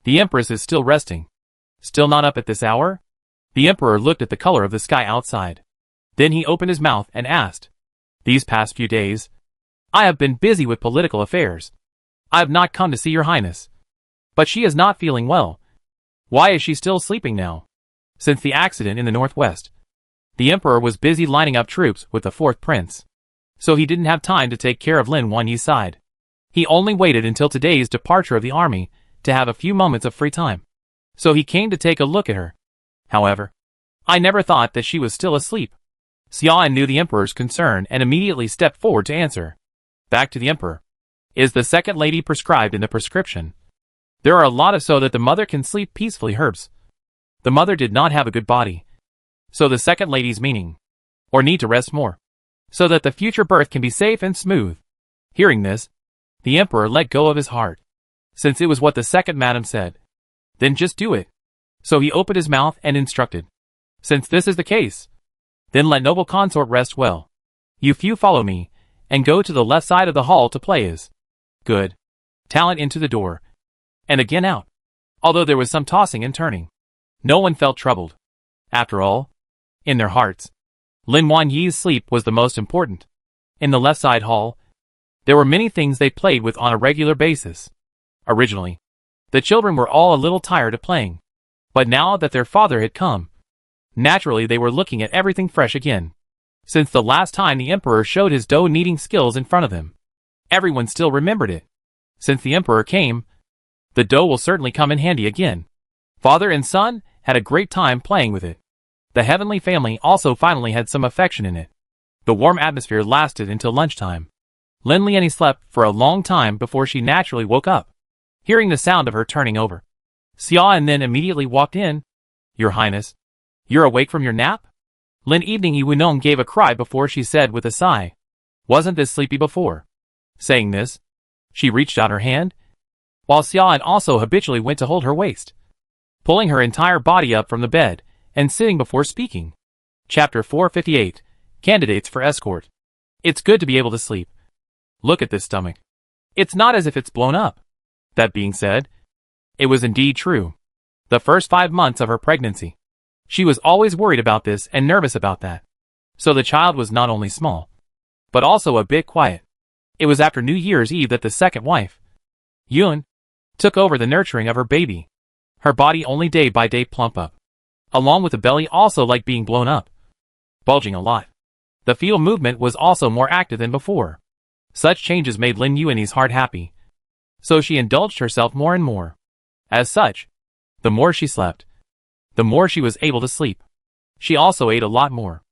S1: The empress is still resting. Still not up at this hour? The emperor looked at the color of the sky outside. Then he opened his mouth and asked, "These past few days, I have been busy with political affairs. I have not come to see your highness. But she is not feeling well. Why is she still sleeping now?" Since the accident in the northwest, the emperor was busy lining up troops with the fourth prince. So he didn't have time to take care of Lin Yi's side. He only waited until today's departure of the army to have a few moments of free time. So he came to take a look at her. However, I never thought that she was still asleep. Xian knew the emperor's concern and immediately stepped forward to answer. Back to the emperor. Is the second lady prescribed in the prescription? There are a lot of so that the mother can sleep peacefully herbs. The mother did not have a good body. So the second lady's meaning. Or need to rest more. So that the future birth can be safe and smooth. Hearing this, the emperor let go of his heart. Since it was what the second madam said. Then just do it. So he opened his mouth and instructed. Since this is the case, then let noble consort rest well. You few follow me, and go to the left side of the hall to play is. Good. Talent into the door. And again out. Although there was some tossing and turning. No one felt troubled. After all, in their hearts, Lin Yi's sleep was the most important. In the left side hall, there were many things they played with on a regular basis. Originally, The children were all a little tired of playing. But now that their father had come, naturally they were looking at everything fresh again. Since the last time the Emperor showed his dough kneading skills in front of them, everyone still remembered it. Since the Emperor came, the dough will certainly come in handy again. Father and son had a great time playing with it. The heavenly family also finally had some affection in it. The warm atmosphere lasted until lunchtime. Lin Lianyi slept for a long time before she naturally woke up, hearing the sound of her turning over. Xia and then immediately walked in. Your Highness, you're awake from your nap? Lin Evening Yunong gave a cry before she said with a sigh. Wasn't this sleepy before? Saying this, she reached out her hand, while Xia also habitually went to hold her waist, pulling her entire body up from the bed and sitting before speaking. Chapter 458, Candidates for Escort. It's good to be able to sleep. Look at this stomach. It's not as if it's blown up. That being said, it was indeed true. The first 5 months of her pregnancy, she was always worried about this and nervous about that. So the child was not only small, but also a bit quiet. It was after New Year's Eve that the second wife, Yun, took over the nurturing of her baby. Her body only day by day plump up, along with the belly also like being blown up, bulging a lot. The fetal movement was also more active than before. Such changes made Lin Yuanyi's heart happy, so she indulged herself more and more. As such, the more she slept, the more she was able to sleep. She also ate a lot more.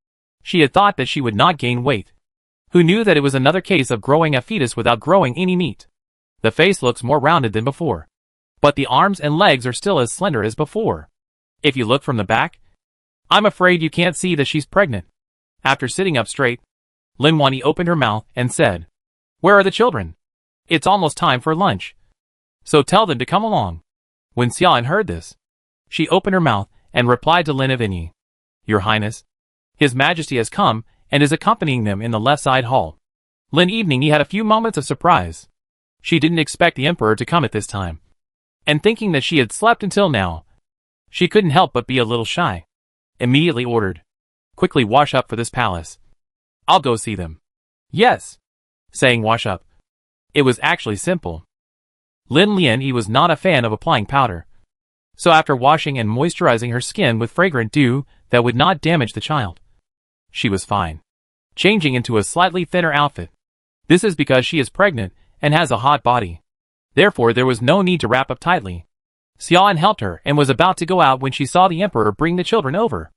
S1: She had thought that she would not gain weight. Who knew that it was another case of growing a fetus without growing any meat? The face looks more rounded than before, but the arms and legs are still as slender as before. If you look from the back, I'm afraid you can't see that she's pregnant. After sitting up straight, Lin Yuanyi opened her mouth and said, Where are the children? It's almost time for lunch, so tell them to come along. When Xian heard this, she opened her mouth and replied to Lin Yuanyi, Your Highness, His Majesty has come and is accompanying them in the left side hall. Lin Evening had a few moments of surprise. She didn't expect the Emperor to come at this time, and thinking that she had slept until now, she couldn't help but be a little shy. Immediately ordered, Quickly wash up for this palace. I'll go see them. Yes. Saying wash up, it was actually simple. Lin Lianyi was not a fan of applying powder, so after washing and moisturizing her skin with fragrant dew that would not damage the child, she was fine, changing into a slightly thinner outfit. This is because she is pregnant and has a hot body. Therefore there was no need to wrap up tightly. Xian helped her and was about to go out when she saw the Emperor bring the children over.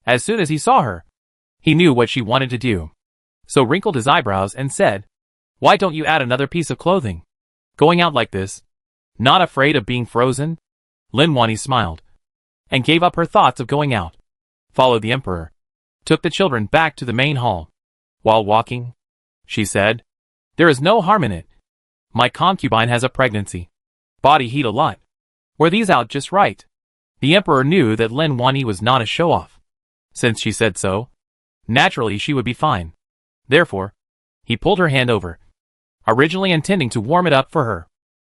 S1: As soon as he saw her, he knew what she wanted to do, so wrinkled his eyebrows and said, Why don't you add another piece of clothing? Going out like this? Not afraid of being frozen? Lin Yuanyi smiled, and gave up her thoughts of going out. Followed the Emperor, took the children back to the main hall. While walking, she said, There is no harm in it. My concubine has a pregnancy. Body heat a lot. Were these out just right? The Emperor knew that Lin Yuanyi was not a show-off. Since she said so, naturally she would be fine. Therefore, he pulled her hand over, originally intending to warm it up for her.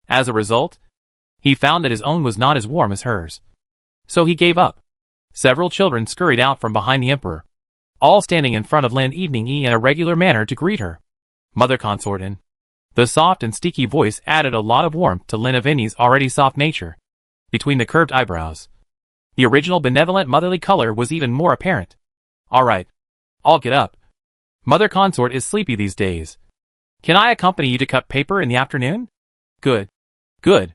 S1: As a result, he found that his own was not as warm as hers. So he gave up. Several children scurried out from behind the Emperor, all standing in front of Lin Evening in a regular manner to greet her. Mother consort in. The soft and sticky voice added a lot of warmth to Lin Yuanyi's already soft nature. Between the curved eyebrows, the original benevolent motherly color was even more apparent. All right, I'll get up. Mother consort is sleepy these days. Can I accompany you to cut paper in the afternoon? Good. Good.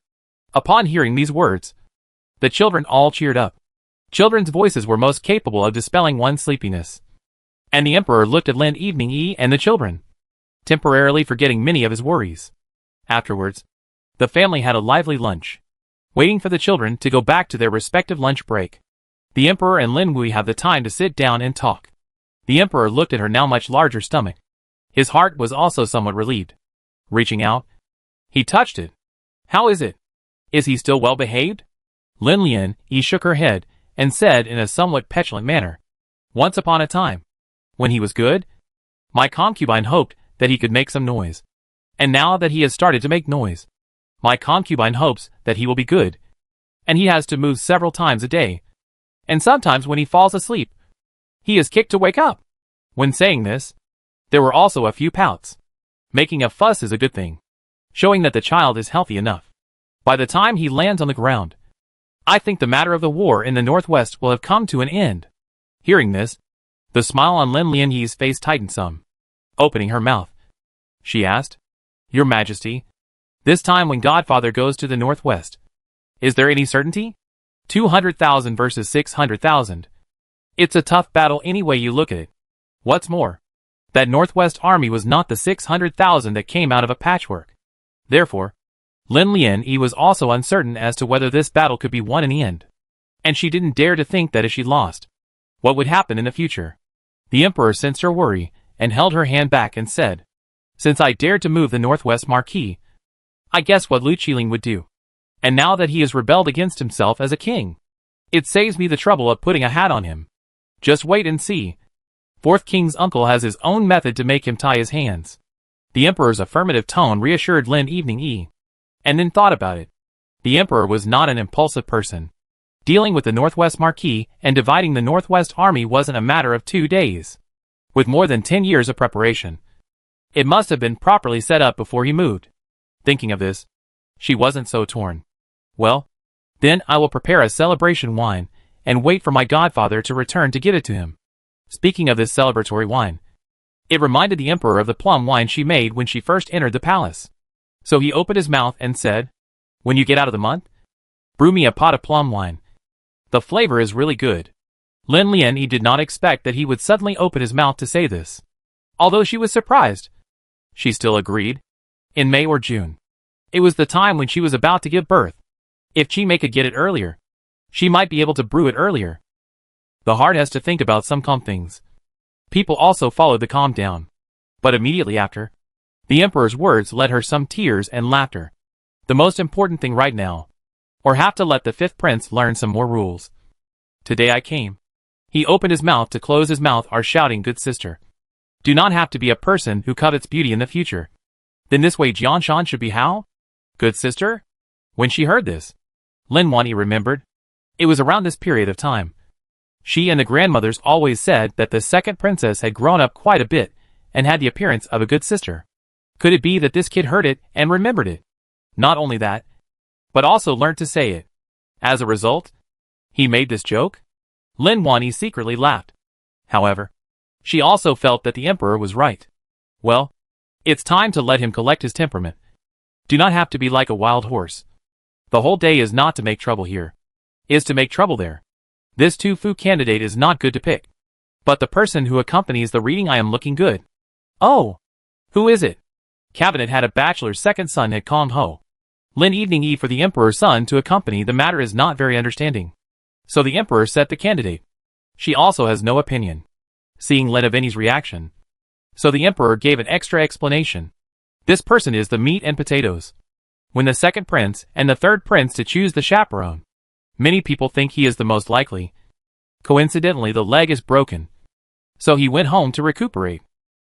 S1: Upon hearing these words, the children all cheered up. Children's voices were most capable of dispelling one's sleepiness. And the Emperor looked at Lin Evening and the children, temporarily forgetting many of his worries. Afterwards, the family had a lively lunch, waiting for the children to go back to their respective lunch break. The Emperor and Lin Yuanyi had the time to sit down and talk. The Emperor looked at her now much larger stomach. His heart was also somewhat relieved. Reaching out, he touched it. How is it? Is he still well behaved? Lin Lianyi shook her head and said in a somewhat petulant manner, Once upon a time, when he was good, my concubine hoped that he could make some noise. And now that he has started to make noise, my concubine hopes that he will be good. And he has to move several times a day. And sometimes when he falls asleep, he is kicked to wake up. When saying this, there were also a few pouts. Making a fuss is a good thing, showing that the child is healthy enough. by the time he lands on the ground. I think the matter of the war in the northwest will have come to an end. Hearing this, the smile on Lin Lianyi's face tightened some. Opening her mouth, she asked, Your Majesty, this time when Godfather goes to the northwest, is there any certainty? 200,000 versus 600,000. It's a tough battle any way you look at it. What's more, that northwest army was not the 600,000 that came out of a patchwork. Therefore, Lin Lianyi was also uncertain as to whether this battle could be won in the end. And she didn't dare to think that if she lost, what would happen in the future? The Emperor sensed her worry and held her hand back and said, Since I dared to move the Northwest Marquis, I guess what Lu Qiling would do. And now that he has rebelled against himself as a king, it saves me the trouble of putting a hat on him. Just wait and see. Fourth King's uncle has his own method to make him tie his hands. The Emperor's affirmative tone reassured Lin Evening, and then thought about it. The Emperor was not an impulsive person. Dealing with the Northwest Marquis and dividing the Northwest Army wasn't a matter of 2 days. With more than 10 years of preparation, it must have been properly set up before he moved. Thinking of this, she wasn't so torn. Well, then I will prepare a celebration wine and wait for my godfather to return to give it to him. Speaking of this celebratory wine, it reminded the Emperor of the plum wine she made when she first entered the palace. So he opened his mouth and said, When you get out of the month, brew me a pot of plum wine. The flavor is really good. Lin Lianyi did not expect that he would suddenly open his mouth to say this. Although she was surprised, she still agreed. In May or June. It was the time when she was about to give birth. If Chi-Mei could get it earlier, she might be able to brew it earlier. The heart has to think about some calm things. People also followed the calm down. But immediately after, the Emperor's words led her some tears and laughter. The most important thing right now, or have to let the fifth prince learn some more rules. Today I came. He opened his mouth to close his mouth are shouting, Good sister. Do not have to be a person who covets beauty in the future. Then this way Jianshan should be how? Good sister? When she heard this, Lin Lianyi remembered. It was around this period of time. She and the grandmothers always said that the second princess had grown up quite a bit and had the appearance of a good sister. Could it be that this kid heard it and remembered it? Not only that, but also learned to say it. As a result, he made this joke? Lin Lianyi secretly laughed. However, she also felt that the Emperor was right. Well, it's time to let him collect his temperament. Do not have to be like a wild horse. The whole day is not to make trouble here. Is to make trouble there. This Tu Fu candidate is not good to pick. But the person who accompanies the reading I am looking good. Oh! Who is it? Cabinet had a bachelor's second son at Kong Ho. Lin Evening for the Emperor's son to accompany the matter is not very understanding. So the Emperor set the candidate. She also has no opinion. Seeing Lin Eveni's reaction. So the Emperor gave an extra explanation. This person is the meat and potatoes. When the second prince and the third prince to choose the chaperone. Many people think he is the most likely. Coincidentally, the leg is broken. So he went home to recuperate.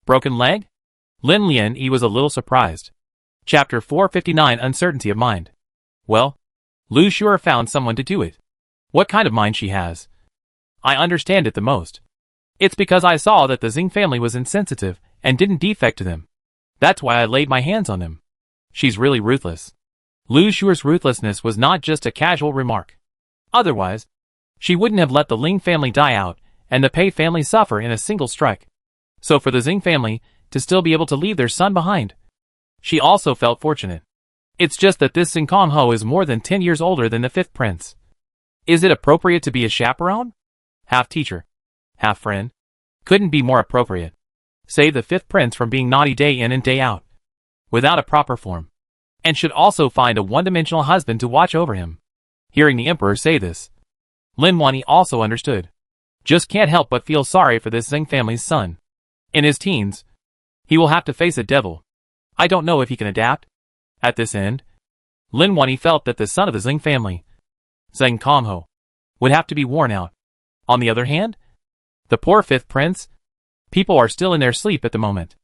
S1: Broken leg? Lin Lianyi was a little surprised. Chapter 459 Uncertainty of Mind. Well, Lu sure found someone to do it. What kind of mind she has? I understand it the most. It's because I saw that the Xing family was insensitive and didn't defect to them. That's why I laid my hands on them. She's really ruthless. Lu Shure's ruthlessness was not just a casual remark. Otherwise, she wouldn't have let the Ling family die out and the Pei family suffer in a single strike. So for the Xing family to still be able to leave their son behind, she also felt fortunate. It's just that this Xing Kong Ho is more than 10 years older than the fifth prince. Is it appropriate to be a chaperone? Half teacher, half friend. Couldn't be more appropriate. Save the fifth prince from being naughty day in and day out. Without a proper form. And should also find a one-dimensional husband to watch over him. Hearing the Emperor say this, Lin Lianyi also understood. Just can't help but feel sorry for this Xing family's son. In his teens, he will have to face a devil. I don't know if he can adapt. At this end, Lin Lianyi felt that the son of the Xing family, Zheng Kongho, would have to be worn out. On the other hand, the poor fifth prince, people are still in their sleep at the moment.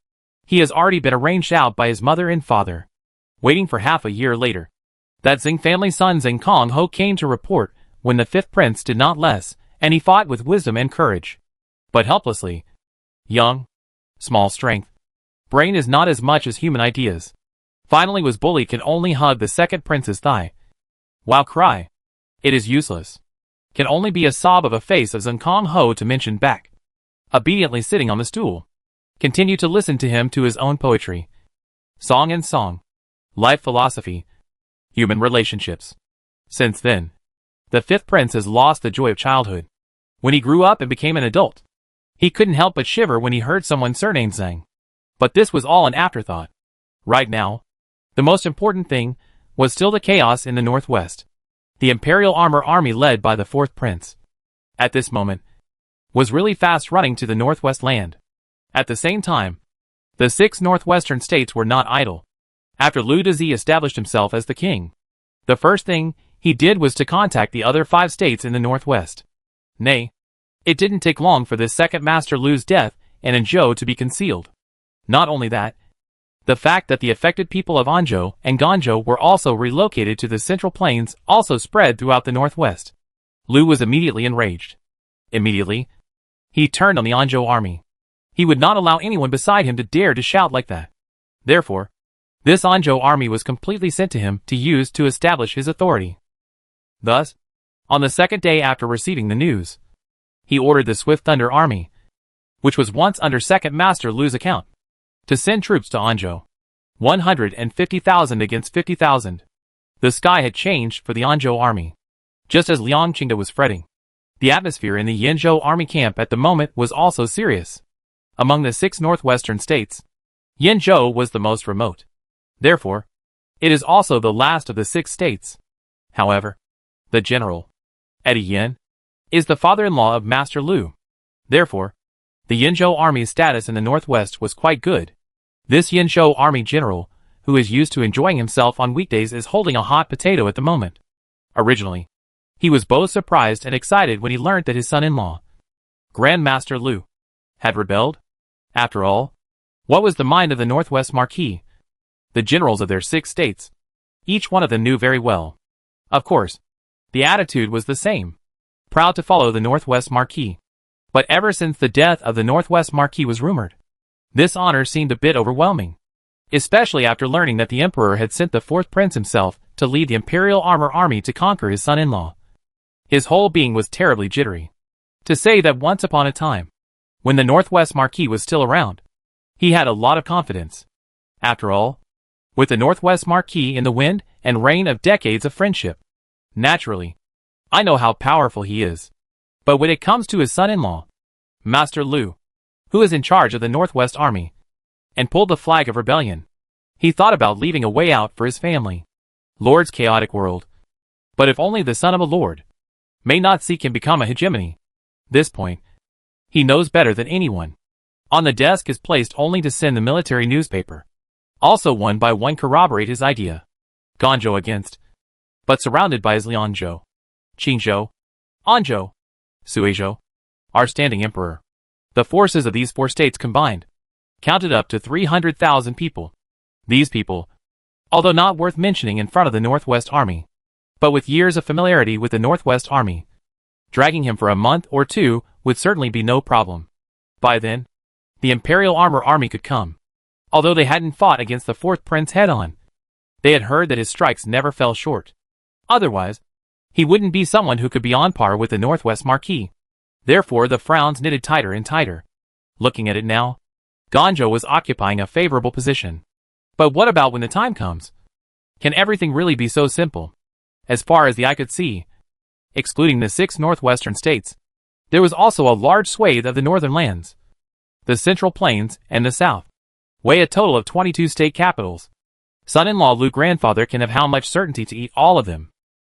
S1: He has already been arranged out by his mother and father. Waiting for half a year later, that Xing family son Zheng Kongho came to report when the fifth prince did not less, and he fought with wisdom and courage. But helplessly. Young. Small strength. Brain is not as much as human ideas. Finally was bully can only hug the second prince's thigh, While cry, it is useless. Can only be a sob of a face of Zheng Kong Ho to mention back. Obediently sitting on the stool. Continue to listen to him to his own poetry. Song and song. Life philosophy. Human relationships. Since then, the fifth prince has lost the joy of childhood. When he grew up and became an adult, he couldn't help but shiver when he heard someone surnamed Zhang. But this was all an afterthought. Right now, the most important thing was still the chaos in the northwest. The Imperial army led by the fourth prince, at this moment, was really fast running to the northwest land. At the same time, the 6 northwestern states were not idle. After Liu Dezi established himself as the king, the first thing he did was to contact the other 5 states in the northwest. Nay, it didn't take long for this second master Liu's death and Anzhou to be concealed. Not only that, the fact that the affected people of Anzhou and Ganzhou were also relocated to the central plains also spread throughout the northwest. Liu was immediately enraged. Immediately, he turned on the Anzhou army. He would not allow anyone beside him to dare to shout like that. Therefore, this Anzhou army was completely sent to him to use to establish his authority. Thus, on the second day after receiving the news, he ordered the Swift Thunder army, which was once under second master Liu's account, to send troops to Anzhou. 150,000 against 50,000. The sky had changed for the Anzhou army. Just as Liang Qingde was fretting, the atmosphere in the Yanzhou army camp at the moment was also serious. Among the 6 northwestern states, Yanzhou was the most remote. Therefore, it is also the last of the 6 states. However, the general, Eddie Yin, is the father-in-law of Master Liu. Therefore, the Yanzhou army's status in the northwest was quite good. This Yanzhou army general, who is used to enjoying himself on weekdays, is holding a hot potato at the moment. Originally, he was both surprised and excited when he learned that his son-in-law, Grand Master Liu, had rebelled. After all, what was the mind of the Northwest Marquis? The generals of their 6 states. Each one of them knew very well. Of course, the attitude was the same. Proud to follow the Northwest Marquis. But ever since the death of the Northwest Marquis was rumored, this honor seemed a bit overwhelming. Especially after learning that the Emperor had sent the 4th prince himself to lead the Imperial army to conquer his son-in-law. His whole being was terribly jittery. To say that once upon a time, when the Northwest Marquis was still around, he had a lot of confidence. After all, with the Northwest Marquis in the wind and rain of decades of friendship, naturally, I know how powerful he is. But when it comes to his son-in-law, Master Liu, who is in charge of the Northwest Army, and pulled the flag of rebellion, he thought about leaving a way out for his family. Lord's chaotic world. But if only the son of a lord may not seek him become a hegemony. This point, he knows better than anyone. On the desk is placed only to send the military newspaper. Also one by one corroborate his idea. Ganzhou against, but surrounded by his Liangzhou, Qingzhou, Anzhou, Suizhou, our standing emperor. The forces of these 4 states combined counted up to 300,000 people. These people, although not worth mentioning in front of the Northwest Army, but with years of familiarity with the Northwest Army, dragging him for a month or 2 would certainly be no problem. By then, the Imperial army could come. Although they hadn't fought against the 4th prince head-on, they had heard that his strikes never fell short. Otherwise, he wouldn't be someone who could be on par with the Northwest Marquis. Therefore the frowns knitted tighter and tighter. Looking at it now, Ganzhou was occupying a favorable position. But what about when the time comes? Can everything really be so simple? As far as the eye could see, excluding the 6 northwestern states, there was also a large swathe of the northern lands, the central plains, and the south, weigh a total of 22 state capitals. Son-in-law Liu grandfather can have how much certainty to eat all of them?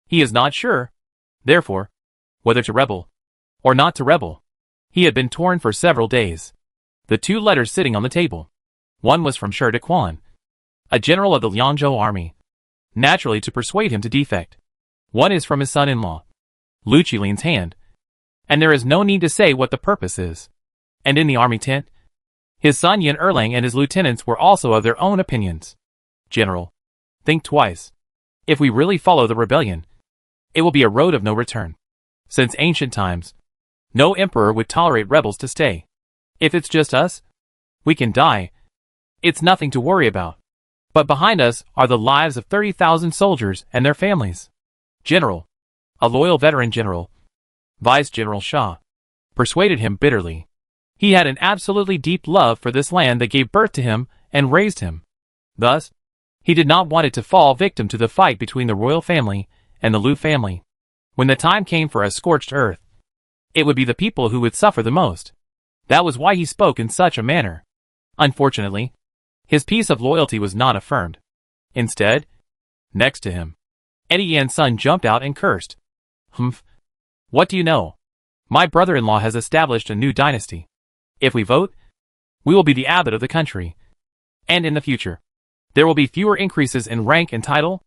S1: He is not sure, therefore, whether to rebel or not to rebel. He had been torn for several days. The 2 letters sitting on the table. One was from Shi Dequan, a general of the Liangzhou army, naturally to persuade him to defect. One is from his son-in-law, Liu Qilin's hand, and there is no need to say what the purpose is. And in the army tent, his son Yin Erlang and his lieutenants were also of their own opinions. General, think twice. If we really follow the rebellion, it will be a road of no return. Since ancient times, no emperor would tolerate rebels to stay. If it's just us, we can die. It's nothing to worry about. But behind us are the lives of 30,000 soldiers and their families. General, a loyal veteran general, Vice General Shah, persuaded him bitterly. He had an absolutely deep love for this land that gave birth to him and raised him. Thus, he did not want it to fall victim to the fight between the royal family and the Lu family. When the time came for a scorched earth, it would be the people who would suffer the most. That was why he spoke in such a manner. Unfortunately, his piece of loyalty was not affirmed. Instead, next to him, Eddie Yan's son jumped out and cursed. Humph. What do you know? My brother-in-law has established a new dynasty. If we vote, we will be the abbot of the country. And in the future, there will be fewer increases in rank and title.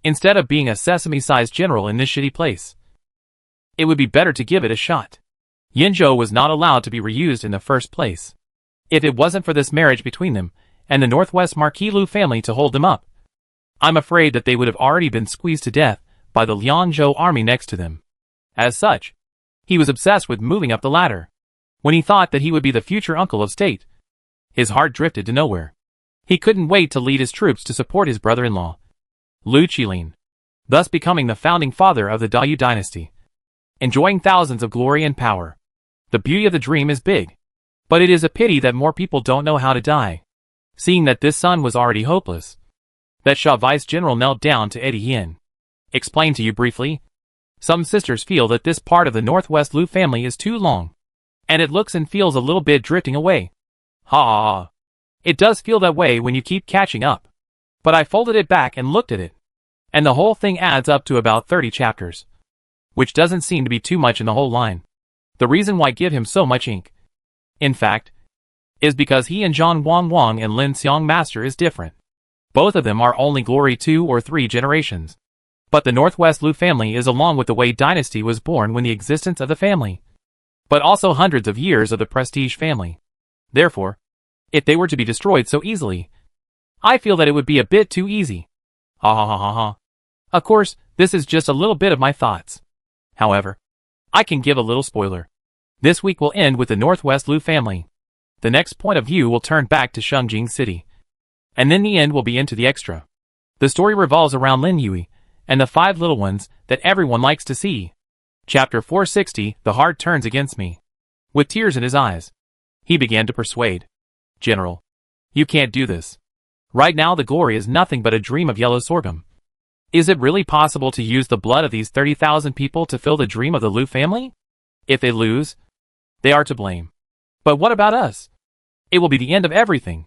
S1: Instead of being a sesame-sized general in this shitty place, it would be better to give it a shot. Yinzhou was not allowed to be reused in the first place. If it wasn't for this marriage between them and the Northwest Marquis Lu family to hold them up, I'm afraid that they would have already been squeezed to death by the Liangzhou army next to them. As such, he was obsessed with moving up the ladder. When he thought that he would be the future uncle of state, his heart drifted to nowhere. He couldn't wait to lead his troops to support his brother-in-law, Lu Qilin, thus becoming the founding father of the Dowager dynasty, enjoying thousands of glory and power. The beauty of the dream is big, but it is a pity that more people don't know how to die. Seeing that this son was already hopeless, that Shah Vice General knelt down to Eddie Yin. Explain to you briefly. Some sisters feel that this part of the Northwest Lu family is too long, and it looks and feels a little bit drifting away. Ha ha ha. It does feel that way when you keep catching up. But I folded it back and looked at it, and the whole thing adds up to about 30 chapters, which doesn't seem to be too much in the whole line. The reason why I give him so much ink, in fact, is because he and Zhang Wang and Lin Xiang Master is different. Both of them are only glory 2 or 3 generations. But the Northwest Lu family is along with the Wei dynasty was born when the existence of the family, but also hundreds of years of the prestige family. Therefore, if they were to be destroyed so easily, I feel that it would be a bit too easy. Ha ha ha ha ha. Of course, this is just a little bit of my thoughts. However, I can give a little spoiler. This week will end with the Northwest Lu family. The next point of view will turn back to Shengjing City. And then the end will be into the extra. The story revolves around Lin Yui and the 5 little ones that everyone likes to see. Chapter 460, The Heart Turns Against Me. With tears in his eyes, he began to persuade. General, you can't do this. Right now the glory is nothing but a dream of yellow sorghum. Is it really possible to use the blood of these 30,000 people to fill the dream of the Lu family? If they lose, they are to blame. But what about us? It will be the end of everything.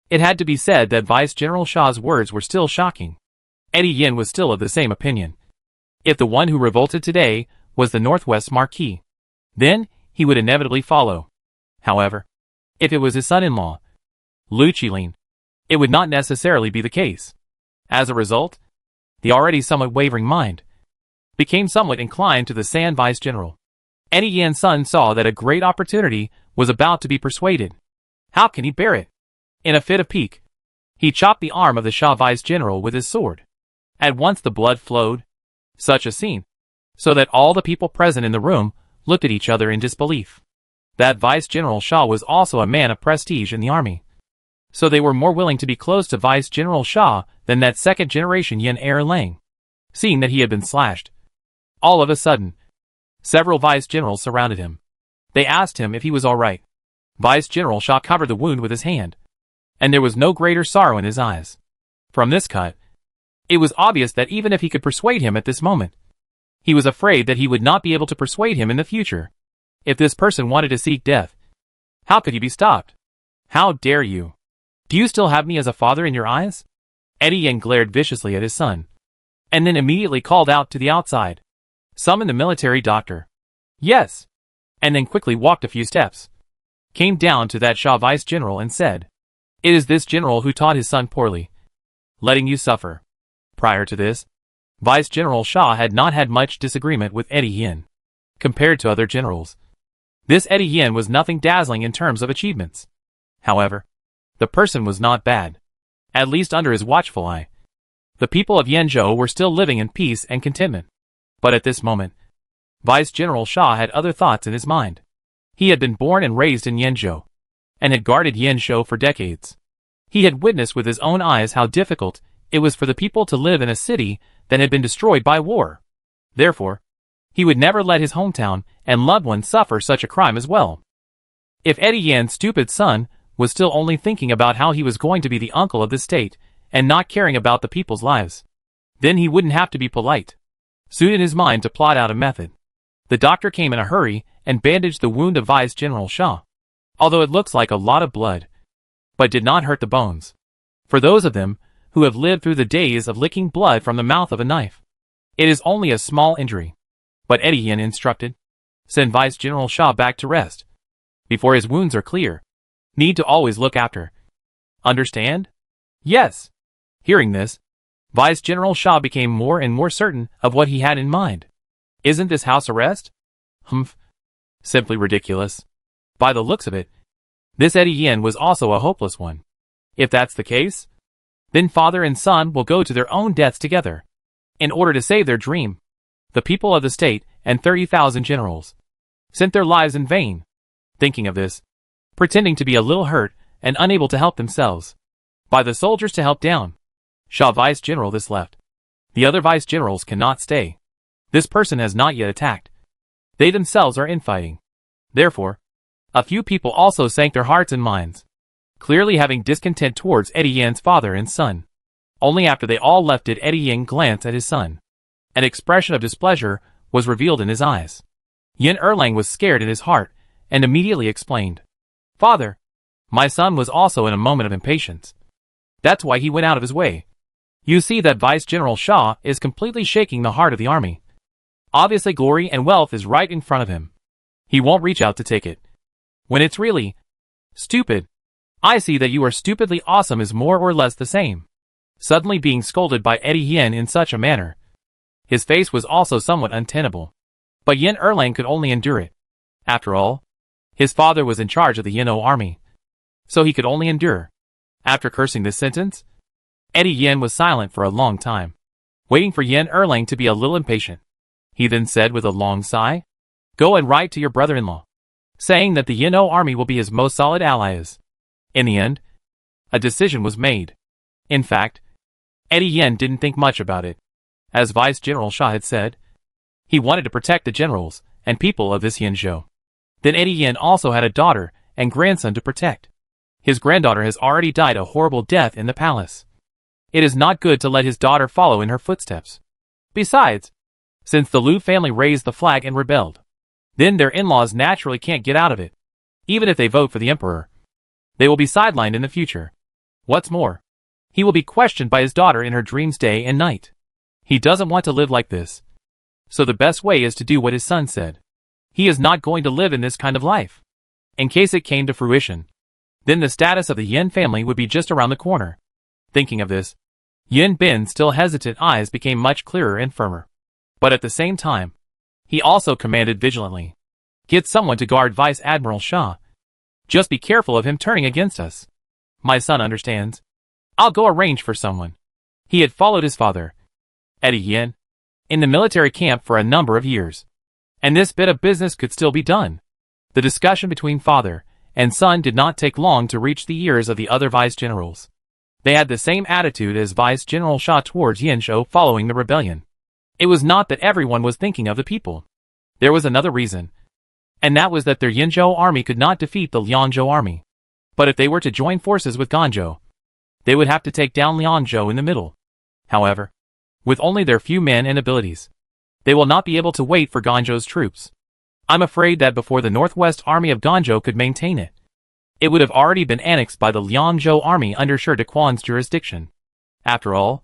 S1: It had to be said that Vice General Shah's words were still shocking. Eddie Yin was still of the same opinion. If the one who revolted today was the Northwest Marquis, then he would inevitably follow. However, if it was his son-in-law, Lu Qilin, it would not necessarily be the case. As a result, the already somewhat wavering mind became somewhat inclined to the San Vice General. Eddie Yan's son saw that a great opportunity was about to be persuaded. How can he bear it? In a fit of pique, he chopped the arm of the Shah Vice General with his sword. At once the blood flowed. Such a scene, so that all the people present in the room looked at each other in disbelief. That Vice General Shah was also a man of prestige in the army, so they were more willing to be close to Vice General Shah than that second-generation Yin Er Lang. Seeing that he had been slashed, all of a sudden, several Vice Generals surrounded him. They asked him if he was all right. Vice General Shah covered the wound with his hand, and there was no greater sorrow in his eyes. From this cut, it was obvious that even if he could persuade him at this moment, he was afraid that he would not be able to persuade him in the future. If this person wanted to seek death, how could he be stopped? How dare you? Do you still have me as a father in your eyes? Eddie Yin glared viciously at his son, and then immediately called out to the outside. Summon the military doctor. Yes. And then quickly walked a few steps, came down to that Shah Vice General and said, It is this general who taught his son poorly, letting you suffer. Prior to this, Vice General Shah had not had much disagreement with Eddie Yin. Compared to other generals, this Eddie Yin was nothing dazzling in terms of achievements. However, the person was not bad, at least under his watchful eye. The people of Yenzhou were still living in peace and contentment. But at this moment, Vice General Shah had other thoughts in his mind. He had been born and raised in Yenzhou, and had guarded Yenzhou for decades. He had witnessed with his own eyes how difficult it was for the people to live in a city that had been destroyed by war. Therefore, he would never let his hometown and loved ones suffer such a crime as well. If Eddie Yan's stupid son was still only thinking about how he was going to be the uncle of the state and not caring about the people's lives, then he wouldn't have to be polite. Soon in his mind to plot out a method. The doctor came in a hurry and bandaged the wound of Vice General Shaw, although it looks like a lot of blood, but did not hurt the bones. For those of them who have lived through the days of licking blood from the mouth of a knife, it is only a small injury. But Eddie Yan instructed, send Vice General Shaw back to rest. Before his wounds are clear, need to always look after. Understand? Yes. Hearing this, Vice General Shaw became more and more certain of what he had in mind. Isn't this house arrest? Humph. Simply ridiculous. By the looks of it, this Eddie Yan was also a hopeless one. If that's the case, then father and son will go to their own deaths together. In order to save their dream, the people of the state and 30,000 generals sent their lives in vain. Thinking of this, pretending to be a little hurt and unable to help themselves, by the soldiers to help down Shaw Vice General this left. The other Vice Generals cannot stay. This person has not yet attacked. They themselves are infighting. Therefore, a few people also sank their hearts and minds, clearly having discontent towards Eddie Yan's father and son. Only after they all left did Eddie Yan glance at his son. An expression of displeasure was revealed in his eyes. Yin Erlang was scared in his heart and immediately explained, Father, my son was also in a moment of impatience. That's why he went out of his way. You see that Vice General Shaw is completely shaking the heart of the army. Obviously glory and wealth is right in front of him. He won't reach out to take it. When it's really stupid, I see that you are stupidly awesome is more or less the same. Suddenly being scolded by Eddie Yan in such a manner, his face was also somewhat untenable. But Yin Erlang could only endure it. After all, his father was in charge of the Yino army, so he could only endure. After cursing this sentence, Eddie Yan was silent for a long time, waiting for Yin Erlang to be a little impatient. He then said with a long sigh, Go and write to your brother-in-law, saying that the Yino army will be his most solid allies. In the end, a decision was made. In fact, Eddie Yan didn't think much about it. As Vice General Shaw had said, he wanted to protect the generals and people of this Yinzhou. Then Eddie Yan also had a daughter and grandson to protect. His granddaughter has already died a horrible death in the palace. It is not good to let his daughter follow in her footsteps. Besides, since the Liu family raised the flag and rebelled, then their in-laws naturally can't get out of it. Even if they vote for the emperor, they will be sidelined in the future. What's more, he will be questioned by his daughter in her dreams day and night. He doesn't want to live like this. So the best way is to do what his son said. He is not going to live in this kind of life. In case it came to fruition, then the status of the Yin family would be just around the corner. Thinking of this, Yin Bin's still hesitant eyes became much clearer and firmer. But at the same time, he also commanded vigilantly, Get someone to guard Vice Admiral Shaw. Just be careful of him turning against us. My son understands. I'll go arrange for someone. He had followed his father, Eddie Yan, in the military camp for a number of years. And this bit of business could still be done. The discussion between father and son did not take long to reach the ears of the other vice generals. They had the same attitude as Vice General Shaw towards Yinzhou following the rebellion. It was not that everyone was thinking of the people. There was another reason, and that was that their Yinzhou army could not defeat the Lianzhou army. But if they were to join forces with Ganzhou, they would have to take down Lianzhou in the middle. However, with only their few men and abilities, they will not be able to wait for Ganzhou's troops. I'm afraid that before the northwest army of Ganzhou could maintain it, it would have already been annexed by the Lianzhou army under Shi Dequan's jurisdiction. After all,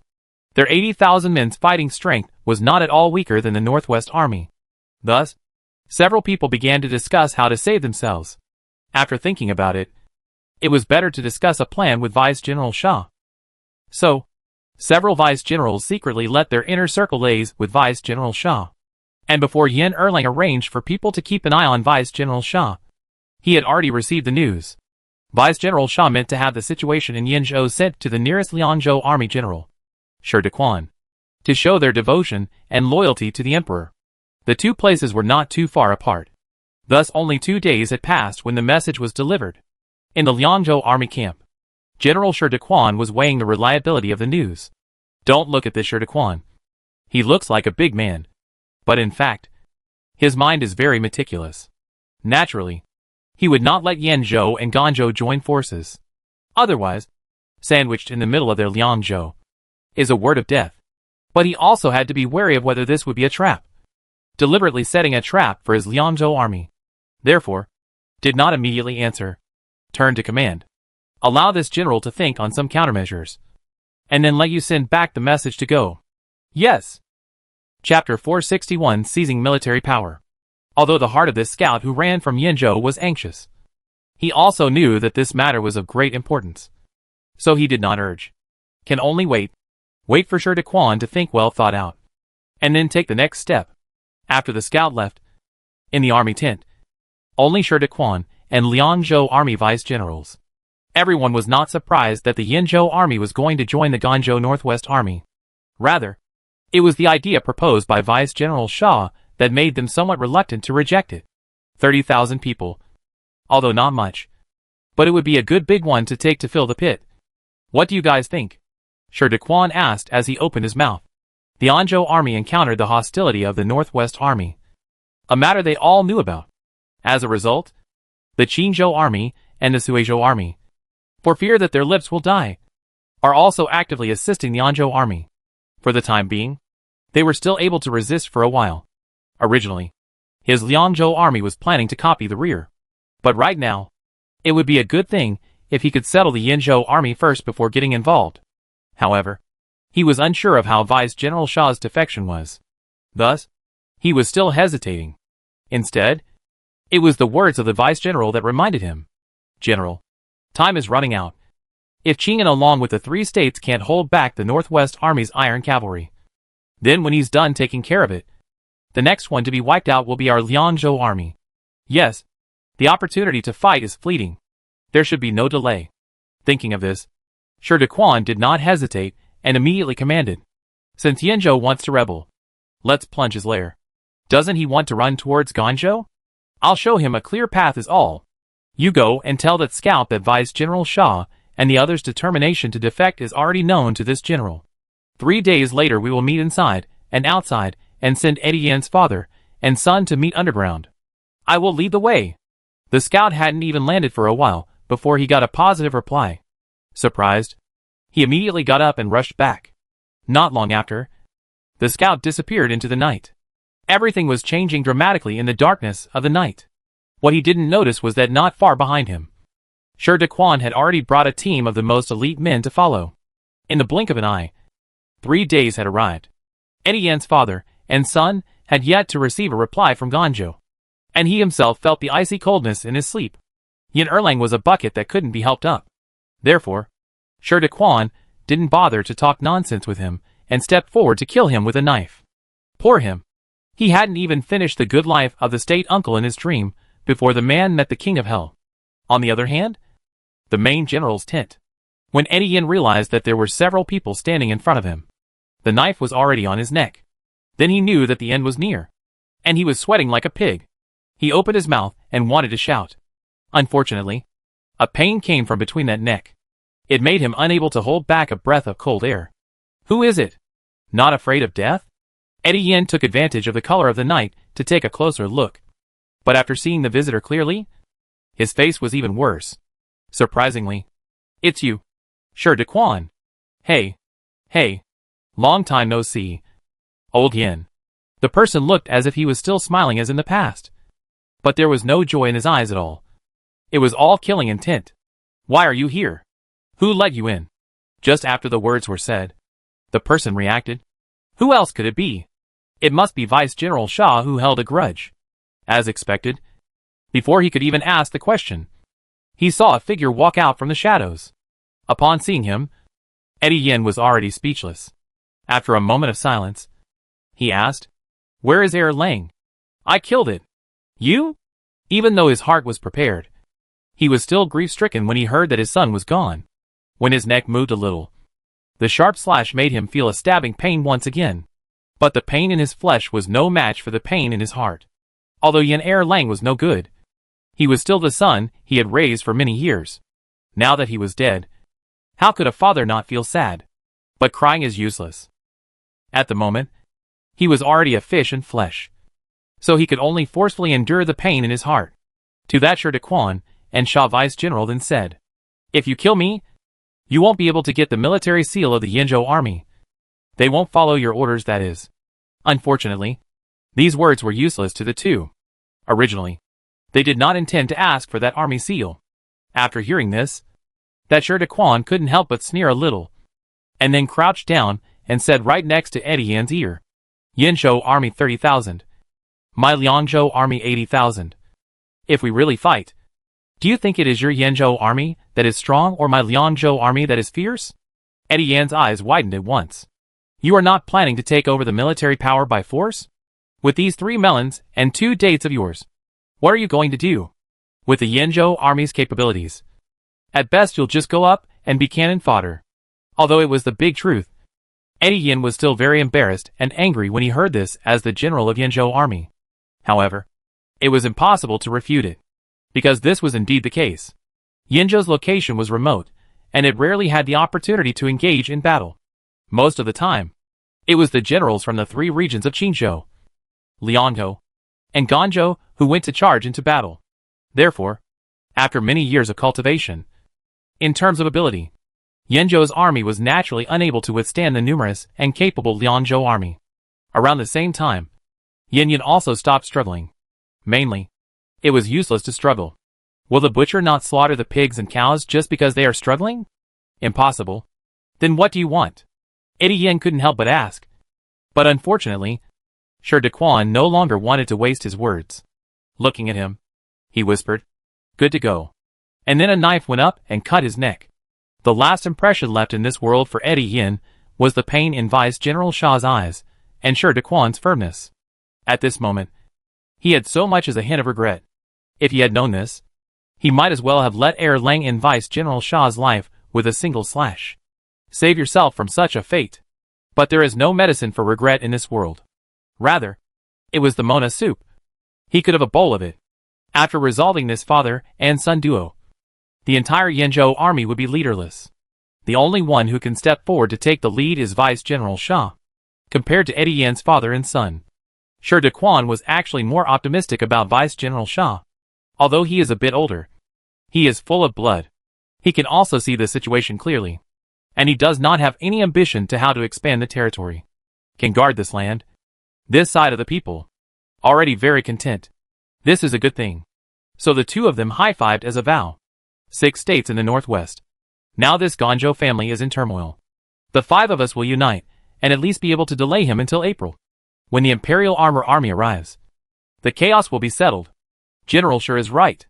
S1: their 80,000 men's fighting strength was not at all weaker than the northwest army. Thus, several people began to discuss how to save themselves. After thinking about it, it was better to discuss a plan with Vice General Shaw. So, several vice generals secretly let their inner circle liaise with Vice General Shaw. And before Yin Erlang arranged for people to keep an eye on Vice General Shaw, he had already received the news. Vice General Shaw meant to have the situation in Yinzhou sent to the nearest Lianzhou army general, Shi Dequan, to show their devotion and loyalty to the emperor. The two places were not too far apart. Thus only 2 days had passed when the message was delivered. In the Lianzhou army camp, General Shi Dequan was weighing the reliability of the news. Don't look at this Shi Dequan. He looks like a big man, But in fact, his mind is very meticulous. Naturally, he would not let Yanzhou and Ganzhou join forces. Otherwise, sandwiched in the middle of their Liangzhou is a word of death. But he also had to be wary of whether this would be a trap, deliberately setting a trap for his Liangzhou army. Therefore, did not immediately answer. Turned to command. Allow this general to think on some countermeasures, and then let you send back the message to go. Yes. Chapter 461, Seizing Military Power. Although the heart of this scout who ran from Yanzhou was anxious, he also knew that this matter was of great importance. So he did not urge. Can only wait. Wait for Shi Dequan to think well thought out, and then take the next step. After the scout left, in the army tent, only Shi Dequan and Liangzhou army vice-generals. Everyone was not surprised that the Yanzhou army was going to join the Ganzhou Northwest army. Rather, it was the idea proposed by Vice-General Shaw that made them somewhat reluctant to reject it. 30,000 people. Although not much. But it would be a good big one to take to fill the pit. What do you guys think? Shi Dequan asked as he opened his mouth. The Anzhou army encountered the hostility of the Northwest army, a matter they all knew about. As a result, the Qinzhou army and the Suizhou army, for fear that their lips will die, are also actively assisting the Anzhou army. For the time being, they were still able to resist for a while. Originally, his Liangzhou army was planning to copy the rear. But right now, it would be a good thing if he could settle the Yanzhou army first before getting involved. However, he was unsure of how Vice-General Shaw's defection was. Thus, he was still hesitating. Instead, it was the words of the Vice-General that reminded him. General, time is running out. If Qing'an along with the three states can't hold back the Northwest Army's iron cavalry, then when he's done taking care of it, the next one to be wiped out will be our Liangzhou army. Yes, the opportunity to fight is fleeting. There should be no delay. Thinking of this, Shi Dequan did not hesitate and immediately commanded. Since Yanzhou wants to rebel, let's plunge his lair. Doesn't he want to run towards Ganzhou? I'll show him a clear path is all. You go and tell that scout that Vice-General Shaw and the others' determination to defect is already known to this general. 3 days later we will meet inside and outside and send Eddie Yan's father and son to meet underground. I will lead the way. The scout hadn't even landed for a while before he got a positive reply. Surprised, he immediately got up and rushed back. Not long after, the scout disappeared into the night. Everything was changing dramatically in the darkness of the night. What he didn't notice was that not far behind him, Shi Dequan had already brought a team of the most elite men to follow. In the blink of an eye, 3 days had arrived. Eddie Yan's father and son had yet to receive a reply from Ganzhou, and he himself felt the icy coldness in his sleep. Yan Erlang was a bucket that couldn't be helped up. Therefore, Shi Dequan didn't bother to talk nonsense with him and stepped forward to kill him with a knife. Poor him. He hadn't even finished the good life of the state uncle in his dream before the man met the king of hell. On the other hand, the main general's tent. When Eddie Yan realized that there were several people standing in front of him, the knife was already on his neck. Then he knew that the end was near, and he was sweating like a pig. He opened his mouth and wanted to shout. Unfortunately, a pain came from between that neck. It made him unable to hold back a breath of cold air. Who is it? Not afraid of death? Eddie Yan took advantage of the color of the night to take a closer look. But after seeing the visitor clearly, his face was even worse. Surprisingly, it's you, Shi Dequan. Hey. Long time no see. Old Yan. The person looked as if he was still smiling as in the past. But there was no joy in his eyes at all. It was all killing intent. Why are you here? Who let you in? Just after the words were said, the person reacted. Who else could it be? It must be Vice-General Shaw who held a grudge. As expected, before he could even ask the question, he saw a figure walk out from the shadows. Upon seeing him, Eddie Yan was already speechless. After a moment of silence, he asked, "Where is Erlang? I killed it." You? Even though his heart was prepared, he was still grief-stricken when he heard that his son was gone. When his neck moved a little, the sharp slash made him feel a stabbing pain once again. But the pain in his flesh was no match for the pain in his heart. Although Yan Erlang was no good, he was still the son he had raised for many years. Now that he was dead, how could a father not feel sad? But crying is useless. At the moment, He was already a fish and flesh, so he could only forcefully endure the pain in his heart. To that Sher Daquan and Shah Vice General then said, "If you kill me, you won't be able to get the military seal of the Yinzhou army. They won't follow your orders, that is." Unfortunately, these words were useless to the two. Originally, they did not intend to ask for that army seal. After hearing this, that Sher Daquan couldn't help but sneer a little, and then crouched down and said right next to Eddie Yan's ear, "Yinzhou army 30,000. My Liangzhou army 80,000. If we really fight, do you think it is your Yinzhou army that is strong or my Liangzhou army that is fierce?" Eddie Yan's eyes widened at once. "You are not planning to take over the military power by force? With these 3 melons and 2 dates of yours, what are you going to do with the Yinzhou army's capabilities? At best you'll just go up and be cannon fodder." Although it was the big truth, Eddie Yan was still very embarrassed and angry when he heard this as the general of Yinzhou army. However, it was impossible to refute it, because this was indeed the case. Yinzhou's location was remote, and it rarely had the opportunity to engage in battle. Most of the time, it was the generals from the 3 regions of Qinzhou, Liangzhou, and Ganzhou who went to charge into battle. Therefore, after many years of cultivation, in terms of ability, Yinzhou's army was naturally unable to withstand the numerous and capable Liangzhou army. Around the same time, Yin Yan also stopped struggling. Mainly, it was useless to struggle. Will the butcher not slaughter the pigs and cows just because they are struggling? Impossible. Then what do you want? Eddie Yan couldn't help but ask. But unfortunately, Sher Daquan no longer wanted to waste his words. Looking at him, he whispered, "Good to go." And then a knife went up and cut his neck. The last impression left in this world for Eddie Yan was the pain in Vice General Shah's eyes and Sher Daquan's firmness. At this moment, he had so much as a hint of regret. If he had known this, he might as well have let Air Lang in Vice General Shah's life with a single slash. Save yourself from such a fate. But there is no medicine for regret in this world. Rather, it was the Mona soup. He could have a bowl of it. After resolving this father and son duo, the entire Yinzhou army would be leaderless. The only one who can step forward to take the lead is Vice General Shah. Compared to Eddie Yan's father and son, Sher Daquan was actually more optimistic about Vice General Shah. Although he is a bit older, he is full of blood. He can also see the situation clearly, and he does not have any ambition to how to expand the territory. Can guard this land, this side of the people, already very content. This is a good thing. So the two of them high-fived as a vow. 6 states in the northwest. Now this Ganzhou family is in turmoil. The 5 of us will unite, and at least be able to delay him until April, when the Imperial army arrives. The chaos will be settled. General Sher is right.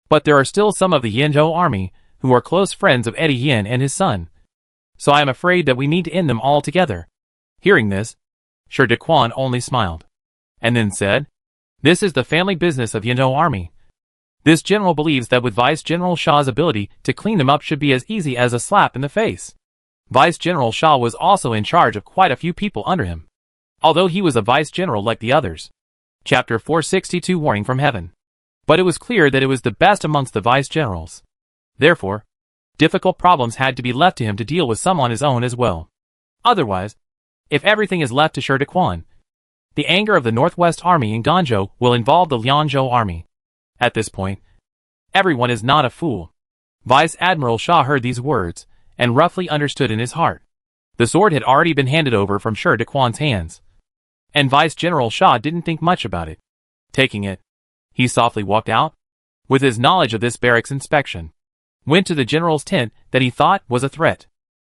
S1: But there are still some of the Yinzhou army who are close friends of Eddie Yan and his son. So I am afraid that we need to end them all together. Hearing this, Sher Daquan only smiled, and then said, "This is the family business of Yinzhou army. This general believes that with Vice General Shah's ability to clean them up should be as easy as a slap in the face." Vice General Shah was also in charge of quite a few people under him, although he was a vice general like the others. Chapter 462 Warning from Heaven. But it was clear that it was the best amongst the vice generals. Therefore, difficult problems had to be left to him to deal with some on his own as well. Otherwise, if everything is left to Sher Daquan, the anger of the Northwest Army in Ganzhou will involve the Liangzhou army. At this point, everyone is not a fool. Vice Admiral Shah heard these words, and roughly understood in his heart. The sword had already been handed over from Sher Daquan's hands, and Vice General Shah didn't think much about it. Taking it, he softly walked out, with his knowledge of this barracks inspection, went to the general's tent that he thought was a threat.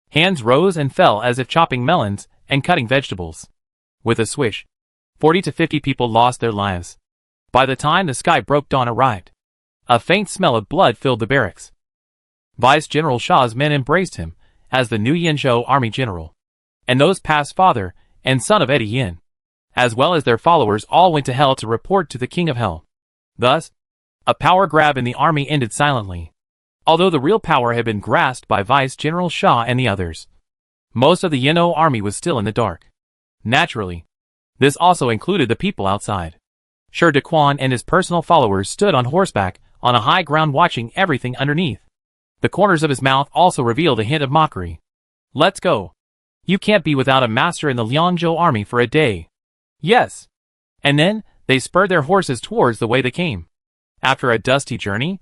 S1: Hands rose and fell as if chopping melons and cutting vegetables. With a swish, 40 to 50 people lost their lives. By the time the sky broke, dawn arrived. A faint smell of blood filled the barracks. Vice General Shah's men embraced him as the new Yinzhou army general, and those past father and son of Eddie Yan, as well as their followers, all went to hell to report to the King of Hell. Thus, a power grab in the army ended silently, although the real power had been grasped by Vice General Shah and the others. Most of the Yinzhou army was still in the dark. Naturally, this also included the people outside. Sher Daquan and his personal followers stood on horseback on a high ground watching everything underneath. The corners of his mouth also revealed a hint of mockery. "Let's go. You can't be without a master in the Liangzhou army for a day. Yes. And then, they spurred their horses towards the way they came. After a dusty journey,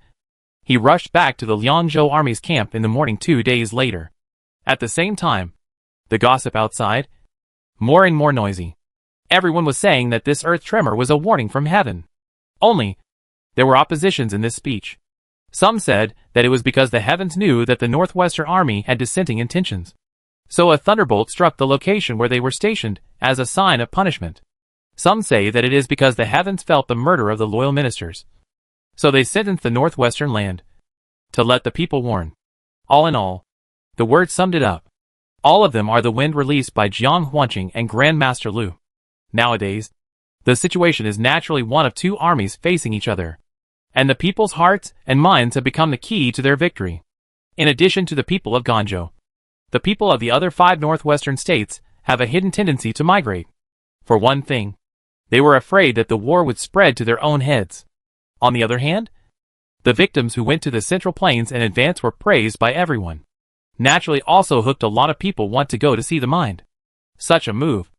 S1: he rushed back to the Liangzhou army's camp in the morning 2 days later. At the same time, the gossip outside, more and more noisy. Everyone was saying that this earth tremor was a warning from heaven. Only, there were oppositions in this speech. Some said that it was because the heavens knew that the Northwestern army had dissenting intentions. So a thunderbolt struck the location where they were stationed as a sign of punishment. Some say that it is because the heavens felt the murder of the loyal ministers. So they sentenced the Northwestern land to let the people warn. All in all, the word summed it up. All of them are the wind released by Jiang Huanqing and Grandmaster Lu. Nowadays, the situation is naturally one of two armies facing each other, and the people's hearts and minds have become the key to their victory. In addition to the people of Ganzhou, the people of the other 5 northwestern states have a hidden tendency to migrate. For one thing, they were afraid that the war would spread to their own heads. On the other hand, the victims who went to the Central Plains in advance were praised by everyone. Naturally also hooked a lot of people want to go to see the mind. Such a move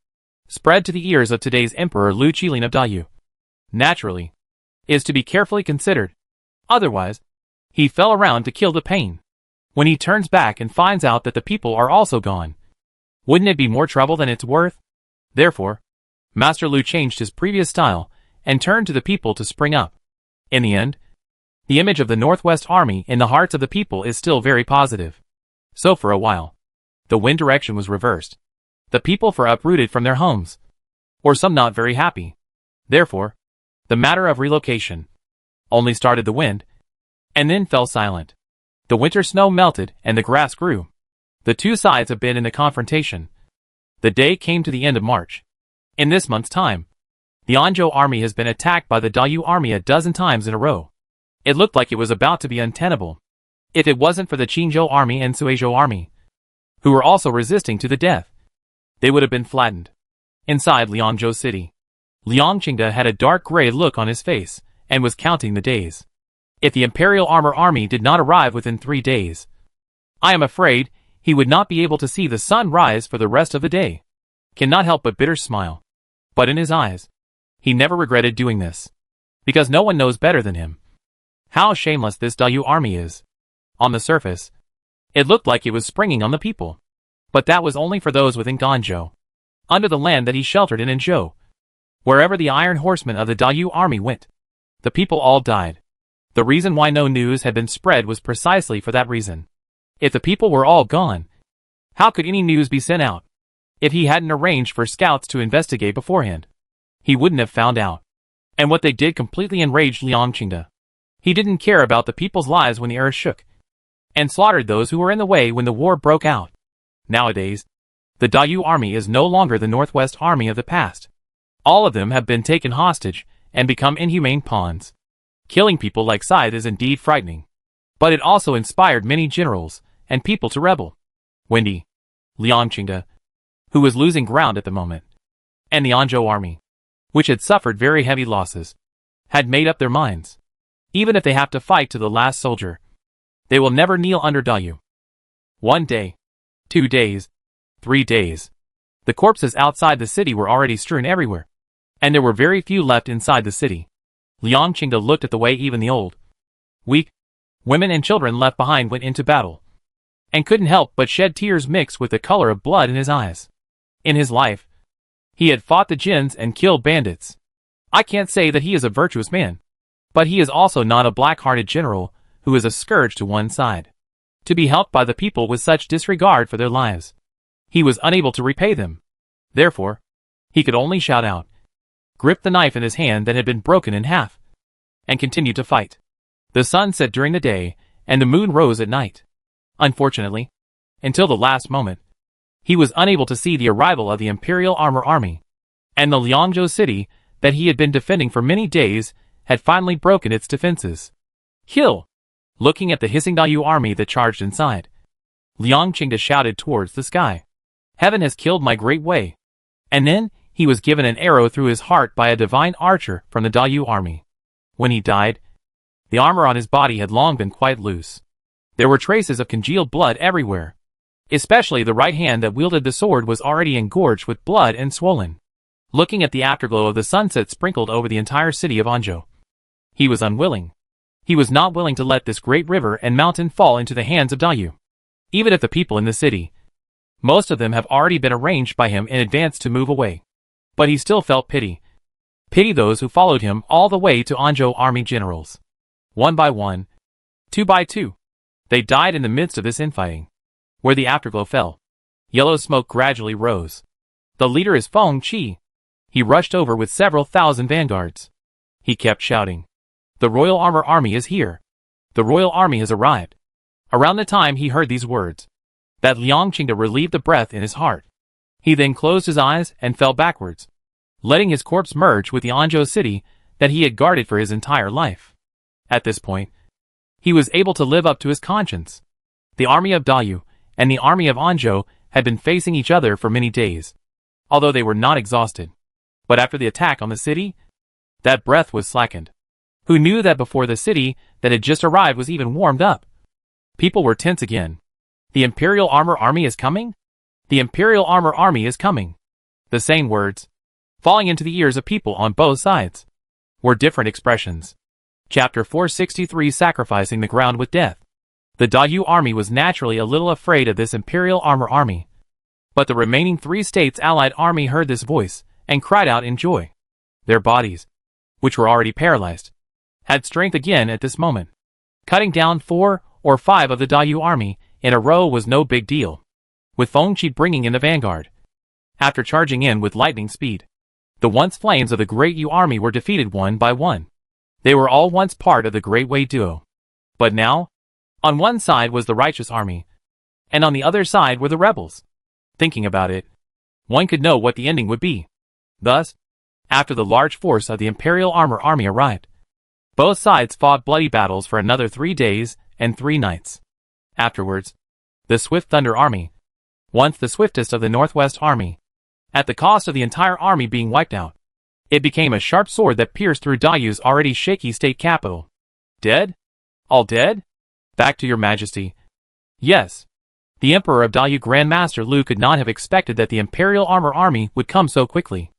S1: spread to the ears of today's Emperor Lu Qilin of Dayu. Naturally, is to be carefully considered. Otherwise, he fell around to kill the pain. When he turns back and finds out that the people are also gone, wouldn't it be more trouble than it's worth? Therefore, Master Lu changed his previous style and turned to the people to spring up. In the end, the image of the Northwest Army in the hearts of the people is still very positive. So for a while, the wind direction was reversed. The people were uprooted from their homes, or some not very happy. Therefore, the matter of relocation only started the wind, and then fell silent. The winter snow melted and the grass grew. The two sides have been in the confrontation. The day came to the end of March. In this month's time, the Anzhou army has been attacked by the Dayu army a dozen times in a row. It looked like it was about to be untenable. If it wasn't for the Qinzhou army and Suizhou army, who were also resisting to the death, they would have been flattened. Inside Liangzhou city, Liang Qingde had a dark gray look on his face, and was counting the days. If the Imperial army did not arrive within 3 days, I am afraid he would not be able to see the sun rise for the rest of the day. Cannot help but bitter smile. But in his eyes, he never regretted doing this, because no one knows better than him how shameless this Dayu army is. On the surface, it looked like it was springing on the people. But that was only for those within Ganzhou, under the land that he sheltered in Zhou. Wherever the iron horsemen of the Dayu army went, the people all died. The reason why no news had been spread was precisely for that reason. If the people were all gone, how could any news be sent out? If he hadn't arranged for scouts to investigate beforehand, he wouldn't have found out. And what they did completely enraged Liang Qingde. He didn't care about the people's lives when the earth shook, and slaughtered those who were in the way when the war broke out. Nowadays, the Dayu army is no longer the Northwest army of the past. All of them have been taken hostage and become inhumane pawns. Killing people like Scythe is indeed frightening. But it also inspired many generals and people to rebel. Wendy, Liang Qingde, who was losing ground at the moment, and the Anzhou army, which had suffered very heavy losses, had made up their minds. Even if they have to fight to the last soldier, they will never kneel under Dayu. 1 day, 2 days, 3 days. The corpses outside the city were already strewn everywhere, and there were very few left inside the city. Liang Qingde looked at the way even the old, weak, women and children left behind went into battle, and couldn't help but shed tears mixed with the color of blood in his eyes. In his life, he had fought the jinns and killed bandits. I can't say that he is a virtuous man, but he is also not a black-hearted general who is a scourge to one side. To be helped by the people with such disregard for their lives, he was unable to repay them. Therefore, he could only shout out, grip the knife in his hand that had been broken in half, and continue to fight. The sun set during the day, and the moon rose at night. Unfortunately, until the last moment, he was unable to see the arrival of the Imperial army, and the Liangzhou city that he had been defending for many days had finally broken its defenses. Kill! Looking at the hissing Dayu army that charged inside, Liang Qingde shouted towards the sky. Heaven has killed my great Wei. And then, he was given an arrow through his heart by a divine archer from the Dayu army. When he died, the armor on his body had long been quite loose. There were traces of congealed blood everywhere. Especially the right hand that wielded the sword was already engorged with blood and swollen. looking at the afterglow of the sunset sprinkled over the entire city of Anzhou. He was unwilling. He was not willing to let this great river and mountain fall into the hands of Dayu. Even if the people in the city, most of them have already been arranged by him in advance to move away. But he still felt pity. Pity those who followed him all the way to Anzhou army generals. One by one, two by two, they died in the midst of this infighting. Where the afterglow fell, yellow smoke gradually rose. The leader is Feng Qi. He rushed over with several thousand vanguards. He kept shouting, "The Royal Army is here. The Royal Army has arrived." Around the time he heard these words, that Liang Qingde relieved the breath in his heart. He then closed his eyes and fell backwards, letting his corpse merge with the Anzhou city that he had guarded for his entire life. At this point, he was able to live up to his conscience. The army of Dayu and the army of Anzhou had been facing each other for many days, although they were not exhausted. But after the attack on the city, that breath was slackened. Who knew that before the city that had just arrived was even warmed up? People were tense again. The Imperial Army is coming? The Imperial Army is coming. The same words, falling into the ears of people on both sides, were different expressions. Chapter 463, Sacrificing the Ground with Death. The Dayu army was naturally a little afraid of this Imperial army. But the remaining 3 states' allied army heard this voice and cried out in joy. Their bodies, which were already paralyzed, had strength again at this moment. Cutting down 4 or 5 of the Dayu army in a row was no big deal, with Feng Qi bringing in the vanguard. After charging in with lightning speed, the once flames of the Great Yu army were defeated one by one. They were all once part of the Great Wei duo. But now, on one side was the righteous army, and on the other side were the rebels. Thinking about it, one could know what the ending would be. Thus, after the large force of the Imperial army arrived, both sides fought bloody battles for another 3 days and 3 nights. Afterwards, the Swift Thunder army, once the swiftest of the Northwest army, at the cost of the entire army being wiped out, it became a sharp sword that pierced through Dayu's already shaky state capital. Dead? All dead? Back to your majesty. Yes. The Emperor of Dayu Grand Master Lu could not have expected that the Imperial army would come so quickly.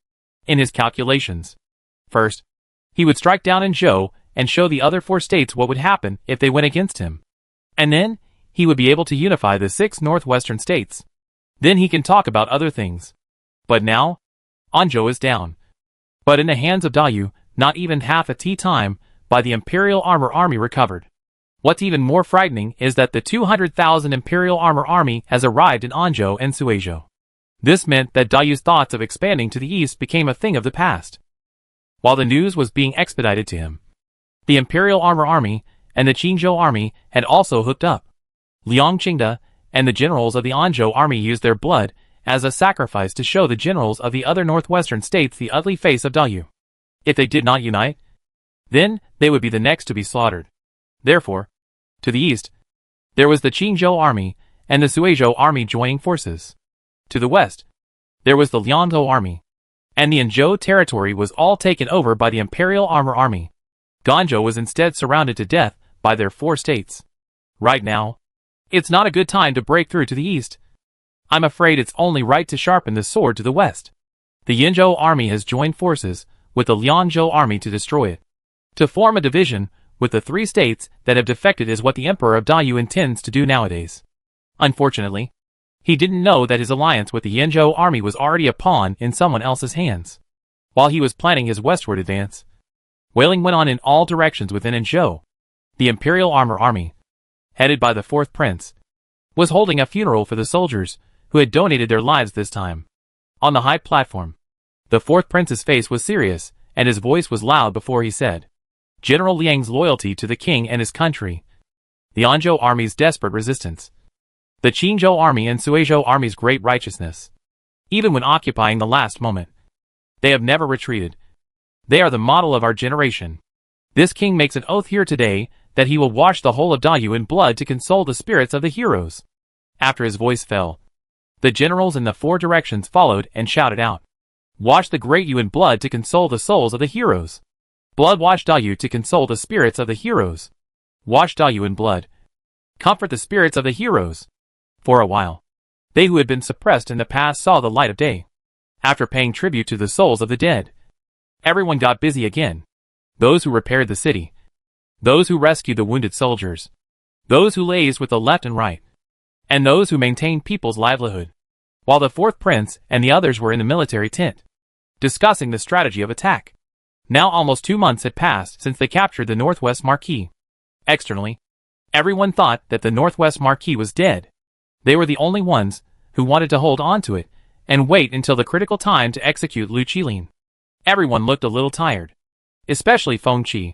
S1: In his calculations, first, he would strike down Anzhou and show the other 4 states what would happen if they went against him. And then, he would be able to unify the 6 northwestern states. Then he can talk about other things. But now, Anzhou is down. But in the hands of Dayu, not even half a tea time, by the Imperial army recovered. What's even more frightening is that the 200,000 Imperial army has arrived in Anzhou and Suizhou. This meant that Dayu's thoughts of expanding to the east became a thing of the past. While the news was being expedited to him, the Imperial army and the Qingzhou army had also hooked up. Liang Qingde and the generals of the Anzhou army used their blood as a sacrifice to show the generals of the other northwestern states the ugly face of Dayu. If they did not unite, then they would be the next to be slaughtered. Therefore, to the east, there was the Qingzhou army and the Suizhou army joining forces. To the west, there was the Liangzhou army, and the Anzhou territory was all taken over by the Imperial army. Ganzhou was instead surrounded to death by their 4 states. Right now, it's not a good time to break through to the east. I'm afraid it's only right to sharpen the sword to the west. The Yinzhou army has joined forces with the Liangzhou army to destroy it. To form a division with the 3 states that have defected is what the Emperor of Dayu intends to do nowadays. Unfortunately, he didn't know that his alliance with the Yinzhou army was already a pawn in someone else's hands. While he was planning his westward advance, wailing went on in all directions within Anzhou. The Imperial army, headed by the 4th prince, was holding a funeral for the soldiers who had donated their lives this time. On the high platform, the 4th prince's face was serious, and his voice was loud before he said, General Liang's loyalty to the king and his country, the Anzhou army's desperate resistance, the Qingzhou army and Suizhou army's great righteousness. Even when occupying the last moment, they have never retreated. They are the model of our generation. This king makes an oath here today that he will wash the whole of Dayu in blood to console the spirits of the heroes. After his voice fell, the generals in the 4 directions followed and shouted out, Wash the great Yu in blood to console the souls of the heroes. Blood wash Dayu to console the spirits of the heroes. Wash Dayu in blood. Comfort the spirits of the heroes. For a while, they who had been suppressed in the past saw the light of day. After paying tribute to the souls of the dead, everyone got busy again. Those who repaired the city, those who rescued the wounded soldiers, those who liaised with the left and right, and those who maintained people's livelihood. While the fourth prince and the others were in the military tent, discussing the strategy of attack. Now almost 2 months had passed since they captured the Northwest Marquis. Externally, everyone thought that the Northwest Marquis was dead. They were the only ones who wanted to hold on to it and wait until the critical time to execute Lu Qilin. Everyone looked a little tired, especially Feng Qi,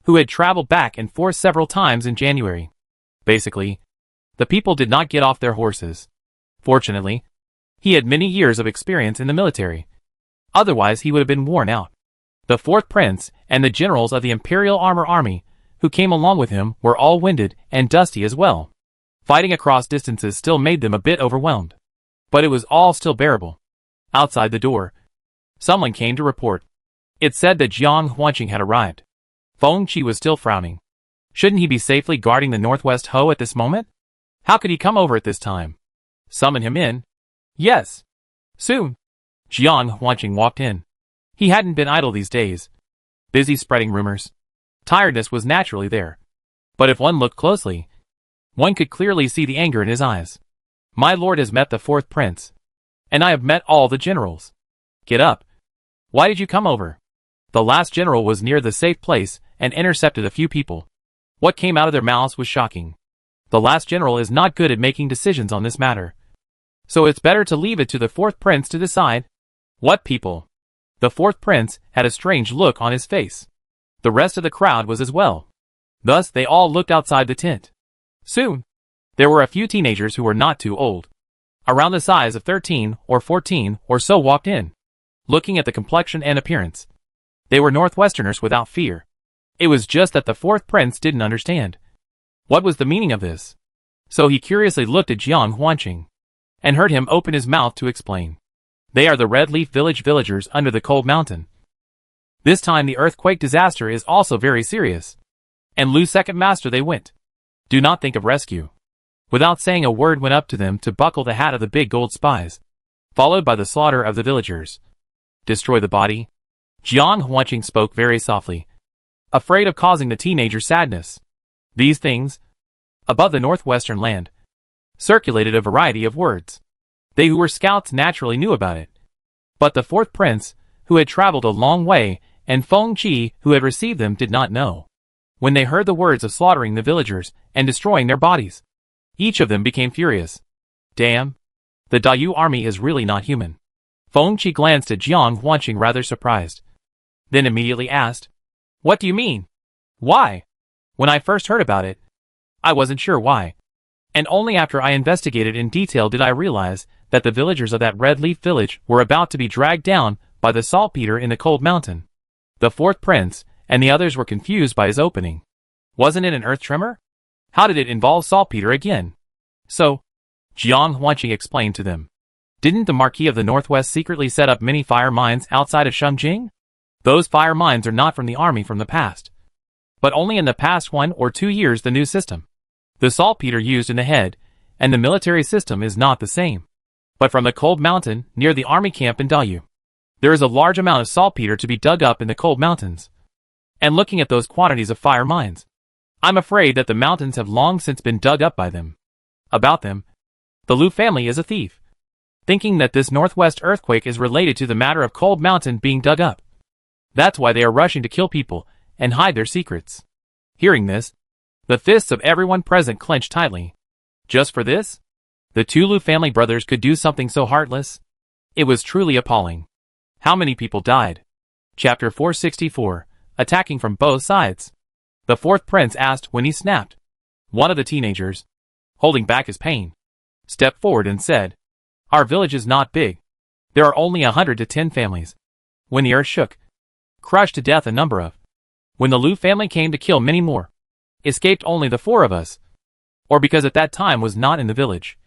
S1: who had traveled back and forth several times in January. Basically, the people did not get off their horses. Fortunately, he had many years of experience in the military. Otherwise he would have been worn out. The fourth prince and the generals of the Imperial army who came along with him were all winded and dusty as well. Fighting across distances still made them a bit overwhelmed. But it was all still bearable. Outside the door, someone came to report. It said that Jiang Huanqing had arrived. Feng Qi was still frowning. Shouldn't he be safely guarding the Northwest Ho at this moment? How could he come over at this time? Summon him in? Yes. Soon. Jiang Huanqing walked in. He hadn't been idle these days, busy spreading rumors. Tiredness was naturally there. But if one looked closely, one could clearly see the anger in his eyes. My lord has met the fourth prince. And I have met all the generals. Get up. Why did you come over? The last general was near the safe place and intercepted a few people. What came out of their mouths was shocking. The last general is not good at making decisions on this matter. So it's better to leave it to the fourth prince to decide. What people? The fourth prince had a strange look on his face. The rest of the crowd was as well. Thus they all looked outside the tent. Soon, there were a few teenagers who were not too old. Around the size of 13 or 14 or so walked in. Looking at the complexion and appearance, they were Northwesterners without fear. It was just that the fourth prince didn't understand. What was the meaning of this? So he curiously looked at Jiang Huanqing and heard him open his mouth to explain. They are the Red Leaf Village villagers under the cold mountain. This time the earthquake disaster is also very serious. And Lu's second master they went. Do not think of rescue. Without saying a word went up to them to buckle the hat of the big gold spies. Followed by the slaughter of the villagers. Destroy the body. Jiang Huanqing spoke very softly, afraid of causing the teenager sadness. These things, above the northwestern land, circulated a variety of words. They who were scouts naturally knew about it. But the fourth prince, who had traveled a long way, and Feng Qi, who had received them, did not know. When they heard the words of slaughtering the villagers and destroying their bodies, each of them became furious. Damn! The Dayu army is really not human. Feng Qi glanced at Jiang Huanqing rather surprised. Then immediately asked, What do you mean? Why? When I first heard about it, I wasn't sure why. And only after I investigated in detail did I realize that the villagers of that Red Leaf village were about to be dragged down by the saltpeter in the cold mountain. The fourth prince and the others were confused by his opening. Wasn't it an earth tremor? How did it involve saltpeter again? So, Jiang Huanqing explained to them. Didn't the Marquis of the Northwest secretly set up many fire mines outside of Shengjing? Those fire mines are not from the army from the past, but only in the past 1 or 2 years the new system. The saltpeter used in the head and the military system is not the same. But from the cold mountain near the army camp in Dayu, there is a large amount of saltpeter to be dug up in the cold mountains. And looking at those quantities of fire mines, I'm afraid that the mountains have long since been dug up by them. About them, the Lu family is a thief, thinking that this northwest earthquake is related to the matter of cold mountain being dug up. That's why they are rushing to kill people and hide their secrets. Hearing this, the fists of everyone present clenched tightly. Just for this? The two Lu family brothers could do something so heartless? It was truly appalling. How many people died? Chapter 464, Attacking from Both Sides. The fourth prince asked when he snapped. One of the teenagers, holding back his pain, stepped forward and said, Our village is not big. There are only 110 families. When the earth shook, crushed to death a number of. When the Lu family came to kill many more, escaped only the 4 of us. Or because at that time was not in the village.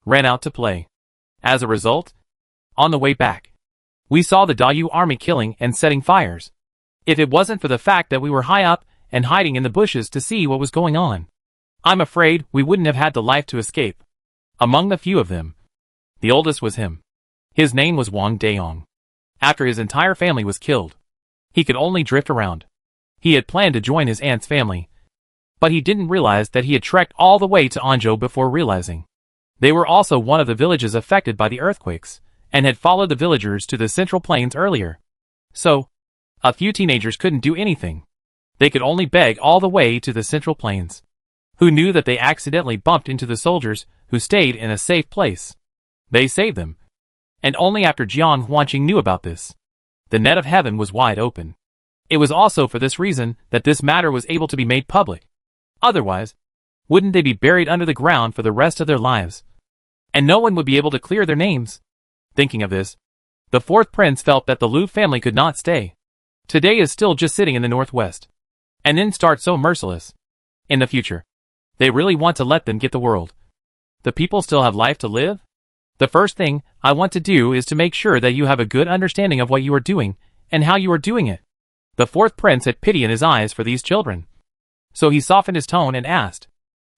S1: Ran out to play. As a result, on the way back, we saw the Dayu army killing and setting fires. If it wasn't for the fact that we were high up and hiding in the bushes to see what was going on, I'm afraid we wouldn't have had the life to escape. Among the few of them, the oldest was him. His name was Wang Dayong. After his entire family was killed, he could only drift around. He had planned to join his aunt's family, but he didn't realize that he had trekked all the way to Anzhou before realizing. They were also one of the villages affected by the earthquakes, and had followed the villagers to the Central Plains earlier. So, a few teenagers couldn't do anything. They could only beg all the way to the Central Plains. Who knew that they accidentally bumped into the soldiers who stayed in a safe place? They saved them. And only after Jiang Huanqing knew about this. The net of heaven was wide open. It was also for this reason that this matter was able to be made public. Otherwise, wouldn't they be buried under the ground for the rest of their lives? And no one would be able to clear their names. Thinking of this, the fourth prince felt that the Lu family could not stay. Today is still just sitting in the northwest. And then start so merciless. In the future, they really want to let them get the world. The people still have life to live? The first thing I want to do is to make sure that you have a good understanding of what you are doing, and how you are doing it. The fourth prince had pity in his eyes for these children. So he softened his tone and asked,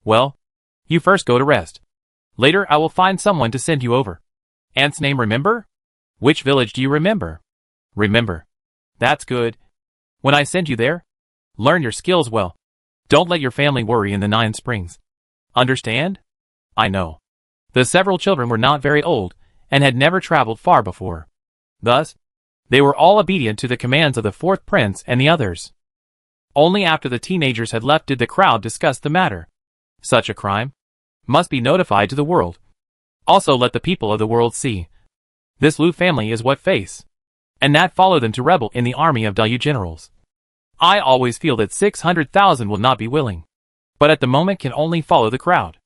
S1: "Well, you first go to rest. Later I will find someone to send you over." Aunt's name, remember? Which village do you remember? Remember. That's good. When I send you there, learn your skills well. Don't let your family worry in the 9 springs. Understand? I know. The several children were not very old, and had never traveled far before. Thus, they were all obedient to the commands of the fourth prince and the others. Only after the teenagers had left did the crowd discuss the matter. Such a crime must be notified to the world. Also let the people of the world see. This Lu family is what face. And that follow them to rebel in the army of Dowager generals. I always feel that 600,000 will not be willing. But at the moment can only follow the crowd.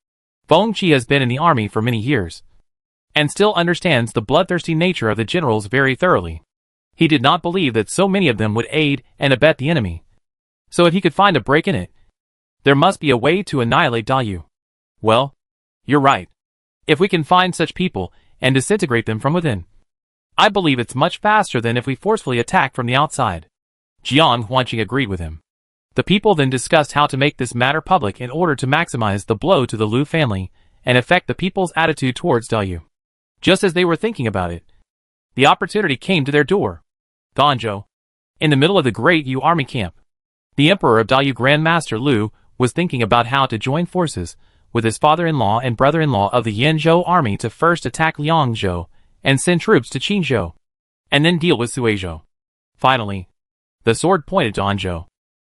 S1: Feng Qi has been in the army for many years, and still understands the bloodthirsty nature of the generals very thoroughly. He did not believe that so many of them would aid and abet the enemy. So if he could find a break in it, there must be a way to annihilate Dowager. Well, you're right. If we can find such people and disintegrate them from within, I believe it's much faster than if we forcefully attack from the outside. Jiang Huanqing agreed with him. The people then discussed how to make this matter public in order to maximize the blow to the Lu family and affect the people's attitude towards Dowager. Just as they were thinking about it, the opportunity came to their door. Ganzhou, in the middle of the Great Yu army camp, the Emperor of Dowager Grand Master Lu was thinking about how to join forces with his father-in-law and brother-in-law of the Yanzhou army to first attack Liangzhou and send troops to Qinzhou, and then deal with Suizhou. Finally, the sword pointed to Anzhou.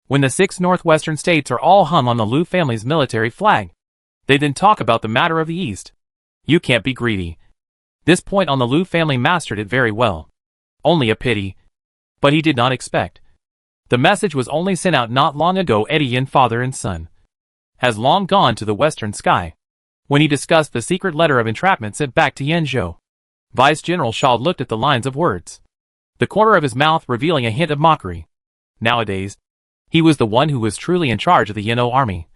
S1: When the 6 northwestern states are all hung on the Lu family's military flag, they then talk about the matter of the East. You can't be greedy. This point on the Lu family mastered it very well. Only a pity. But he did not expect. The message was only sent out not long ago. Eddie Yin, father and son, has long gone to the western sky. When he discussed the secret letter of entrapment sent back to Yanzhou, Vice General Shaw looked at the lines of words, the corner of his mouth revealing a hint of mockery. Nowadays, he was the one who was truly in charge of the Yinzhou army.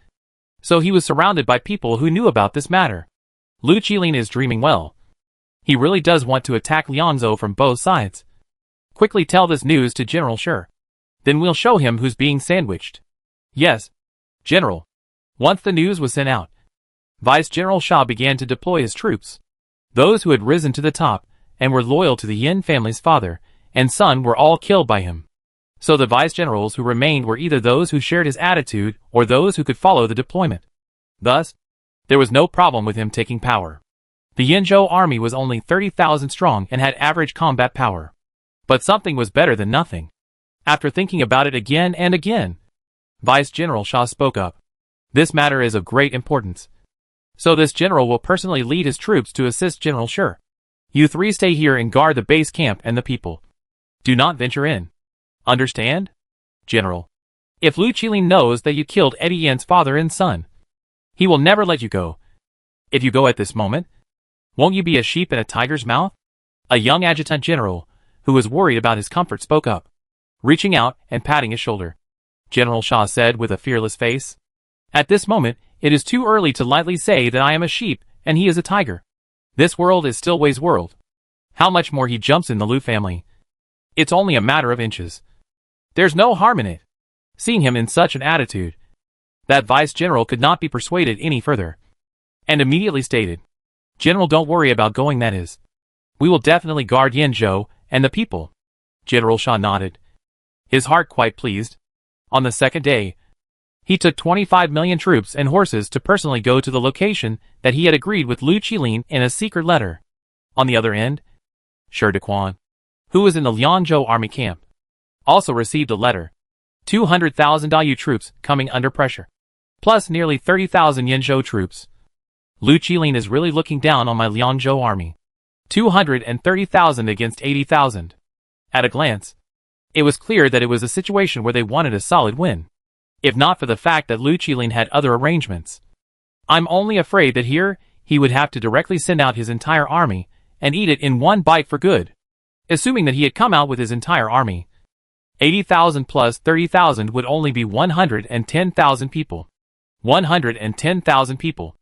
S1: So he was surrounded by people who knew about this matter. Lu Qilin is dreaming well. He really does want to attack Liangzhou from both sides. Quickly tell this news to General Shi. Then we'll show him who's being sandwiched. Yes, General. Once the news was sent out, Vice General Shaw began to deploy his troops. Those who had risen to the top and were loyal to the Yin family's father and son were all killed by him. So the vice generals who remained were either those who shared his attitude or those who could follow the deployment. Thus, there was no problem with him taking power. The Yanzhou army was only 30,000 strong and had average combat power. But something was better than nothing. After thinking about it again and again, Vice General Shaw spoke up. This matter is of great importance. So this general will personally lead his troops to assist General Shi. You 3 stay here and guard the base camp and the people. Do not venture in. Understand? General. If Lu Qilin knows that you killed Eddie Yan's father and son, he will never let you go. If you go at this moment, won't you be a sheep in a tiger's mouth? A young adjutant general, who was worried about his comfort, spoke up, reaching out and patting his shoulder. General Shaw said with a fearless face, at this moment, it is too early to lightly say that I am a sheep and he is a tiger. This world is still Wei's world. How much more he jumps in the Lu family. It's only a matter of inches. There's no harm in it. Seeing him in such an attitude, that vice general could not be persuaded any further, and immediately stated, General, don't worry about going, that is. We will definitely guard Yinzhou and the people. General Shah nodded, his heart quite pleased. On the second day, he took 25 million troops and horses to personally go to the location that he had agreed with Lu Qilin in a secret letter. On the other end, Shi Dequan, who was in the Lianzhou army camp, also received a letter. 200,000 Dayu troops coming under pressure, plus nearly 30,000 Yinzhou troops. Lu Qilin is really looking down on my Lianzhou army. 230,000 against 80,000. At a glance, it was clear that it was a situation where they wanted a solid win, if not for the fact that Lu Qilin had other arrangements. I'm only afraid that here, he would have to directly send out his entire army and eat it in one bite for good. Assuming that he had come out with his entire army, 80,000 plus 30,000 would only be 110,000 people. 110,000 people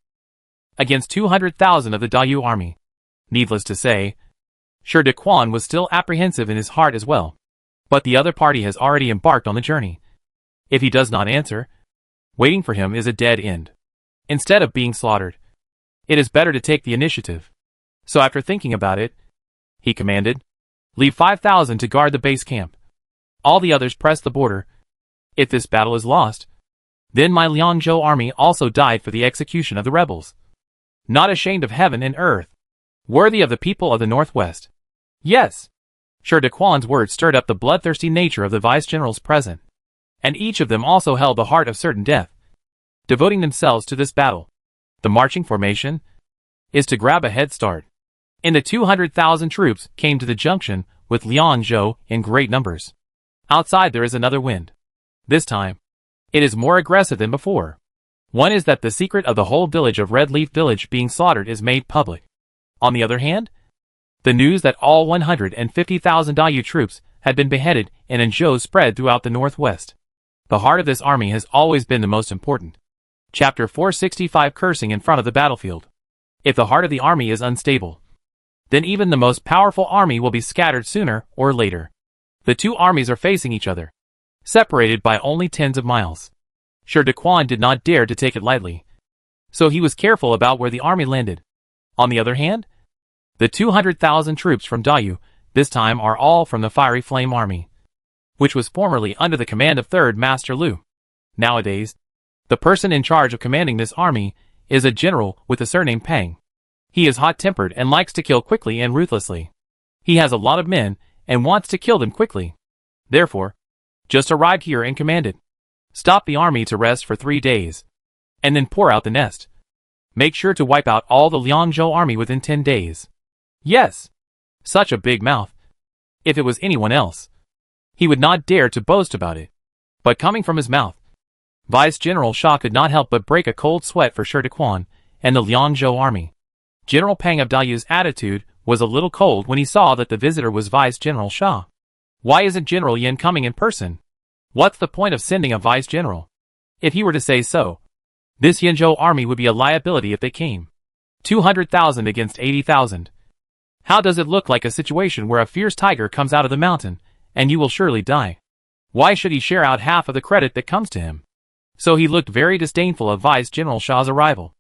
S1: against 200,000 of the Dayu army. Needless to say, Shi Dequan was still apprehensive in his heart as well. But the other party has already embarked on the journey. If he does not answer, waiting for him is a dead end. Instead of being slaughtered, it is better to take the initiative. So after thinking about it, he commanded, leave 5,000 to guard the base camp. All the others press the border. If this battle is lost, then my Lianzhou army also died for the execution of the rebels. Not ashamed of heaven and earth. Worthy of the people of the Northwest. Yes. Shi Dequan's words stirred up the bloodthirsty nature of the vice-generals present, and each of them also held the heart of certain death, devoting themselves to this battle. The marching formation is to grab a head start. And the 200,000 troops came to the junction with Lianzhou in great numbers. Outside there is another wind. This time, it is more aggressive than before. One is that the secret of the whole village of Red Leaf Village being slaughtered is made public. On the other hand, the news that all 150,000 Dayu troops had been beheaded in Yinzhou spread throughout the northwest. The heart of this army has always been the most important. Chapter 465 Cursing in front of the battlefield. If the heart of the army is unstable, then even the most powerful army will be scattered sooner or later. The two armies are facing each other, separated by only tens of miles. Shi Dequan did not dare to take it lightly, so he was careful about where the army landed. On the other hand, the 200,000 troops from Dayu, this time are all from the Fiery Flame Army, which was formerly under the command of 3rd Master Lu. Nowadays, the person in charge of commanding this army is a general with the surname Peng. He is hot-tempered and likes to kill quickly and ruthlessly. He has a lot of men and wants to kill them quickly. Therefore, just arrived here and commanded, stop the army to rest for 3 days, and then pour out the nest. Make sure to wipe out all the Lianzhou army within 10 days. Yes! Such a big mouth. If it was anyone else, he would not dare to boast about it. But coming from his mouth, Vice-General Shah could not help but break a cold sweat for Shi Dequan and the Lianzhou army. General Peng of Dayu's attitude was a little cold when he saw that the visitor was Vice-General Shah. Why isn't General Yin coming in person? What's the point of sending a vice-general? If he were to say so, this Yinzhou army would be a liability if they came. 200,000 against 80,000. How does it look like a situation where a fierce tiger comes out of the mountain, and you will surely die? Why should he share out half of the credit that comes to him? So he looked very disdainful of Vice-General Shah's arrival.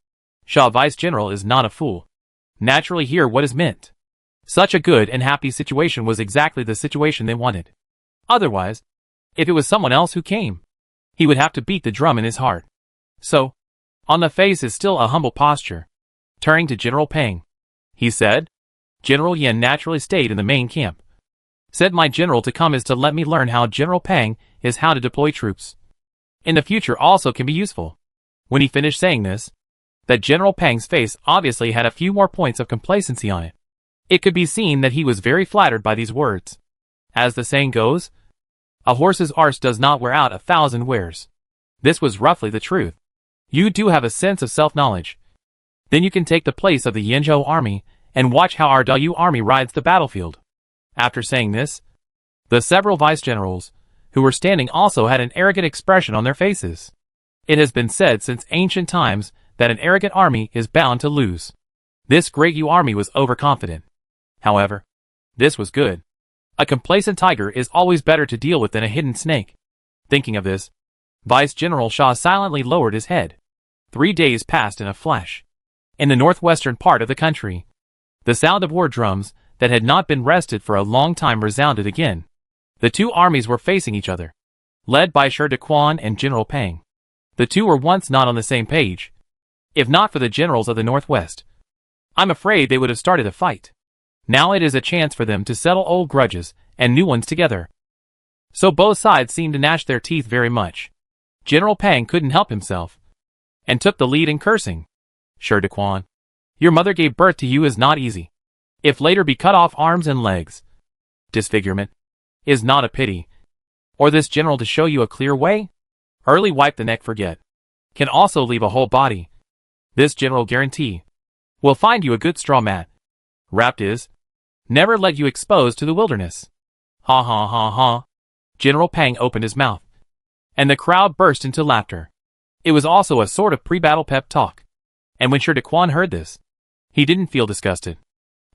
S1: Shah Vice-General is not a fool. Naturally hear what is meant. Such a good and happy situation was exactly the situation they wanted. Otherwise, if it was someone else who came, he would have to beat the drum in his heart. So, on the face is still a humble posture. Turning to General Peng, he said, General Yin naturally stayed in the main camp. Said my general to come is to let me learn how General Peng is how to deploy troops. In the future also can be useful. When he finished saying this, that General Peng's face obviously had a few more points of complacency on it. It could be seen that he was very flattered by these words. As the saying goes, a horse's arse does not wear out 1,000 wears. This was roughly the truth. You do have a sense of self-knowledge. Then you can take the place of the Yinzhou army and watch how our Dayu army rides the battlefield. After saying this, the several vice-generals who were standing also had an arrogant expression on their faces. It has been said since ancient times that an arrogant army is bound to lose. This great Yu army was overconfident. However, this was good. A complacent tiger is always better to deal with than a hidden snake. Thinking of this, Vice-General Shah silently lowered his head. 3 days passed in a flash. In the northwestern part of the country, the sound of war drums that had not been rested for a long time resounded again. The two armies were facing each other, led by Shi Daquan and General Pang. The two were once not on the same page. If not for the generals of the Northwest, I'm afraid they would have started a fight. Now it is a chance for them to settle old grudges and new ones together. So both sides seemed to gnash their teeth very much. General Pang couldn't help himself, and took the lead in cursing. Shi Daquan, your mother gave birth to you is not easy. If later be cut off arms and legs, disfigurement, is not a pity. Or this general to show you a clear way? Early wipe the neck forget. Can also leave a whole body. This general guarantee will find you a good straw mat. Wrapped is, never let you exposed to the wilderness. Ha ha ha ha. General Pang opened his mouth, and the crowd burst into laughter. It was also a sort of pre-battle pep talk. And when Shi Daquan heard this, he didn't feel disgusted.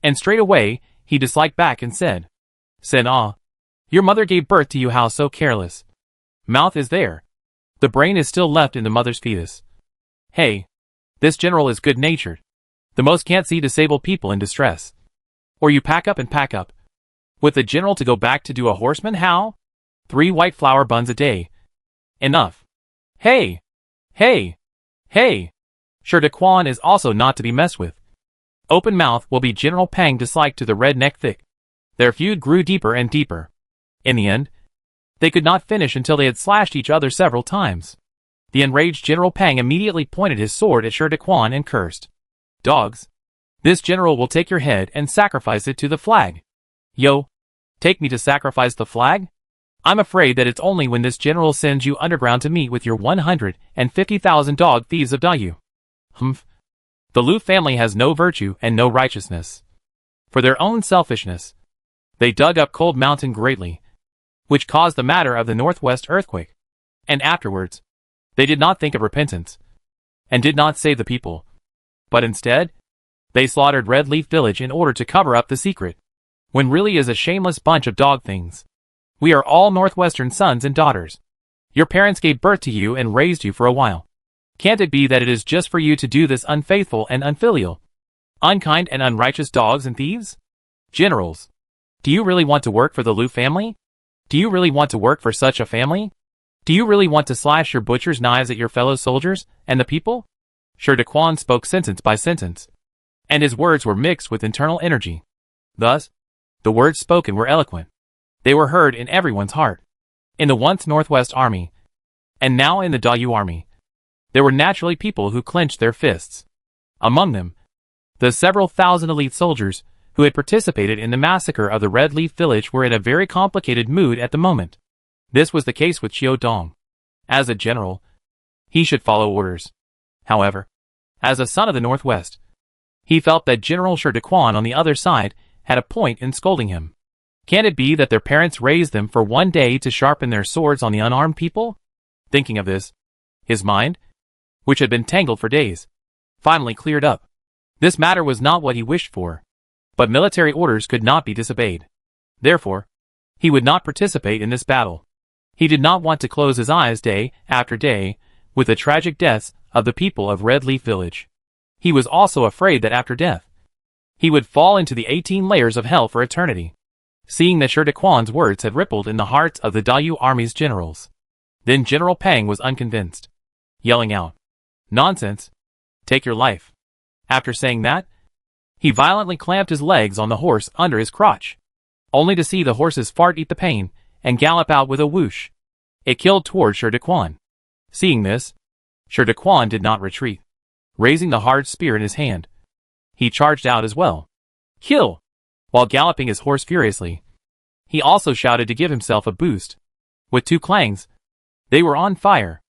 S1: And straight away, he disliked back and said, your mother gave birth to you, how so careless? Mouth is there. The brain is still left in the mother's fetus. Hey, this general is good-natured. The most can't see disabled people in distress. Or you pack up and pack up. With the general to go back to do a horseman, how? 3 white flour buns a day. Enough. Hey! Hey! Hey! Shi Daquan is also not to be messed with. Open mouth will be General Pang disliked to the red neck thick. Their feud grew deeper and deeper. In the end, they could not finish until they had slashed each other several times. The enraged General Pang immediately pointed his sword at Shi Daquan and cursed. Dogs! This general will take your head and sacrifice it to the flag. Yo! Take me to sacrifice the flag? I'm afraid that it's only when this general sends you underground to meet with your 150,000 dog thieves of Dayu. Humph. The Lu family has no virtue and no righteousness. For their own selfishness, they dug up Cold Mountain greatly, which caused the matter of the Northwest earthquake. And afterwards, they did not think of repentance, and did not save the people. But instead, they slaughtered Red Leaf Village in order to cover up the secret, when really is a shameless bunch of dog things. We are all Northwestern sons and daughters. Your parents gave birth to you and raised you for a while. Can't it be that it is just for you to do this unfaithful and unfilial, unkind and unrighteous dogs and thieves? Generals, do you really want to work for the Lu family? Do you really want to work for such a family? Do you really want to slash your butcher's knives at your fellow soldiers and the people? Shi Daquan spoke sentence by sentence, and his words were mixed with internal energy. Thus, the words spoken were eloquent. They were heard in everyone's heart. In the once Northwest Army, and now in the Dayu Army, there were naturally people who clenched their fists. Among them, the several thousand elite soldiers who had participated in the massacre of the Red Leaf Village were in a very complicated mood at the moment. This was the case with Chiu Dong. As a general, he should follow orders. However, as a son of the Northwest, he felt that General Shi Daquan on the other side had a point in scolding him. Can it be that their parents raised them for one day to sharpen their swords on the unarmed people? Thinking of this, his mind, which had been tangled for days, finally cleared up. This matter was not what he wished for, but military orders could not be disobeyed. Therefore, he would not participate in this battle. He did not want to close his eyes day after day with the tragic deaths of the people of Red Leaf Village. He was also afraid that after death, he would fall into the 18 layers of hell for eternity. Seeing that Shi Daquan's words had rippled in the hearts of the Dayu Army's generals, then General Pang was unconvinced, yelling out, "Nonsense! Take your life!" After saying that, he violently clamped his legs on the horse under his crotch, only to see the horse's fart eat the pain and gallop out with a whoosh. It killed toward Shi Daquan. Seeing this, Shi Daquan did not retreat. Raising the hard spear in his hand, he charged out as well. Kill! While galloping his horse furiously, he also shouted to give himself a boost. With 2 clangs, they were on fire.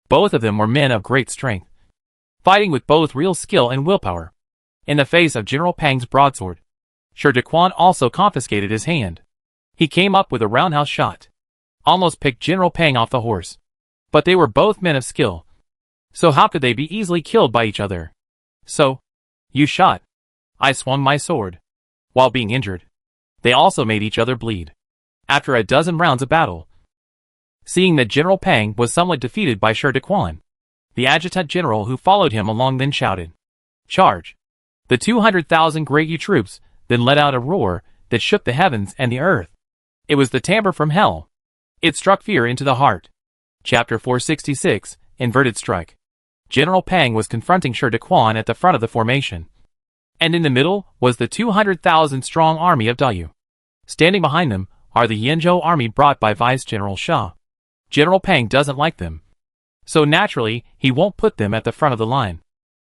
S1: Both of them were men of great strength, fighting with both real skill and willpower. In the face of General Pang's broadsword, Shi Daquan also confiscated his hand. He came up with a roundhouse shot, almost picked General Pang off the horse. But they were both men of skill, so how could they be easily killed by each other? So, you shot. I swung my sword. While being injured, they also made each other bleed. After a dozen rounds of battle, seeing that General Pang was somewhat defeated by Shi Daquan, the adjutant general who followed him along then shouted, "Charge! The 200,000 Great Yu troops then let out a roar that shook the heavens and the earth. It was the timbre from hell. It struck fear into the heart. Chapter 466, Inverted Strike. General Pang was confronting Shi Daquan at the front of the formation. And in the middle was the 200,000-strong army of Dayu. Standing behind them are the Yinzhou army brought by Vice General Sha. General Pang doesn't like them. So naturally, he won't put them at the front of the line.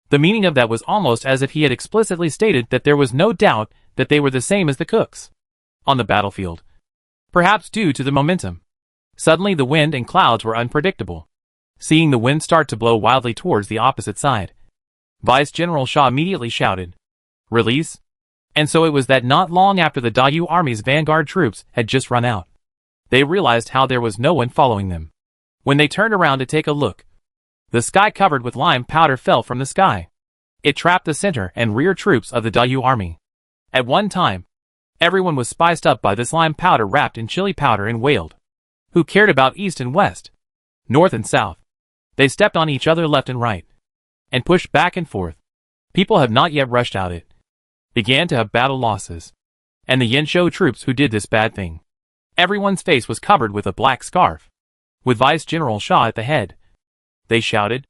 S1: The meaning of that was almost as if he had explicitly stated that there was no doubt that they were the same as the cooks on the battlefield. Perhaps due to the momentum. Suddenly the wind and clouds were unpredictable. Seeing the wind start to blow wildly towards the opposite side, Vice General Sha immediately shouted, "Release!" And so it was that not long after the Dayu army's vanguard troops had just run out, they realized how there was no one following them. When they turned around to take a look, the sky covered with lime powder fell from the sky. It trapped the center and rear troops of the Dayu army. At one time, everyone was spiced up by this lime powder wrapped in chili powder and wailed. Who cared about east and west, north and south? They stepped on each other left and right, and pushed back and forth. People have not yet rushed out it. Began to have battle losses. And the Yinzhou troops who did this bad thing. Everyone's face was covered with a black scarf. With Vice General Sha at the head. They shouted,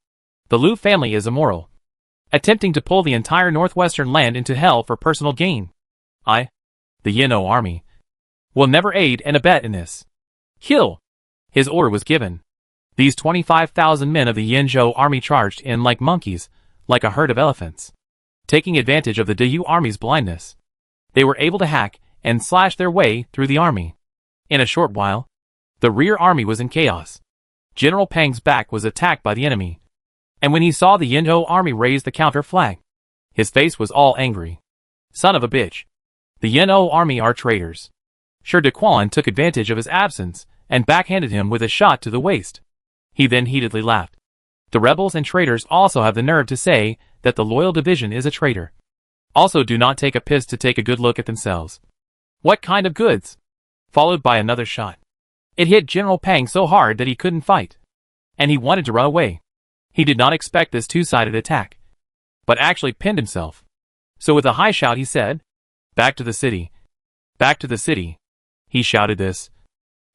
S1: "The Liu family is immoral. Attempting to pull the entire northwestern land into hell for personal gain. The Yinzhou army, will never aid and abet in this. Kill!" His order was given. These 25,000 men of the Yinzhou army charged in like monkeys, like a herd of elephants. Taking advantage of the Dayu army's blindness, they were able to hack and slash their way through the army. In a short while, the rear army was in chaos. General Pang's back was attacked by the enemy. And when he saw the Yinzhou army raise the counter flag, his face was all angry. Son of a bitch. The Yinzhou army are traitors. Shi Daquan took advantage of his absence and backhanded him with a shot to the waist. He then heatedly laughed. The rebels and traitors also have the nerve to say that the loyal division is a traitor. Also do not take a piss to take a good look at themselves. What kind of goods? Followed by another shot. It hit General Pang so hard that he couldn't fight. And he wanted to run away. He did not expect this two-sided attack, but actually pinned himself. So with a high shout he said, "Back to the city. Back to the city." He shouted this,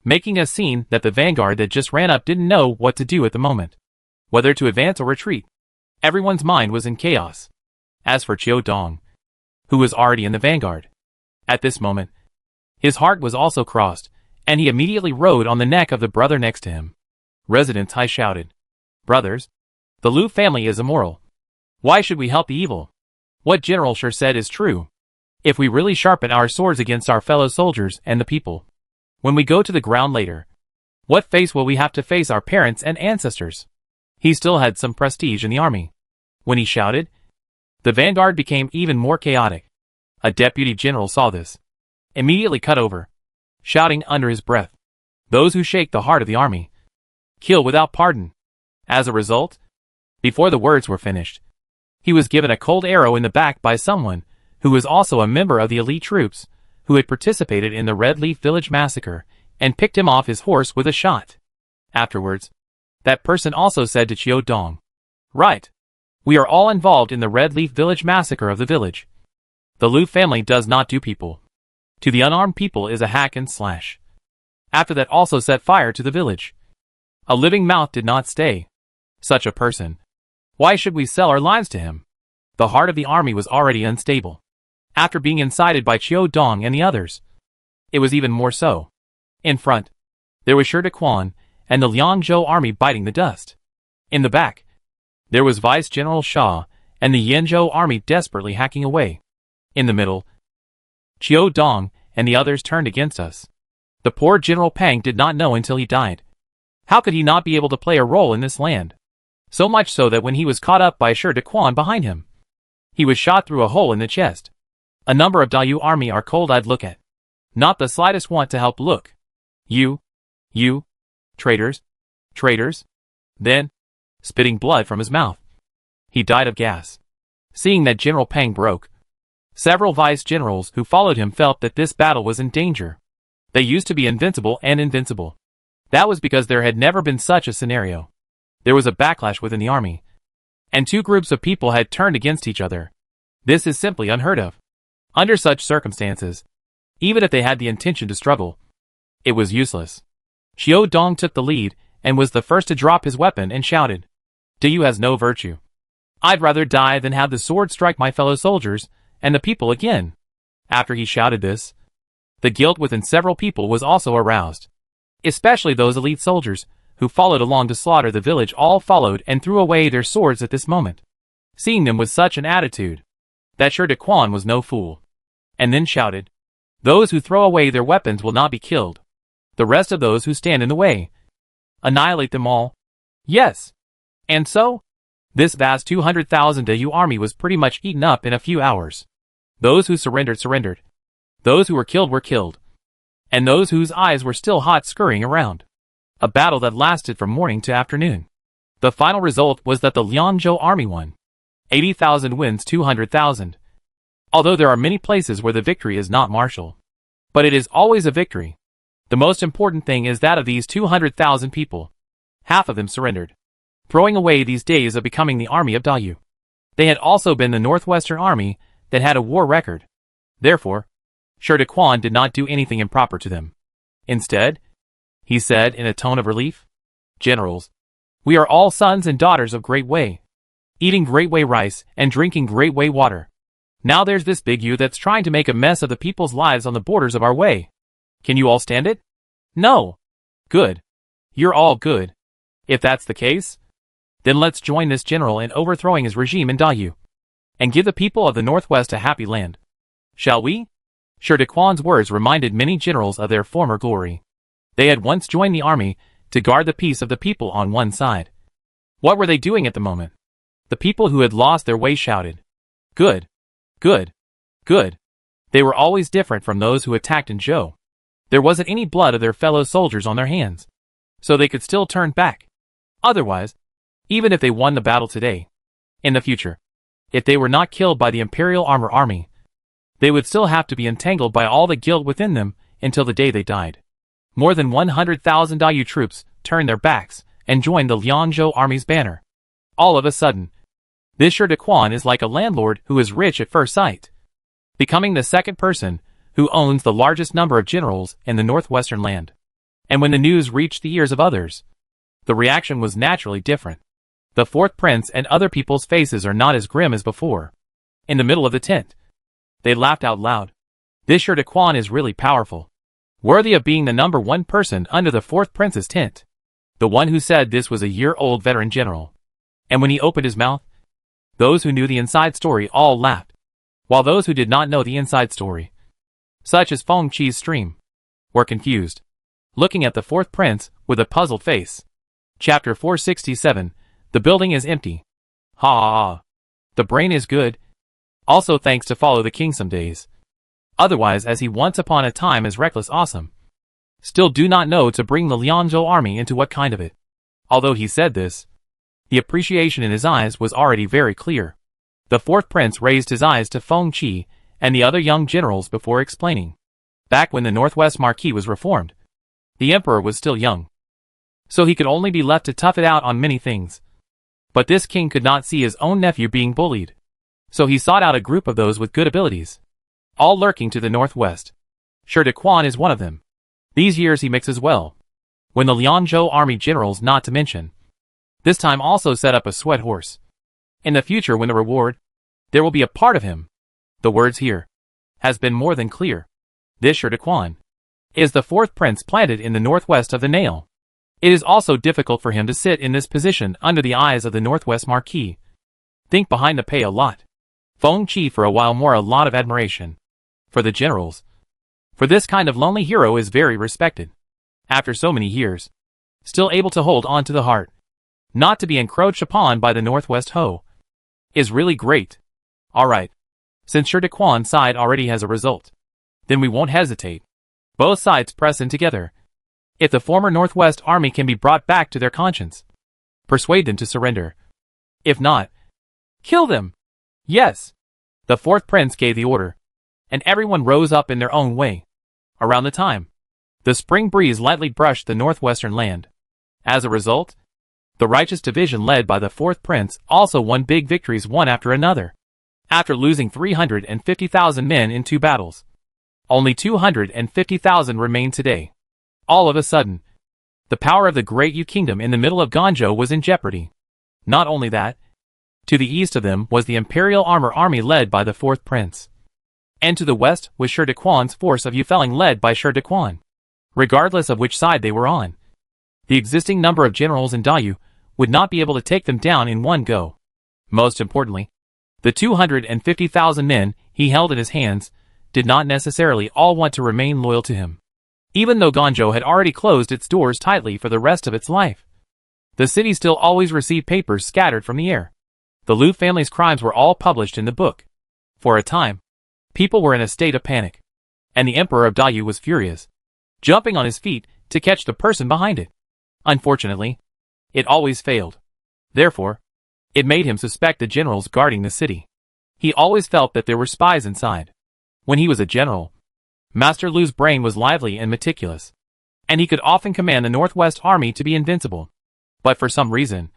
S1: making a scene that the vanguard that just ran up didn't know what to do at the moment. Whether to advance or retreat. Everyone's mind was in chaos. As for Qiu Dong, who was already in the vanguard, at this moment, his heart was also crossed, and he immediately rode on the neck of the brother next to him. Residents high shouted, "Brothers, the Liu family is immoral. Why should we help the evil? What General Shi said is true. If we really sharpen our swords against our fellow soldiers and the people, when we go to the ground later, what face will we have to face our parents and ancestors?" He still had some prestige in the army. When he shouted, the vanguard became even more chaotic. A deputy general saw this. Immediately cut over, shouting under his breath, "Those who shake the heart of the army, kill without pardon." As a result, before the words were finished, he was given a cold arrow in the back by someone who was also a member of the elite troops who had participated in the Red Leaf Village massacre and picked him off his horse with a shot. Afterwards, that person also said to Qiu Dong, "Right. We are all involved in the Red Leaf Village massacre of the village. The Liu family does not do people. To the unarmed people is a hack and slash." After that also set fire to the village. A living mouth did not stay. Such a person. Why should we sell our lives to him? The heart of the army was already unstable. After being incited by Qiu Dong and the others, it was even more so. In front, there was Shi Daquan and the Liangzhou army biting the dust. In the back, there was Vice General Sha and the Yinzhou army desperately hacking away. In the middle, Qiu Dong and the others turned against us. The poor General Pang did not know until he died. How could he not be able to play a role in this land? So much so that when he was caught up by Shi Daquan behind him, he was shot through a hole in the chest. A number of Dayu army are cold-eyed look at. Not the slightest want to help look. You, traitors, traitors. Then, spitting blood from his mouth, he died of gas. Seeing that General Pang broke, several vice generals who followed him felt that this battle was in danger. They used to be invincible and invincible. That was because there had never been such a scenario. There was a backlash within the army, and two groups of people had turned against each other. This is simply unheard of. Under such circumstances, even if they had the intention to struggle, it was useless. Xiao Dong took the lead and was the first to drop his weapon and shouted, "Du has no virtue. I'd rather die than have the sword strike my fellow soldiers and the people again." After he shouted this, the guilt within several people was also aroused. Especially those elite soldiers who followed along to slaughter the village all followed and threw away their swords at this moment, seeing them with such an attitude. That Sure De Quan was no fool, and then shouted, "Those who throw away their weapons will not be killed. The rest of those who stand in the way, annihilate them all." Yes. And so, this vast 200,000 DU army was pretty much eaten up in a few hours. Those who surrendered, surrendered. Those who were killed. And those whose eyes were still hot scurrying around. A battle that lasted from morning to afternoon. The final result was that the Lianzhou army won. 80,000 wins 200,000. Although there are many places where the victory is not martial, but it is always a victory. The most important thing is that of these 200,000 people, half of them surrendered, throwing away these days of becoming the army of Dayu. They had also been the Northwestern army that had a war record. Therefore, Sure De Quan did not do anything improper to them. Instead, he said in a tone of relief, "Generals, we are all sons and daughters of Great Wei, eating Great Wei rice and drinking Great Wei water. Now there's this big you that's trying to make a mess of the people's lives on the borders of our way. Can you all stand it? No. Good. You're all good. If that's the case, then let's join this general in overthrowing his regime in Dayu, and give the people of the Northwest a happy land. Shall we?" Sure De Quan's words reminded many generals of their former glory. They had once joined the army to guard the peace of the people on one side. What were they doing at the moment? The people who had lost their way shouted, "Good, good, good." They were always different from those who attacked in Zhou. There wasn't any blood of their fellow soldiers on their hands, so they could still turn back. Otherwise, even if they won the battle today, in the future, if they were not killed by the Imperial Armor Army, they would still have to be entangled by all the guilt within them until the day they died. More than 100,000 Dayu troops turned their backs and joined the Lianzhou army's banner. All of a sudden, this Sure De Quan is like a landlord who is rich at first sight, becoming the second person who owns the largest number of generals in the northwestern land. And when the news reached the ears of others, the reaction was naturally different. The fourth prince and other people's faces are not as grim as before. In the middle of the tent, they laughed out loud. This Sure De Quan is really powerful, worthy of being the number one person under the fourth prince's tent. The one who said this was a year-old veteran general. And when he opened his mouth, those who knew the inside story all laughed, while those who did not know the inside story, such as Feng Qi's stream, were confused, looking at the fourth prince with a puzzled face. Chapter 467, The building is empty. Ha ha ha. The brain is good. Also thanks to follow the king some days. Otherwise, as he once upon a time is reckless awesome. Still do not know to bring the Lianzhou army into what kind of it. Although he said this, the appreciation in his eyes was already very clear. The fourth prince raised his eyes to Feng Qi and the other young generals before explaining. Back when the Northwest Marquis was reformed, the emperor was still young, so he could only be left to tough it out on many things. But this king could not see his own nephew being bullied, so he sought out a group of those with good abilities, all lurking to the northwest. Sure De Quan is one of them. These years he mixes well. When the Lianzhou army generals, not to mention, this time also set up a sweat horse. In the future, when the reward, there will be a part of him. The words here has been more than clear. This Sure De Quan is the fourth prince planted in the northwest of the Nail. It is also difficult for him to sit in this position under the eyes of the Northwest Marquis. Think behind the pay a lot. Feng Qi for a while more a lot of admiration. For the generals. For this kind of lonely hero is very respected. After so many years, still able to hold on to the heart, not to be encroached upon by the Northwest Ho, is really great. Alright. Since Sure De Quan's side already has a result, then we won't hesitate. Both sides press in together. If the former Northwest army can be brought back to their conscience, persuade them to surrender. If not, kill them. Yes. The fourth prince gave the order, and everyone rose up in their own way. Around the time, the spring breeze lightly brushed the northwestern land. As a result, the righteous division led by the fourth prince also won big victories one after another. after losing 350,000 men in 2 battles. Only 250,000 remained today. All of a sudden, the power of the great Yu kingdom in the middle of Ganzhou was in jeopardy. Not only that, to the east of them was the Imperial army led by the 4th prince. And to the west was Shi Dequan's force of Yufeling led by Shi Dequan. Regardless of which side they were on, the existing number of generals in Dayu would not be able to take them down in one go. Most importantly, the 250,000 men he held in his hands did not necessarily all want to remain loyal to him. Even though Ganzhou had already closed its doors tightly for the rest of its life, the city still always received papers scattered from the air. The Lu family's crimes were all published in the book. For a time, people were in a state of panic, and the Emperor of Dayu was furious, jumping on his feet to catch the person behind it. Unfortunately, it always failed. Therefore, it made him suspect the generals guarding the city. He always felt that there were spies inside. When he was a general, Master Lu's brain was lively and meticulous, and he could often command the Northwest Army to be invincible. But for some reason,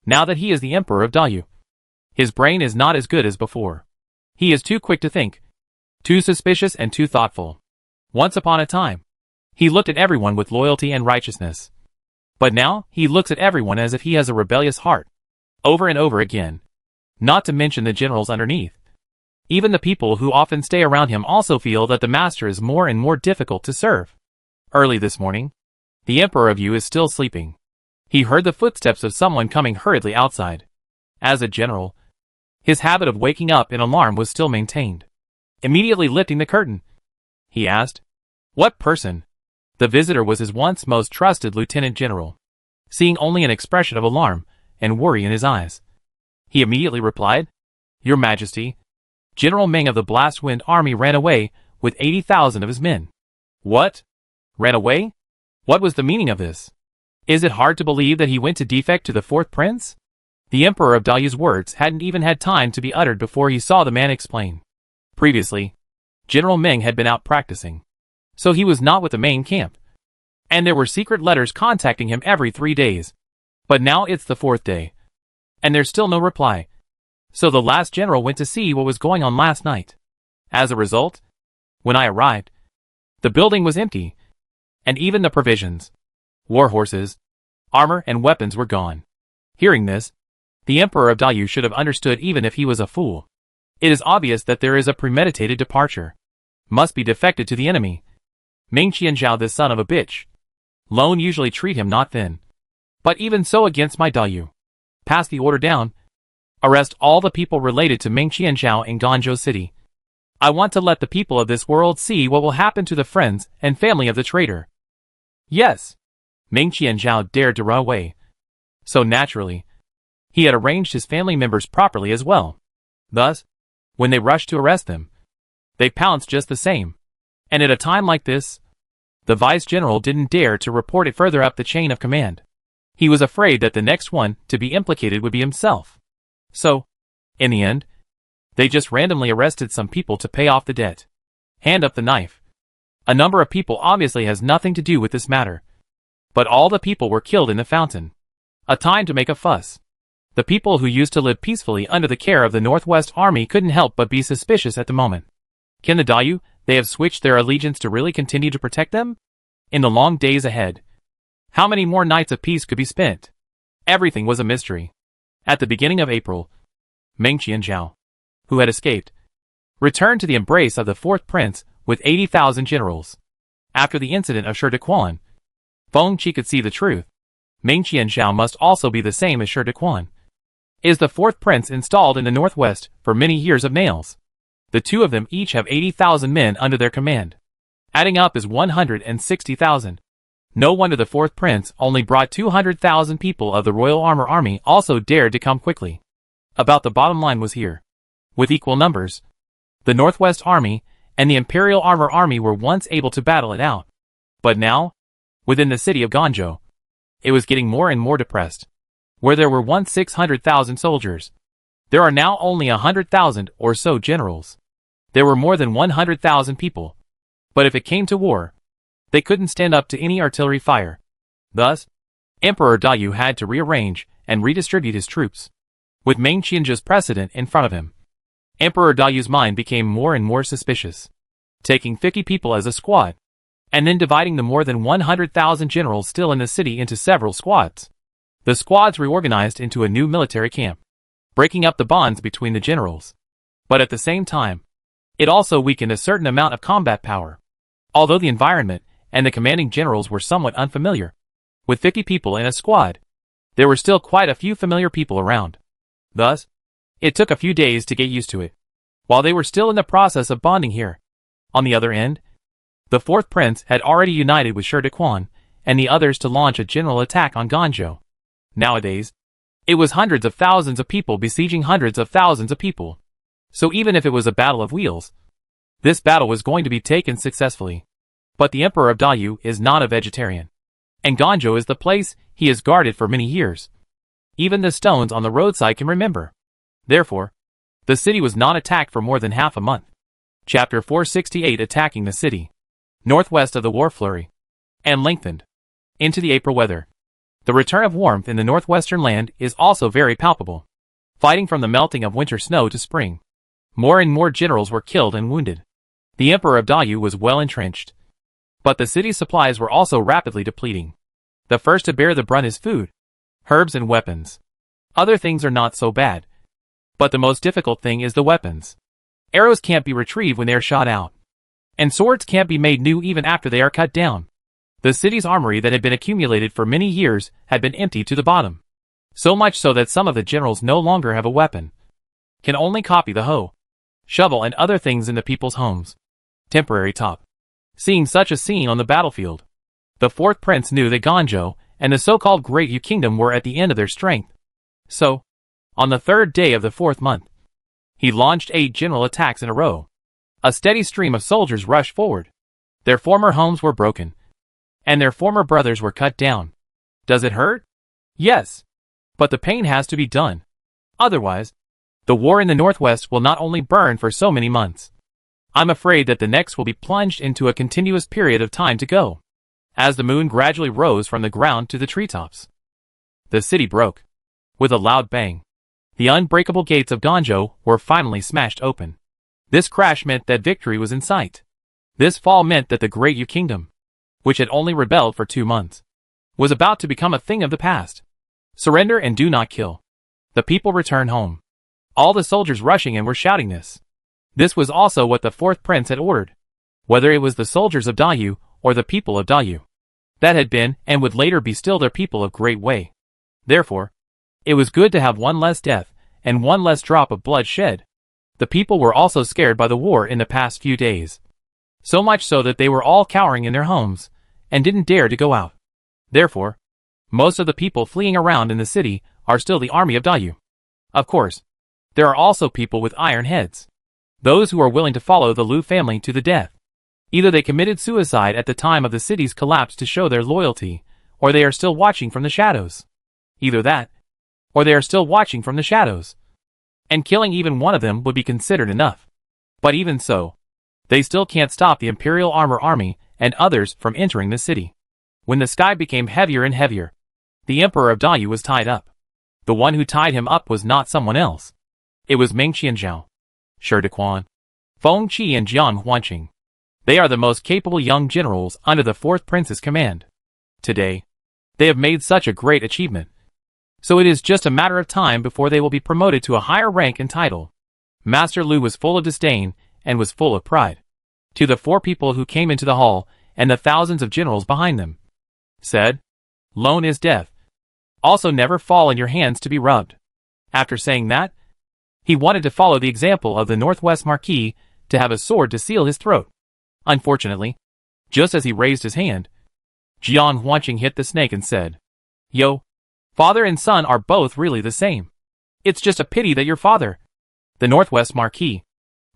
S1: now that he is the Emperor of Dayu, his brain is not as good as before. He is too quick to think, too suspicious and too thoughtful. Once upon a time, he looked at everyone with loyalty and righteousness. But now, he looks at everyone as if he has a rebellious heart. Over and over again. Not to mention the generals underneath. Even the people who often stay around him also feel that the master is more and more difficult to serve. Early this morning, the Emperor of Yu is still sleeping. He heard the footsteps of someone coming hurriedly outside. As a general, his habit of waking up in alarm was still maintained. Immediately lifting the curtain, he asked, "What person?" The visitor was his once most trusted lieutenant general. Seeing only an expression of alarm and worry in his eyes, he immediately replied, "Your Majesty, General Meng of the Blast Wind Army ran away with 80,000 of his men." "What? Ran away? What was the meaning of this? Is it hard to believe that he went to defect to the 4th prince?" The Emperor of Dayu's words hadn't even had time to be uttered before he saw the man explain. Previously, General Meng had been out practicing, so he was not with the main camp. And there were secret letters contacting him every 3 days. But now it's the 4th day, and there's still no reply. So the last general went to see what was going on last night. As a result, when I arrived, the building was empty, and even the provisions, war horses, armor and weapons were gone. Hearing this, the Emperor of Dayu should have understood even if he was a fool. It is obvious that there is a premeditated departure. Must be defected to the enemy. Meng Qianzhao, this son of a bitch. Lone usually treat him not thin. But even so against my Dayu. Pass the order down. Arrest all the people related to Meng Qianzhao in Ganzhou City. I want to let the people of this world see what will happen to the friends and family of the traitor. Yes. Meng Qianzhao dared to run away. So naturally, he had arranged his family members properly as well. Thus, when they rushed to arrest them, they pounced just the same. And at a time like this, the vice-general didn't dare to report it further up the chain of command. He was afraid that the next one to be implicated would be himself. So, in the end, they just randomly arrested some people to pay off the debt. Hand up the knife. A number of people obviously has nothing to do with this matter. But all the people were killed in the fountain. A time to make a fuss. The people who used to live peacefully under the care of the Northwest Army couldn't help but be suspicious at the moment. Can the Dayu, they have switched their allegiance to really continue to protect them? In the long days ahead, how many more nights of peace could be spent? Everything was a mystery. At the beginning of April, Meng Qianzhao, who had escaped, returned to the embrace of the 4th prince with 80,000 generals. After the incident of Shi Dequan, Feng Qi could see the truth. Meng Qianzhao must also be the same as Shi Dequan. Is the 4th prince installed in the northwest for many years of nails? The two of them each have 80,000 men under their command. Adding up is 160,000. No wonder the 4th prince only brought 200,000 people of the Royal Army also dared to come quickly. About the bottom line was here. With equal numbers, the Northwest Army and the Imperial Army were once able to battle it out. But now, within the city of Ganzhou, it was getting more and more depressed. Where there were once 600,000 soldiers, there are now only 100,000 or so generals. There were more than 100,000 people. But if it came to war, they couldn't stand up to any artillery fire. Thus, Emperor Dayu had to rearrange and redistribute his troops, with Meng Qianzhao's precedent in front of him. Emperor Dayu's mind became more and more suspicious. Taking 50 people as a squad, and then dividing the more than 100,000 generals still in the city into several squads. The squads reorganized into a new military camp, breaking up the bonds between the generals. But at the same time, it also weakened a certain amount of combat power. Although the environment and the commanding generals were somewhat unfamiliar, with 50 people in a squad, there were still quite a few familiar people around. Thus, it took a few days to get used to it, while they were still in the process of bonding here. On the other end, the fourth prince had already united with Shi Dequan and the others to launch a general attack on Ganzhou. Nowadays, it was hundreds of thousands of people besieging hundreds of thousands of people. So even if it was a battle of wheels, this battle was going to be taken successfully. But the Emperor of Dayu is not a vegetarian, and Ganzhou is the place he has guarded for many years. Even the stones on the roadside can remember. Therefore, the city was not attacked for more than half a month. Chapter 468 Attacking the City. Northwest of the war flurry, and lengthened into the April weather. The return of warmth in the northwestern land is also very palpable. Fighting from the melting of winter snow to spring, more and more generals were killed and wounded. The Emperor of Dayu was well entrenched, but the city's supplies were also rapidly depleting. The first to bear the brunt is food, herbs and weapons. Other things are not so bad, but the most difficult thing is the weapons. Arrows can't be retrieved when they are shot out, and swords can't be made new even after they are cut down. The city's armory that had been accumulated for many years had been emptied to the bottom. So much so that some of the generals no longer have a weapon, can only copy the hoe, shovel and other things in the people's homes. Temporary top. Seeing such a scene on the battlefield, the fourth prince knew that Ganzhou and the so-called Great Yu Kingdom were at the end of their strength. So, on the third day of the fourth month, he launched 8 general attacks in a row. A steady stream of soldiers rushed forward. Their former homes were broken, and their former brothers were cut down. Does it hurt? Yes. But the pain has to be done. Otherwise, the war in the northwest will not only burn for so many months. I'm afraid that the next will be plunged into a continuous period of time to go, as the moon gradually rose from the ground to the treetops. The city broke. With a loud bang, the unbreakable gates of Ganzhou were finally smashed open. This crash meant that victory was in sight. This fall meant that the Great Yu Kingdom, which had only rebelled for 2 months, was about to become a thing of the past. Surrender and do not kill. The people return home. All the soldiers rushing in were shouting this. This was also what the fourth prince had ordered, whether it was the soldiers of Dayu or the people of Dayu. That had been and would later be still their people of Great Wei. Therefore, it was good to have one less death and one less drop of blood shed. The people were also scared by the war in the past few days. So much so that they were all cowering in their homes, and didn't dare to go out. Therefore, most of the people fleeing around in the city are still the army of Dayu. Of course, there are also people with iron heads. Those who are willing to follow the Lu family to the death. Either they committed suicide at the time of the city's collapse to show their loyalty, or they are still watching from the shadows. Either that, or they are still watching from the shadows. And killing even one of them would be considered enough. But even so, they still can't stop the Imperial army and others from entering the city. When the sky became heavier and heavier, the Emperor of Dayu was tied up. The one who tied him up was not someone else. It was Meng Qianzhao, Shi Dequan, Feng Qi and Jiang Huanqing. They are the most capable young generals under the fourth prince's command. Today, they have made such a great achievement. So it is just a matter of time before they will be promoted to a higher rank and title. Master Lu was full of disdain and was full of pride. To the 4 people who came into the hall and the thousands of generals behind them, said, "Lone is death. Also never fall in your hands to be rubbed." After saying that, he wanted to follow the example of the Northwest Marquis to have a sword to seal his throat. Unfortunately, just as he raised his hand, Jiang Huanqing hit the snake and said, "Yo, father and son are both really the same. It's just a pity that your father, the Northwest Marquis,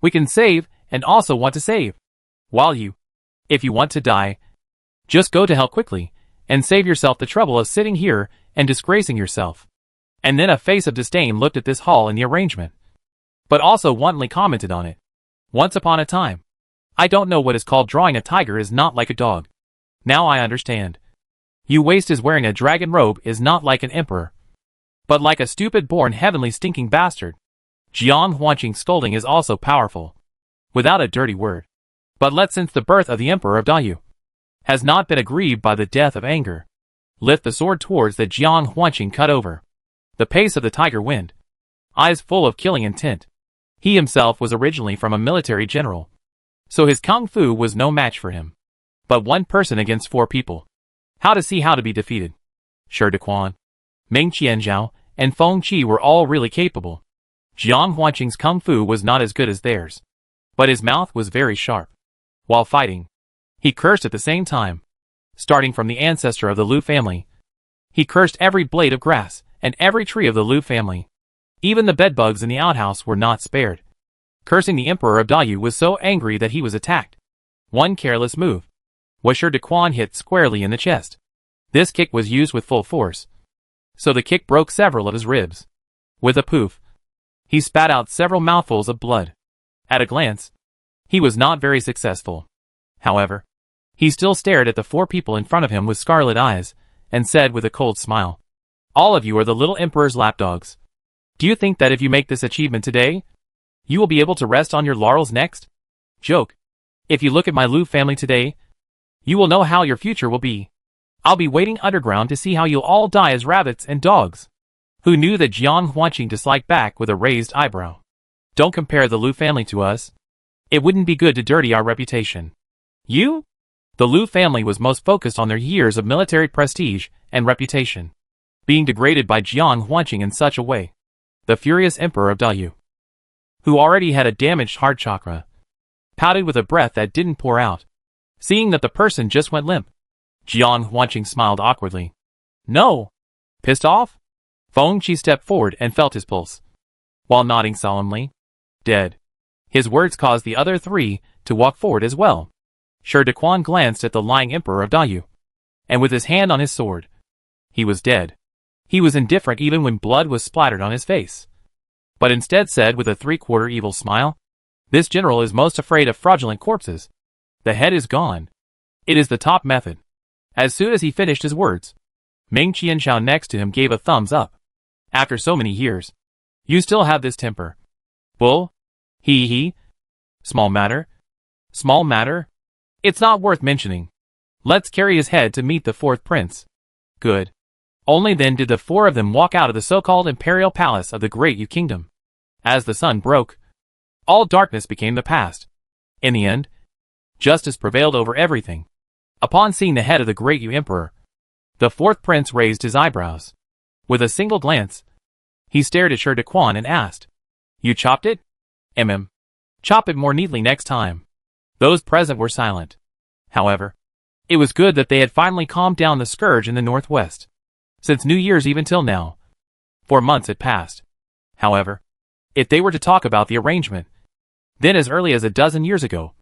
S1: we can save and also want to save. While you, if you want to die, just go to hell quickly and save yourself the trouble of sitting here and disgracing yourself." And then a face of disdain looked at this hall and the arrangement, but also wantonly commented on it. Once upon a time, I don't know what is called drawing a tiger is not like a dog. Now I understand. You waste is wearing a dragon robe is not like an emperor, but like a stupid born heavenly stinking bastard. Jiang Huanqing's scolding is also powerful, without a dirty word. But let since the birth of the Emperor of Dayu has not been aggrieved by the death of anger, lift the sword towards the Jiang Huanqing cut over. The pace of the tiger wind, eyes full of killing intent. He himself was originally from a military general, so his kung fu was no match for him. But one person against 4 people. How to see how to be defeated. Shi Dequan, Ming Qianzhao, and Feng Qi were all really capable. Jiang Huanqing's kung fu was not as good as theirs, but his mouth was very sharp. While fighting, he cursed at the same time. Starting from the ancestor of the Liu family, he cursed every blade of grass and every tree of the Liu family. Even the bedbugs in the outhouse were not spared. Cursing the Emperor of Dayu was so angry that he was attacked. One careless move. Shi Dequan hit squarely in the chest. This kick was used with full force, so the kick broke several of his ribs. With a poof, he spat out several mouthfuls of blood. At a glance, he was not very successful. However, he still stared at the 4 people in front of him with scarlet eyes, and said with a cold smile, "All of you are the little Emperor's lapdogs. Do you think that if you make this achievement today, you will be able to rest on your laurels next? Joke. If you look at my Liu family today, you will know how your future will be. I'll be waiting underground to see how you'll all die as rabbits and dogs." Who knew that Jiang Huanqing disliked back with a raised eyebrow. Don't compare the Liu family to us. It wouldn't be good to dirty our reputation. You? The Liu family was most focused on their years of military prestige and reputation, being degraded by Jiang Huanqing in such a way. The furious Emperor of Dayu, who already had a damaged heart chakra, pouted with a breath that didn't pour out, seeing that the person just went limp. Jiang Huanqing smiled awkwardly. "No." Pissed off? Feng Qi stepped forward and felt his pulse, while nodding solemnly. "Dead." His words caused the other 3 to walk forward as well. Shi Dequan glanced at the lying Emperor of Dayu, and with his hand on his sword, he was dead. He was indifferent even when blood was splattered on his face, but instead said with a 3/4 evil smile, "This general is most afraid of fraudulent corpses. The head is gone. It is the top method." As soon as he finished his words, Ming Qianzhao next to him gave a thumbs up. "After so many years, you still have this temper. Bull? He. Small matter. Small matter? It's not worth mentioning. Let's carry his head to meet the 4th prince." Good. Only then did the 4 of them walk out of the so-called Imperial Palace of the Great Yu Kingdom. As the sun broke, all darkness became the past. In the end, justice prevailed over everything. Upon seeing the head of the Great Yu Emperor, the 4th prince raised his eyebrows. With a single glance, he stared at Shi Dequan and asked, "You chopped it?" Chop it more neatly next time." Those present were silent. However, it was good that they had finally calmed down the scourge in the northwest. Since New Year's even till now, 4 months had passed. However, if they were to talk about the arrangement, then as early as a dozen years ago,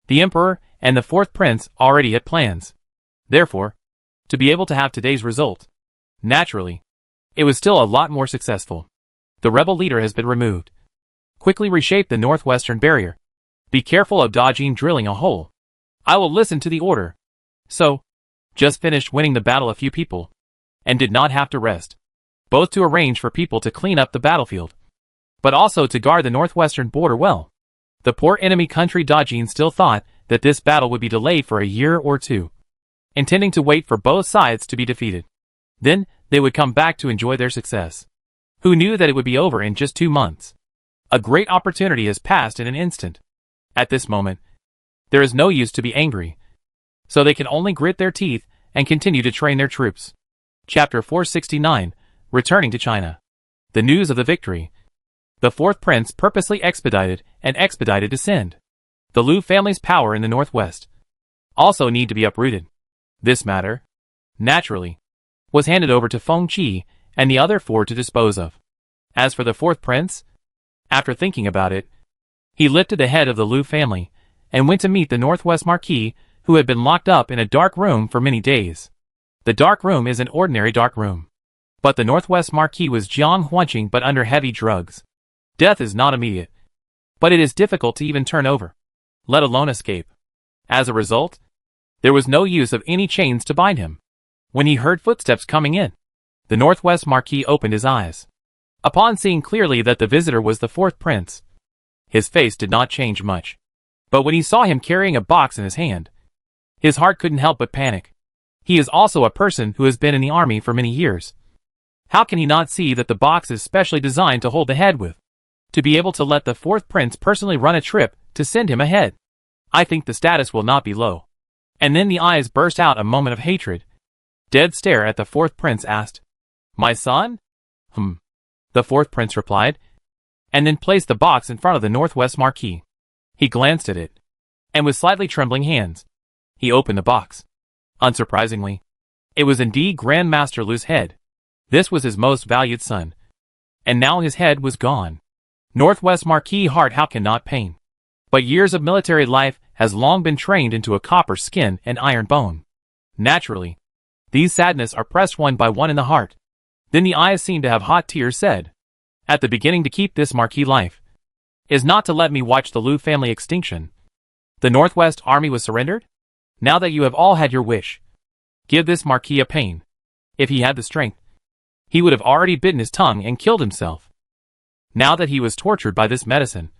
S1: the Emperor and the 4th prince already had plans. Therefore, to be able to have today's result, naturally, it was still a lot more successful. The rebel leader has been removed. Quickly reshape the northwestern barrier. Be careful of dodging drilling a hole. I will listen to the order. So, just finished winning the battle a few people, and did not have to rest, both to arrange for people to clean up the battlefield, but also to guard the northwestern border well. The poor enemy country Dajin still thought that this battle would be delayed for a year or 2, intending to wait for both sides to be defeated. Then, they would come back to enjoy their success. Who knew that it would be over in just 2 months? A great opportunity has passed in an instant. At this moment, there is no use to be angry, so they can only grit their teeth and continue to train their troops. Chapter 469, Returning to China. The news of the victory. The 4th prince purposely expedited to send. The Liu family's power in the northwest also need to be uprooted. This matter, naturally, was handed over to Feng Qi and the other 4 to dispose of. As for the 4th prince, after thinking about it, he lifted the head of the Liu family and went to meet the Northwest Marquis, who had been locked up in a dark room for many days. The dark room is an ordinary dark room, but the Northwest Marquis was Jiang Huanqing but under heavy drugs. Death is not immediate, but it is difficult to even turn over, let alone escape. As a result, there was no use of any chains to bind him. When he heard footsteps coming in, the Northwest Marquis opened his eyes. Upon seeing clearly that the visitor was the fourth prince, his face did not change much. But when he saw him carrying a box in his hand, his heart couldn't help but panic. He is also a person who has been in the army for many years. How can he not see that the box is specially designed to hold the head with? To be able to let the fourth prince personally run a trip to send him ahead. I think the status will not be low. And then the eyes burst out a moment of hatred. Dead stare at the fourth prince asked, "My son?" The fourth prince replied, and then placed the box in front of the Northwest Marquis. He glanced at it, and with slightly trembling hands, he opened the box. Unsurprisingly, it was indeed Grand Master Lu's head. This was his most valued son. And now his head was gone. Northwest Marquis heart how cannot pain. But years of military life has long been trained into a copper skin and iron bone. Naturally, these sadness are pressed one by one in the heart. Then the eyes seem to have hot tears said, "At the beginning to keep this Marquis life is not to let me watch the Lu family extinction. The Northwest Army was surrendered? Now that you have all had your wish, give this Marquis a pain. If he had the strength, he would have already bitten his tongue and killed himself. Now that he was tortured by this medicine,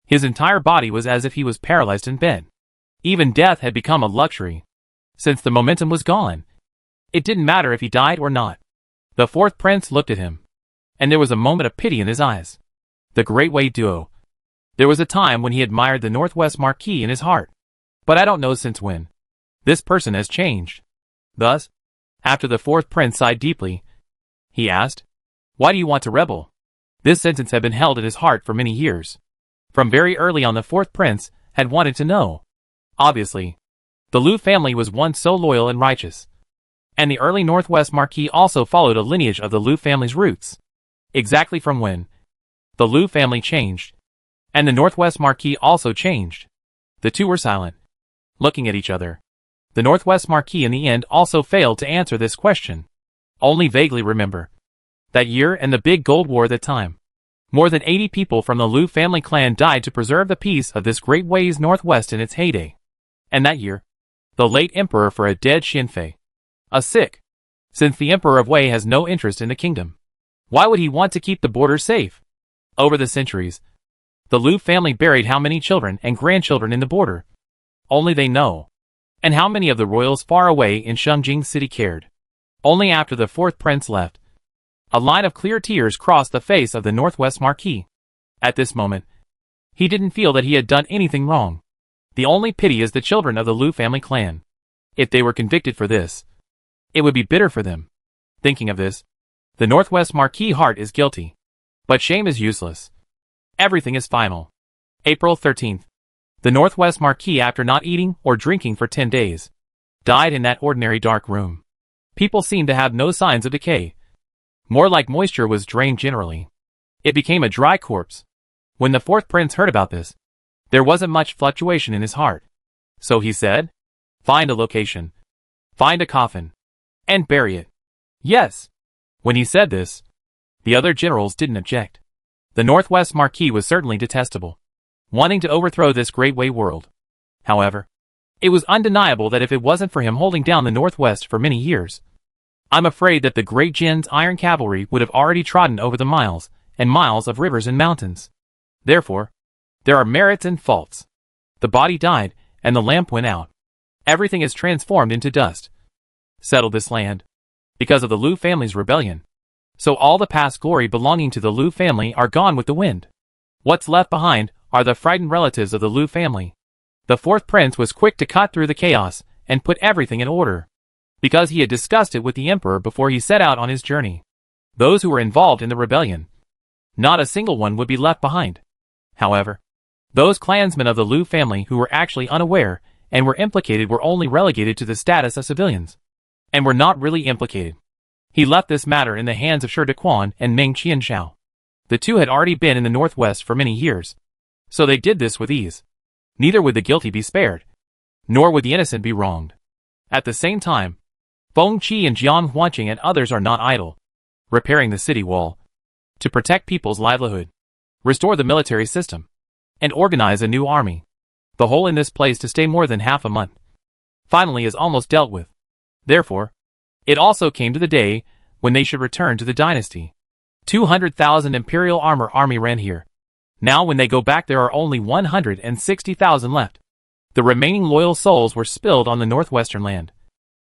S1: his entire body was as if he was paralyzed in bed. Even death had become a luxury. Since the momentum was gone, it didn't matter if he died or not." The fourth prince looked at him, and there was a moment of pity in his eyes. The great Wei Duo. There was a time when he admired the Northwest Marquis in his heart. But I don't know since when. This person has changed. Thus, after the fourth prince sighed deeply, he asked, "Why do you want to rebel?" This sentence had been held in his heart for many years. From very early on the fourth prince had wanted to know. Obviously, the Lu family was once so loyal and righteous. And the early Northwest Marquis also followed a lineage of the Lu family's roots. Exactly from when the Lu family changed, and the Northwest Marquis also changed. The two were silent, looking at each other. The Northwest Marquis in the end also failed to answer this question. Only vaguely remember that year and the big gold war that time. More than 80 people from the Lu family clan died to preserve the peace of this great Wei's Northwest in its heyday. And that year, the late emperor for a dead Xinfei. A sick. Since the emperor of Wei has no interest in the kingdom, why would he want to keep the border safe? Over the centuries, the Lu family buried how many children and grandchildren in the border? Only they know. And how many of the royals far away in Shengjing city cared? Only after the fourth prince left. A line of clear tears crossed the face of the Northwest Marquis. At this moment, he didn't feel that he had done anything wrong. The only pity is the children of the Lu family clan. If they were convicted for this, it would be bitter for them. Thinking of this, the Northwest Marquis heart is guilty. But shame is useless. Everything is final. April 13th. The Northwest Marquis, after not eating or drinking for 10 days, died in that ordinary dark room. People seemed to have no signs of decay. More like moisture was drained generally. It became a dry corpse. When the fourth prince heard about this, there wasn't much fluctuation in his heart. So he said, "Find a location. Find a coffin. And bury it." Yes. When he said this, the other generals didn't object. The Northwest Marquis was certainly detestable, wanting to overthrow this great Wei world. However, it was undeniable that if it wasn't for him holding down the Northwest for many years, I'm afraid that the great Jin's iron cavalry would have already trodden over the miles and miles of rivers and mountains. Therefore, there are merits and faults. The body died, and the lamp went out. Everything is transformed into dust. Settle this land, because of the Lu family's rebellion. So all the past glory belonging to the Lu family are gone with the wind. What's left behind are the frightened relatives of the Lu family. The fourth prince was quick to cut through the chaos and put everything in order, because he had discussed it with the emperor before he set out on his journey. Those who were involved in the rebellion, not a single one would be left behind. However, those clansmen of the Lu family who were actually unaware and were implicated were only relegated to the status of civilians, and were not really implicated. He left this matter in the hands of Shi Dequan and Meng Qianshao. The two had already been in the Northwest for many years, so they did this with ease. Neither would the guilty be spared, nor would the innocent be wronged. At the same time, Feng Qi and Jiang Huanqing and others are not idle, repairing the city wall, to protect people's livelihood, restore the military system, and organize a new army. The hole in this place to stay more than half a month, finally is almost dealt with. Therefore, it also came to the day when they should return to the dynasty. 200,000 Imperial army ran here. Now when they go back there are only 160,000 left. The remaining loyal souls were spilled on the northwestern land,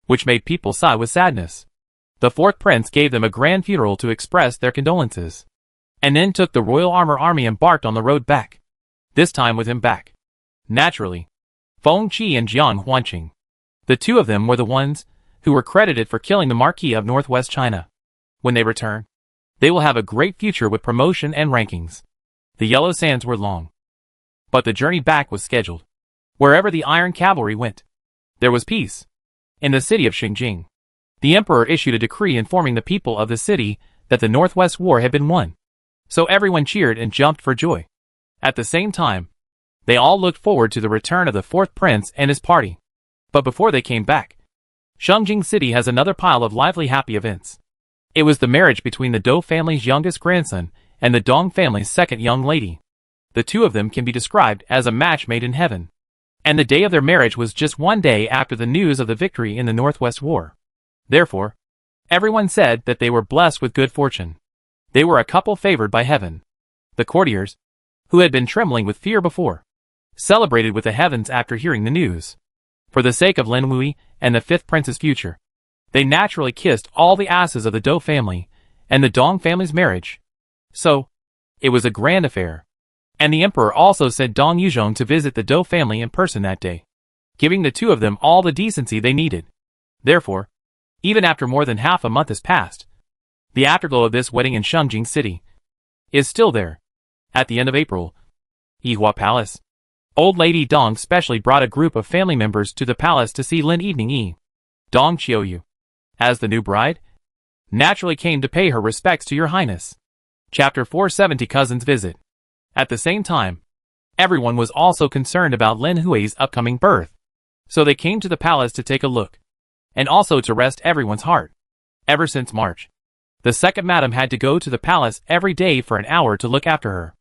S1: which made people sigh with sadness. The fourth prince gave them a grand funeral to express their condolences, and then took the royal army embarked on the road back. This time with him back, naturally, Feng Qi and Jiang Huanqing. The two of them were the ones who were credited for killing the Marquis of Northwest China. When they return, they will have a great future with promotion and rankings. The yellow sands were long, but the journey back was scheduled. Wherever the Iron Cavalry went, there was peace. In the city of Xinjing, the emperor issued a decree informing the people of the city that the Northwest War had been won. So everyone cheered and jumped for joy. At the same time, they all looked forward to the return of the fourth prince and his party. But before they came back, Xinjing City has another pile of lively happy events. It was the marriage between the Dou family's youngest grandson and the Dong family's second young lady. The two of them can be described as a match made in heaven. And the day of their marriage was just one day after the news of the victory in the Northwest War. Therefore, everyone said that they were blessed with good fortune. They were a couple favored by heaven. The courtiers, who had been trembling with fear before, celebrated with the heavens after hearing the news. For the sake of Lin Wui and the fifth prince's future, they naturally kissed all the asses of the Dou family and the Dong family's marriage. So, it was a grand affair. And the emperor also sent Dong Yuzhong to visit the Dou family in person that day, giving the two of them all the decency they needed. Therefore, even after more than half a month has passed, the afterglow of this wedding in Xinjing City is still there. At the end of April, Yihua Palace. Old Lady Dong specially brought a group of family members to the palace to see Lin Evening Yi. Dong Qiuyu, as the new bride, naturally came to pay her respects to your highness. Chapter 470 Cousins Visit. At the same time, everyone was also concerned about Lin Hui's upcoming birth. So they came to the palace to take a look, and also to rest everyone's heart. Ever since March, the second madam had to go to the palace every day for an hour to look after her.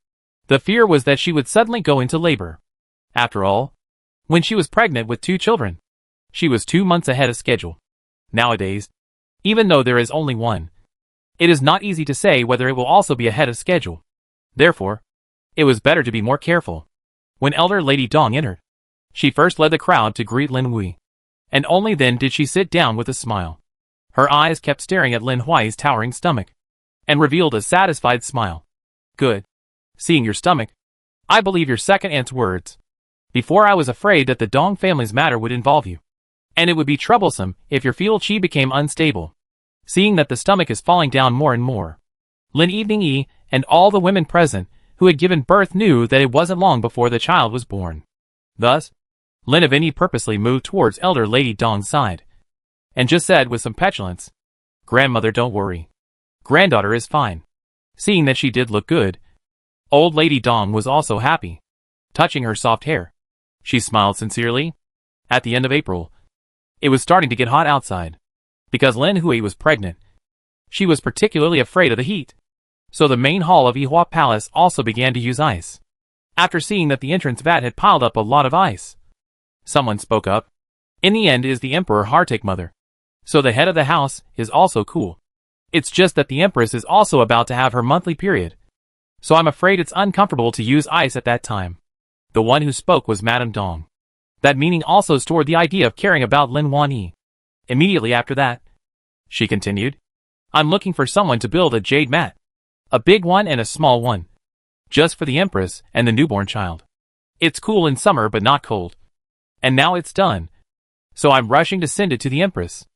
S1: The fear was that she would suddenly go into labor. After all, when she was pregnant with 2 children, she was 2 months ahead of schedule. Nowadays, even though there is only one, it is not easy to say whether it will also be ahead of schedule. Therefore, it was better to be more careful. When elder Lady Dong entered, she first led the crowd to greet Lin Wui, and only then did she sit down with a smile. Her eyes kept staring at Lin Hui's towering stomach, and revealed a satisfied smile. Good. Seeing your stomach, I believe your second aunt's words. Before I was afraid that the Dong family's matter would involve you, and it would be troublesome if your fetal qi became unstable. Seeing that the stomach is falling down more and more, Lin Evening Yi and all the women present who had given birth knew that it wasn't long before the child was born. Thus, Lin Evening Yi purposely moved towards elder Lady Dong's side, and just said with some petulance, "Grandmother, don't worry. Granddaughter is fine." Seeing that she did look good, old Lady Dong was also happy. Touching her soft hair, she smiled sincerely. At the end of April, it was starting to get hot outside. Because Lin Hui was pregnant, she was particularly afraid of the heat. So the main hall of Yihua Palace also began to use ice. After seeing that the entrance vat had piled up a lot of ice, someone spoke up. In the end is the Emperor Heartache Mother. So the head of the house is also cool. It's just that the Empress is also about to have her monthly period. So I'm afraid it's uncomfortable to use ice at that time. The one who spoke was Madame Dong. That meaning also stored the idea of caring about Lin Wanyi. Immediately after that, she continued, I'm looking for someone to build a jade mat. A big one and a small one. Just for the Empress and the newborn child. It's cool in summer but not cold. And now it's done. So I'm rushing to send it to the Empress.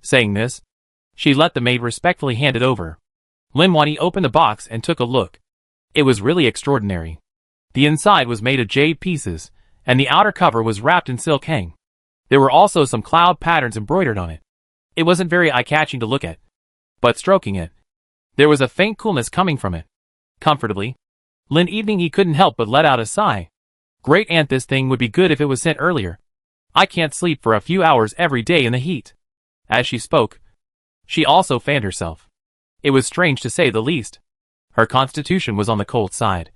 S1: Saying this, she let the maid respectfully hand it over. Lin Wanyi opened the box and took a look. It was really extraordinary. The inside was made of jade pieces, and the outer cover was wrapped in silk hang. There were also some cloud patterns embroidered on it. It wasn't very eye-catching to look at. But stroking it, there was a faint coolness coming from it. Comfortably, Lin Evening Yi couldn't help but let out a sigh. Great aunt, this thing would be good if it was sent earlier. I can't sleep for a few hours every day in the heat. As she spoke, she also fanned herself. It was strange to say the least. Her constitution was on the cold side.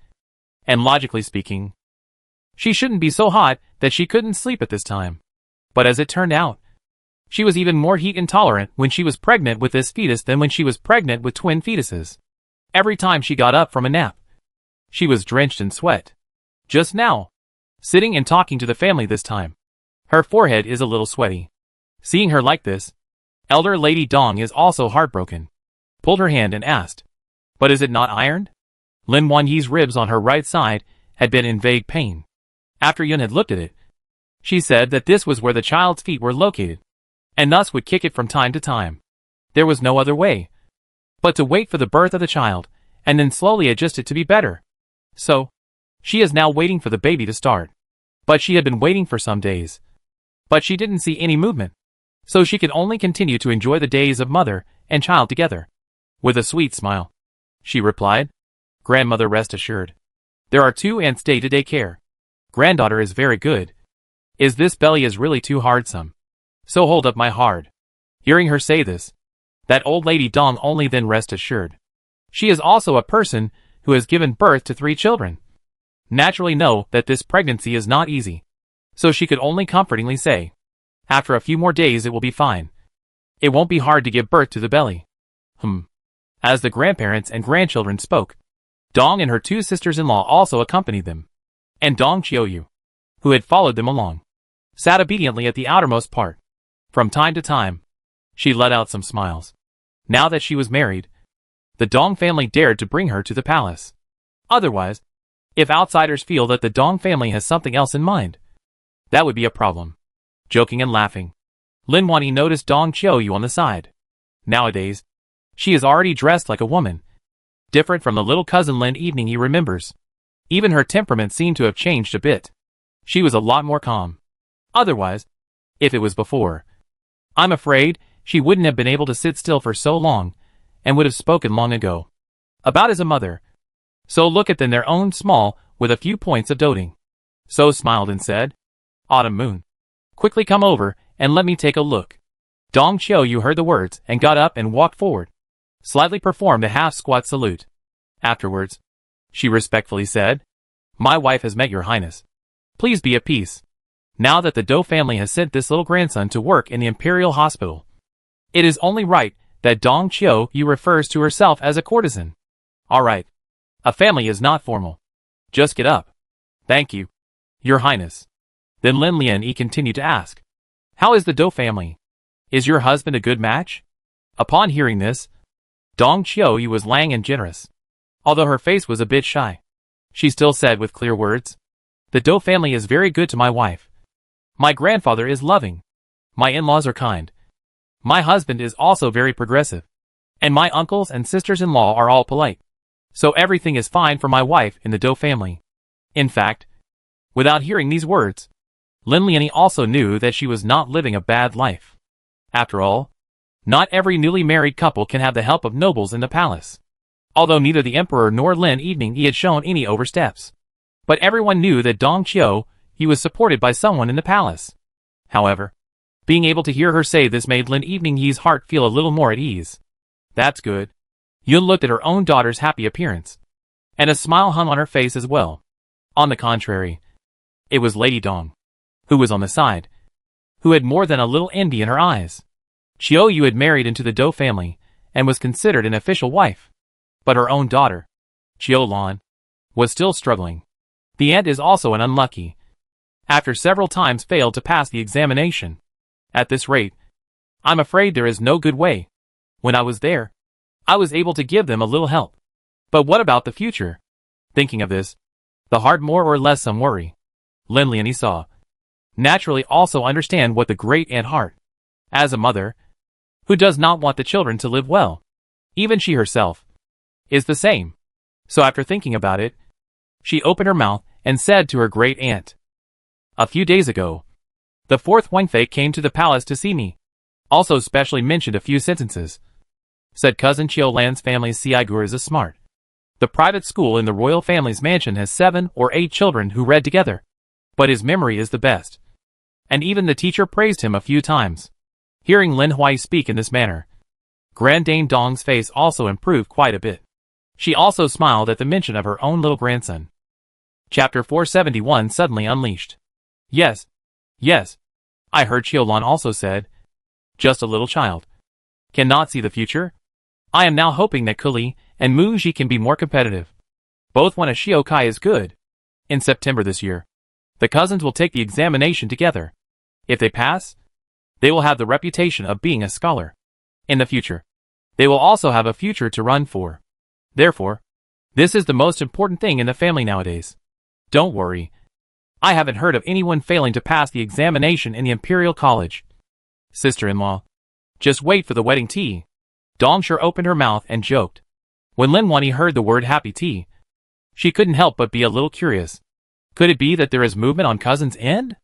S1: And logically speaking, she shouldn't be so hot that she couldn't sleep at this time. But as it turned out, she was even more heat intolerant when she was pregnant with this fetus than when she was pregnant with twin fetuses. Every time she got up from a nap, she was drenched in sweat. Just now, sitting and talking to the family this time, her forehead is a little sweaty. Seeing her like this, elder Lady Dong is also heartbroken. Pulled her hand and asked, "But is it not ironed?" Lin Wanyi's ribs on her right side had been in vague pain. After Yun had looked at it, she said that this was where the child's feet were located, and thus would kick it from time to time. There was no other way but to wait for the birth of the child, and then slowly adjust it to be better. So, she is now waiting for the baby to start. But she had been waiting for some days. But she didn't see any movement. So she could only continue to enjoy the days of mother and child together. With a sweet smile, she replied, "Grandmother, rest assured. There are 2 aunts day-to-day care. Granddaughter is very good. Is this belly is really too hardsome. So hold up my hard." Hearing her say this, that old lady Dong only then rest assured. She is also a person who has given birth to 3 children. Naturally know that this pregnancy is not easy. So she could only comfortingly say, "After a few more days it will be fine. It won't be hard to give birth to the belly." As the grandparents and grandchildren spoke, Dong and her 2 sisters-in-law also accompanied them. And Dong Qiuyu, who had followed them along, sat obediently at the outermost part. From time to time, she let out some smiles. Now that she was married, the Dong family dared to bring her to the palace. Otherwise, if outsiders feel that the Dong family has something else in mind, that would be a problem. Joking and laughing, Lin Wanyi noticed Dong Qiuyu on the side. Nowadays, she is already dressed like a woman, different from the little cousin Lin evening he remembers. Even her temperament seemed to have changed a bit. She was a lot more calm. Otherwise, if it was before, I'm afraid she wouldn't have been able to sit still for so long, and would have spoken long ago. About as a mother. So look at them their own small, with a few points of doting. So smiled and said, "Autumn moon, quickly come over, and let me take a look." Dong Qiuyu heard the words, and got up and walked forward. Slightly performed a half-squat salute. Afterwards, she respectfully said, "My wife has met your highness. Please be at peace. Now that the Do family has sent this little grandson to work in the Imperial hospital, it is only right that Dong Qiuyu refers to herself as a courtesan. Alright. A family is not formal. Just get up. Thank you, your highness." Then Lin Lianyi continued to ask, "How is the Do family? Is your husband a good match?" Upon hearing this, Dong Qiuyu was lang and generous. Although her face was a bit shy, she still said with clear words, "The Do family is very good to my wife. My grandfather is loving. My in-laws are kind. My husband is also very progressive. And my uncles and sisters-in-law are all polite. So everything is fine for my wife in the Do family." In fact, without hearing these words, Lin Lianyi also knew that she was not living a bad life. After all, not every newly married couple can have the help of nobles in the palace. Although neither the emperor nor Lin Evening had shown any oversteps. But everyone knew that Dong Qiuyu was supported by someone in the palace. However, being able to hear her say this made Lin Evening's heart feel a little more at ease. That's good. Yun looked at her own daughter's happy appearance, and a smile hung on her face as well. On the contrary, it was Lady Dong, who was on the side, who had more than a little envy in her eyes. Qiuyu had married into the Do family, and was considered an official wife. But her own daughter, Qiulan, was still struggling. The aunt is also an unlucky. After several times failed to pass the examination. At this rate, I'm afraid there is no good way. When I was there, I was able to give them a little help. But what about the future? Thinking of this, the heart more or less some worry. Lin Lianyi saw. Naturally also understand what the great aunt heart, as a mother, who does not want the children to live well, even she herself, is the same. So after thinking about it, she opened her mouth and said to her great aunt, "A few days ago, the 4th Wenfei came to the palace to see me. Also specially mentioned a few sentences. Said cousin Qiulan's family's Sigur is a smart. The private school in the royal family's mansion has 7 or 8 children who read together. But his memory is the best. And even the teacher praised him a few times." Hearing Lin Huai speak in this manner, Grand Dame Dong's face also improved quite a bit. She also smiled at the mention of her own little grandson. Chapter 471 suddenly unleashed. Yes. I heard Qiulan also said. Just a little child. Cannot see the future? I am now hoping that Kuli and Muji can be more competitive. Both want a Shiokai is good. In September this year, the cousins will take the examination together. If they pass, they will have the reputation of being a scholar. In the future, they will also have a future to run for. Therefore, this is the most important thing in the family nowadays. Don't worry. I haven't heard of anyone failing to pass the examination in the Imperial College. Sister-in-law. Just wait for the wedding tea. Dongsher opened her mouth and joked. When Lin Wani heard the word happy tea, she couldn't help but be a little curious. Could it be that there is movement on cousin's end?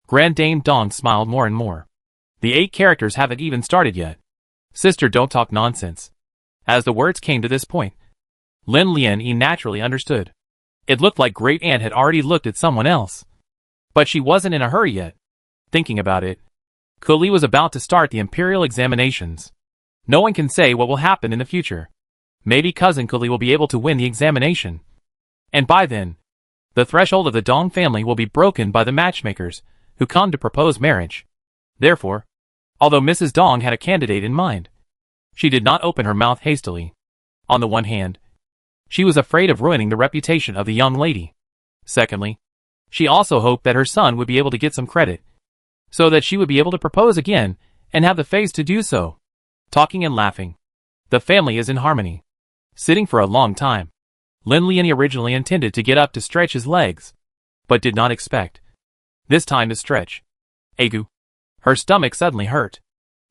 S1: Grand Dame Dong smiled more and more. The 8 characters haven't even started yet. Sister, don't talk nonsense. As the words came to this point, Lin Lian naturally understood. It looked like Great Aunt had already looked at someone else. But she wasn't in a hurry yet. Thinking about it, Kuli was about to start the Imperial examinations. No one can say what will happen in the future. Maybe cousin Kuli will be able to win the examination. And by then, the threshold of the Dong family will be broken by the matchmakers who come to propose marriage. Therefore, although Mrs. Dong had a candidate in mind, she did not open her mouth hastily. On the one hand, she was afraid of ruining the reputation of the young lady. Secondly, she also hoped that her son would be able to get some credit, so that she would be able to propose again and have the face to do so. Talking and laughing, the family is in harmony. Sitting for a long time, Lin Lian originally intended to get up to stretch his legs, but did not expect this time to stretch. Agu. Her stomach suddenly hurt.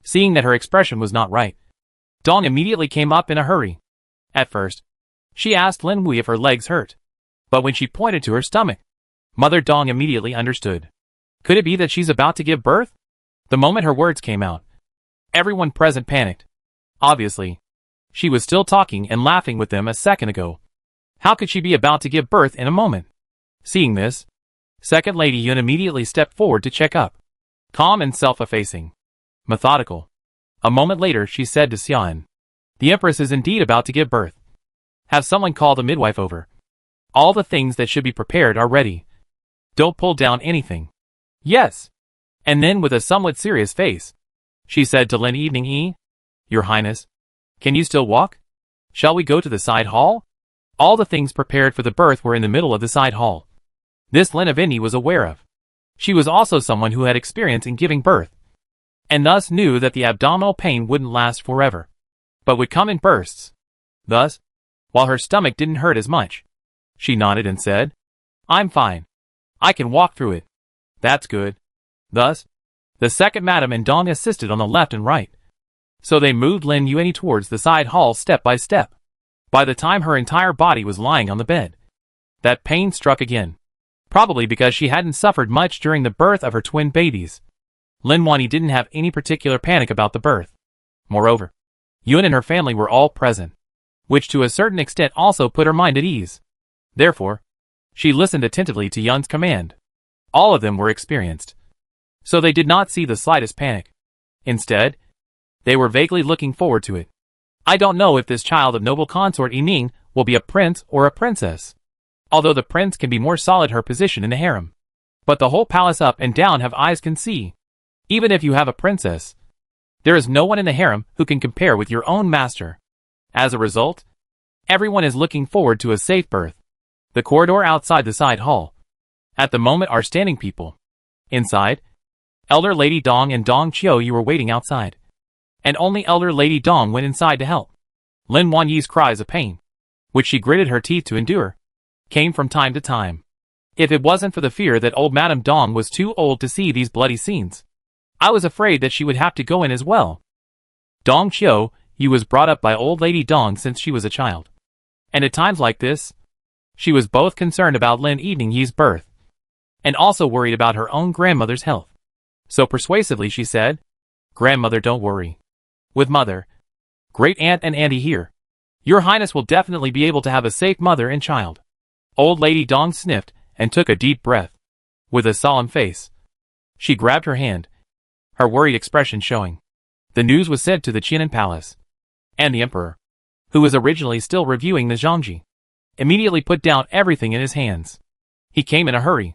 S1: Seeing that her expression was not right, Dong immediately came up in a hurry. At first, she asked Lin Wui if her legs hurt, but when she pointed to her stomach, Mother Dong immediately understood. Could it be that she's about to give birth? The moment her words came out, everyone present panicked. Obviously, she was still talking and laughing with them a second ago. How could she be about to give birth in a moment? Seeing this, Second Lady Yun immediately stepped forward to check up. Calm and self-effacing. Methodical. A moment later she said to Xian, the Empress is indeed about to give birth. Have someone call the midwife over. All the things that should be prepared are ready. Don't pull down anything. Yes. And then with a somewhat serious face, she said to Lin Evening E, Your Highness, can you still walk? Shall we go to the side hall? All the things prepared for the birth were in the middle of the side hall. This Lin Avini was aware of. She was also someone who had experience in giving birth, and thus knew that the abdominal pain wouldn't last forever, but would come in bursts. Thus, while her stomach didn't hurt as much, she nodded and said, I'm fine. I can walk through it. That's good. Thus, the second madam and Dong assisted on the left and right. So they moved Lin Yuani towards the side hall step by step. By the time her entire body was lying on the bed, that pain struck again. Probably because she hadn't suffered much during the birth of her twin babies. Lin Wani didn't have any particular panic about the birth. Moreover, Yun and her family were all present, which to a certain extent also put her mind at ease. Therefore, she listened attentively to Yun's command. All of them were experienced, so they did not see the slightest panic. Instead, they were vaguely looking forward to it. I don't know if this child of noble consort Yining will be a prince or a princess. Although the prince can be more solid her position in the harem. But the whole palace up and down have eyes can see. Even if you have a princess, there is no one in the harem who can compare with your own master. As a result, everyone is looking forward to a safe birth. The corridor outside the side hall, at the moment, are standing people. Inside, Elder Lady Dong and Dong Chio Yi were waiting outside. And only Elder Lady Dong went inside to help. Lin Wanyi's cries of pain, which she gritted her teeth to endure, came from time to time. If it wasn't for the fear that old Madame Dong was too old to see these bloody scenes, I was afraid that she would have to go in as well. Dong Chio Yi was brought up by old Lady Dong since she was a child. And at times like this, she was both concerned about Lin Evening Yi's birth, and also worried about her own grandmother's health. So persuasively she said, Grandmother, don't worry. With Mother, Great Aunt and Auntie here, Your Highness will definitely be able to have a safe mother and child. Old Lady Dong sniffed and took a deep breath. With a solemn face, she grabbed her hand, her worried expression showing. The news was sent to the Qianan Palace, and the Emperor, who was originally still reviewing the Zhangji, immediately put down everything in his hands. He came in a hurry.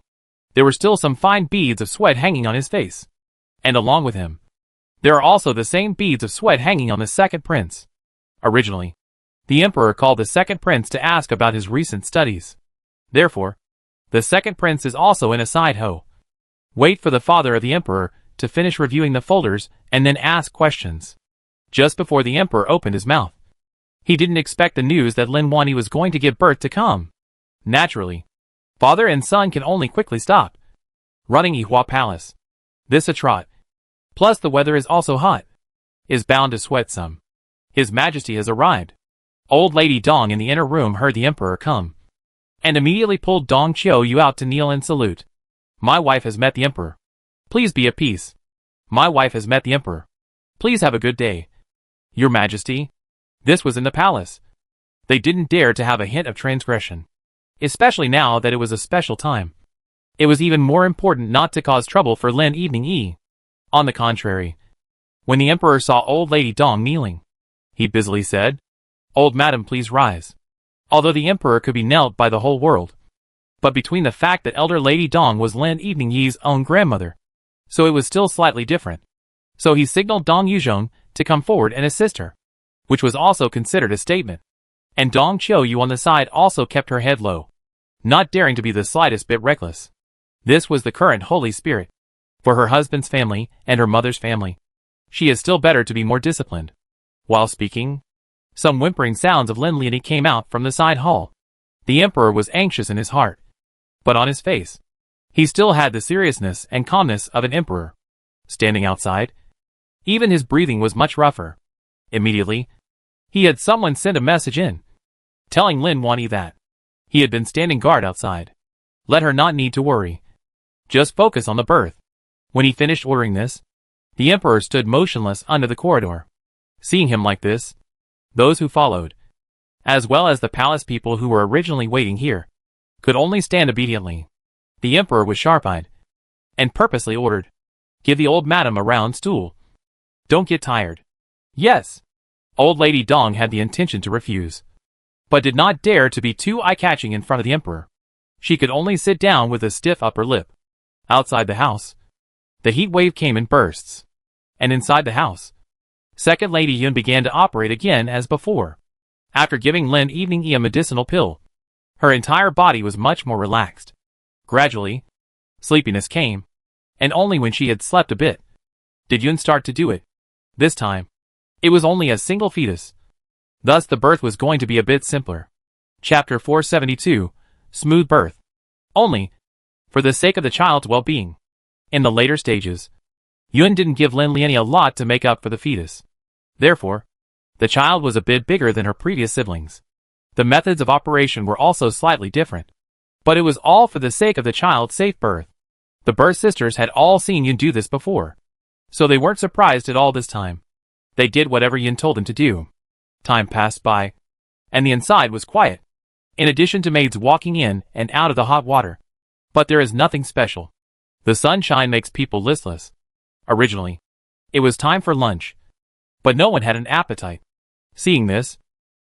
S1: There were still some fine beads of sweat hanging on his face. And along with him, there are also the same beads of sweat hanging on the second prince. Originally, The emperor called the second prince to ask about his recent studies. Therefore, the second prince is also in a side ho. Wait for the father of the emperor to finish reviewing the folders and then ask questions. Just before the emperor opened his mouth, he didn't expect the news that Lin Wani was going to give birth to come. Naturally, father and son can only quickly stop running Yihua Palace. This a trot. Plus the weather is also hot. Is bound to sweat some. His Majesty has arrived. Old Lady Dong in the inner room heard the emperor come, and immediately pulled Dong Qiu out to kneel and salute. My wife has met the emperor. Please be at peace. My wife has met the emperor. Please have a good day. Your Majesty. This was in the palace. They didn't dare to have a hint of transgression, especially now that it was a special time. It was even more important not to cause trouble for Lin Evening Yi. On the contrary, when the emperor saw old Lady Dong kneeling, he busily said, Old madam, please rise. Although the emperor could be knelt by the whole world, but between the fact that elder Lady Dong was Lin Evening Yi's own grandmother, so it was still slightly different. So he signaled Dong Yuzhong to come forward and assist her, which was also considered a statement. And Dong Qiu on the side also kept her head low, not daring to be the slightest bit reckless. This was the current holy spirit. For her husband's family and her mother's family, she is still better to be more disciplined. While speaking, some whimpering sounds of Lin Liani came out from the side hall. The emperor was anxious in his heart, but on his face, he still had the seriousness and calmness of an emperor. Standing outside, even his breathing was much rougher. Immediately, he had someone send a message in, telling Lin Wani that he had been standing guard outside. Let her not need to worry. Just focus on the birth. When he finished ordering this, the emperor stood motionless under the corridor. Seeing him like this, those who followed, as well as the palace people who were originally waiting here, could only stand obediently. The emperor was sharp-eyed, and purposely ordered, Give the old madam a round stool. Don't get tired. Yes. Old Lady Dong had the intention to refuse, but did not dare to be too eye-catching in front of the emperor. She could only sit down with a stiff upper lip. Outside the house, the heat wave came in bursts. And inside the house, Second Lady Yun began to operate again as before. After giving Lin Evening Yi a medicinal pill, her entire body was much more relaxed. Gradually, sleepiness came, and only when she had slept a bit did Yun start to do it. This time, it was only a single fetus. Thus the birth was going to be a bit simpler. Chapter 472, Smooth Birth. Only, for the sake of the child's well-being. In the later stages, Yun didn't give Lin Liani a lot to make up for the fetus. Therefore, the child was a bit bigger than her previous siblings. The methods of operation were also slightly different, but it was all for the sake of the child's safe birth. The birth sisters had all seen Yun do this before, so they weren't surprised at all this time. They did whatever Yun told them to do. Time passed by, and the inside was quiet, in addition to maids walking in and out of the hot water. But there is nothing special. The sunshine makes people listless. Originally, it was time for lunch, but no one had an appetite. Seeing this,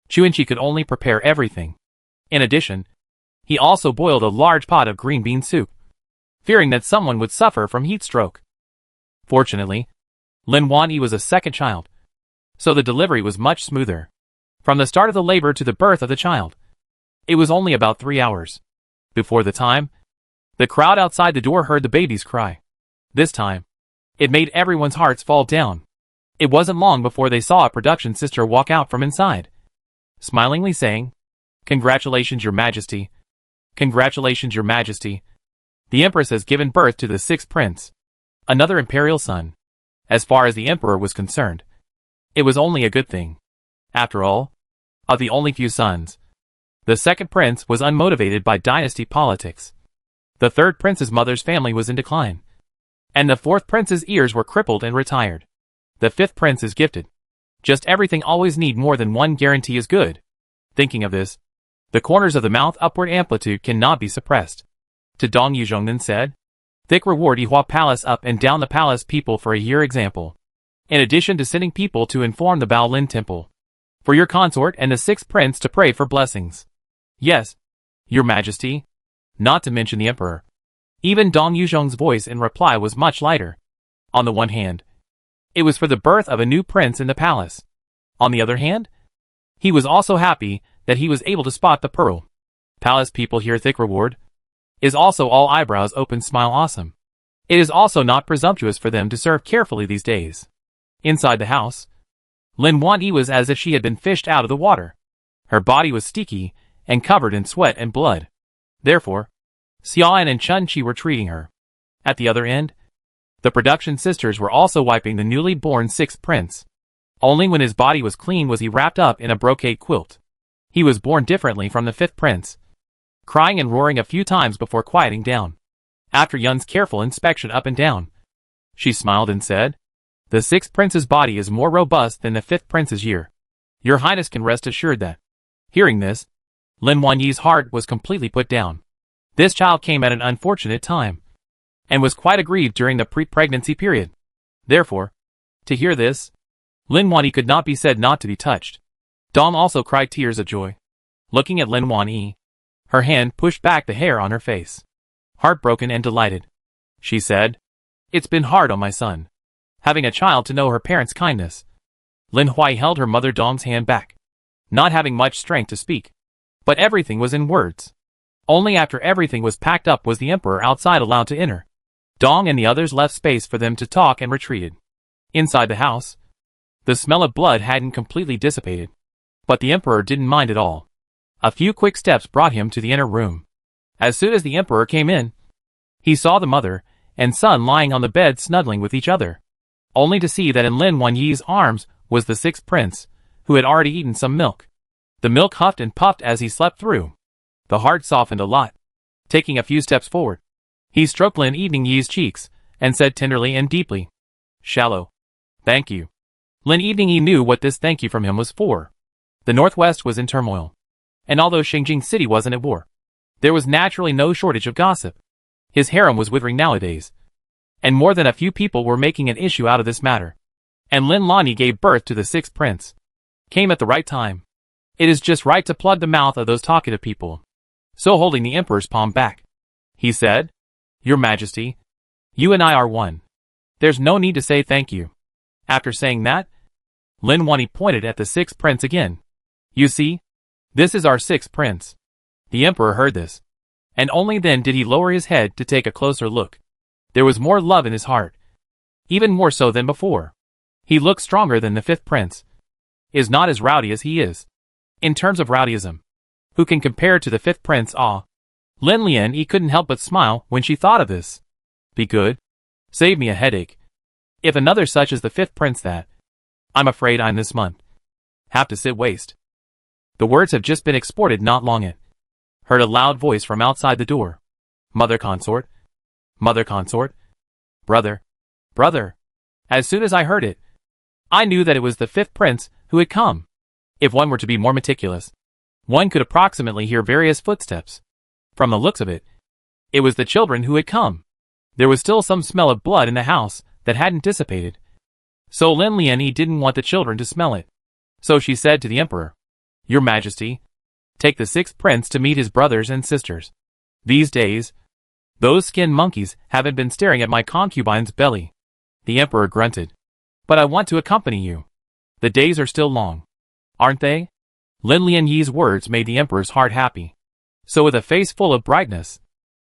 S1: Chuanchi could only prepare everything. In addition, he also boiled a large pot of green bean soup, fearing that someone would suffer from heat stroke. Fortunately, Lin Wani was a second child, so the delivery was much smoother. From the start of the labor to the birth of the child, it was only about 3 hours. Before the time, the crowd outside the door heard the baby's cry. This time, it made everyone's hearts fall down. It wasn't long before they saw a production sister walk out from inside, smilingly saying, Congratulations, Your Majesty. Congratulations, Your Majesty. The Empress has given birth to the sixth prince, another imperial son. As far as the emperor was concerned, it was only a good thing. After all, of the only few sons, the second prince was unmotivated by dynasty politics. The third prince's mother's family was in decline, and the fourth prince's ears were crippled and retired. The fifth prince is gifted. Just everything always need more than one guarantee is good. Thinking of this, the corners of the mouth upward amplitude cannot be suppressed. To Dong Yuzhong then said, Thick reward Yihua Palace up and down the palace people for a year example. In addition to sending people to inform the Baolin Temple, for your consort and the sixth prince to pray for blessings. Yes, Your Majesty. Not to mention the emperor. Even Dong Yuzhong's voice in reply was much lighter. On the one hand, it was for the birth of a new prince in the palace. On the other hand, He was also happy that he was able to spot the pearl. Palace people here thick reward. Is also all eyebrows open smile awesome. It is also not presumptuous for them to serve carefully these days. Inside the house, Lin Wan-yi was as if she had been fished out of the water. Her body was sticky and covered in sweat and blood. Therefore, Xiaoan and Chun-Chi were treating her. At the other end, the production sisters were also wiping the newly born sixth prince. Only when his body was clean was he wrapped up in a brocade quilt. He was born differently from the fifth prince, crying and roaring a few times before quieting down. After Yun's careful inspection up and down, she smiled and said, "The sixth prince's body is more robust than the fifth prince's year. Your Highness can rest assured that." Hearing this, Lin Wanyi's heart was completely put down. This child came at an unfortunate time, and was quite aggrieved during the pre-pregnancy period. Therefore, to hear this, Lin Wanyi could not be said not to be touched. Dong also cried tears of joy. Looking at Lin Wanyi, her hand pushed back the hair on her face. Heartbroken and delighted, she said, "It's been hard on my son, having a child to know her parents' kindness." Lin Huai held her mother Dong's hand back, not having much strength to speak. But everything was in words. Only after everything was packed up was the emperor outside allowed to enter. Dong and the others left space for them to talk and retreated. Inside the house, the smell of blood hadn't completely dissipated, but the emperor didn't mind at all. A few quick steps brought him to the inner room. As soon as the emperor came in, he saw the mother and son lying on the bed snuggling with each other, only to see that in Lin Wanyi's arms was the sixth prince, who had already eaten some milk. The milk huffed and puffed as he slept through. The heart softened a lot. Taking a few steps forward, he stroked Lin Evening Yi's cheeks and said tenderly and deeply, "Shallow. Thank you." Lin Evening Yi knew what this thank you from him was for. The Northwest was in turmoil, and although Xingjing City wasn't at war, there was naturally no shortage of gossip. His harem was withering nowadays, and more than a few people were making an issue out of this matter. And Lin Lani gave birth to the sixth prince. Came at the right time. It is just right to plug the mouth of those talkative people. So holding the emperor's palm back, he said, "Your Majesty, you and I are one. There's no need to say thank you." After saying that, Lin Wanyi pointed at the sixth prince again. "You see, this is our sixth prince." The emperor heard this, and only then did he lower his head to take a closer look. There was more love in his heart, even more so than before. He looked stronger than the fifth prince, is not as rowdy as he is. In terms of rowdyism, who can compare to the fifth prince? Lin Lian-yi couldn't help but smile when she thought of this. Be good. Save me a headache. If another such as the fifth prince that, I'm afraid I'm this month, have to sit waste. The words have just been exported not long it. Heard a loud voice from outside the door. Mother consort. Mother consort. Brother. Brother. As soon as I heard it, I knew that it was the fifth prince who had come. If one were to be more meticulous, one could approximately hear various footsteps. From the looks of it, it was the children who had come. There was still some smell of blood in the house that hadn't dissipated. So Lin Lian-yi didn't want the children to smell it. So she said to the emperor, "Your Majesty, take the sixth prince to meet his brothers and sisters. These days, those skin monkeys haven't been staring at my concubine's belly." The emperor grunted. "But I want to accompany you. The days are still long, aren't they?" Lin Lian-yi's words made the emperor's heart happy. So with a face full of brightness,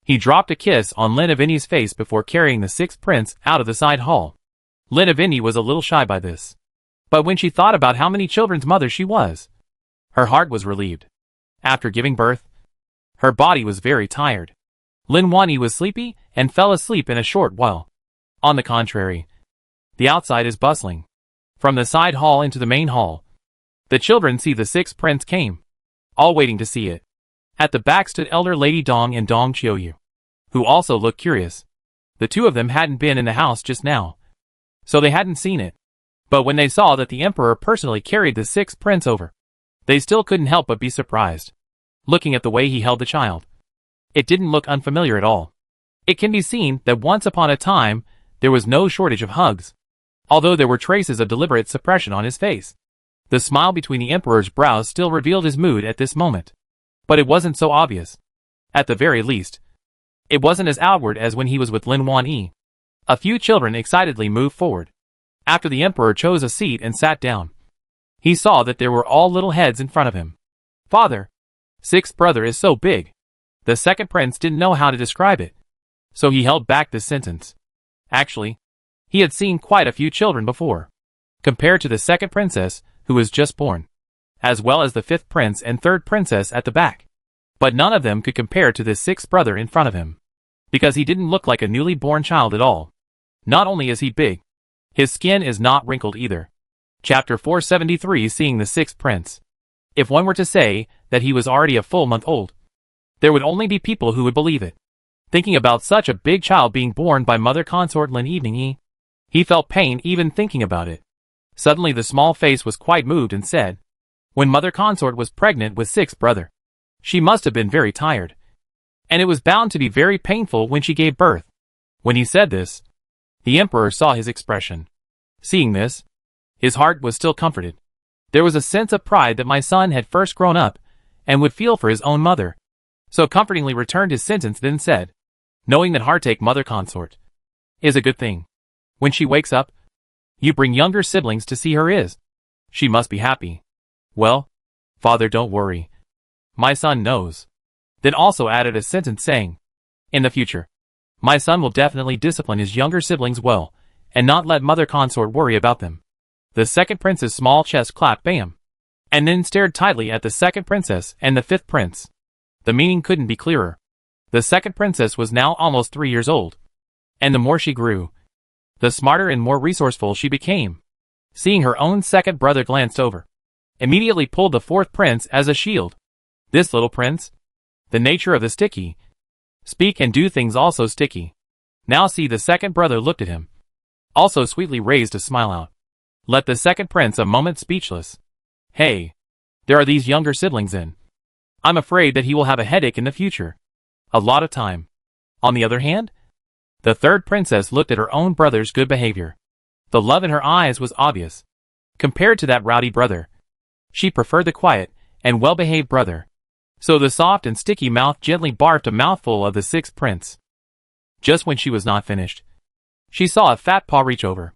S1: he dropped a kiss on Lin Avini's face before carrying the sixth prince out of the side hall. Lin Avini was a little shy by this, but when she thought about how many children's mother she was, her heart was relieved. After giving birth, her body was very tired. Lin Wanyi was sleepy and fell asleep in a short while. On the contrary, the outside is bustling. From the side hall into the main hall, the children see the sixth prince came, all waiting to see it. At the back stood elder Lady Dong and Dong Qiuyu, who also looked curious. The two of them hadn't been in the house just now, so they hadn't seen it. But when they saw that the emperor personally carried the sixth prince over, they still couldn't help but be surprised. Looking at the way he held the child, it didn't look unfamiliar at all. It can be seen that once upon a time, there was no shortage of hugs, although there were traces of deliberate suppression on his face. The smile between the emperor's brows still revealed his mood at this moment, but it wasn't so obvious. At the very least, it wasn't as outward as when he was with Lin Wanyi. A few children excitedly moved forward. After the emperor chose a seat and sat down, He saw that there were all little heads in front of him. Father, sixth brother is so big. The second prince didn't know how to describe it, so he held back this sentence. Actually, he had seen quite a few children before, compared to the second princess, who was just born, as well as the fifth prince and third princess at the back. But none of them could compare to this sixth brother in front of him, because he didn't look like a newly born child at all. Not only is he big, his skin is not wrinkled either. Chapter 473, Seeing the Sixth Prince. If one were to say that he was already a full month old, there would only be people who would believe it. Thinking about such a big child being born by mother consort Lin Evening, he felt pain even thinking about it. Suddenly the small face was quite moved and said, when mother consort was pregnant with sixth brother, she must have been very tired, and it was bound to be very painful when she gave birth. When he said this, the emperor saw his expression. Seeing this, his heart was still comforted. There was a sense of pride that my son had first grown up and would feel for his own mother. So comfortingly returned his sentence, then said, knowing that heartache mother consort is a good thing. When she wakes up, you bring younger siblings to see her she must be happy. Well, father, don't worry. My son knows. Then also added a sentence saying, in the future, my son will definitely discipline his younger siblings well, and not let mother consort worry about them. The second prince's small chest clapped bam, and then stared tightly at the second princess and the fifth prince. The meaning couldn't be clearer. The second princess was now almost 3 years old, and the more she grew, the smarter and more resourceful she became. Seeing her own second brother glanced over, immediately pulled the fourth prince as a shield. This little prince, the nature of the sticky, speak and do things also sticky. Now see, the second brother looked at him, also sweetly raised a smile out. Let the second prince a moment speechless. Hey, there are these younger siblings in. I'm afraid that he will have a headache in the future. A lot of time. On the other hand, the third princess looked at her own brother's good behavior. The love in her eyes was obvious. Compared to that rowdy brother, she preferred the quiet and well-behaved brother. So the soft and sticky mouth gently barfed a mouthful of the sixth prince. Just when she was not finished, she saw a fat paw reach over,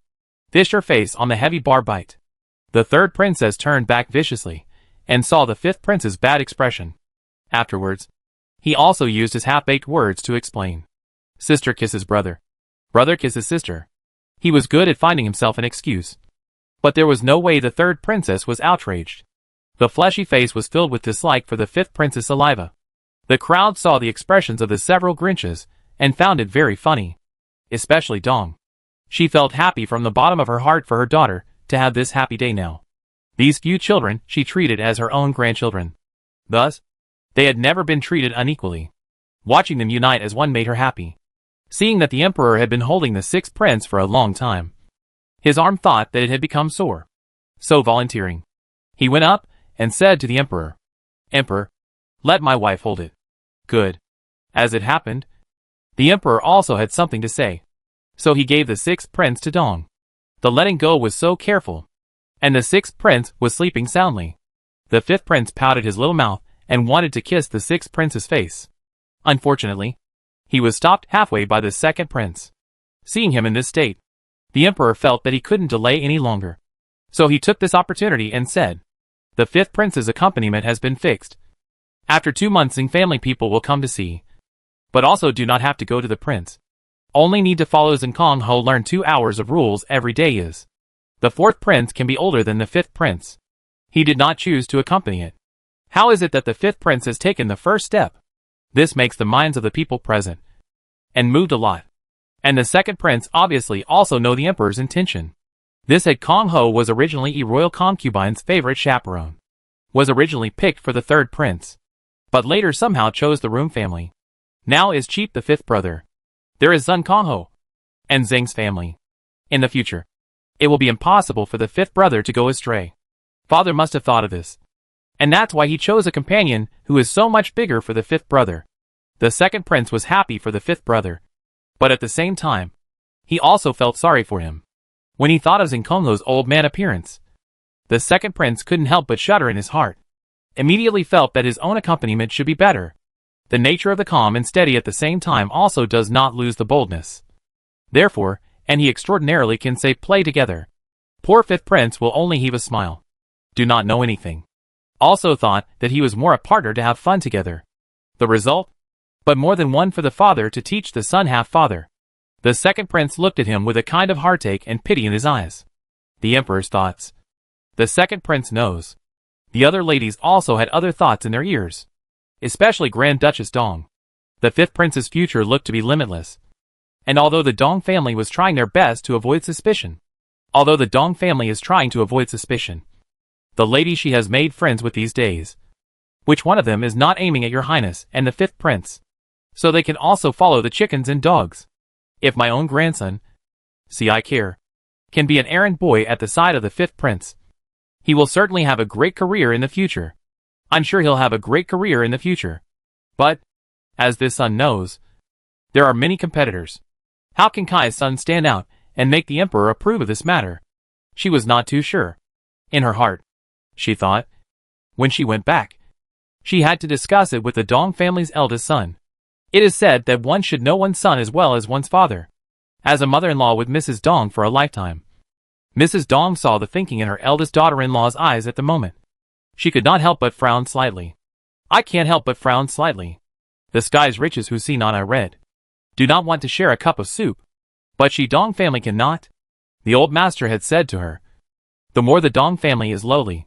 S1: fished her face on the heavy bar bite. The third princess turned back viciously, and saw the fifth prince's bad expression. Afterwards, he also used his half-baked words to explain. Sister kisses brother. Brother kisses sister. He was good at finding himself an excuse. But there was no way the third princess was outraged. The fleshy face was filled with dislike for the fifth prince's saliva. The crowd saw the expressions of the several Grinches, and found it very funny. Especially Dong. She felt happy from the bottom of her heart for her daughter to have this happy day now. These few children she treated as her own grandchildren. Thus, they had never been treated unequally. Watching them unite as one made her happy. Seeing that the emperor had been holding the sixth prince for a long time, his arm thought that it had become sore. So volunteering, he went up and said to the emperor, Emperor, let my wife hold it. Good. As it happened, the emperor also had something to say. So he gave the sixth prince to Dong. The letting go was so careful, and the sixth prince was sleeping soundly. The fifth prince pouted his little mouth and wanted to kiss the sixth prince's face. Unfortunately, he was stopped halfway by the second prince. Seeing him in this state, the emperor felt that he couldn't delay any longer. So he took this opportunity and said, the fifth prince's accompaniment has been fixed. After 2 months, family people will come to see, but also do not have to go to the prince. Only need to follow Zinkong Ho, learn 2 hours of rules every day is. The fourth prince can be older than the fifth prince. He did not choose to accompany it. How is it that the fifth prince has taken the first step? This makes the minds of the people present and moved a lot. And the second prince obviously also know the emperor's intention. This head Kong Ho was originally a royal concubine's favorite chaperone. Was originally picked for the third prince, but later somehow chose the Room family. Now is Cheap the fifth brother. There is Sun Kong Ho and Zheng's family. In the future, it will be impossible for the fifth brother to go astray. Father must have thought of this, and that's why he chose a companion who is so much bigger for the fifth brother. The second prince was happy for the fifth brother, but at the same time, he also felt sorry for him. When he thought of Zinkongho's old man appearance, the second prince couldn't help but shudder in his heart. Immediately felt that his own accompaniment should be better. The nature of the calm and steady at the same time also does not lose the boldness. Therefore, and he extraordinarily can say play together. Poor fifth prince will only heave a smile. do not know anything. Also thought that he was more a partner to have fun together. The result? But more than one for the father to teach the son half-father. The second prince looked at him with a kind of heartache and pity in his eyes. The emperor's thoughts. The second prince knows. The other ladies also had other thoughts in their ears. Especially Grand Duchess Dong. The fifth prince's future looked to be limitless. And although the Dong family was trying their best to avoid suspicion. The lady she has made friends with these days. Which one of them is not aiming at your highness and the fifth prince? So they can also follow the chickens and dogs. If my own grandson, I care, can be an errand boy at the side of the fifth prince, he will certainly have a great career in the future. I'm sure he'll have a great career in the future. But, as this son knows, there are many competitors. How can Kai's son stand out and make the emperor approve of this matter? She was not too sure. In her heart, she thought, when she went back, she had to discuss it with the Dong family's eldest son. It is said that one should know one's son as well as one's father. As a mother-in-law with Mrs. Dong for a lifetime, Mrs. Dong saw the thinking in her eldest daughter-in-law's eyes at the moment. She could not help but frown slightly. I can't help but frown slightly. The sky's riches who see not I read. Do not want to share a cup of soup. But she Dong family cannot. The old master had said to her. The more the Dong family is lowly,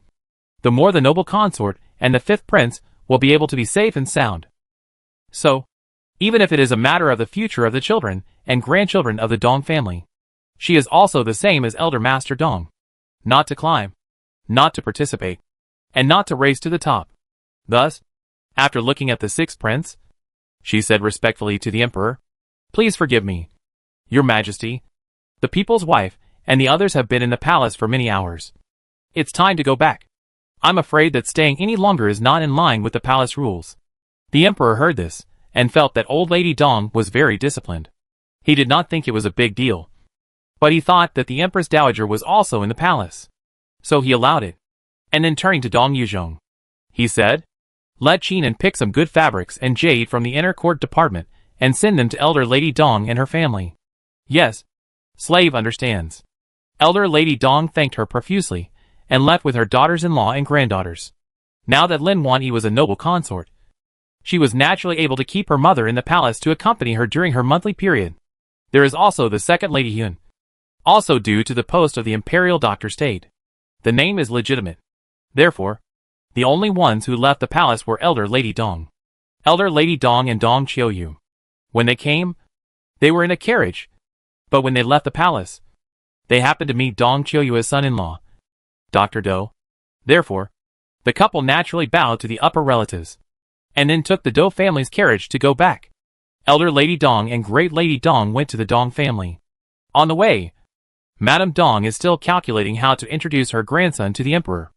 S1: the more the noble consort and the fifth prince will be able to be safe and sound. So, even if it is a matter of the future of the children and grandchildren of the Dong family, she is also the same as Elder Master Dong. Not to climb, not to participate, and not to race to the top. Thus, after looking at the sixth prince, she said respectfully to the emperor, Please forgive me, Your Majesty. The people's wife and the others have been in the palace for many hours. It's time to go back. I'm afraid that staying any longer is not in line with the palace rules. The emperor heard this and felt that old Lady Dong was very disciplined. He did not think it was a big deal. But he thought that the Empress Dowager was also in the palace. So he allowed it. And then turning to Dong Yuzhong, he said, Let Qinan pick some good fabrics and jade from the inner court department and send them to Elder Lady Dong and her family. Yes, slave understands. Elder Lady Dong thanked her profusely and left with her daughters-in-law and granddaughters. Now that Lin Wanyi was a noble consort, she was naturally able to keep her mother in the palace to accompany her during her monthly period. There is also the second Lady Hyun, also due to the post of the Imperial Doctor State. The name is legitimate. Therefore, the only ones who left the palace were Elder Lady Dong, and Dong Qiuyu. When they came, they were in a carriage, but when they left the palace, they happened to meet Dong Qiuyu's son-in-law, Dr. Do. Therefore, the couple naturally bowed to the upper relatives, and then took the Do family's carriage to go back. Elder Lady Dong and Great Lady Dong went to the Dong family. On the way, Madame Dong is still calculating how to introduce her grandson to the emperor.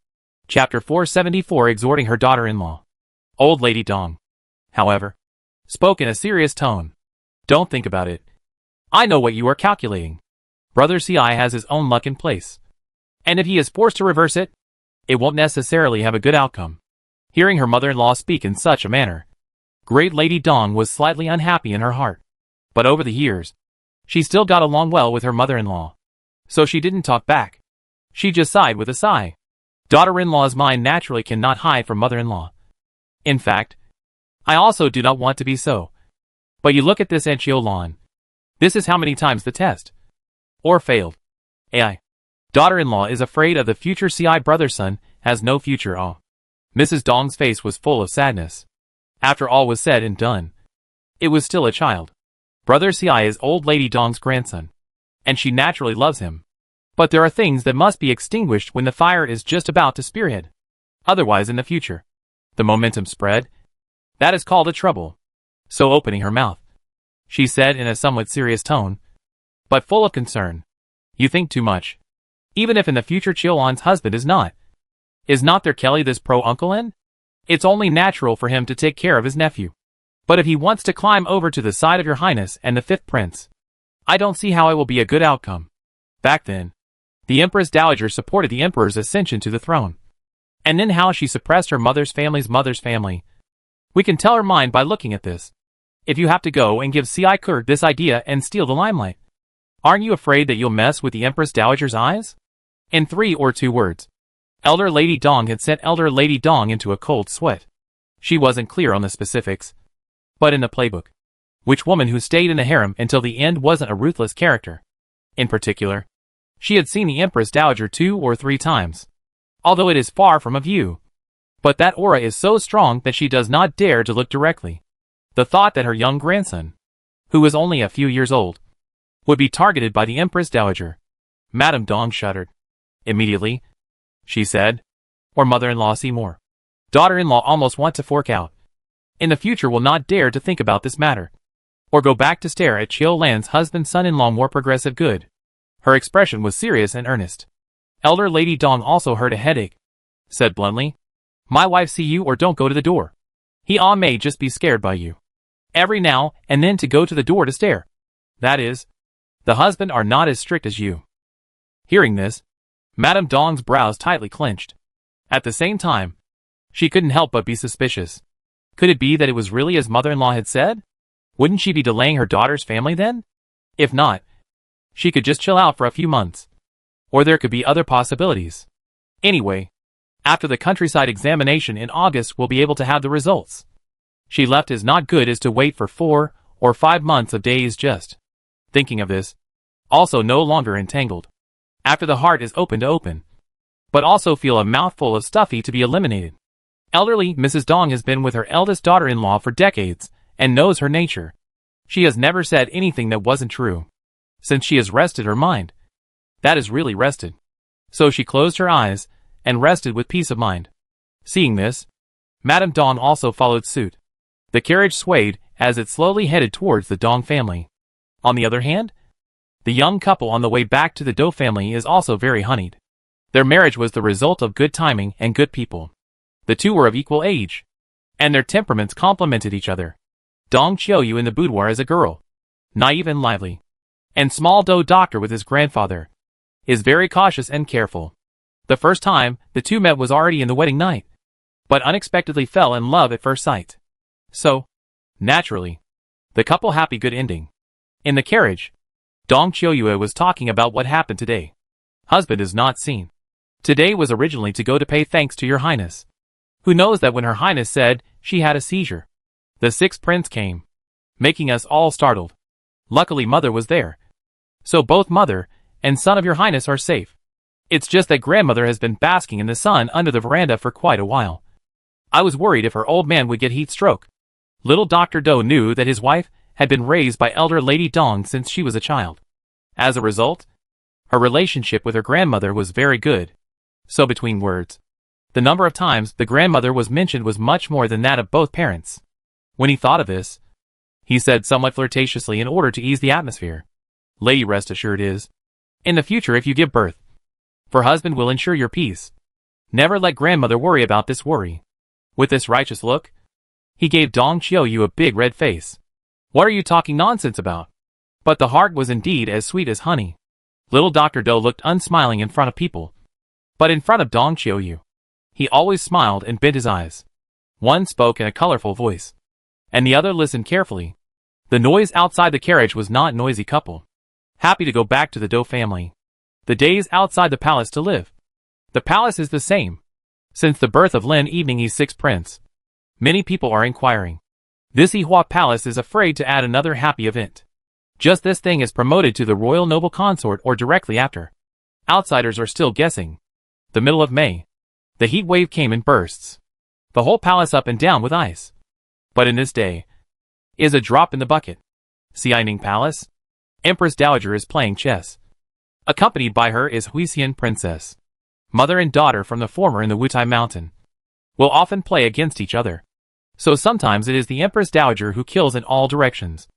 S1: Chapter 474 Exhorting her daughter-in-law. Old Lady Dong, however, spoke in a serious tone. Don't think about it. I know what you are calculating. Brother Ci has his own luck in place. And if he is forced to reverse it, it won't necessarily have a good outcome. Hearing her mother-in-law speak in such a manner, Great Lady Dong was slightly unhappy in her heart. But over the years, she still got along well with her mother-in-law. So she didn't talk back. She just sighed with a sigh. Daughter-in-law's mind naturally cannot hide from mother-in-law. In fact, I also do not want to be so. But you look at this Enchiolan. This is how many times the test. Or failed. AI. Daughter-in-law is afraid of the future Ci brother son has no future. Mrs. Dong's face was full of sadness. After all was said and done, it was still a child. Brother Ci is old Lady Dong's grandson, and she naturally loves him. But there are things that must be extinguished when the fire is just about to spearhead. Otherwise in the future, the momentum spread. That is called a trouble. So opening her mouth, she said in a somewhat serious tone, but full of concern, You think too much. Even if in the future Chiolan's husband is not there Kelly this pro-uncle in? It's only natural for him to take care of his nephew. But if he wants to climb over to the side of your highness and the fifth prince, I don't see how it will be a good outcome. Back then, the Empress Dowager supported the emperor's ascension to the throne. And then how she suppressed her mother's family. We can tell her mind by looking at this. If you have to go and give Ci Kur this idea and steal the limelight, aren't you afraid that you'll mess with the Empress Dowager's eyes? In 3 or 2 words, Elder Lady Dong had sent Elder Lady Dong into a cold sweat. She wasn't clear on the specifics, but in the playbook, which woman who stayed in the harem until the end wasn't a ruthless character? In particular, she had seen the Empress Dowager 2 or 3 times, although it is far from a view. But that aura is so strong that she does not dare to look directly. The thought that her young grandson, who was only a few years old, would be targeted by the Empress Dowager. Madame Dong shuddered. Immediately, she said, or mother-in-law Seymour. Daughter-in-law almost want to fork out. In the future will not dare to think about this matter, or go back to stare at Chiu Lan's husband son-in-law more progressive good. Her expression was serious and earnest. Elder Lady Dong also heard a headache, said bluntly, my wife see you or don't go to the door. He may just be scared by you. Every now and then to go to the door to stare. That is, the husband are not as strict as you. Hearing this, Madame Dong's brows tightly clenched. At the same time, she couldn't help but be suspicious. Could it be that it was really as mother-in-law had said? Wouldn't she be delaying her daughter's family then? If not, she could just chill out for a few months. Or there could be other possibilities. Anyway, after the countryside examination in August we'll be able to have the results. She left as not good as to wait for 4 or 5 months of days just thinking of this. Also no longer entangled. After the heart is open to open. But also feel a mouthful of stuffy to be eliminated. Elderly Mrs. Dong has been with her eldest daughter-in-law for decades, and knows her nature. She has never said anything that wasn't true. Since she has rested her mind. That is really rested. So she closed her eyes, and rested with peace of mind. Seeing this, Madame Dong also followed suit. The carriage swayed as it slowly headed towards the Dong family. On the other hand, the young couple on the way back to the Do family is also very honeyed. Their marriage was the result of good timing and good people. The two were of equal age, and their temperaments complemented each other. Dong Qiuyu in the boudoir as a girl, naive and lively, and small Do doctor with his grandfather, is very cautious and careful. The first time the two met was already in the wedding night, but unexpectedly fell in love at first sight. So, naturally, the couple happy good ending. In the carriage, Dong Qiuyu was talking about what happened today. Husband is not seen. Today was originally to go to pay thanks to your highness. Who knows that when her highness said she had a seizure, the 6th prince came, making us all startled. Luckily mother was there. So both mother and son of your highness are safe. It's just that grandmother has been basking in the sun under the veranda for quite a while. I was worried if her old man would get heat stroke. Little Dr. Do knew that his wife had been raised by Elder Lady Dong since she was a child. As a result, her relationship with her grandmother was very good. So between words, the number of times the grandmother was mentioned was much more than that of both parents. When he thought of this, he said somewhat flirtatiously in order to ease the atmosphere, Lady, rest assured is, in the future if you give birth, for husband will ensure your peace. Never let grandmother worry about this worry. With this righteous look, he gave Dong Qiuyu a big red face. What are you talking nonsense about? But the heart was indeed as sweet as honey. Little Dr. Do looked unsmiling in front of people. But in front of Dong Qiuyu, he always smiled and bent his eyes. One spoke in a colorful voice, and the other listened carefully. The noise outside the carriage was not noisy couple. Happy to go back to the Do family. The days outside the palace to live. The palace is the same. Since the birth of Lin evening he's 6th prince. Many people are inquiring. This Yihua palace is afraid to add another happy event. Just this thing is promoted to the royal noble consort or directly after. Outsiders are still guessing. The middle of May. The heat wave came in bursts. The whole palace up and down with ice. But in this day, is a drop in the bucket. Xianing Palace. Empress Dowager is playing chess. Accompanied by her is Huixian Princess. Mother and daughter from the former in the Wutai Mountain. Will often play against each other. So sometimes it is the Empress Dowager who kills in all directions.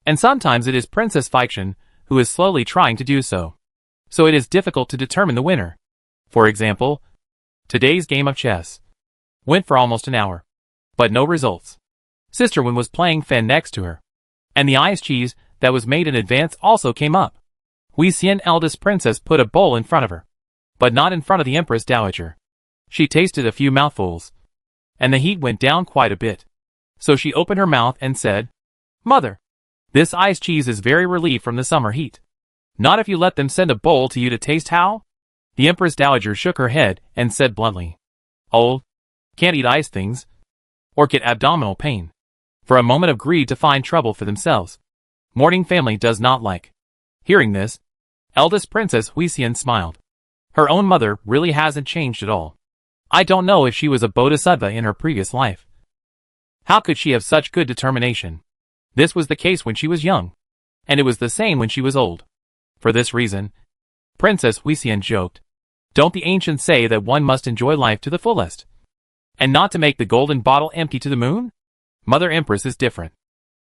S1: And sometimes it is Princess Fiction who is slowly trying to do so. So it is difficult to determine the winner. For example, today's game of chess went for almost an hour. But no results. Sister Wen was playing Fen next to her. And the ice cheese that was made in advance also came up. Huixian eldest princess put a bowl in front of her. But not in front of the Empress Dowager. She tasted a few mouthfuls. And the heat went down quite a bit. So she opened her mouth and said, Mother, this ice cheese is very relieved from the summer heat. Not if you let them send a bowl to you to taste how? The Empress Dowager shook her head and said bluntly, "Old, can't eat ice things, or get abdominal pain." For a moment of greed to find trouble for themselves. Mourning family does not like. Hearing this, eldest Princess Huixian smiled. Her own mother really hasn't changed at all. I don't know if she was a bodhisattva in her previous life. How could she have such good determination? This was the case when she was young, and it was the same when she was old. For this reason, Princess Huixian joked, "Don't the ancients say that one must enjoy life to the fullest, and not to make the golden bottle empty to the moon? Mother Empress is different."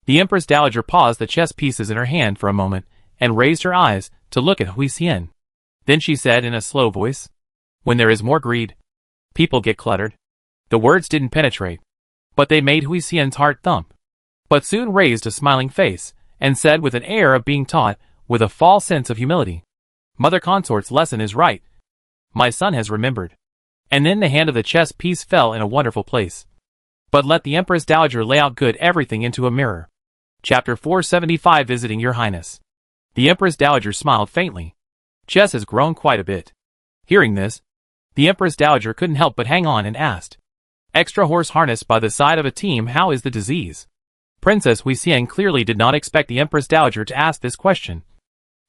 S1: The Empress Dowager paused the chess pieces in her hand for a moment and raised her eyes to look at Huixian. Then she said in a slow voice, "When there is more greed, people get cluttered." The words didn't penetrate, but they made Huixian's heart thump. But soon raised a smiling face and said with an air of being taught with a false sense of humility, "Mother Consort's lesson is right. My son has remembered." And then the hand of the chess piece fell in a wonderful place. But let the Empress Dowager lay out good everything into a mirror. Chapter 475 Visiting Your Highness. The Empress Dowager smiled faintly. Chess has grown quite a bit. Hearing this, the Empress Dowager couldn't help but hang on and asked, "Extra horse harness by the side of a team, how is the disease?" Princess Huixian clearly did not expect the Empress Dowager to ask this question,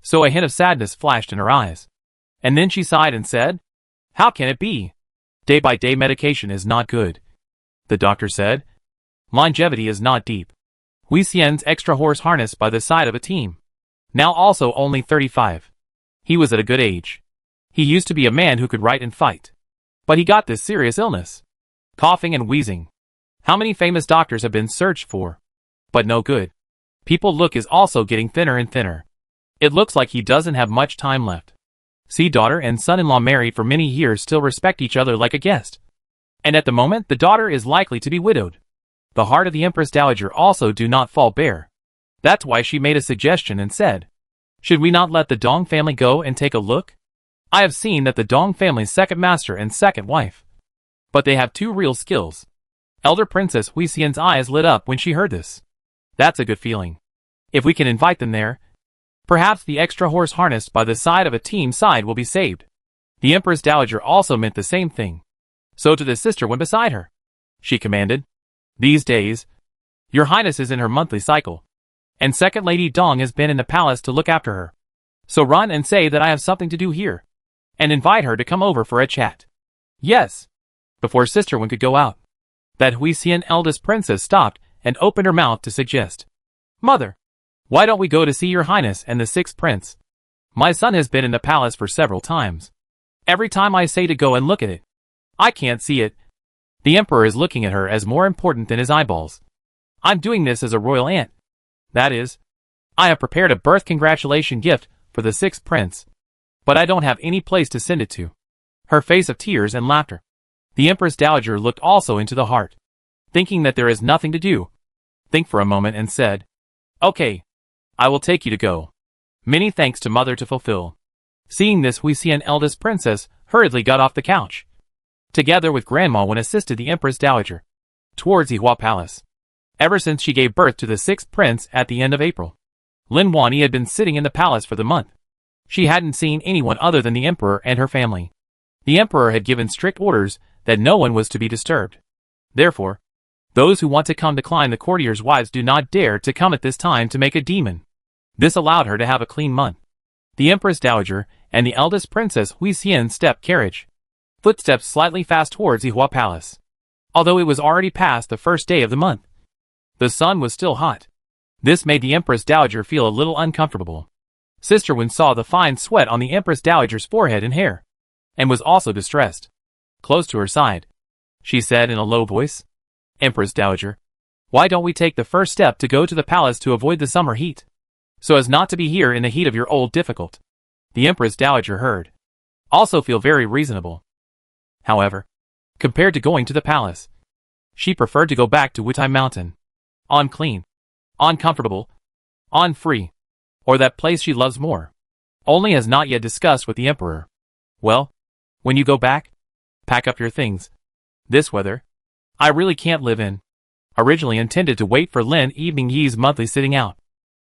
S1: so a hint of sadness flashed in her eyes. And then she sighed and said, "How can it be? Day-by-day medication is not good," the doctor said. "Longevity is not deep." Huixian's extra horse harness by the side of a team. Now also only 35. He was at a good age. He used to be a man who could write and fight. But he got this serious illness. Coughing and wheezing. How many famous doctors have been searched for? But no good. People look is also getting thinner and thinner. It looks like he doesn't have much time left. See, daughter and son-in-law married for many years still respect each other like a guest. And at the moment the daughter is likely to be widowed. The heart of the Empress Dowager also do not fall bare. That's why she made a suggestion and said, "Should we not let the Dong family go and take a look? I have seen that the Dong family's second master and second wife. But they have two real skills." Elder Princess Huixian's eyes lit up when she heard this. "That's a good feeling. If we can invite them there, perhaps the extra horse harness by the side of a team side will be saved." The Empress Dowager also meant the same thing. So to the sister went beside her. She commanded, "These days, Your Highness is in her monthly cycle, and Second Lady Dong has been in the palace to look after her. So run and say that I have something to do here, and invite her to come over for a chat." "Yes." Before Sister Wen could go out, that Huixian eldest princess stopped and opened her mouth to suggest, "Mother, why don't we go to see Your Highness and the sixth prince? My son has been in the palace for several times. Every time I say to go and look at it, I can't see it. The Emperor is looking at her as more important than his eyeballs. I'm doing this as a royal aunt. That is, I have prepared a birth congratulation gift for the sixth prince, but I don't have any place to send it to." Her face of tears and laughter. The Empress Dowager looked also into the heart, thinking that there is nothing to do. Think for a moment and said, "Okay, I will take you to go. Many thanks to Mother to fulfill." Seeing this, Huixian eldest princess hurriedly got off the couch, together with Grandma, when assisted the Empress Dowager towards Yihua Palace. Ever since she gave birth to the sixth prince at the end of April, Lin Wani had been sitting in the palace for the month. She hadn't seen anyone other than the Emperor and her family. The Emperor had given strict orders that no one was to be disturbed. Therefore, those who want to come decline the courtiers' wives do not dare to come at this time to make a demon. This allowed her to have a clean month. The Empress Dowager and the eldest princess Huixian stepped carriage, footsteps slightly fast towards Yihua Palace. Although it was already past the first day of the month, the sun was still hot. This made the Empress Dowager feel a little uncomfortable. Sister Wen saw the fine sweat on the Empress Dowager's forehead and hair, and was also distressed. Close to her side, she said in a low voice, "Empress Dowager, why don't we take the first step to go to the palace to avoid the summer heat, so as not to be here in the heat of your old difficult?" The Empress Dowager heard. Also feel very reasonable. However, compared to going to the palace, she preferred to go back to Wutai Mountain. On clean, on comfortable, on free, or that place she loves more. Only has not yet discussed with the Emperor. "Well, when you go back, pack up your things. This weather, I really can't live in." Originally intended to wait for Lin Evening Yi's monthly sitting out,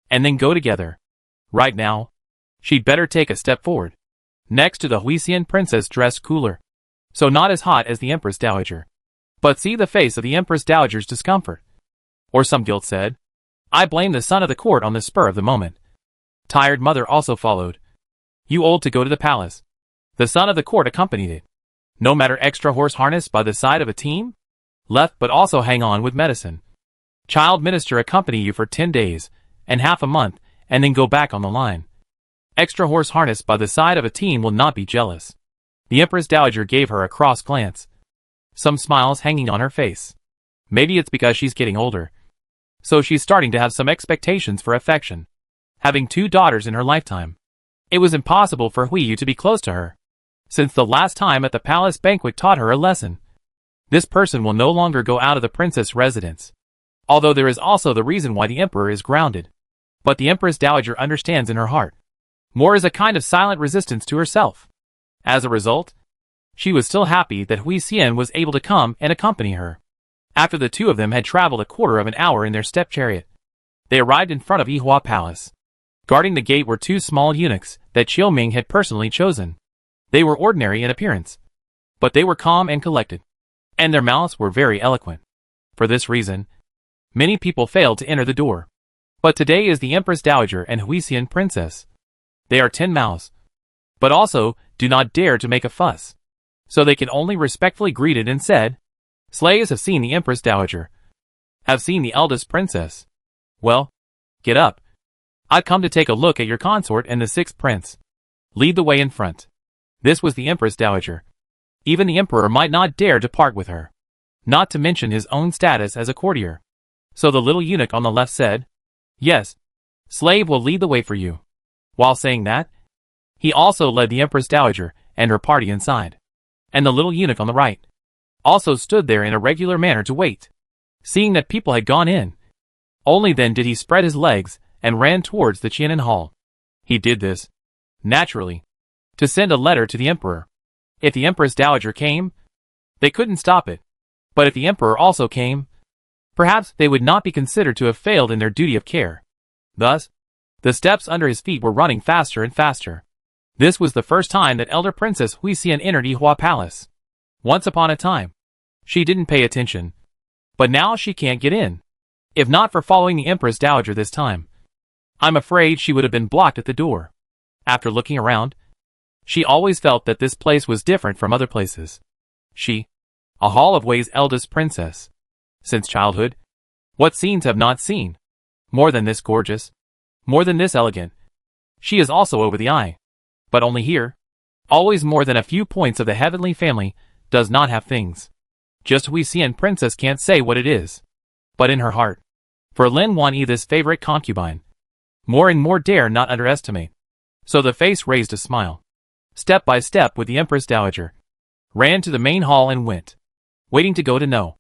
S1: and then go together. Right now, she'd better take a step forward. next to the Huixian princess dressed cooler. So not as hot as the Empress Dowager. But see the face of the Empress Dowager's discomfort. Or some guilt said. I blame the son of the court on the spur of the moment. Tired mother also followed. You old to go to the palace. The son of the court accompanied it. No matter extra horse harness by the side of a team? Left but also hang on with medicine. Child minister accompany you for 10 days, and half a month, and then go back on the line. Extra horse harness by the side of a team will not be jealous. The Empress Dowager gave her a cross glance. Some smiles hanging on her face. Maybe it's because she's getting older. So she's starting to have some expectations for affection. Having 2 daughters in her lifetime. It was impossible for Huiyu to be close to her. Since the last time at the palace banquet taught her a lesson. This person will no longer go out of the princess residence. Although there is also the reason why the emperor is grounded. But the Empress Dowager understands in her heart. More is a kind of silent resistance to herself. As a result, she was still happy that Huixian was able to come and accompany her. After the 2 of them had traveled a quarter of an hour in their step chariot, they arrived in front of Yihua Palace. Guarding the gate were 2 small eunuchs that Qiuming had personally chosen. They were ordinary in appearance, but they were calm and collected, and their mouths were very eloquent. For this reason, many people failed to enter the door. But today is the Empress Dowager and Huixian Princess. They are 10 mouths, but also do not dare to make a fuss. So they can only respectfully greet it and said, Slaves have seen the Empress Dowager. Have seen the eldest princess. Well, get up. I've come to take a look at your consort and the 6th prince. Lead the way in front. This was the Empress Dowager. Even the emperor might not dare to part with her. Not to mention his own status as a courtier. So the little eunuch on the left said, Yes, slave will lead the way for you. While saying that, he also led the Empress Dowager and her party inside. And the little eunuch on the right also stood there in a regular manner to wait. Seeing that people had gone in, only then did he spread his legs and ran towards the Qianan Hall. He did this, naturally, to send a letter to the emperor. If the Empress Dowager came, they couldn't stop it. But if the emperor also came, perhaps they would not be considered to have failed in their duty of care. Thus, the steps under his feet were running faster and faster. This was the first time that elder Princess Huixian entered Yihua Palace. Once upon a time, she didn't pay attention. But now she can't get in. If not for following the Empress Dowager this time, I'm afraid she would have been blocked at the door. After looking around, she always felt that this place was different from other places. She, a Hall of Wei's eldest princess. Since childhood, what scenes have not seen? More than this gorgeous, more than this elegant. She is also over the eye. But only here, always more than a few points of the heavenly family, does not have things. Just Huixian princess can't say what it is. But in her heart, for Lin Wan Yi this favorite concubine, more and more dare not underestimate. So the face raised a smile. Step by step with the Empress Dowager, ran to the main hall and went. Waiting to go to know.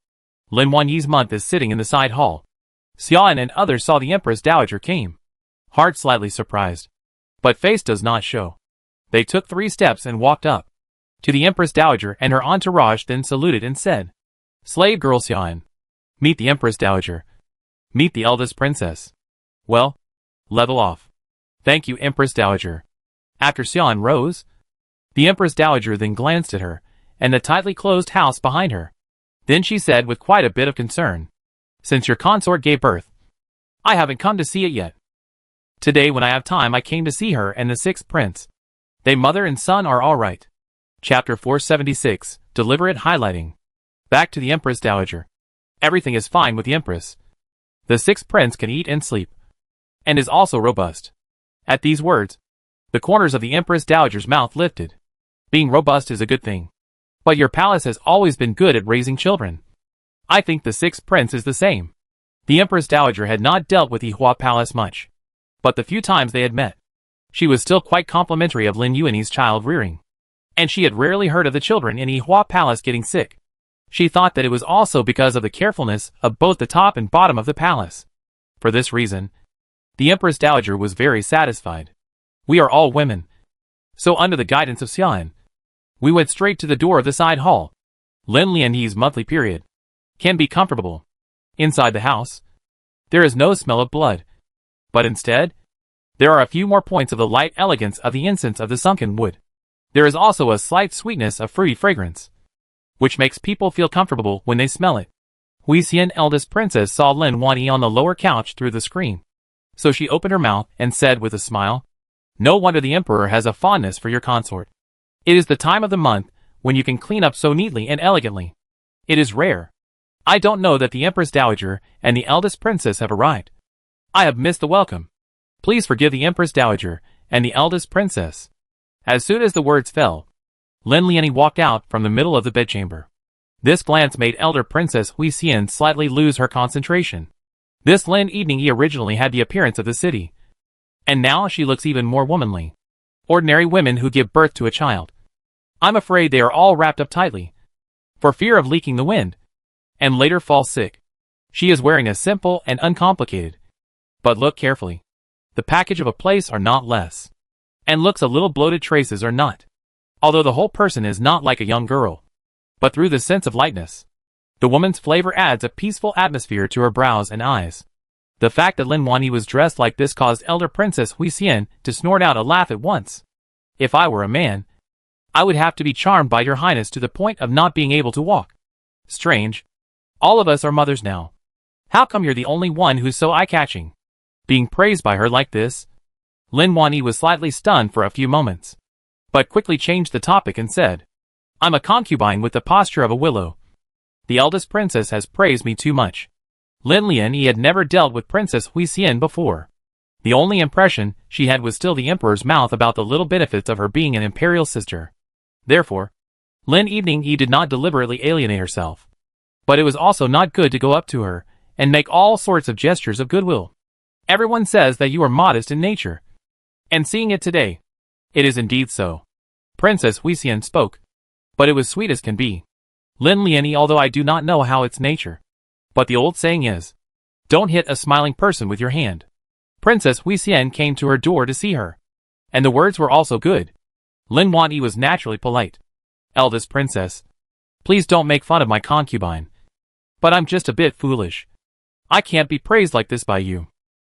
S1: Lin Wan Yi's month is sitting in the side hall. Xian and others saw the Empress Dowager came. Heart slightly surprised. But face does not show. They took 3 steps and walked up to the Empress Dowager, and her entourage then saluted and said, Slave girl Xian, meet the Empress Dowager. Meet the eldest princess. Well, level off. Thank you, Empress Dowager. After Xian rose, the Empress Dowager then glanced at her and the tightly closed house behind her. Then she said with quite a bit of concern, Since your consort gave birth, I haven't come to see it yet. Today when I have time I came to see her and the 6th prince. They mother and son are all right. Chapter 476, Deliberate Highlighting. Back to the Empress Dowager. Everything is fine with the Empress. The 6th prince can eat and sleep, and is also robust. At these words, the corners of the Empress Dowager's mouth lifted. Being robust is a good thing. But your palace has always been good at raising children. I think the 6th prince is the same. The Empress Dowager had not dealt with Yihua Palace much. But the few times they had met, she was still quite complimentary of Lin Yuanyi's child rearing. And she had rarely heard of the children in Yihua Palace getting sick. She thought that it was also because of the carefulness of both the top and bottom of the palace. For this reason, the Empress Dowager was very satisfied. We are all women. So under the guidance of Xian, we went straight to the door of the side hall. Lin Lianyi's monthly period can be comfortable. Inside the house, there is no smell of blood. But instead, there are a few more points of the light elegance of the incense of the sunken wood. There is also a slight sweetness of fruity fragrance, which makes people feel comfortable when they smell it. Hui Xian, eldest princess, saw Lin Wanyi on the lower couch through the screen. So she opened her mouth and said with a smile, "No wonder the emperor has a fondness for your consort. It is the time of the month when you can clean up so neatly and elegantly. It is rare. I don't know that the Empress Dowager and the eldest princess have arrived. I have missed the welcome. Please forgive the Empress Dowager and the eldest princess." As soon as the words fell, Lin Lianyi walked out from the middle of the bedchamber. This glance made elder princess Hui Xian slightly lose her concentration. This Lin Evening originally had the appearance of the city, and now she looks even more womanly. Ordinary women who give birth to a child. I'm afraid they are all wrapped up tightly, for fear of leaking the wind, and later fall sick. She is wearing a simple and uncomplicated, but look carefully. The package of a place are not less, and looks a little bloated, traces are not. Although the whole person is not like a young girl, but through the sense of lightness, the woman's flavor adds a peaceful atmosphere to her brows and eyes. The fact that Lin Wanyi was dressed like this caused elder princess Hui Xian to snort out a laugh at once. If I were a man, I would have to be charmed by your highness to the point of not being able to walk. Strange. All of us are mothers now. How come you're the only one who's so eye-catching? Being praised by her like this? Lin Wanyi was slightly stunned for a few moments, but quickly changed the topic and said, "I'm a concubine with the posture of a willow. The eldest princess has praised me too much." Lin Lianyi had never dealt with Princess Hui Xian before. The only impression she had was still the emperor's mouth about the little benefits of her being an imperial sister. Therefore, Lin Evening did not deliberately alienate herself. But it was also not good to go up to her and make all sorts of gestures of goodwill. Everyone says that you are modest in nature, and seeing it today, it is indeed so. Princess Hui Xian spoke, but it was sweet as can be. Lin Lianyi, although I do not know how its nature, but the old saying is, don't hit a smiling person with your hand. Princess Hui Xian came to her door to see her, and the words were also good. Lin Wanyi was naturally polite. "Eldest princess, please don't make fun of my concubine. But I'm just a bit foolish. I can't be praised like this by you."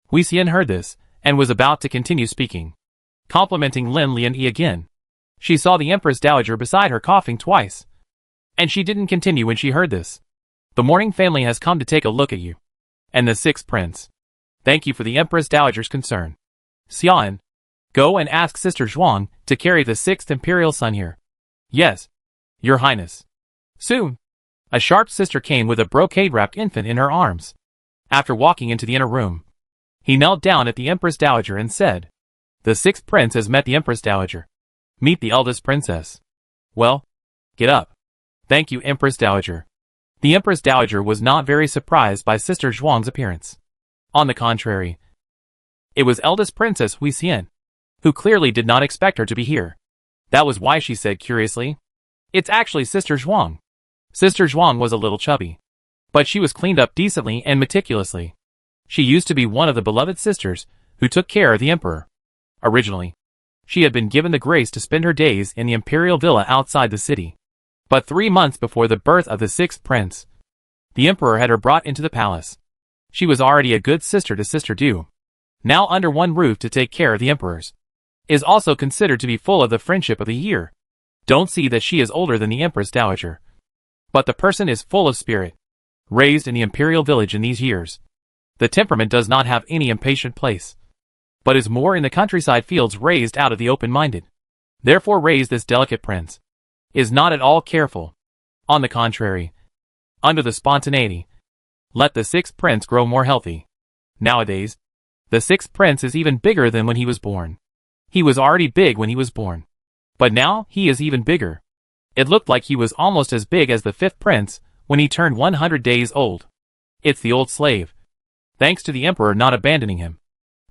S1: Hui Xian heard this, and was about to continue speaking, complimenting Lin Lianyi again. She saw the Empress Dowager beside her coughing twice, and she didn't continue when she heard this. "The mourning family has come to take a look at you. And the sixth prince. Thank you for the Empress Dowager's concern. Xian, go and ask Sister Zhuang to carry the sixth imperial son here." "Yes, Your Highness." Soon, a sharp sister came with a brocade-wrapped infant in her arms. After walking into the inner room, he knelt down at the Empress Dowager and said, "The sixth prince has met the Empress Dowager. Meet the eldest princess." "Well, get up." "Thank you, Empress Dowager." The Empress Dowager was not very surprised by Sister Zhuang's appearance. On the contrary, it was eldest Princess Hui Xian, who clearly did not expect her to be here. That was why she said curiously, "It's actually Sister Zhuang." Sister Zhuang was a little chubby, but she was cleaned up decently and meticulously. She used to be one of the beloved sisters who took care of the emperor. Originally, she had been given the grace to spend her days in the imperial villa outside the city. But 3 months before the birth of the sixth prince, the emperor had her brought into the palace. She was already a good sister to Sister Du. Now under one roof to take care of the emperors, is also considered to be full of the friendship of the year. Don't see that she is older than the Empress Dowager, but the person is full of spirit. Raised in the imperial village in these years, the temperament does not have any impatient place, but is more in the countryside fields, raised out of the open-minded. Therefore raised this delicate prince is not at all careful. On the contrary, under the spontaneity, let the sixth prince grow more healthy. Nowadays, the sixth prince is even bigger than when he was born. He was already big when he was born, but now he is even bigger. It looked like he was almost as big as the fifth prince when he turned 100 days old. It's the old slave. Thanks to the emperor not abandoning him,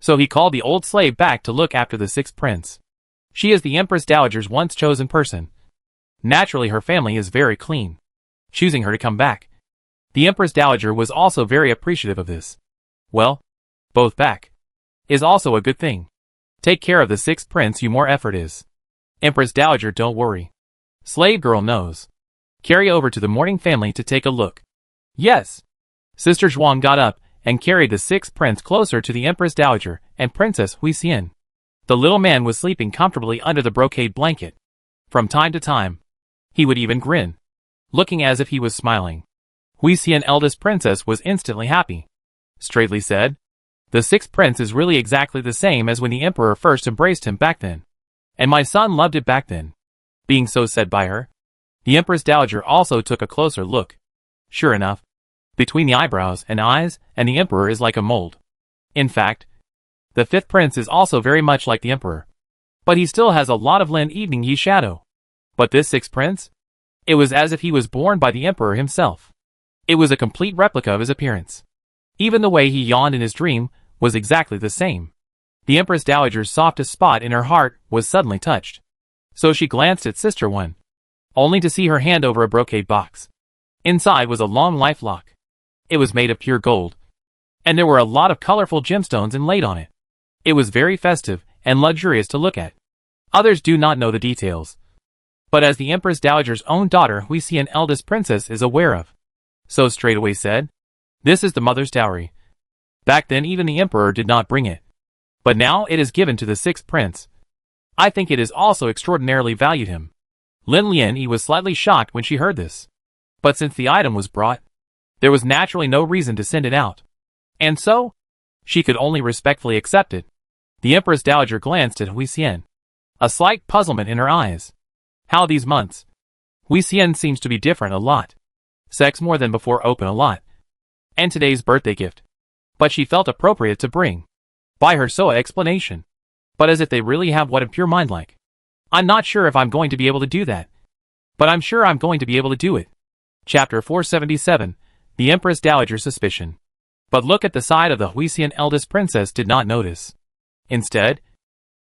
S1: so he called the old slave back to look after the sixth prince. She is the Empress Dowager's once chosen person. Naturally her family is very clean, choosing her to come back. The Empress Dowager was also very appreciative of this. Well, both back is also a good thing. Take care of the sixth prince, you more effort is. Empress Dowager, don't worry. Slave girl knows. Carry over to the mourning family to take a look. Yes. Sister Zhuang got up and carried the sixth prince closer to the Empress Dowager and Princess Hui Xian. The little man was sleeping comfortably under the brocade blanket. From time to time, he would even grin, looking as if he was smiling. Hui Xian, eldest princess, was instantly happy. Straightly said, "The sixth prince is really exactly the same as when the emperor first embraced him back then. And my son loved it back then." Being so said by her, the Empress Dowager also took a closer look. Sure enough, between the eyebrows and eyes and the emperor is like a mold. In fact, the fifth prince is also very much like the emperor. But he still has a lot of Lin Evening Yi shadow. But this sixth prince? It was as if he was born by the emperor himself. It was a complete replica of his appearance. Even the way he yawned in his dream was exactly the same. The Empress Dowager's softest spot in her heart was suddenly touched. So she glanced at Sister One, only to see her hand over a brocade box. Inside was a long life lock. It was made of pure gold, and there were a lot of colorful gemstones inlaid on it. It was very festive and luxurious to look at. Others do not know the details, but as the Empress Dowager's own daughter, Hui Xian, eldest princess, is aware of, so straightway said, "This is the mother's dowry." Back then even the emperor did not bring it, but now it is given to the sixth prince. I think it is also extraordinarily valued him. Lin Yi was slightly shocked when she heard this, but since the item was brought, there was naturally no reason to send it out, and so she could only respectfully accept it. The Empress Dowager glanced at Hui Xian, a slight puzzlement in her eyes. How these months? Hui Xian seems to be different a lot. Sex more than before, open a lot. And today's birthday gift. But she felt appropriate to bring by her so explanation. But as if they really have what a pure mind like. I'm not sure if I'm going to be able to do that. But I'm sure I'm going to be able to do it. Chapter 477, The Empress Dowager's Suspicion. But look at the side of the Hui Xian, eldest princess did not notice. Instead,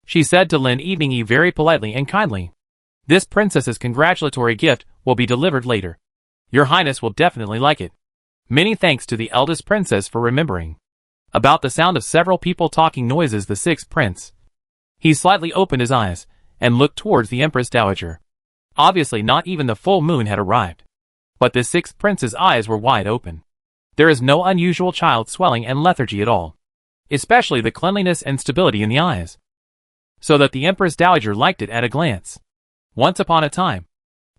S1: she said to Lin Evening Yi very politely and kindly, "This princess's congratulatory gift will be delivered later. Your Highness will definitely like it. Many thanks to the eldest princess for remembering." About the sound of several people talking noises, the sixth prince, he slightly opened his eyes and looked towards the Empress Dowager. Obviously not even the full moon had arrived, but the sixth prince's eyes were wide open. There is no unusual child swelling and lethargy at all, especially the cleanliness and stability in the eyes, so that the Empress Dowager liked it at a glance. Once upon a time,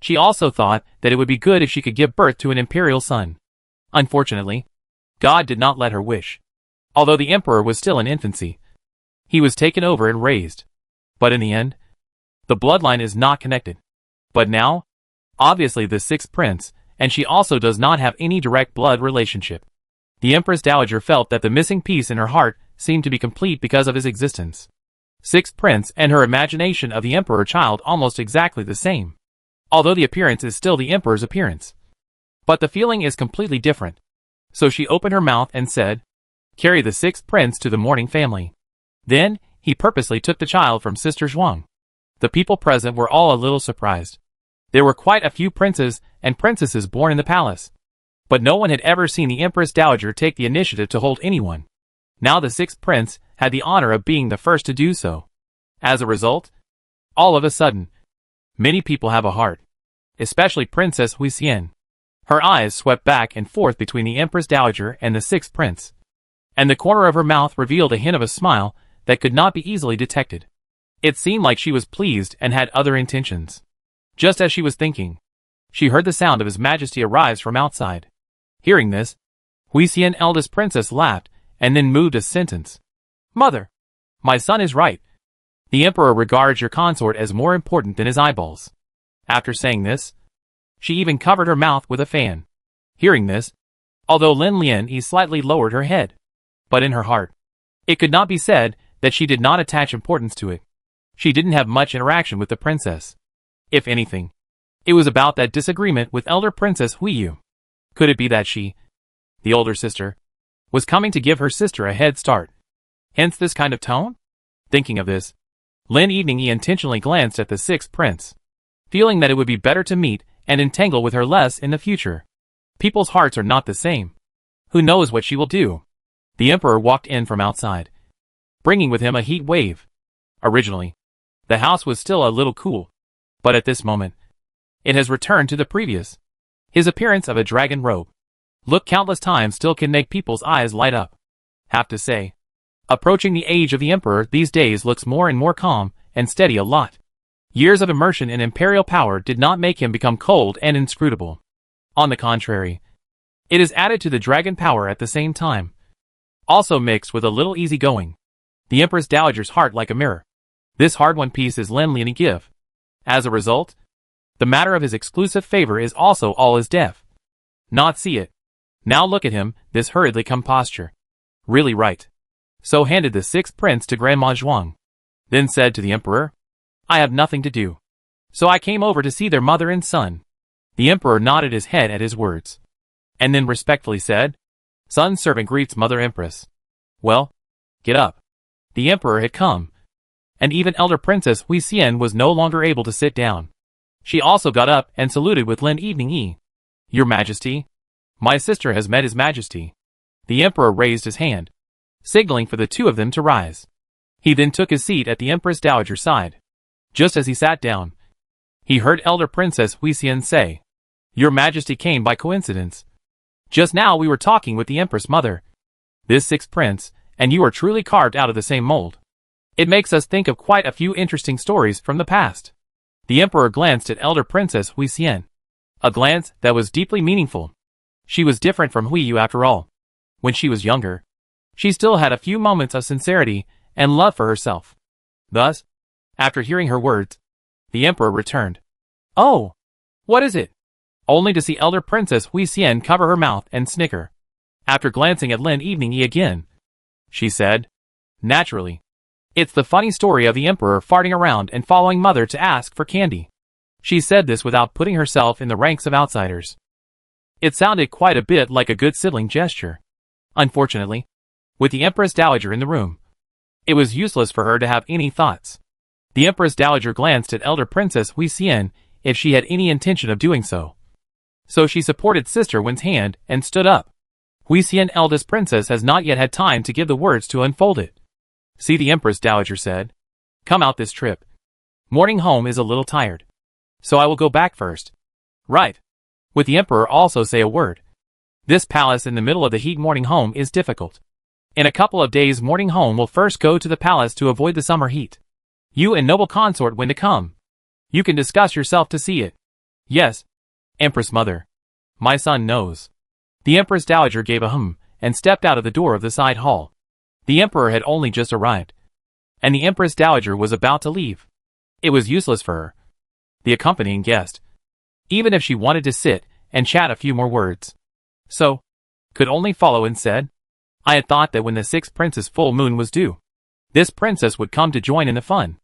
S1: she also thought that it would be good if she could give birth to an imperial son. Unfortunately, God did not let her wish. Although the emperor was still in infancy, he was taken over and raised. But in the end, the bloodline is not connected. But now, obviously the sixth prince, and she also does not have any direct blood relationship. The Empress Dowager felt that the missing piece in her heart seemed to be complete because of his existence. Sixth prince and her imagination of the emperor child almost exactly the same. Although the appearance is still the emperor's appearance. But the feeling is completely different. So she opened her mouth and said, "Carry the sixth prince to the mourning family." Then, he purposely took the child from Sister Zhuang. The people present were all a little surprised. There were quite a few princes and princesses born in the palace, but no one had ever seen the Empress Dowager take the initiative to hold anyone. Now the sixth prince had the honor of being the first to do so. As a result, all of a sudden, many people have a heart, especially Princess Hui Xian. Her eyes swept back and forth between the Empress Dowager and the sixth prince, and the corner of her mouth revealed a hint of a smile that could not be easily detected. It seemed like she was pleased and had other intentions. Just as she was thinking, she heard the sound of His Majesty arise from outside. Hearing this, Hui Xian, eldest princess, laughed and then moved a sentence. "Mother, my son is right. The emperor regards your consort as more important than his eyeballs." After saying this, she even covered her mouth with a fan. Hearing this, although Lin Yi slightly lowered her head, but in her heart, it could not be said that she did not attach importance to it. She didn't have much interaction with the princess. If anything, it was about that disagreement with elder Princess Hui Yu. Could it be that she, the older sister, was coming to give her sister a head start? Hence this kind of tone? Thinking of this, Lin Evening Yi intentionally glanced at the sixth prince, feeling that it would be better to meet and entangle with her less in the future. People's hearts are not the same. Who knows what she will do? The emperor walked in from outside, bringing with him a heat wave. Originally, the house was still a little cool, but at this moment, it has returned to the previous. His appearance of a dragon robe, look countless times, still can make people's eyes light up. Have to say, approaching the age of the emperor these days looks more and more calm and steady a lot. Years of immersion in Imperial power did not make him become cold and inscrutable. On the contrary, it is added to the dragon power at the same time. Also mixed with a little easygoing. The Empress Dowager's heart like a mirror. This hard-won piece is Lin Lian give. As a result, the matter of his exclusive favor is also all is deaf. Not see it. Now look at him, this hurriedly come posture. Really right. So handed the sixth prince to Grandma Zhuang. Then said to the emperor, I have nothing to do. So I came over to see their mother and son. The emperor nodded his head at his words. And then respectfully said, Son's servant greets Mother Empress. Well, get up. The emperor had come. And even elder Princess Hui Xian was no longer able to sit down. She also got up and saluted with Lin Evening Yi. Your Majesty, my sister has met His Majesty. The emperor raised his hand, signaling for the two of them to rise. He then took his seat at the Empress Dowager's side. Just as he sat down, he heard elder Princess Hui Xian say, Your Majesty came by coincidence. Just now we were talking with the Empress Mother. This sixth prince, and you are truly carved out of the same mold. It makes us think of quite a few interesting stories from the past. The emperor glanced at elder Princess Hui Xian. A glance that was deeply meaningful. She was different from Hui Yu after all. When she was younger, she still had a few moments of sincerity and love for herself. Thus, after hearing her words, the emperor returned. Oh! What is it? Only to see elder Princess Hui Xian cover her mouth and snicker. After glancing at Lin Evening Yi again, she said, Naturally. It's the funny story of the emperor farting around and following mother to ask for candy. She said this without putting herself in the ranks of outsiders. It sounded quite a bit like a good sibling gesture. Unfortunately, with the Empress Dowager in the room, it was useless for her to have any thoughts. The Empress Dowager glanced at elder Princess Hui Xian if she had any intention of doing so. So she supported Sister Wen's hand and stood up. Hui Xian, eldest princess, has not yet had time to give the words to unfold it. See, the Empress Dowager said, Come out this trip. Morning home is a little tired. So I will go back first. Right. With the emperor also say a word. This palace in the middle of the heat morning home is difficult. In a couple of days morning home will first go to the palace to avoid the summer heat. You and noble consort when to come. You can discuss yourself to see it. Yes. Empress Mother. My son knows. The Empress Dowager gave a hum and stepped out of the door of the side hall. The emperor had only just arrived, and the Empress Dowager was about to leave. It was useless for her, the accompanying guest, even if she wanted to sit and chat a few more words. So, could only follow and said, I had thought that when the sixth prince's full moon was due, this princess would come to join in the fun.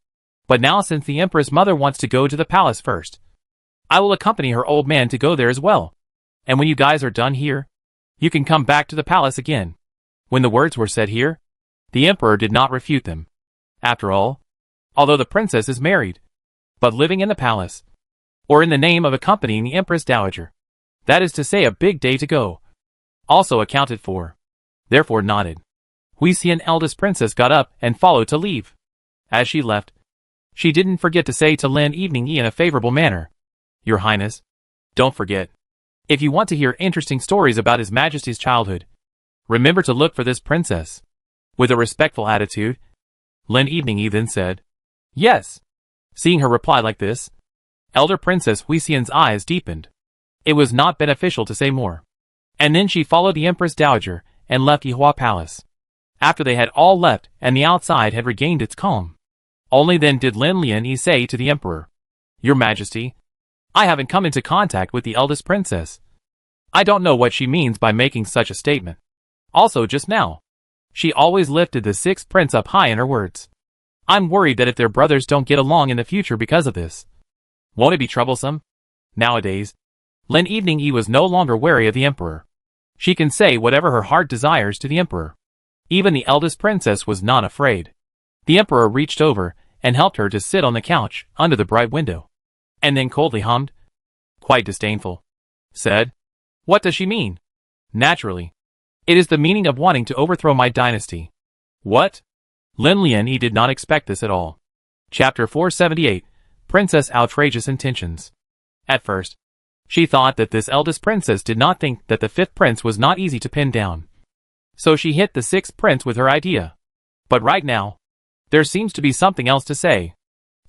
S1: But now since the Empress Mother wants to go to the palace first, I will accompany her old man to go there as well. And when you guys are done here, you can come back to the palace again. When the words were said here, the emperor did not refute them. After all, although the princess is married, but living in the palace, or in the name of accompanying the Empress Dowager, that is to say a big day to go, also accounted for. Therefore nodded. Hui Xian, eldest princess, got up and followed to leave. As she left, she didn't forget to say to Lin Evening Yi in a favorable manner, Your Highness, don't forget, if you want to hear interesting stories about His Majesty's childhood, remember to look for this princess. With a respectful attitude, Lin Evening Yi then said, Yes. Seeing her reply like this, elder Princess Hui Xian's eyes deepened. It was not beneficial to say more. And then she followed the Empress Dowager and left Yihua Palace. After they had all left and the outside had regained its calm, only then did Lin Lian Yi say to the emperor, Your Majesty, I haven't come into contact with the eldest princess. I don't know what she means by making such a statement. Also just now, she always lifted the sixth prince up high in her words. I'm worried that if their brothers don't get along in the future because of this, won't it be troublesome? Nowadays, Lin Evening Yi was no longer wary of the emperor. She can say whatever her heart desires to the emperor. Even the eldest princess was not afraid. The emperor reached over and helped her to sit on the couch under the bright window, and then coldly hummed, quite disdainful, said, What does she mean? Naturally, it is the meaning of wanting to overthrow my dynasty. What? Lin Lian Yi did not expect this at all. Chapter 478, Princess Outrageous Intentions. At first, she thought that this eldest princess did not think that the fifth prince was not easy to pin down. So she hit the sixth prince with her idea. But right now, there seems to be something else to say.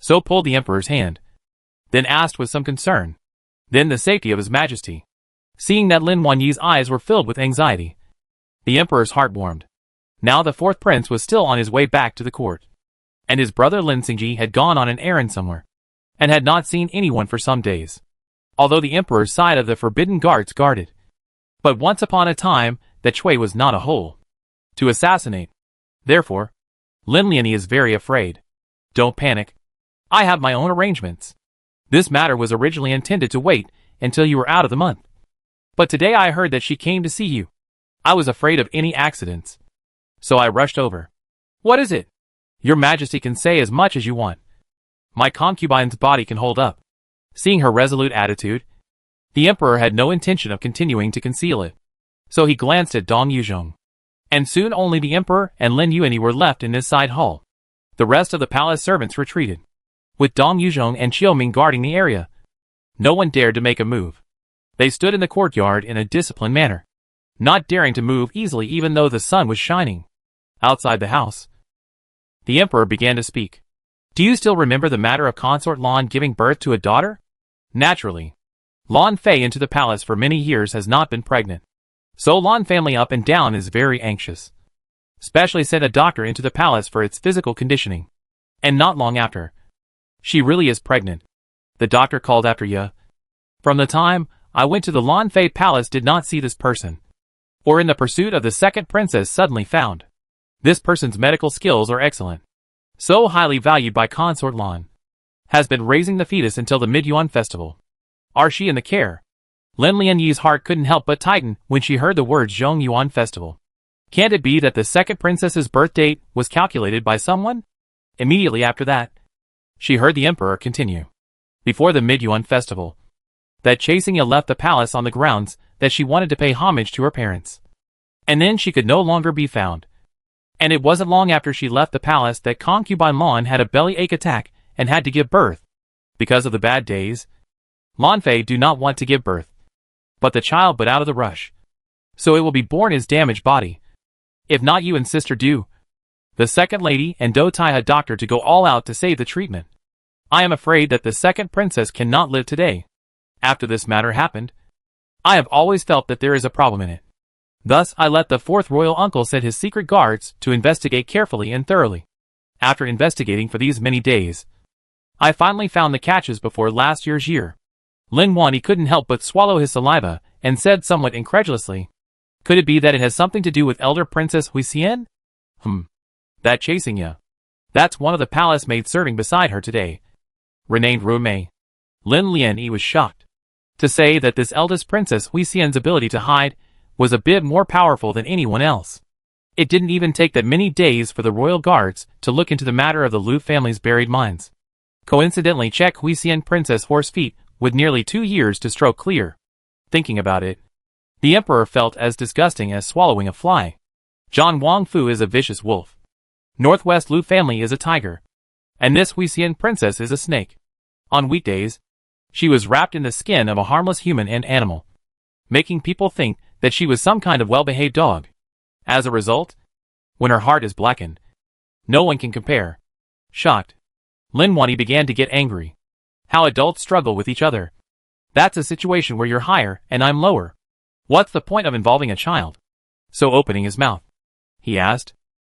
S1: So pulled the emperor's hand. Then asked with some concern. Then the safety of his majesty. Seeing that Lin Wanyi's eyes were filled with anxiety, the emperor's heart warmed. Now the fourth prince was still on his way back to the court. And his brother Lin Xingji had gone on an errand somewhere, and had not seen anyone for some days. Although the emperor's side of the forbidden guards guarded. But once upon a time, that Chui was not a hole to assassinate. Therefore, Lin Lianyi is very afraid. Don't panic. I have my own arrangements. This matter was originally intended to wait until you were out of the month. But today I heard that she came to see you. I was afraid of any accidents. So I rushed over. What is it? Your Majesty can say as much as you want. My concubine's body can hold up. Seeing her resolute attitude, the emperor had no intention of continuing to conceal it. So he glanced at Dong Yuzhong. And soon only the emperor and Lin Yuanyi were left in this side hall. The rest of the palace servants retreated, with Dong Yuzhong and Qiu Ming guarding the area. No one dared to make a move. They stood in the courtyard in a disciplined manner, not daring to move easily even though the sun was shining. Outside the house, the emperor began to speak. Do you still remember the matter of consort Lan giving birth to a daughter? Naturally, Lan Fei into the palace for many years has not been pregnant. So Lan family up and down is very anxious. Specially sent a doctor into the palace for its physical conditioning. And not long after, she really is pregnant. The doctor called after you. From the time I went to the Lan Fei palace did not see this person. Or in the pursuit of the second princess suddenly found. This person's medical skills are excellent. So highly valued by consort Lan. Has been raising the fetus until the Mid-Yuan festival. Are she in the care? Lin Lianyi's heart couldn't help but tighten when she heard the words Zhong Yuan festival. Can't it be that the second princess's birth date was calculated by someone? Immediately after that, she heard the emperor continue. Before the Mid-Yuan festival, that Chasing Ya left the palace on the grounds that she wanted to pay homage to her parents. And then she could no longer be found. And it wasn't long after she left the palace that concubine Lan had a bellyache attack and had to give birth. Because of the bad days, Lan Fei do not want to give birth. But the child but out of the rush. So it will be born as damaged body. If not you and sister do. The second lady and Do Tai a doctor to go all out to save the treatment. I am afraid that the second princess cannot live today. After this matter happened, I have always felt that there is a problem in it. Thus I let the fourth royal uncle send his secret guards to investigate carefully and thoroughly. After investigating for these many days, I finally found the catches before last year's year. Lin Wanyi couldn't help but swallow his saliva and said somewhat incredulously, could it be that it has something to do with elder Princess Huixian? That Chasing Ya. That's one of the palace maids serving beside her today. Renamed Ru Mei. Lin Lianyi was shocked to say that this eldest Princess Huixian's ability to hide was a bit more powerful than anyone else. It didn't even take that many days for the royal guards to look into the matter of the Lu family's buried mines. Coincidentally check Huixian Princess Horse Feet with nearly 2 years to stroke clear. Thinking about it, the emperor felt as disgusting as swallowing a fly. Zhang Wangfu is a vicious wolf. Northwest Lu family is a tiger. And this Huixian princess is a snake. On weekdays, she was wrapped in the skin of a harmless human and animal, making people think that she was some kind of well-behaved dog. As a result, when her heart is blackened, no one can compare. Shocked, Lin Wanyi began to get angry. How adults struggle with each other. That's a situation where you're higher and I'm lower. What's the point of involving a child? So opening his mouth, he asked,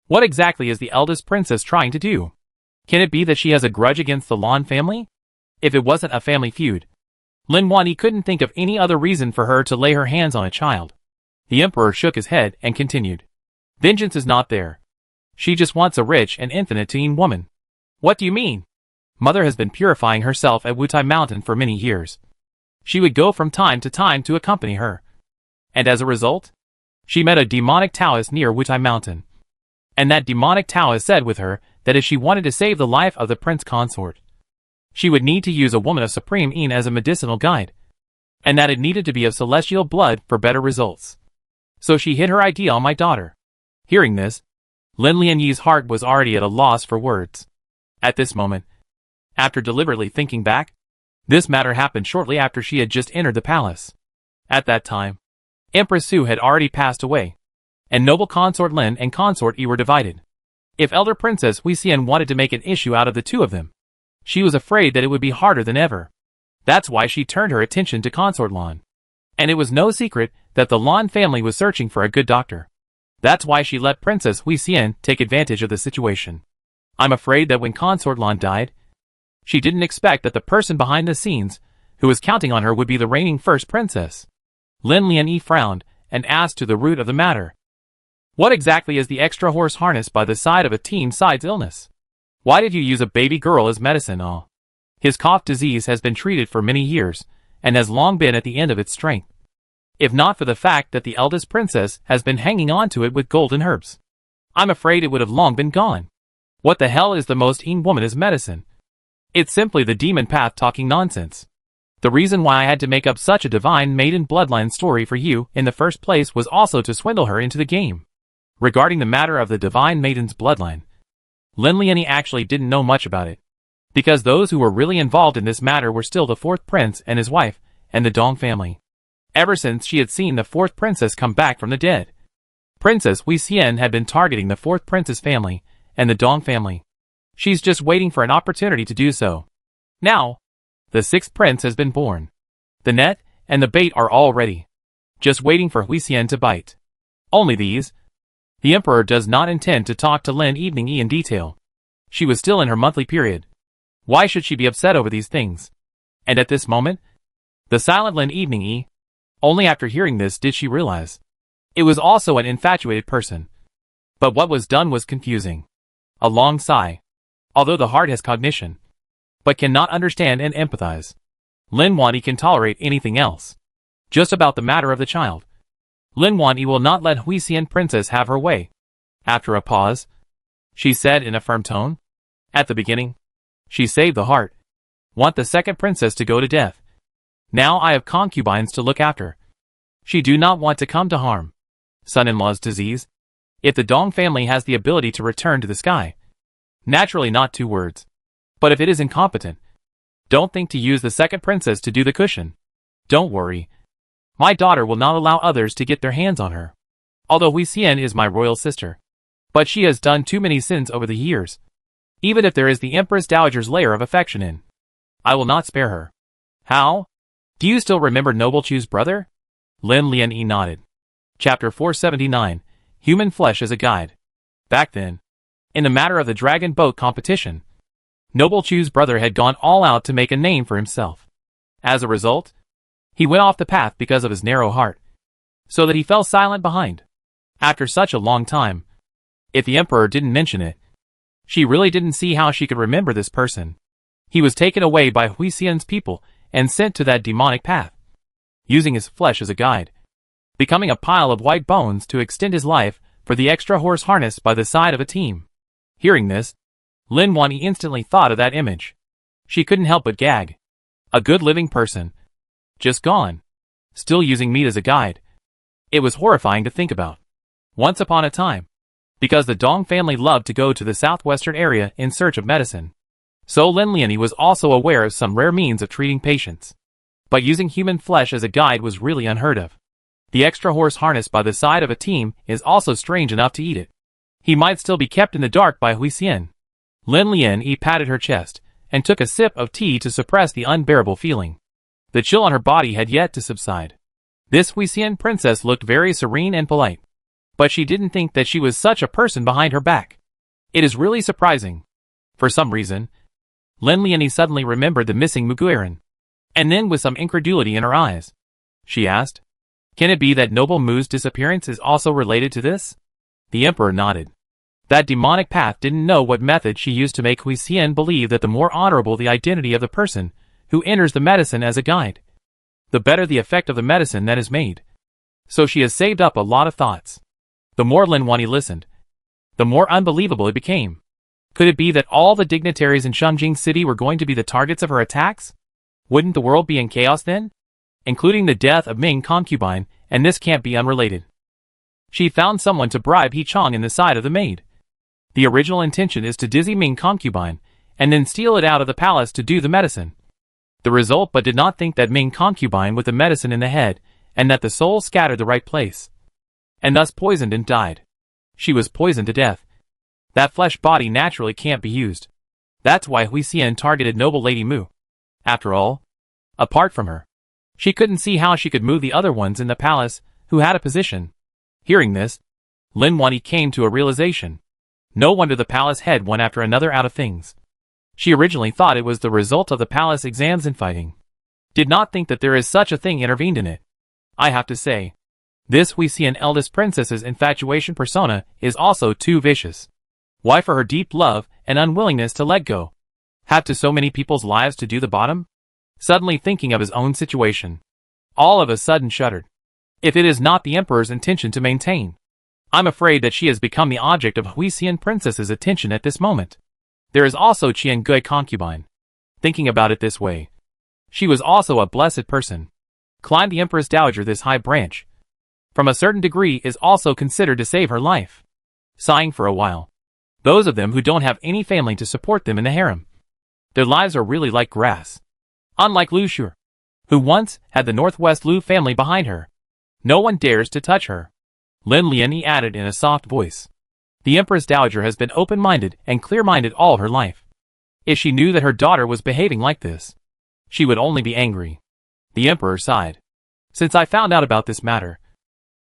S1: what exactly is the eldest princess trying to do? Can it be that she has a grudge against the Lan family? If it wasn't a family feud, Lin Wanyi couldn't think of any other reason for her to lay her hands on a child. The emperor shook his head and continued. Vengeance is not there. She just wants a rich and infinite teen woman. What do you mean? Mother has been purifying herself at Wutai Mountain for many years. She would go from time to time to accompany her. And as a result, she met a demonic Taoist near Wutai Mountain. And that demonic Taoist said with her that if she wanted to save the life of the prince consort, she would need to use a woman of supreme Yin as a medicinal guide. And that it needed to be of celestial blood for better results. So she hid her idea on my daughter. Hearing this, Lin Lianyi's heart was already at a loss for words. At this moment, after deliberately thinking back, this matter happened shortly after she had just entered the palace. At that time, Empress Su had already passed away, and noble consort Lin and consort Yi were divided. If elder princess Huixian wanted to make an issue out of the two of them, She was afraid that it would be harder than ever. That's why she turned her attention to Consort Lan. And it was no secret that the Lan family was searching for a good doctor. That's why she let Princess Huixian take advantage of the situation. I'm afraid that when Consort Lan died, she didn't expect that the person behind the scenes, who was counting on her, would be the reigning first princess. Lin Lianyi frowned and asked to the root of the matter. What exactly is the extra horse harness by the side of a teen-size illness? Why did you use a baby girl as medicine? His cough disease has been treated for many years, and has long been at the end of its strength. If not for the fact that the eldest princess has been hanging on to it with golden herbs, I'm afraid it would have long been gone. What the hell is the most eaten woman as medicine? It's simply the demon path talking nonsense. The reason why I had to make up such a divine maiden bloodline story for you in the first place was also to swindle her into the game. Regarding the matter of the divine maiden's bloodline, Lin Lianyi actually didn't know much about it, because those who were really involved in this matter were still the fourth prince and his wife, and the Dong family. Ever since she had seen the fourth princess come back from the dead, Princess Huixian had been targeting the fourth prince's family and the Dong family. She's just waiting for an opportunity to do so. Now, the sixth prince has been born. The net and the bait are all ready, just waiting for Huixian to bite. Only these. The emperor does not intend to talk to Lin Evening in detail. She was still in her monthly period. Why should she be upset over these things? And at this moment, the silent Lin Evening, only after hearing this did she realize it was also an infatuated person. But what was done was confusing. A long sigh. Although the heart has cognition, but cannot understand and empathize, Lin Wanyi can tolerate anything else. Just about the matter of the child, Lin Wanyi will not let Huixian princess have her way. After a pause, she said in a firm tone, at the beginning, she saved the heart. Want the second princess to go to death. Now I have concubines to look after. She do not want to come to harm. Son-in-law's disease. If the Dong family has the ability to return to the sky, naturally not 2 words. But if it is incompetent, don't think to use the second princess to do the cushion. Don't worry. My daughter will not allow others to get their hands on her. Although Huixian is my royal sister, but she has done too many sins over the years. Even if there is the Empress Dowager's layer of affection in, I will not spare her. How? Do you still remember Noble Chu's brother? Lin Lianyi nodded. Chapter 479, Human Flesh as a Guide. Back then, in the matter of the dragon boat competition, Noble Chu's brother had gone all out to make a name for himself. As a result, he went off the path because of his narrow heart, so that he fell silent behind. After such a long time, if the emperor didn't mention it, she really didn't see how she could remember this person. He was taken away by Huixian's people and sent to that demonic path, using his flesh as a guide, becoming a pile of white bones to extend his life for the extra horse harness by the side of a team. Hearing this, Lin Wanyi instantly thought of that image. She couldn't help but gag. A good living person, just gone, still using meat as a guide. It was horrifying to think about. Once upon a time, because the Dong family loved to go to the southwestern area in search of medicine, so Lin Lianyi was also aware of some rare means of treating patients. But using human flesh as a guide was really unheard of. The extra horse harness by the side of a team is also strange enough to eat it. He might still be kept in the dark by Huixian. Lin Lianyi patted her chest and took a sip of tea to suppress the unbearable feeling. The chill on her body had yet to subside. This Huixian princess looked very serene and polite, but she didn't think that she was such a person behind her back. It is really surprising. For some reason, Lin Lianyi suddenly remembered the missing Muguiran, and then with some incredulity in her eyes, she asked, "Can it be that Noble Mu's disappearance is also related to this?" The emperor nodded. That demonic path didn't know what method she used to make Huixian believe that the more honorable the identity of the person who enters the medicine as a guide, the better the effect of the medicine that is made. So she has saved up a lot of thoughts. The more Lin Wanyi listened, the more unbelievable it became. Could it be that all the dignitaries in Shenjing City were going to be the targets of her attacks? Wouldn't the world be in chaos then? Including the death of Ming concubine, and this can't be unrelated. She found someone to bribe He Chong in the side of the maid. The original intention is to dizzy Ming concubine, and then steal it out of the palace to do the medicine. The result but did not think that Ming concubine with the medicine in the head, and that the soul scattered the right place, and thus poisoned and died. She was poisoned to death. That flesh body naturally can't be used. That's why Hui Xian targeted noble Lady Mu. After all, apart from her, she couldn't see how she could move the other ones in the palace who had a position. Hearing this, Lin Wanyi came to a realization. No wonder the palace head one after another out of things. She originally thought it was the result of the palace exams and fighting. Did not think that there is such a thing intervened in it. I have to say, this Hui Xian eldest princess's infatuation persona is also too vicious. Why for her deep love and unwillingness to let go? Have to so many people's lives to do the bottom? Suddenly thinking of his own situation, all of a sudden shuddered. If it is not the emperor's intention to maintain, I'm afraid that she has become the object of Hui Xian princess's attention at this moment. There is also Qian Gui concubine. Thinking about it this way, she was also a blessed person. Climbed the Empress Dowager this high branch. From a certain degree is also considered to save her life. Sighing for a while. Those of them who don't have any family to support them in the harem. Their lives are really like grass. Unlike Lu Shu, who once had the Northwest Lu family behind her. No one dares to touch her. Lin Lianyi added in a soft voice. The Empress Dowager has been open-minded and clear-minded all her life. If she knew that her daughter was behaving like this, she would only be angry. The emperor sighed. Since I found out about this matter,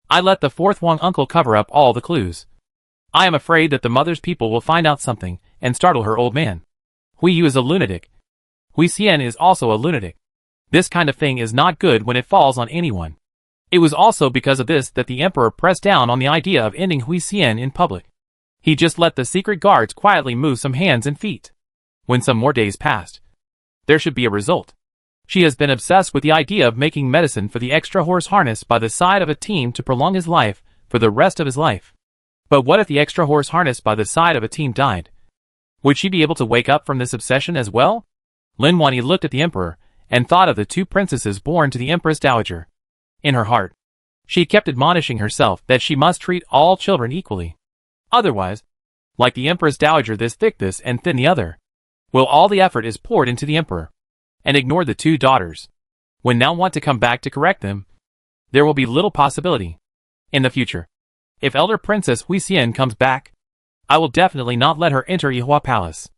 S1: I let the fourth Wang uncle cover up all the clues. I am afraid that the mother's people will find out something and startle her old man. Hui Yu is a lunatic. Hui Xian is also a lunatic. This kind of thing is not good when it falls on anyone. It was also because of this that the emperor pressed down on the idea of ending Hui Xian in public. He just let the secret guards quietly move some hands and feet. When some more days passed, there should be a result. She has been obsessed with the idea of making medicine for the extra horse harness by the side of a team to prolong his life for the rest of his life. But what if the extra horse harness by the side of a team died? Would she be able to wake up from this obsession as well? Lin Wanyi looked at the emperor and thought of the two princesses born to the Empress Dowager. In her heart, she kept admonishing herself that she must treat all children equally. Otherwise, like the Empress Dowager this thick this and thin the other, will all the effort is poured into the emperor, and ignore the two daughters. When now want to come back to correct them, there will be little possibility. In the future, if elder Princess Hui Xian comes back, I will definitely not let her enter Yihua Palace.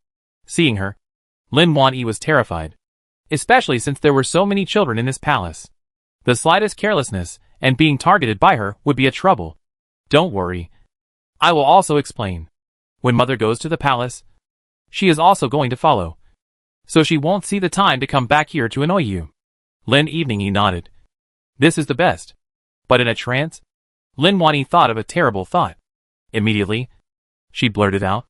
S1: Seeing her, Lin Wanyi was terrified, especially since there were so many children in this palace. The slightest carelessness and being targeted by her would be a trouble. Don't worry. I will also explain. When mother goes to the palace, she is also going to follow. So she won't see the time to come back here to annoy you. Lin Evening nodded. This is the best. But in a trance, Lin Wanyi thought of a terrible thought. Immediately, she blurted out.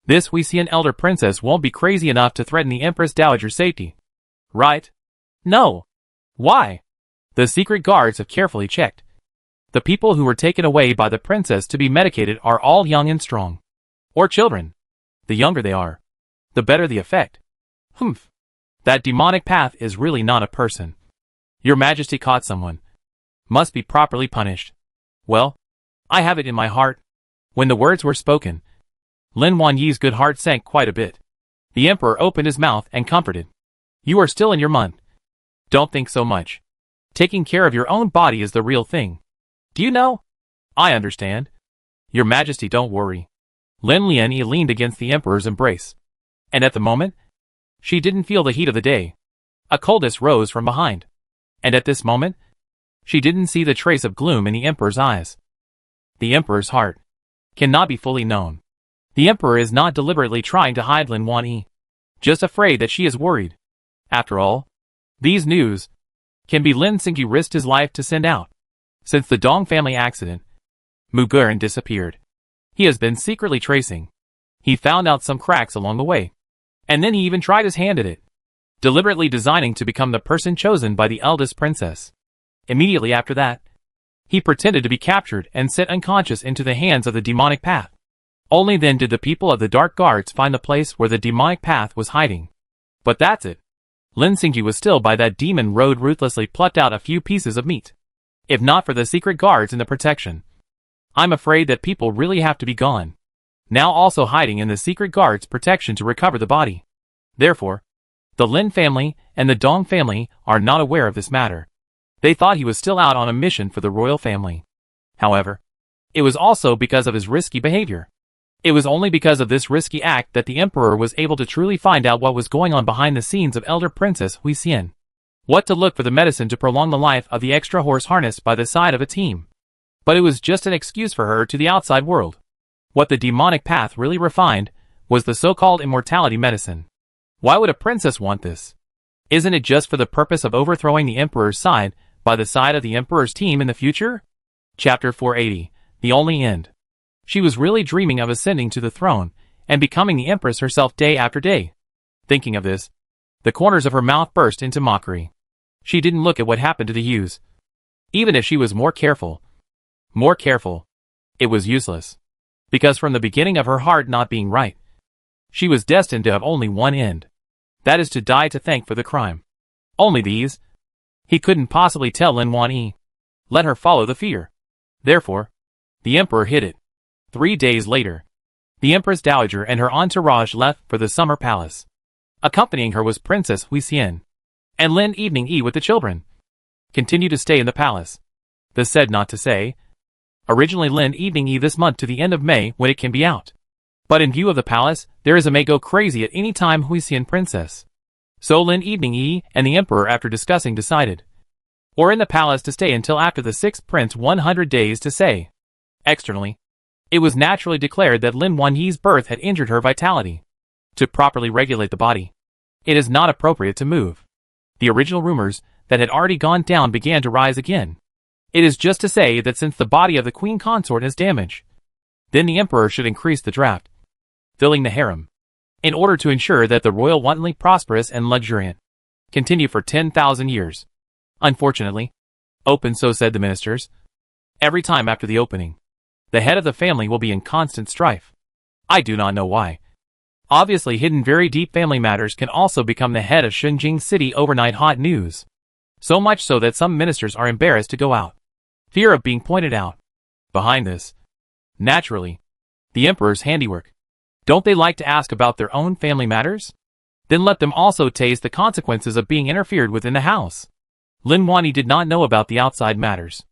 S1: This Hui Xian elder princess won't be crazy enough to threaten the Empress Dowager's safety. Right? No. Why? The secret guards have carefully checked. The people who were taken away by the princess to be medicated are all young and strong. Or children. The younger they are, the better the effect. Humph. That demonic path is really not a person. Your Majesty caught someone. Must be properly punished. Well, I have it in my heart. When the words were spoken, Lin Wanyi's good heart sank quite a bit. The emperor opened his mouth and comforted. You are still in your month. Don't think so much. Taking care of your own body is the real thing. Do you know? I understand. Your Majesty, don't worry. Lin Lianyi leaned against the emperor's embrace. And at the moment, she didn't feel the heat of the day. A coldness rose from behind. And at this moment, she didn't see the trace of gloom in the emperor's eyes. The emperor's heart cannot be fully known. The emperor is not deliberately trying to hide Lin Wanyi, just afraid that she is worried. After all, these news can be Lin Xingyu risked his life to send out. Since the Dong family accident, Mu Guren disappeared. He has been secretly tracing. He found out some cracks along the way. And then he even tried his hand at it, deliberately designing to become the person chosen by the eldest princess. Immediately after that, he pretended to be captured and sent unconscious into the hands of the demonic path. Only then did the people of the Dark Guards find the place where the demonic path was hiding. But that's it. Lin Xingyu was still by that demon road ruthlessly plucked out a few pieces of meat. If not for the secret guards and the protection, I'm afraid that people really have to be gone. Now also hiding in the secret guard's protection to recover the body. Therefore, the Lin family and the Dong family are not aware of this matter. They thought he was still out on a mission for the royal family. However, it was also because of his risky behavior. It was only because of this risky act that the Emperor was able to truly find out what was going on behind the scenes of elder Princess Hui Xian. What to look for the medicine to prolong the life of the extra horse harnessed by the side of a team. But it was just an excuse for her to the outside world. What the demonic path really refined was the so-called immortality medicine. Why would a princess want this? Isn't it just for the purpose of overthrowing the Emperor's side by the side of the Emperor's team in the future? Chapter 480, The Only End. She was really dreaming of ascending to the throne and becoming the Empress herself day after day. Thinking of this, the corners of her mouth burst into mockery. She didn't look at what happened to the ewes. Even if she was more careful, it was useless. Because from the beginning of her heart not being right, she was destined to have only one end. That is to die to thank for the crime. Only these. He couldn't possibly tell Lin Wanyi. Let her follow the fear. Therefore, the Emperor hid it. 3 days later, the Empress Dowager and her entourage left for the summer palace. Accompanying her was Princess Hui Xian and Lin Evening Yi with the children. Continue to stay in the palace. The said not to say. Originally Lin Evening Yi this month to the end of May when it can be out. But in view of the palace, there is a may go crazy at any time Hui Xian Princess. So Lin Evening Yi and the Emperor after discussing decided. Or in the palace to stay until after the 6th prince 100 days to say. Externally, it was naturally declared that Lin Wanyi's birth had injured her vitality. To properly regulate the body, it is not appropriate to move. The original rumors that had already gone down began to rise again. It is just to say that since the body of the queen consort is damaged, then the Emperor should increase the draft, filling the harem, in order to ensure that the royal wantonly prosperous and luxuriant continue for 10,000 years. Unfortunately, so said the ministers. Every time after the opening, the head of the family will be in constant strife. I do not know why. Obviously hidden very deep family matters can also become the head of Shenzhen City overnight hot news. So much so that some ministers are embarrassed to go out. Fear of being pointed out. Behind this, naturally, the Emperor's handiwork. Don't they like to ask about their own family matters? Then let them also taste the consequences of being interfered with in the house. Lin Wanyi did not know about the outside matters.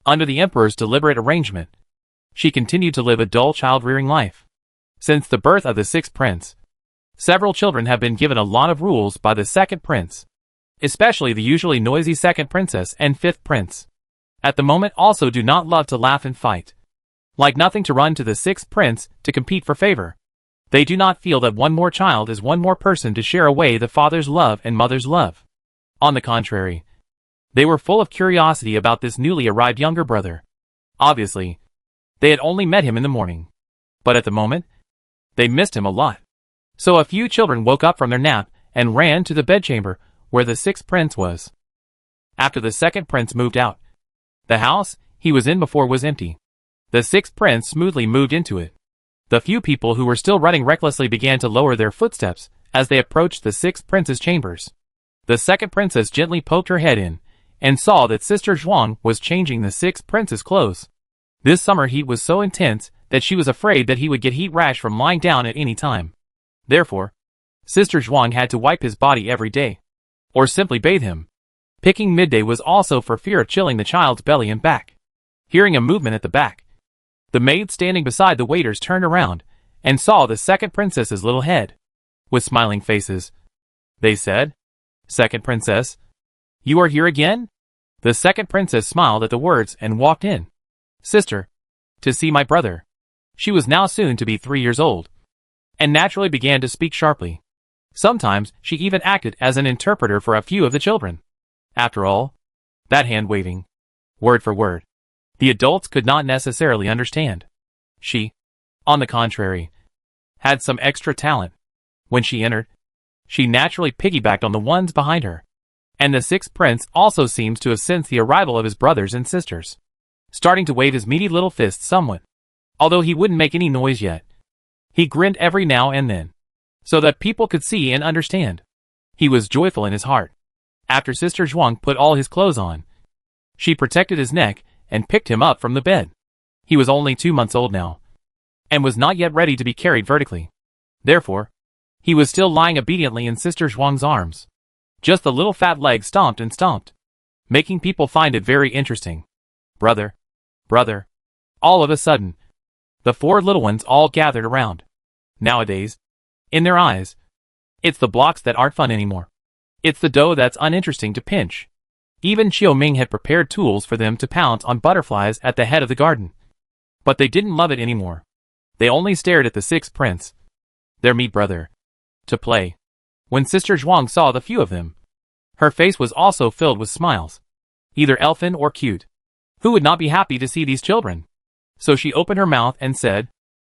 S1: Under the Emperor's deliberate arrangement, she continued to live a dull child-rearing life. Since the birth of the 6th prince, several children have been given a lot of rules by the 2nd prince, especially the usually noisy 2nd princess and 5th prince. At the moment also do not love to laugh and fight. Like nothing to run to the 6th prince to compete for favor. They do not feel that one more child is one more person to share away the father's love and mother's love. On the contrary, they were full of curiosity about this newly arrived younger brother. Obviously, they had only met him in the morning. But at the moment, they missed him a lot. So a few children woke up from their nap and ran to the bedchamber where the 6th prince was. After the 2nd prince moved out, the house he was in before was empty. The 6th prince smoothly moved into it. The few people who were still running recklessly began to lower their footsteps as they approached the 6th prince's chambers. The 2nd princess gently poked her head in and saw that Sister Zhuang was changing the 6th prince's clothes. This summer heat was so intense that she was afraid that he would get heat rash from lying down at any time. Therefore, Sister Zhuang had to wipe his body every day, or simply bathe him. Picking midday was also for fear of chilling the child's belly and back. Hearing a movement at the back, the maid standing beside the waiters turned around and saw the 2nd princess's little head. With smiling faces, they said, "2nd princess, you are here again?" The 2nd princess smiled at the words and walked in. "Sister, to see my brother." She was now soon to be 3 years old, and naturally began to speak sharply. Sometimes she even acted as an interpreter for a few of the children. After all, that hand-waving, word for word, the adults could not necessarily understand. She, on the contrary, had some extra talent. When she entered, she naturally piggybacked on the ones behind her. And the 6th prince also seems to have sensed the arrival of his brothers and sisters, starting to wave his meaty little fists somewhat. Although he wouldn't make any noise yet, he grinned every now and then, so that people could see and understand. He was joyful in his heart. After Sister Zhuang put all his clothes on, she protected his neck and picked him up from the bed. He was only 2 months old now, and was not yet ready to be carried vertically. Therefore, he was still lying obediently in Sister Zhuang's arms. Just the little fat legs stomped and stomped, making people find it very interesting. Brother. All of a sudden, The 4 little ones all gathered around. Nowadays, in their eyes, it's the blocks that aren't fun anymore. It's the dough that's uninteresting to pinch. Even Chiu Ming had prepared tools for them to pounce on butterflies at the head of the garden. But they didn't love it anymore. They only stared at the 6th prince, their meat brother, to play. When Sister Zhuang saw the few of them, her face was also filled with smiles. Either elfin or cute. Who would not be happy to see these children? So she opened her mouth and said,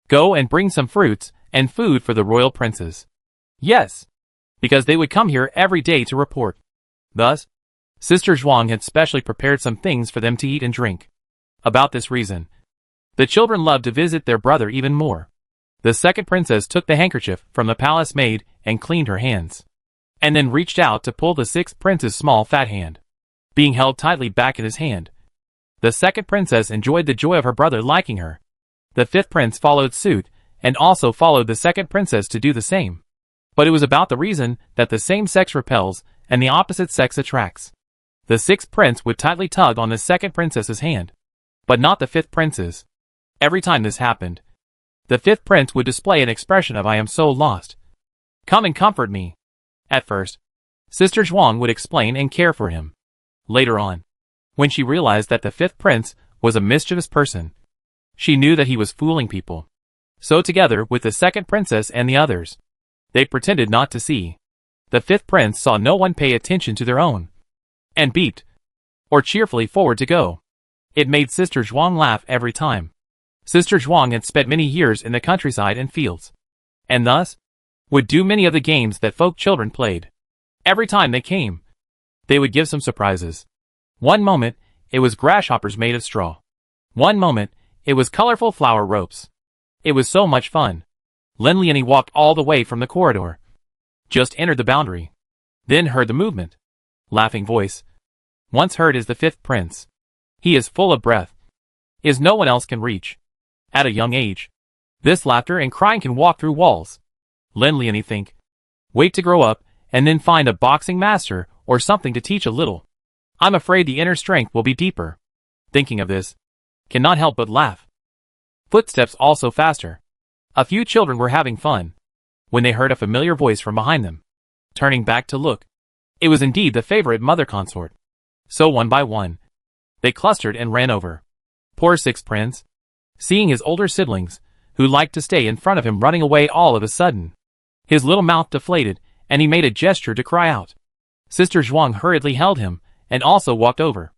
S1: "Go and bring some fruits and food for the royal princes." Yes, because they would come here every day to report. Thus, Sister Zhuang had specially prepared some things for them to eat and drink. About this reason, the children loved to visit their brother even more. The 2nd princess took the handkerchief from the palace maid and cleaned her hands, and then reached out to pull the 6th prince's small fat hand, being held tightly back in his hand. The 2nd princess enjoyed the joy of her brother liking her. The 5th prince followed suit, and also followed the 2nd princess to do the same. But it was about the reason that the same sex repels, and the opposite sex attracts. The 6th prince would tightly tug on the 2nd princess's hand, but not the 5th prince's. Every time this happened, the 5th prince would display an expression of "I am so lost. Come and comfort me." At first, Sister Zhuang would explain and care for him. Later on, when she realized that the 5th prince was a mischievous person, she knew that he was fooling people. So together with the 2nd princess and the others, they pretended not to see. The 5th prince saw no one pay attention to their own, and beeped, or cheerfully forward to go. It made Sister Zhuang laugh every time. Sister Zhuang had spent many years in the countryside and fields, and thus would do many of the games that folk children played. Every time they came, they would give some surprises. One moment, it was grasshoppers made of straw. One moment, it was colorful flower ropes. It was so much fun. Lin Lianyi walked all the way from the corridor, just entered the boundary, then heard the movement. Laughing voice. Once heard is the 5th prince. He is full of breath. Is no one else can reach. At a young age, this laughter and crying can walk through walls. Lin Lianyi think. Wait to grow up, and then find a boxing master or something to teach a little. I'm afraid the inner strength will be deeper. Thinking of this, cannot help but laugh. Footsteps also faster. A few children were having fun, when they heard a familiar voice from behind them. Turning back to look, it was indeed the favorite mother consort. So one by one, they clustered and ran over. Poor 6th prince, seeing his older siblings, who liked to stay in front of him running away all of a sudden. His little mouth deflated, and he made a gesture to cry out. Sister Zhuang hurriedly held him, and also walked over.